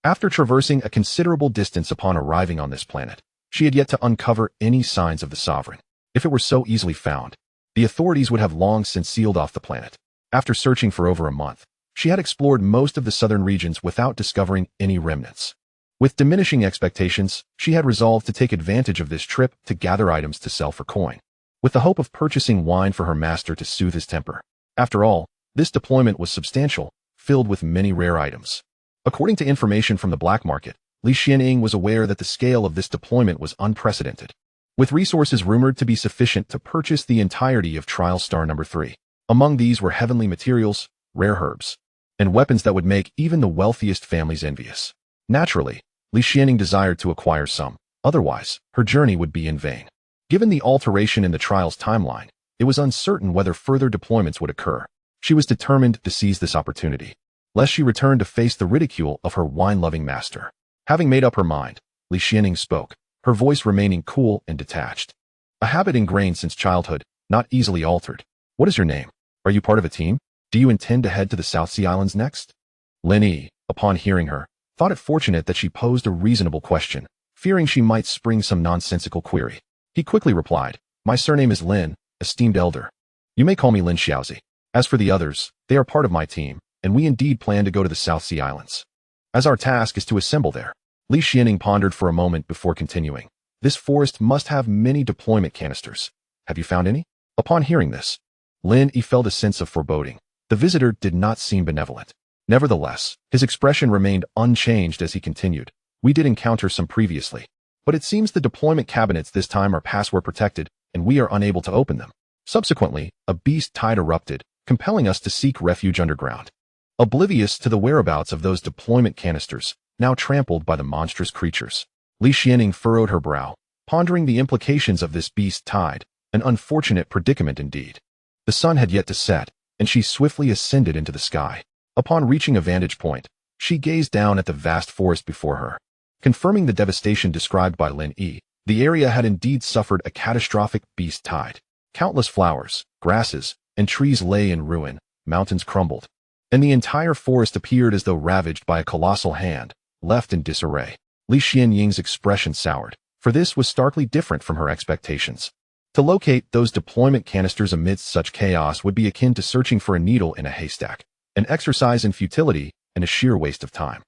After traversing a considerable distance upon arriving on this planet, she had yet to uncover any signs of the sovereign. If it were so easily found, the authorities would have long since sealed off the planet. After searching for over a month, she had explored most of the southern regions without discovering any remnants. With diminishing expectations, she had resolved to take advantage of this trip to gather items to sell for coin, with the hope of purchasing wine for her master to soothe his temper. After all, this deployment was substantial, filled with many rare items. According to information from the black market, Li Xianying was aware that the scale of this deployment was unprecedented, with resources rumored to be sufficient to purchase the entirety of trial star number 3. Among these were heavenly materials, rare herbs, and weapons that would make even the wealthiest families envious. Naturally, Li Xianying desired to acquire some, otherwise, her journey would be in vain. Given the alteration in the trial's timeline, it was uncertain whether further deployments would occur. She was determined to seize this opportunity, lest she return to face the ridicule of her wine-loving master. Having made up her mind, Li Xianying spoke, her voice remaining cool and detached. A habit ingrained since childhood, not easily altered. What is your name? Are you part of a team? Do you intend to head to the South Sea Islands next? Lin Yi, upon hearing her, thought it fortunate that she posed a reasonable question, fearing she might spring some nonsensical query. He quickly replied, "My surname is Lin, esteemed elder. You may call me Lin Xiaozi. As for the others, they are part of my team, and we indeed plan to go to the South Sea Islands. As our task is to assemble there." Li Xianying pondered for a moment before continuing. "This forest must have many deployment canisters. Have you found any?" Upon hearing this, Lin Yi felt a sense of foreboding. The visitor did not seem benevolent. Nevertheless, his expression remained unchanged as he continued. "We did encounter some previously, but it seems the deployment cabinets this time are password protected, and we are unable to open them. Subsequently, a beast tide erupted, compelling us to seek refuge underground, oblivious to the whereabouts of those deployment canisters, now trampled by the monstrous creatures." Li Xianying furrowed her brow, pondering the implications of this beast tide, an unfortunate predicament indeed. The sun had yet to set, and she swiftly ascended into the sky. Upon reaching a vantage point, she gazed down at the vast forest before her. Confirming the devastation described by Lin Yi, the area had indeed suffered a catastrophic beast tide. Countless flowers, grasses, and trees lay in ruin, mountains crumbled, and the entire forest appeared as though ravaged by a colossal hand, left in disarray. Li Xianying's expression soured, for this was starkly different from her expectations. To locate those deployment canisters amidst such chaos would be akin to searching for a needle in a haystack, an exercise in futility and a sheer waste of time.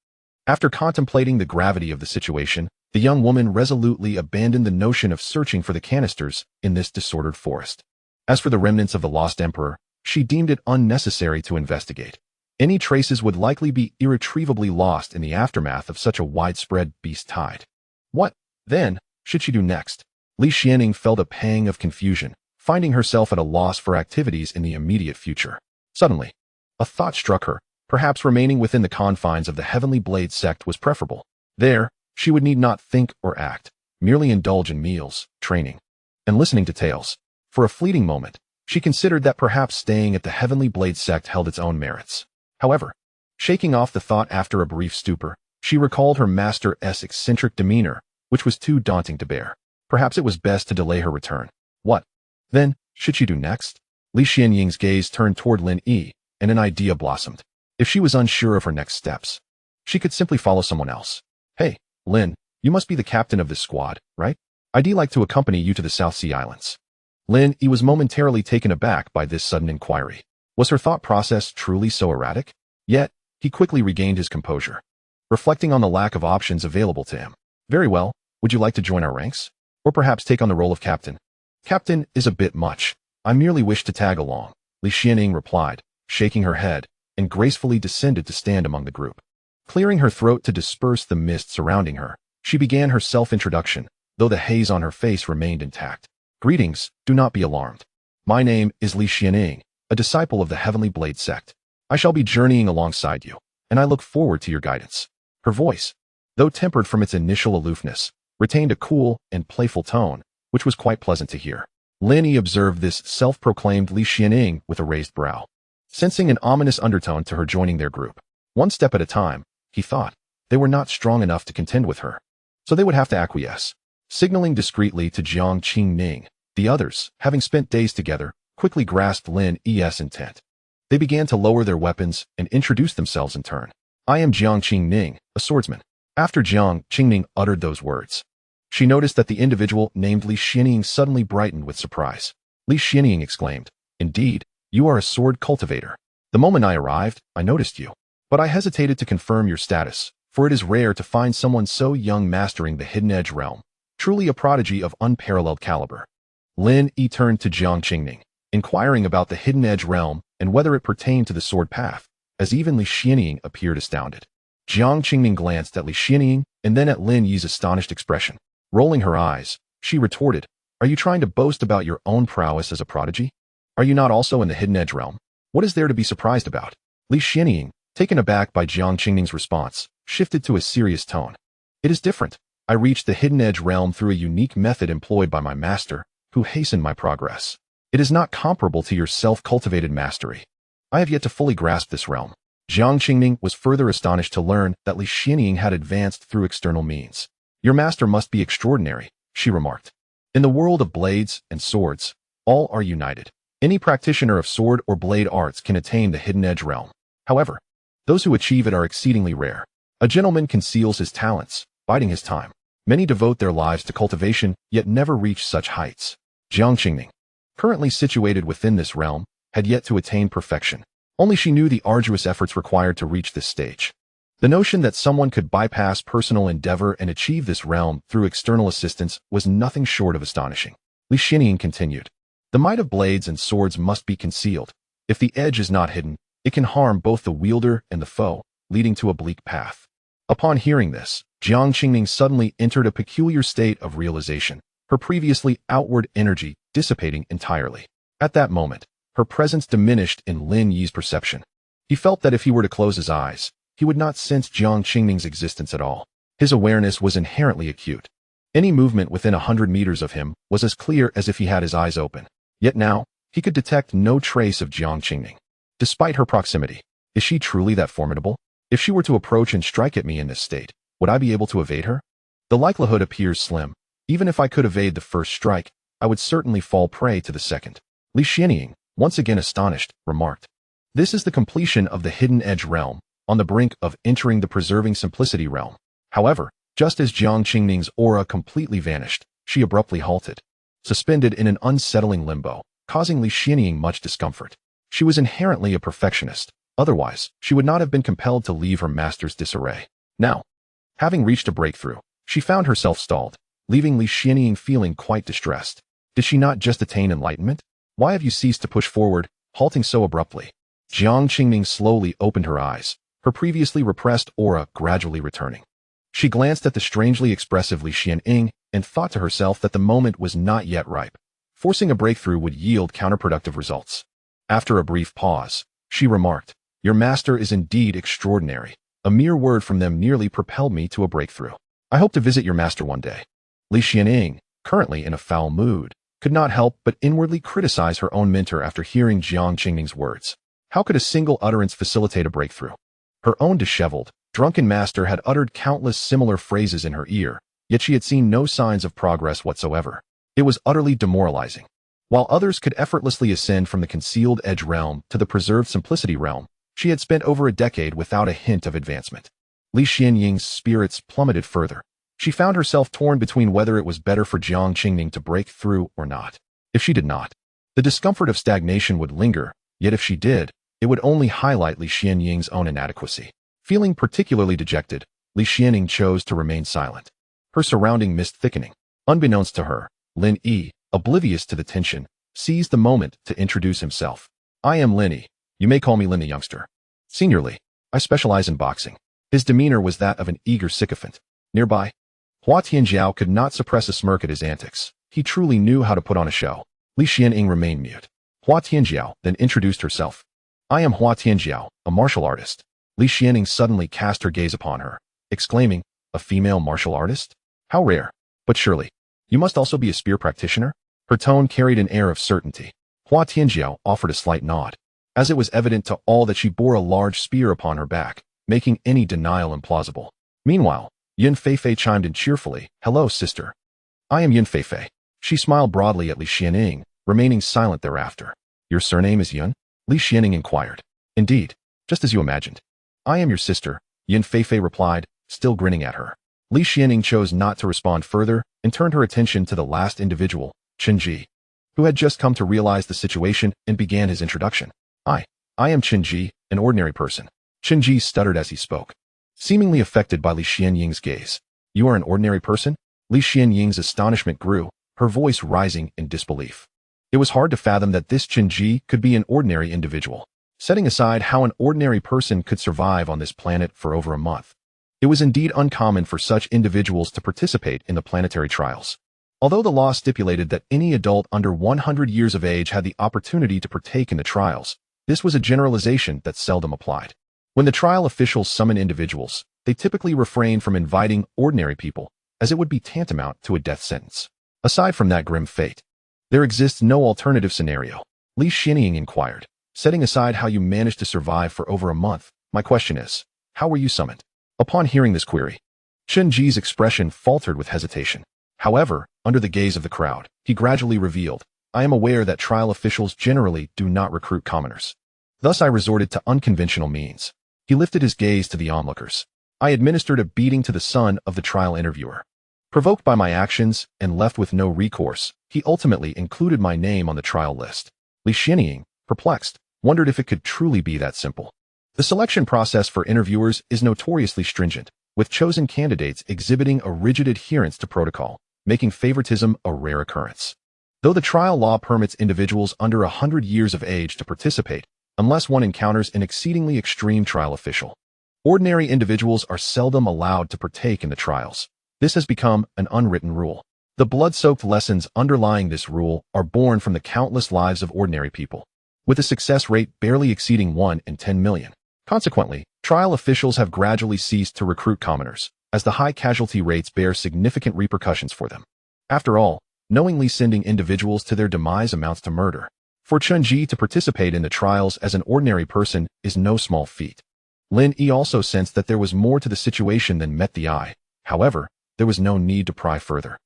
After contemplating the gravity of the situation, the young woman resolutely abandoned the notion of searching for the canisters in this disordered forest. As for the remnants of the lost emperor, she deemed it unnecessary to investigate. Any traces would likely be irretrievably lost in the aftermath of such a widespread beast tide. What, then, should she do next? Li Xianying felt a pang of confusion, finding herself at a loss for activities in the immediate future. Suddenly, a thought struck her. Perhaps remaining within the confines of the Heavenly Blade sect was preferable. There, she would need not think or act, merely indulge in meals, training, and listening to tales. For a fleeting moment, she considered that perhaps staying at the Heavenly Blade sect held its own merits. However, shaking off the thought after a brief stupor, she recalled her master's eccentric demeanor, which was too daunting to bear. Perhaps it was best to delay her return. What, then, should she do next? Li Xianying's gaze turned toward Lin Yi, and an idea blossomed. If she was unsure of her next steps, she could simply follow someone else. "Hey, Lin, you must be the captain of this squad, right? I'd like to accompany you to the South Sea Islands." Lin Yi was momentarily taken aback by this sudden inquiry. Was her thought process truly so erratic? Yet, he quickly regained his composure, reflecting on the lack of options available to him. "Very well, would you like to join our ranks? Or perhaps take on the role of captain?" "Captain is a bit much. I merely wish to tag along." Li Xianing replied, shaking her head, and gracefully descended to stand among the group. Clearing her throat to disperse the mist surrounding her, she began her self-introduction, though the haze on her face remained intact. Greetings, do not be alarmed. My name is Li Xianing, a disciple of the Heavenly Blade sect. I shall be journeying alongside you, and I look forward to your guidance. Her voice, though tempered from its initial aloofness, retained a cool and playful tone, which was quite pleasant to hear. Lin Yi observed this self-proclaimed Li Xianing with a raised brow, sensing an ominous undertone to her joining their group. One step at a time, he thought, they were not strong enough to contend with her, so they would have to acquiesce. Signaling discreetly to Jiang Qingning, the others, having spent days together, quickly grasped Lin Yi's intent. They began to lower their weapons and introduce themselves in turn. I am Jiang Qingning, a swordsman. After Jiang Qingning uttered those words, she noticed that the individual named Li Xianing suddenly brightened with surprise. Li Xianing exclaimed, "Indeed, you are a sword cultivator. The moment I arrived, I noticed you. But I hesitated to confirm your status, for it is rare to find someone so young mastering the Hidden Edge realm, truly a prodigy of unparalleled caliber." Lin Yi turned to Jiang Qingning, inquiring about the Hidden Edge realm and whether it pertained to the sword path, as even Li Xianing appeared astounded. Jiang Qingning glanced at Li Xianing and then at Lin Yi's astonished expression. Rolling her eyes, she retorted, "Are you trying to boast about your own prowess as a prodigy? Are you not also in the Hidden Edge realm? What is there to be surprised about?" Li Xianing, taken aback by Jiang Qingning's response, shifted to a serious tone. "It is different. I reached the Hidden Edge realm through a unique method employed by my master, who hastened my progress. It is not comparable to your self-cultivated mastery. I have yet to fully grasp this realm." Jiang Qingning was further astonished to learn that Li Xianing had advanced through external means. "Your master must be extraordinary," she remarked. "In the world of blades and swords, all are united. Any practitioner of sword or blade arts can attain the Hidden Edge realm. However, those who achieve it are exceedingly rare. A gentleman conceals his talents, biding his time. Many devote their lives to cultivation, yet never reach such heights." Jiang Qingning, currently situated within this realm, had yet to attain perfection. Only she knew the arduous efforts required to reach this stage. The notion that someone could bypass personal endeavor and achieve this realm through external assistance was nothing short of astonishing. Li Xianing continued, "The might of blades and swords must be concealed. If the edge is not hidden, it can harm both the wielder and the foe, leading to a bleak path." Upon hearing this, Jiang Qingning suddenly entered a peculiar state of realization, her previously outward energy dissipating entirely. At that moment, her presence diminished in Lin Yi's perception. He felt that if he were to close his eyes, he would not sense Jiang Qingning's existence at all. His awareness was inherently acute. Any movement within 100 meters of him was as clear as if he had his eyes open. Yet now, he could detect no trace of Jiang Qingning. Despite her proximity, is she truly that formidable? If she were to approach and strike at me in this state, would I be able to evade her? The likelihood appears slim. Even if I could evade the first strike, I would certainly fall prey to the second. Li Xianing, once again astonished, remarked, "This is the completion of the Hidden Edge realm, on the brink of entering the Preserving Simplicity realm." However, just as Jiang Qingning's aura completely vanished, she abruptly halted, suspended in an unsettling limbo, causing Li Xianing much discomfort. She was inherently a perfectionist. Otherwise, she would not have been compelled to leave her master's disarray. Now, having reached a breakthrough, she found herself stalled, leaving Li Xianing feeling quite distressed. Did she not just attain enlightenment? Why have you ceased to push forward, halting so abruptly? Jiang Qingning slowly opened her eyes, her previously repressed aura gradually returning. She glanced at the strangely expressive Li Xianing and thought to herself that the moment was not yet ripe. Forcing a breakthrough would yield counterproductive results. After a brief pause, she remarked, "Your master is indeed extraordinary. A mere word from them nearly propelled me to a breakthrough. I hope to visit your master one day." Li Xianing, currently in a foul mood, could not help but inwardly criticize her own mentor after hearing Jiang Qingning's words. How could a single utterance facilitate a breakthrough? Her own disheveled, drunken master had uttered countless similar phrases in her ear, yet she had seen no signs of progress whatsoever. It was utterly demoralizing. While others could effortlessly ascend from the Concealed Edge realm to the Preserved Simplicity realm, she had spent over a decade without a hint of advancement. Li Xianying's spirits plummeted further. She found herself torn between whether it was better for Jiang Qingning to break through or not. If she did not, the discomfort of stagnation would linger, yet if she did, it would only highlight Li Xianying's own inadequacy. Feeling particularly dejected, Li Xianing chose to remain silent, her surrounding mist thickening. Unbeknownst to her, Lin Yi, oblivious to the tension, seized the moment to introduce himself. I am Lin Yi. You may call me Lin the youngster. Seniorly, I specialize in boxing. His demeanor was that of an eager sycophant. Nearby, Hua Tianjiao could not suppress a smirk at his antics. He truly knew how to put on a show. Li Xianying remained mute. Hua Tianjiao then introduced herself. I am Hua Tianjiao, a martial artist. Li Xianying suddenly cast her gaze upon her, exclaiming, a female martial artist? How rare. But surely, you must also be a spear practitioner? Her tone carried an air of certainty. Hua Tianjiao offered a slight nod, as it was evident to all that she bore a large spear upon her back, making any denial implausible. Meanwhile, Yin Feifei chimed in cheerfully, hello, sister. I am Yin Feifei. She smiled broadly at Li Xianying, remaining silent thereafter. Your surname is Yun? Li Xianying inquired. Indeed, just as you imagined. I am your sister, Yin Feifei replied, still grinning at her. Li Xianying chose not to respond further and turned her attention to the last individual, Chen Ji, who had just come to realize the situation and began his introduction. I am Chen Ji, an ordinary person. Chen Ji stuttered as he spoke, seemingly affected by Li Xianying's gaze. You are an ordinary person? Li Xianying's astonishment grew, her voice rising in disbelief. It was hard to fathom that this Chen Ji could be an ordinary individual. Setting aside how an ordinary person could survive on this planet for over a month, it was indeed uncommon for such individuals to participate in the planetary trials. Although the law stipulated that any adult under 100 years of age had the opportunity to partake in the trials, this was a generalization that seldom applied. When the trial officials summon individuals, they typically refrain from inviting ordinary people, as it would be tantamount to a death sentence. Aside from that grim fate, there exists no alternative scenario. Li Xianying inquired, setting aside how you managed to survive for over a month. My question is, how were you summoned? Upon hearing this query, Chen Ji's expression faltered with hesitation. However, under the gaze of the crowd, he gradually revealed, I am aware that trial officials generally do not recruit commoners. Thus I resorted to unconventional means. He lifted his gaze to the onlookers. I administered a beating to the son of the trial interviewer. Provoked by my actions and left with no recourse, he ultimately included my name on the trial list. Li Xianying, perplexed, wondered if it could truly be that simple. The selection process for interviewers is notoriously stringent, with chosen candidates exhibiting a rigid adherence to protocol, making favoritism a rare occurrence. Though the trial law permits individuals under 100 years of age to participate, unless one encounters an exceedingly extreme trial official, ordinary individuals are seldom allowed to partake in the trials. This has become an unwritten rule. The blood-soaked lessons underlying this rule are born from the countless lives of ordinary people, with a success rate barely exceeding 1 in 10 million. Consequently, trial officials have gradually ceased to recruit commoners, as the high casualty rates bear significant repercussions for them. After all, knowingly sending individuals to their demise amounts to murder. For Chen Ji to participate in the trials as an ordinary person is no small feat. Lin Yi also sensed that there was more to the situation than met the eye. However, there was no need to pry further.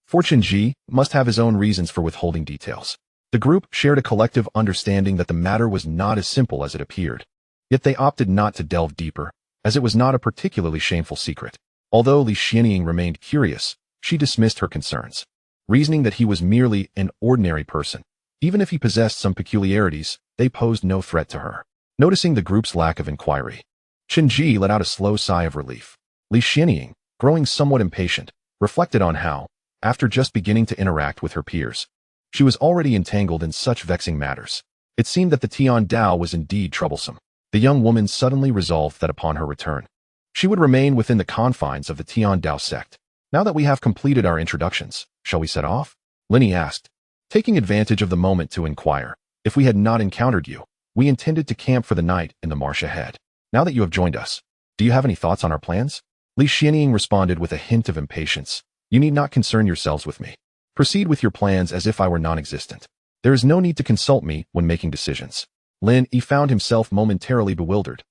For Chen Ji must have his own reasons for withholding details. The group shared a collective understanding that the matter was not as simple as it appeared. Yet they opted not to delve deeper, as it was not a particularly shameful secret. Although Li Xianying remained curious, she dismissed her concerns, reasoning that he was merely an ordinary person. Even if he possessed some peculiarities, they posed no threat to her. Noticing the group's lack of inquiry, Chen Ji let out a slow sigh of relief. Li Xianying, growing somewhat impatient, reflected on how, after just beginning to interact with her peers, she was already entangled in such vexing matters. It seemed that the Tian Dao was indeed troublesome. The young woman suddenly resolved that upon her return, she would remain within the confines of the Tian Dao sect. Now that we have completed our introductions, shall we set off? Lin Yi asked, taking advantage of the moment to inquire. If we had not encountered you, we intended to camp for the night in the marsh ahead. Now that you have joined us, do you have any thoughts on our plans? Li Xianying responded with a hint of impatience. You need not concern yourselves with me. Proceed with your plans as if I were non-existent. There is no need to consult me when making decisions. Lin Yi found himself momentarily bewildered,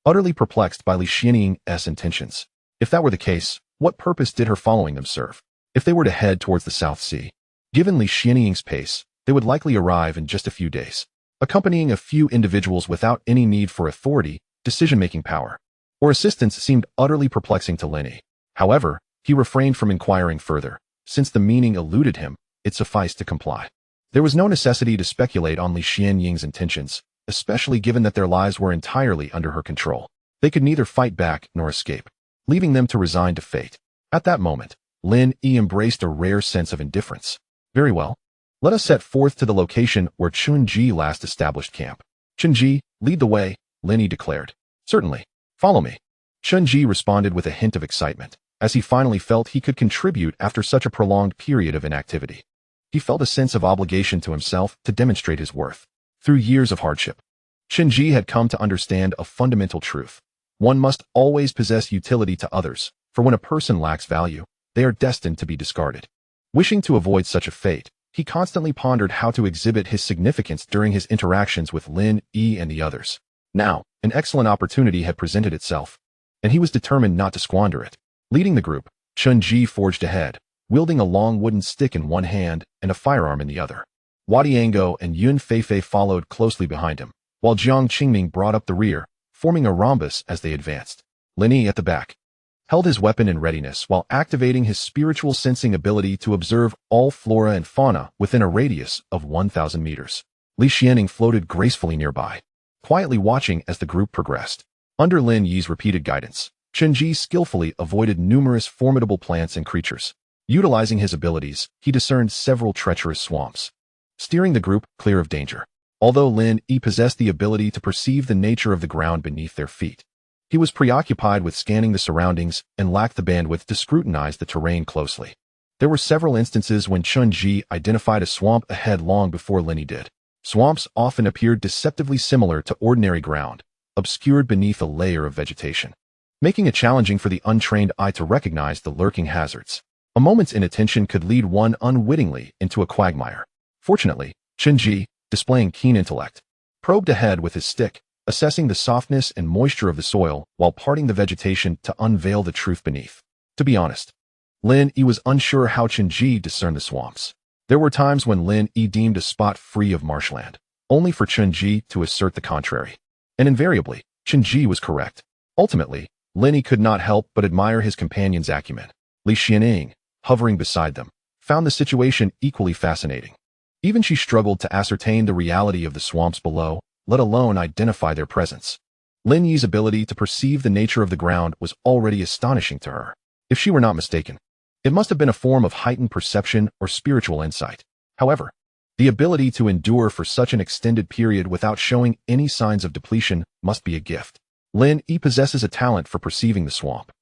utterly perplexed by Li Xianying's intentions. If that were the case, what purpose did her following them serve? If they were to head towards the South Sea, given Li Xianying's pace, they would likely arrive in just a few days, accompanying a few individuals without any need for authority, decision-making power, or assistance seemed utterly perplexing to Lin Yi. However, he refrained from inquiring further. Since the meaning eluded him, it sufficed to comply. There was no necessity to speculate on Li Xianying's intentions, especially given that their lives were entirely under her control. They could neither fight back nor escape, leaving them to resign to fate. At that moment, Lin Yi embraced a rare sense of indifference. Very well. Let us set forth to the location where Chen Ji last established camp. Chunji, lead the way, Lin declared. Certainly. Follow me. Chunji responded with a hint of excitement, as he finally felt he could contribute after such a prolonged period of inactivity. He felt a sense of obligation to himself to demonstrate his worth. Through years of hardship, Chunji had come to understand a fundamental truth. One must always possess utility to others, for when a person lacks value, they are destined to be discarded. Wishing to avoid such a fate, he constantly pondered how to exhibit his significance during his interactions with Lin and the others. Now, an excellent opportunity had presented itself, and he was determined not to squander it. Leading the group, Chunji forged ahead, wielding a long wooden stick in one hand and a firearm in the other. Wadiango and Yun Feifei followed closely behind him, while Jiang Qingming brought up the rear, forming a rhombus as they advanced. Lin at the back held his weapon in readiness while activating his spiritual sensing ability to observe all flora and fauna within a radius of 1,000 meters. Li Xianing floated gracefully nearby, quietly watching as the group progressed. Under Lin Yi's repeated guidance, Chunji skillfully avoided numerous formidable plants and creatures. Utilizing his abilities, he discerned several treacherous swamps, steering the group clear of danger. Although Lin Yi possessed the ability to perceive the nature of the ground beneath their feet, he was preoccupied with scanning the surroundings and lacked the bandwidth to scrutinize the terrain closely. There were several instances when Chunji identified a swamp ahead long before Lin Yi did. Swamps often appeared deceptively similar to ordinary ground, obscured beneath a layer of vegetation, making it challenging for the untrained eye to recognize the lurking hazards. A moment's inattention could lead one unwittingly into a quagmire. Fortunately, Chunji, displaying keen intellect, probed ahead with his stick, assessing the softness and moisture of the soil while parting the vegetation to unveil the truth beneath. To be honest, Lin Yi was unsure how Chunji discerned the swamps. There were times when Lin Yi deemed a spot free of marshland, only for Chunji to assert the contrary. And invariably, Chunji was correct. Ultimately, Lin Yi could not help but admire his companion's acumen. Li Xianing, hovering beside them, found the situation equally fascinating. Even she struggled to ascertain the reality of the swamps below, let alone identify their presence. Lin Yi's ability to perceive the nature of the ground was already astonishing to her. If she were not mistaken, it must have been a form of heightened perception or spiritual insight. However, the ability to endure for such an extended period without showing any signs of depletion must be a gift. Lin Yi possesses a talent for perceiving the swamp.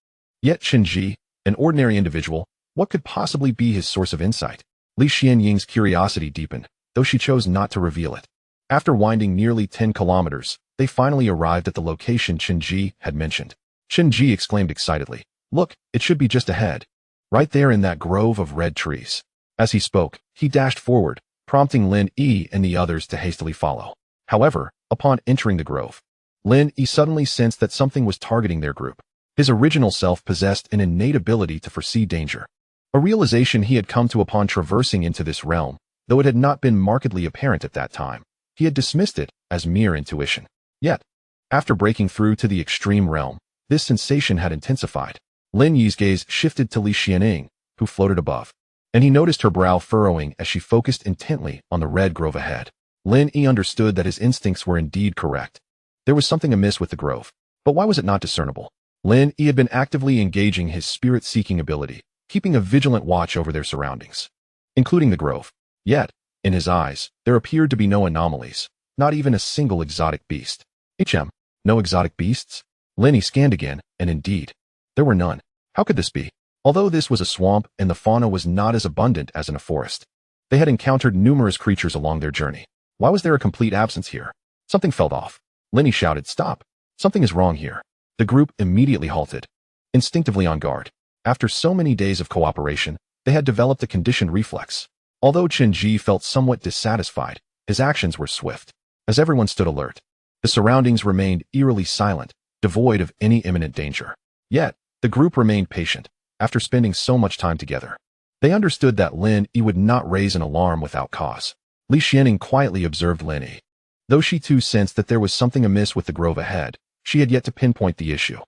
Yet Chunji, an ordinary individual, what could possibly be his source of insight? Li Xianying's curiosity deepened, though she chose not to reveal it. After winding nearly 10 kilometers, they finally arrived at the location Chunji had mentioned. Chunji exclaimed excitedly, "Look, it should be just ahead. Right there in that grove of red trees." As he spoke, he dashed forward, prompting Lin Yi and the others to hastily follow. However, upon entering the grove, Lin Yi suddenly sensed that something was targeting their group. His original self possessed an innate ability to foresee danger, a realization he had come to upon traversing into this realm, though it had not been markedly apparent at that time. He had dismissed it as mere intuition. Yet, after breaking through to the extreme realm, this sensation had intensified. Lin Yi's gaze shifted to Li Xianing, who floated above, and he noticed her brow furrowing as she focused intently on the red grove ahead. Lin Yi understood that his instincts were indeed correct. There was something amiss with the grove, but why was it not discernible? Lin Yi had been actively engaging his spirit-seeking ability, keeping a vigilant watch over their surroundings, including the grove. Yet, in his eyes, there appeared to be no anomalies, not even a single exotic beast. No exotic beasts? Lin Yi scanned again, and indeed, there were none. How could this be? Although this was a swamp and the fauna was not as abundant as in a forest, they had encountered numerous creatures along their journey. Why was there a complete absence here? Something felt off. Lin Yi shouted, "Stop! Something is wrong here." The group immediately halted, instinctively on guard. After so many days of cooperation, they had developed a conditioned reflex. Although Chunji felt somewhat dissatisfied, his actions were swift. As everyone stood alert, the surroundings remained eerily silent, devoid of any imminent danger. Yet, the group remained patient. After spending so much time together, they understood that Lin Yi would not raise an alarm without cause. Li Xianing quietly observed Lin Yi. Though she too sensed that there was something amiss with the grove ahead, she had yet to pinpoint the issue.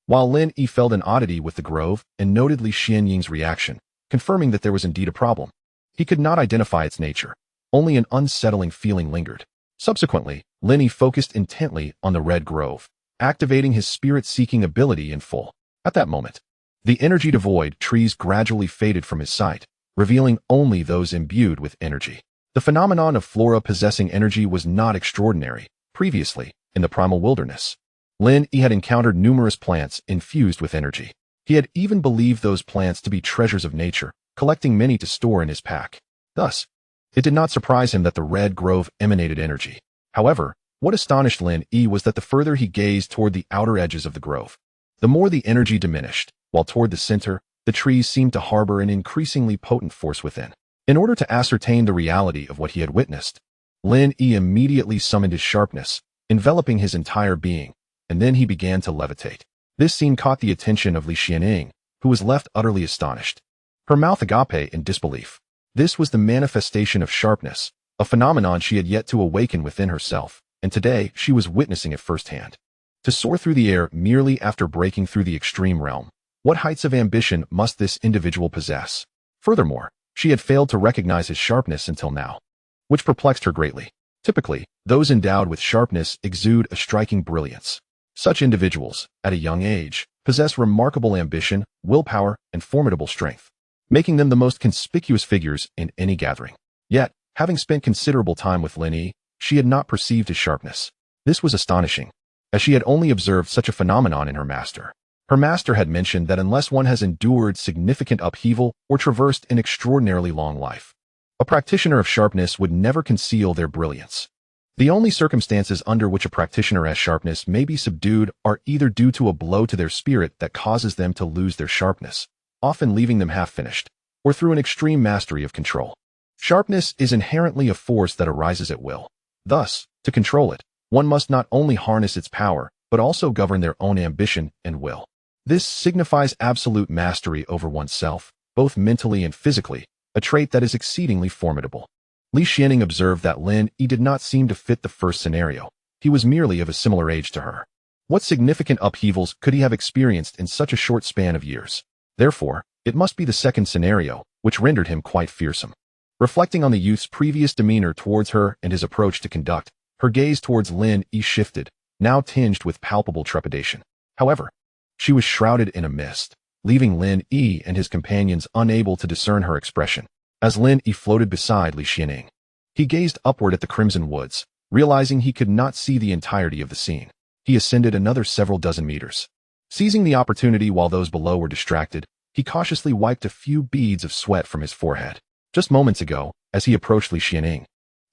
While Lin Yi felt an oddity with the grove and noted Li Xianying's reaction, confirming that there was indeed a problem, he could not identify its nature. Only an unsettling feeling lingered. Subsequently, Lin Yi focused intently on the red grove, activating his spirit-seeking ability in full. At that moment, the energy-devoid trees gradually faded from his sight, revealing only those imbued with energy. The phenomenon of flora possessing energy was not extraordinary, Previously, in the primal wilderness, Lin Yi had encountered numerous plants infused with energy. He had even believed those plants to be treasures of nature, collecting many to store in his pack. Thus, it did not surprise him that the red grove emanated energy. However, what astonished Lin Yi was that the further he gazed toward the outer edges of the grove, the more the energy diminished, while toward the center, the trees seemed to harbor an increasingly potent force within. In order to ascertain the reality of what he had witnessed, Lin Yi immediately summoned his sharpness, enveloping his entire being, and then he began to levitate. This scene caught the attention of Li Xianing, who was left utterly astonished. Her mouth agape in disbelief. This was the manifestation of sharpness, a phenomenon she had yet to awaken within herself, and today she was witnessing it firsthand. To soar through the air merely after breaking through the extreme realm, what heights of ambition must this individual possess? Furthermore, she had failed to recognize his sharpness until now, which perplexed her greatly. Typically, those endowed with sharpness exude a striking brilliance. Such individuals, at a young age, possess remarkable ambition, willpower, and formidable strength, making them the most conspicuous figures in any gathering. Yet, having spent considerable time with Lin Yi, she had not perceived his sharpness. This was astonishing, as she had only observed such a phenomenon in her master. Her master had mentioned that unless one has endured significant upheaval or traversed an extraordinarily long life, a practitioner of sharpness would never conceal their brilliance. The only circumstances under which a practitioner has sharpness may be subdued are either due to a blow to their spirit that causes them to lose their sharpness, often leaving them half-finished, or through an extreme mastery of control. Sharpness is inherently a force that arises at will. Thus, to control it, one must not only harness its power, but also govern their own ambition and will. This signifies absolute mastery over oneself, both mentally and physically, a trait that is exceedingly formidable. Li Xianing observed that Lin Yi did not seem to fit the first scenario. He was merely of a similar age to her. What significant upheavals could he have experienced in such a short span of years? Therefore, it must be the second scenario, which rendered him quite fearsome. Reflecting on the youth's previous demeanor towards her and his approach to conduct, her gaze towards Lin Yi shifted, now tinged with palpable trepidation. However, she was shrouded in a mist, leaving Lin Yi and his companions unable to discern her expression. As Lin Yi floated beside Li Xianing, he gazed upward at the crimson woods, realizing he could not see the entirety of the scene. He ascended another several dozen meters. Seizing the opportunity while those below were distracted, he cautiously wiped a few beads of sweat from his forehead. Just moments ago, as he approached Li Xianing,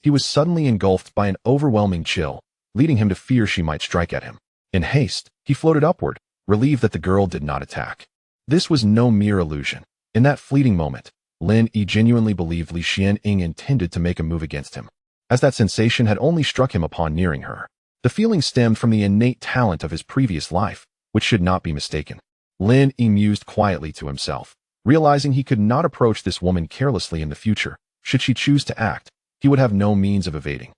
he was suddenly engulfed by an overwhelming chill, leading him to fear she might strike at him. In haste, he floated upward, relieved that the girl did not attack. This was no mere illusion. In that fleeting moment, Lin Yi genuinely believed Li Xianing intended to make a move against him, as that sensation had only struck him upon nearing her. The feeling stemmed from the innate talent of his previous life, which should not be mistaken. Lin Yi mused quietly to himself, realizing he could not approach this woman carelessly in the future. Should she choose to act, he would have no means of evading.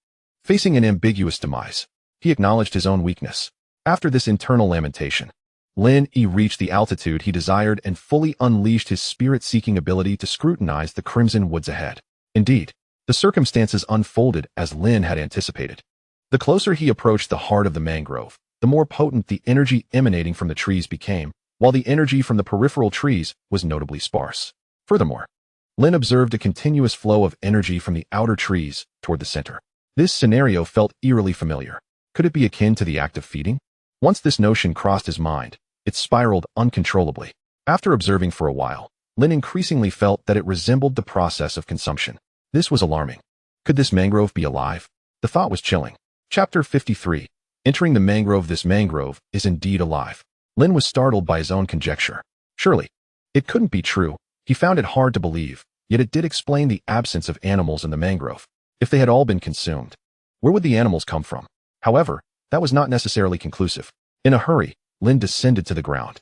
Facing an ambiguous demise, he acknowledged his own weakness. After this internal lamentation, Lin Yi reached the altitude he desired and fully unleashed his spirit-seeking ability to scrutinize the crimson woods ahead. Indeed, the circumstances unfolded as Lin had anticipated. The closer he approached the heart of the mangrove, the more potent the energy emanating from the trees became, while the energy from the peripheral trees was notably sparse. Furthermore, Lin observed a continuous flow of energy from the outer trees toward the center. This scenario felt eerily familiar. Could it be akin to the act of feeding? Once this notion crossed his mind, it spiraled uncontrollably. After observing for a while, Lin increasingly felt that it resembled the process of consumption. This was alarming. Could this mangrove be alive? The thought was chilling. Chapter 53. Entering the mangrove. This mangrove is indeed alive. Lin was startled by his own conjecture. Surely, it couldn't be true. He found it hard to believe, yet it did explain the absence of animals in the mangrove. If they had all been consumed, where would the animals come from? However, that was not necessarily conclusive. In a hurry, Lin descended to the ground,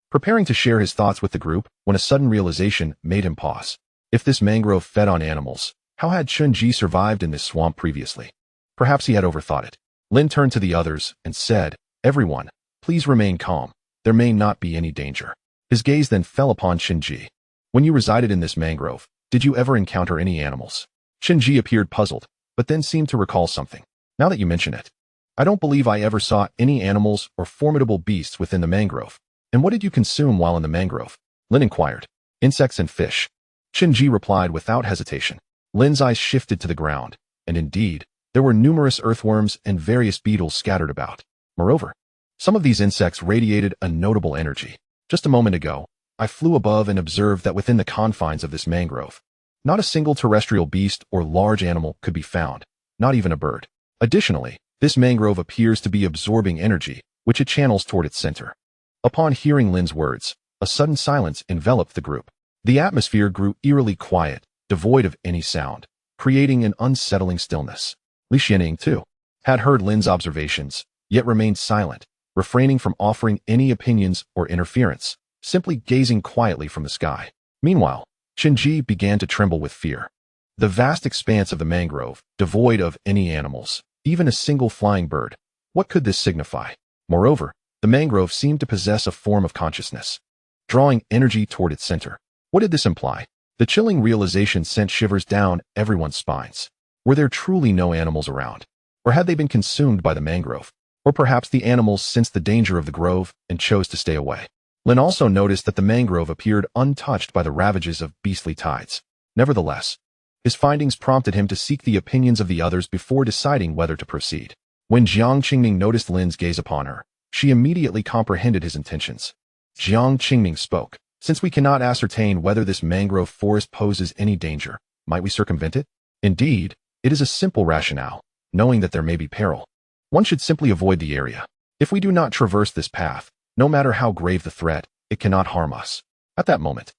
preparing to share his thoughts with the group when a sudden realization made him pause. If this mangrove fed on animals, how had Chunji survived in this swamp previously? Perhaps he had overthought it. Lin turned to the others and said, "Everyone, please remain calm. There may not be any danger." His gaze then fell upon Chunji. "When you resided in this mangrove, did you ever encounter any animals?" Chunji appeared puzzled, but then seemed to recall something. "Now that you mention it, I don't believe I ever saw any animals or formidable beasts within the mangrove." "And what did you consume while in the mangrove?" Lin inquired. "Insects and fish." Chunji replied without hesitation. Lin's eyes shifted to the ground, and indeed, There were numerous earthworms and various beetles scattered about. Moreover, some of these insects radiated a notable energy. Just a moment ago, I flew above and observed that within the confines of this mangrove, not a single terrestrial beast or large animal could be found, not even a bird. Additionally, this mangrove appears to be absorbing energy, which it channels toward its center. Upon hearing Lin's words, a sudden silence enveloped the group. The atmosphere grew eerily quiet, devoid of any sound, creating an unsettling stillness. Li Xianing, too, had heard Lin's observations, yet remained silent, refraining from offering any opinions or interference, simply gazing quietly from the sky. Meanwhile, Qinji began to tremble with fear. The vast expanse of the mangrove, devoid of any animals, even a single flying bird. What could this signify? Moreover, the mangrove seemed to possess a form of consciousness, drawing energy toward its center. What did this imply? The chilling realization sent shivers down everyone's spines. Were there truly no animals around? Or had they been consumed by the mangrove? Or perhaps the animals sensed the danger of the grove and chose to stay away. Lin also noticed that the mangrove appeared untouched by the ravages of beastly tides. Nevertheless, his findings prompted him to seek the opinions of the others before deciding whether to proceed. When Jiang Qingming noticed Lin's gaze upon her, she immediately comprehended his intentions. Jiang Qingming spoke. Since we cannot ascertain whether this mangrove forest poses any danger, might we circumvent it? Indeed, it is a simple rationale, knowing that there may be peril. One should simply avoid the area. If we do not traverse this path, no matter how grave the threat, it cannot harm us. At that moment,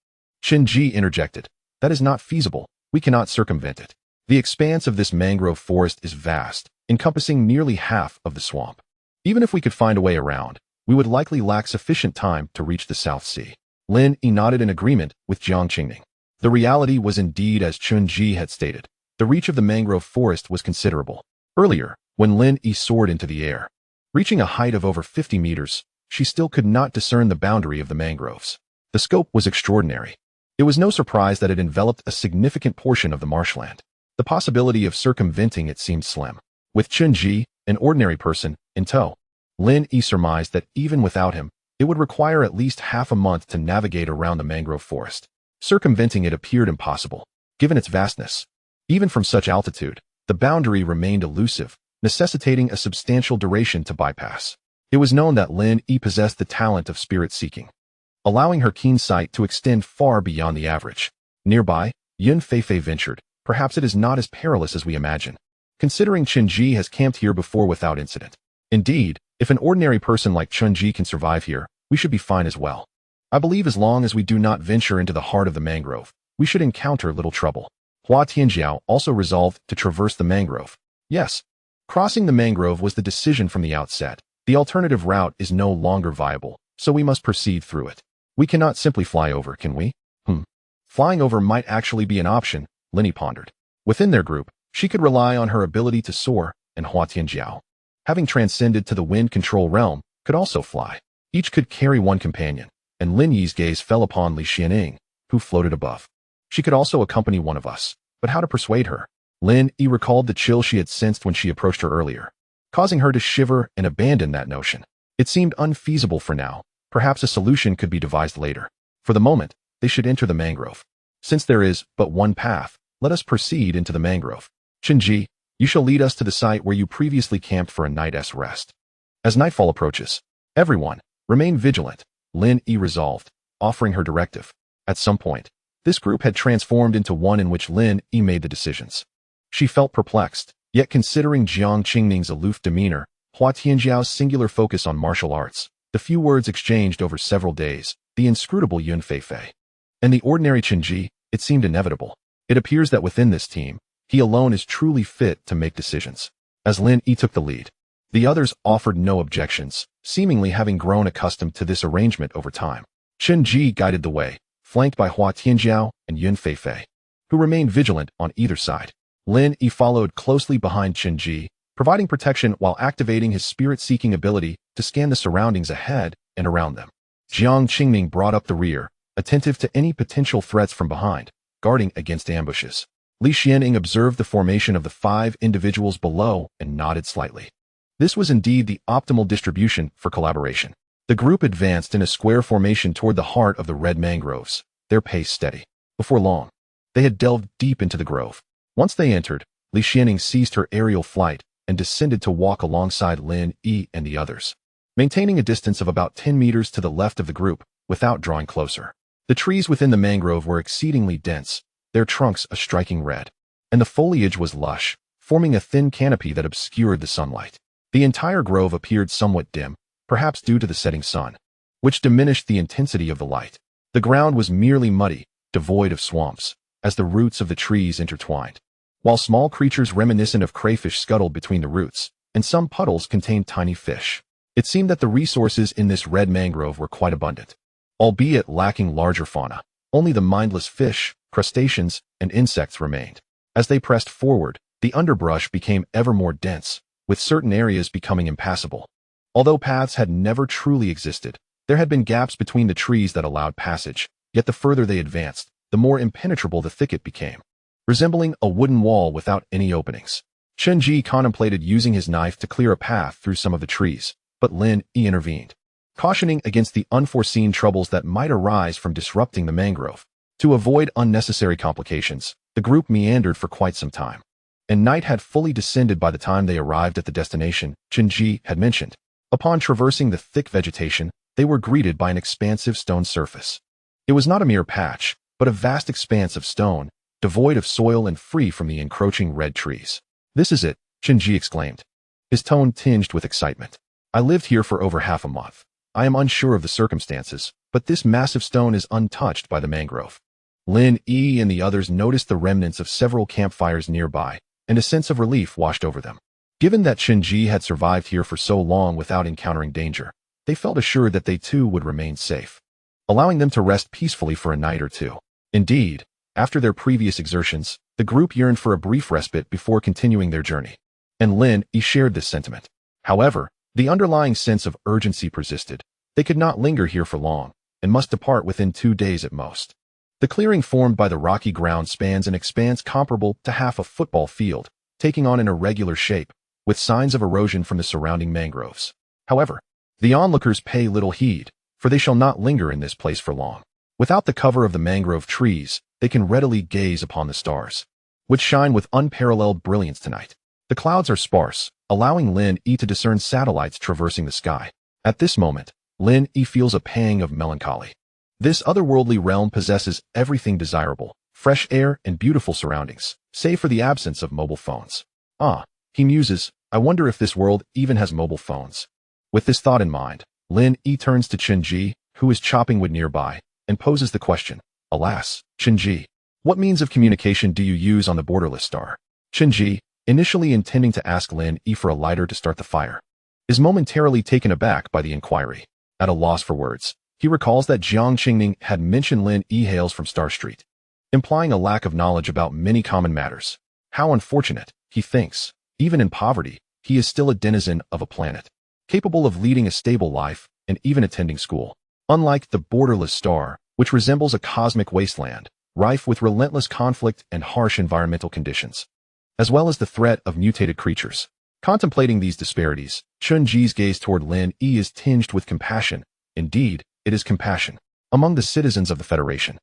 Qinji interjected. That is not feasible. We cannot circumvent it. The expanse of this mangrove forest is vast, encompassing nearly half of the swamp. Even if we could find a way around, we would likely lack sufficient time to reach the South Sea. Lin Yi nodded in agreement with Jiang Qingming. The reality was indeed as Qinji had stated. The reach of the mangrove forest was considerable. Earlier, when Lin Yi soared into the air, reaching a height of over 50 meters, she still could not discern the boundary of the mangroves. The scope was extraordinary. It was no surprise that it enveloped a significant portion of the marshland. The possibility of circumventing it seemed slim. With Qinji, an ordinary person, in tow, Lin Yi surmised that even without him, it would require at least half a month to navigate around the mangrove forest. Circumventing it appeared impossible, given its vastness. Even from such altitude, the boundary remained elusive, necessitating a substantial duration to bypass. It was known that Lin Yi possessed the talent of spirit-seeking, allowing her keen sight to extend far beyond the average. Nearby, Yun Feifei ventured. Perhaps it is not as perilous as we imagine, considering Qinji has camped here before without incident. Indeed, if an ordinary person like Qinji can survive here, we should be fine as well. I believe as long as we do not venture into the heart of the mangrove, we should encounter little trouble. Hua Tianjiao also resolved to traverse the mangrove. Yes, crossing the mangrove was the decision from the outset. The alternative route is no longer viable, so we must proceed through it. We cannot simply fly over, can we? Flying over might actually be an option, Lin Yi pondered. Within their group, she could rely on her ability to soar, and Hua Tianjiao, having transcended to the wind control realm, could also fly. Each could carry one companion, and Lin Yi's gaze fell upon Li Xianing, who floated above. She could also accompany one of us, but how to persuade her? Lin Yi recalled the chill she had sensed when she approached her earlier, causing her to shiver and abandon that notion. It seemed unfeasible for now. Perhaps a solution could be devised later. For the moment, they should enter the mangrove. Since there is but one path, let us proceed into the mangrove. Qinji, you shall lead us to the site where you previously camped for a night's rest. As nightfall approaches, everyone, remain vigilant, Lin Yi resolved, offering her directive. At some point, this group had transformed into one in which Lin Yi made the decisions. She felt perplexed, yet considering Jiang Qingming's aloof demeanor, Hua Tianjiao's singular focus on martial arts, the few words exchanged over several days, the inscrutable Yun Feifei, and the ordinary Qinji, it seemed inevitable. It appears that within this team, he alone is truly fit to make decisions. As Lin Yi took the lead, the others offered no objections, seemingly having grown accustomed to this arrangement over time. Qinji guided the way, flanked by Hua Tianjiao and Yun Feifei, who remained vigilant on either side. Lin Yi followed closely behind Qinji, providing protection while activating his spirit-seeking ability to scan the surroundings ahead and around them. Jiang Qingming brought up the rear, attentive to any potential threats from behind, guarding against ambushes. Li Xianing observed the formation of the 5 individuals below and nodded slightly. This was indeed the optimal distribution for collaboration. The group advanced in a square formation toward the heart of the red mangroves, their pace steady. Before long, they had delved deep into the grove. Once they entered, Li Xianing ceased her aerial flight and descended to walk alongside Lin Yi and the others, maintaining a distance of about 10 meters to the left of the group without drawing closer. The trees within the mangrove were exceedingly dense, their trunks a striking red, and the foliage was lush, forming a thin canopy that obscured the sunlight. The entire grove appeared somewhat dim, perhaps due to the setting sun, which diminished the intensity of the light. The ground was merely muddy, devoid of swamps, as the roots of the trees intertwined, while small creatures reminiscent of crayfish scuttled between the roots, and some puddles contained tiny fish. It seemed that the resources in this red mangrove were quite abundant, albeit lacking larger fauna. Only the mindless fish, crustaceans, and insects remained. As they pressed forward, the underbrush became ever more dense, with certain areas becoming impassable. Although paths had never truly existed, there had been gaps between the trees that allowed passage, yet the further they advanced, the more impenetrable the thicket became, resembling a wooden wall without any openings. Chen Ji contemplated using his knife to clear a path through some of the trees, but Lin Yi intervened, cautioning against the unforeseen troubles that might arise from disrupting the mangrove. To avoid unnecessary complications, the group meandered for quite some time, and night had fully descended by the time they arrived at the destination Chen Ji had mentioned. Upon traversing the thick vegetation, they were greeted by an expansive stone surface. It was not a mere patch, but a vast expanse of stone, devoid of soil and free from the encroaching red trees. "This is it," Chen Ji exclaimed, his tone tinged with excitement. "I lived here for over half a month. I am unsure of the circumstances, but this massive stone is untouched by the mangrove." Lin Yi and the others noticed the remnants of several campfires nearby, and a sense of relief washed over them. Given that Chen Ji had survived here for so long without encountering danger, they felt assured that they too would remain safe, allowing them to rest peacefully for a night or two. Indeed, after their previous exertions, the group yearned for a brief respite before continuing their journey, and Lin Yi shared this sentiment. However, the underlying sense of urgency persisted. They could not linger here for long, and must depart within 2 days at most. The clearing formed by the rocky ground spans an expanse comparable to half a football field, taking on an irregular shape, with signs of erosion from the surrounding mangroves. However, the onlookers pay little heed, for they shall not linger in this place for long. Without the cover of the mangrove trees, they can readily gaze upon the stars, which shine with unparalleled brilliance tonight. The clouds are sparse, allowing Lin Yi to discern satellites traversing the sky. At this moment, Lin Yi feels a pang of melancholy. This otherworldly realm possesses everything desirable: fresh air and beautiful surroundings, save for the absence of mobile phones. He muses, I wonder if this world even has mobile phones. With this thought in mind, Lin Yi turns to Chen Ji, who is chopping wood nearby, and poses the question, Alas, Chen Ji, what means of communication do you use on the borderless star? Chen Ji, initially intending to ask Lin Yi for a lighter to start the fire, is momentarily taken aback by the inquiry. At a loss for words, he recalls that Jiang Qingning had mentioned Lin Yi hails from Star Street, implying a lack of knowledge about many common matters. How unfortunate, he thinks. Even in poverty, he is still a denizen of a planet, capable of leading a stable life and even attending school. Unlike the borderless star, which resembles a cosmic wasteland, rife with relentless conflict and harsh environmental conditions, as well as the threat of mutated creatures. Contemplating these disparities, Chen Ji's gaze toward Lin Yi is tinged with compassion. Indeed, it is compassion. Among the citizens of the Federation,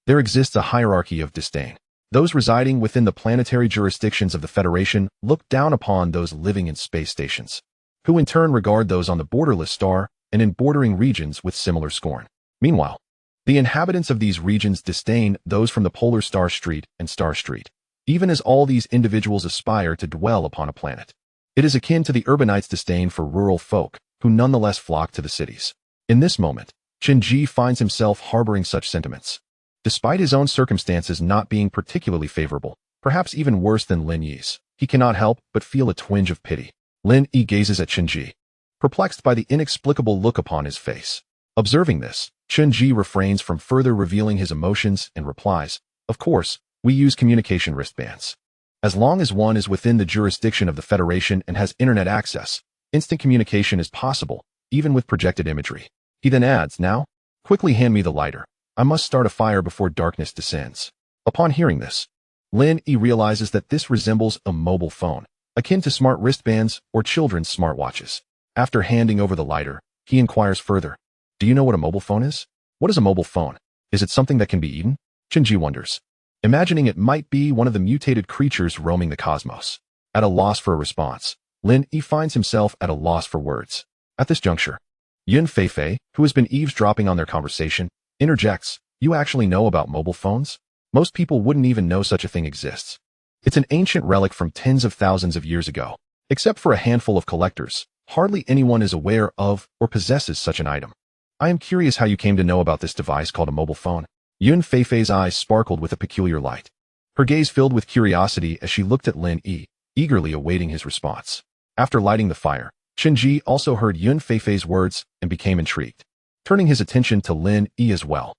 there exists a hierarchy of disdain. Those residing within the planetary jurisdictions of the Federation look down upon those living in space stations, who in turn regard those on the borderless star and in bordering regions with similar scorn. Meanwhile, the inhabitants of these regions disdain those from the polar Star Street and Star Street, even as all these individuals aspire to dwell upon a planet. It is akin to the urbanites' disdain for rural folk, who nonetheless flock to the cities. In this moment, Chen Ji finds himself harboring such sentiments. Despite his own circumstances not being particularly favorable, perhaps even worse than Lin Yi's, he cannot help but feel a twinge of pity. Lin Yi gazes at Chen Ji, perplexed by the inexplicable look upon his face. Observing this, Chen Ji refrains from further revealing his emotions and replies, Of course, we use communication wristbands. As long as one is within the jurisdiction of the Federation and has internet access, instant communication is possible, even with projected imagery. He then adds, Now, quickly hand me the lighter. I must start a fire before darkness descends. Upon hearing this, Lin Yi realizes that this resembles a mobile phone, akin to smart wristbands or children's smartwatches. After handing over the lighter, he inquires further, Do you know what a mobile phone is? What is a mobile phone? Is it something that can be eaten? Chen Ji wonders. imagining it might be one of the mutated creatures roaming the cosmos. At a loss for a response, Lin Yi finds himself at a loss for words. At this juncture, Yun Feifei, who has been eavesdropping on their conversation, interjects, "You actually know about mobile phones? Most people wouldn't even know such a thing exists. It's an ancient relic from tens of thousands of years ago. Except for a handful of collectors, hardly anyone is aware of or possesses such an item. I am curious how you came to know about this device called a mobile phone." Yun Feifei's eyes sparkled with a peculiar light. Her gaze filled with curiosity as she looked at Lin Yi, eagerly awaiting his response. After lighting the fire, Chen Ji also heard Yun Feifei's words and became intrigued, turning his attention to Lin Yi as well.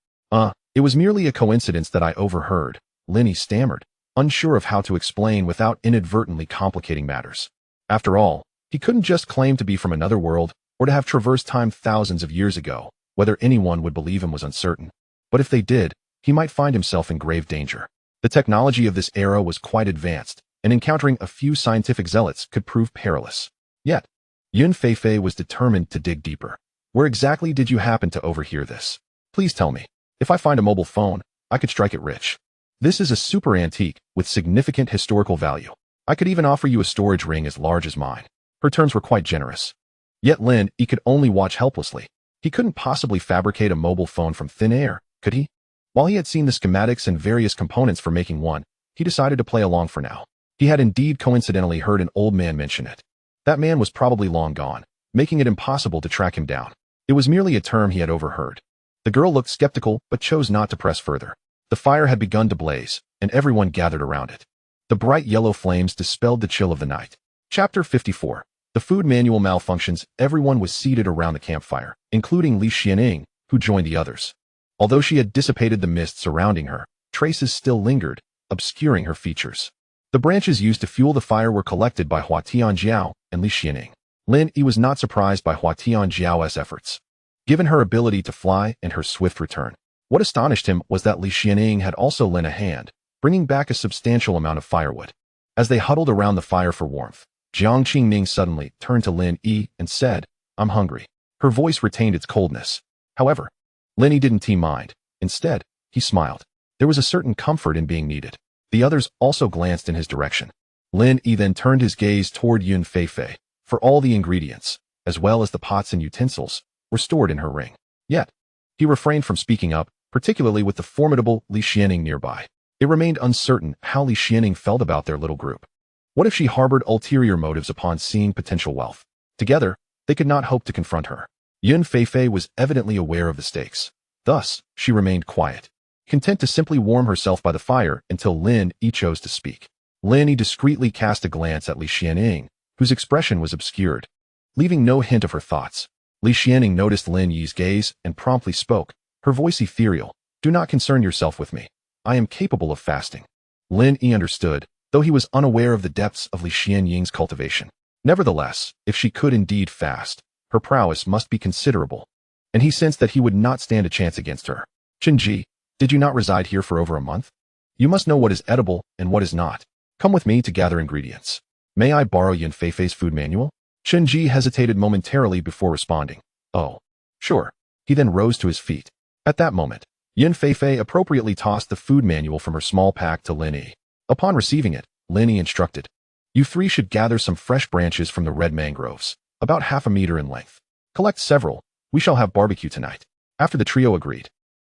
It was merely a coincidence that I overheard," Lin Yi stammered, unsure of how to explain without inadvertently complicating matters. After all, he couldn't just claim to be from another world or to have traversed time thousands of years ago. Whether anyone would believe him was uncertain. But if they did, he might find himself in grave danger. The technology of this era was quite advanced, and encountering a few scientific zealots could prove perilous. Yet, Yun Feifei was determined to dig deeper. "Where exactly did you happen to overhear this? Please tell me. If I find a mobile phone, I could strike it rich. This is a super antique with significant historical value. I could even offer you a storage ring as large as mine." Her terms were quite generous. Yet Lin Yi could only watch helplessly. He couldn't possibly fabricate a mobile phone from thin air, could he? While he had seen the schematics and various components for making one, he decided to play along for now. He had indeed coincidentally heard an old man mention it. That man was probably long gone, making it impossible to track him down. It was merely a term he had overheard. The girl looked skeptical but chose not to press further. The fire had begun to blaze, and everyone gathered around it. The bright yellow flames dispelled the chill of the night. Chapter 54. The food manual malfunctions. Everyone was seated around the campfire, including Li Xianing, who joined the others. Although she had dissipated the mist surrounding her, traces still lingered, obscuring her features. The branches used to fuel the fire were collected by Hua Tianjiao and Li Xianing. Lin Yi was not surprised by Hua Tianjiao's efforts, given her ability to fly and her swift return. What astonished him was that Li Xianing had also lent a hand, bringing back a substantial amount of firewood. As they huddled around the fire for warmth, Jiang Qingming suddenly turned to Lin Yi and said, "I'm hungry." Her voice retained its coldness. However, Lin Yi didn't mind. Instead, he smiled. There was a certain comfort in being needed. The others also glanced in his direction. Lin Yi then turned his gaze toward Yun Feifei, for all the ingredients, as well as the pots and utensils, were stored in her ring. Yet, he refrained from speaking up, particularly with the formidable Li Xianing nearby. It remained uncertain how Li Xianing felt about their little group. What if she harbored ulterior motives upon seeing potential wealth? Together, they could not hope to confront her. Yun Feifei was evidently aware of the stakes. Thus, she remained quiet, content to simply warm herself by the fire until Lin Yi chose to speak. Lin Yi discreetly cast a glance at Li Xianing, whose expression was obscured, leaving no hint of her thoughts. Li Xianing noticed Lin Yi's gaze and promptly spoke, her voice ethereal. "Do not concern yourself with me. I am capable of fasting." Lin Yi understood, though he was unaware of the depths of Li Xianying's cultivation. Nevertheless, if she could indeed fast, her prowess must be considerable, and he sensed that he would not stand a chance against her. "Chen Ji, did you not reside here for over a month? You must know what is edible and what is not. Come with me to gather ingredients. May I borrow Yun Feifei's food manual?" Chen Ji hesitated momentarily before responding. "Oh, sure." He then rose to his feet. At that moment, Yun Feifei appropriately tossed the food manual from her small pack to Lin Yi. Upon receiving it, Lin Yi instructed, "You three should gather some fresh branches from the red mangroves, about half a meter in length. Collect several. We shall have barbecue tonight." After the trio agreed,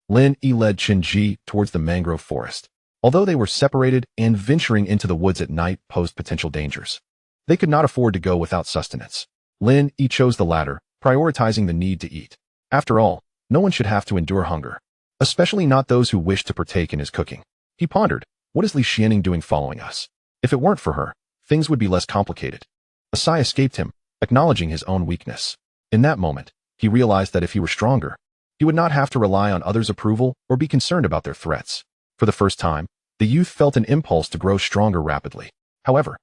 Lin Yi led Chen Ji towards the mangrove forest. Although they were separated and venturing into the woods at night posed potential dangers, they could not afford to go without sustenance. Lin Yi chose the latter, prioritizing the need to eat. After all, no one should have to endure hunger, especially not those who wish to partake in his cooking. He pondered, what is Li Xianing doing following us? If it weren't for her, things would be less complicated. A sigh escaped him, acknowledging his own weakness. In that moment, he realized that if he were stronger, he would not have to rely on others' approval or be concerned about their threats. For the first time, the youth felt an impulse to grow stronger rapidly. However,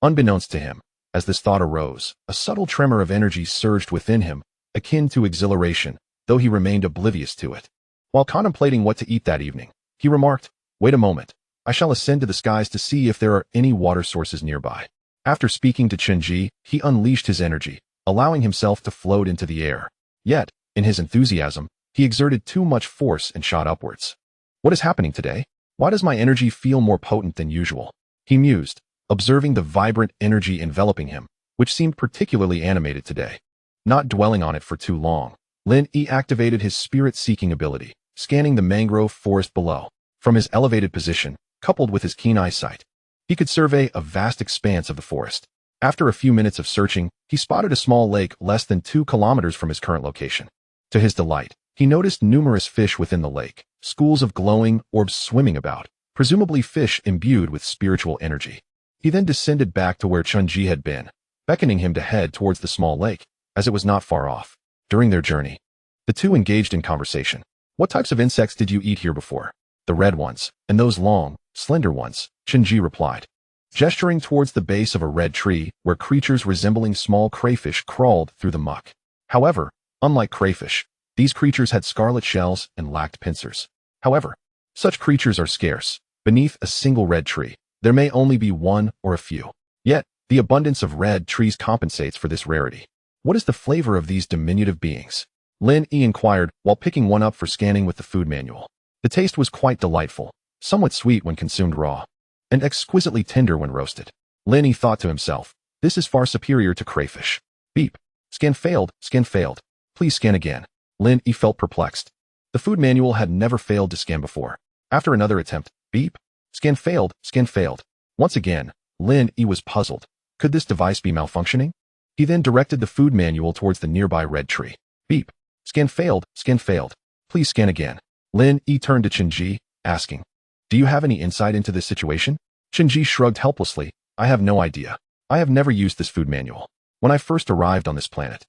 unbeknownst to him, as this thought arose, a subtle tremor of energy surged within him, akin to exhilaration, though he remained oblivious to it. While contemplating what to eat that evening, he remarked, "Wait a moment. I shall ascend to the skies to see if there are any water sources nearby." After speaking to Chen Ji, he unleashed his energy, allowing himself to float into the air. Yet, in his enthusiasm, he exerted too much force and shot upwards. "What is happening today?" Why does my energy feel more potent than usual? He mused, observing the vibrant energy enveloping him, which seemed particularly animated today. Not dwelling on it for too long, Lin Yi activated his spirit-seeking ability, scanning the mangrove forest below. From his elevated position, coupled with his keen eyesight, he could survey a vast expanse of the forest. After a few minutes of searching, he spotted a small lake less than 2 kilometers from his current location. To his delight, he noticed numerous fish within the lake, schools of glowing orbs swimming about, presumably fish imbued with spiritual energy. He then descended back to where Chunji had been, beckoning him to head towards the small lake, as it was not far off. During their journey, the two engaged in conversation. What types of insects did you eat here before? The red ones, and those long, slender ones, Chunji replied, gesturing towards the base of a red tree where creatures resembling small crayfish crawled through the muck. However, unlike crayfish, these creatures had scarlet shells and lacked pincers. However, such creatures are scarce. Beneath a single red tree, there may only be one or a few. Yet, the abundance of red trees compensates for this rarity. What is the flavor of these diminutive beings? Lin Yi inquired while picking one up for scanning with the food manual. The taste was quite delightful, somewhat sweet when consumed raw, and exquisitely tender when roasted. Lin Yi thought to himself, this is far superior to crayfish. Beep. Scan failed, scan failed. Please scan again. Lin Yi felt perplexed. The food manual had never failed to scan before. After another attempt, beep. Scan failed, scan failed. Once again, Lin Yi was puzzled. Could this device be malfunctioning? He then directed the food manual towards the nearby red tree. Beep. Scan failed, scan failed. Please scan again. Lin Yi turned to Chunji, asking, do you have any insight into this situation? Chunji shrugged helplessly. I have no idea. I have never used this food manual. When I first arrived on this planet,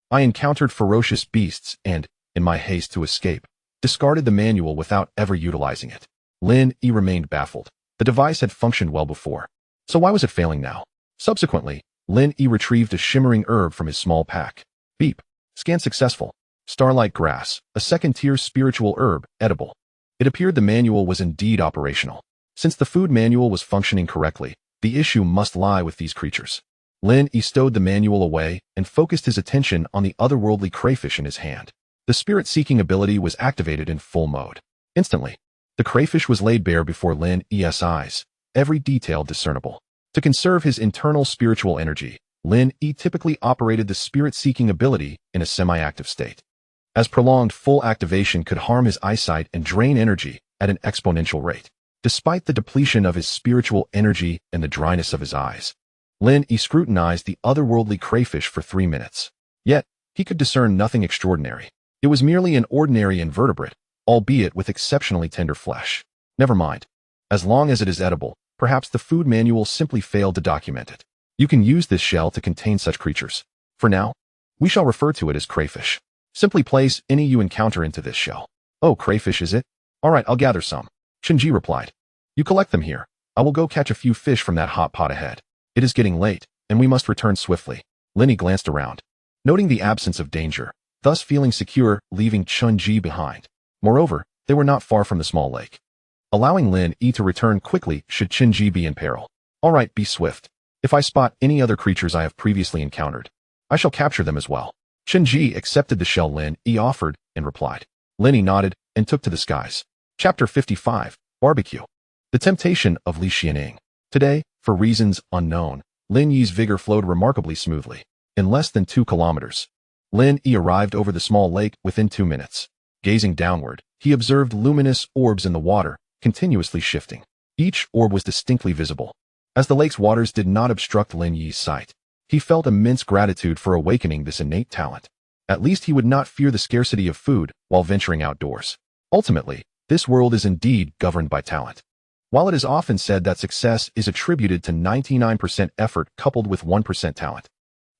I encountered ferocious beasts and, in my haste to escape, discarded the manual without ever utilizing it. Lin Yi remained baffled. The device had functioned well before. So why was it failing now? Subsequently, Lin Yi retrieved a shimmering herb from his small pack. Beep. Scan successful. Starlight grass, a second-tier spiritual herb, edible. It appeared the manual was indeed operational. Since the food manual was functioning correctly, the issue must lie with these creatures. Lin Yi stowed the manual away and focused his attention on the otherworldly crayfish in his hand. The spirit-seeking ability was activated in full mode. Instantly, the crayfish was laid bare before Lin Yi's eyes, every detail discernible. To conserve his internal spiritual energy, Lin Yi typically operated the spirit-seeking ability in a semi-active state, as prolonged full activation could harm his eyesight and drain energy at an exponential rate. Despite the depletion of his spiritual energy and the dryness of his eyes, Lin Yi scrutinized the otherworldly crayfish for 3 minutes. Yet, he could discern nothing extraordinary. It was merely an ordinary invertebrate, albeit with exceptionally tender flesh. Never mind. As long as it is edible, perhaps the food manual simply failed to document it. You can use this shell to contain such creatures. For now, we shall refer to it as crayfish. Simply place any you encounter into this shell. Oh, crayfish is it? All right, I'll gather some. Chunji replied. You collect them here. I will go catch a few fish from that hot pot ahead. It is getting late, and we must return swiftly. Lin Yi glanced around, noting the absence of danger, thus feeling secure, leaving Chunji behind. Moreover, they were not far from the small lake, allowing Lin Yi to return quickly should Chunji be in peril. All right, be swift. If I spot any other creatures I have previously encountered, I shall capture them as well. Chunji accepted the shell Lin Yi offered and replied. Lin Yi nodded and took to the skies. Chapter 55, Barbecue. The Temptation of Li Xianing. Today, for reasons unknown, Lin Yi's vigor flowed remarkably smoothly. In less than 2 kilometers, Lin Yi arrived over the small lake within 2 minutes. Gazing downward, he observed luminous orbs in the water, continuously shifting. Each orb was distinctly visible. As the lake's waters did not obstruct Lin Yi's sight, he felt immense gratitude for awakening this innate talent. At least he would not fear the scarcity of food while venturing outdoors. Ultimately, this world is indeed governed by talent. While it is often said that success is attributed to 99% effort coupled with 1% talent,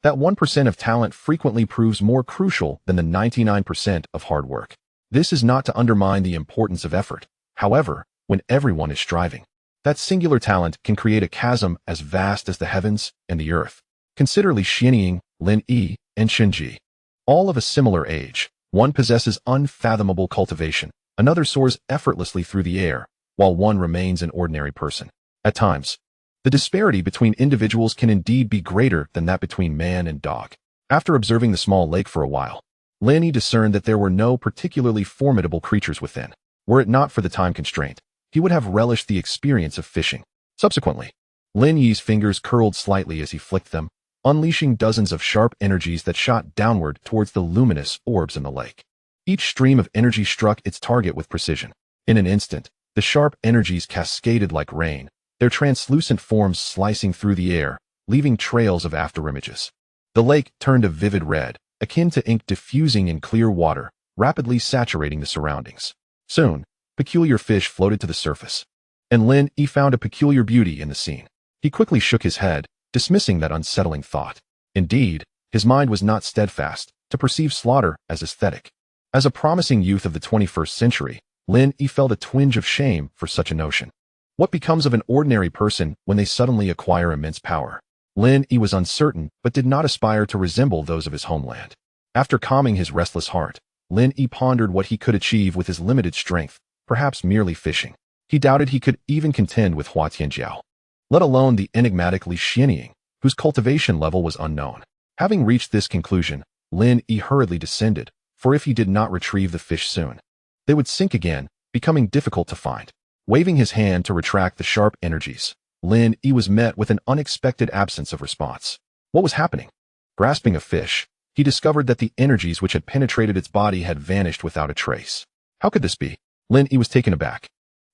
that 1% of talent frequently proves more crucial than the 99% of hard work. This is not to undermine the importance of effort. However, when everyone is striving, that singular talent can create a chasm as vast as the heavens and the earth. Consider Li Xianing, Lin Yi, and Chunji. All of a similar age, one possesses unfathomable cultivation, another soars effortlessly through the air, while one remains an ordinary person. At times, the disparity between individuals can indeed be greater than that between man and dog. After observing the small lake for a while, Lin Yi discerned that there were no particularly formidable creatures within. Were it not for the time constraint, he would have relished the experience of fishing. Subsequently, Lin Yi's fingers curled slightly as he flicked them, unleashing dozens of sharp energies that shot downward towards the luminous orbs in the lake. Each stream of energy struck its target with precision. In an instant, the sharp energies cascaded like rain, their translucent forms slicing through the air, leaving trails of afterimages. The lake turned a vivid red, akin to ink diffusing in clear water, rapidly saturating the surroundings. Soon, peculiar fish floated to the surface, and Lin Yi found a peculiar beauty in the scene. He quickly shook his head, dismissing that unsettling thought. Indeed, his mind was not steadfast to perceive slaughter as aesthetic. As a promising youth of the 21st century, Lin Yi felt a twinge of shame for such a notion. What becomes of an ordinary person when they suddenly acquire immense power? Lin Yi was uncertain, but did not aspire to resemble those of his homeland. After calming his restless heart, Lin Yi pondered what he could achieve with his limited strength, perhaps merely fishing. He doubted he could even contend with Hua Tianjiao, let alone the enigmatic Li Xianying, whose cultivation level was unknown. Having reached this conclusion, Lin Yi hurriedly descended, for if he did not retrieve the fish soon, they would sink again, becoming difficult to find. Waving his hand to retract the sharp energies, Lin Yi was met with an unexpected absence of response. What was happening? Grasping a fish, he discovered that the energies which had penetrated its body had vanished without a trace. How could this be? Lin Yi was taken aback.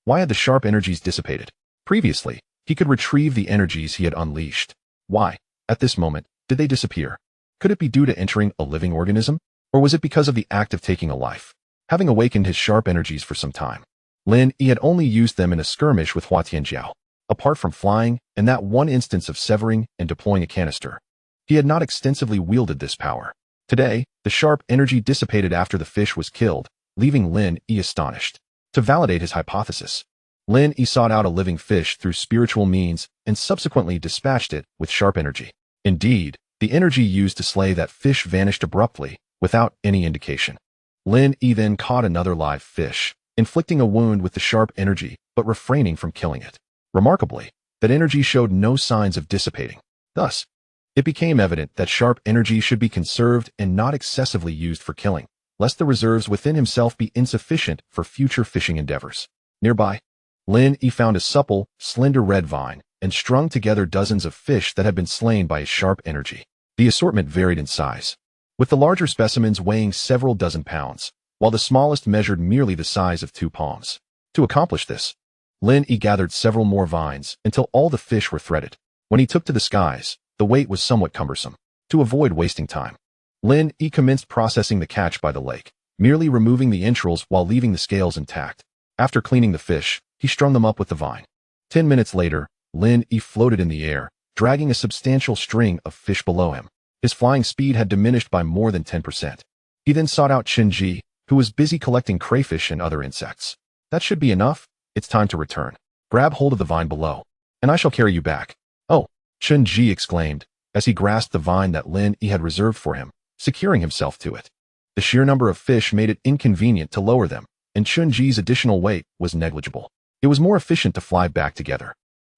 Why had the sharp energies dissipated? Previously, he could retrieve the energies he had unleashed. Why, at this moment, did they disappear? Could it be due to entering a living organism? Or was it because of the act of taking a life? Having awakened his sharp energies for some time, Lin Yi had only used them in a skirmish with Hua Tianjiao. Apart from flying, and that one instance of severing and deploying a canister, he had not extensively wielded this power. Today, the sharp energy dissipated after the fish was killed, leaving Lin Yi astonished. To validate his hypothesis, Lin Yi sought out a living fish through spiritual means and subsequently dispatched it with sharp energy. Indeed, the energy used to slay that fish vanished abruptly, without any indication. Lin Yi then caught another live fish, inflicting a wound with the sharp energy, but refraining from killing it. Remarkably, that energy showed no signs of dissipating. Thus, it became evident that sharp energy should be conserved and not excessively used for killing, lest the reserves within himself be insufficient for future fishing endeavors. Nearby, Lin Yi found a supple, slender red vine, and strung together dozens of fish that had been slain by his sharp energy. The assortment varied in size, with the larger specimens weighing several dozen pounds, while the smallest measured merely the size of 2 palms. To accomplish this, Lin Yi gathered several more vines until all the fish were threaded. When he took to the skies, the weight was somewhat cumbersome. To avoid wasting time, Lin Yi commenced processing the catch by the lake, merely removing the entrails while leaving the scales intact. After cleaning the fish, he strung them up with the vine. 10 minutes later, Lin Yi floated in the air, dragging a substantial string of fish below him. His flying speed had diminished by more than 10%. He then sought out Chen Ji, who was busy collecting crayfish and other insects. That should be enough. It's time to return. Grab hold of the vine below, and I shall carry you back. Oh, Chen Ji exclaimed, as he grasped the vine that Lin Yi had reserved for him, securing himself to it. The sheer number of fish made it inconvenient to lower them, and Chen Ji's additional weight was negligible. It was more efficient to fly back together,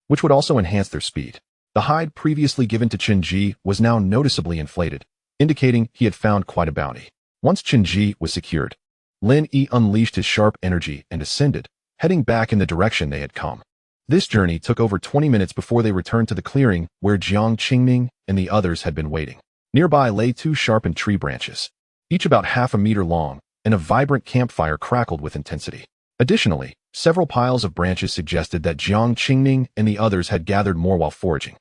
which would also enhance their speed. The hide previously given to Chen Ji was now noticeably inflated, indicating he had found quite a bounty. Once Chen Ji was secured, Lin Yi unleashed his sharp energy and ascended, heading back in the direction they had come. This journey took over 20 minutes before they returned to the clearing where Jiang Qingming and the others had been waiting. Nearby lay 2 sharpened tree branches, each about half a meter long, and a vibrant campfire crackled with intensity. Additionally, several piles of branches suggested that Jiang Qingming and the others had gathered more while foraging.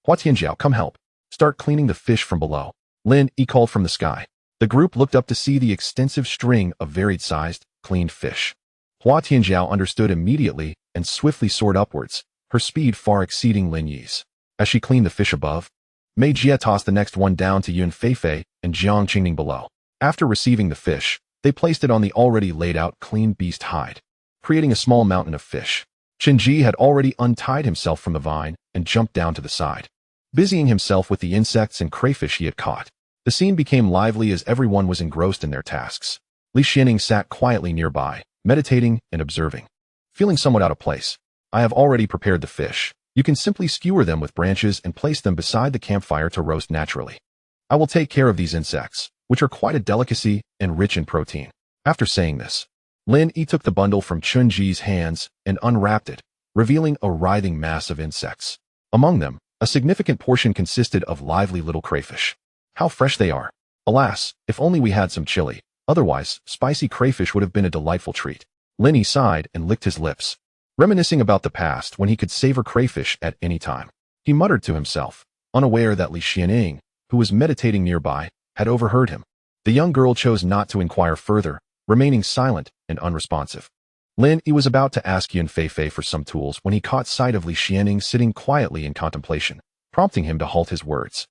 Hua Tianjiao, come help. Start cleaning the fish from below. Lin Yi called from the sky. The group looked up to see the extensive string of varied-sized, cleaned fish. Hua Tianjiao understood immediately and swiftly soared upwards, her speed far exceeding Lin Yi's. As she cleaned the fish above, Mei Jie tossed the next one down to Yun Feifei and Jiang Qingming below. After receiving the fish, they placed it on the already laid-out clean beast hide, creating a small mountain of fish. Chen Ji had already untied himself from the vine and jumped down to the side, busying himself with the insects and crayfish he had caught. The scene became lively as everyone was engrossed in their tasks. Li Xianying sat quietly nearby, meditating and observing. Feeling somewhat out of place, I have already prepared the fish. You can simply skewer them with branches and place them beside the campfire to roast naturally. I will take care of these insects, which are quite a delicacy and rich in protein. After saying this, Lin Yi took the bundle from Chun-Ji's hands and unwrapped it, revealing a writhing mass of insects. Among them, a significant portion consisted of lively little crayfish. How fresh they are! Alas, if only we had some chili. Otherwise, spicy crayfish would have been a delightful treat. Lin Yi sighed and licked his lips, reminiscing about the past when he could savor crayfish at any time. He muttered to himself, unaware that Li Xianing, who was meditating nearby, had overheard him. The young girl chose not to inquire further, remaining silent and unresponsive. Lin Yi was about to ask Yun Feifei for some tools when he caught sight of Li Xianing sitting quietly in contemplation, prompting him to halt his words.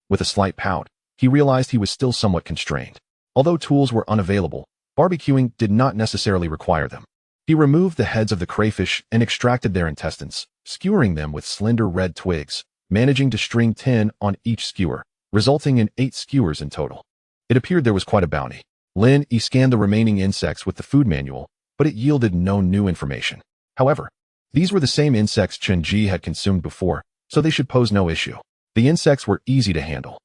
With a slight pout, he realized he was still somewhat constrained. Although tools were unavailable, barbecuing did not necessarily require them. He removed the heads of the crayfish and extracted their intestines, skewering them with slender red twigs, managing to string 10 on each skewer, resulting in 8 skewers in total. It appeared there was quite a bounty. Lin Yi scanned the remaining insects with the food manual, but it yielded no new information. However, these were the same insects Chun-Ji had consumed before, so they should pose no issue. The insects were easy to handle.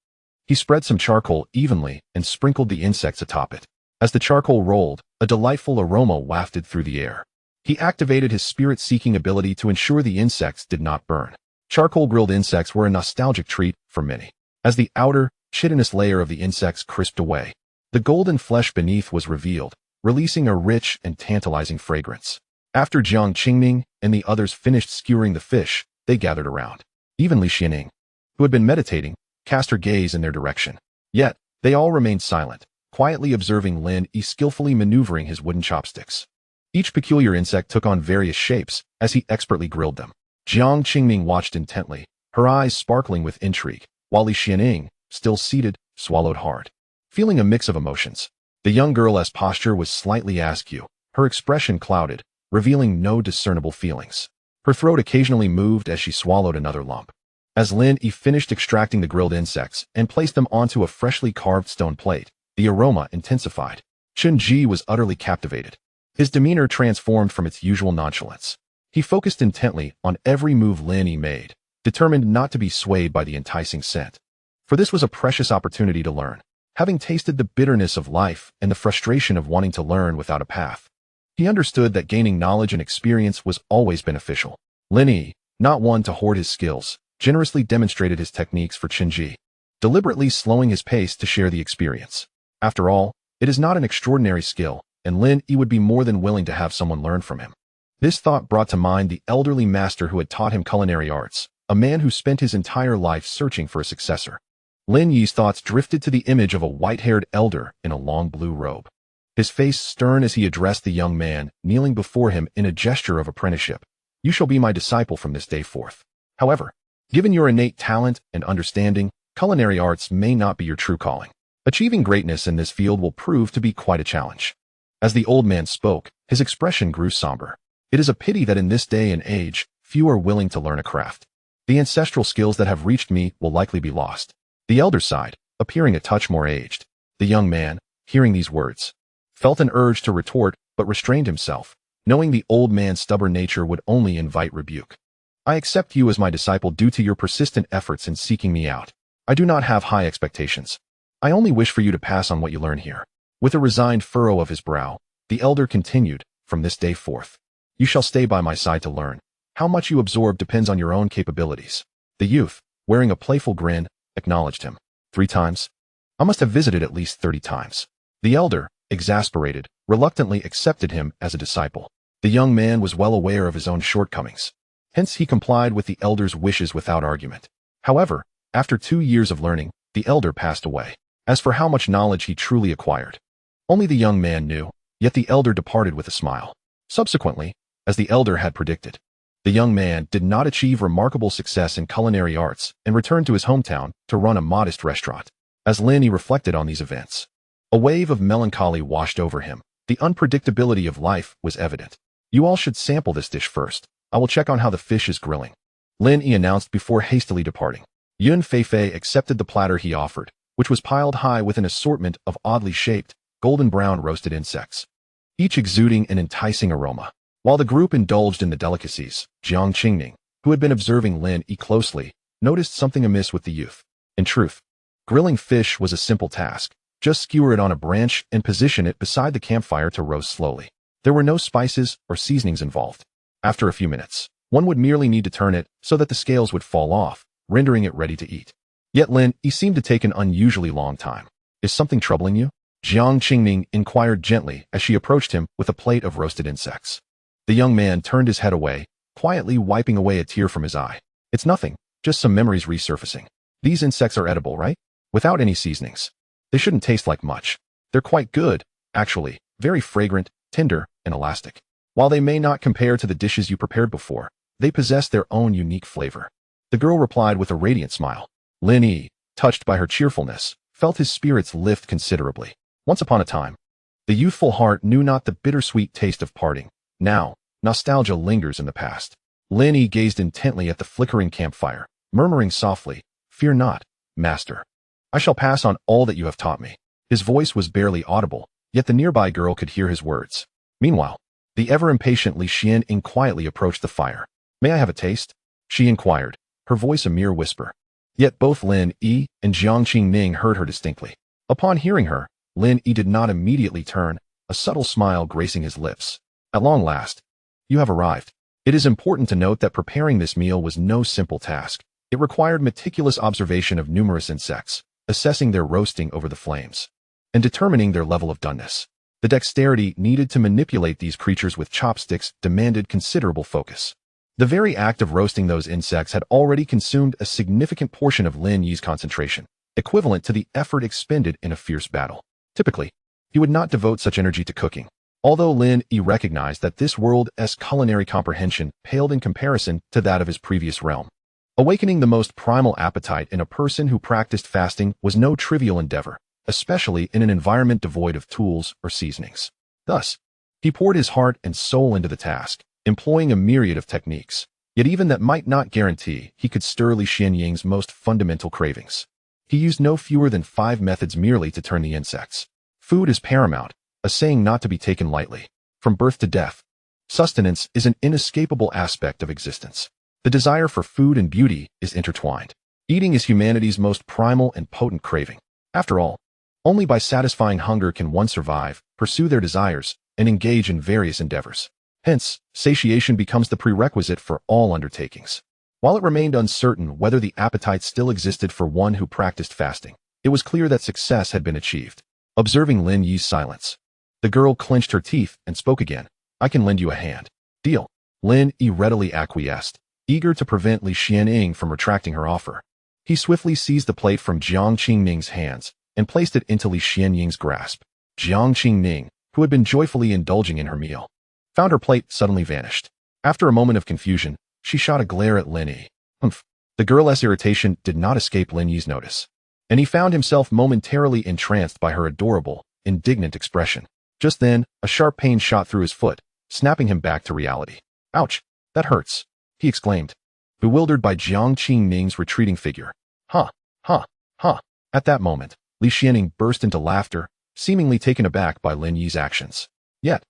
He spread some charcoal evenly and sprinkled the insects atop it. As the charcoal rolled, a delightful aroma wafted through the air. He activated his spirit-seeking ability to ensure the insects did not burn. Charcoal-grilled insects were a nostalgic treat for many. As the outer, chitinous layer of the insects crisped away, the golden flesh beneath was revealed, releasing a rich and tantalizing fragrance. After Jiang Qingming and the others finished skewering the fish, they gathered around. Even Li Xianing, who had been meditating, cast her gaze in their direction. Yet, they all remained silent, quietly observing Lin Yi skillfully maneuvering his wooden chopsticks. Each peculiar insect took on various shapes as he expertly grilled them. Jiang Qingming watched intently, her eyes sparkling with intrigue, while Li Xianing, still seated, swallowed hard, feeling a mix of emotions. The young girl's posture was slightly askew, her expression clouded, revealing no discernible feelings. Her throat occasionally moved as she swallowed another lump. As Lin Yi finished extracting the grilled insects and placed them onto a freshly carved stone plate, the aroma intensified. Chun-Ji was utterly captivated. His demeanor transformed from its usual nonchalance. He focused intently on every move Lin Yi made, determined not to be swayed by the enticing scent. For this was a precious opportunity to learn. Having tasted the bitterness of life and the frustration of wanting to learn without a path, he understood that gaining knowledge and experience was always beneficial. Lin Yi, not one to hoard his skills, generously demonstrated his techniques for Chun-Ji, deliberately slowing his pace to share the experience. After all, it is not an extraordinary skill, and Lin Yi would be more than willing to have someone learn from him. This thought brought to mind the elderly master who had taught him culinary arts, a man who spent his entire life searching for a successor. Lin Yi's thoughts drifted to the image of a white-haired elder in a long blue robe. His face stern as he addressed the young man, kneeling before him in a gesture of apprenticeship. "You shall be my disciple from this day forth. However, given your innate talent and understanding, culinary arts may not be your true calling. Achieving greatness in this field will prove to be quite a challenge." As the old man spoke, his expression grew somber. It is a pity that in this day and age, few are willing to learn a craft. The ancestral skills that have reached me will likely be lost. The elder sighed, appearing a touch more aged. The young man, hearing these words, felt an urge to retort but restrained himself, knowing the old man's stubborn nature would only invite rebuke. "I accept you as my disciple due to your persistent efforts in seeking me out. I do not have high expectations. I only wish for you to pass on what you learn here." With a resigned furrow of his brow, the elder continued, "From this day forth, you shall stay by my side to learn. How much you absorb depends on your own capabilities." The youth, wearing a playful grin, acknowledged him. 3 times? I must have visited at least 30 times. The elder, exasperated, reluctantly accepted him as a disciple. The young man was well aware of his own shortcomings. Hence he complied with the elder's wishes without argument. However, after 2 years of learning, the elder passed away. As for how much knowledge he truly acquired, only the young man knew, yet the elder departed with a smile. Subsequently, as the elder had predicted, the young man did not achieve remarkable success in culinary arts and returned to his hometown to run a modest restaurant. As Lin Yi reflected on these events, a wave of melancholy washed over him. The unpredictability of life was evident. "You all should sample this dish first. I will check on how the fish is grilling," Lin Yi announced before hastily departing. Yun Feifei accepted the platter he offered, which was piled high with an assortment of oddly shaped, golden brown roasted insects, each exuding an enticing aroma. While the group indulged in the delicacies, Jiang Qingming, who had been observing Lin Yi closely, noticed something amiss with the youth. In truth, grilling fish was a simple task. Just skewer it on a branch and position it beside the campfire to roast slowly. There were no spices or seasonings involved. After a few minutes, one would merely need to turn it so that the scales would fall off, rendering it ready to eat. Yet Lin Yi seemed to take an unusually long time. Is something troubling you? Jiang Qingming inquired gently as she approached him with a plate of roasted insects. The young man turned his head away, quietly wiping away a tear from his eye. It's nothing, just some memories resurfacing. These insects are edible, right? Without any seasonings. They shouldn't taste like much. They're quite good, actually, very fragrant, tender, and elastic. While they may not compare to the dishes you prepared before, they possess their own unique flavor. The girl replied with a radiant smile. Lin Yi, touched by her cheerfulness, felt his spirits lift considerably. Once upon a time, the youthful heart knew not the bittersweet taste of parting. Now, nostalgia lingers in the past. Lin Yi gazed intently at the flickering campfire, murmuring softly, "Fear not, master. I shall pass on all that you have taught me." His voice was barely audible, yet the nearby girl could hear his words. Meanwhile, the ever-impatient Li Xianying quietly approached the fire. "May I have a taste?" she inquired, her voice a mere whisper. Yet both Lin Yi and Jiang Qingming heard her distinctly. Upon hearing her, Lin Yi did not immediately turn, a subtle smile gracing his lips. "At long last, you have arrived." It is important to note that preparing this meal was no simple task. It required meticulous observation of numerous insects, assessing their roasting over the flames, and determining their level of doneness. The dexterity needed to manipulate these creatures with chopsticks demanded considerable focus. The very act of roasting those insects had already consumed a significant portion of Lin Yi's concentration, equivalent to the effort expended in a fierce battle. Typically, he would not devote such energy to cooking, although Lin Yi recognized that this world's culinary comprehension paled in comparison to that of his previous realm. Awakening the most primal appetite in a person who practiced fasting was no trivial endeavor, especially in an environment devoid of tools or seasonings. Thus, he poured his heart and soul into the task, employing a myriad of techniques, yet even that might not guarantee he could stir Li Xianying's most fundamental cravings. He used no fewer than 5 methods merely to turn the insects. Food is paramount, a saying not to be taken lightly. From birth to death, sustenance is an inescapable aspect of existence. The desire for food and beauty is intertwined. Eating is humanity's most primal and potent craving. After all, only by satisfying hunger can one survive, pursue their desires, and engage in various endeavors. Hence, satiation becomes the prerequisite for all undertakings. While it remained uncertain whether the appetite still existed for one who practiced fasting, it was clear that success had been achieved. Observing Lin Yi's silence, the girl clenched her teeth and spoke again. "I can lend you a hand." "Deal." Lin Yi readily acquiesced, eager to prevent Li Xianying from retracting her offer. He swiftly seized the plate from Jiang Qingming's hands and placed it into Li Xianying's grasp. Jiang Qingming, who had been joyfully indulging in her meal, found her plate suddenly vanished. After a moment of confusion, she shot a glare at Lin Yi. Humph. The girl's irritation did not escape Lin Yi's notice, and he found himself momentarily entranced by her adorable, indignant expression. Just then, a sharp pain shot through his foot, snapping him back to reality. "Ouch, that hurts," he exclaimed, bewildered by Jiang Qingming's retreating figure. "Huh, huh, huh." At that moment, Li Xianying burst into laughter, seemingly taken aback by Lin Yi's actions. Yet,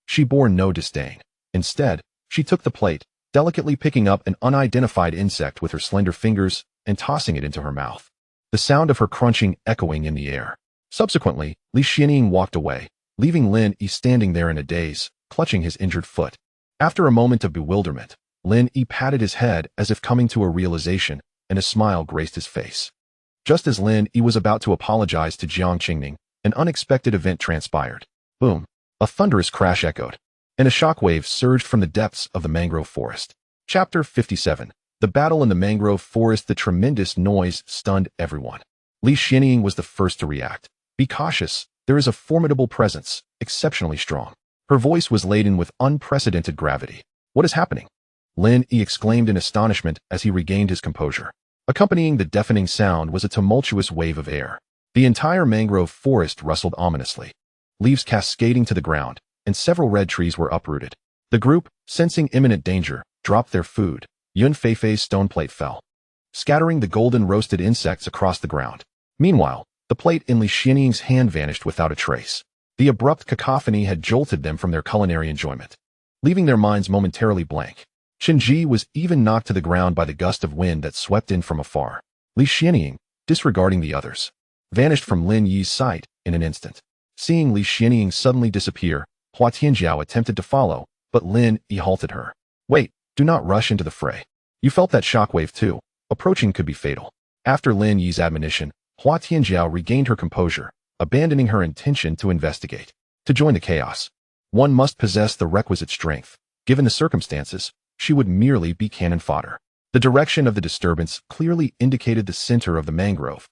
she bore no disdain. Instead, she took the plate, delicately picking up an unidentified insect with her slender fingers and tossing it into her mouth, the sound of her crunching echoing in the air. Subsequently, Li Xianying walked away, leaving Lin Yi standing there in a daze, clutching his injured foot. After a moment of bewilderment, Lin Yi patted his head as if coming to a realization, and a smile graced his face. Just as Lin Yi was about to apologize to Jiang Qingming, an unexpected event transpired. Boom! A thunderous crash echoed, and a shockwave surged from the depths of the mangrove forest. Chapter 57. The battle in the mangrove forest. The tremendous noise stunned everyone. Li Xianying was the first to react. "Be cautious, there is a formidable presence, exceptionally strong." Her voice was laden with unprecedented gravity. "What is happening?" Lin Yi exclaimed in astonishment as he regained his composure. Accompanying the deafening sound was a tumultuous wave of air. The entire mangrove forest rustled ominously, leaves cascading to the ground, and several red trees were uprooted. The group, sensing imminent danger, dropped their food. Yun Feifei's stone plate fell, scattering the golden roasted insects across the ground. Meanwhile, the plate in Li Xianying's hand vanished without a trace. The abrupt cacophony had jolted them from their culinary enjoyment, leaving their minds momentarily blank. Qinji was even knocked to the ground by the gust of wind that swept in from afar. Li Xianying, disregarding the others, vanished from Lin Yi's sight in an instant. Seeing Li Xianying suddenly disappear, Hua Tianjiao attempted to follow, but Lin Yi halted her. Wait, do not rush into the fray. You felt that shockwave too. Approaching could be fatal. After Lin Yi's admonition, Hua Tianjiao regained her composure, abandoning her intention to investigate. To join the chaos, one must possess the requisite strength. Given the circumstances, she would merely be cannon fodder. The direction of the disturbance clearly indicated the center of the mangrove,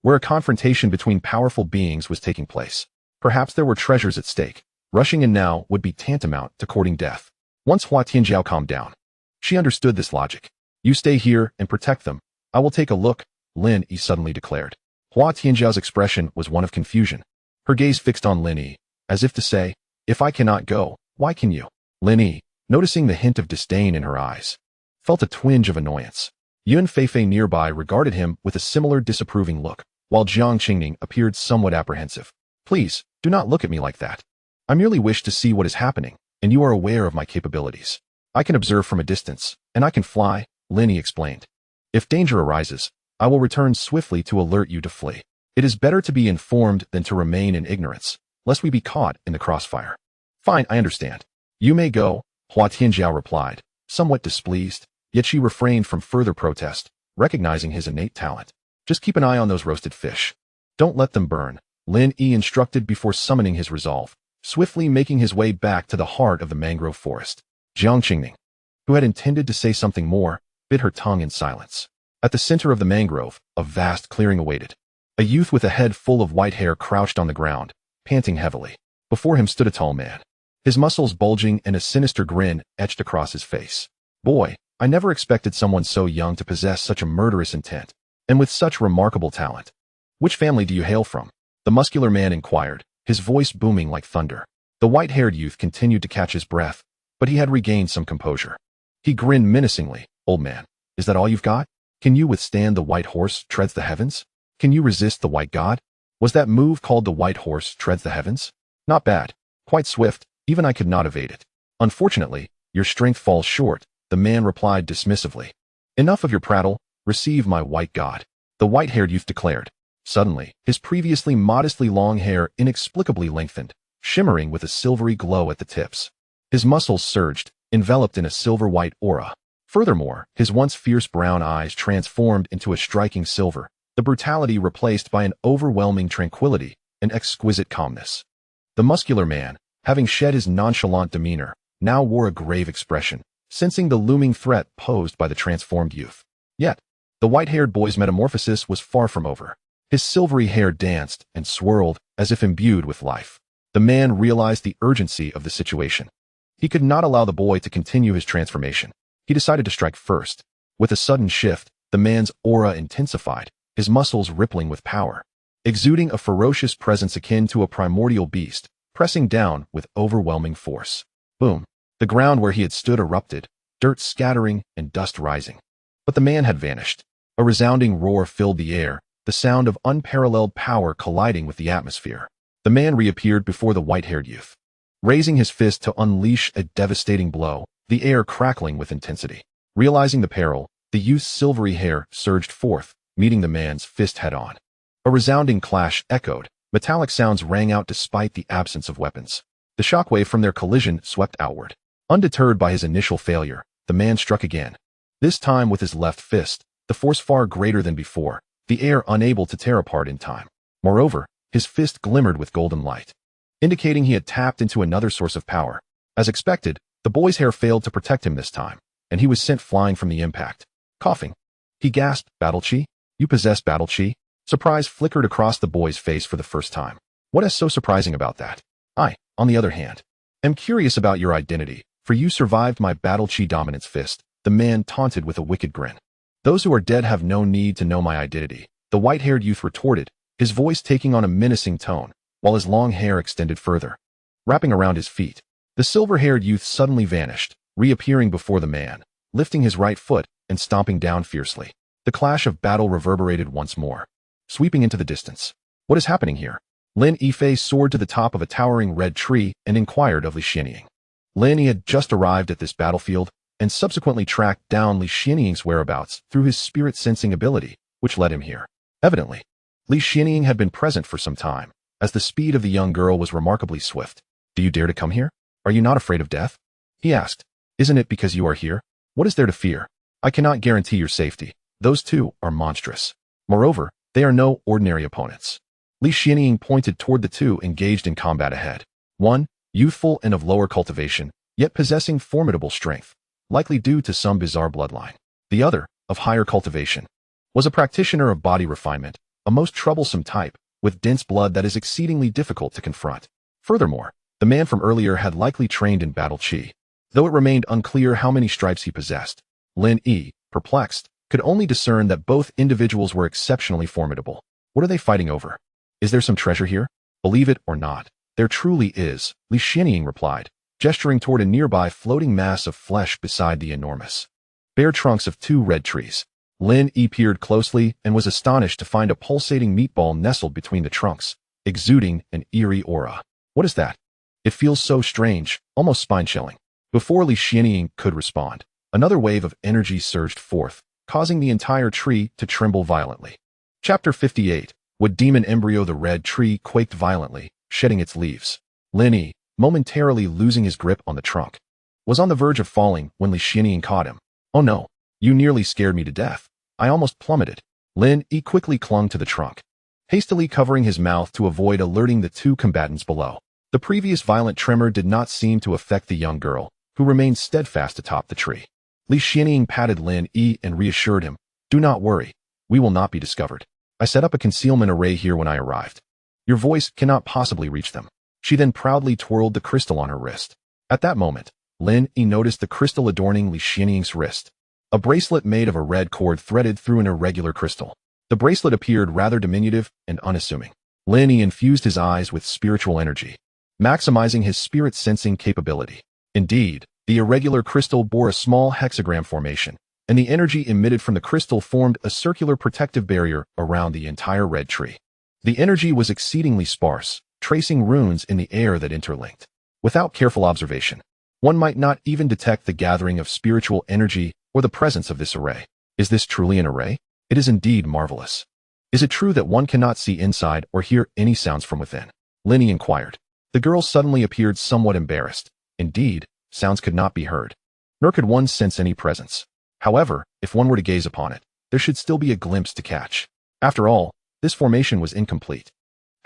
where a confrontation between powerful beings was taking place. Perhaps there were treasures at stake. Rushing in now would be tantamount to courting death. Once Hua Tianjiao calmed down, she understood this logic. You stay here and protect them. I will take a look, Lin Yi suddenly declared. Hua Tianjiao's expression was one of confusion. Her gaze fixed on Lin Yi, as if to say, if I cannot go, why can you? Lin Yi, noticing the hint of disdain in her eyes, felt a twinge of annoyance. Yun Feifei nearby regarded him with a similar disapproving look, while Jiang Qingning appeared somewhat apprehensive. Please, do not look at me like that. I merely wish to see what is happening, and you are aware of my capabilities. I can observe from a distance, and I can fly, Lin Yi explained. If danger arises, I will return swiftly to alert you to flee. It is better to be informed than to remain in ignorance, lest we be caught in the crossfire. Fine, I understand. You may go, Hua Tianjiao replied, somewhat displeased, yet she refrained from further protest, recognizing his innate talent. Just keep an eye on those roasted fish. Don't let them burn, Lin Yi instructed before summoning his resolve, swiftly making his way back to the heart of the mangrove forest. Jiang Qingning, who had intended to say something more, bit her tongue in silence. At the center of the mangrove, a vast clearing awaited. A youth with a head full of white hair crouched on the ground, panting heavily. Before him stood a tall man, his muscles bulging and a sinister grin etched across his face. Boy, I never expected someone so young to possess such a murderous intent, and with such remarkable talent. Which family do you hail from? The muscular man inquired, his voice booming like thunder. The white-haired youth continued to catch his breath, but he had regained some composure. He grinned menacingly. Old man, is that all you've got? Can you withstand the white horse treads the heavens? Can you resist the white god? Was that move called the white horse treads the heavens? Not bad. Quite swift, even I could not evade it. Unfortunately, your strength falls short, the man replied dismissively. Enough of your prattle, receive my white god, the white-haired youth declared. Suddenly, his previously modestly long hair inexplicably lengthened, shimmering with a silvery glow at the tips. His muscles surged, enveloped in a silver-white aura. Furthermore, his once fierce brown eyes transformed into a striking silver, the brutality replaced by an overwhelming tranquility and exquisite calmness. The muscular man, having shed his nonchalant demeanor, now wore a grave expression, sensing the looming threat posed by the transformed youth. Yet, the white-haired boy's metamorphosis was far from over. His silvery hair danced and swirled as if imbued with life. The man realized the urgency of the situation. He could not allow the boy to continue his transformation. He decided to strike first. With a sudden shift, the man's aura intensified, his muscles rippling with power, exuding a ferocious presence akin to a primordial beast, pressing down with overwhelming force. Boom! The ground where he had stood erupted, dirt scattering and dust rising. But the man had vanished. A resounding roar filled the air, the sound of unparalleled power colliding with the atmosphere. The man reappeared before the white-haired youth, raising his fist to unleash a devastating blow, the air crackling with intensity. Realizing the peril, the youth's silvery hair surged forth, meeting the man's fist head-on. A resounding clash echoed, metallic sounds rang out despite the absence of weapons. The shockwave from their collision swept outward. Undeterred by his initial failure, the man struck again. This time with his left fist, the force far greater than before, the air unable to tear apart in time. Moreover, his fist glimmered with golden light, indicating he had tapped into another source of power. As expected, the boy's hair failed to protect him this time, and he was sent flying from the impact. Coughing, he gasped, "Battle Chi? You possess battle chi?" Surprise flickered across the boy's face for the first time. What is so surprising about that? I, on the other hand, am curious about your identity, for you survived my battle chi dominance fist, the man taunted with a wicked grin. Those who are dead have no need to know my identity, the white-haired youth retorted, his voice taking on a menacing tone, while his long hair extended further, wrapping around his feet. The silver-haired youth suddenly vanished, reappearing before the man, lifting his right foot and stomping down fiercely. The clash of battle reverberated once more, sweeping into the distance. What is happening here? Lin Yifei soared to the top of a towering red tree and inquired of Li Xianying. Lin Yi had just arrived at this battlefield and subsequently tracked down Li Xianying's whereabouts through his spirit-sensing ability, which led him here. Evidently, Li Xianying had been present for some time, as the speed of the young girl was remarkably swift. Do you dare to come here? Are you not afraid of death? He asked. Isn't it because you are here? What is there to fear? I cannot guarantee your safety. Those two are monstrous. Moreover, they are no ordinary opponents. Li Xianying pointed toward the two engaged in combat ahead. One, youthful and of lower cultivation, yet possessing formidable strength, likely due to some bizarre bloodline. The other, of higher cultivation, was a practitioner of body refinement, a most troublesome type, with dense blood that is exceedingly difficult to confront. Furthermore, the man from earlier had likely trained in battle qi. Though it remained unclear how many stripes he possessed, Lin Yi, perplexed, could only discern that both individuals were exceptionally formidable. What are they fighting over? Is there some treasure here? Believe it or not, there truly is, Li Xianying replied, gesturing toward a nearby floating mass of flesh beside the enormous bare trunks of two red trees. Lin Yi peered closely and was astonished to find a pulsating meatball nestled between the trunks, exuding an eerie aura. What is that? It feels so strange, almost spine-chilling. Before Li Xianying could respond, another wave of energy surged forth, causing the entire tree to tremble violently. Chapter 58. Wood Demon Embryo. The red tree quaked violently, shedding its leaves. Lin Yi, momentarily losing his grip on the trunk, was on the verge of falling when Li Xianying caught him. Oh no, you nearly scared me to death. I almost plummeted. Lin Yi quickly clung to the trunk, hastily covering his mouth to avoid alerting the two combatants below. The previous violent tremor did not seem to affect the young girl, who remained steadfast atop the tree. Li Xianying patted Lin Yi and reassured him, do not worry, we will not be discovered. I set up a concealment array here when I arrived. Your voice cannot possibly reach them. She then proudly twirled the crystal on her wrist. At that moment, Lin Yi noticed the crystal adorning Li Xianying's wrist. A bracelet made of a red cord threaded through an irregular crystal. The bracelet appeared rather diminutive and unassuming. Lin Yi infused his eyes with spiritual energy, maximizing his spirit sensing capability. Indeed, the irregular crystal bore a small hexagram formation, and the energy emitted from the crystal formed a circular protective barrier around the entire red tree. The energy was exceedingly sparse, tracing runes in the air that interlinked. Without careful observation, one might not even detect the gathering of spiritual energy or the presence of this array. Is this truly an array? It is indeed marvelous. Is it true that one cannot see inside or hear any sounds from within? Lin Yi inquired. The girl suddenly appeared somewhat embarrassed. Indeed, sounds could not be heard, nor could one sense any presence. However, if one were to gaze upon it, there should still be a glimpse to catch. After all, this formation was incomplete.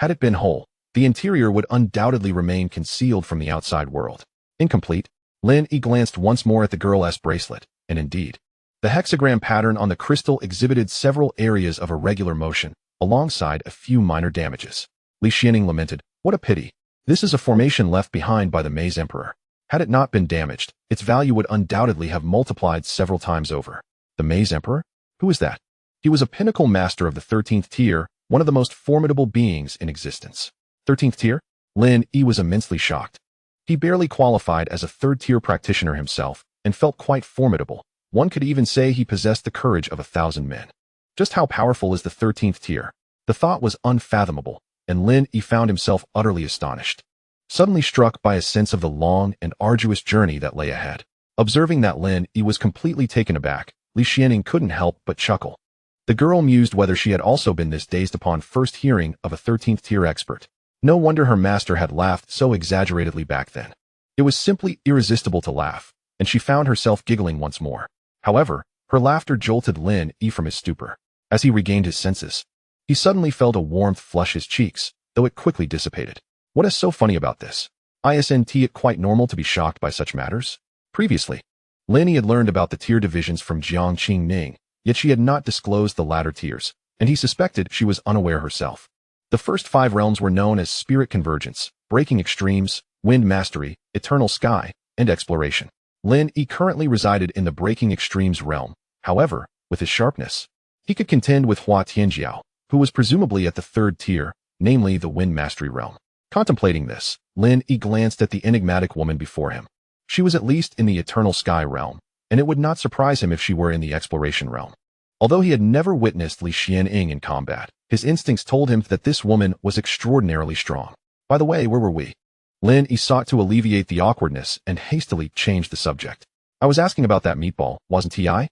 Had it been whole, the interior would undoubtedly remain concealed from the outside world. Incomplete? Lin Yi glanced once more at the girl's bracelet, and indeed, the hexagram pattern on the crystal exhibited several areas of irregular motion, alongside a few minor damages. Li Xianying lamented, what a pity. This is a formation left behind by the Maze Emperor. Had it not been damaged, its value would undoubtedly have multiplied several times over. The Maze Emperor? Who is that? He was a pinnacle master of the 13th tier, one of the most formidable beings in existence. 13th tier? Lin Yi was immensely shocked. He barely qualified as a 3rd-tier practitioner himself, and felt quite formidable. One could even say he possessed the courage of 1,000 men. Just how powerful is the 13th tier? The thought was unfathomable, and Lin Yi found himself utterly astonished, suddenly struck by a sense of the long and arduous journey that lay ahead. Observing that Lin Yi was completely taken aback, Li Xianying couldn't help but chuckle. The girl mused whether she had also been this dazed upon first hearing of a 13th tier expert. No wonder her master had laughed so exaggeratedly back then. It was simply irresistible to laugh, and she found herself giggling once more. However, her laughter jolted Lin Yi from his stupor. As he regained his senses, he suddenly felt a warmth flush his cheeks, though it quickly dissipated. What is so funny about this? Isn't it quite normal to be shocked by such matters? Previously, Lin Yi had learned about the tier divisions from Jiang Qingning, yet she had not disclosed the latter tiers, and he suspected she was unaware herself. The first 5 realms were known as Spirit Convergence, Breaking Extremes, Wind Mastery, Eternal Sky, and Exploration. Lin Yi currently resided in the Breaking Extremes realm. However, with his sharpness, he could contend with Hua Tianjiao, who was presumably at the 3rd tier, namely the Wind Mastery realm. Contemplating this, Lin Yi glanced at the enigmatic woman before him. She was at least in the Eternal Sky realm, and it would not surprise him if she were in the Exploration realm. Although he had never witnessed Li Xianying in combat, his instincts told him that this woman was extraordinarily strong. By the way, where were we? Lin Yi sought to alleviate the awkwardness and hastily changed the subject. I was asking about that meatball, wasn't he? Li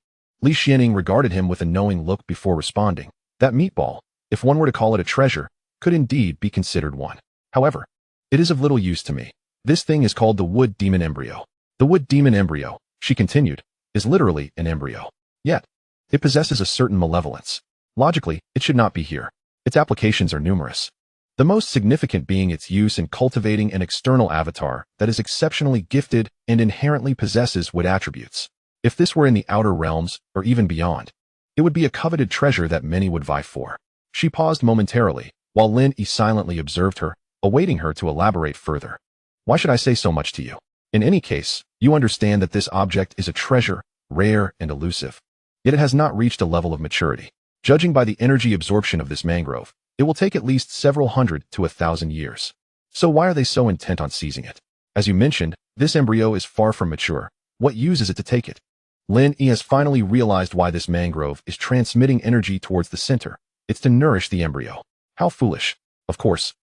Xianying regarded him with a knowing look before responding. That meatball, if one were to call it a treasure, could indeed be considered one. However, it is of little use to me. This thing is called the wood demon embryo. The wood demon embryo, she continued, is literally an embryo. Yet, it possesses a certain malevolence. Logically, it should not be here. Its applications are numerous. The most significant being its use in cultivating an external avatar that is exceptionally gifted and inherently possesses wood attributes. If this were in the outer realms, or even beyond, it would be a coveted treasure that many would vie for. She paused momentarily, while Lin Yi silently observed her, awaiting her to elaborate further. Why should I say so much to you? In any case, you understand that this object is a treasure, rare and elusive. Yet it has not reached a level of maturity. Judging by the energy absorption of this mangrove, it will take at least several hundred to 1,000 years. So why are they so intent on seizing it? As you mentioned, this embryo is far from mature. What use is it to take it? Lin Yi has finally realized why this mangrove is transmitting energy towards the center. It's to nourish the embryo. How foolish. Of course,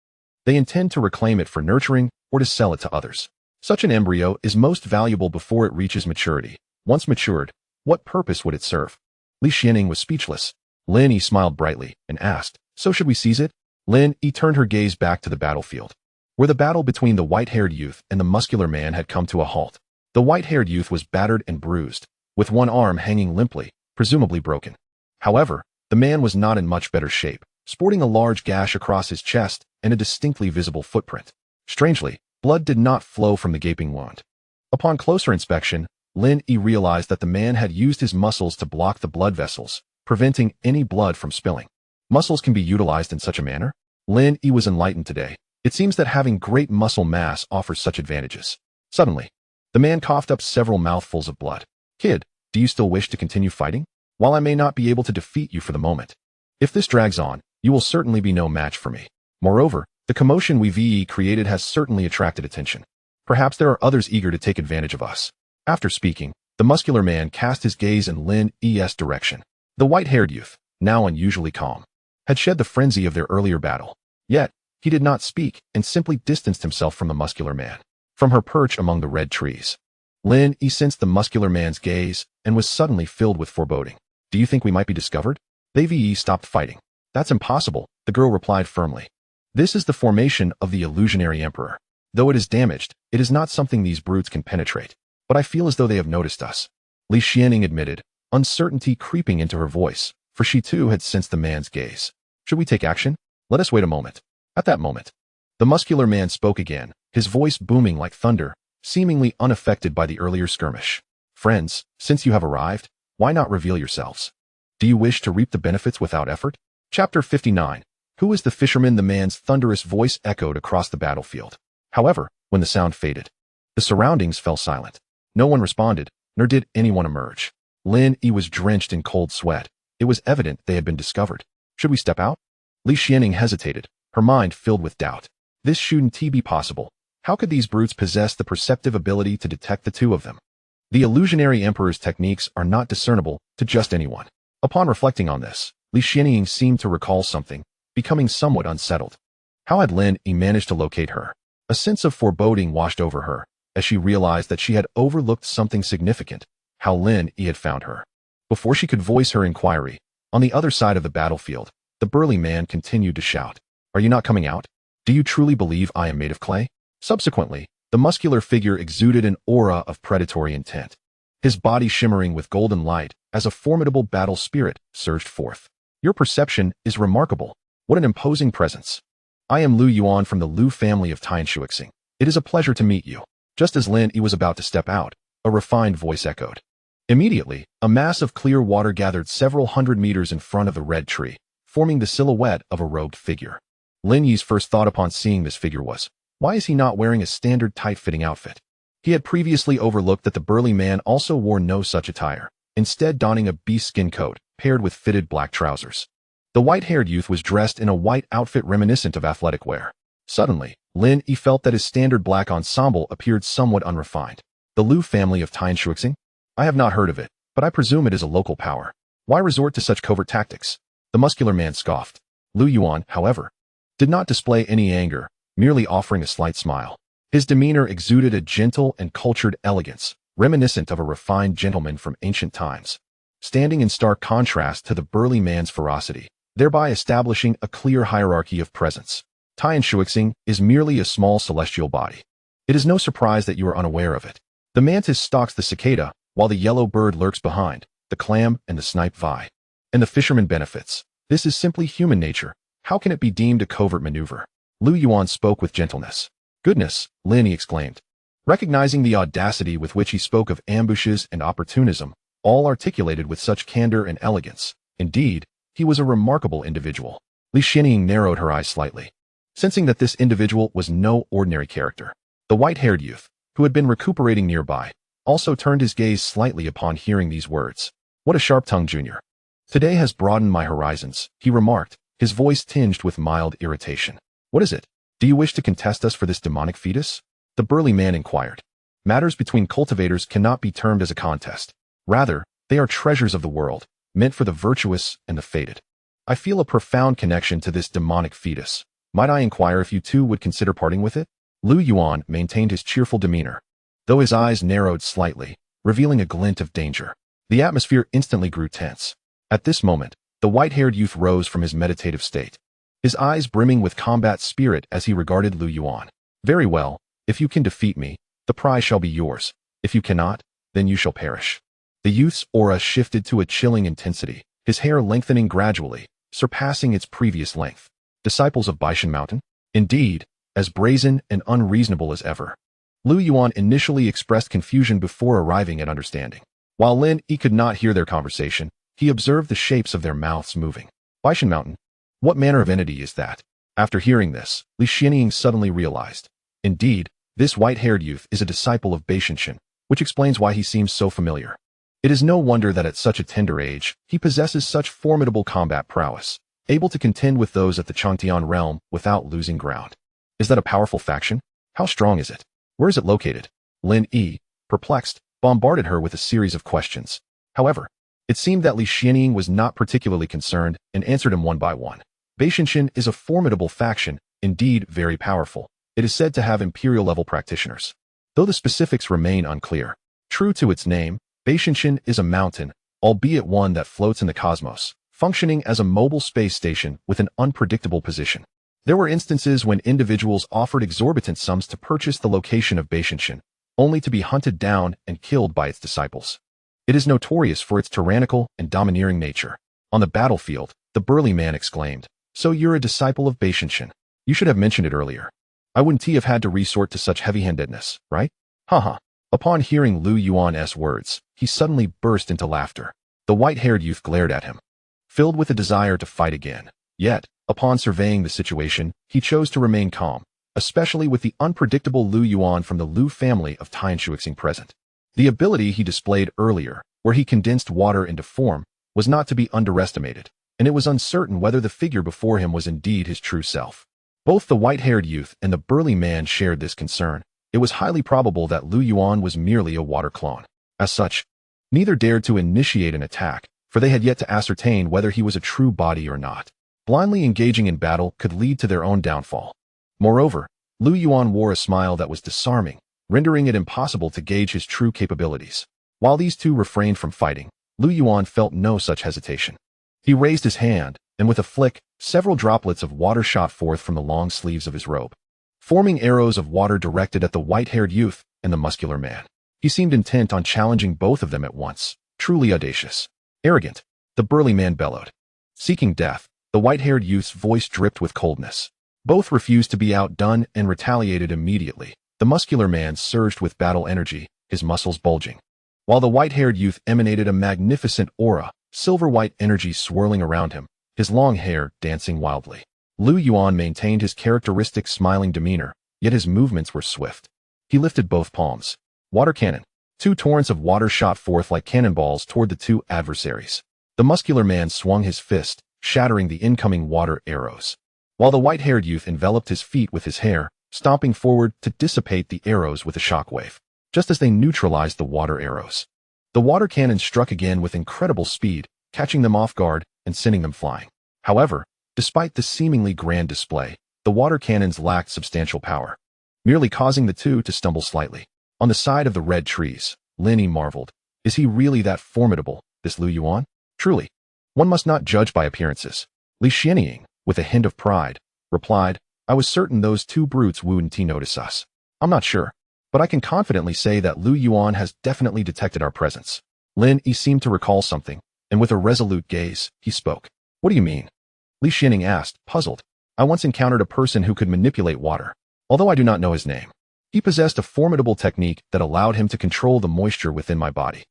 they intend to reclaim it for nurturing or to sell it to others. Such an embryo is most valuable before it reaches maturity. Once matured, what purpose would it serve? Li Xianing was speechless. Lin Yi smiled brightly and asked, so should we seize it? Lin Yi turned her gaze back to the battlefield, where the battle between the white-haired youth and the muscular man had come to a halt. The white-haired youth was battered and bruised, with one arm hanging limply, presumably broken. However, the man was not in much better shape, sporting a large gash across his chest and a distinctly visible footprint. Strangely, blood did not flow from the gaping wound. Upon closer inspection, Lin Yi realized that the man had used his muscles to block the blood vessels, preventing any blood from spilling. Muscles can be utilized in such a manner? Lin Yi was enlightened today. It seems that having great muscle mass offers such advantages. Suddenly, the man coughed up several mouthfuls of blood. Kid, do you still wish to continue fighting? While I may not be able to defeat you for the moment, if this drags on, you will certainly be no match for me. Moreover, the commotion we've created has certainly attracted attention. Perhaps there are others eager to take advantage of us. After speaking, the muscular man cast his gaze in Lin Yi's direction. The white-haired youth, now unusually calm, had shed the frenzy of their earlier battle. Yet, he did not speak and simply distanced himself from the muscular man, from her perch among the red trees. Lin Yi sensed the muscular man's gaze and was suddenly filled with foreboding. Do you think we might be discovered? They've stopped fighting. That's impossible, the girl replied firmly. This is the formation of the illusionary emperor. Though it is damaged, it is not something these brutes can penetrate. But I feel as though they have noticed us. Li Xianing admitted, uncertainty creeping into her voice, for she too had sensed the man's gaze. Should we take action? Let us wait a moment. At that moment, the muscular man spoke again, his voice booming like thunder, seemingly unaffected by the earlier skirmish. Friends, since you have arrived, why not reveal yourselves? Do you wish to reap the benefits without effort? Chapter 59. Who is the fisherman? The man's thunderous voice echoed across the battlefield. However, when the sound faded, the surroundings fell silent. No one responded, nor did anyone emerge. Lin Yi was drenched in cold sweat. It was evident they had been discovered. Should we step out? Li Xianing hesitated, her mind filled with doubt. This shouldn't be possible. How could these brutes possess the perceptive ability to detect the two of them? The illusionary emperor's techniques are not discernible to just anyone. Upon reflecting on this, Li Xianing seemed to recall something, becoming somewhat unsettled. How had Lin Yi managed to locate her? A sense of foreboding washed over her, as she realized that she had overlooked something significant, how Lin Yi had found her. Before she could voice her inquiry, on the other side of the battlefield, the burly man continued to shout, "Are you not coming out? Do you truly believe I am made of clay?" Subsequently, the muscular figure exuded an aura of predatory intent. His body shimmering with golden light, as a formidable battle spirit surged forth. Your perception is remarkable. What an imposing presence. I am Lu Yuan from the Lu family of Tianshuixing. It is a pleasure to meet you. Just as Lin Yi was about to step out, a refined voice echoed. Immediately, a mass of clear water gathered several hundred meters in front of the red tree, forming the silhouette of a robed figure. Lin Yi's first thought upon seeing this figure was, why is he not wearing a standard tight-fitting outfit? He had previously overlooked that the burly man also wore no such attire, instead donning a beast-skin coat, paired with fitted black trousers. The white-haired youth was dressed in a white outfit reminiscent of athletic wear. Suddenly, Lin Yi felt that his standard black ensemble appeared somewhat unrefined. The Lu family of Tianshuixing? I have not heard of it, but I presume it is a local power. Why resort to such covert tactics? The muscular man scoffed. Lu Yuan, however, did not display any anger, merely offering a slight smile. His demeanor exuded a gentle and cultured elegance, reminiscent of a refined gentleman from ancient times, standing in stark contrast to the burly man's ferocity, thereby establishing a clear hierarchy of presence. Tianshuixing is merely a small celestial body. It is no surprise that you are unaware of it. The mantis stalks the cicada, while the yellow bird lurks behind, the clam and the snipe vie. And the fisherman benefits. This is simply human nature. How can it be deemed a covert maneuver? Lu Yuan spoke with gentleness. Goodness, Lin, he exclaimed. Recognizing the audacity with which he spoke of ambushes and opportunism, all articulated with such candor and elegance. Indeed, he was a remarkable individual. Li Xianying narrowed her eyes slightly, sensing that this individual was no ordinary character. The white-haired youth, who had been recuperating nearby, also turned his gaze slightly upon hearing these words. What a sharp-tongued junior. Today has broadened my horizons, he remarked, his voice tinged with mild irritation. What is it? Do you wish to contest us for this demonic fetus? The burly man inquired. Matters between cultivators cannot be termed as a contest. Rather, they are treasures of the world, meant for the virtuous and the fated. I feel a profound connection to this demonic fetus. Might I inquire if you two would consider parting with it? Lu Yuan maintained his cheerful demeanor, though his eyes narrowed slightly, revealing a glint of danger. The atmosphere instantly grew tense. At this moment, the white-haired youth rose from his meditative state, his eyes brimming with combat spirit as he regarded Lu Yuan. Very well, if you can defeat me, the prize shall be yours. If you cannot, then you shall perish. The youth's aura shifted to a chilling intensity, his hair lengthening gradually, surpassing its previous length. Disciples of Baishan Mountain? Indeed, as brazen and unreasonable as ever. Lu Yuan initially expressed confusion before arriving at understanding. While Lin Yi could not hear their conversation, he observed the shapes of their mouths moving. Baishan Mountain? What manner of entity is that? After hearing this, Li Xianying suddenly realized. Indeed, this white-haired youth is a disciple of Baishanshan, which explains why he seems so familiar. It is no wonder that at such a tender age, he possesses such formidable combat prowess, able to contend with those of the Changtian realm without losing ground. Is that a powerful faction? How strong is it? Where is it located? Lin Yi, perplexed, bombarded her with a series of questions. However, it seemed that Li Xianying was not particularly concerned and answered him one by one. Baishanshan is a formidable faction, indeed very powerful. It is said to have imperial-level practitioners, though the specifics remain unclear. True to its name, Baishanshan is a mountain, albeit one that floats in the cosmos, functioning as a mobile space station with an unpredictable position. There were instances when individuals offered exorbitant sums to purchase the location of Baishanshan, only to be hunted down and killed by its disciples. It is notorious for its tyrannical and domineering nature. On the battlefield, the burly man exclaimed, So you're a disciple of Baishanshan. You should have mentioned it earlier. I wouldn't have had to resort to such heavy-handedness, right? Haha. Upon hearing Lu Yuan's words, he suddenly burst into laughter. The white-haired youth glared at him, filled with a desire to fight again. Yet, upon surveying the situation, he chose to remain calm, especially with the unpredictable Lu Yuan from the Lu family of Tianshuixing present. The ability he displayed earlier, where he condensed water into form, was not to be underestimated, and it was uncertain whether the figure before him was indeed his true self. Both the white-haired youth and the burly man shared this concern. It was highly probable that Lu Yuan was merely a water clone. As such, neither dared to initiate an attack, for they had yet to ascertain whether he was a true body or not. Blindly engaging in battle could lead to their own downfall. Moreover, Lu Yuan wore a smile that was disarming, rendering it impossible to gauge his true capabilities. While these two refrained from fighting, Lu Yuan felt no such hesitation. He raised his hand, and with a flick, several droplets of water shot forth from the long sleeves of his robe, forming arrows of water directed at the white-haired youth and the muscular man. He seemed intent on challenging both of them at once, truly audacious. Arrogant, the burly man bellowed. Seeking death, the white-haired youth's voice dripped with coldness. Both refused to be outdone and retaliated immediately. The muscular man surged with battle energy, his muscles bulging, while the white-haired youth emanated a magnificent aura, silver-white energy swirling around him, his long hair dancing wildly. Lu Yuan maintained his characteristic smiling demeanor, yet his movements were swift. He lifted both palms. Water cannon. Two torrents of water shot forth like cannonballs toward the two adversaries. The muscular man swung his fist, shattering the incoming water arrows, while the white-haired youth enveloped his feet with his hair, stomping forward to dissipate the arrows with a shockwave. Just as they neutralized the water arrows, the water cannon struck again with incredible speed, catching them off guard and sending them flying. However, despite the seemingly grand display, the water cannons lacked substantial power, merely causing the two to stumble slightly. On the side of the red trees, Lin Yi marveled. Is he really that formidable, this Lu Yuan? Truly, one must not judge by appearances. Li Xianying, with a hint of pride, replied, I was certain those two brutes wouldn't notice us. I'm not sure. but I can confidently say that Lu Yuan has definitely detected our presence. Lin Yi seemed to recall something, and with a resolute gaze, he spoke. What do you mean? Li Xianing asked, puzzled. I once encountered a person who could manipulate water, although I do not know his name. He possessed a formidable technique that allowed him to control the moisture within my body.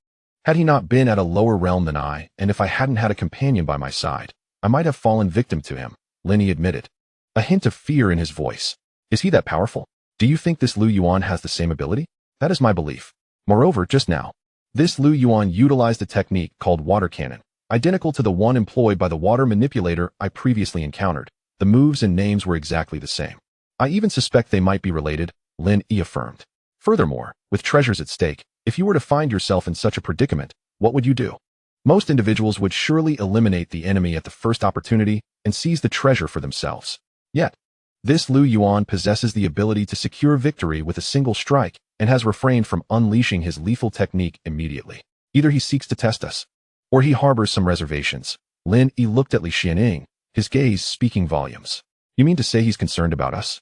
Had he not been at a lower realm than I, and if I hadn't had a companion by my side, I might have fallen victim to him, Lin Yi admitted, a hint of fear in his voice. Is he that powerful? Do you think this Lu Yuan has the same ability? That is my belief. Moreover, just now, this Lu Yuan utilized a technique called water cannon, identical to the one employed by the water manipulator I previously encountered. The moves and names were exactly the same. I even suspect they might be related, Lin Yi affirmed. Furthermore, with treasures at stake, if you were to find yourself in such a predicament, what would you do? Most individuals would surely eliminate the enemy at the first opportunity and seize the treasure for themselves. Yet, this Lu Yuan possesses the ability to secure victory with a single strike and has refrained from unleashing his lethal technique immediately. Either he seeks to test us, or he harbors some reservations. Lin Yi looked at Li Xianing, his gaze speaking volumes. You mean to say he's concerned about us?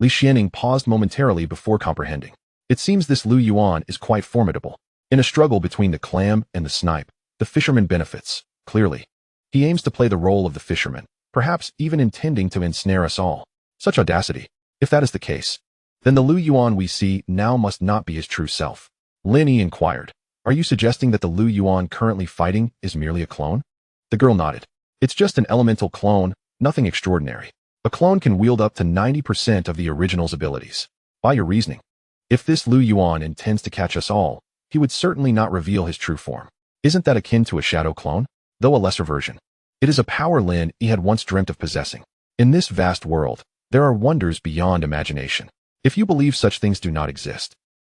Li Xianing paused momentarily before comprehending. It seems this Lu Yuan is quite formidable. In a struggle between the clam and the snipe, the fisherman benefits, clearly. He aims to play the role of the fisherman, perhaps even intending to ensnare us all. Such audacity. If that is the case, then the Lu Yuan we see now must not be his true self. Lin Yi inquired. Are you suggesting that the Lu Yuan currently fighting is merely a clone? The girl nodded. It's just an elemental clone, nothing extraordinary. A clone can wield up to 90% of the original's abilities. By your reasoning, if this Lu Yuan intends to catch us all, he would certainly not reveal his true form. Isn't that akin to a shadow clone? Though a lesser version. It is a power Lin Yi had once dreamt of possessing. In this vast world, there are wonders beyond imagination. If you believe such things do not exist,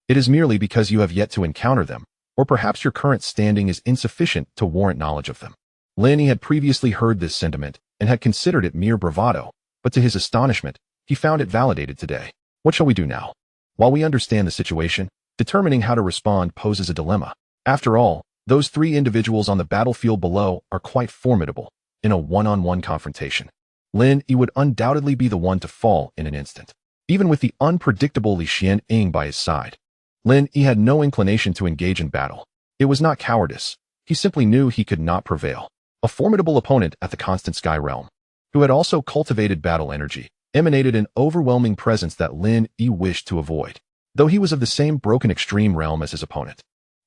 it is merely because you have yet to encounter them, or perhaps your current standing is insufficient to warrant knowledge of them. Lin Yi had previously heard this sentiment and had considered it mere bravado, but to his astonishment, he found it validated today. What shall we do now? While we understand the situation, determining how to respond poses a dilemma. After all, those three individuals on the battlefield below are quite formidable in a one-on-one confrontation. Lin Yi would undoubtedly be the one to fall in an instant. Even with the unpredictable Li Xianing by his side, Lin Yi had no inclination to engage in battle. It was not cowardice. He simply knew he could not prevail. A formidable opponent at the constant sky realm, who had also cultivated battle energy, emanated an overwhelming presence that Lin Yi wished to avoid. Though he was of the same broken extreme realm as his opponent,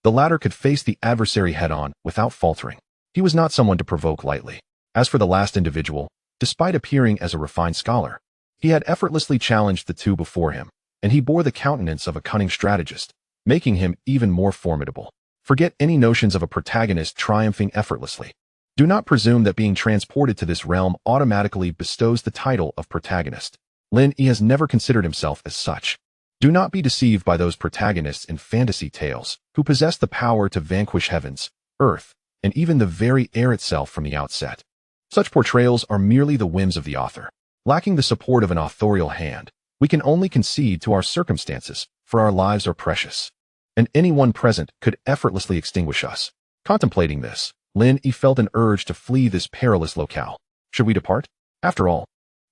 the latter could face the adversary head-on without faltering. He was not someone to provoke lightly. As for the last individual, despite appearing as a refined scholar, he had effortlessly challenged the two before him, and he bore the countenance of a cunning strategist, making him even more formidable. Forget any notions of a protagonist triumphing effortlessly. Do not presume that being transported to this realm automatically bestows the title of protagonist. Lin Yi has never considered himself as such. Do not be deceived by those protagonists in fantasy tales who possess the power to vanquish heavens, earth, and even the very air itself from the outset. Such portrayals are merely the whims of the author. Lacking the support of an authorial hand, we can only concede to our circumstances, for our lives are precious, and anyone present could effortlessly extinguish us. Contemplating this, Lin Yi felt an urge to flee this perilous locale. Should we depart? After all,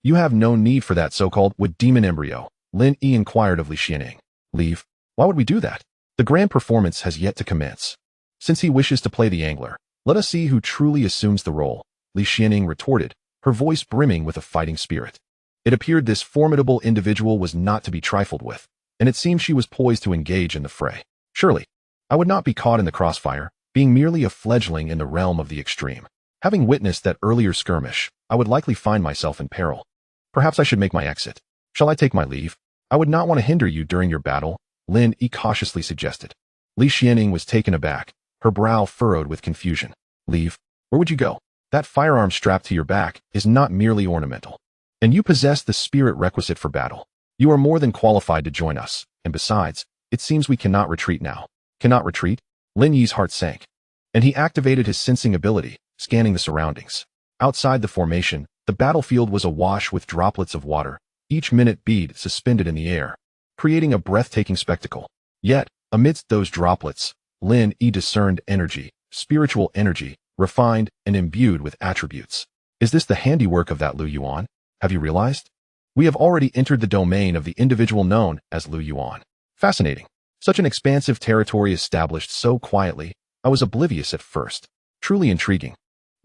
you have no need for that so-called wood demon embryo, Lin Yi inquired of Li Xianing. Leave? Why would we do that? The grand performance has yet to commence. Since he wishes to play the angler, let us see who truly assumes the role, Li Xianing retorted, her voice brimming with a fighting spirit. It appeared this formidable individual was not to be trifled with, and it seemed she was poised to engage in the fray. Surely, I would not be caught in the crossfire, being merely a fledgling in the realm of the extreme. Having witnessed that earlier skirmish, I would likely find myself in peril. Perhaps I should make my exit. Shall I take my leave? I would not want to hinder you during your battle, Lin Yi cautiously suggested. Li Xianing was taken aback, her brow furrowed with confusion. Leave? Where would you go? That firearm strapped to your back is not merely ornamental. And you possess the spirit requisite for battle. You are more than qualified to join us, and besides, it seems we cannot retreat now. Cannot retreat? Lin Yi's heart sank, and he activated his sensing ability, scanning the surroundings. Outside the formation, the battlefield was awash with droplets of water, each minute bead suspended in the air, creating a breathtaking spectacle. Yet, amidst those droplets, Lin Yi discerned energy, spiritual energy, refined and imbued with attributes. Is this the handiwork of that Lu Yuan? Have you realized? We have already entered the domain of the individual known as Lu Yuan. Fascinating. Such an expansive territory established so quietly, I was oblivious at first. Truly intriguing.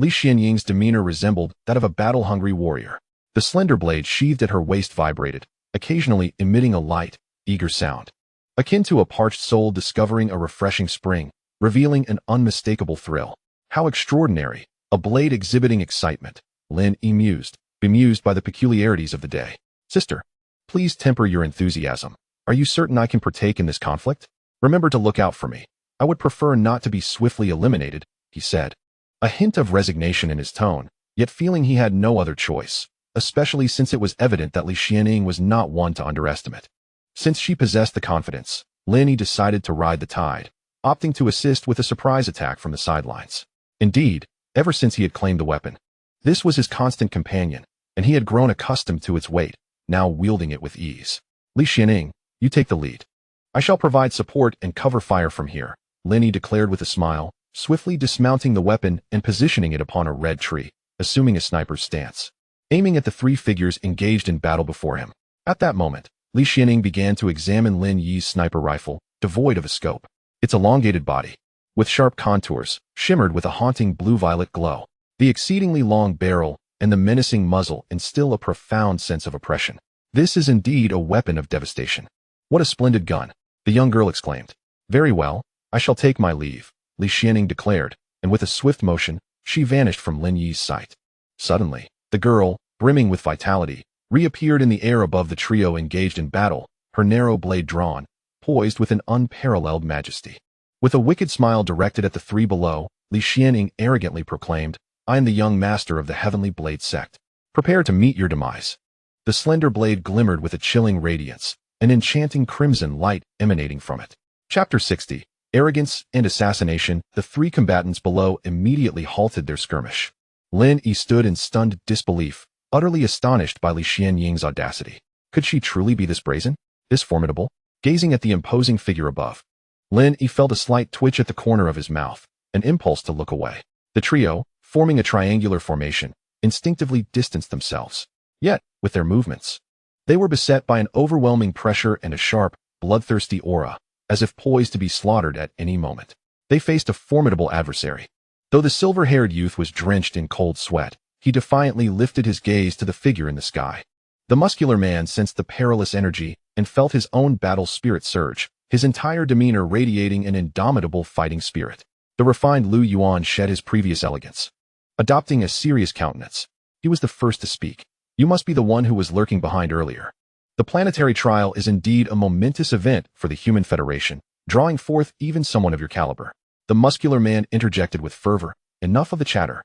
Li Xianying's demeanor resembled that of a battle-hungry warrior. The slender blade sheathed at her waist vibrated, occasionally emitting a light, eager sound. Akin to a parched soul discovering a refreshing spring, revealing an unmistakable thrill. How extraordinary, a blade exhibiting excitement, Lin mused, bemused by the peculiarities of the day. Sister, please temper your enthusiasm. Are you certain I can partake in this conflict? Remember to look out for me. I would prefer not to be swiftly eliminated, he said. A hint of resignation in his tone, yet feeling he had no other choice, especially since it was evident that Li Xianying was not one to underestimate. Since she possessed the confidence, Lin decided to ride the tide, opting to assist with a surprise attack from the sidelines. Indeed, ever since he had claimed the weapon, this was his constant companion, and he had grown accustomed to its weight, now wielding it with ease. Li Xianying, you take the lead. I shall provide support and cover fire from here, Lin declared with a smile, swiftly dismounting the weapon and positioning it upon a red tree, assuming a sniper's stance, aiming at the three figures engaged in battle before him. At that moment, Li Xianying began to examine Lin Yi's sniper rifle, devoid of a scope. Its elongated body, with sharp contours, shimmered with a haunting blue-violet glow. The exceedingly long barrel and the menacing muzzle instill a profound sense of oppression. This is indeed a weapon of devastation. What a splendid gun, the young girl exclaimed. Very well, I shall take my leave, Li Xianying declared, and with a swift motion, she vanished from Lin Yi's sight. Suddenly, the girl, brimming with vitality, reappeared in the air above the trio engaged in battle, her narrow blade drawn, poised with an unparalleled majesty. With a wicked smile directed at the three below, Li Xianying arrogantly proclaimed, I am the young master of the heavenly blade sect. Prepare to meet your demise. The slender blade glimmered with a chilling radiance, an enchanting crimson light emanating from it. Chapter 60. Arrogance and Assassination. The three combatants below immediately halted their skirmish. Lin stood in stunned disbelief, utterly astonished by Li Xianying's audacity. Could she truly be this brazen, this formidable? Gazing at the imposing figure above, Lin felt a slight twitch at the corner of his mouth, an impulse to look away. The trio, forming a triangular formation, instinctively distanced themselves. Yet, with their movements, they were beset by an overwhelming pressure and a sharp, bloodthirsty aura, as if poised to be slaughtered at any moment. They faced a formidable adversary. Though the silver-haired youth was drenched in cold sweat, he defiantly lifted his gaze to the figure in the sky. The muscular man sensed the perilous energy and felt his own battle spirit surge, his entire demeanor radiating an indomitable fighting spirit. The refined Lu Yuan shed his previous elegance. Adopting a serious countenance, he was the first to speak. You must be the one who was lurking behind earlier. The planetary trial is indeed a momentous event for the human federation, drawing forth even someone of your caliber. The muscular man interjected with fervor, enough of the chatter.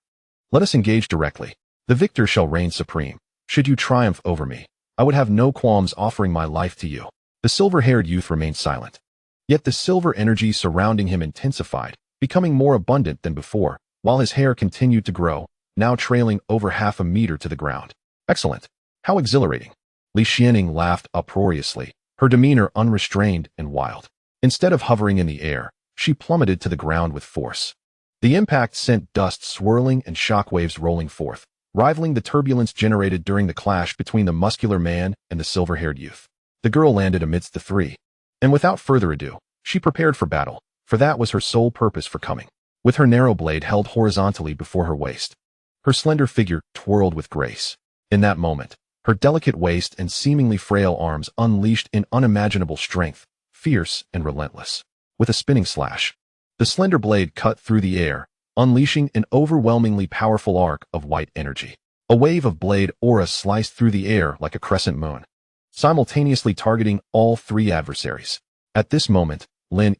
Let us engage directly. The victor shall reign supreme. Should you triumph over me, I would have no qualms offering my life to you. The silver-haired youth remained silent. Yet the silver energy surrounding him intensified, becoming more abundant than before, while his hair continued to grow, now trailing over half a meter to the ground. Excellent. How exhilarating. Li Xianying laughed uproariously, her demeanor unrestrained and wild. Instead of hovering in the air, she plummeted to the ground with force. The impact sent dust swirling and shockwaves rolling forth, rivaling the turbulence generated during the clash between the muscular man and the silver-haired youth. The girl landed amidst the three, and without further ado, she prepared for battle, for that was her sole purpose for coming. With her narrow blade held horizontally before her waist, her slender figure twirled with grace. In that moment, her delicate waist and seemingly frail arms unleashed in unimaginable strength, fierce and relentless. With a spinning slash, the slender blade cut through the air, unleashing an overwhelmingly powerful arc of white energy. A wave of blade aura sliced through the air like a crescent moon, simultaneously targeting all three adversaries. At this moment, Lin,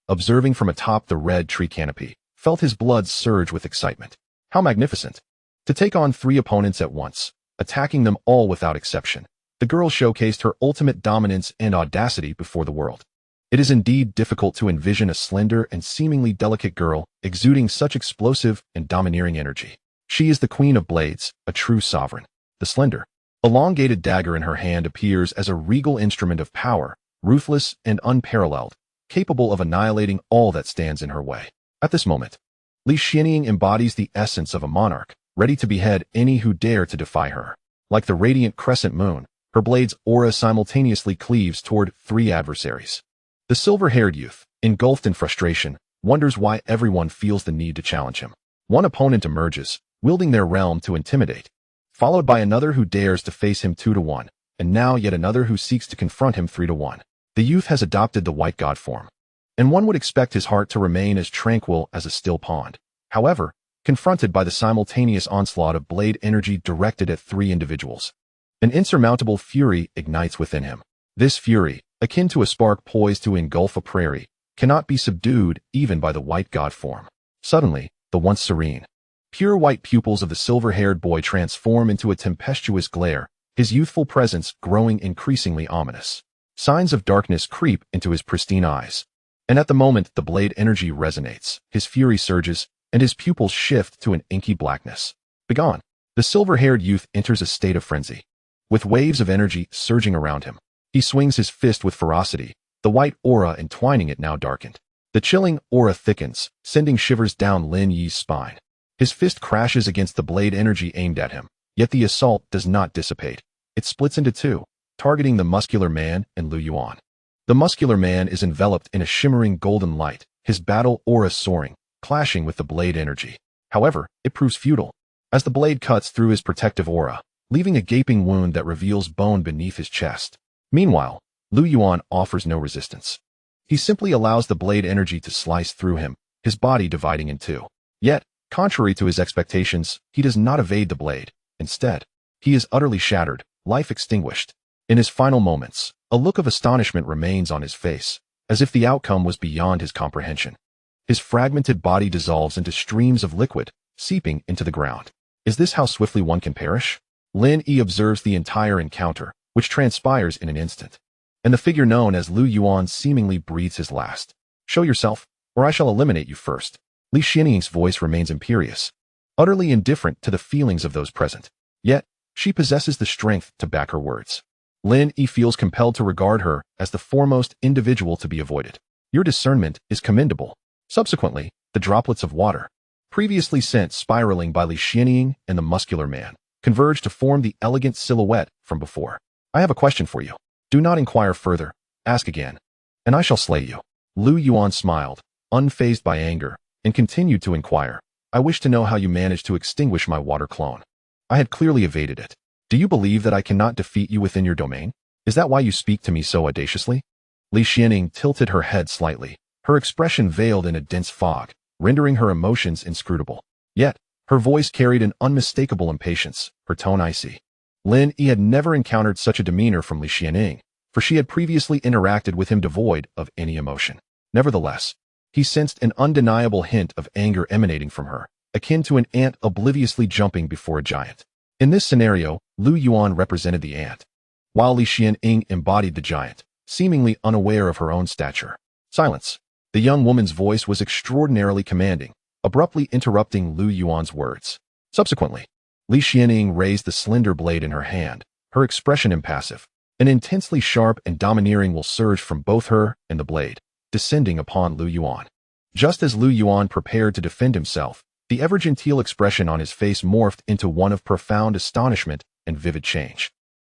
observing from atop the red tree canopy, felt his blood surge with excitement. How magnificent! To take on three opponents at once, attacking them all without exception, the girl showcased her ultimate dominance and audacity before the world. It is indeed difficult to envision a slender and seemingly delicate girl exuding such explosive and domineering energy. She is the queen of blades, a true sovereign. The slender, elongated dagger in her hand appears as a regal instrument of power, ruthless and unparalleled, capable of annihilating all that stands in her way. At this moment, Li Xianying embodies the essence of a monarch, ready to behead any who dare to defy her. Like the radiant crescent moon, her blade's aura simultaneously cleaves toward three adversaries. The silver-haired youth, engulfed in frustration, wonders why everyone feels the need to challenge him. One opponent emerges, wielding their realm to intimidate, followed by another who dares to face him 2-1, and now yet another who seeks to confront him 3-1. The youth has adopted the white god form, and one would expect his heart to remain as tranquil as a still pond. However, confronted by the simultaneous onslaught of blade energy directed at 3 individuals, an insurmountable fury ignites within him. This fury, akin to a spark poised to engulf a prairie, cannot be subdued even by the white god form. Suddenly, the once serene, pure white pupils of the silver-haired boy transform into a tempestuous glare, his youthful presence growing increasingly ominous. Signs of darkness creep into his pristine eyes, and at the moment the blade energy resonates, his fury surges, and his pupils shift to an inky blackness. Begone! The silver-haired youth enters a state of frenzy. With waves of energy surging around him, he swings his fist with ferocity, the white aura entwining it now darkened. The chilling aura thickens, sending shivers down Lin Yi's spine. His fist crashes against the blade energy aimed at him, yet the assault does not dissipate. It splits into 2, targeting the muscular man and Lu Yuan. The muscular man is enveloped in a shimmering golden light, his battle aura soaring, clashing with the blade energy. However, it proves futile, as the blade cuts through his protective aura, leaving a gaping wound that reveals bone beneath his chest. Meanwhile, Lu Yuan offers no resistance. He simply allows the blade energy to slice through him, his body dividing in 2. Yet, contrary to his expectations, he does not evade the blade. Instead, he is utterly shattered, life extinguished. In his final moments, a look of astonishment remains on his face, as if the outcome was beyond his comprehension. His fragmented body dissolves into streams of liquid, seeping into the ground. Is this how swiftly one can perish? Lin Yi observes the entire encounter, which transpires in an instant, and the figure known as Lu Yuan seemingly breathes his last. Show yourself, or I shall eliminate you first. Li Xianying's voice remains imperious, utterly indifferent to the feelings of those present. Yet, she possesses the strength to back her words. Lin Yi feels compelled to regard her as the foremost individual to be avoided. Your discernment is commendable. Subsequently, the droplets of water, previously sent spiraling by Li Xianying and the muscular man, converge to form the elegant silhouette from before. I have a question for you. Do not inquire further. Ask again, and I shall slay you. Lu Yuan smiled, unfazed by anger, and continued to inquire. I wish to know how you managed to extinguish my water clone. I had clearly evaded it. Do you believe that I cannot defeat you within your domain? Is that why you speak to me so audaciously? Li Xianying tilted her head slightly, her expression veiled in a dense fog, rendering her emotions inscrutable. Yet, her voice carried an unmistakable impatience, her tone icy. Lin Yi had never encountered such a demeanor from Li Xianying, for she had previously interacted with him devoid of any emotion. Nevertheless, he sensed an undeniable hint of anger emanating from her, akin to an ant obliviously jumping before a giant. In this scenario, Lu Yuan represented the ant, while Li Xianying embodied the giant, seemingly unaware of her own stature. Silence. The young woman's voice was extraordinarily commanding, abruptly interrupting Lu Yuan's words. Subsequently, Li Xianying raised the slender blade in her hand, her expression impassive. An intensely sharp and domineering will surge from both her and the blade, descending upon Lu Yuan. Just as Lu Yuan prepared to defend himself, the ever-genteel expression on his face morphed into one of profound astonishment and vivid change.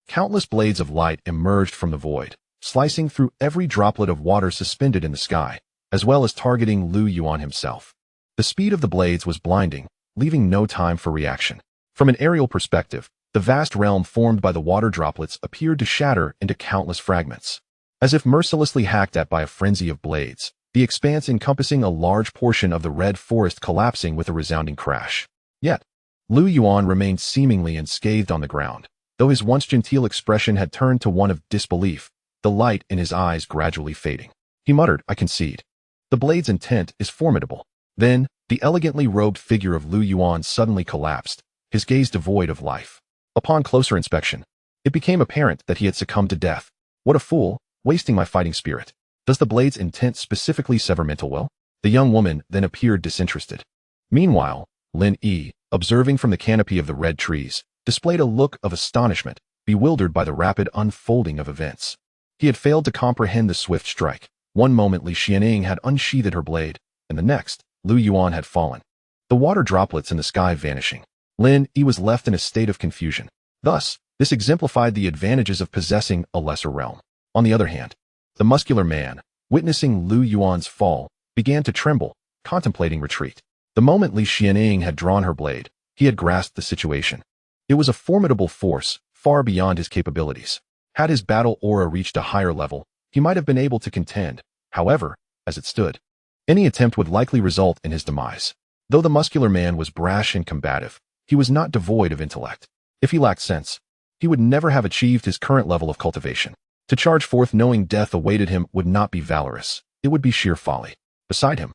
Countless blades of light emerged from the void, slicing through every droplet of water suspended in the sky, as well as targeting Lu Yuan himself. The speed of the blades was blinding, leaving no time for reaction. From an aerial perspective, the vast realm formed by the water droplets appeared to shatter into countless fragments. As if mercilessly hacked at by a frenzy of blades, the expanse encompassing a large portion of the red forest collapsing with a resounding crash. Yet, Lu Yuan remained seemingly unscathed on the ground, though his once genteel expression had turned to one of disbelief, the light in his eyes gradually fading. He muttered, I concede. The blade's intent is formidable. Then, the elegantly robed figure of Lu Yuan suddenly collapsed, his gaze devoid of life. Upon closer inspection, it became apparent that he had succumbed to death. What a fool, wasting my fighting spirit. Does the blade's intent specifically sever mental will? The young woman then appeared disinterested. Meanwhile, Lin Yi, observing from the canopy of the red trees, displayed a look of astonishment, bewildered by the rapid unfolding of events. He had failed to comprehend the swift strike. One moment Li Xianying had unsheathed her blade, and the next, Lu Yuan had fallen. The water droplets in the sky vanishing. Lin Yi was left in a state of confusion. Thus, this exemplified the advantages of possessing a lesser realm. On the other hand, the muscular man, witnessing Lu Yuan's fall, began to tremble, contemplating retreat. The moment Li Xianing had drawn her blade, he had grasped the situation. It was a formidable force, far beyond his capabilities. Had his battle aura reached a higher level, he might have been able to contend. However, as it stood, any attempt would likely result in his demise. Though the muscular man was brash and combative, he was not devoid of intellect. If he lacked sense, he would never have achieved his current level of cultivation. To charge forth knowing death awaited him would not be valorous. It would be sheer folly. Beside him,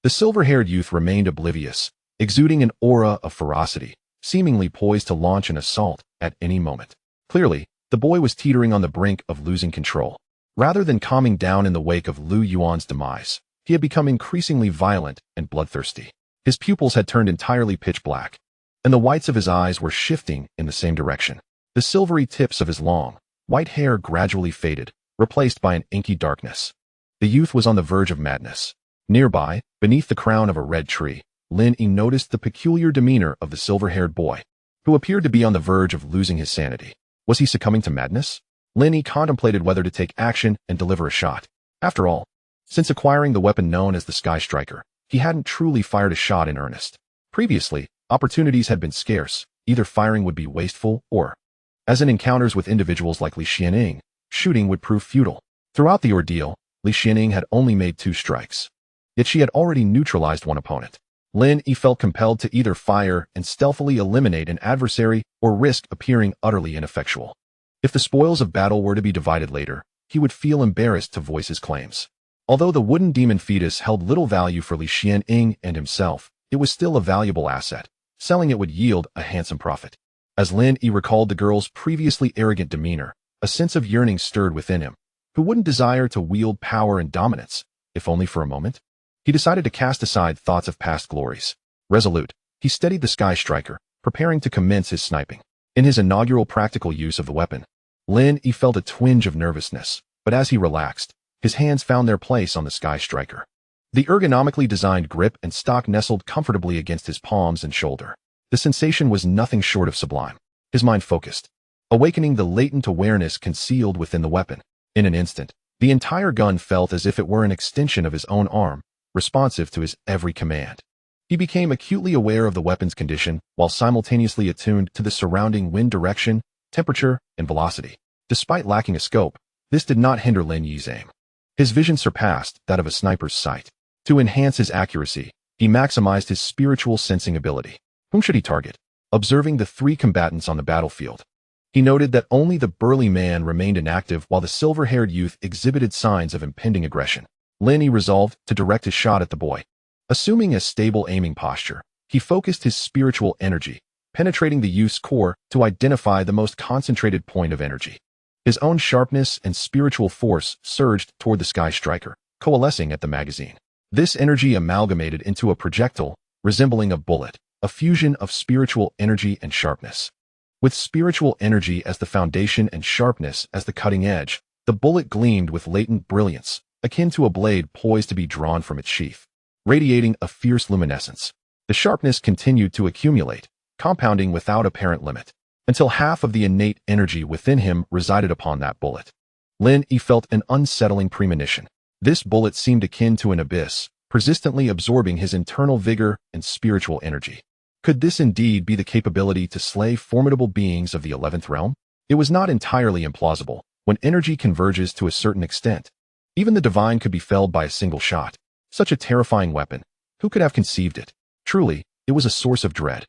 the silver-haired youth remained oblivious, exuding an aura of ferocity, seemingly poised to launch an assault at any moment. Clearly, the boy was teetering on the brink of losing control. Rather than calming down in the wake of Lu Yuan's demise, he had become increasingly violent and bloodthirsty. His pupils had turned entirely pitch black, and the whites of his eyes were shifting in the same direction. The silvery tips of his long, white hair gradually faded, replaced by an inky darkness. The youth was on the verge of madness. Nearby, beneath the crown of a red tree, Lin Yi noticed the peculiar demeanor of the silver-haired boy, who appeared to be on the verge of losing his sanity. Was he succumbing to madness? Lin Yi contemplated whether to take action and deliver a shot. After all, since acquiring the weapon known as the Sky Striker, he hadn't truly fired a shot in earnest. Previously, opportunities had been scarce. Either firing would be wasteful or, as in encounters with individuals like Li Xianing, shooting would prove futile. Throughout the ordeal, Li Xianing had only made 2 strikes. Yet she had already neutralized one opponent. Lin Yi felt compelled to either fire and stealthily eliminate an adversary or risk appearing utterly ineffectual. If the spoils of battle were to be divided later, he would feel embarrassed to voice his claims. Although the wooden demon fetus held little value for Li Xianing and himself, it was still a valuable asset. Selling it would yield a handsome profit. As Lin Yi recalled the girl's previously arrogant demeanor, a sense of yearning stirred within him. Who wouldn't desire to wield power and dominance, if only for a moment? He decided to cast aside thoughts of past glories. Resolute, he steadied the Sky Striker, preparing to commence his sniping. In his inaugural practical use of the weapon, Lin Yi felt a twinge of nervousness, but as he relaxed, his hands found their place on the Sky Striker. The ergonomically designed grip and stock nestled comfortably against his palms and shoulder. The sensation was nothing short of sublime. His mind focused, awakening the latent awareness concealed within the weapon. In an instant, the entire gun felt as if it were an extension of his own arm, responsive to his every command. He became acutely aware of the weapon's condition while simultaneously attuned to the surrounding wind direction, temperature, and velocity. Despite lacking a scope, this did not hinder Lin Yi's aim. His vision surpassed that of a sniper's sight. To enhance his accuracy, he maximized his spiritual sensing ability. Whom should he target? Observing the 3 combatants on the battlefield, he noted that only the burly man remained inactive while the silver-haired youth exhibited signs of impending aggression. Lin Yi resolved to direct his shot at the boy. Assuming a stable aiming posture, he focused his spiritual energy, penetrating the youth's core to identify the most concentrated point of energy. His own sharpness and spiritual force surged toward the Sky Striker, coalescing at the magazine. This energy amalgamated into a projectile, resembling a bullet, a fusion of spiritual energy and sharpness. With spiritual energy as the foundation and sharpness as the cutting edge, the bullet gleamed with latent brilliance, akin to a blade poised to be drawn from its sheath, radiating a fierce luminescence. The sharpness continued to accumulate, compounding without apparent limit, until half of the innate energy within him resided upon that bullet. Lin Yi felt an unsettling premonition. This bullet seemed akin to an abyss, persistently absorbing his internal vigor and spiritual energy. Could this indeed be the capability to slay formidable beings of the 11th realm? It was not entirely implausible. When energy converges to a certain extent, even the divine could be felled by a single shot. Such a terrifying weapon. Who could have conceived it? Truly, it was a source of dread.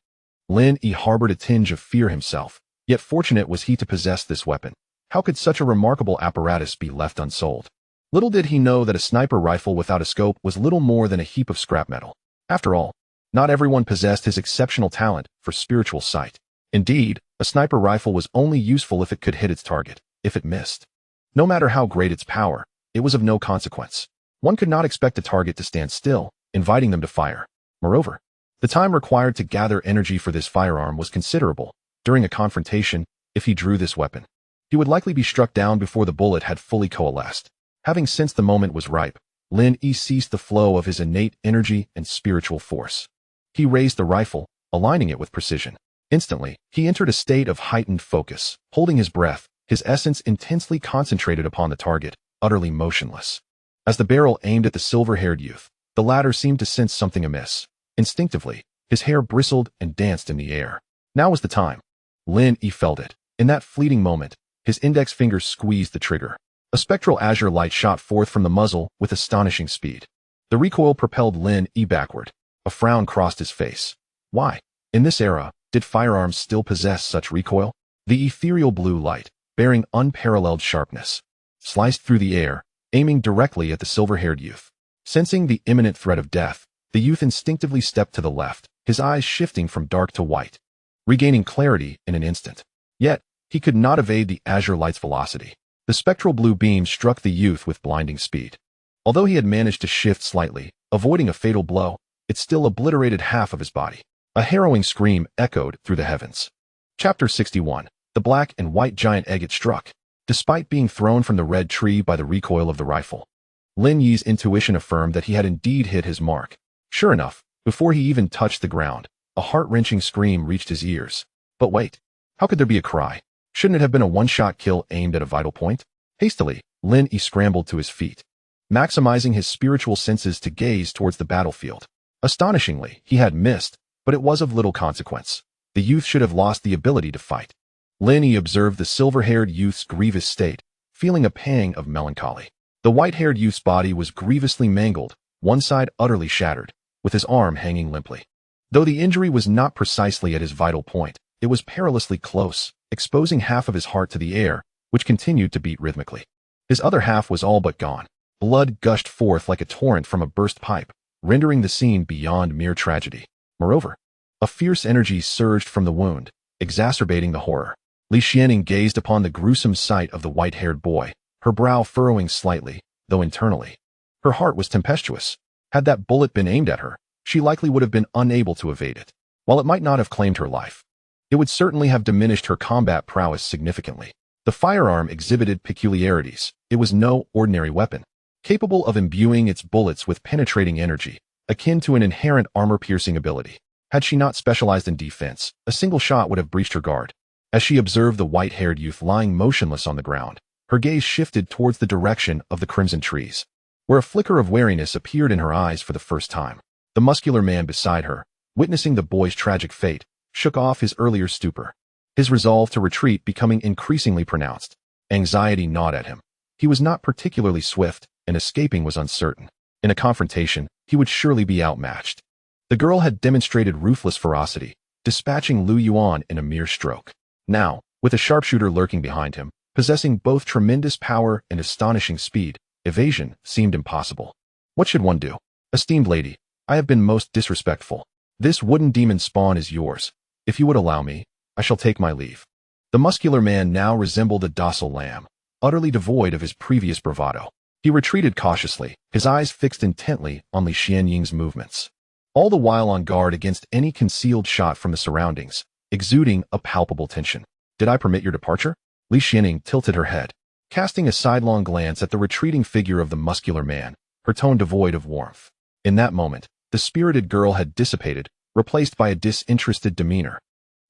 Lin Yi harbored a tinge of fear himself, yet fortunate was he to possess this weapon. How could such a remarkable apparatus be left unsold? Little did he know that a sniper rifle without a scope was little more than a heap of scrap metal. After all, not everyone possessed his exceptional talent for spiritual sight. Indeed, a sniper rifle was only useful if it could hit its target. If it missed, no matter how great its power, it was of no consequence. One could not expect a target to stand still, inviting them to fire. Moreover, the time required to gather energy for this firearm was considerable. During a confrontation, if he drew this weapon, he would likely be struck down before the bullet had fully coalesced. Having sensed the moment was ripe, Lin Yi ceased the flow of his innate energy and spiritual force. He raised the rifle, aligning it with precision. Instantly, he entered a state of heightened focus, holding his breath, his essence intensely concentrated upon the target, utterly motionless. As the barrel aimed at the silver-haired youth, the latter seemed to sense something amiss. Instinctively, his hair bristled and danced in the air. Now was the time. Lin Yi felt it. In that fleeting moment, his index finger squeezed the trigger. A spectral azure light shot forth from the muzzle with astonishing speed. The recoil propelled Lin Yi backward. A frown crossed his face. Why, in this era, did firearms still possess such recoil? The ethereal blue light, bearing unparalleled sharpness, sliced through the air, aiming directly at the silver-haired youth. Sensing the imminent threat of death, the youth instinctively stepped to the left, his eyes shifting from dark to white, regaining clarity in an instant. Yet, he could not evade the azure light's velocity. The spectral blue beam struck the youth with blinding speed. Although he had managed to shift slightly, avoiding a fatal blow, it still obliterated half of his body. A harrowing scream echoed through the heavens. Chapter 61. The black and white giant egg it struck. Despite being thrown from the red tree by the recoil of the rifle, Lin Yi's intuition affirmed that he had indeed hit his mark. Sure enough, before he even touched the ground, a heart-wrenching scream reached his ears. But wait, how could there be a cry? Shouldn't it have been a one-shot kill aimed at a vital point? Hastily, Lin Yi scrambled to his feet, maximizing his spiritual senses to gaze towards the battlefield. Astonishingly, he had missed, but it was of little consequence. The youth should have lost the ability to fight. Lin Yi observed the silver-haired youth's grievous state, feeling a pang of melancholy. The white-haired youth's body was grievously mangled, one side utterly shattered, with his arm hanging limply. Though the injury was not precisely at his vital point, it was perilously close, exposing half of his heart to the air, which continued to beat rhythmically. His other half was all but gone. Blood gushed forth like a torrent from a burst pipe, rendering the scene beyond mere tragedy. Moreover, a fierce energy surged from the wound, exacerbating the horror. Li Xianing gazed upon the gruesome sight of the white-haired boy, her brow furrowing slightly, though internally her heart was tempestuous. Had that bullet been aimed at her, she likely would have been unable to evade it. While it might not have claimed her life, it would certainly have diminished her combat prowess significantly. The firearm exhibited peculiarities. It was no ordinary weapon, capable of imbuing its bullets with penetrating energy, akin to an inherent armor-piercing ability. Had she not specialized in defense, a single shot would have breached her guard. As she observed the white-haired youth lying motionless on the ground, her gaze shifted towards the direction of the crimson trees, where a flicker of wariness appeared in her eyes for the first time. The muscular man beside her, witnessing the boy's tragic fate, shook off his earlier stupor, his resolve to retreat becoming increasingly pronounced. Anxiety gnawed at him. He was not particularly swift, and escaping was uncertain. In a confrontation, he would surely be outmatched. The girl had demonstrated ruthless ferocity, dispatching Lu Yuan in a mere stroke. Now, with a sharpshooter lurking behind him, possessing both tremendous power and astonishing speed, evasion seemed impossible. What should one do? Esteemed lady, I have been most disrespectful. This wooden demon spawn is yours. If you would allow me, I shall take my leave. The muscular man now resembled a docile lamb, utterly devoid of his previous bravado. He retreated cautiously, his eyes fixed intently on Li Xianying's movements, all the while on guard against any concealed shot from the surroundings, exuding a palpable tension. Did I permit your departure? Li Xianing tilted her head, casting a sidelong glance at the retreating figure of the muscular man, her tone devoid of warmth. In that moment, the spirited girl had dissipated, replaced by a disinterested demeanor.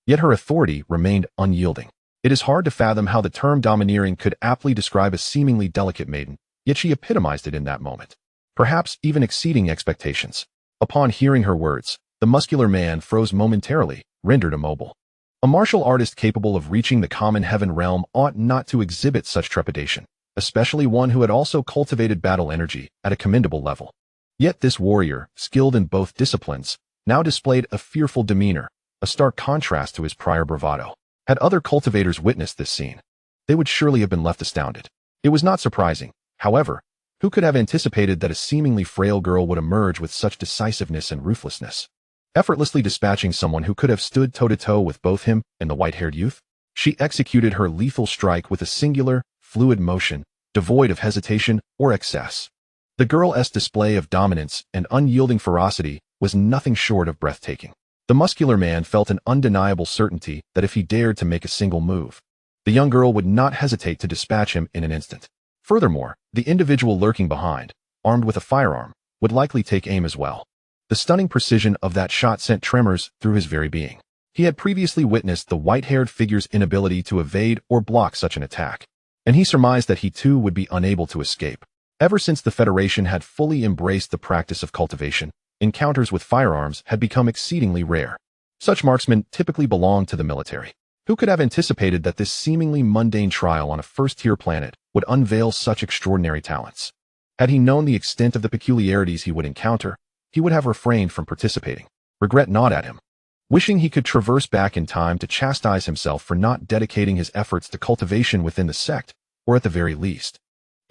Yet her authority remained unyielding. It is hard to fathom how the term domineering could aptly describe a seemingly delicate maiden, yet she epitomized it in that moment, perhaps even exceeding expectations. Upon hearing her words, the muscular man froze momentarily, rendered immobile. A martial artist capable of reaching the common heaven realm ought not to exhibit such trepidation, especially one who had also cultivated battle energy at a commendable level. Yet this warrior, skilled in both disciplines, now displayed a fearful demeanor, a stark contrast to his prior bravado. Had other cultivators witnessed this scene, they would surely have been left astounded. It was not surprising, however. Who could have anticipated that a seemingly frail girl would emerge with such decisiveness and ruthlessness, effortlessly dispatching someone who could have stood toe-to-toe with both him and the white-haired youth? She executed her lethal strike with a singular, fluid motion, devoid of hesitation or excess. The girl's display of dominance and unyielding ferocity was nothing short of breathtaking. The muscular man felt an undeniable certainty that if he dared to make a single move, the young girl would not hesitate to dispatch him in an instant. Furthermore, the individual lurking behind, armed with a firearm, would likely take aim as well. The stunning precision of that shot sent tremors through his very being. He had previously witnessed the white-haired figure's inability to evade or block such an attack, and he surmised that he too would be unable to escape. Ever since the Federation had fully embraced the practice of cultivation, encounters with firearms had become exceedingly rare. Such marksmen typically belonged to the military. Who could have anticipated that this seemingly mundane trial on a first-tier planet would unveil such extraordinary talents? Had he known the extent of the peculiarities he would encounter, he would have refrained from participating. Regret gnawed at him, wishing he could traverse back in time to chastise himself for not dedicating his efforts to cultivation within the sect, or at the very least,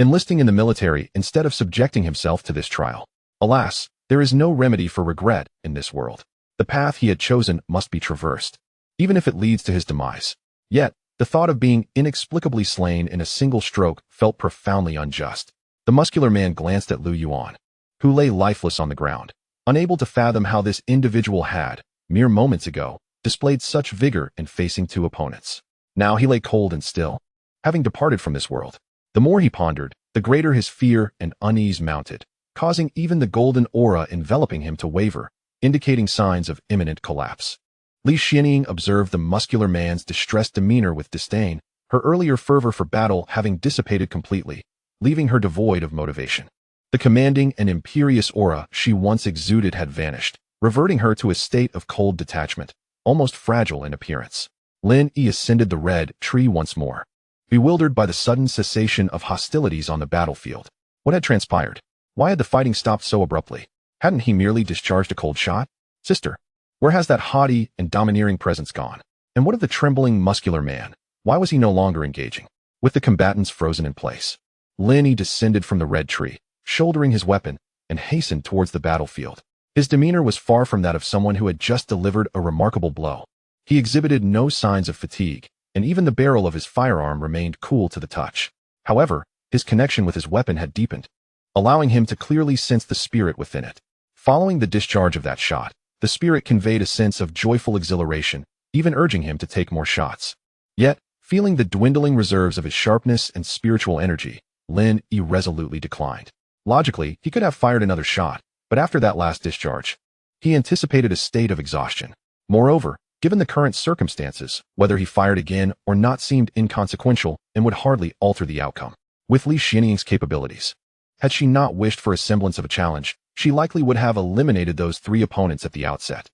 enlisting in the military instead of subjecting himself to this trial. Alas, there is no remedy for regret in this world. The path he had chosen must be traversed, even if it leads to his demise. Yet, the thought of being inexplicably slain in a single stroke felt profoundly unjust. The muscular man glanced at Lu Yuan, who lay lifeless on the ground, unable to fathom how this individual had, mere moments ago, displayed such vigor in facing two opponents. Now he lay cold and still, having departed from this world. The more he pondered, the greater his fear and unease mounted, causing even the golden aura enveloping him to waver, indicating signs of imminent collapse. Li Xianying observed the muscular man's distressed demeanor with disdain, her earlier fervor for battle having dissipated completely, leaving her devoid of motivation. The commanding and imperious aura she once exuded had vanished, reverting her to a state of cold detachment, almost fragile in appearance. Lin Yi ascended the red tree once more, bewildered by the sudden cessation of hostilities on the battlefield. What had transpired? Why had the fighting stopped so abruptly? Hadn't he merely discharged a cold shot? Sister, where has that haughty and domineering presence gone? And what of the trembling muscular man? Why was he no longer engaging? With the combatants frozen in place, Lin Yi descended from the red tree, shouldering his weapon, and hastened towards the battlefield. His demeanor was far from that of someone who had just delivered a remarkable blow. He exhibited no signs of fatigue, and even the barrel of his firearm remained cool to the touch. However, his connection with his weapon had deepened, allowing him to clearly sense the spirit within it. Following the discharge of that shot, the spirit conveyed a sense of joyful exhilaration, even urging him to take more shots. Yet, feeling the dwindling reserves of his sharpness and spiritual energy, Lin Yi resolutely declined. Logically, he could have fired another shot, but after that last discharge, he anticipated a state of exhaustion. Moreover, given the current circumstances, whether he fired again or not seemed inconsequential and would hardly alter the outcome. With Li Xianying's capabilities, had she not wished for a semblance of a challenge, she likely would have eliminated those three opponents at the outset.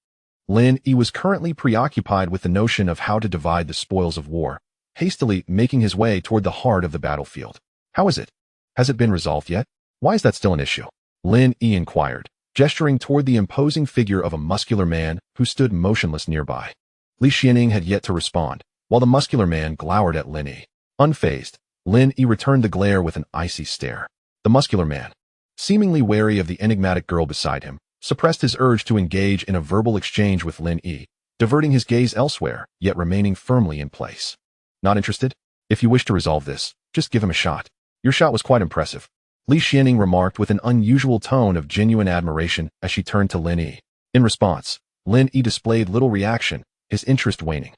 Lin Yi was currently preoccupied with the notion of how to divide the spoils of war, hastily making his way toward the heart of the battlefield. How is it? Has it been resolved yet? Why is that still an issue? Lin Yi inquired, gesturing toward the imposing figure of a muscular man who stood motionless nearby. Li Xianying had yet to respond, while the muscular man glowered at Lin Yi. Unfazed, Lin Yi returned the glare with an icy stare. The muscular man, seemingly wary of the enigmatic girl beside him, suppressed his urge to engage in a verbal exchange with Lin Yi, diverting his gaze elsewhere, yet remaining firmly in place. Not interested? If you wish to resolve this, just give him a shot. Your shot was quite impressive, Li Xianying remarked with an unusual tone of genuine admiration as she turned to Lin Yi. In response, Lin Yi displayed little reaction, his interest waning.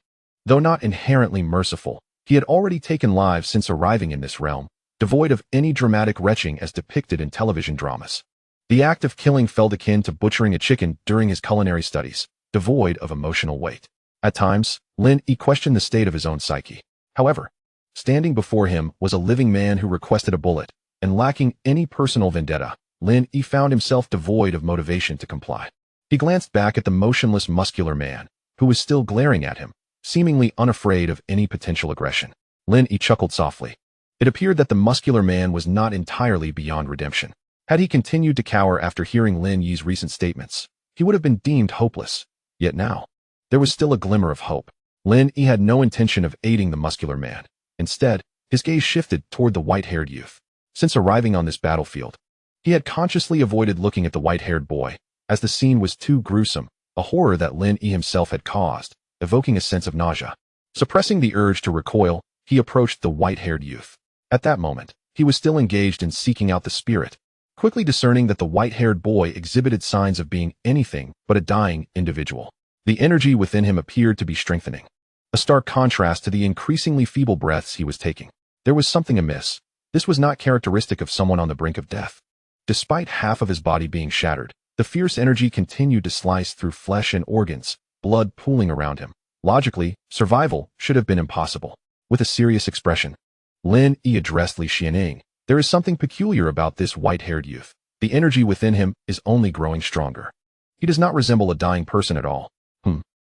Though not inherently merciful, he had already taken lives since arriving in this realm, devoid of any dramatic retching as depicted in television dramas. The act of killing felt akin to butchering a chicken during his culinary studies, devoid of emotional weight. At times, Lin Yi questioned the state of his own psyche. However, standing before him was a living man who requested a bullet, and lacking any personal vendetta, Lin Yi found himself devoid of motivation to comply. He glanced back at the motionless muscular man, who was still glaring at him, seemingly unafraid of any potential aggression. Lin Yi chuckled softly. It appeared that the muscular man was not entirely beyond redemption. Had he continued to cower after hearing Lin Yi's recent statements, he would have been deemed hopeless. Yet now, there was still a glimmer of hope. Lin Yi had no intention of aiding the muscular man. Instead, his gaze shifted toward the white-haired youth. Since arriving on this battlefield, he had consciously avoided looking at the white-haired boy, as the scene was too gruesome, a horror that Lin Yi himself had caused, evoking a sense of nausea. Suppressing the urge to recoil, he approached the white-haired youth. At that moment, he was still engaged in seeking out the spirit, quickly discerning that the white-haired boy exhibited signs of being anything but a dying individual. The energy within him appeared to be strengthening, a stark contrast to the increasingly feeble breaths he was taking. There was something amiss. This was not characteristic of someone on the brink of death. Despite half of his body being shattered, the fierce energy continued to slice through flesh and organs, blood pooling around him. Logically, survival should have been impossible. With a serious expression, Lin Yi addressed Li Xianying, There is something peculiar about this white-haired youth. The energy within him is only growing stronger. He does not resemble a dying person at all.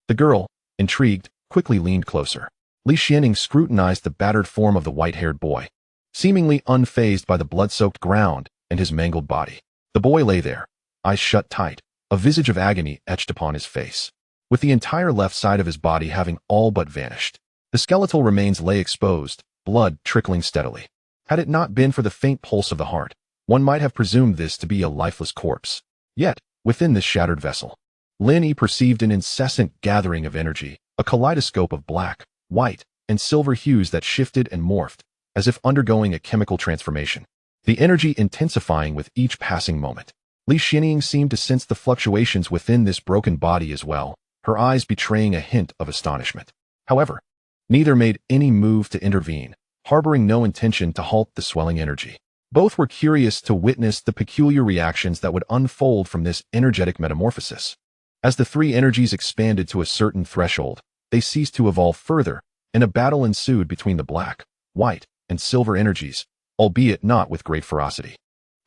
The girl, intrigued, quickly leaned closer. Li Xianing scrutinized the battered form of the white-haired boy, seemingly unfazed by the blood-soaked ground and his mangled body. The boy lay there, eyes shut tight, a visage of agony etched upon his face, with the entire left side of his body having all but vanished. The skeletal remains lay exposed, blood trickling steadily. Had it not been for the faint pulse of the heart, one might have presumed this to be a lifeless corpse. Yet, within this shattered vessel, Lin Yi perceived an incessant gathering of energy, a kaleidoscope of black, white, and silver hues that shifted and morphed, as if undergoing a chemical transformation. The energy intensifying with each passing moment. Li Xianing seemed to sense the fluctuations within this broken body as well, her eyes betraying a hint of astonishment. However, neither made any move to intervene, harboring no intention to halt the swelling energy. Both were curious to witness the peculiar reactions that would unfold from this energetic metamorphosis. As the three energies expanded to a certain threshold, they ceased to evolve further, and a battle ensued between the black, white, and silver energies, albeit not with great ferocity.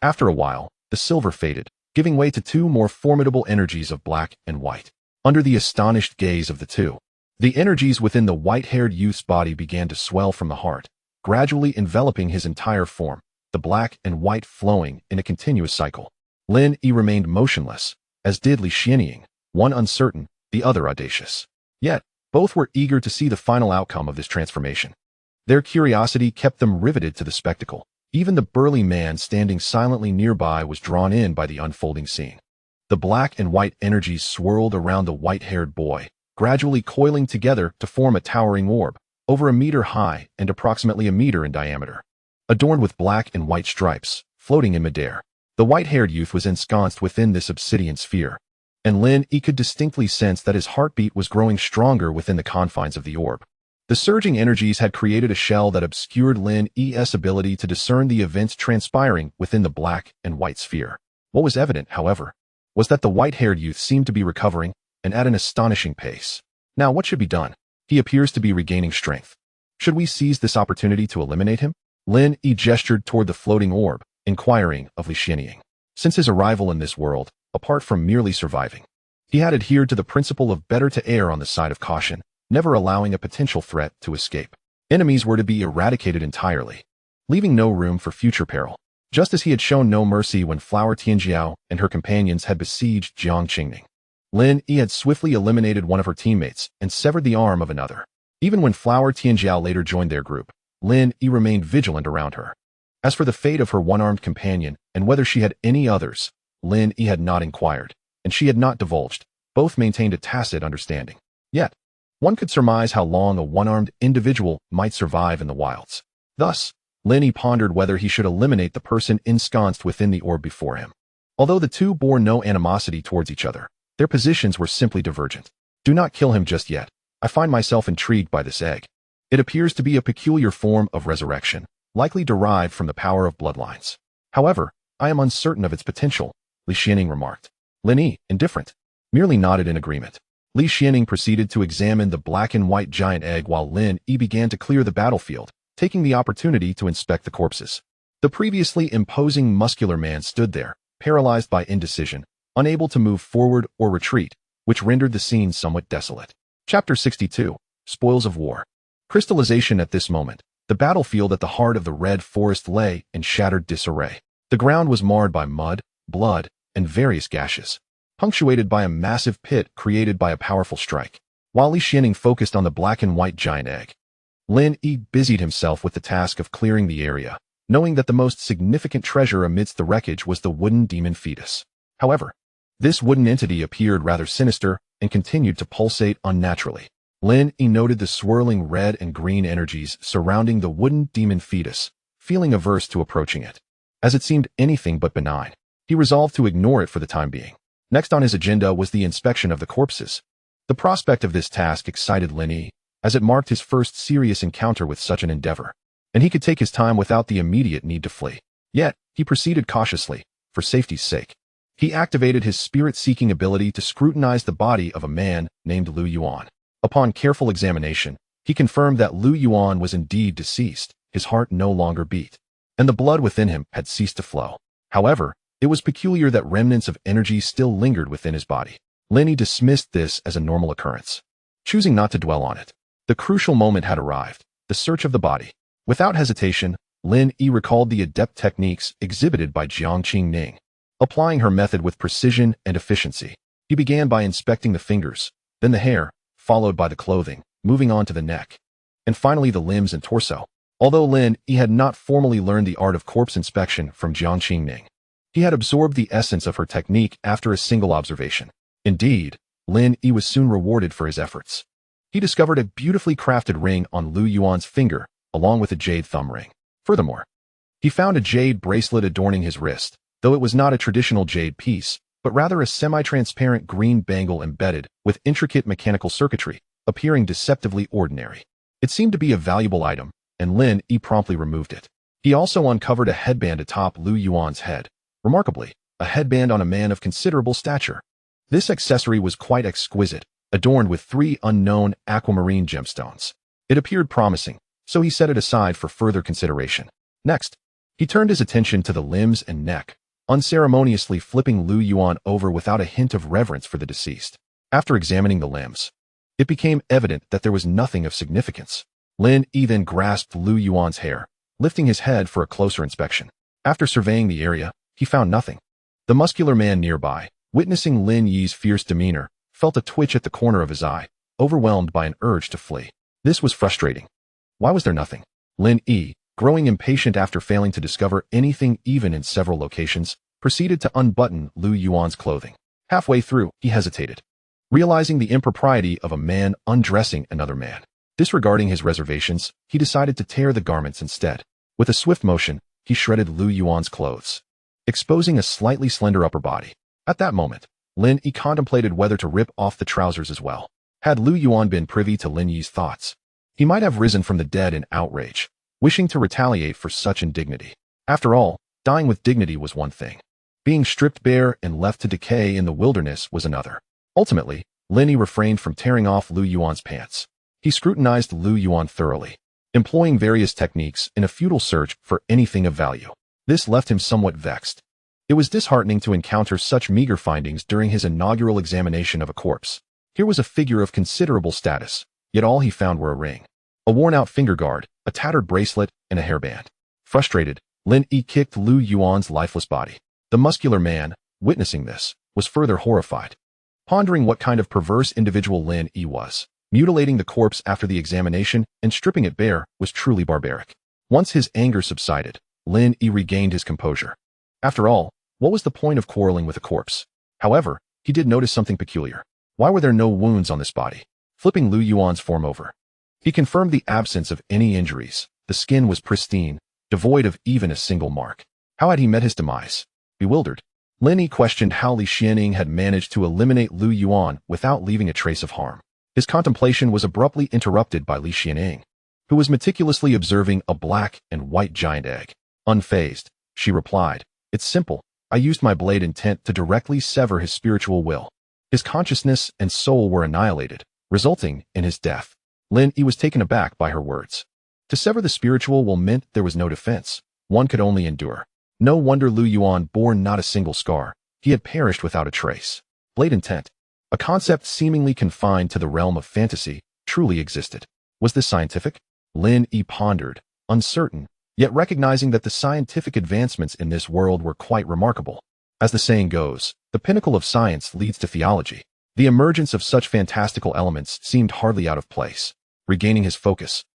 After a while, the silver faded, giving way to two more formidable energies of black and white. Under the astonished gaze of the two, the energies within the white-haired youth's body began to swell from the heart, gradually enveloping his entire form, the black and white flowing in a continuous cycle. Lin Yi remained motionless, as did Li Xianing, one uncertain, the other audacious. Yet, both were eager to see the final outcome of this transformation. Their curiosity kept them riveted to the spectacle. Even the burly man standing silently nearby was drawn in by the unfolding scene. The black and white energies swirled around the white-haired boy, gradually coiling together to form a towering orb, over a meter high and approximately a meter in diameter. Adorned with black and white stripes, floating in midair, the white-haired youth was ensconced within this obsidian sphere, and Lin Yi could distinctly sense that his heartbeat was growing stronger within the confines of the orb. The surging energies had created a shell that obscured Lin Yi's ability to discern the events transpiring within the black and white sphere. What was evident, however, was that the white-haired youth seemed to be recovering, and at an astonishing pace. Now what should be done? He appears to be regaining strength. Should we seize this opportunity to eliminate him? Lin Yi gestured toward the floating orb, inquiring of Li Xianing. Since his arrival in this world, apart from merely surviving, he had adhered to the principle of better to err on the side of caution, never allowing a potential threat to escape. Enemies were to be eradicated entirely, leaving no room for future peril. Just as he had shown no mercy when Flower Tianjiao and her companions had besieged Jiang Qingning, Lin Yi had swiftly eliminated one of her teammates and severed the arm of another. Even when Flower Tianjiao later joined their group, Lin Yi remained vigilant around her. As for the fate of her one-armed companion and whether she had any others, Lin Yi had not inquired, and she had not divulged. Both maintained a tacit understanding. Yet, one could surmise how long a one-armed individual might survive in the wilds. Thus, Lin Yi pondered whether he should eliminate the person ensconced within the orb before him. Although the two bore no animosity towards each other, their positions were simply divergent. Do not kill him just yet. I find myself intrigued by this egg. It appears to be a peculiar form of resurrection, likely derived from the power of bloodlines. However, I am uncertain of its potential, Li Xianing remarked. Lin Yi, indifferent, merely nodded in agreement. Li Xianing proceeded to examine the black and white giant egg while Lin Yi began to clear the battlefield, taking the opportunity to inspect the corpses. The previously imposing muscular man stood there, paralyzed by indecision, unable to move forward or retreat, which rendered the scene somewhat desolate. Chapter 62. Spoils of War. Crystallization. At this moment, the battlefield at the heart of the Red Forest lay in shattered disarray. The ground was marred by mud, blood, and various gashes, punctuated by a massive pit created by a powerful strike. While Li Xianing focused on the black and white giant egg, Lin Yi busied himself with the task of clearing the area, knowing that the most significant treasure amidst the wreckage was the wooden demon fetus. However, this wooden entity appeared rather sinister and continued to pulsate unnaturally. Lin Yi noted the swirling red and green energies surrounding the wooden demon fetus, feeling averse to approaching it. As it seemed anything but benign, he resolved to ignore it for the time being. Next on his agenda was the inspection of the corpses. The prospect of this task excited Lin Yi, as it marked his first serious encounter with such an endeavor, and he could take his time without the immediate need to flee. Yet, he proceeded cautiously, for safety's sake. He activated his spirit-seeking ability to scrutinize the body of a man named Lu Yuan. Upon careful examination, he confirmed that Lu Yuan was indeed deceased. His heart no longer beat. and the blood within him had ceased to flow. However, it was peculiar that remnants of energy still lingered within his body. Lin Yi dismissed this as a normal occurrence, choosing not to dwell on it. The crucial moment had arrived, the search of the body. Without hesitation, Lin Yi recalled the adept techniques exhibited by Jiang Qingning. Applying her method with precision and efficiency, he began by inspecting the fingers, then the hair, followed by the clothing, moving on to the neck, and finally the limbs and torso. Although Lin Yi had not formally learned the art of corpse inspection from Jiang Qingning, he had absorbed the essence of her technique after a single observation. Indeed, Lin Yi was soon rewarded for his efforts. He discovered a beautifully crafted ring on Lu Yuan's finger, along with a jade thumb ring. Furthermore, he found a jade bracelet adorning his wrist, though it was not a traditional jade piece, but rather a semi-transparent green bangle embedded with intricate mechanical circuitry, appearing deceptively ordinary. It seemed to be a valuable item, and Lin Yi promptly removed it. He also uncovered a headband atop Lu Yuan's head. Remarkably, a headband on a man of considerable stature. This accessory was quite exquisite, adorned with 3 unknown aquamarine gemstones. It appeared promising, so he set it aside for further consideration. Next, he turned his attention to the limbs and neck, unceremoniously flipping Lu Yuan over without a hint of reverence for the deceased. After examining the limbs, it became evident that there was nothing of significance. Lin Yi then grasped Lu Yuan's hair, lifting his head for a closer inspection. After surveying the area, he found nothing. The muscular man nearby, witnessing Lin Yi's fierce demeanor, felt a twitch at the corner of his eye, overwhelmed by an urge to flee. This was frustrating. Why was there nothing? Lin Yi, growing impatient after failing to discover anything even in several locations, proceeded to unbutton Lu Yuan's clothing. Halfway through, he hesitated, realizing the impropriety of a man undressing another man. Disregarding his reservations, he decided to tear the garments instead. With a swift motion, he shredded Lu Yuan's clothes, exposing a slightly slender upper body. At that moment, Lin Yi contemplated whether to rip off the trousers as well. Had Lu Yuan been privy to Lin Yi's thoughts, he might have risen from the dead in outrage, wishing to retaliate for such indignity. After all, dying with dignity was one thing. Being stripped bare and left to decay in the wilderness was another. Ultimately, Lin Yi refrained from tearing off Lu Yuan's pants. He scrutinized Lu Yuan thoroughly, employing various techniques in a futile search for anything of value. This left him somewhat vexed. It was disheartening to encounter such meager findings during his inaugural examination of a corpse. Here was a figure of considerable status, yet all he found were a ring, a worn-out finger guard, a tattered bracelet, and a hairband. Frustrated, Lin Yi kicked Lu Yuan's lifeless body. The muscular man, witnessing this, was further horrified. Pondering what kind of perverse individual Lin Yi was, mutilating the corpse after the examination and stripping it bare was truly barbaric. Once his anger subsided, Lin Yi regained his composure. After all, what was the point of quarreling with a corpse? However, he did notice something peculiar. Why were there no wounds on this body? Flipping Lu Yuan's form over, he confirmed the absence of any injuries. The skin was pristine, devoid of even a single mark. How had he met his demise? Bewildered, Lin Yi questioned how Li Xianing had managed to eliminate Lu Yuan without leaving a trace of harm. His contemplation was abruptly interrupted by Li Xianing, who was meticulously observing a black and white giant egg. Unfazed, she replied, "It's simple. I used my blade intent to directly sever his spiritual will. His consciousness and soul were annihilated, resulting in his death." Lin Yi was taken aback by her words. To sever the spiritual will meant there was no defense. One could only endure. No wonder Lu Yuan bore not a single scar. He had perished without a trace. Blade intent, a concept seemingly confined to the realm of fantasy, truly existed. Was this scientific? Lin Yi pondered, uncertain, yet recognizing that the scientific advancements in this world were quite remarkable. As the saying goes, the pinnacle of science leads to theology. The emergence of such fantastical elements seemed hardly out of place. Regaining his focus,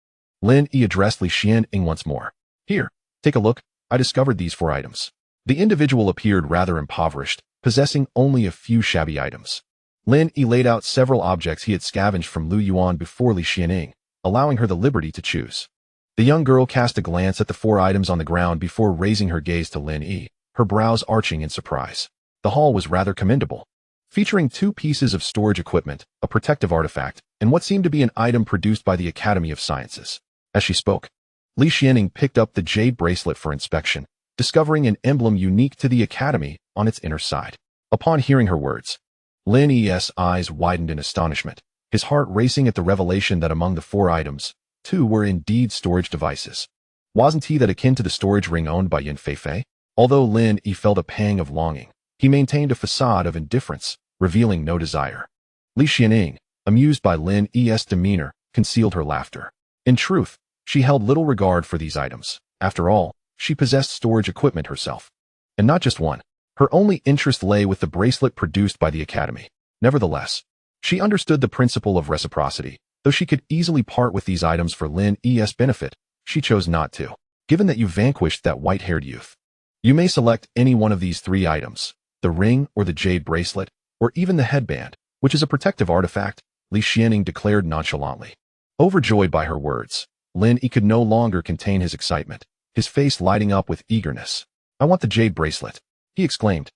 Lin Yi addressed Li Xianing once more. "Here, take a look. I discovered these 4 items." The individual appeared rather impoverished, possessing only a few shabby items. Lin Yi laid out several objects he had scavenged from Lu Yuan before Li Xianing, allowing her the liberty to choose. The young girl cast a glance at the 4 items on the ground before raising her gaze to Lin Yi, her brows arching in surprise. The haul was rather commendable, featuring 2 pieces of storage equipment, a protective artifact, and what seemed to be an item produced by the Academy of Sciences. As she spoke, Li Xianing picked up the jade bracelet for inspection, discovering an emblem unique to the Academy on its inner side. Upon hearing her words, Lin Yi's eyes widened in astonishment, his heart racing at the revelation that among the 4 items, 2 were indeed storage devices. Wasn't he that akin to the storage ring owned by Yin Feifei? Although Lin Yi felt a pang of longing, he maintained a facade of indifference, revealing no desire. Li Xianing, amused by Lin Yi's demeanor, concealed her laughter. In truth, she held little regard for these items. After all, she possessed storage equipment herself. And not just one. Her only interest lay with the bracelet produced by the Academy. Nevertheless, she understood the principle of reciprocity. Though she could easily part with these items for Lin Yi's benefit, she chose not to. Given that you vanquished that white-haired youth, you may select any one of these 3 items, the ring or the jade bracelet, or even the headband, which is a protective artifact, Li Xianing declared nonchalantly. Overjoyed by her words, Lin Yi could no longer contain his excitement, his face lighting up with eagerness. I want the jade bracelet, he exclaimed.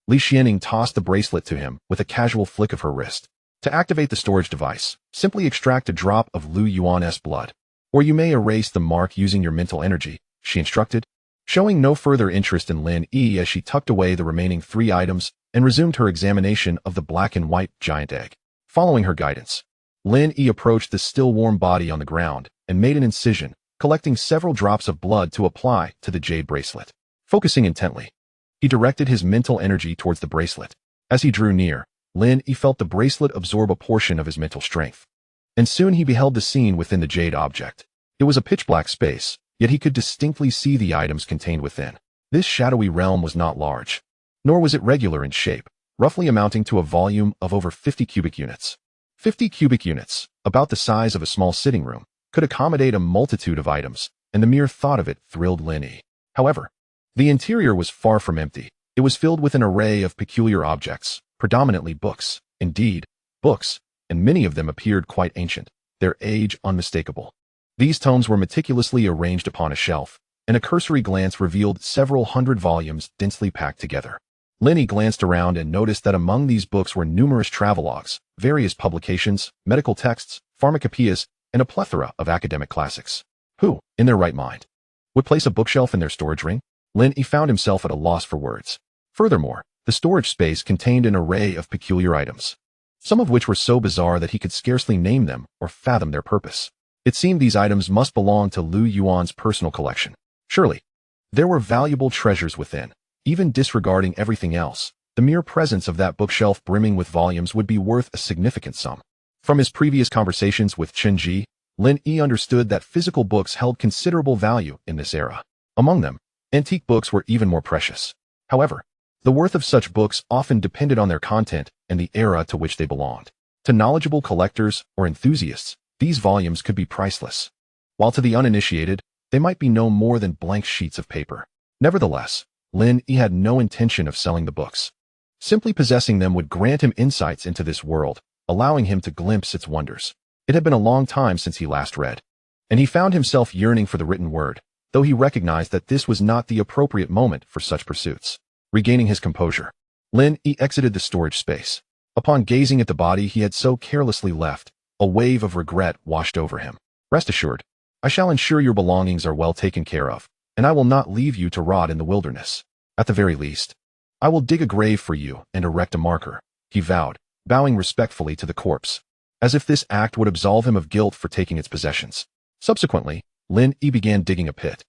Li Xianing tossed the bracelet to him with a casual flick of her wrist. To activate the storage device, simply extract a drop of Lu Yuan's blood. Or you may erase the mark using your mental energy, she instructed, showing no further interest in Lin Yi as she tucked away the remaining 3 items and resumed her examination of the black and white giant egg. Following her guidance, Lin Yi approached the still warm body on the ground and made an incision, collecting several drops of blood to apply to the jade bracelet. Focusing intently, he directed his mental energy towards the bracelet. As he drew near, Lin Yi felt the bracelet absorb a portion of his mental strength. And soon he beheld the scene within the jade object. It was a pitch-black space, yet he could distinctly see the items contained within. This shadowy realm was not large, nor was it regular in shape, roughly amounting to a volume of over 50 cubic units. 50 cubic units, about the size of a small sitting room, could accommodate a multitude of items, and the mere thought of it thrilled Lin Yi. However, the interior was far from empty. It was filled with an array of peculiar objects, predominantly books. Indeed, books, and many of them appeared quite ancient, their age unmistakable. These tomes were meticulously arranged upon a shelf, and a cursory glance revealed several hundred volumes densely packed together. Lin Yi glanced around and noticed that among these books were numerous travelogues, various publications, medical texts, pharmacopoeias, and a plethora of academic classics. Who, in their right mind, would place a bookshelf in their storage ring? Lin Yi found himself at a loss for words. Furthermore, the storage space contained an array of peculiar items, some of which were so bizarre that he could scarcely name them or fathom their purpose. It seemed these items must belong to Lu Yuan's personal collection. Surely, there were valuable treasures within. Even disregarding everything else, the mere presence of that bookshelf brimming with volumes would be worth a significant sum. From his previous conversations with Chen Ji, Lin Yi understood that physical books held considerable value in this era. Among them, antique books were even more precious. However, the worth of such books often depended on their content and the era to which they belonged. To knowledgeable collectors or enthusiasts, these volumes could be priceless, while to the uninitiated, they might be no more than blank sheets of paper. Nevertheless, Lin Yi had no intention of selling the books. Simply possessing them would grant him insights into this world, allowing him to glimpse its wonders. It had been a long time since he last read, and he found himself yearning for the written word, though he recognized that this was not the appropriate moment for such pursuits. Regaining his composure, Lin Yi exited the storage space. Upon gazing at the body he had so carelessly left, a wave of regret washed over him. Rest assured, I shall ensure your belongings are well taken care of, and I will not leave you to rot in the wilderness. At the very least, I will dig a grave for you and erect a marker, he vowed, bowing respectfully to the corpse, as if this act would absolve him of guilt for taking its possessions. Subsequently, Lin Yi began digging a pit.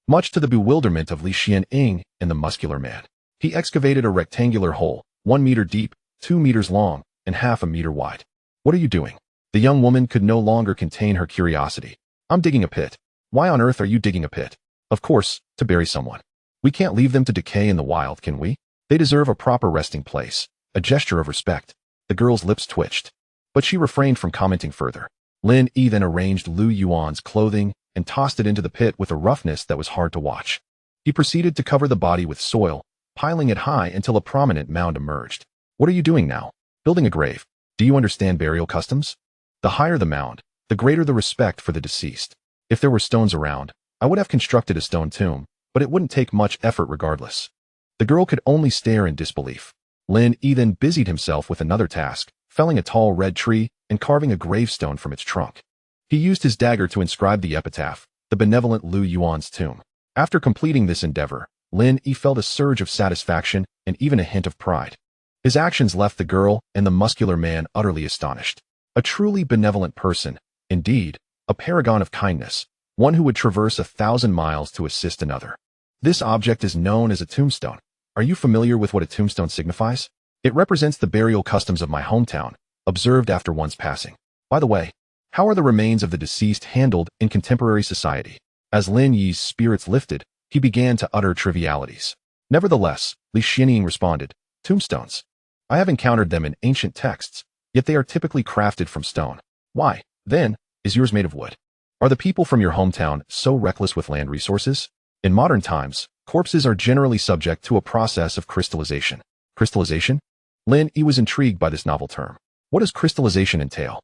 Much to the bewilderment of Li Xianing and the muscular man, he excavated a rectangular hole, 1 meter deep, 2 meters long, and half a meter wide. What are you doing? The young woman could no longer contain her curiosity. I'm digging a pit. Why on earth are you digging a pit? Of course, to bury someone. We can't leave them to decay in the wild, can we? They deserve a proper resting place, a gesture of respect. The girl's lips twitched, but she refrained from commenting further. Lin Yi then arranged Lu Yuan's clothing and tossed it into the pit with a roughness that was hard to watch. He proceeded to cover the body with soil, piling it high until a prominent mound emerged. What are you doing now? Building a grave. Do you understand burial customs? The higher the mound, the greater the respect for the deceased. If there were stones around, I would have constructed a stone tomb, but it wouldn't take much effort regardless. The girl could only stare in disbelief. Lin Yi then busied himself with another task, felling a tall red tree and carving a gravestone from its trunk. He used his dagger to inscribe the epitaph, the benevolent Lu Yuan's tomb. After completing this endeavor, Lin Yi felt a surge of satisfaction and even a hint of pride. His actions left the girl and the muscular man utterly astonished. A truly benevolent person, indeed, a paragon of kindness, one who would traverse 1,000 miles to assist another. This object is known as a tombstone. Are you familiar with what a tombstone signifies? It represents the burial customs of my hometown, observed after one's passing. By the way, how are the remains of the deceased handled in contemporary society? As Lin Yi's spirits lifted, he began to utter trivialities. Nevertheless, Li Xianying responded, tombstones. I have encountered them in ancient texts, yet they are typically crafted from stone. Why, then, is yours made of wood? Are the people from your hometown so reckless with land resources? In modern times, corpses are generally subject to a process of crystallization. Crystallization? Lin Yi was intrigued by this novel term. What does crystallization entail?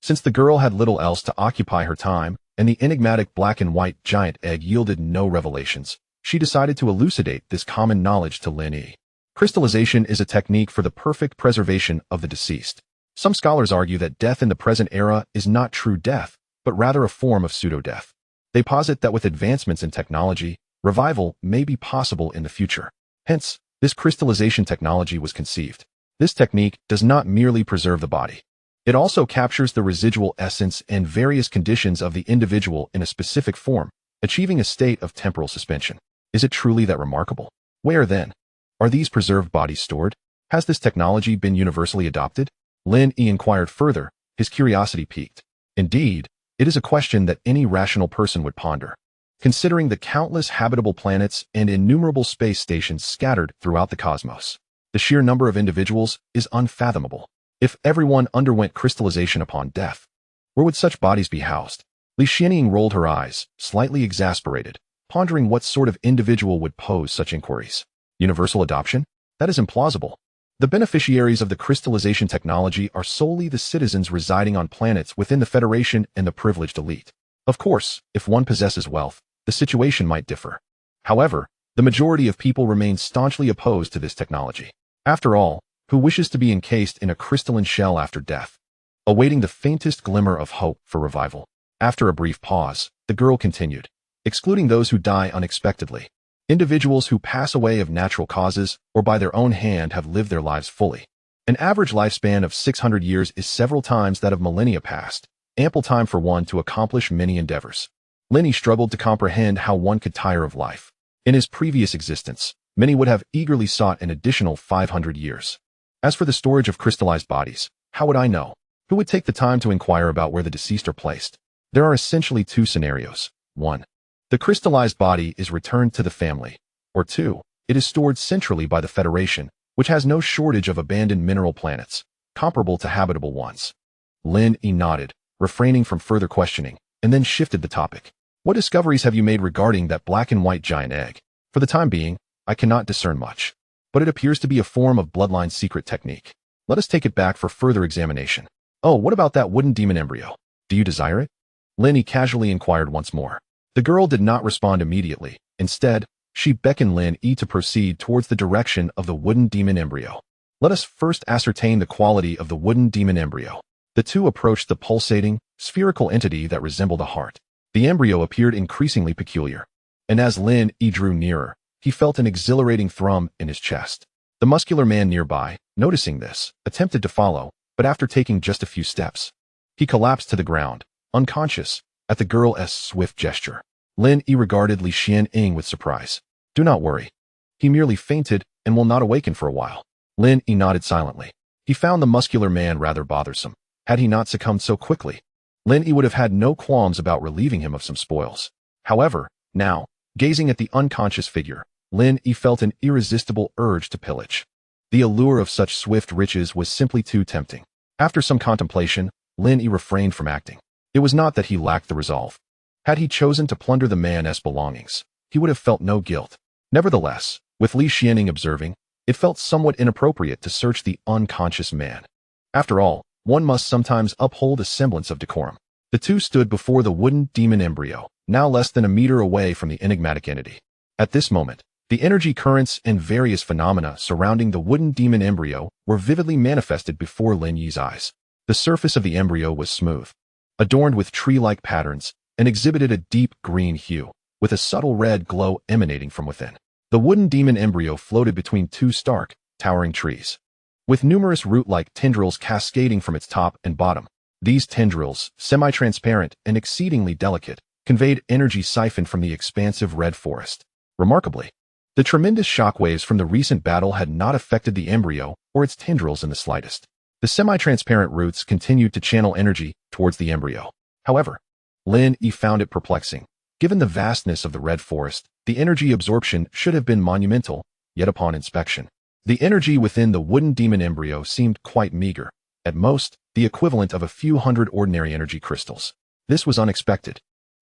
Since the girl had little else to occupy her time, and the enigmatic black and white giant egg yielded no revelations, she decided to elucidate this common knowledge to Lin Yi. Crystallization is a technique for the perfect preservation of the deceased. Some scholars argue that death in the present era is not true death, but rather a form of pseudo-death. They posit that with advancements in technology, revival may be possible in the future. Hence, this crystallization technology was conceived. This technique does not merely preserve the body. It also captures the residual essence and various conditions of the individual in a specific form, achieving a state of temporal suspension. Is it truly that remarkable? Where then? Are these preserved bodies stored? Has this technology been universally adopted? Lin Yi inquired further, his curiosity piqued. Indeed, it is a question that any rational person would ponder. Considering the countless habitable planets and innumerable space stations scattered throughout the cosmos, the sheer number of individuals is unfathomable. If everyone underwent crystallization upon death, where would such bodies be housed? Li Xianying rolled her eyes, slightly exasperated, pondering what sort of individual would pose such inquiries. Universal adoption? That is implausible. The beneficiaries of the crystallization technology are solely the citizens residing on planets within the Federation and the privileged elite. Of course, if one possesses wealth, the situation might differ. However, the majority of people remain staunchly opposed to this technology. After all, who wishes to be encased in a crystalline shell after death, awaiting the faintest glimmer of hope for revival? After a brief pause, the girl continued, excluding those who die unexpectedly. Individuals who pass away of natural causes or by their own hand have lived their lives fully. An average lifespan of 600 years is several times that of millennia past, ample time for one to accomplish many endeavors. Lin Yi struggled to comprehend how one could tire of life. In his previous existence, many would have eagerly sought an additional 500 years. As for the storage of crystallized bodies, how would I know? Who would take the time to inquire about where the deceased are placed? There are essentially two scenarios. 1. The crystallized body is returned to the family. Or 2. It is stored centrally by the Federation, which has no shortage of abandoned mineral planets, comparable to habitable ones. Lin Yi nodded, refraining from further questioning, and then shifted the topic. What discoveries have you made regarding that black and white giant egg? For the time being, I cannot discern much, but it appears to be a form of bloodline secret technique. Let us take it back for further examination. Oh, what about that wooden demon embryo? Do you desire it? Lin Yi casually inquired once more. The girl did not respond immediately. Instead, she beckoned Lin Yi to proceed towards the direction of the wooden demon embryo. Let us first ascertain the quality of the wooden demon embryo. The two approached the pulsating, spherical entity that resembled a heart. The embryo appeared increasingly peculiar, and as Lin Yi drew nearer, he felt an exhilarating thrum in his chest. The muscular man nearby, noticing this, attempted to follow, but after taking just a few steps, he collapsed to the ground, unconscious, at the girl's swift gesture. Lin Yi regarded Li Xianying with surprise. Do not worry. He merely fainted and will not awaken for a while. Lin Yi nodded silently. He found the muscular man rather bothersome. Had he not succumbed so quickly, Lin Yi would have had no qualms about relieving him of some spoils. However, now, gazing at the unconscious figure, Lin Yi felt an irresistible urge to pillage. The allure of such swift riches was simply too tempting. After some contemplation, Lin Yi refrained from acting. It was not that he lacked the resolve. Had he chosen to plunder the man's belongings, he would have felt no guilt. Nevertheless, with Li Xianying observing, it felt somewhat inappropriate to search the unconscious man. After all, one must sometimes uphold a semblance of decorum. The two stood before the wooden demon embryo, now less than a meter away from the enigmatic entity. At this moment, the energy currents and various phenomena surrounding the wooden demon embryo were vividly manifested before Lin Yi's eyes. The surface of the embryo was smooth, adorned with tree-like patterns, and exhibited a deep green hue, with a subtle red glow emanating from within. The wooden demon embryo floated between two stark, towering trees, with numerous root-like tendrils cascading from its top and bottom. These tendrils, semi-transparent and exceedingly delicate, conveyed energy siphoned from the expansive red forest. Remarkably, the tremendous shockwaves from the recent battle had not affected the embryo or its tendrils in the slightest. The semi-transparent roots continued to channel energy towards the embryo. However, Lin Yi found it perplexing. Given the vastness of the red forest, the energy absorption should have been monumental, yet upon inspection, the energy within the wooden demon embryo seemed quite meager, at most, the equivalent of a few hundred ordinary energy crystals. This was unexpected.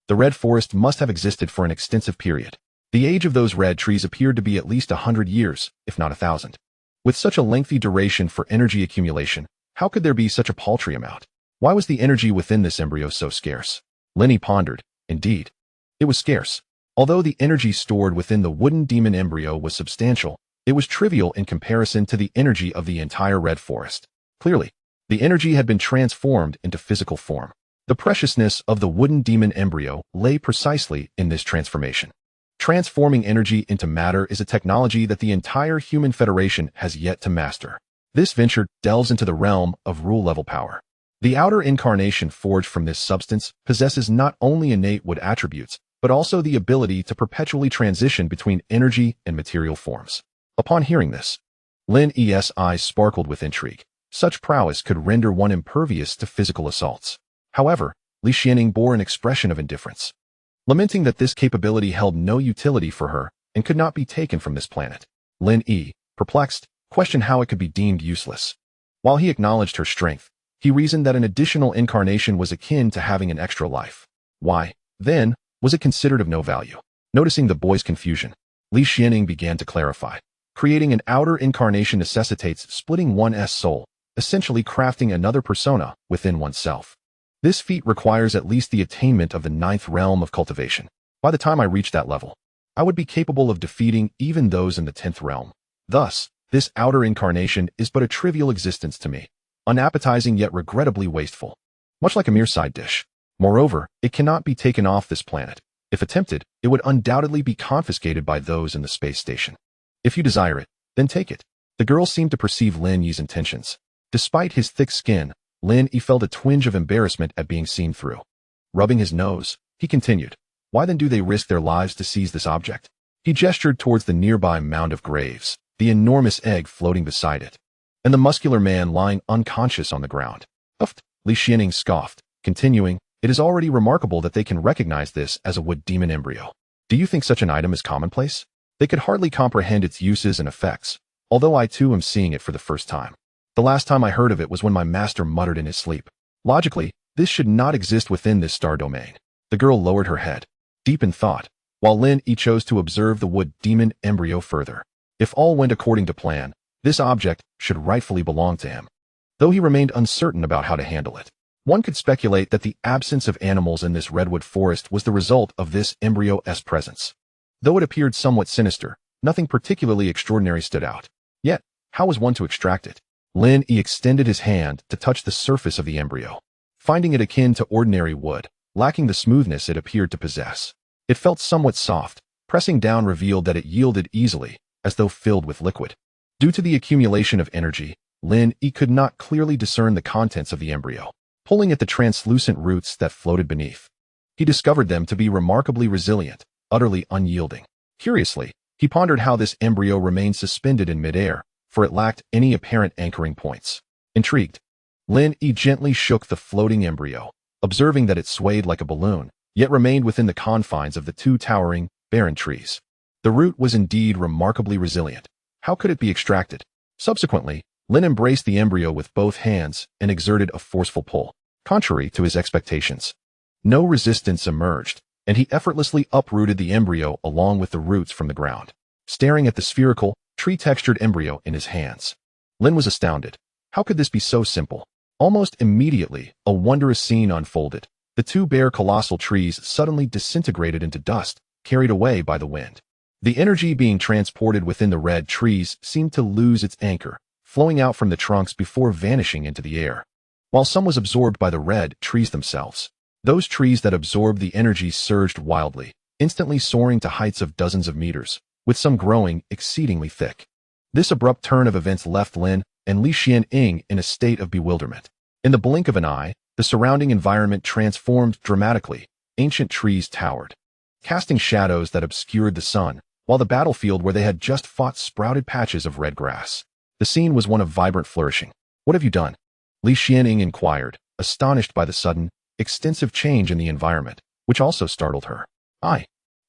The red forest must have existed for an extensive period. The age of those red trees appeared to be at least 100 years, if not 1,000. With such a lengthy duration for energy accumulation, how could there be such a paltry amount? Why was the energy within this embryo so scarce? Lin Yi pondered. Indeed, it was scarce. Although the energy stored within the wooden demon embryo was substantial, it was trivial in comparison to the energy of the entire red forest. Clearly, the energy had been transformed into physical form. The preciousness of the wooden demon embryo lay precisely in this transformation. Transforming energy into matter is a technology that the entire human federation has yet to master. This venture delves into the realm of rule-level power. The outer incarnation forged from this substance possesses not only innate wood attributes, but also the ability to perpetually transition between energy and material forms. Upon hearing this, Lin Yi's eyes sparkled with intrigue. Such prowess could render one impervious to physical assaults. However, Li Xianing bore an expression of indifference, lamenting that this capability held no utility for her and could not be taken from this planet. Lin Yi, perplexed, questioned how it could be deemed useless. While he acknowledged her strength, he reasoned that an additional incarnation was akin to having an extra life. Why, then, was it considered of no value? Noticing the boy's confusion, Li Xianing began to clarify. Creating an outer incarnation necessitates splitting one's soul, essentially crafting another persona within oneself. This feat requires at least the attainment of the 9th realm of cultivation. By the time I reach that level, I would be capable of defeating even those in the 10th realm. Thus, this outer incarnation is but a trivial existence to me, unappetizing yet regrettably wasteful, much like a mere side dish. Moreover, it cannot be taken off this planet. If attempted, it would undoubtedly be confiscated by those in the space station. If you desire it, then take it. The girl seemed to perceive Lin Yi's intentions. Despite his thick skin, Lin Yi felt a twinge of embarrassment at being seen through. Rubbing his nose, he continued, "Why then do they risk their lives to seize this object?" He gestured towards the nearby mound of graves, the enormous egg floating beside it, and the muscular man lying unconscious on the ground. "Uft," Li Xianing scoffed, continuing, "It is already remarkable that they can recognize this as a wood demon embryo. Do you think such an item is commonplace? They could hardly comprehend its uses and effects, although I too am seeing it for the first time. The last time I heard of it was when my master muttered in his sleep. Logically, this should not exist within this star domain." The girl lowered her head, deep in thought, while Lin Yi chose to observe the wood demon embryo further. If all went according to plan, this object should rightfully belong to him, though he remained uncertain about how to handle it. One could speculate that the absence of animals in this redwood forest was the result of this embryo's presence. Though it appeared somewhat sinister, nothing particularly extraordinary stood out. Yet, how was one to extract it? Lin Yi extended his hand to touch the surface of the embryo, finding it akin to ordinary wood, lacking the smoothness it appeared to possess. It felt somewhat soft. Pressing down revealed that it yielded easily, as though filled with liquid. Due to the accumulation of energy, Lin Yi could not clearly discern the contents of the embryo. Pulling at the translucent roots that floated beneath, he discovered them to be remarkably resilient, utterly unyielding. Curiously, he pondered how this embryo remained suspended in midair, for it lacked any apparent anchoring points. Intrigued, Lin Yi gently shook the floating embryo, observing that it swayed like a balloon, yet remained within the confines of the two towering, barren trees. The root was indeed remarkably resilient. How could it be extracted? Subsequently, Lin embraced the embryo with both hands and exerted a forceful pull. Contrary to his expectations, no resistance emerged, and he effortlessly uprooted the embryo along with the roots from the ground. Staring at the spherical, tree-textured embryo in his hands, Lin was astounded. How could this be so simple? Almost immediately, a wondrous scene unfolded. The two bare colossal trees suddenly disintegrated into dust, carried away by the wind. The energy being transported within the red trees seemed to lose its anchor, flowing out from the trunks before vanishing into the air. While some was absorbed by the red trees themselves, those trees that absorbed the energy surged wildly, instantly soaring to heights of dozens of meters, with some growing exceedingly thick. This abrupt turn of events left Lin and Li Xianing in a state of bewilderment. In the blink of an eye, the surrounding environment transformed dramatically, ancient trees towered, casting shadows that obscured the sun, while the battlefield where they had just fought sprouted patches of red grass. The scene was one of vibrant flourishing. "What have you done?" Li Xianing inquired, astonished by the sudden, extensive change in the environment, which also startled her. I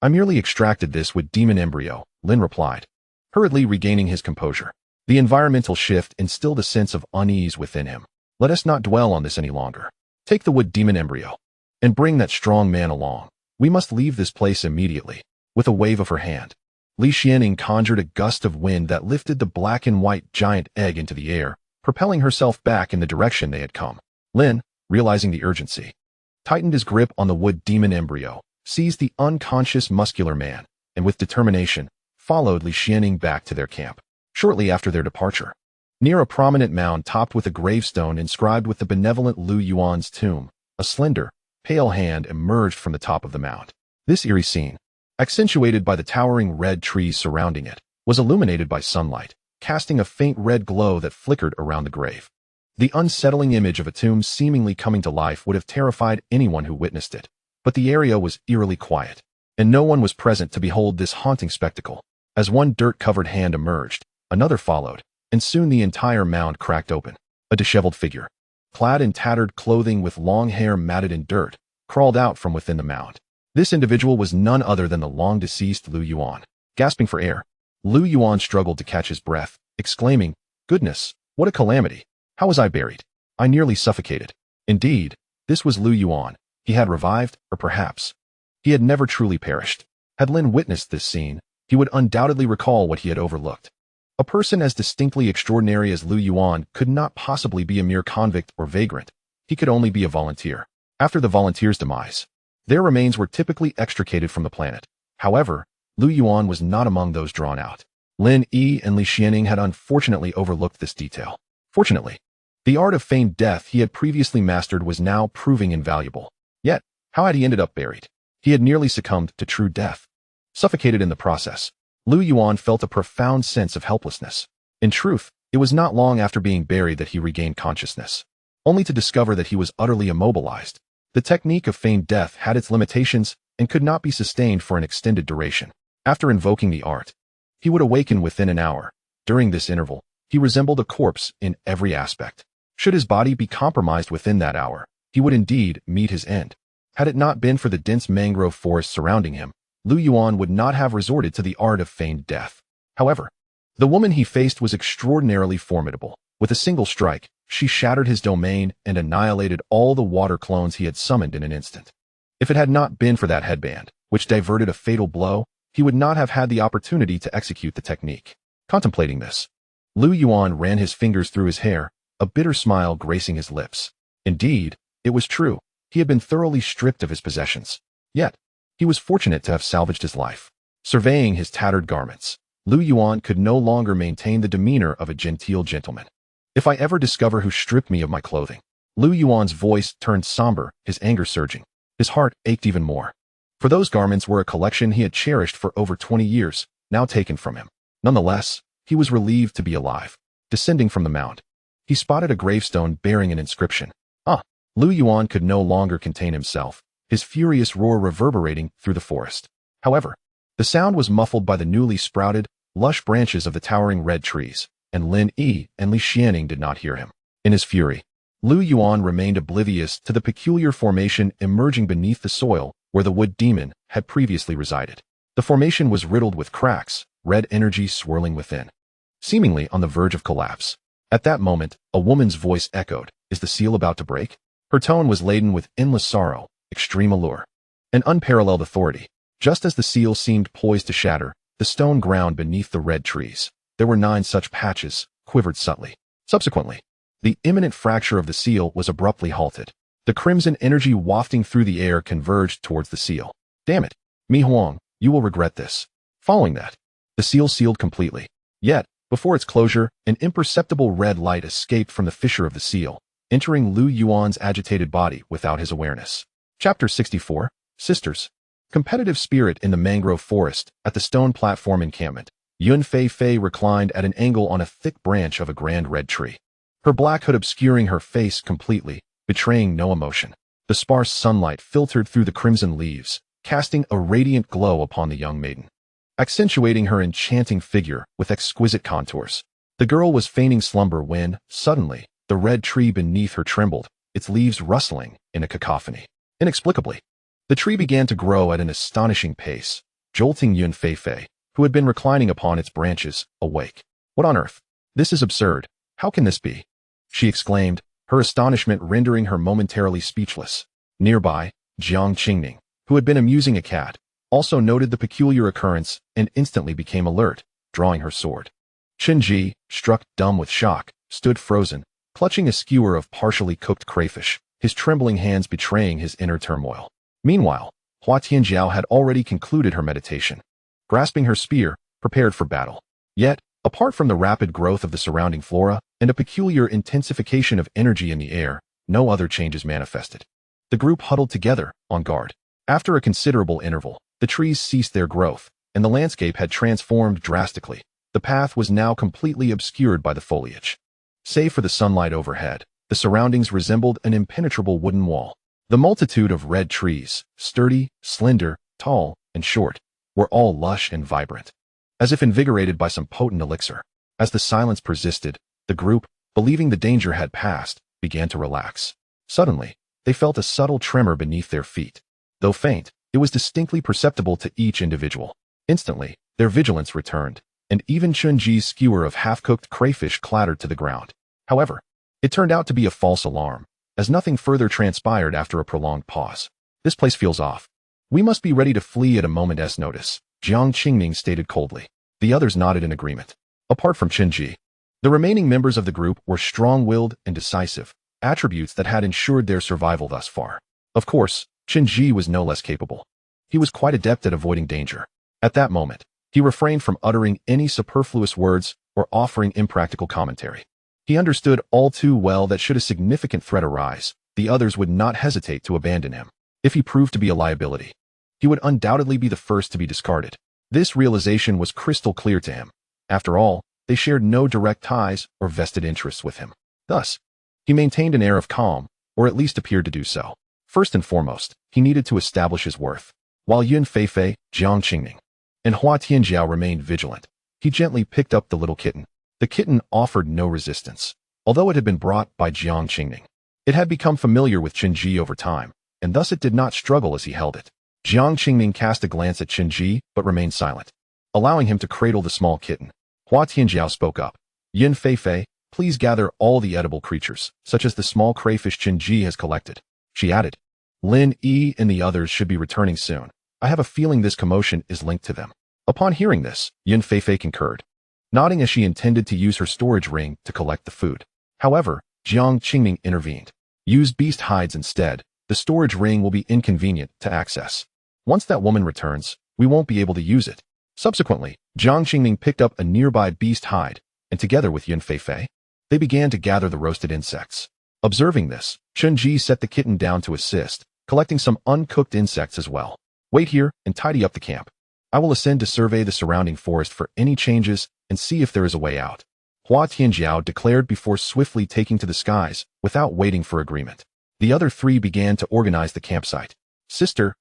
merely extracted this wood demon embryo," Lin replied, hurriedly regaining his composure. The environmental shift instilled a sense of unease within him. "Let us not dwell on this any longer. Take the wood demon embryo, and bring that strong man along. We must leave this place immediately." With a wave of her hand, Li Xianing conjured a gust of wind that lifted the black and white giant egg into the air, propelling herself back in the direction they had come. Lin, realizing the urgency, tightened his grip on the wood demon embryo, seized the unconscious muscular man, and with determination, followed Li Xianing back to their camp. Shortly after their departure, near a prominent mound topped with a gravestone inscribed with the benevolent Lu Yuan's tomb, a slender, pale hand emerged from the top of the mound. This eerie scene, accentuated by the towering red trees surrounding it, was illuminated by sunlight, casting a faint red glow that flickered around the grave. The unsettling image of a tomb seemingly coming to life would have terrified anyone who witnessed it, but the area was eerily quiet, and no one was present to behold this haunting spectacle. As one dirt-covered hand emerged, another followed, and soon the entire mound cracked open. A disheveled figure, clad in tattered clothing with long hair matted in dirt, crawled out from within the mound. This individual was none other than the long-deceased Lu Yuan. Gasping for air, Lu Yuan struggled to catch his breath, exclaiming, "Goodness, what a calamity! How was I buried? I nearly suffocated." Indeed, this was Lu Yuan. He had revived, or perhaps he had never truly perished. Had Lin witnessed this scene, he would undoubtedly recall what he had overlooked. A person as distinctly extraordinary as Lu Yuan could not possibly be a mere convict or vagrant. He could only be a volunteer. After the volunteer's demise, their remains were typically extricated from the planet. However, Lu Yuan was not among those drawn out. Lin Yi and Li Xianing had unfortunately overlooked this detail. Fortunately, the art of feigned death he had previously mastered was now proving invaluable. Yet, how had he ended up buried? He had nearly succumbed to true death. Suffocated in the process, Lu Yuan felt a profound sense of helplessness. In truth, it was not long after being buried that he regained consciousness, only to discover that he was utterly immobilized. The technique of feigned death had its limitations and could not be sustained for an extended duration. After invoking the art, he would awaken within an hour. During this interval, he resembled a corpse in every aspect. Should his body be compromised within that hour, he would indeed meet his end. Had it not been for the dense mangrove forest surrounding him, Lu Yuan would not have resorted to the art of feigned death. However, the woman he faced was extraordinarily formidable. With a single strike, she shattered his domain and annihilated all the water clones he had summoned in an instant. If it had not been for that headband, which diverted a fatal blow, he would not have had the opportunity to execute the technique. Contemplating this, Lu Yuan ran his fingers through his hair, a bitter smile gracing his lips. Indeed, it was true. He had been thoroughly stripped of his possessions. Yet, he was fortunate to have salvaged his life. Surveying his tattered garments, Lu Yuan could no longer maintain the demeanor of a genteel gentleman. "If I ever discover who stripped me of my clothing." Lu Yuan's voice turned somber, his anger surging. His heart ached even more. For those garments were a collection he had cherished for over 20 years, now taken from him. Nonetheless, he was relieved to be alive. Descending from the mound, he spotted a gravestone bearing an inscription. Lu Yuan could no longer contain himself, his furious roar reverberating through the forest. However, the sound was muffled by the newly sprouted, lush branches of the towering red trees, and Lin Yi and Li Xianing did not hear him. In his fury, Lu Yuan remained oblivious to the peculiar formation emerging beneath the soil where the wood demon had previously resided. The formation was riddled with cracks, red energy swirling within, seemingly on the verge of collapse. At that moment, a woman's voice echoed, "Is the seal about to break?" Her tone was laden with endless sorrow, extreme allure, and unparalleled authority. Just as the seal seemed poised to shatter, the stone ground beneath the red trees. There were 9 such patches, quivered subtly. Subsequently, the imminent fracture of the seal was abruptly halted. The crimson energy wafting through the air converged towards the seal. "Damn it, Mi Huang, you will regret this." Following that, the seal sealed completely. Yet, before its closure, an imperceptible red light escaped from the fissure of the seal, entering Lu Yuan's agitated body without his awareness. Chapter 64, Sisters. Competitive spirit in the mangrove forest. At the stone platform encampment, Yun Fei Fei reclined at an angle on a thick branch of a grand red tree, her black hood obscuring her face completely, betraying no emotion. The sparse sunlight filtered through the crimson leaves, casting a radiant glow upon the young maiden, accentuating her enchanting figure with exquisite contours. The girl was feigning slumber when, suddenly, the red tree beneath her trembled, its leaves rustling in a cacophony. Inexplicably, the tree began to grow at an astonishing pace, jolting Yun Feifei, who had been reclining upon its branches, awake. What on earth? This is absurd. How can this be? She exclaimed, her astonishment rendering her momentarily speechless. Nearby, Jiang Qingning, who had been amusing a cat, also noted the peculiar occurrence and instantly became alert, drawing her sword. Chen Ji, struck dumb with shock, stood frozen, clutching a skewer of partially cooked crayfish, his trembling hands betraying his inner turmoil. Meanwhile, Hua Tianjiao had already concluded her meditation, grasping her spear, prepared for battle. Yet, apart from the rapid growth of the surrounding flora and a peculiar intensification of energy in the air, no other changes manifested. The group huddled together, on guard. After a considerable interval, the trees ceased their growth, and the landscape had transformed drastically. The path was now completely obscured by the foliage. Save for the sunlight overhead, the surroundings resembled an impenetrable wooden wall. The multitude of red trees, sturdy, slender, tall, and short, were all lush and vibrant, as if invigorated by some potent elixir. As the silence persisted, the group, believing the danger had passed, began to relax. Suddenly, they felt a subtle tremor beneath their feet. Though faint, it was distinctly perceptible to each individual. Instantly, their vigilance returned, and even Chun-Ji's skewer of half-cooked crayfish clattered to the ground. However, it turned out to be a false alarm, as nothing further transpired after a prolonged pause. This place feels off. We must be ready to flee at a moment's notice, Jiang Qingning stated coldly. The others nodded in agreement. Apart from Chen-Ji, the remaining members of the group were strong-willed and decisive, attributes that had ensured their survival thus far. Of course, Chen-Ji was no less capable. He was quite adept at avoiding danger. At that moment, he refrained from uttering any superfluous words or offering impractical commentary. He understood all too well that should a significant threat arise, the others would not hesitate to abandon him. If he proved to be a liability, he would undoubtedly be the first to be discarded. This realization was crystal clear to him. After all, they shared no direct ties or vested interests with him. Thus, he maintained an air of calm, or at least appeared to do so. First and foremost, he needed to establish his worth. While Yun Feifei, Jiang Qingning, and Hua Tianjiao remained vigilant, he gently picked up the little kitten. The kitten offered no resistance, although it had been brought by Jiang Qingning. It had become familiar with Chen-Ji over time, and thus it did not struggle as he held it. Jiang Qingning cast a glance at Chen-Ji, but remained silent, allowing him to cradle the small kitten. Hua Tianjiao spoke up. Yun Feifei, please gather all the edible creatures, such as the small crayfish Chen-Ji has collected. She added, Lin Yi and the others should be returning soon. I have a feeling this commotion is linked to them. Upon hearing this, Yun Feifei concurred, nodding as she intended to use her storage ring to collect the food. However, Jiang Qingning intervened. Use beast hides instead. The storage ring will be inconvenient to access. Once that woman returns, we won't be able to use it. Subsequently, Jiang Qingning picked up a nearby beast hide, and together with Yun Feifei, they began to gather the roasted insects. Observing this, Chen-Ji set the kitten down to assist, collecting some uncooked insects as well. Wait here and tidy up the camp. I will ascend to survey the surrounding forest for any changes and see if there is a way out. Hua Tianjiao declared before swiftly taking to the skies, without waiting for agreement. The other three began to organize the campsite. Sister,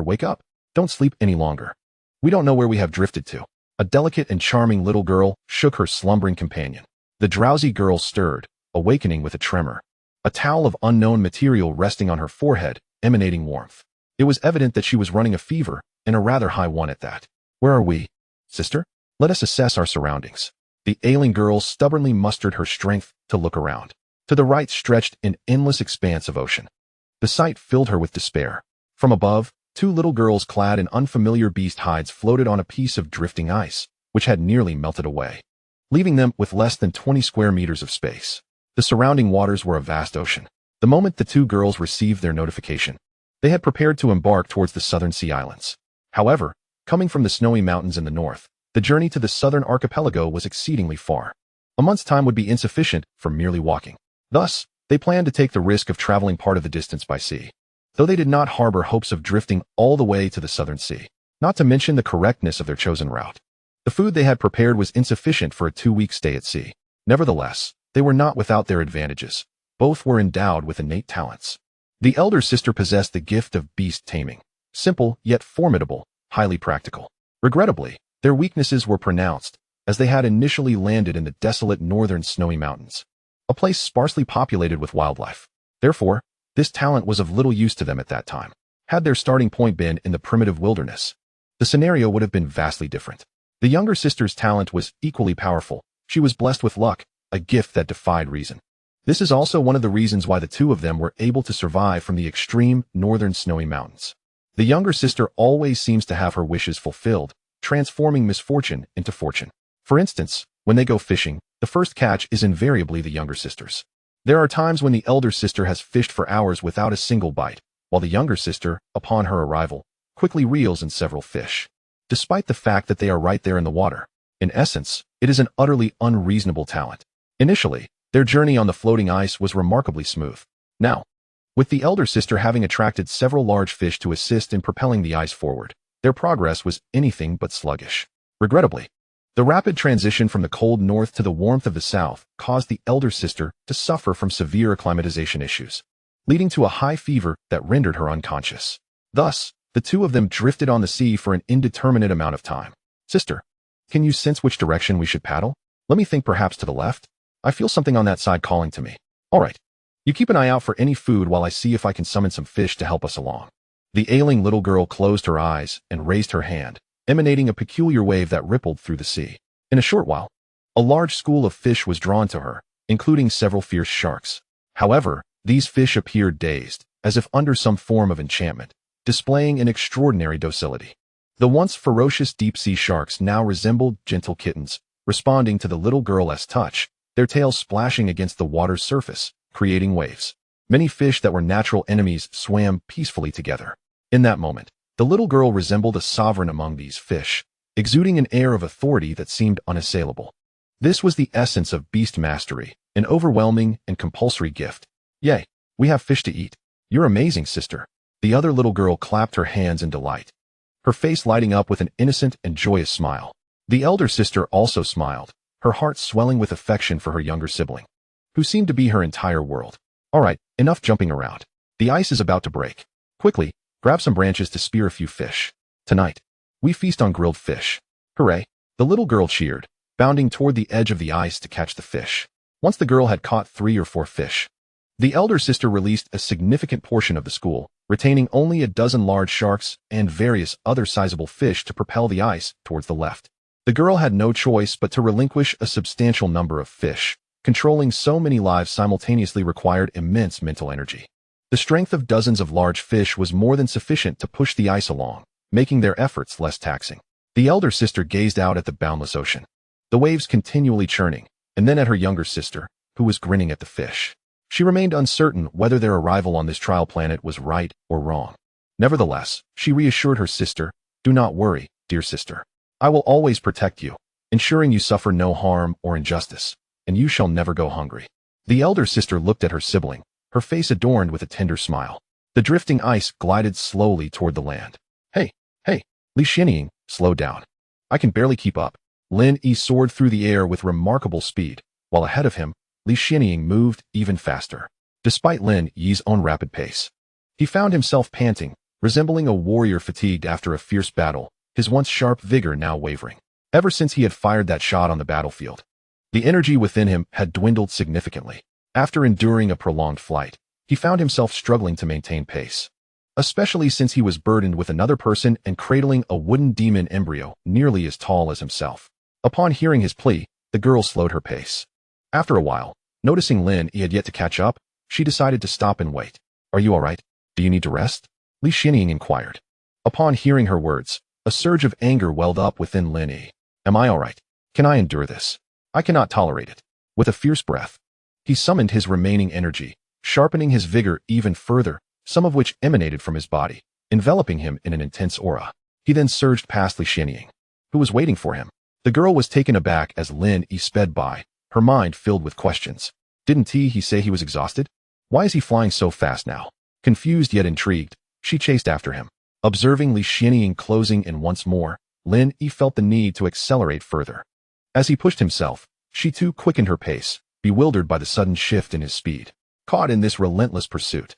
wake up. Don't sleep any longer. We don't know where we have drifted to. A delicate and charming little girl shook her slumbering companion. The drowsy girl stirred, awakening with a tremor. A towel of unknown material resting on her forehead, emanating warmth. It was evident that she was running a fever, and a rather high one at that. Where are we? Sister? Let us assess our surroundings. The ailing girl stubbornly mustered her strength to look around. To the right stretched an endless expanse of ocean. The sight filled her with despair. From above, two little girls clad in unfamiliar beast hides floated on a piece of drifting ice, which had nearly melted away, leaving them with less than 20 square meters of space. The surrounding waters were a vast ocean. The moment the two girls received their notification, they had prepared to embark towards the southern sea islands. However, coming from the snowy mountains in the north, the journey to the southern archipelago was exceedingly far. A month's time would be insufficient for merely walking. Thus, they planned to take the risk of traveling part of the distance by sea, though they did not harbor hopes of drifting all the way to the southern sea, not to mention the correctness of their chosen route. The food they had prepared was insufficient for a 2-week stay at sea. Nevertheless, they were not without their advantages. Both were endowed with innate talents. The elder sister possessed the gift of beast taming. Simple, yet formidable, highly practical. Regrettably, their weaknesses were pronounced, as they had initially landed in the desolate northern snowy mountains, a place sparsely populated with wildlife. Therefore, this talent was of little use to them at that time. Had their starting point been in the primitive wilderness, the scenario would have been vastly different. The younger sister's talent was equally powerful. She was blessed with luck, a gift that defied reason. This is also one of the reasons why the two of them were able to survive from the extreme northern snowy mountains. The younger sister always seems to have her wishes fulfilled, transforming misfortune into fortune. For instance, when they go fishing, the first catch is invariably the younger sister's. There are times when the elder sister has fished for hours without a single bite, while the younger sister, upon her arrival, quickly reels in several fish. Despite the fact that they are right there in the water, in essence, it is an utterly unreasonable talent. Initially, their journey on the floating ice was remarkably smooth. Now, with the elder sister having attracted several large fish to assist in propelling the ice forward, their progress was anything but sluggish. Regrettably, the rapid transition from the cold north to the warmth of the south caused the elder sister to suffer from severe acclimatization issues, leading to a high fever that rendered her unconscious. Thus, the two of them drifted on the sea for an indeterminate amount of time. Sister, can you sense which direction we should paddle? Let me think, perhaps to the left? I feel something on that side calling to me. All right. You keep an eye out for any food while I see if I can summon some fish to help us along. The ailing little girl closed her eyes and raised her hand, emanating a peculiar wave that rippled through the sea. In a short while, a large school of fish was drawn to her, including several fierce sharks. However, these fish appeared dazed, as if under some form of enchantment, displaying an extraordinary docility. The once ferocious deep-sea sharks now resembled gentle kittens, responding to the little girl's touch, their tails splashing against the water's surface, creating waves. Many fish that were natural enemies swam peacefully together. In that moment, the little girl resembled a sovereign among these fish, exuding an air of authority that seemed unassailable. This was the essence of beast mastery, an overwhelming and compulsory gift. Yay, we have fish to eat. You're amazing, sister. The other little girl clapped her hands in delight, her face lighting up with an innocent and joyous smile. The elder sister also smiled, her heart swelling with affection for her younger sibling, who seemed to be her entire world. All right, enough jumping around. The ice is about to break. Quickly, grab some branches to spear a few fish. Tonight, we feast on grilled fish. Hooray! The little girl cheered, bounding toward the edge of the ice to catch the fish. Once the girl had caught 3 or 4 fish, the elder sister released a significant portion of the school, retaining only a dozen large sharks and various other sizable fish to propel the ice towards the left. The girl had no choice but to relinquish a substantial number of fish. Controlling so many lives simultaneously required immense mental energy. The strength of dozens of large fish was more than sufficient to push the ice along, making their efforts less taxing. The elder sister gazed out at the boundless ocean, the waves continually churning, and then at her younger sister, who was grinning at the fish. She remained uncertain whether their arrival on this trial planet was right or wrong. Nevertheless, she reassured her sister, "Do not worry, dear sister. I will always protect you, ensuring you suffer no harm or injustice, and you shall never go hungry." The elder sister looked at her sibling, her face adorned with a tender smile. The drifting ice glided slowly toward the land. Hey, Li Xianying, slow down. I can barely keep up." Lin Yi soared through the air with remarkable speed, while ahead of him, Li Xianying moved even faster. Despite Lin Yi's own rapid pace, he found himself panting, resembling a warrior fatigued after a fierce battle, his once sharp vigor now wavering. Ever since he had fired that shot on the battlefield, the energy within him had dwindled significantly. After enduring a prolonged flight, he found himself struggling to maintain pace, especially since he was burdened with another person and cradling a wooden demon embryo nearly as tall as himself. Upon hearing his plea, the girl slowed her pace. After a while, noticing Lin Yi had yet to catch up, she decided to stop and wait. "Are you all right? Do you need to rest?" Li Xianying inquired. Upon hearing her words, a surge of anger welled up within Lin Yi. "Am I all right? Can I endure this? I cannot tolerate it." With a fierce breath, he summoned his remaining energy, sharpening his vigor even further, some of which emanated from his body, enveloping him in an intense aura. He then surged past Li Xianying, who was waiting for him. The girl was taken aback as Lin Yi sped by, her mind filled with questions. Didn't he say he was exhausted? Why is he flying so fast now? Confused yet intrigued, she chased after him. Observing Li Xianying closing in once more, Lin Yi felt the need to accelerate further. As he pushed himself, she too quickened her pace, bewildered by the sudden shift in his speed. Caught in this relentless pursuit,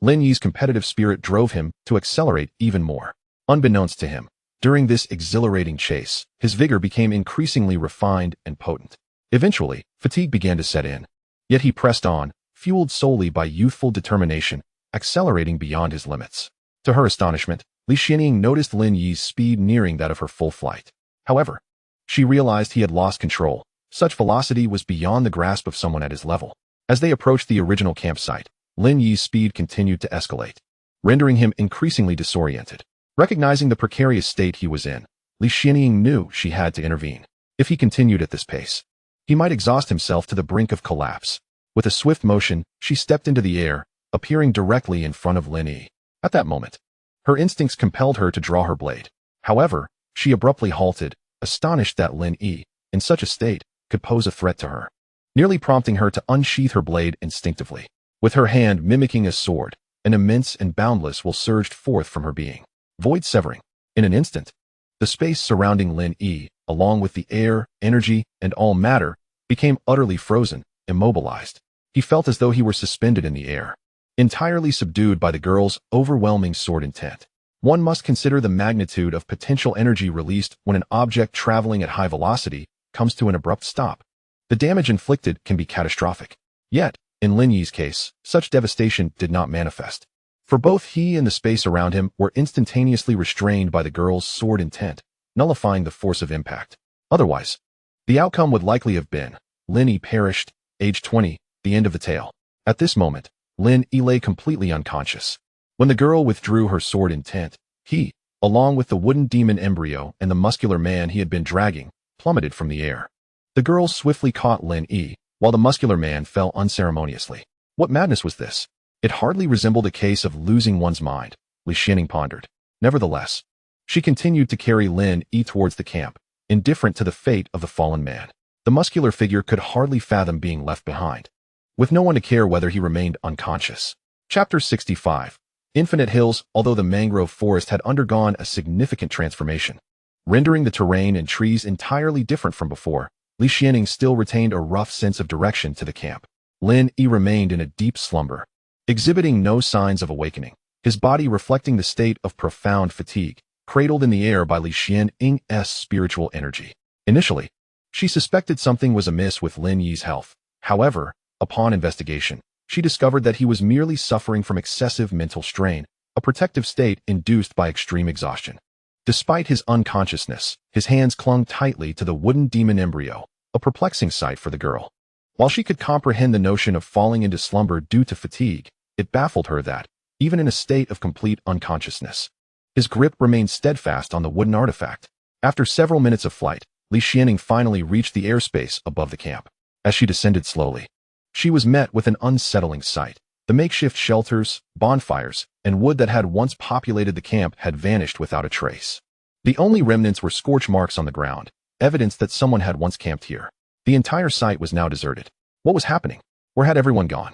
Lin Yi's competitive spirit drove him to accelerate even more. Unbeknownst to him, during this exhilarating chase, his vigor became increasingly refined and potent. Eventually, fatigue began to set in. Yet he pressed on, fueled solely by youthful determination, accelerating beyond his limits. To her astonishment, Li Xianying noticed Lin Yi's speed nearing that of her full flight. However, she realized he had lost control. Such velocity was beyond the grasp of someone at his level. As they approached the original campsite, Lin Yi's speed continued to escalate, rendering him increasingly disoriented. Recognizing the precarious state he was in, Li Xianying knew she had to intervene. If he continued at this pace, he might exhaust himself to the brink of collapse. With a swift motion, she stepped into the air, appearing directly in front of Lin Yi. At that moment, her instincts compelled her to draw her blade. However, she abruptly halted, astonished that Lin Yi, in such a state, could pose a threat to her, nearly prompting her to unsheath her blade instinctively. With her hand mimicking a sword, an immense and boundless will surged forth from her being, void severing. In an instant, the space surrounding Lin Yi, along with the air, energy, and all matter, became utterly frozen, immobilized. He felt as though he were suspended in the air, entirely subdued by the girl's overwhelming sword intent. One must consider the magnitude of potential energy released when an object traveling at high velocity comes to an abrupt stop. The damage inflicted can be catastrophic. Yet, in Lin Yi's case, such devastation did not manifest. For both he and the space around him were instantaneously restrained by the girl's sword intent, nullifying the force of impact. Otherwise, the outcome would likely have been Lin Yi perished, age 20, the end of the tale. At this moment, Lin Yi lay completely unconscious. When the girl withdrew her sword intent, he, along with the wooden demon embryo and the muscular man he had been dragging, plummeted from the air. The girl swiftly caught Lin Yi, while the muscular man fell unceremoniously. What madness was this? It hardly resembled a case of losing one's mind, Li Xianying pondered. Nevertheless, she continued to carry Lin Yi towards the camp, indifferent to the fate of the fallen man. The muscular figure could hardly fathom being left behind, with no one to care whether he remained unconscious. Chapter 65. Infinite Hills. Although the mangrove forest had undergone a significant transformation, rendering the terrain and trees entirely different from before, Li Xianying still retained a rough sense of direction to the camp. Lin Yi remained in a deep slumber, exhibiting no signs of awakening, his body reflecting the state of profound fatigue, cradled in the air by Li Xianying's spiritual energy. Initially, she suspected something was amiss with Lin Yi's health. However, upon investigation, she discovered that he was merely suffering from excessive mental strain, a protective state induced by extreme exhaustion. Despite his unconsciousness, his hands clung tightly to the wooden demon embryo, a perplexing sight for the girl. While she could comprehend the notion of falling into slumber due to fatigue, it baffled her that, even in a state of complete unconsciousness, his grip remained steadfast on the wooden artifact. After several minutes of flight, Li Xianying finally reached the airspace above the camp. As she descended slowly, she was met with an unsettling sight. The makeshift shelters, bonfires, and wood that had once populated the camp had vanished without a trace. The only remnants were scorch marks on the ground, evidence that someone had once camped here. The entire site was now deserted. What was happening? Where had everyone gone?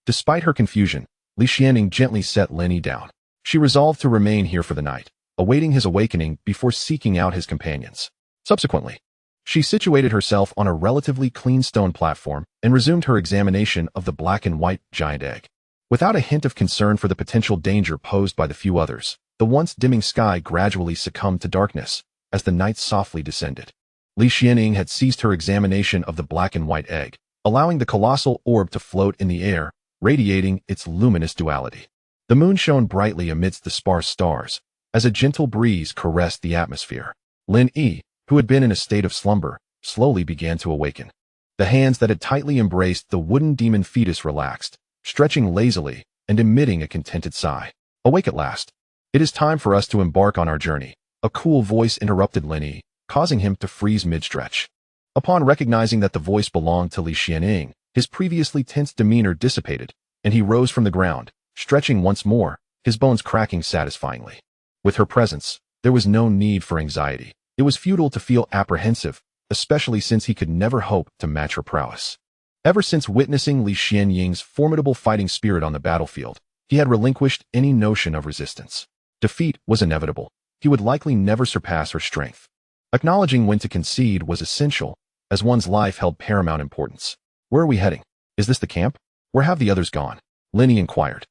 Despite her confusion, Li Xianying gently set Lin Yi down. She resolved to remain here for the night, awaiting his awakening before seeking out his companions. Subsequently, she situated herself on a relatively clean stone platform and resumed her examination of the black and white giant egg. Without a hint of concern for the potential danger posed by the few others, the once dimming sky gradually succumbed to darkness as the night softly descended. Li Xianying had ceased her examination of the black and white egg, allowing the colossal orb to float in the air, radiating its luminous duality. The moon shone brightly amidst the sparse stars, as a gentle breeze caressed the atmosphere. Lin Yi, who had been in a state of slumber, slowly began to awaken. The hands that had tightly embraced the wooden demon fetus relaxed, stretching lazily and emitting a contented sigh. Awake at last. It is time for us to embark on our journey. A cool voice interrupted Lin Yi, causing him to freeze mid-stretch. Upon recognizing that the voice belonged to Li Xianying, his previously tense demeanor dissipated, and he rose from the ground, stretching once more, his bones cracking satisfyingly. With her presence, there was no need for anxiety. It was futile to feel apprehensive, especially since he could never hope to match her prowess. Ever since witnessing Li Xianying's formidable fighting spirit on the battlefield, he had relinquished any notion of resistance. Defeat was inevitable. He would likely never surpass her strength. Acknowledging when to concede was essential, as one's life held paramount importance. Where are we heading? Is this the camp? Where have the others gone? Lin Yi inquired.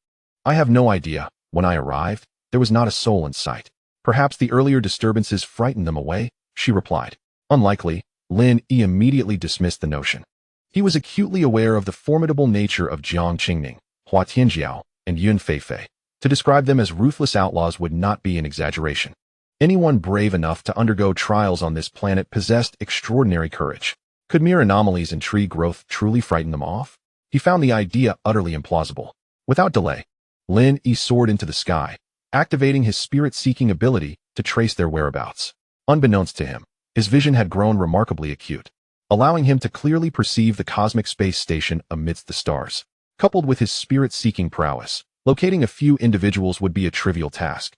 I have no idea. When I arrived, there was not a soul in sight. Perhaps the earlier disturbances frightened them away, she replied. Unlikely. Lin Yi immediately dismissed the notion. He was acutely aware of the formidable nature of Jiang Qingning, Hua Tianjiao, and Yun Feifei. To describe them as ruthless outlaws would not be an exaggeration. Anyone brave enough to undergo trials on this planet possessed extraordinary courage. Could mere anomalies in tree growth truly frighten them off? He found the idea utterly implausible. Without delay, Lin Yi soared into the sky, activating his spirit-seeking ability to trace their whereabouts. Unbeknownst to him, his vision had grown remarkably acute, allowing him to clearly perceive the cosmic space station amidst the stars. Coupled with his spirit-seeking prowess, locating a few individuals would be a trivial task.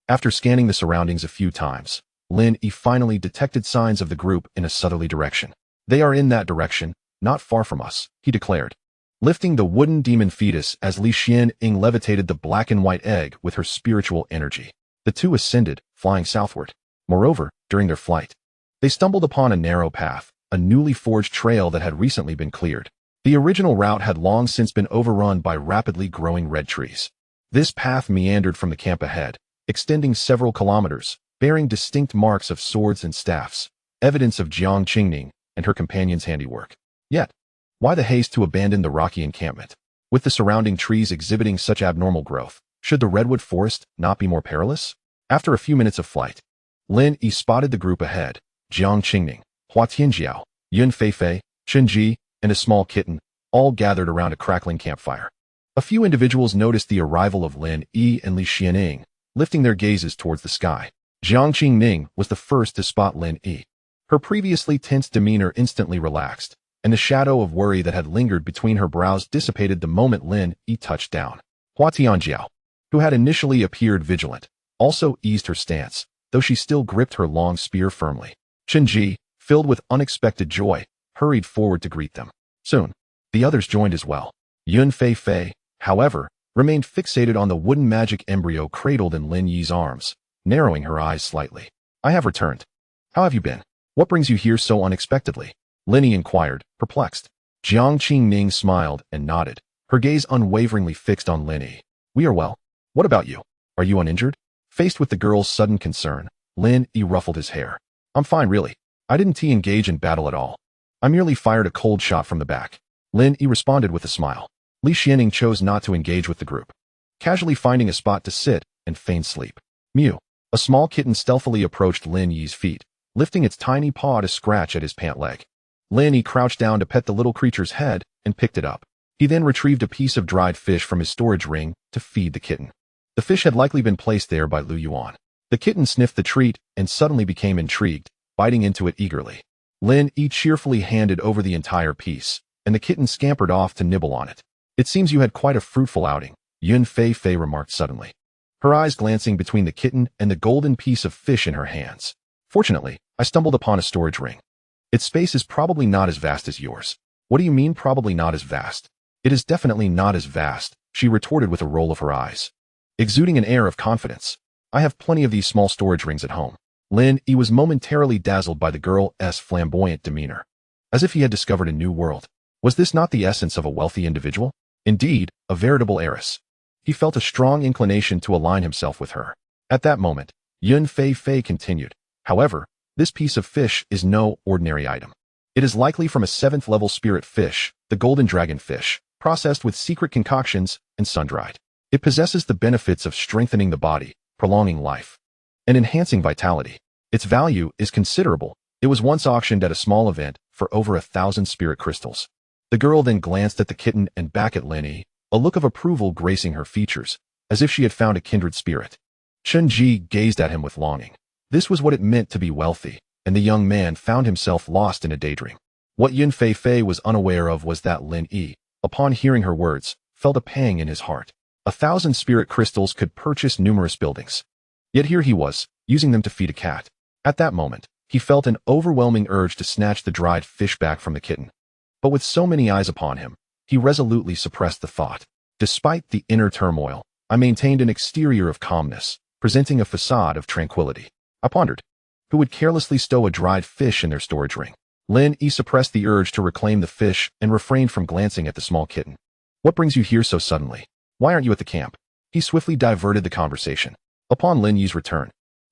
After scanning the surroundings a few times, Lin Yi finally detected signs of the group in a southerly direction. They are in that direction, not far from us, he declared, lifting the wooden demon fetus as Li Xianying levitated the black and white egg with her spiritual energy. The two ascended, flying southward. Moreover, during their flight, they stumbled upon a narrow path, a newly forged trail that had recently been cleared. The original route had long since been overrun by rapidly growing red trees. This path meandered from the camp ahead, extending several kilometers, bearing distinct marks of swords and staffs, evidence of Jiang Qingning and her companion's handiwork. Yet, why the haste to abandon the rocky encampment? With the surrounding trees exhibiting such abnormal growth, should the redwood forest not be more perilous? After a few minutes of flight, Lin Yi spotted the group ahead: Jiang Qingning, Hua Tianjiao, Yun Feifei, Chen Ji, and a small kitten, all gathered around a crackling campfire. A few individuals noticed the arrival of Lin Yi and Li Xianying, lifting their gazes towards the sky. Jiang Qingning was the first to spot Lin Yi. Her previously tense demeanor instantly relaxed, and the shadow of worry that had lingered between her brows dissipated the moment Lin Yi touched down. Hua Tianjiao, who had initially appeared vigilant, also eased her stance, though she still gripped her long spear firmly. Chen Ji, filled with unexpected joy, hurried forward to greet them. Soon, the others joined as well. Yun Feifei, however, remained fixated on the wooden magic embryo cradled in Lin Yi's arms, narrowing her eyes slightly. I have returned. How have you been? What brings you here so unexpectedly? Lin Yi inquired, perplexed. Jiang Qingning smiled and nodded, her gaze unwaveringly fixed on Lin Yi. We are well. What about you? Are you uninjured? Faced with the girl's sudden concern, Lin Yi ruffled his hair. I'm fine, really. I didn't engage in battle at all. I merely fired a cold shot from the back. Lin Yi responded with a smile. Li Xianying chose not to engage with the group, casually finding a spot to sit and feign sleep. Mew. A small kitten stealthily approached Lin Yi's feet, lifting its tiny paw to scratch at his pant leg. Lin Yi crouched down to pet the little creature's head and picked it up. He then retrieved a piece of dried fish from his storage ring to feed the kitten. The fish had likely been placed there by Lu Yuan. The kitten sniffed the treat and suddenly became intrigued, biting into it eagerly. Lin Yi cheerfully handed over the entire piece, and the kitten scampered off to nibble on it. It seems you had quite a fruitful outing, Yun Feifei remarked suddenly, her eyes glancing between the kitten and the golden piece of fish in her hands. Fortunately, I stumbled upon a storage ring. Its space is probably not as vast as yours. What do you mean probably not as vast? It is definitely not as vast, she retorted with a roll of her eyes, exuding an air of confidence. I have plenty of these small storage rings at home. Lin Yi was momentarily dazzled by the girl's flamboyant demeanor, as if he had discovered a new world. Was this not the essence of a wealthy individual? Indeed, a veritable heiress. He felt a strong inclination to align himself with her. At that moment, Yun Feifei continued, however, this piece of fish is no ordinary item. It is likely from a 7th-level spirit fish, the golden dragon fish, processed with secret concoctions and sun-dried. It possesses the benefits of strengthening the body, prolonging life, and enhancing vitality. Its value is considerable. It was once auctioned at a small event for over 1,000 spirit crystals. The girl then glanced at the kitten and back at Lin Yi, a look of approval gracing her features, as if she had found a kindred spirit. Chen Ji gazed at him with longing. This was what it meant to be wealthy, and the young man found himself lost in a daydream. What Yun Feifei was unaware of was that Lin Yi, upon hearing her words, felt a pang in his heart. 1,000 spirit crystals could purchase numerous buildings. Yet here he was, using them to feed a cat. At that moment, he felt an overwhelming urge to snatch the dried fish back from the kitten. But with so many eyes upon him, he resolutely suppressed the thought. Despite the inner turmoil, I maintained an exterior of calmness, presenting a facade of tranquility. I pondered, who would carelessly stow a dried fish in their storage ring? Lin Yi suppressed the urge to reclaim the fish and refrained from glancing at the small kitten. What brings you here so suddenly? Why aren't you at the camp? He swiftly diverted the conversation. Upon Lin Yi's return,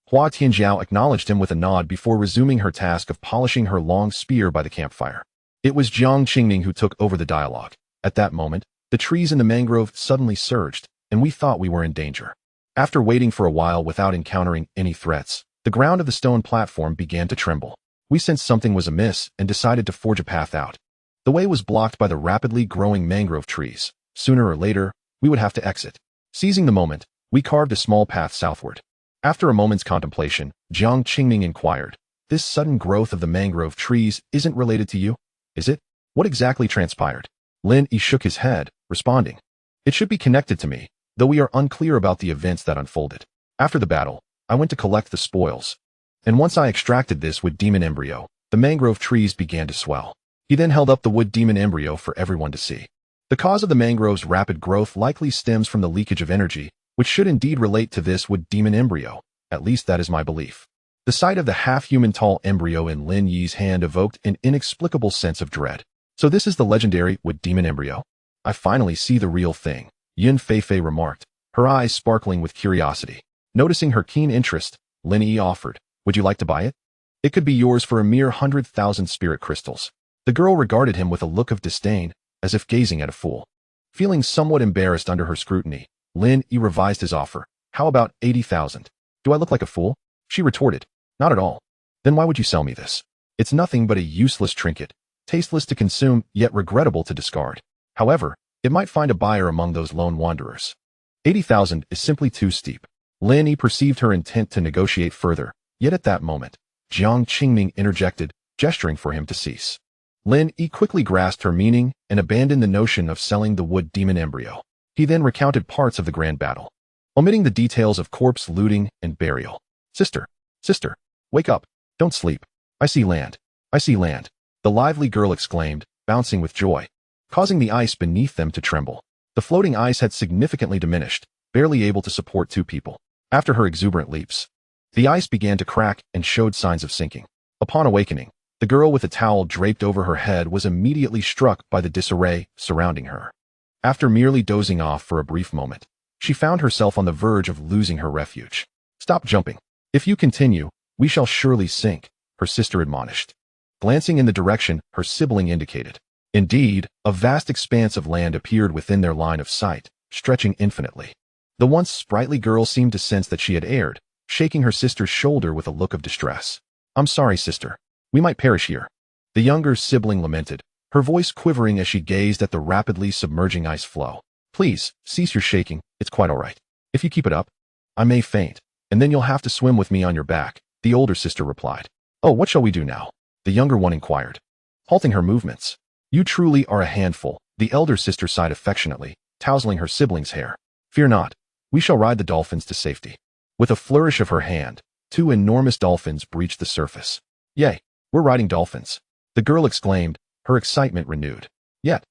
Hua Tianjiao acknowledged him with a nod before resuming her task of polishing her long spear by the campfire. It was Jiang Qingning who took over the dialogue. At that moment, the trees in the mangrove suddenly surged, and we thought we were in danger. After waiting for a while without encountering any threats, the ground of the stone platform began to tremble. We sensed something was amiss and decided to forge a path out. The way was blocked by the rapidly growing mangrove trees. Sooner or later, we would have to exit. Seizing the moment, we carved a small path southward. After a moment's contemplation, Jiang Qingning inquired, "This sudden growth of the mangrove trees isn't related to you, is it? What exactly transpired?" Lin Yi shook his head, responding, "It should be connected to me, though we are unclear about the events that unfolded. After the battle, I went to collect the spoils. And once I extracted this wood demon embryo, the mangrove trees began to swell." He then held up the wood demon embryo for everyone to see. The cause of the mangrove's rapid growth likely stems from the leakage of energy, which should indeed relate to this wood demon embryo. At least that is my belief. The sight of the half-human tall embryo in Lin Yi's hand evoked an inexplicable sense of dread. "So this is the legendary wood demon embryo? I finally see the real thing," Yin Feifei remarked, her eyes sparkling with curiosity. Noticing her keen interest, Lin Yi offered, "Would you like to buy it? It could be yours for a mere 100,000 spirit crystals." The girl regarded him with a look of disdain, as if gazing at a fool. Feeling somewhat embarrassed under her scrutiny, Lin Yi revised his offer. "How about 80,000? Do I look like a fool?" She retorted, "Not at all. Then why would you sell me this? It's nothing but a useless trinket, tasteless to consume, yet regrettable to discard. However, it might find a buyer among those lone wanderers." 80,000 is simply too steep. Lin Yi perceived her intent to negotiate further, yet at that moment, Jiang Qingning interjected, gesturing for him to cease. Lin Yi quickly grasped her meaning and abandoned the notion of selling the wood demon embryo. He then recounted parts of the grand battle, omitting the details of corpse looting and burial. Sister, wake up. Don't sleep. I see land. I see land," the lively girl exclaimed, bouncing with joy, causing the ice beneath them to tremble. The floating ice had significantly diminished, barely able to support two people. After her exuberant leaps, the ice began to crack and showed signs of sinking. Upon awakening, the girl with a towel draped over her head was immediately struck by the disarray surrounding her. After merely dozing off for a brief moment, she found herself on the verge of losing her refuge. "Stop jumping. If you continue, we shall surely sink," her sister admonished, glancing in the direction her sibling indicated. Indeed, a vast expanse of land appeared within their line of sight, stretching infinitely. The once sprightly girl seemed to sense that she had erred, shaking her sister's shoulder with a look of distress. "I'm sorry, sister. We might perish here," the younger sibling lamented, her voice quivering as she gazed at the rapidly submerging ice flow. "Please, cease your shaking. It's quite all right. If you keep it up, I may faint, and then you'll have to swim with me on your back," the older sister replied. "Oh, what shall we do now?" the younger one inquired, halting her movements. "You truly are a handful," the elder sister sighed affectionately, tousling her sibling's hair. "Fear not. We shall ride the dolphins to safety." With a flourish of her hand, two enormous dolphins breached the surface. "Yay, we're riding dolphins," the girl exclaimed, her excitement renewed. Yet,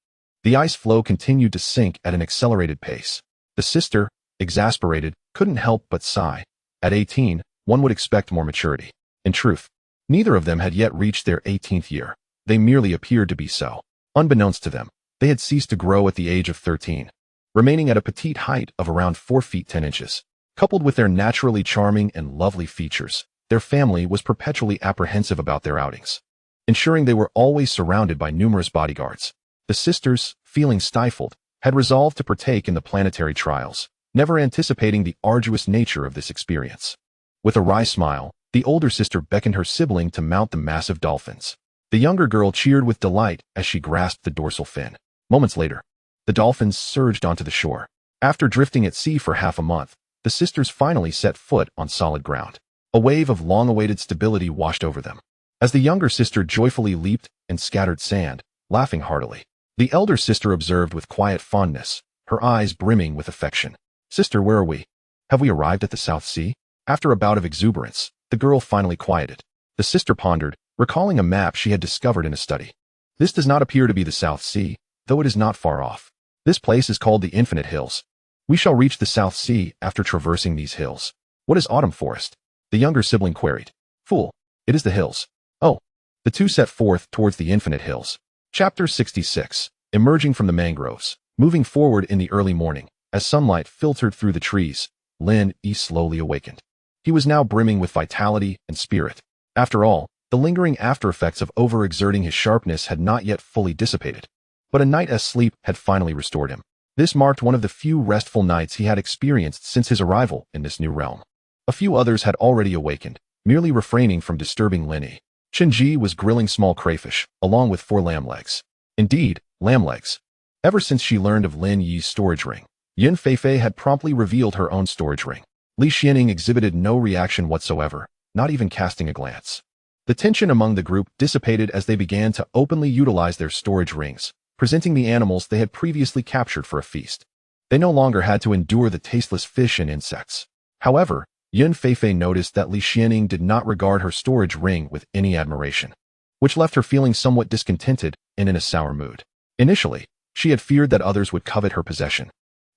the ice flow continued to sink at an accelerated pace. The sister, exasperated, couldn't help but sigh. At 18, one would expect more maturity. In truth, neither of them had yet reached their 18th year. They merely appeared to be so. Unbeknownst to them, they had ceased to grow at the age of 13, remaining at a petite height of around 4 feet 10 inches. Coupled with their naturally charming and lovely features, their family was perpetually apprehensive about their outings, ensuring they were always surrounded by numerous bodyguards. The sisters, feeling stifled, had resolved to partake in the planetary trials, never anticipating the arduous nature of this experience. With a wry smile, the older sister beckoned her sibling to mount the massive dolphins. The younger girl cheered with delight as she grasped the dorsal fin. Moments later, the dolphins surged onto the shore. After drifting at sea for half a month, the sisters finally set foot on solid ground. A wave of long-awaited stability washed over them, as the younger sister joyfully leaped and scattered sand, laughing heartily. The elder sister observed with quiet fondness, her eyes brimming with affection. "Sister, where are we? Have we arrived at the South Sea?" After a bout of exuberance, the girl finally quieted. The sister pondered, recalling a map she had discovered in a study. "This does not appear to be the South Sea, though it is not far off. This place is called the Infinite Hills. We shall reach the South Sea after traversing these hills." "What is Autumn Forest?" the younger sibling queried. "Fool, it is the hills." "Oh." The two set forth towards the Infinite Hills. Chapter 66. Emerging from the mangroves. Moving forward in the early morning, As sunlight filtered through the trees, Lin Yi slowly awakened. He was now brimming with vitality and spirit. After all, the lingering aftereffects of overexerting his sharpness had not yet fully dissipated. But a night's sleep had finally restored him. This marked one of the few restful nights he had experienced since his arrival in this new realm. A few others had already awakened, merely refraining from disturbing Lin Yi. Shenji was grilling small crayfish, along with 4 lamb legs. Indeed, lamb legs. Ever since she learned of Lin Yi's storage ring, Yin Feifei had promptly revealed her own storage ring. Li Xianing exhibited no reaction whatsoever, not even casting a glance. The tension among the group dissipated as they began to openly utilize their storage rings, presenting the animals they had previously captured for a feast. They no longer had to endure the tasteless fish and insects. However, Yin Feifei noticed that Li Xianing did not regard her storage ring with any admiration, which left her feeling somewhat discontented and in a sour mood. Initially, she had feared that others would covet her possession,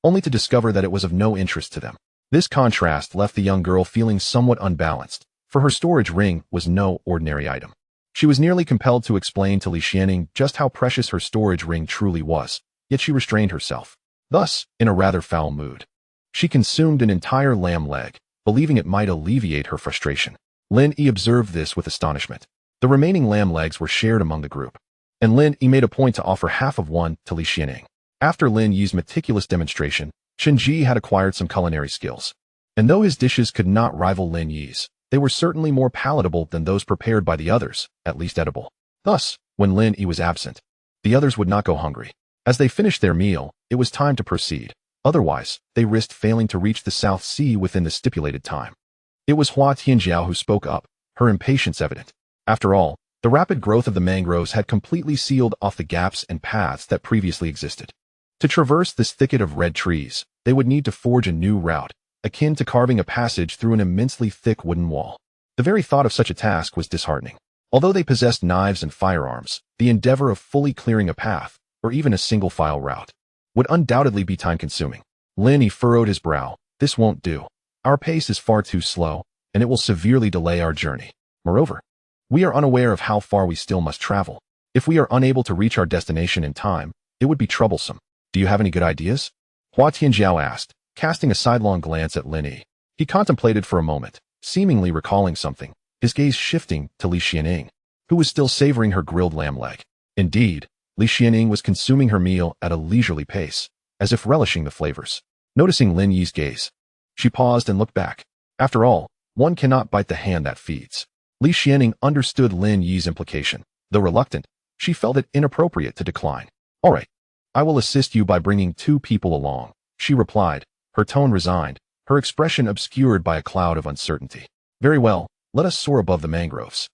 only to discover that it was of no interest to them. This contrast left the young girl feeling somewhat unbalanced, for her storage ring was no ordinary item. She was nearly compelled to explain to Li Xianing just how precious her storage ring truly was, yet she restrained herself. Thus, in a rather foul mood, she consumed an entire lamb leg, believing it might alleviate her frustration. Lin Yi observed this with astonishment. The remaining lamb legs were shared among the group, and Lin Yi made a point to offer half of one to Li Xianing. After Lin Yi's meticulous demonstration, Shenji had acquired some culinary skills. And though his dishes could not rival Lin Yi's, they were certainly more palatable than those prepared by the others, at least edible. Thus, when Lin Yi was absent, the others would not go hungry. As they finished their meal, it was time to proceed. Otherwise, they risked failing to reach the South Sea within the stipulated time. It was Hua Tianjiao who spoke up, her impatience evident. After all, the rapid growth of the mangroves had completely sealed off the gaps and paths that previously existed. To traverse this thicket of red trees, they would need to forge a new route, akin to carving a passage through an immensely thick wooden wall. The very thought of such a task was disheartening. Although they possessed knives and firearms, the endeavor of fully clearing a path, or even a single-file route, would undoubtedly be time-consuming. Lin Yi furrowed his brow. This won't do. Our pace is far too slow, and it will severely delay our journey. Moreover, we are unaware of how far we still must travel. If we are unable to reach our destination in time, it would be troublesome. Do you have any good ideas? Hua Tianjiao asked, casting a sidelong glance at Lin Yi. He contemplated for a moment, seemingly recalling something, his gaze shifting to Li Xianing, who was still savoring her grilled lamb leg. Indeed, Li Xianing was consuming her meal at a leisurely pace, as if relishing the flavors. Noticing Lin Yi's gaze, she paused and looked back. After all, one cannot bite the hand that feeds. Li Xianing understood Lin Yi's implication. Though reluctant, she felt it inappropriate to decline. All right, I will assist you by bringing 2 people along, she replied, her tone resigned, her expression obscured by a cloud of uncertainty. Very well, let us soar above the mangroves.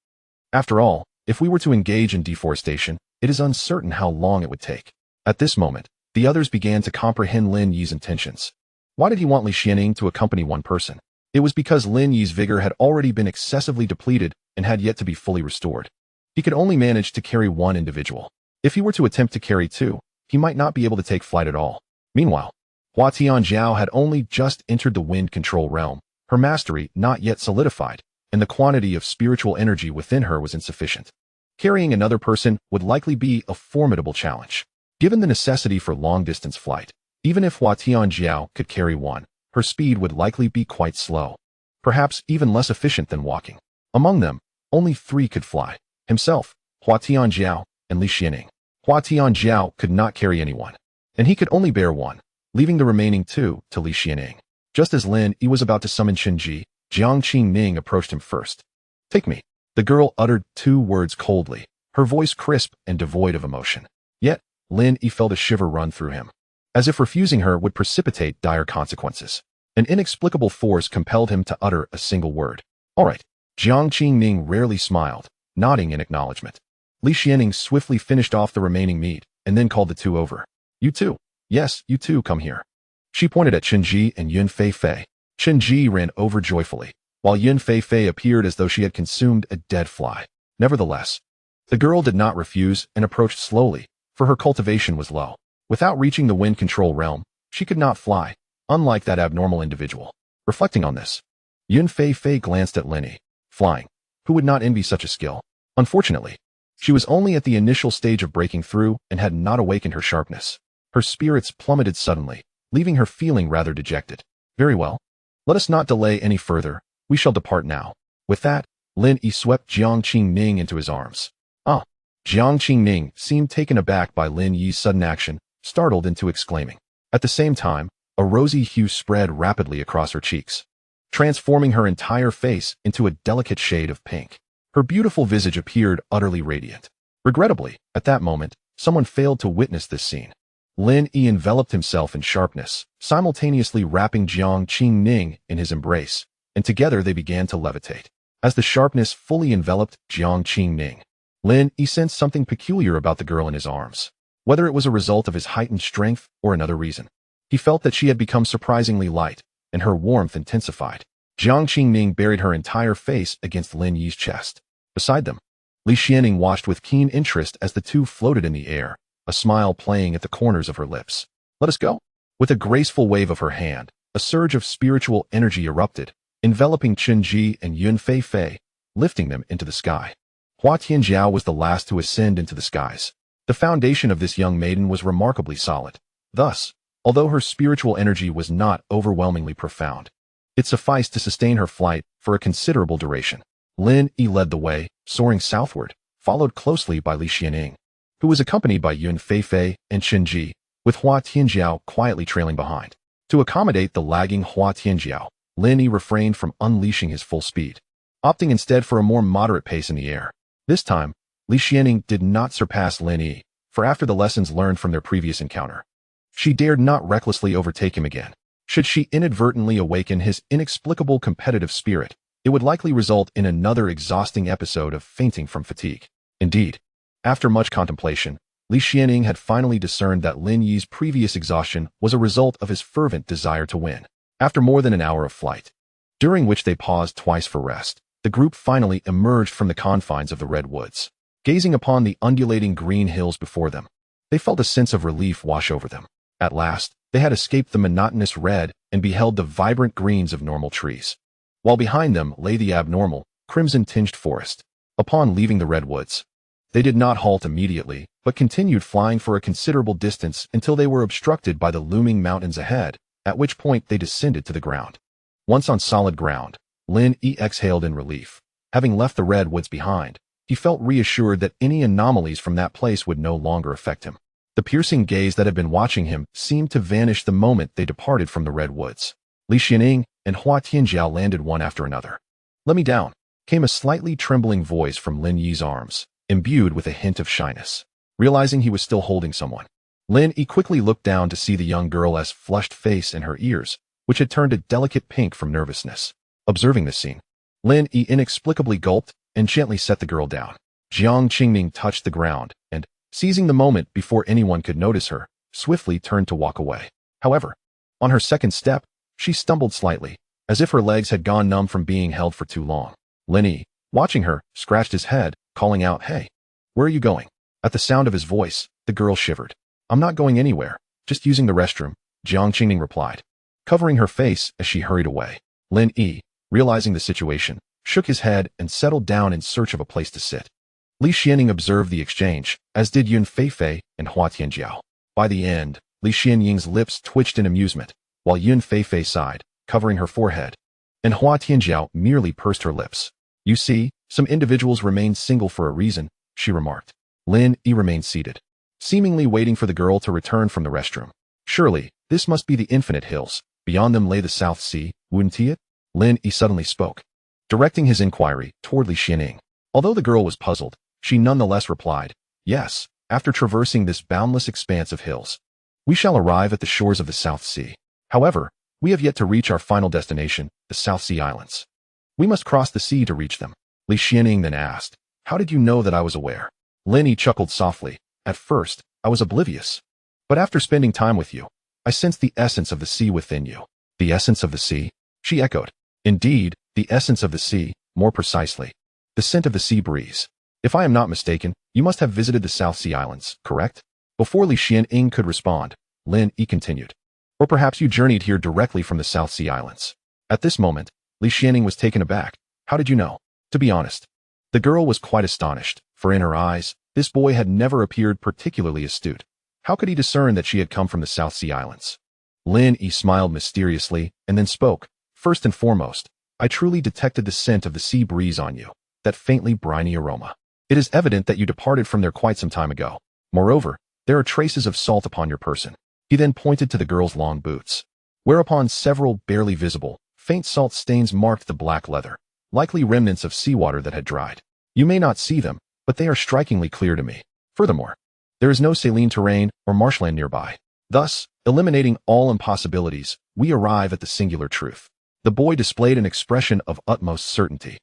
After all, if we were to engage in deforestation, it is uncertain how long it would take. At this moment, the others began to comprehend Lin Yi's intentions. Why did he want Li Xianing to accompany one person? It was because Lin Yi's vigor had already been excessively depleted and had yet to be fully restored. He could only manage to carry one individual. If he were to attempt to carry 2, he might not be able to take flight at all. Meanwhile, Hua Tianjiao had only just entered the wind control realm, her mastery not yet solidified, and the quantity of spiritual energy within her was insufficient. Carrying another person would likely be a formidable challenge. Given the necessity for long-distance flight, even if Hua Tianjiao could carry one, her speed would likely be quite slow, perhaps even less efficient than walking. Among them, only 3 could fly: himself, Hua Tianjiao, and Li Xianing. Hua Tianjiao could not carry anyone, and he could only bear one, leaving the remaining 2 to Li Xianing. Just as Lin Yi was about to summon Shenji, Jiang Qingning approached him first. Take me. The girl uttered 2 words coldly, her voice crisp and devoid of emotion. Yet, Lin Yi felt a shiver run through him, as if refusing her would precipitate dire consequences. An inexplicable force compelled him to utter a single word. All right. Jiang Qingning rarely smiled, nodding in acknowledgement. Li Xianing swiftly finished off the remaining meat, and then called the 2 over. You too. Yes, you too come here. She pointed at Shenji and Yin Feifei. Shenji ran over joyfully, while Yin Feifei appeared as though she had consumed a dead fly. Nevertheless, the girl did not refuse and approached slowly, for her cultivation was low. Without reaching the wind control realm, she could not fly, unlike that abnormal individual. Reflecting on this, Yin Feifei glanced at Lin Yi. Flying. Who would not envy such a skill? Unfortunately, she was only at the initial stage of breaking through and had not awakened her sharpness. Her spirits plummeted suddenly, leaving her feeling rather dejected. Very well. Let us not delay any further. We shall depart now. With that, Lin Yi swept Jiang Qingning into his arms. Ah! Jiang Qingning seemed taken aback by Lin Yi's sudden action, startled into exclaiming. At the same time, a rosy hue spread rapidly across her cheeks, transforming her entire face into a delicate shade of pink. Her beautiful visage appeared utterly radiant. Regrettably, at that moment, someone failed to witness this scene. Lin Yi enveloped himself in sharpness, simultaneously wrapping Jiang Qingning in his embrace, and together they began to levitate. As the sharpness fully enveloped Jiang Qingning, Lin Yi sensed something peculiar about the girl in his arms. Whether it was a result of his heightened strength or another reason, he felt that she had become surprisingly light, and her warmth intensified. Jiang Qingning buried her entire face against Lin Yi's chest. Beside them, Li Xianing watched with keen interest as the two floated in the air, a smile playing at the corners of her lips. Let us go. With a graceful wave of her hand, a surge of spiritual energy erupted, enveloping Chen Ji and Yun Fei Fei, lifting them into the sky. Hua Tianjiao was the last to ascend into the skies. The foundation of this young maiden was remarkably solid. Thus, although her spiritual energy was not overwhelmingly profound, it sufficed to sustain her flight for a considerable duration. Lin Yi led the way, soaring southward, followed closely by Li Xianing, who was accompanied by Yun Feifei and Chen Ji, with Hua Tianjiao quietly trailing behind. To accommodate the lagging Hua Tianjiao, Lin Yi refrained from unleashing his full speed, opting instead for a more moderate pace in the air. This time, Li Xianing did not surpass Lin Yi, for after the lessons learned from their previous encounter, she dared not recklessly overtake him again. Should she inadvertently awaken his inexplicable competitive spirit, it would likely result in another exhausting episode of fainting from fatigue. Indeed, after much contemplation, Li Xianing had finally discerned that Lin Yi's previous exhaustion was a result of his fervent desire to win. After more than an hour of flight, during which they paused twice for rest, the group finally emerged from the confines of the redwoods. Gazing upon the undulating green hills before them, they felt a sense of relief wash over them. At last, they had escaped the monotonous red and beheld the vibrant greens of normal trees, while behind them lay the abnormal, crimson-tinged forest. Upon leaving the redwoods, they did not halt immediately, but continued flying for a considerable distance until they were obstructed by the looming mountains ahead, at which point they descended to the ground. Once on solid ground, Lin Yi exhaled in relief. Having left the redwoods behind, he felt reassured that any anomalies from that place would no longer affect him. The piercing gaze that had been watching him seemed to vanish the moment they departed from the redwoods. Li Xianing and Hua Tianjiao landed one after another. Let me down, came a slightly trembling voice from Lin Yi's arms, imbued with a hint of shyness. Realizing he was still holding someone, Lin Yi quickly looked down to see the young girl's flushed face and her ears, which had turned a delicate pink from nervousness. Observing this scene, Lin Yi inexplicably gulped and gently set the girl down. Jiang Qingning touched the ground and, seizing the moment before anyone could notice her, swiftly turned to walk away. However, on her second step, she stumbled slightly, as if her legs had gone numb from being held for too long. Lin Yi, watching her, scratched his head, calling out, "Hey, where are you going?" At the sound of his voice, the girl shivered. "I'm not going anywhere, just using the restroom," Jiang Qingning replied, covering her face as she hurried away. Lin Yi, realizing the situation, shook his head and settled down in search of a place to sit. Li Xianing observed the exchange, as did Yun Feifei and Hua Tianjiao. By the end, Li Xianying's lips twitched in amusement, while Yun Feifei sighed, covering her forehead, and Hua Tianjiao merely pursed her lips. "You see, some individuals remain single for a reason," she remarked. Lin Yi remained seated, seemingly waiting for the girl to return from the restroom. "Surely, this must be the infinite hills. Beyond them lay the South Sea, wouldn't it?" Lin Yi suddenly spoke, directing his inquiry toward Li Xianing. Although the girl was puzzled, she nonetheless replied, "Yes, after traversing this boundless expanse of hills, we shall arrive at the shores of the South Sea. However, we have yet to reach our final destination, the South Sea Islands. We must cross the sea to reach them." Li Xianing then asked, "How did you know that I was aware?" Lin Yi chuckled softly. "At first, I was oblivious. But after spending time with you, I sensed the essence of the sea within you." "The essence of the sea?" she echoed. "Indeed, the essence of the sea, more precisely, the scent of the sea breeze. If I am not mistaken, you must have visited the South Sea Islands, correct?" Before Li Xianing could respond, Lin Yi continued, "Or perhaps you journeyed here directly from the South Sea Islands." At this moment, Li Xianing was taken aback. "How did you know?" To be honest, the girl was quite astonished, for in her eyes, this boy had never appeared particularly astute. How could he discern that she had come from the South Sea Islands? Lin Yi smiled mysteriously and then spoke. First and foremost, I truly detected the scent of the sea breeze on you, that faintly briny aroma. It is evident that you departed from there quite some time ago. Moreover, there are traces of salt upon your person. He then pointed to the girl's long boots, whereupon several barely visible, faint salt stains marked the black leather, likely remnants of seawater that had dried. You may not see them, but they are strikingly clear to me. Furthermore, there is no saline terrain or marshland nearby. Thus, eliminating all impossibilities, we arrive at the singular truth. The boy displayed an expression of utmost certainty,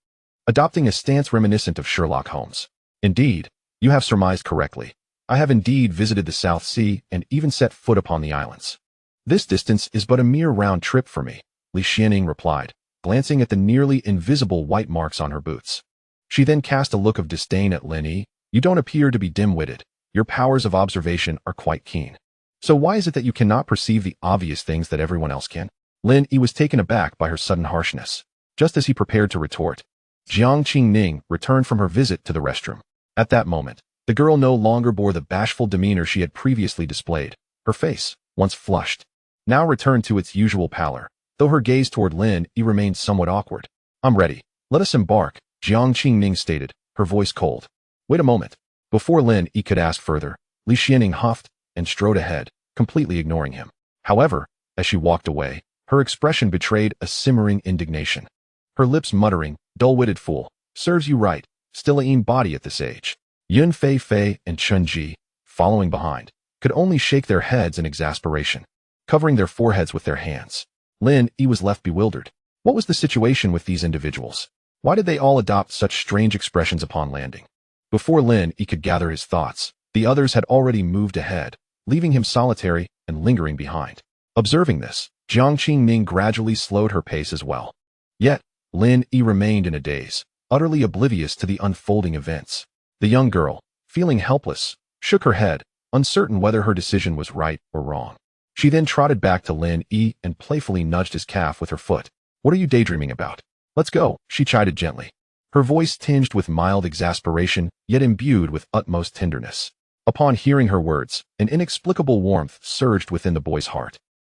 adopting a stance reminiscent of Sherlock Holmes. Indeed, you have surmised correctly. I have indeed visited the South Sea and even set foot upon the islands. This distance is but a mere round trip for me, Li Xianing replied, glancing at the nearly invisible white marks on her boots. She then cast a look of disdain at Lin Yi. You don't appear to be dim-witted. Your powers of observation are quite keen. So why is it that you cannot perceive the obvious things that everyone else can? Lin Yi was taken aback by her sudden harshness. Just as he prepared to retort, Jiang Qingning returned from her visit to the restroom. At that moment, the girl no longer bore the bashful demeanor she had previously displayed. Her face, once flushed, now returned to its usual pallor, though her gaze toward Lin Yi remained somewhat awkward. I'm ready. Let us embark, Jiang Qingning stated, her voice cold. Wait a moment. Before Lin Yi could ask further, Li Xianing huffed and strode ahead, completely ignoring him. However, as she walked away, her expression betrayed a simmering indignation. Her lips muttering, dull-witted fool, serves you right, still a body at this age. Yun Fei and Chun Ji, following behind, could only shake their heads in exasperation, covering their foreheads with their hands. Lin Yi was left bewildered. What was the situation with these individuals? Why did they all adopt such strange expressions upon landing? Before Lin Yi could gather his thoughts, the others had already moved ahead, leaving him solitary and lingering behind. Observing this, Jiang Qingning gradually slowed her pace as well. Yet, Lin Yi remained in a daze, utterly oblivious to the unfolding events. The young girl, feeling helpless, shook her head, uncertain whether her decision was right or wrong. She then trotted back to Lin Yi and playfully nudged his calf with her foot. What are you daydreaming about? Let's go, she chided gently. Her voice tinged with mild exasperation, yet imbued with utmost tenderness. Upon hearing her words, an inexplicable warmth surged within the boy's heart,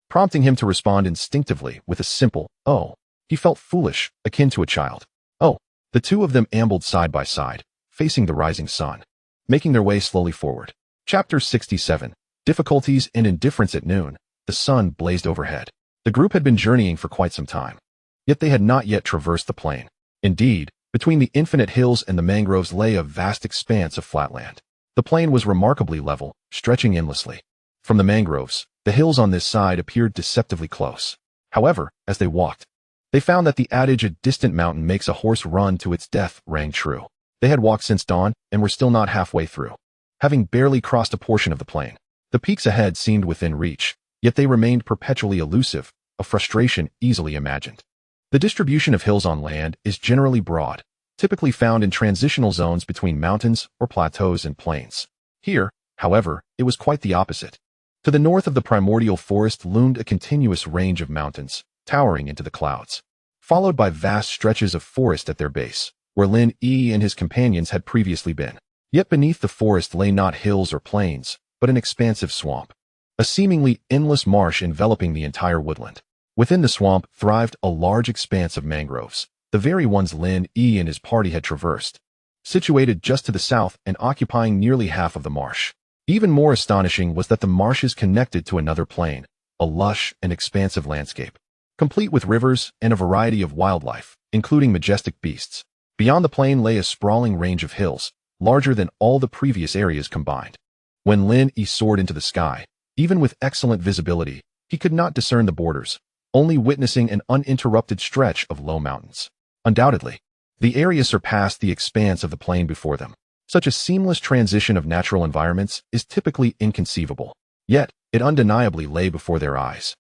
prompting him to respond instinctively with a simple, "Oh." He felt foolish, akin to a child. "Oh." The two of them ambled side by side, facing the rising sun, making their way slowly forward. Chapter 67. Difficulties and Indifference at noon. The sun blazed overhead. The group had been journeying for quite some time, yet they had not yet traversed the plain. Indeed, between the infinite hills and the mangroves lay a vast expanse of flatland. The plain was remarkably level, stretching endlessly. From the mangroves, the hills on this side appeared deceptively close. However, as they walked, they found that the adage, "A distant mountain makes a horse run to its death," rang true. They had walked since dawn and were still not halfway through, having barely crossed a portion of the plain. The peaks ahead seemed within reach, yet they remained perpetually elusive, a frustration easily imagined. The distribution of hills on land is generally broad, typically found in transitional zones between mountains or plateaus and plains. Here, however, it was quite the opposite. To the north of the primordial forest loomed a continuous range of mountains, towering into the clouds, followed by vast stretches of forest at their base, where Lin Yi and his companions had previously been. Yet beneath the forest lay not hills or plains, but an expansive swamp, a seemingly endless marsh enveloping the entire woodland. Within the swamp thrived a large expanse of mangroves, the very ones Lin Yi and his party had traversed, situated just to the south and occupying nearly half of the marsh. Even more astonishing was that the marshes connected to another plain, a lush and expansive landscape, complete with rivers and a variety of wildlife, including majestic beasts. Beyond the plain lay a sprawling range of hills, larger than all the previous areas combined. When Lin Yi soared into the sky, even with excellent visibility, he could not discern the borders, only witnessing an uninterrupted stretch of low mountains. Undoubtedly, the area surpassed the expanse of the plain before them. Such a seamless transition of natural environments is typically inconceivable, yet it undeniably lay before their eyes,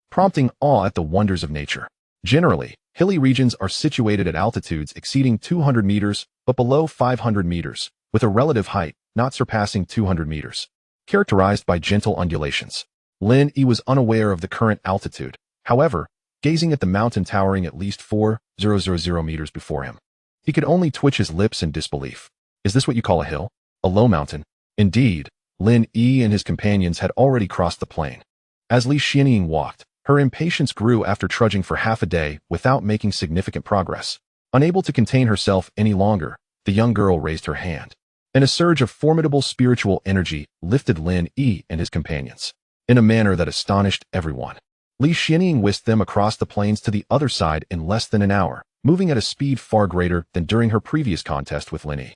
prompting awe at the wonders of nature. Generally, hilly regions are situated at altitudes exceeding 200 meters but below 500 meters, with a relative height not surpassing 200 meters, characterized by gentle undulations. Lin Yi was unaware of the current altitude, however, gazing at the mountain towering at least 4,000 meters before him. He could only twitch his lips in disbelief. Is this what you call a hill? A low mountain? Indeed, Lin Yi and his companions had already crossed the plain. As Li Xianying walked, her impatience grew after trudging for half a day without making significant progress. Unable to contain herself any longer, the young girl raised her hand. And a surge of formidable spiritual energy lifted Lin Yi and his companions. In a manner that astonished everyone. Li Xianying whisked them across the plains to the other side in less than an hour, moving at a speed far greater than during her previous contest with Lin Yi.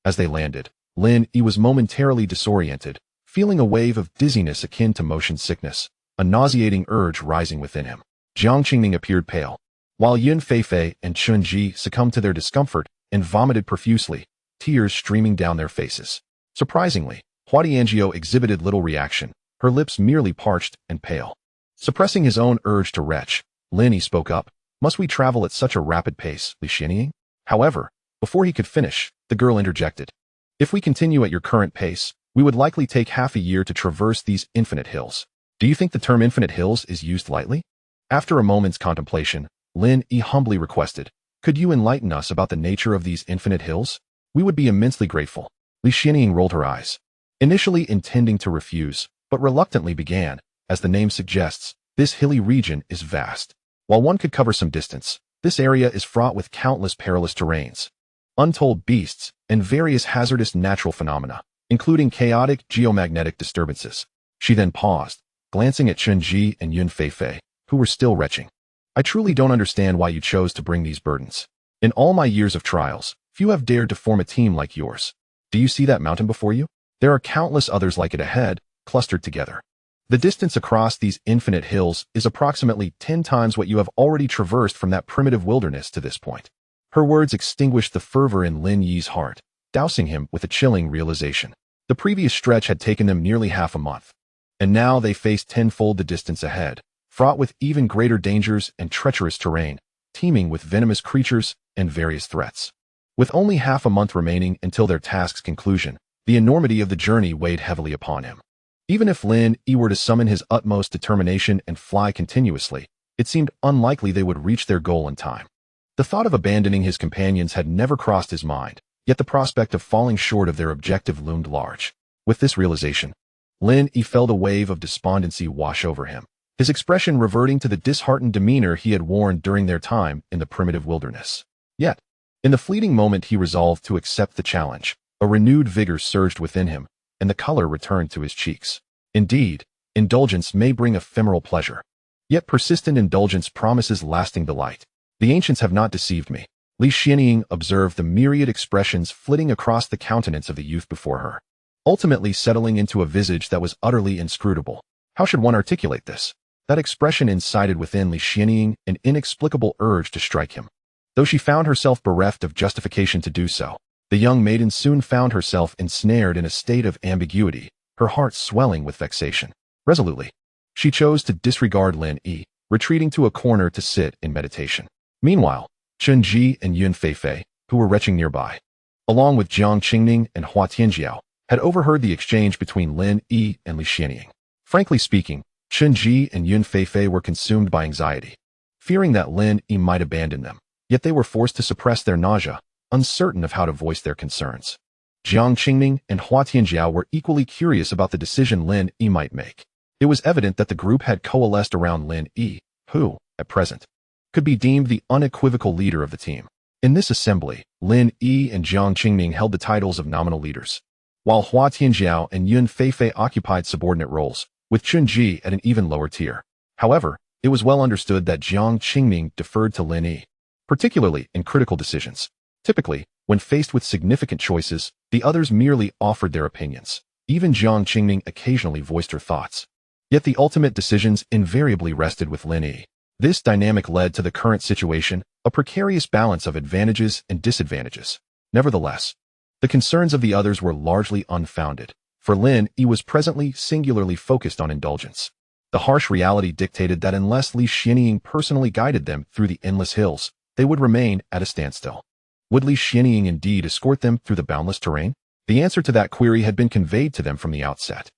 As they landed, Lin Yi was momentarily disoriented, feeling a wave of dizziness akin to motion sickness, a nauseating urge rising within him. Jiang Qingming appeared pale, while Yun Feifei and Chun Ji succumbed to their discomfort and vomited profusely, tears streaming down their faces. Surprisingly, Hua Tianjiao exhibited little reaction, her lips merely parched and pale. Suppressing his own urge to retch, Lin Yi spoke up, "Must we travel at such a rapid pace, Li Xianying?" However, before he could finish, the girl interjected. "If we continue at your current pace, we would likely take half a year to traverse these infinite hills. Do you think the term infinite hills is used lightly?" After a moment's contemplation, Lin Yi humbly requested, "Could you enlighten us about the nature of these infinite hills? We would be immensely grateful." Li Xianying rolled her eyes, initially intending to refuse, but reluctantly began. As the name suggests, this hilly region is vast. While one could cover some distance, this area is fraught with countless perilous terrains, untold beasts, and various hazardous natural phenomena, including chaotic geomagnetic disturbances. She then paused, glancing at Chun Ji and Yun Feifei, who were still retching. "I truly don't understand why you chose to bring these burdens. In all my years of trials, few have dared to form a team like yours. Do you see that mountain before you? There are countless others like it ahead, clustered together. The distance across these infinite hills is approximately 10 times what you have already traversed from that primitive wilderness to this point." Her words extinguished the fervor in Lin Yi's heart, dousing him with a chilling realization. The previous stretch had taken them nearly half a month, and now they faced tenfold the distance ahead, fraught with even greater dangers and treacherous terrain, teeming with venomous creatures and various threats. With only half a month remaining until their task's conclusion, the enormity of the journey weighed heavily upon him. Even if Lin Yi were to summon his utmost determination and fly continuously, it seemed unlikely they would reach their goal in time. The thought of abandoning his companions had never crossed his mind, yet the prospect of falling short of their objective loomed large. With this realization, Lin Yi felt a wave of despondency wash over him, his expression reverting to the disheartened demeanor he had worn during their time in the primitive wilderness. Yet, in the fleeting moment he resolved to accept the challenge, a renewed vigor surged within him, and the color returned to his cheeks. Indeed, indulgence may bring ephemeral pleasure, yet persistent indulgence promises lasting delight. The ancients have not deceived me. Li Xianying observed the myriad expressions flitting across the countenance of the youth before her, ultimately settling into a visage that was utterly inscrutable. How should one articulate this? That expression incited within Li Xianying an inexplicable urge to strike him. Though she found herself bereft of justification to do so, the young maiden soon found herself ensnared in a state of ambiguity, her heart swelling with vexation. Resolutely, she chose to disregard Lin Yi, retreating to a corner to sit in meditation. Meanwhile, Chun Ji and Yun Feifei, who were retching nearby, along with Jiang Qingming and Hua Tianjiao, had overheard the exchange between Lin Yi and Li Xianying. Frankly speaking, Chun Ji and Yun Feifei were consumed by anxiety, fearing that Lin Yi might abandon them, yet they were forced to suppress their nausea, uncertain of how to voice their concerns. Jiang Qingming and Hua Tianjiao were equally curious about the decision Lin Yi might make. It was evident that the group had coalesced around Lin Yi, who, at present, could be deemed the unequivocal leader of the team. In this assembly, Lin Yi and Jiang Qingming held the titles of nominal leaders, while Hua Tianjiao and Yun Feifei occupied subordinate roles, with Chun Ji at an even lower tier. However, it was well understood that Jiang Qingming deferred to Lin Yi, particularly in critical decisions. Typically, when faced with significant choices, the others merely offered their opinions. Even Jiang Qingming occasionally voiced her thoughts. Yet the ultimate decisions invariably rested with Lin Yi. This dynamic led to the current situation, a precarious balance of advantages and disadvantages. Nevertheless, the concerns of the others were largely unfounded, for Lin Yi was presently singularly focused on indulgence. The harsh reality dictated that unless Li Xianying personally guided them through the endless hills, they would remain at a standstill. Would Li Xianying indeed escort them through the boundless terrain? The answer to that query had been conveyed to them from the outset.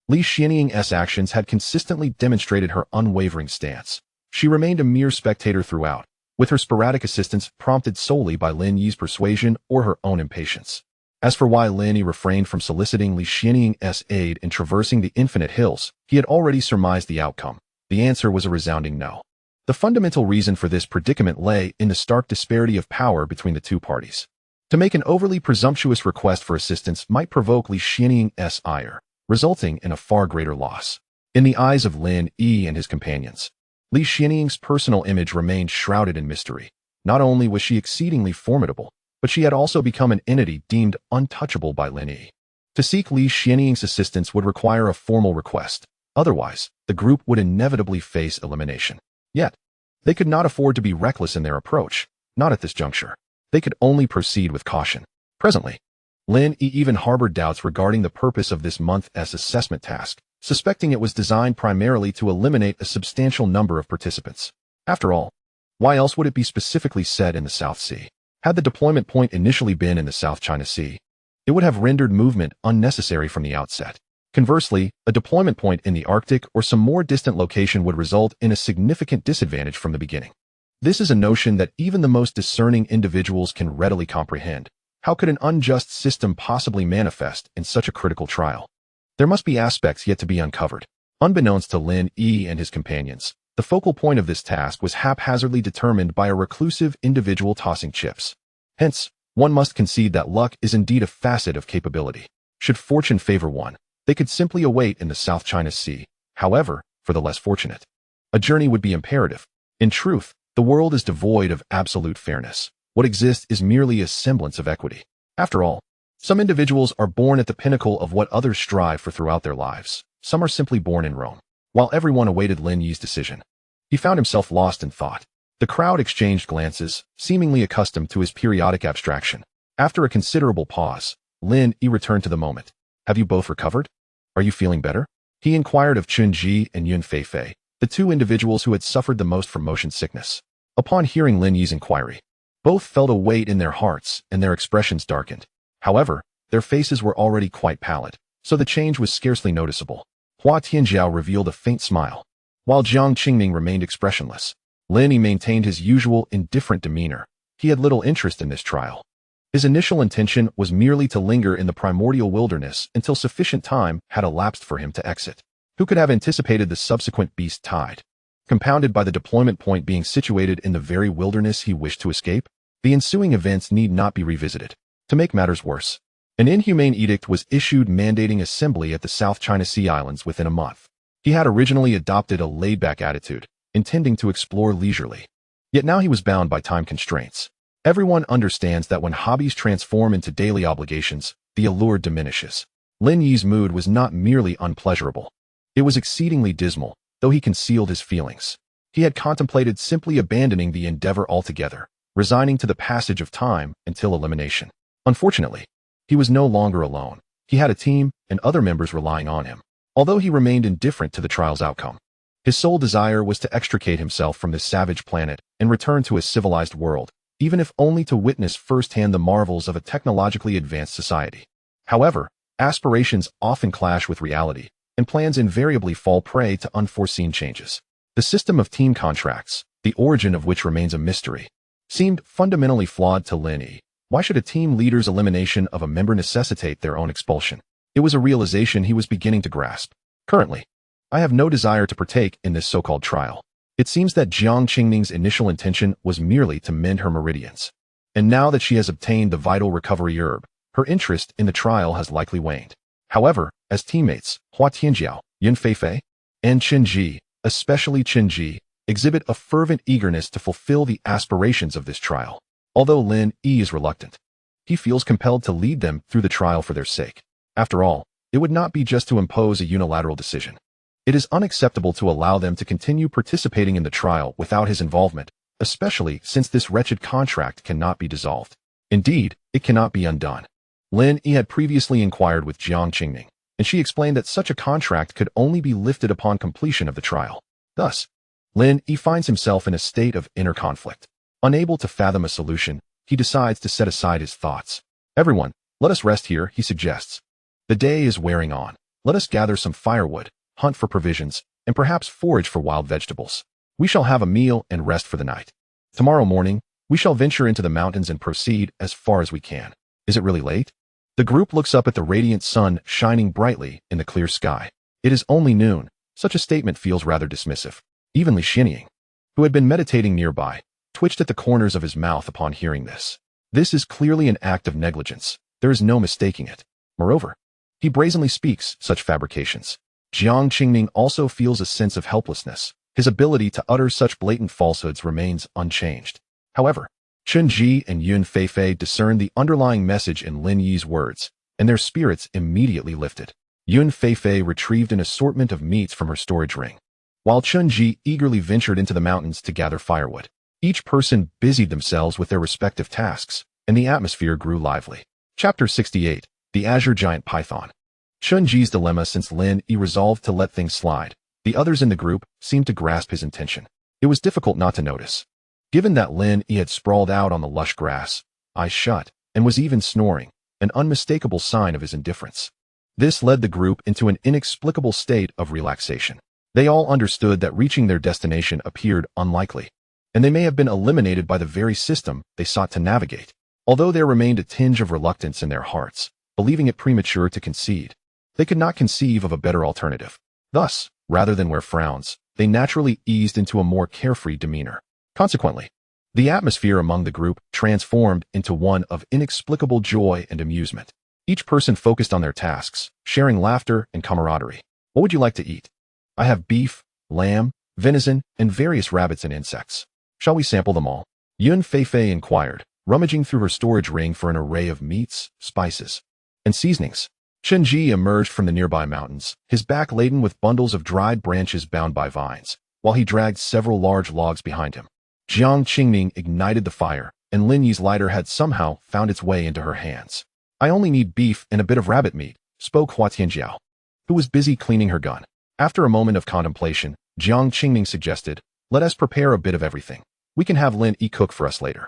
Li Xianying's actions had consistently demonstrated her unwavering stance. She remained a mere spectator throughout, with her sporadic assistance prompted solely by Lin Yi's persuasion or her own impatience. As for why Lin Yi refrained from soliciting Li Xianying's aid in traversing the infinite hills, he had already surmised the outcome. The answer was a resounding no. The fundamental reason for this predicament lay in the stark disparity of power between the two parties. To make an overly presumptuous request for assistance might provoke Li Xianying's ire, resulting in a far greater loss. In the eyes of Lin Yi and his companions, Li Xianying's personal image remained shrouded in mystery. Not only was she exceedingly formidable, but she had also become an entity deemed untouchable by Lin Yi. To seek Li Xianying's assistance would require a formal request. Otherwise, the group would inevitably face elimination. Yet, they could not afford to be reckless in their approach, not at this juncture. They could only proceed with caution. Presently, Lin Yi even harbored doubts regarding the purpose of this month's assessment task, suspecting it was designed primarily to eliminate a substantial number of participants. After all, why else would it be specifically set in the South Sea? Had the deployment point initially been in the South China Sea, it would have rendered movement unnecessary from the outset. Conversely, a deployment point in the Arctic or some more distant location would result in a significant disadvantage from the beginning. This is a notion that even the most discerning individuals can readily comprehend. How could an unjust system possibly manifest in such a critical trial? There must be aspects yet to be uncovered. Unbeknownst to Lin Yi and his companions, the focal point of this task was haphazardly determined by a reclusive individual tossing chips. Hence, one must concede that luck is indeed a facet of capability. Should fortune favor one, they could simply await in the South China Sea. However, for the less fortunate, a journey would be imperative. In truth, the world is devoid of absolute fairness. What exists is merely a semblance of equity. After all, some individuals are born at the pinnacle of what others strive for throughout their lives. Some are simply born in Rome. While everyone awaited Lin Yi's decision, he found himself lost in thought. The crowd exchanged glances, seemingly accustomed to his periodic abstraction. After a considerable pause, Lin Yi returned to the moment. Have you both recovered? Are you feeling better? He inquired of Chun Ji and Yun Feifei, the two individuals who had suffered the most from motion sickness. Upon hearing Lin Yi's inquiry, both felt a weight in their hearts and their expressions darkened. However, their faces were already quite pallid, so the change was scarcely noticeable. Hua Tianjiao revealed a faint smile. While Jiang Qingming remained expressionless, Lin Yi maintained his usual indifferent demeanor. He had little interest in this trial. His initial intention was merely to linger in the primordial wilderness until sufficient time had elapsed for him to exit. Who could have anticipated the subsequent beast tide? Compounded by the deployment point being situated in the very wilderness he wished to escape, the ensuing events need not be revisited. To make matters worse, an inhumane edict was issued mandating assembly at the South China Sea Islands within a month. He had originally adopted a laid-back attitude, intending to explore leisurely. Yet now he was bound by time constraints. Everyone understands that when hobbies transform into daily obligations, the allure diminishes. Lin Yi's mood was not merely unpleasurable. It was exceedingly dismal, though he concealed his feelings. He had contemplated simply abandoning the endeavor altogether, resigning to the passage of time until elimination. Unfortunately, he was no longer alone. He had a team and other members relying on him. Although he remained indifferent to the trial's outcome, his sole desire was to extricate himself from this savage planet and return to a civilized world, even if only to witness firsthand the marvels of a technologically advanced society. However, aspirations often clash with reality, and plans invariably fall prey to unforeseen changes. The system of team contracts, the origin of which remains a mystery, seemed fundamentally flawed to Lin Yi. Why should a team leader's elimination of a member necessitate their own expulsion? It was a realization he was beginning to grasp. Currently, I have no desire to partake in this so-called trial. It seems that Jiang Qingming's initial intention was merely to mend her meridians. And now that she has obtained the vital recovery herb, her interest in the trial has likely waned. However, as teammates, Hua Tianjiao, Yun Feifei, and Chen Ji, especially Chen Ji, exhibit a fervent eagerness to fulfill the aspirations of this trial. Although Lin Yi is reluctant, he feels compelled to lead them through the trial for their sake. After all, it would not be just to impose a unilateral decision. It is unacceptable to allow them to continue participating in the trial without his involvement, especially since this wretched contract cannot be dissolved. Indeed, it cannot be undone. Lin Yi had previously inquired with Jiang Qingming, and she explained that such a contract could only be lifted upon completion of the trial. Thus, Lin Yi finds himself in a state of inner conflict. Unable to fathom a solution, he decides to set aside his thoughts. Everyone, let us rest here, he suggests. The day is wearing on. Let us gather some firewood, hunt for provisions, and perhaps forage for wild vegetables. We shall have a meal and rest for the night. Tomorrow morning, we shall venture into the mountains and proceed as far as we can. Is it really late? The group looks up at the radiant sun shining brightly in the clear sky. It is only noon. Such a statement feels rather dismissive. Even Li Xianying, who had been meditating nearby, twitched at the corners of his mouth upon hearing this. This is clearly an act of negligence. There is no mistaking it. Moreover, he brazenly speaks such fabrications. Jiang Qingming also feels a sense of helplessness. His ability to utter such blatant falsehoods remains unchanged. However, Chen Ji and Yun Feifei discerned the underlying message in Lin Yi's words, and their spirits immediately lifted. Yun Feifei retrieved an assortment of meats from her storage ring, while Chen Ji eagerly ventured into the mountains to gather firewood. Each person busied themselves with their respective tasks, and the atmosphere grew lively. Chapter 68. The Azure Giant Python. Chen Ji's dilemma. Since Lin Yi resolved to let things slide, the others in the group seemed to grasp his intention. It was difficult not to notice. Given that Lin Yi had sprawled out on the lush grass, eyes shut, and was even snoring, an unmistakable sign of his indifference. This led the group into an inexplicable state of relaxation. They all understood that reaching their destination appeared unlikely, and they may have been eliminated by the very system they sought to navigate, although there remained a tinge of reluctance in their hearts, believing it premature to concede. They could not conceive of a better alternative. Thus, rather than wear frowns, they naturally eased into a more carefree demeanor. Consequently, the atmosphere among the group transformed into one of inexplicable joy and amusement. Each person focused on their tasks, sharing laughter and camaraderie. What would you like to eat? I have beef, lamb, venison, and various rabbits and insects. Shall we sample them all? Yun Feifei inquired, rummaging through her storage ring for an array of meats, spices, and seasonings. Chen Ji emerged from the nearby mountains, his back laden with bundles of dried branches bound by vines, while he dragged several large logs behind him. Jiang Qingming ignited the fire, and Lin Yi's lighter had somehow found its way into her hands. I only need beef and a bit of rabbit meat, spoke Hua Tianjiao, who was busy cleaning her gun. After a moment of contemplation, Jiang Qingming suggested, let us prepare a bit of everything. We can have Lin Yi cook for us later.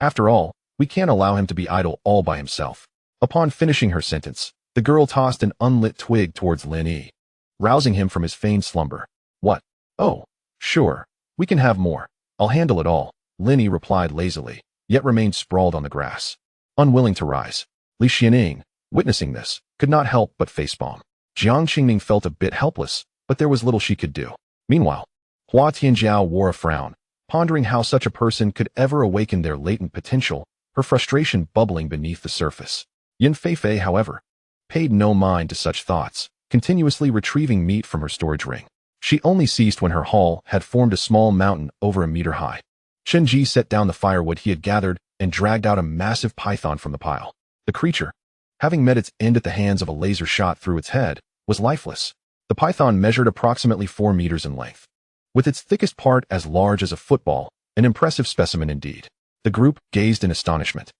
After all, we can't allow him to be idle all by himself. Upon finishing her sentence, the girl tossed an unlit twig towards Lin Yi, rousing him from his feigned slumber. What? Oh, sure. We can have more. I'll handle it all, Lin Yi replied lazily, yet remained sprawled on the grass, unwilling to rise. Li Xianying, witnessing this, could not help but facepalm. Jiang Qingming felt a bit helpless, but there was little she could do. Meanwhile, Hua Tianjiao wore a frown, pondering how such a person could ever awaken their latent potential, her frustration bubbling beneath the surface. Yun Feifei, however, paid no mind to such thoughts, continuously retrieving meat from her storage ring. She only ceased when her haul had formed a small mountain over a meter high. Chen Ji set down the firewood he had gathered and dragged out a massive python from the pile. The creature, having met its end at the hands of a laser shot through its head, was lifeless. The python measured approximately 4 meters in length, with its thickest part as large as a football, an impressive specimen indeed. The group gazed in astonishment,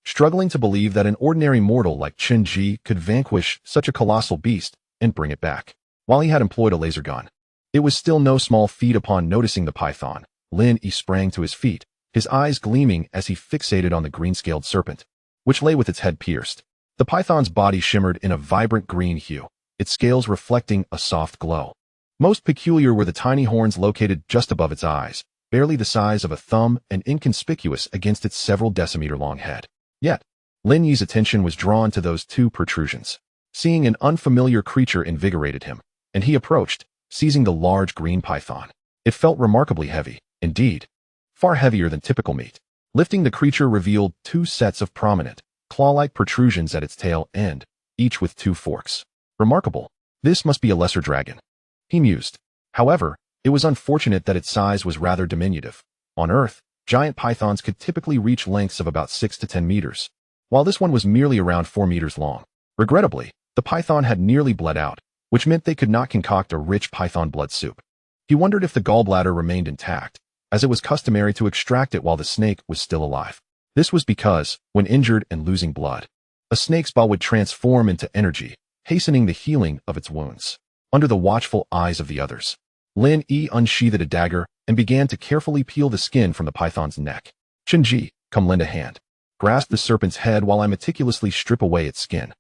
struggling to believe that an ordinary mortal like Chen Ji could vanquish such a colossal beast and bring it back, while he had employed a laser gun. It was still no small feat. Upon noticing the python, Lin Yi sprang to his feet, his eyes gleaming as he fixated on the green-scaled serpent, which lay with its head pierced. The python's body shimmered in a vibrant green hue, its scales reflecting a soft glow. Most peculiar were the tiny horns located just above its eyes, barely the size of a thumb and inconspicuous against its several decimeter-long head. Yet, Lin Yi's attention was drawn to those two protrusions. Seeing an unfamiliar creature invigorated him, and he approached, seizing the large green python. It felt remarkably heavy, indeed, far heavier than typical meat. Lifting the creature revealed 2 sets of prominent, claw-like protrusions at its tail end, each with 2 forks. Remarkable. This must be a lesser dragon, he mused. However, it was unfortunate that its size was rather diminutive. On Earth, giant pythons could typically reach lengths of about 6 to 10 meters, while this one was merely around 4 meters long. Regrettably, the python had nearly bled out, which meant they could not concoct a rich python blood soup. He wondered if the gallbladder remained intact, as it was customary to extract it while the snake was still alive. This was because, when injured and losing blood, a snake's bile would transform into energy, hastening the healing of its wounds. Under the watchful eyes of the others, Lin Yi unsheathed a dagger and began to carefully peel the skin from the python's neck. Chen Ji, come lend a hand. Grasp the serpent's head while I meticulously strip away its skin.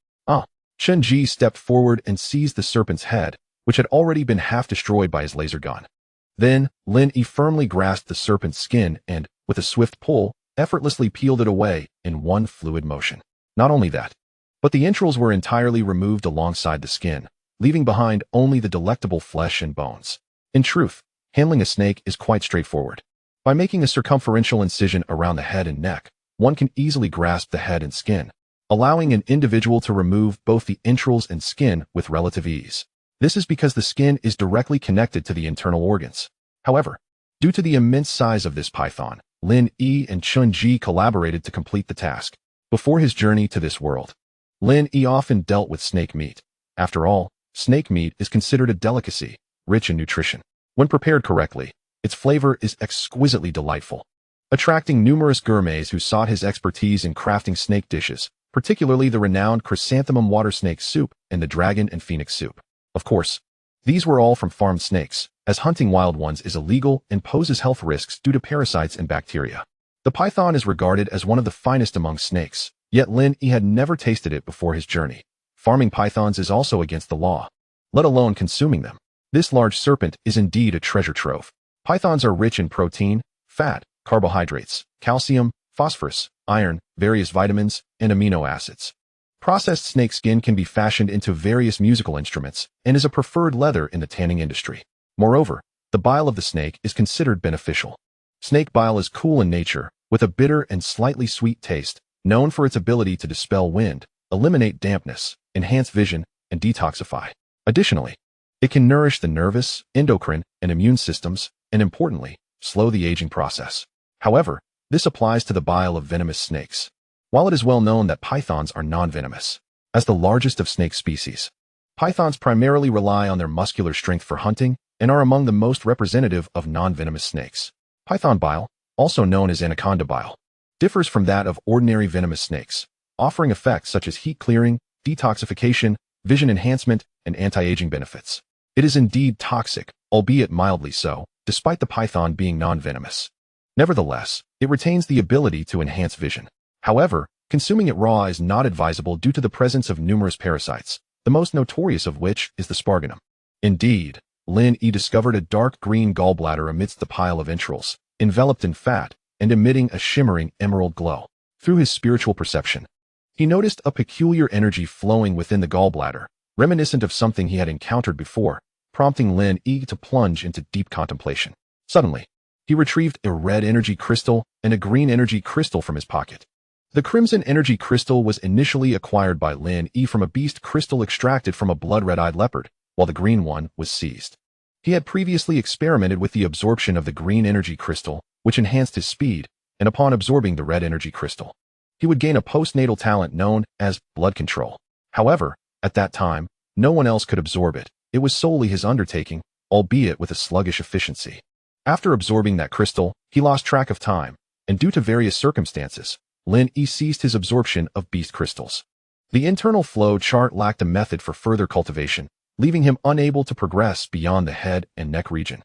Chen Ji stepped forward and seized the serpent's head, which had already been half destroyed by his laser gun. Then, Lin Yi firmly grasped the serpent's skin and, with a swift pull, effortlessly peeled it away in one fluid motion. Not only that, But the entrails were entirely removed alongside the skin, leaving behind only the delectable flesh and bones. In truth, handling a snake is quite straightforward. By making a circumferential incision around the head and neck, one can easily grasp the head and skin, allowing an individual to remove both the entrails and skin with relative ease. This is because the skin is directly connected to the internal organs. However, due to the immense size of this python, Lin Yi and Chun Ji collaborated to complete the task. Before his journey to this world, Lin Yi often dealt with snake meat. After all, snake meat is considered a delicacy, rich in nutrition. When prepared correctly, its flavor is exquisitely delightful, attracting numerous gourmets who sought his expertise in crafting snake dishes, particularly the renowned chrysanthemum water snake soup and the dragon and phoenix soup. Of course, these were all from farmed snakes, as hunting wild ones is illegal and poses health risks due to parasites and bacteria. The python is regarded as one of the finest among snakes, yet Lin Yi had never tasted it before his journey. Farming pythons is also against the law, let alone consuming them. This large serpent is indeed a treasure trove. Pythons are rich in protein, fat, carbohydrates, calcium, phosphorus, iron, various vitamins, and amino acids. Processed snake skin can be fashioned into various musical instruments and is a preferred leather in the tanning industry. Moreover, the bile of the snake is considered beneficial. Snake bile is cool in nature, with a bitter and slightly sweet taste, known for its ability to dispel wind, eliminate dampness, enhance vision, and detoxify. Additionally, it can nourish the nervous, endocrine, and immune systems, and importantly, slow the aging process. However, this applies to the bile of venomous snakes. While it is well known that pythons are non-venomous, as the largest of snake species, pythons primarily rely on their muscular strength for hunting and are among the most representative of non-venomous snakes. Python bile, also known as anaconda bile, differs from that of ordinary venomous snakes, offering effects such as heat clearing, detoxification, vision enhancement, and anti-aging benefits. It is indeed toxic, albeit mildly so, despite the python being non-venomous. Nevertheless, it retains the ability to enhance vision. However, consuming it raw is not advisable due to the presence of numerous parasites, the most notorious of which is the sparganum. Indeed, Lin Yi discovered a dark green gallbladder amidst the pile of entrails, enveloped in fat and emitting a shimmering emerald glow. Through his spiritual perception, he noticed a peculiar energy flowing within the gallbladder, reminiscent of something he had encountered before, prompting Lin Yi to plunge into deep contemplation. Suddenly, he retrieved a red energy crystal and a green energy crystal from his pocket. The crimson energy crystal was initially acquired by Lin Yi from a beast crystal extracted from a blood red-eyed leopard, while the green one was seized. He had previously experimented with the absorption of the green energy crystal, which enhanced his speed, and upon absorbing the red energy crystal, he would gain a postnatal talent known as blood control. However, at that time, no one else could absorb it. It was solely his undertaking, albeit with a sluggish efficiency. After absorbing that crystal, he lost track of time, and due to various circumstances, Lin Yi ceased his absorption of beast crystals. The internal flow chart lacked a method for further cultivation, leaving him unable to progress beyond the head and neck region,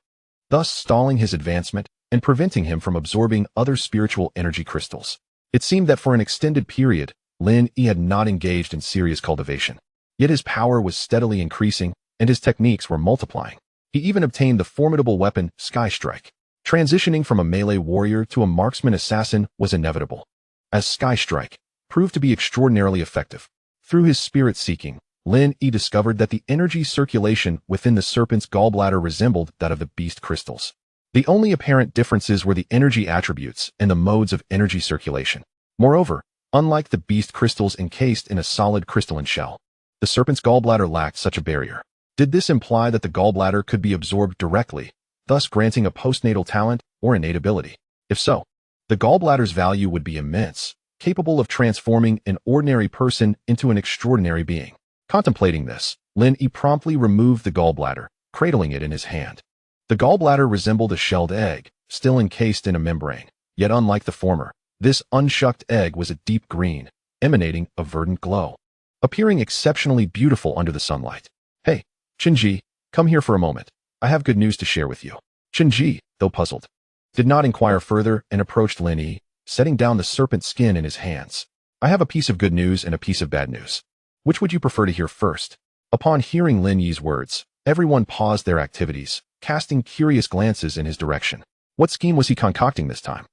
thus stalling his advancement and preventing him from absorbing other spiritual energy crystals. It seemed that for an extended period, Lin Yi had not engaged in serious cultivation. Yet his power was steadily increasing, and his techniques were multiplying. He even obtained the formidable weapon Sky Strike. Transitioning from a melee warrior to a marksman assassin was inevitable, as Sky Strike proved to be extraordinarily effective. Through his spirit seeking, Lin Yi discovered that the energy circulation within the serpent's gallbladder resembled that of the beast crystals. The only apparent differences were the energy attributes and the modes of energy circulation. Moreover, unlike the beast crystals encased in a solid crystalline shell, the serpent's gallbladder lacked such a barrier. Did this imply that the gallbladder could be absorbed directly, thus granting a postnatal talent or innate ability? If so, the gallbladder's value would be immense, capable of transforming an ordinary person into an extraordinary being. Contemplating this, Lin Yi promptly removed the gallbladder, cradling it in his hand. The gallbladder resembled a shelled egg, still encased in a membrane. Yet unlike the former, this unshucked egg was a deep green, emanating a verdant glow, appearing exceptionally beautiful under the sunlight. "Hey, Chenji, come here for a moment. I have good news to share with you." Chenji, though puzzled, did not inquire further and approached Lin Yi, setting down the serpent skin in his hands. "I have a piece of good news and a piece of bad news. Which would you prefer to hear first?" Upon hearing Lin Yi's words, everyone paused their activities, casting curious glances in his direction. What scheme was he concocting this time?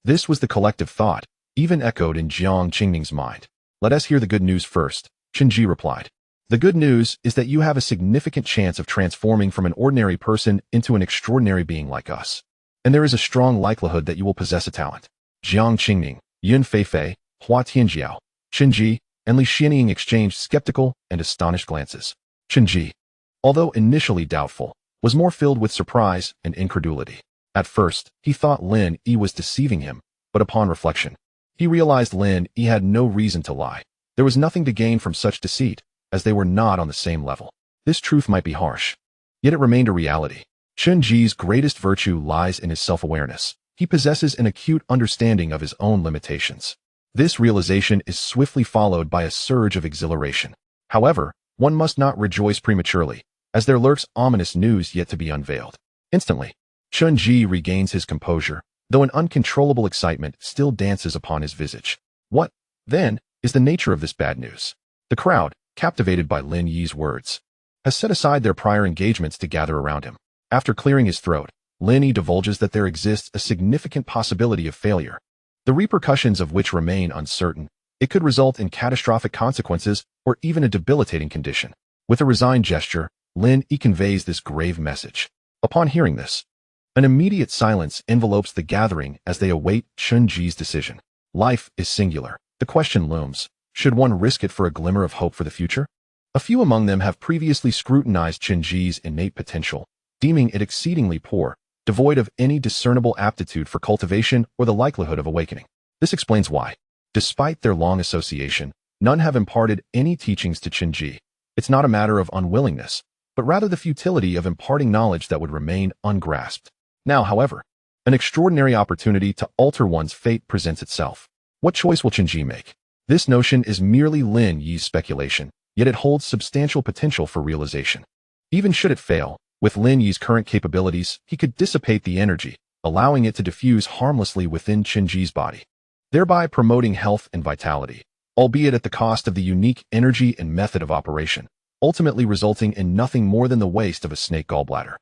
This was the collective thought, even echoed in Jiang Qingning's mind. "Let us hear the good news first," Qinji replied. The good news is that you have a significant chance of transforming from an ordinary person into an extraordinary being like us. And there is a strong likelihood that you will possess a talent. Jiang Qingning, Yun Feifei, Hua Tianjiao, Qinji, and Li Xianying exchanged skeptical and astonished glances. Qinji, although initially doubtful, was more filled with surprise and incredulity. At first, he thought Lin Yi was deceiving him, but upon reflection, he realized Lin Yi had no reason to lie. There was nothing to gain from such deceit, as they were not on the same level. This truth might be harsh, yet it remained a reality. Qinji's greatest virtue lies in his self-awareness. He possesses an acute understanding of his own limitations. This realization is swiftly followed by a surge of exhilaration. However, one must not rejoice prematurely, as there lurks ominous news yet to be unveiled. Instantly, Qinji regains his composure, though an uncontrollable excitement still dances upon his visage. What, then, is the nature of this bad news? The crowd, captivated by Lin Yi's words, has set aside their prior engagements to gather around him. After clearing his throat, Lin Yi divulges that there exists a significant possibility of failure, the repercussions of which remain uncertain. It could result in catastrophic consequences or even a debilitating condition. With a resigned gesture, Lin Yi conveys this grave message. Upon hearing this, an immediate silence envelopes the gathering as they await Qinji's decision. Life is singular. The question looms, should one risk it for a glimmer of hope for the future? A few among them have previously scrutinized Qinji's innate potential, deeming it exceedingly poor, devoid of any discernible aptitude for cultivation or the likelihood of awakening. This explains why, despite their long association, none have imparted any teachings to Qinji. It's not a matter of unwillingness, but rather the futility of imparting knowledge that would remain ungrasped. Now, however, an extraordinary opportunity to alter one's fate presents itself. What choice will Qinji make? This notion is merely Lin Yi's speculation, yet it holds substantial potential for realization. Even should it fail, with Lin Yi's current capabilities, he could dissipate the energy, allowing it to diffuse harmlessly within Qinji's body, thereby promoting health and vitality, albeit at the cost of the unique energy and method of operation, ultimately resulting in nothing more than the waste of a snake gallbladder.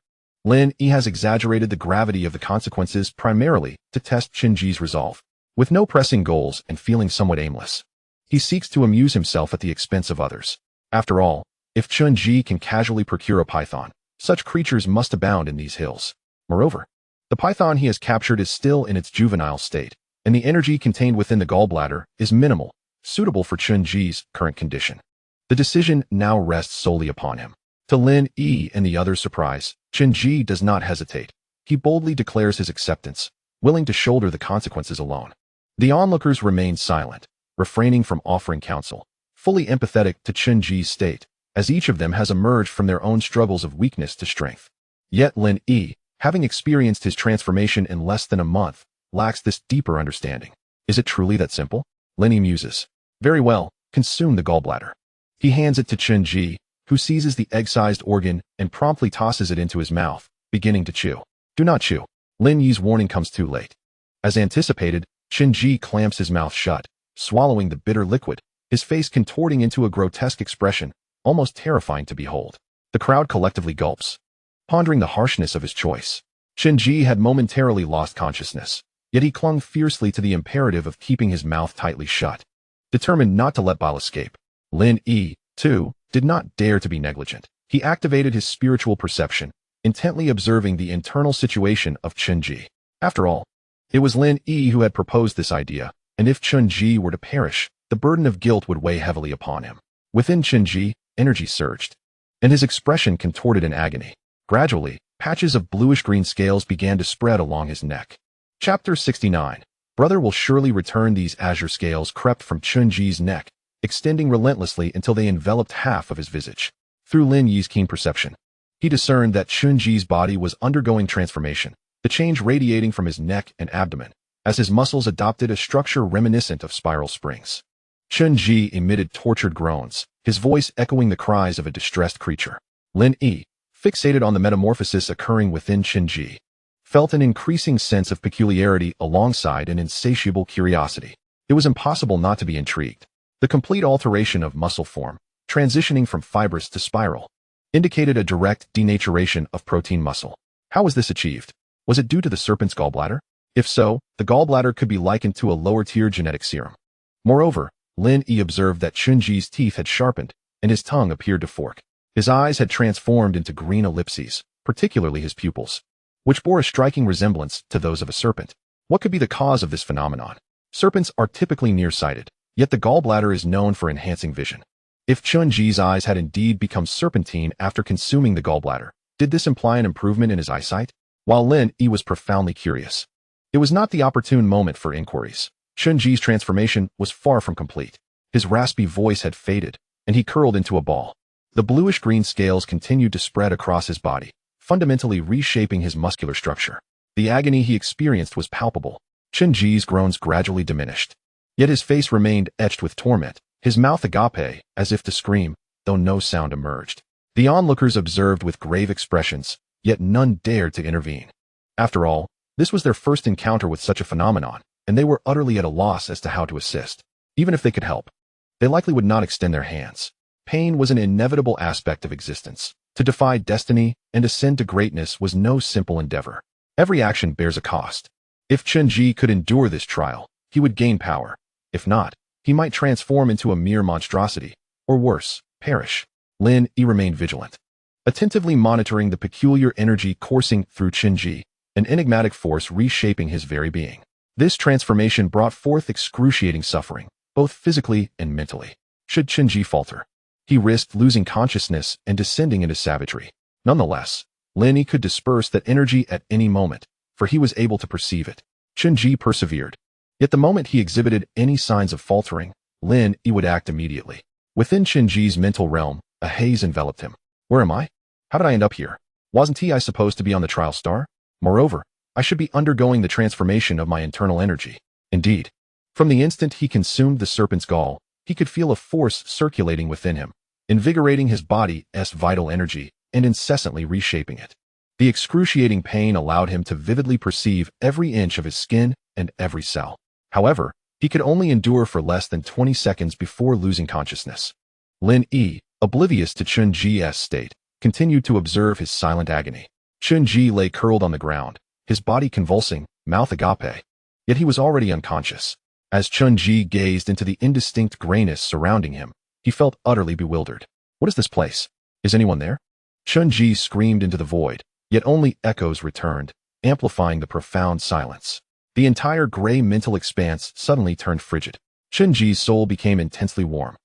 Lin Yi has exaggerated the gravity of the consequences primarily to test Qinji's resolve. With no pressing goals and feeling somewhat aimless, he seeks to amuse himself at the expense of others. After all, if Qinji can casually procure a python, such creatures must abound in these hills. Moreover, the python he has captured is still in its juvenile state, and the energy contained within the gallbladder is minimal, suitable for Qinji's current condition. The decision now rests solely upon him. To Lin Yi and the others' surprise, Qinji does not hesitate. He boldly declares his acceptance, willing to shoulder the consequences alone. The onlookers remain silent, refraining from offering counsel, fully empathetic to Qinji's state, as each of them has emerged from their own struggles of weakness to strength. Yet Lin Yi, having experienced his transformation in less than a month, lacks this deeper understanding. Is it truly that simple? Lin Yi muses. Very well, consume the gallbladder. He hands it to Qinji, who seizes the egg-sized organ and promptly tosses it into his mouth, beginning to chew. Do not chew. Lin Yi's warning comes too late. As anticipated, Qinji clamps his mouth shut, swallowing the bitter liquid, his face contorting into a grotesque expression, almost terrifying to behold. The crowd collectively gulps, pondering the harshness of his choice. Qinji had momentarily lost consciousness, yet he clung fiercely to the imperative of keeping his mouth tightly shut. Determined not to let bile escape, Lin Yi, too, did not dare to be negligent. He activated his spiritual perception, intently observing the internal situation of Qinji. After all, it was Lin Yi who had proposed this idea, and if Qinji were to perish, the burden of guilt would weigh heavily upon him. Within Qinji, energy surged, and his expression contorted in agony. Gradually, patches of bluish-green scales began to spread along his neck. Chapter 69. Brother will surely return. These azure scales crept from Qinji's neck, extending relentlessly until they enveloped half of his visage. Through Lin Yi's keen perception, he discerned that Qinji's body was undergoing transformation, the change radiating from his neck and abdomen, as his muscles adopted a structure reminiscent of spiral springs. Qinji emitted tortured groans, his voice echoing the cries of a distressed creature. Lin Yi, fixated on the metamorphosis occurring within Qinji, felt an increasing sense of peculiarity alongside an insatiable curiosity. It was impossible not to be intrigued. The complete alteration of muscle form, transitioning from fibrous to spiral, indicated a direct denaturation of protein muscle. How was this achieved? Was it due to the serpent's gallbladder? If so, the gallbladder could be likened to a lower-tier genetic serum. Moreover, Lin Yi observed that Chunji's teeth had sharpened, and his tongue appeared to fork. His eyes had transformed into green ellipses, particularly his pupils, which bore a striking resemblance to those of a serpent. What could be the cause of this phenomenon? Serpents are typically nearsighted, yet the gallbladder is known for enhancing vision. If Chunji's eyes had indeed become serpentine after consuming the gallbladder, did this imply an improvement in his eyesight? While Lin Yi was profoundly curious, it was not the opportune moment for inquiries. Chunji's transformation was far from complete. His raspy voice had faded, and he curled into a ball. The bluish-green scales continued to spread across his body, fundamentally reshaping his muscular structure. The agony he experienced was palpable. Chunji's groans gradually diminished. Yet his face remained etched with torment, his mouth agape, as if to scream, though no sound emerged. The onlookers observed with grave expressions, yet none dared to intervene. After all, this was their first encounter with such a phenomenon, and they were utterly at a loss as to how to assist. Even if they could help, they likely would not extend their hands. Pain was an inevitable aspect of existence. To defy destiny and ascend to greatness was no simple endeavor. Every action bears a cost. If Chunji could endure this trial, he would gain power. If not, he might transform into a mere monstrosity, or worse, perish. Lin Yi remained vigilant, attentively monitoring the peculiar energy coursing through Chunji, an enigmatic force reshaping his very being. This transformation brought forth excruciating suffering, both physically and mentally. Should Chunji falter, he risked losing consciousness and descending into savagery. Nonetheless, Lin Yi could disperse that energy at any moment, for he was able to perceive it. Chunji persevered. Yet the moment he exhibited any signs of faltering, Lin Yi would act immediately. Within Chunji's mental realm, a haze enveloped him. Where am I? How did I end up here? Wasn't I supposed to be on the trial star? Moreover, I should be undergoing the transformation of my internal energy. Indeed, from the instant he consumed the serpent's gall, he could feel a force circulating within him, invigorating his body's vital energy and incessantly reshaping it. The excruciating pain allowed him to vividly perceive every inch of his skin and every cell. However, he could only endure for less than 20 seconds before losing consciousness. Lin Yi, oblivious to Chunji's state, continued to observe his silent agony. Chunji lay curled on the ground, his body convulsing, mouth agape. Yet he was already unconscious. As Chunji gazed into the indistinct grayness surrounding him, he felt utterly bewildered. What is this place? Is anyone there? Chunji screamed into the void, yet only echoes returned, amplifying the profound silence. The entire gray mental expanse suddenly turned frigid. Chunji's soul became intensely warm,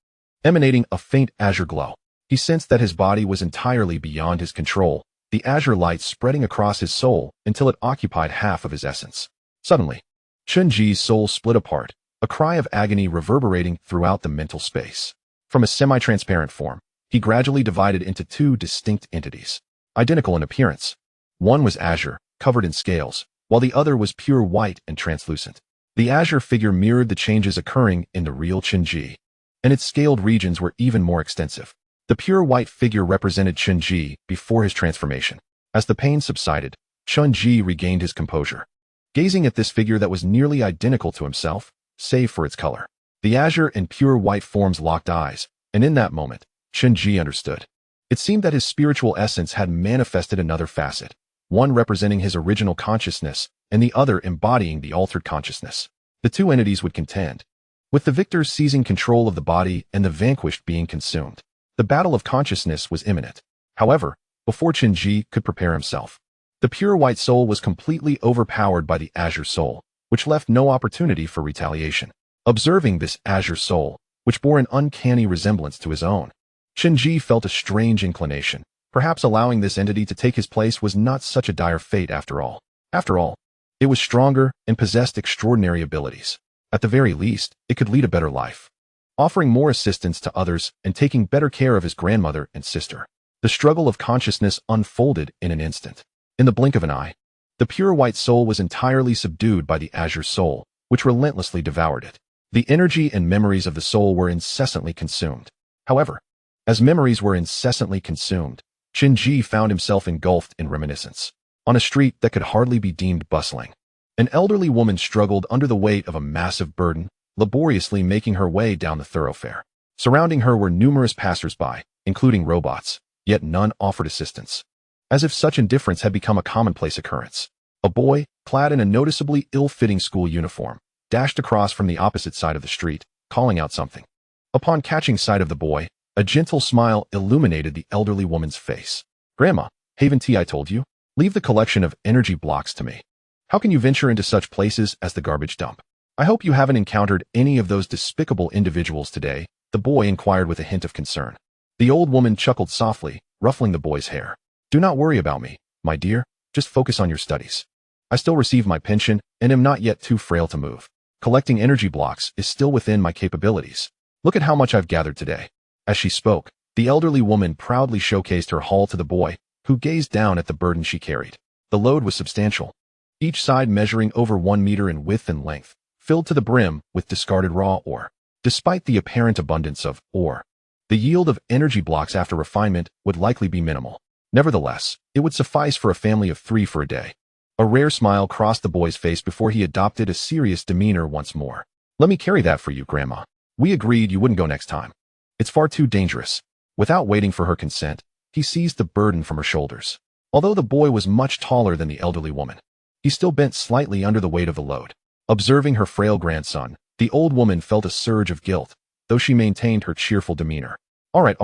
emanating a faint azure glow. He sensed that his body was entirely beyond his control, the azure light spreading across his soul until it occupied half of his essence. Suddenly, Chunji's soul split apart, a cry of agony reverberating throughout the mental space. From a semi-transparent form, he gradually divided into two distinct entities, identical in appearance. One was azure, covered in scales, while the other was pure white and translucent. The azure figure mirrored the changes occurring in the real Chunji, and its scaled regions were even more extensive. The pure white figure represented Chunji before his transformation. As the pain subsided, Chunji regained his composure, gazing at this figure that was nearly identical to himself, save for its color. The azure and pure white forms locked eyes, and in that moment, Chunji understood. It seemed that his spiritual essence had manifested another facet, one representing his original consciousness and the other embodying the altered consciousness. The two entities would contend, with the victor seizing control of the body and the vanquished being consumed. The battle of consciousness was imminent. However, before Chunji could prepare himself, the pure white soul was completely overpowered by the azure soul, which left no opportunity for retaliation. Observing this azure soul, which bore an uncanny resemblance to his own, Chunji felt a strange inclination. Perhaps allowing this entity to take his place was not such a dire fate after all. After all, it was stronger and possessed extraordinary abilities. At the very least, it could lead a better life, offering more assistance to others and taking better care of his grandmother and sister. The struggle of consciousness unfolded in an instant. In the blink of an eye, the pure white soul was entirely subdued by the azure soul, which relentlessly devoured it. The energy and memories of the soul were incessantly consumed. However, as memories were incessantly consumed, Chunji found himself engulfed in reminiscence. On a street that could hardly be deemed bustling, an elderly woman struggled under the weight of a massive burden, laboriously making her way down the thoroughfare. Surrounding her were numerous passers-by, including robots, yet none offered assistance. As if such indifference had become a commonplace occurrence, a boy, clad in a noticeably ill-fitting school uniform, dashed across from the opposite side of the street, calling out something. Upon catching sight of the boy, a gentle smile illuminated the elderly woman's face. "Grandma, haven't I told you? Leave the collection of energy blocks to me. How can you venture into such places as the garbage dump? I hope you haven't encountered any of those despicable individuals today," the boy inquired with a hint of concern. The old woman chuckled softly, ruffling the boy's hair. "Do not worry about me, my dear. Just focus on your studies. I still receive my pension and am not yet too frail to move. Collecting energy blocks is still within my capabilities. Look at how much I've gathered today." As she spoke, the elderly woman proudly showcased her haul to the boy, who gazed down at the burden she carried. The load was substantial, each side measuring over 1 meter in width and length, filled to the brim with discarded raw ore. Despite the apparent abundance of ore, the yield of energy blocks after refinement would likely be minimal. Nevertheless, it would suffice for a family of 3 for a day. A rare smile crossed the boy's face before he adopted a serious demeanor once more. "Let me carry that for you, Grandma. We agreed you wouldn't go next time. It's far too dangerous." Without waiting for her consent, he seized the burden from her shoulders. Although the boy was much taller than the elderly woman, he still bent slightly under the weight of the load. Observing her frail grandson, the old woman felt a surge of guilt, though she maintained her cheerful demeanor. All right.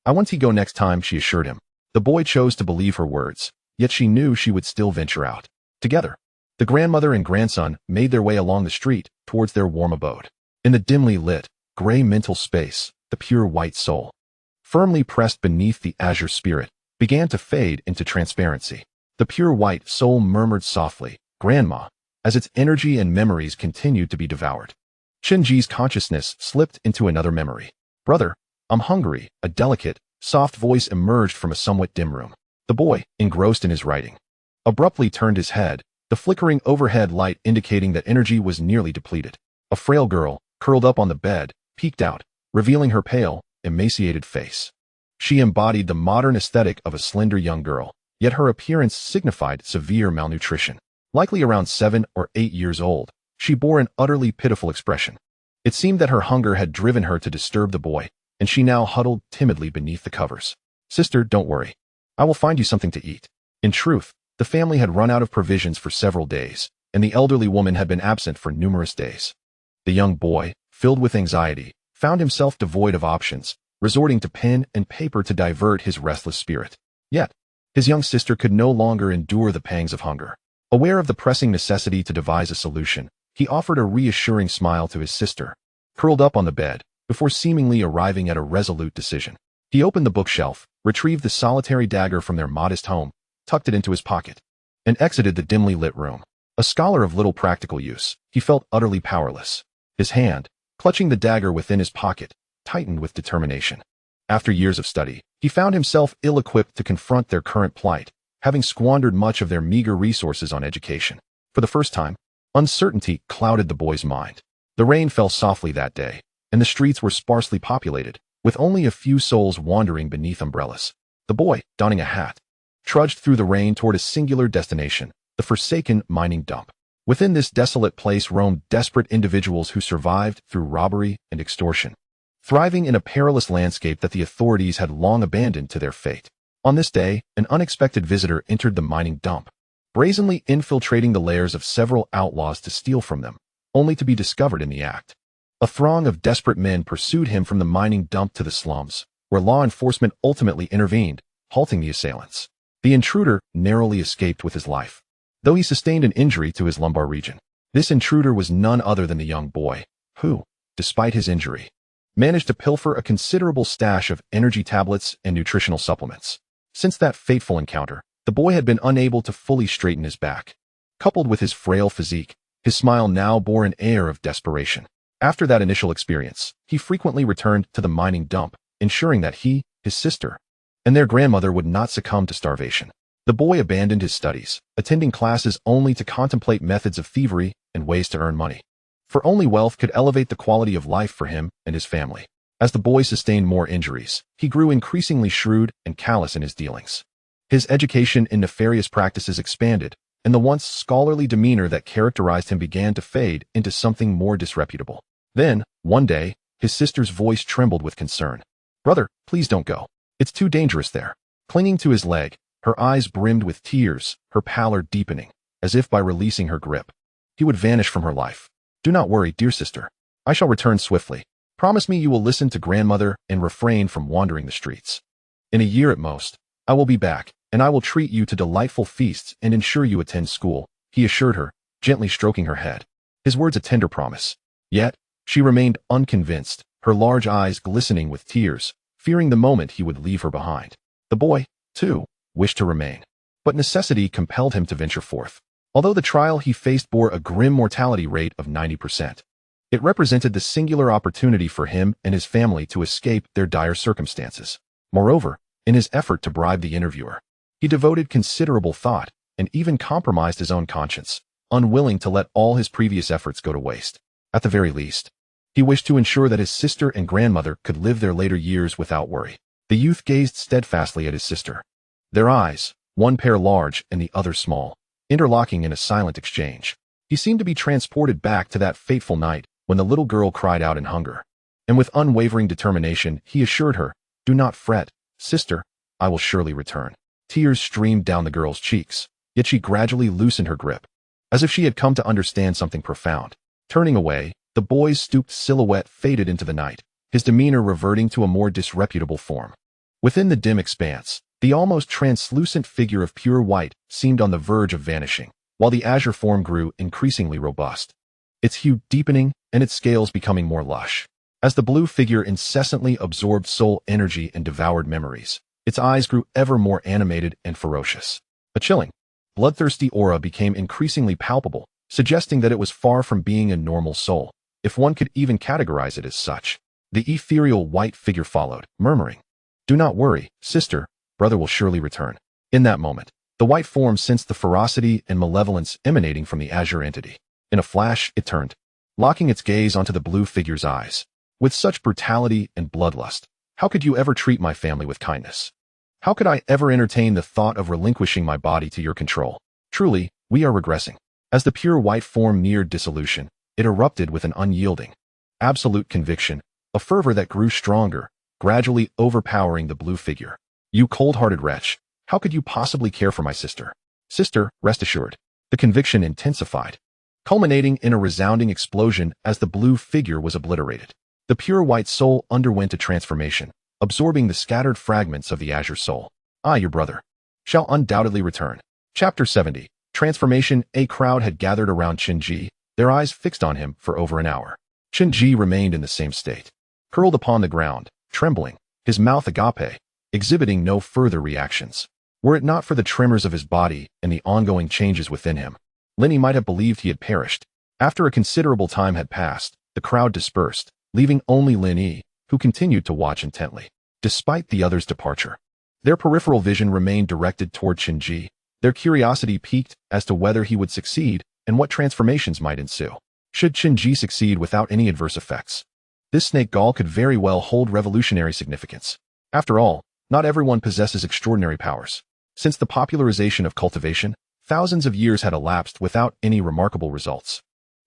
I want to go next time," she assured him. The boy chose to believe her words, yet she knew she would still venture out. Together, the grandmother and grandson made their way along the street towards their warm abode. In the dimly lit, gray mental space, the pure white soul, firmly pressed beneath the azure spirit, began to fade into transparency. The pure white soul murmured softly, "Grandma," as its energy and memories continued to be devoured. Shinji's consciousness slipped into another memory. "Brother, I'm hungry," a delicate, soft voice emerged from a somewhat dim room. The boy, engrossed in his writing, abruptly turned his head, the flickering overhead light indicating that energy was nearly depleted. A frail girl, curled up on the bed, peeked out, revealing her pale, emaciated face. She embodied the modern aesthetic of a slender young girl, yet her appearance signified severe malnutrition. Likely around 7 or 8 years old, she bore an utterly pitiful expression. It seemed that her hunger had driven her to disturb the boy, and she now huddled timidly beneath the covers. "Sister, don't worry. I will find you something to eat." In truth, the family had run out of provisions for several days, and the elderly woman had been absent for numerous days. The young boy, filled with anxiety, found himself devoid of options, resorting to pen and paper to divert his restless spirit. Yet, his young sister could no longer endure the pangs of hunger. Aware of the pressing necessity to devise a solution, he offered a reassuring smile to his sister, curled up on the bed, before seemingly arriving at a resolute decision. He opened the bookshelf, retrieved the solitary dagger from their modest home, tucked it into his pocket, and exited the dimly lit room. A scholar of little practical use, he felt utterly powerless. His hand, clutching the dagger within his pocket, tightened with determination. After years of study, he found himself ill-equipped to confront their current plight, having squandered much of their meager resources on education. For the first time, uncertainty clouded the boy's mind. The rain fell softly that day, and the streets were sparsely populated, with only a few souls wandering beneath umbrellas. The boy, donning a hat, trudged through the rain toward a singular destination, the forsaken mining dump. Within this desolate place roamed desperate individuals who survived through robbery and extortion, thriving in a perilous landscape that the authorities had long abandoned to their fate. On this day, an unexpected visitor entered the mining dump, brazenly infiltrating the lairs of several outlaws to steal from them, only to be discovered in the act. A throng of desperate men pursued him from the mining dump to the slums, where law enforcement ultimately intervened, halting the assailants. The intruder narrowly escaped with his life, though he sustained an injury to his lumbar region. This intruder was none other than the young boy, who, despite his injury, managed to pilfer a considerable stash of energy tablets and nutritional supplements. Since that fateful encounter, the boy had been unable to fully straighten his back. Coupled with his frail physique, his smile now bore an air of desperation. After that initial experience, he frequently returned to the mining dump, ensuring that he, his sister, and their grandmother would not succumb to starvation. The boy abandoned his studies, attending classes only to contemplate methods of thievery and ways to earn money. For only wealth could elevate the quality of life for him and his family. As the boy sustained more injuries, he grew increasingly shrewd and callous in his dealings. His education in nefarious practices expanded, and the once scholarly demeanor that characterized him began to fade into something more disreputable. Then, one day, his sister's voice trembled with concern. "Brother, please don't go. It's too dangerous there." Clinging to his leg, her eyes brimmed with tears, her pallor deepening, as if by releasing her grip, he would vanish from her life. "Do not worry, dear sister. I shall return swiftly. Promise me you will listen to grandmother and refrain from wandering the streets. In a year at most, I will be back, and I will treat you to delightful feasts and ensure you attend school, he assured her, gently stroking her head. His words a tender promise. Yet, she remained unconvinced, her large eyes glistening with tears, fearing the moment he would leave her behind. The boy, too, wished to remain. But necessity compelled him to venture forth. Although the trial he faced bore a grim mortality rate of 90%, it represented the singular opportunity for him and his family to escape their dire circumstances. Moreover, in his effort to bribe the interviewer, he devoted considerable thought and even compromised his own conscience, unwilling to let all his previous efforts go to waste. At the very least, he wished to ensure that his sister and grandmother could live their later years without worry. The youth gazed steadfastly at his sister. Their eyes, one pair large and the other small, interlocking in a silent exchange. He seemed to be transported back to that fateful night when the little girl cried out in hunger. And with unwavering determination, he assured her, "Do not fret, sister, I will surely return." Tears streamed down the girl's cheeks, yet she gradually loosened her grip, as if she had come to understand something profound. Turning away, the boy's stooped silhouette faded into the night, his demeanor reverting to a more disreputable form. Within the dim expanse, the almost translucent figure of pure white seemed on the verge of vanishing, while the azure form grew increasingly robust, its hue deepening and its scales becoming more lush. As the blue figure incessantly absorbed soul energy and devoured memories, its eyes grew ever more animated and ferocious. A chilling, bloodthirsty aura became increasingly palpable, suggesting that it was far from being a normal soul, if one could even categorize it as such. The ethereal white figure followed, murmuring, "Do not worry, sister, brother will surely return." In that moment, the white form sensed the ferocity and malevolence emanating from the azure entity. In a flash, it turned, locking its gaze onto the blue figure's eyes. "With such brutality and bloodlust, how could you ever treat my family with kindness? How could I ever entertain the thought of relinquishing my body to your control? Truly, we are regressing." As the pure white form neared dissolution, it erupted with an unyielding, absolute conviction, a fervor that grew stronger, gradually overpowering the blue figure. "You cold-hearted wretch, how could you possibly care for my sister? Sister, rest assured." The conviction intensified, culminating in a resounding explosion as the blue figure was obliterated. The pure white soul underwent a transformation, absorbing the scattered fragments of the azure soul. "I, your brother, shall undoubtedly return." Chapter 70. Transformation. A crowd had gathered around Qinji, their eyes fixed on him for over an hour. Qinji remained in the same state, curled upon the ground, trembling, his mouth agape, exhibiting no further reactions. Were it not for the tremors of his body and the ongoing changes within him, Lenny might have believed he had perished. After a considerable time had passed, the crowd dispersed, leaving only Lin Yi, who continued to watch intently. Despite the others' departure, their peripheral vision remained directed toward Qinji, their curiosity piqued as to whether he would succeed and what transformations might ensue. Should Qinji succeed without any adverse effects, this snake gall could very well hold revolutionary significance. After all, not everyone possesses extraordinary powers. Since the popularization of cultivation, thousands of years had elapsed without any remarkable results.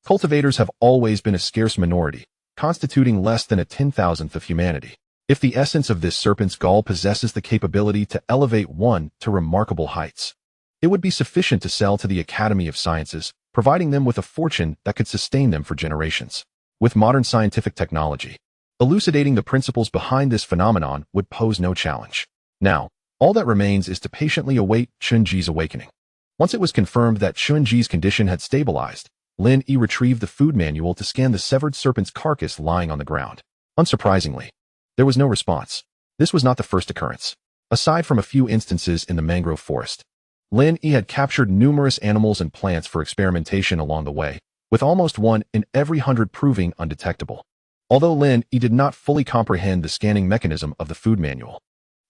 Cultivators have always been a scarce minority, constituting less than a 10,000th of humanity. If the essence of this serpent's gall possesses the capability to elevate one to remarkable heights, it would be sufficient to sell to the Academy of Sciences, providing them with a fortune that could sustain them for generations. With modern scientific technology, elucidating the principles behind this phenomenon would pose no challenge. Now, all that remains is to patiently await Qinji's awakening. Once it was confirmed that Qinji's condition had stabilized, Lin Yi retrieved the food manual to scan the severed serpent's carcass lying on the ground. Unsurprisingly, there was no response. This was not the first occurrence. Aside from a few instances in the mangrove forest, Lin Yi had captured numerous animals and plants for experimentation along the way, with almost one in every 100 proving undetectable. Although Lin Yi did not fully comprehend the scanning mechanism of the food manual,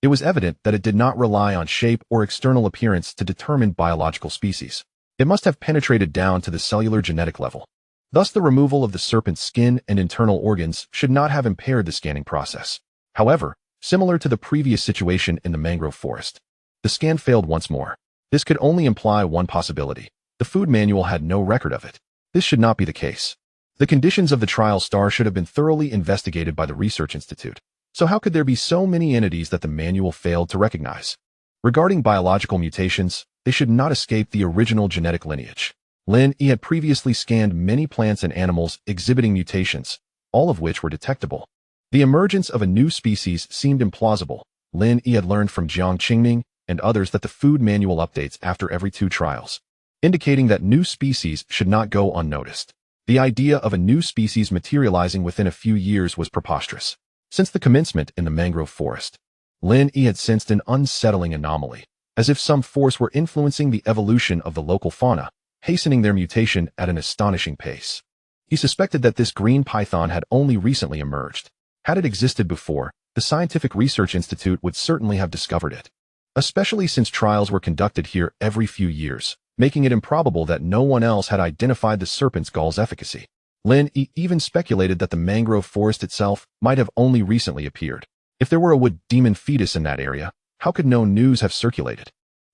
it was evident that it did not rely on shape or external appearance to determine biological species. It must have penetrated down to the cellular genetic level. Thus, the removal of the serpent's skin and internal organs should not have impaired the scanning process. However, similar to the previous situation in the mangrove forest, the scan failed once more. This could only imply one possibility. The food manual had no record of it. This should not be the case. The conditions of the trial star should have been thoroughly investigated by the Research Institute. So how could there be so many entities that the manual failed to recognize? Regarding biological mutations, they should not escape the original genetic lineage. Lin Yi had previously scanned many plants and animals exhibiting mutations, all of which were detectable. The emergence of a new species seemed implausible. Lin Yi had learned from Jiang Qingming and others that the food manual updates after every 2 trials, indicating that new species should not go unnoticed. The idea of a new species materializing within a few years was preposterous. Since the commencement in the mangrove forest, Lin Yi had sensed an unsettling anomaly, as if some force were influencing the evolution of the local fauna, hastening their mutation at an astonishing pace. He suspected that this green python had only recently emerged. Had it existed before, the Scientific Research Institute would certainly have discovered it, especially since trials were conducted here every few years, making it improbable that no one else had identified the serpent's gall's efficacy. Lin Yi even speculated that the mangrove forest itself might have only recently appeared. If there were a wood demon fetus in that area, how could no news have circulated?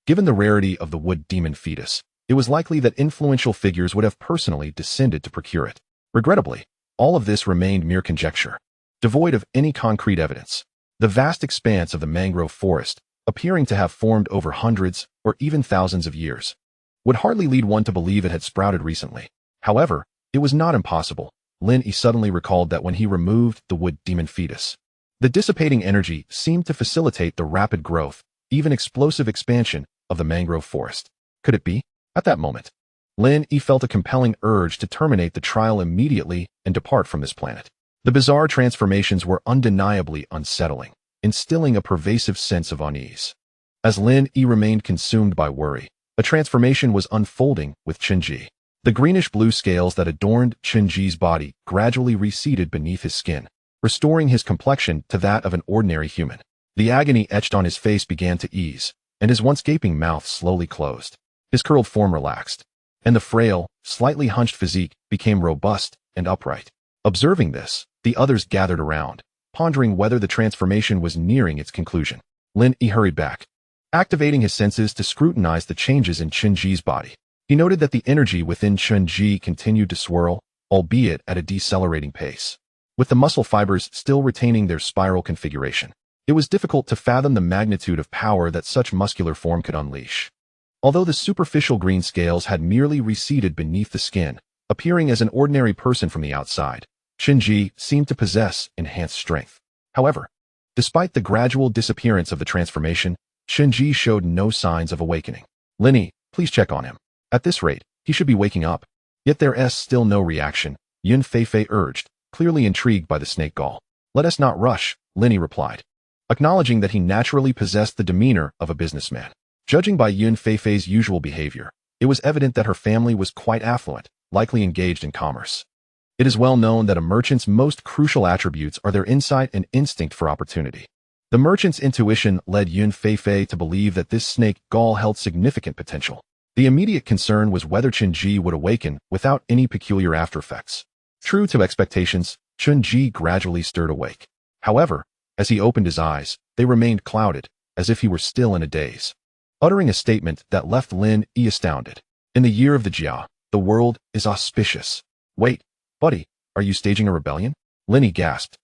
Given the rarity of the wood demon fetus, it was likely that influential figures would have personally descended to procure it. Regrettably, all of this remained mere conjecture, devoid of any concrete evidence. The vast expanse of the mangrove forest, appearing to have formed over hundreds or even thousands of years, would hardly lead one to believe it had sprouted recently. However, it was not impossible. Lin Yi suddenly recalled that when he removed the wood demon fetus, the dissipating energy seemed to facilitate the rapid growth, even explosive expansion, of the mangrove forest. Could it be? At that moment, Lin Yi felt a compelling urge to terminate the trial immediately and depart from this planet. The bizarre transformations were undeniably unsettling, instilling a pervasive sense of unease. As Lin Yi remained consumed by worry, a transformation was unfolding with Qinji. The greenish-blue scales that adorned Qinji's body gradually receded beneath his skin, restoring his complexion to that of an ordinary human. The agony etched on his face began to ease, and his once gaping mouth slowly closed. His curled form relaxed, and the frail, slightly hunched physique became robust and upright. Observing this, the others gathered around, pondering whether the transformation was nearing its conclusion. Lin Yi hurried back, activating his senses to scrutinize the changes in Qinji's body. He noted that the energy within Qinji continued to swirl, albeit at a decelerating pace, with the muscle fibers still retaining their spiral configuration. It was difficult to fathom the magnitude of power that such muscular form could unleash. Although the superficial green scales had merely receded beneath the skin, appearing as an ordinary person from the outside, Qinji seemed to possess enhanced strength. However, despite the gradual disappearance of the transformation, Qinji showed no signs of awakening. Lin Yi, please check on him. At this rate, he should be waking up. Yet there is still no reaction, Yun Feifei urged, clearly intrigued by the snake gall. Let us not rush, Lin Yi replied, acknowledging that he naturally possessed the demeanor of a businessman. Judging by Yun Feifei's usual behavior, it was evident that her family was quite affluent, likely engaged in commerce. It is well known that a merchant's most crucial attributes are their insight and instinct for opportunity. The merchant's intuition led Yun Feifei to believe that this snake gall held significant potential. The immediate concern was whether Qinji would awaken without any peculiar aftereffects. True to expectations, Qinji gradually stirred awake. However, as he opened his eyes, they remained clouded, as if he were still in a daze, uttering a statement that left Lin Yi astounded. In the year of the Jia, the world is auspicious. Wait, buddy, are you staging a rebellion? Lin Yi gasped,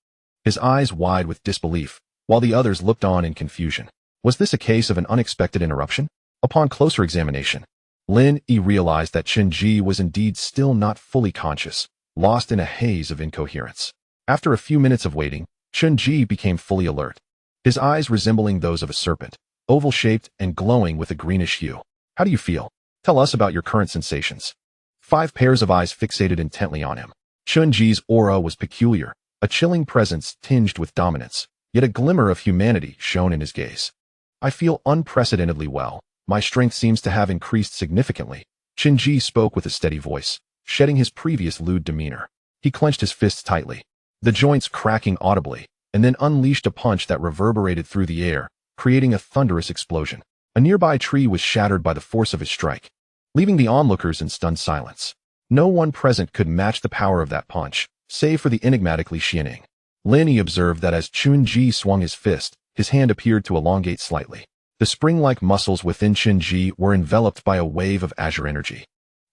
his eyes wide with disbelief, while the others looked on in confusion. Was this a case of an unexpected interruption? Upon closer examination, Lin Yi realized that Qinji was indeed still not fully conscious, lost in a haze of incoherence. After a few minutes of waiting, Qinji became fully alert, his eyes resembling those of a serpent, oval-shaped and glowing with a greenish hue. How do you feel? Tell us about your current sensations. 5 pairs of eyes fixated intently on him. Qinji's aura was peculiar, a chilling presence tinged with dominance, yet a glimmer of humanity shone in his gaze. I feel unprecedentedly well. My strength seems to have increased significantly. Qinji spoke with a steady voice, shedding his previous lewd demeanor. He clenched his fists tightly, the joints cracking audibly, and then unleashed a punch that reverberated through the air, creating a thunderous explosion. A nearby tree was shattered by the force of his strike, leaving the onlookers in stunned silence. No one present could match the power of that punch, save for the enigmatically Xianing. Lin Yi observed that as Qinji swung his fist, his hand appeared to elongate slightly. The spring-like muscles within Qinji were enveloped by a wave of azure energy,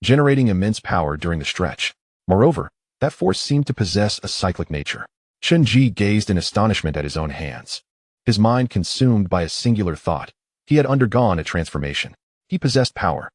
generating immense power during the stretch. Moreover, that force seemed to possess a cyclic nature. Qinji gazed in astonishment at his own hands, his mind consumed by a singular thought. He had undergone a transformation. He possessed power,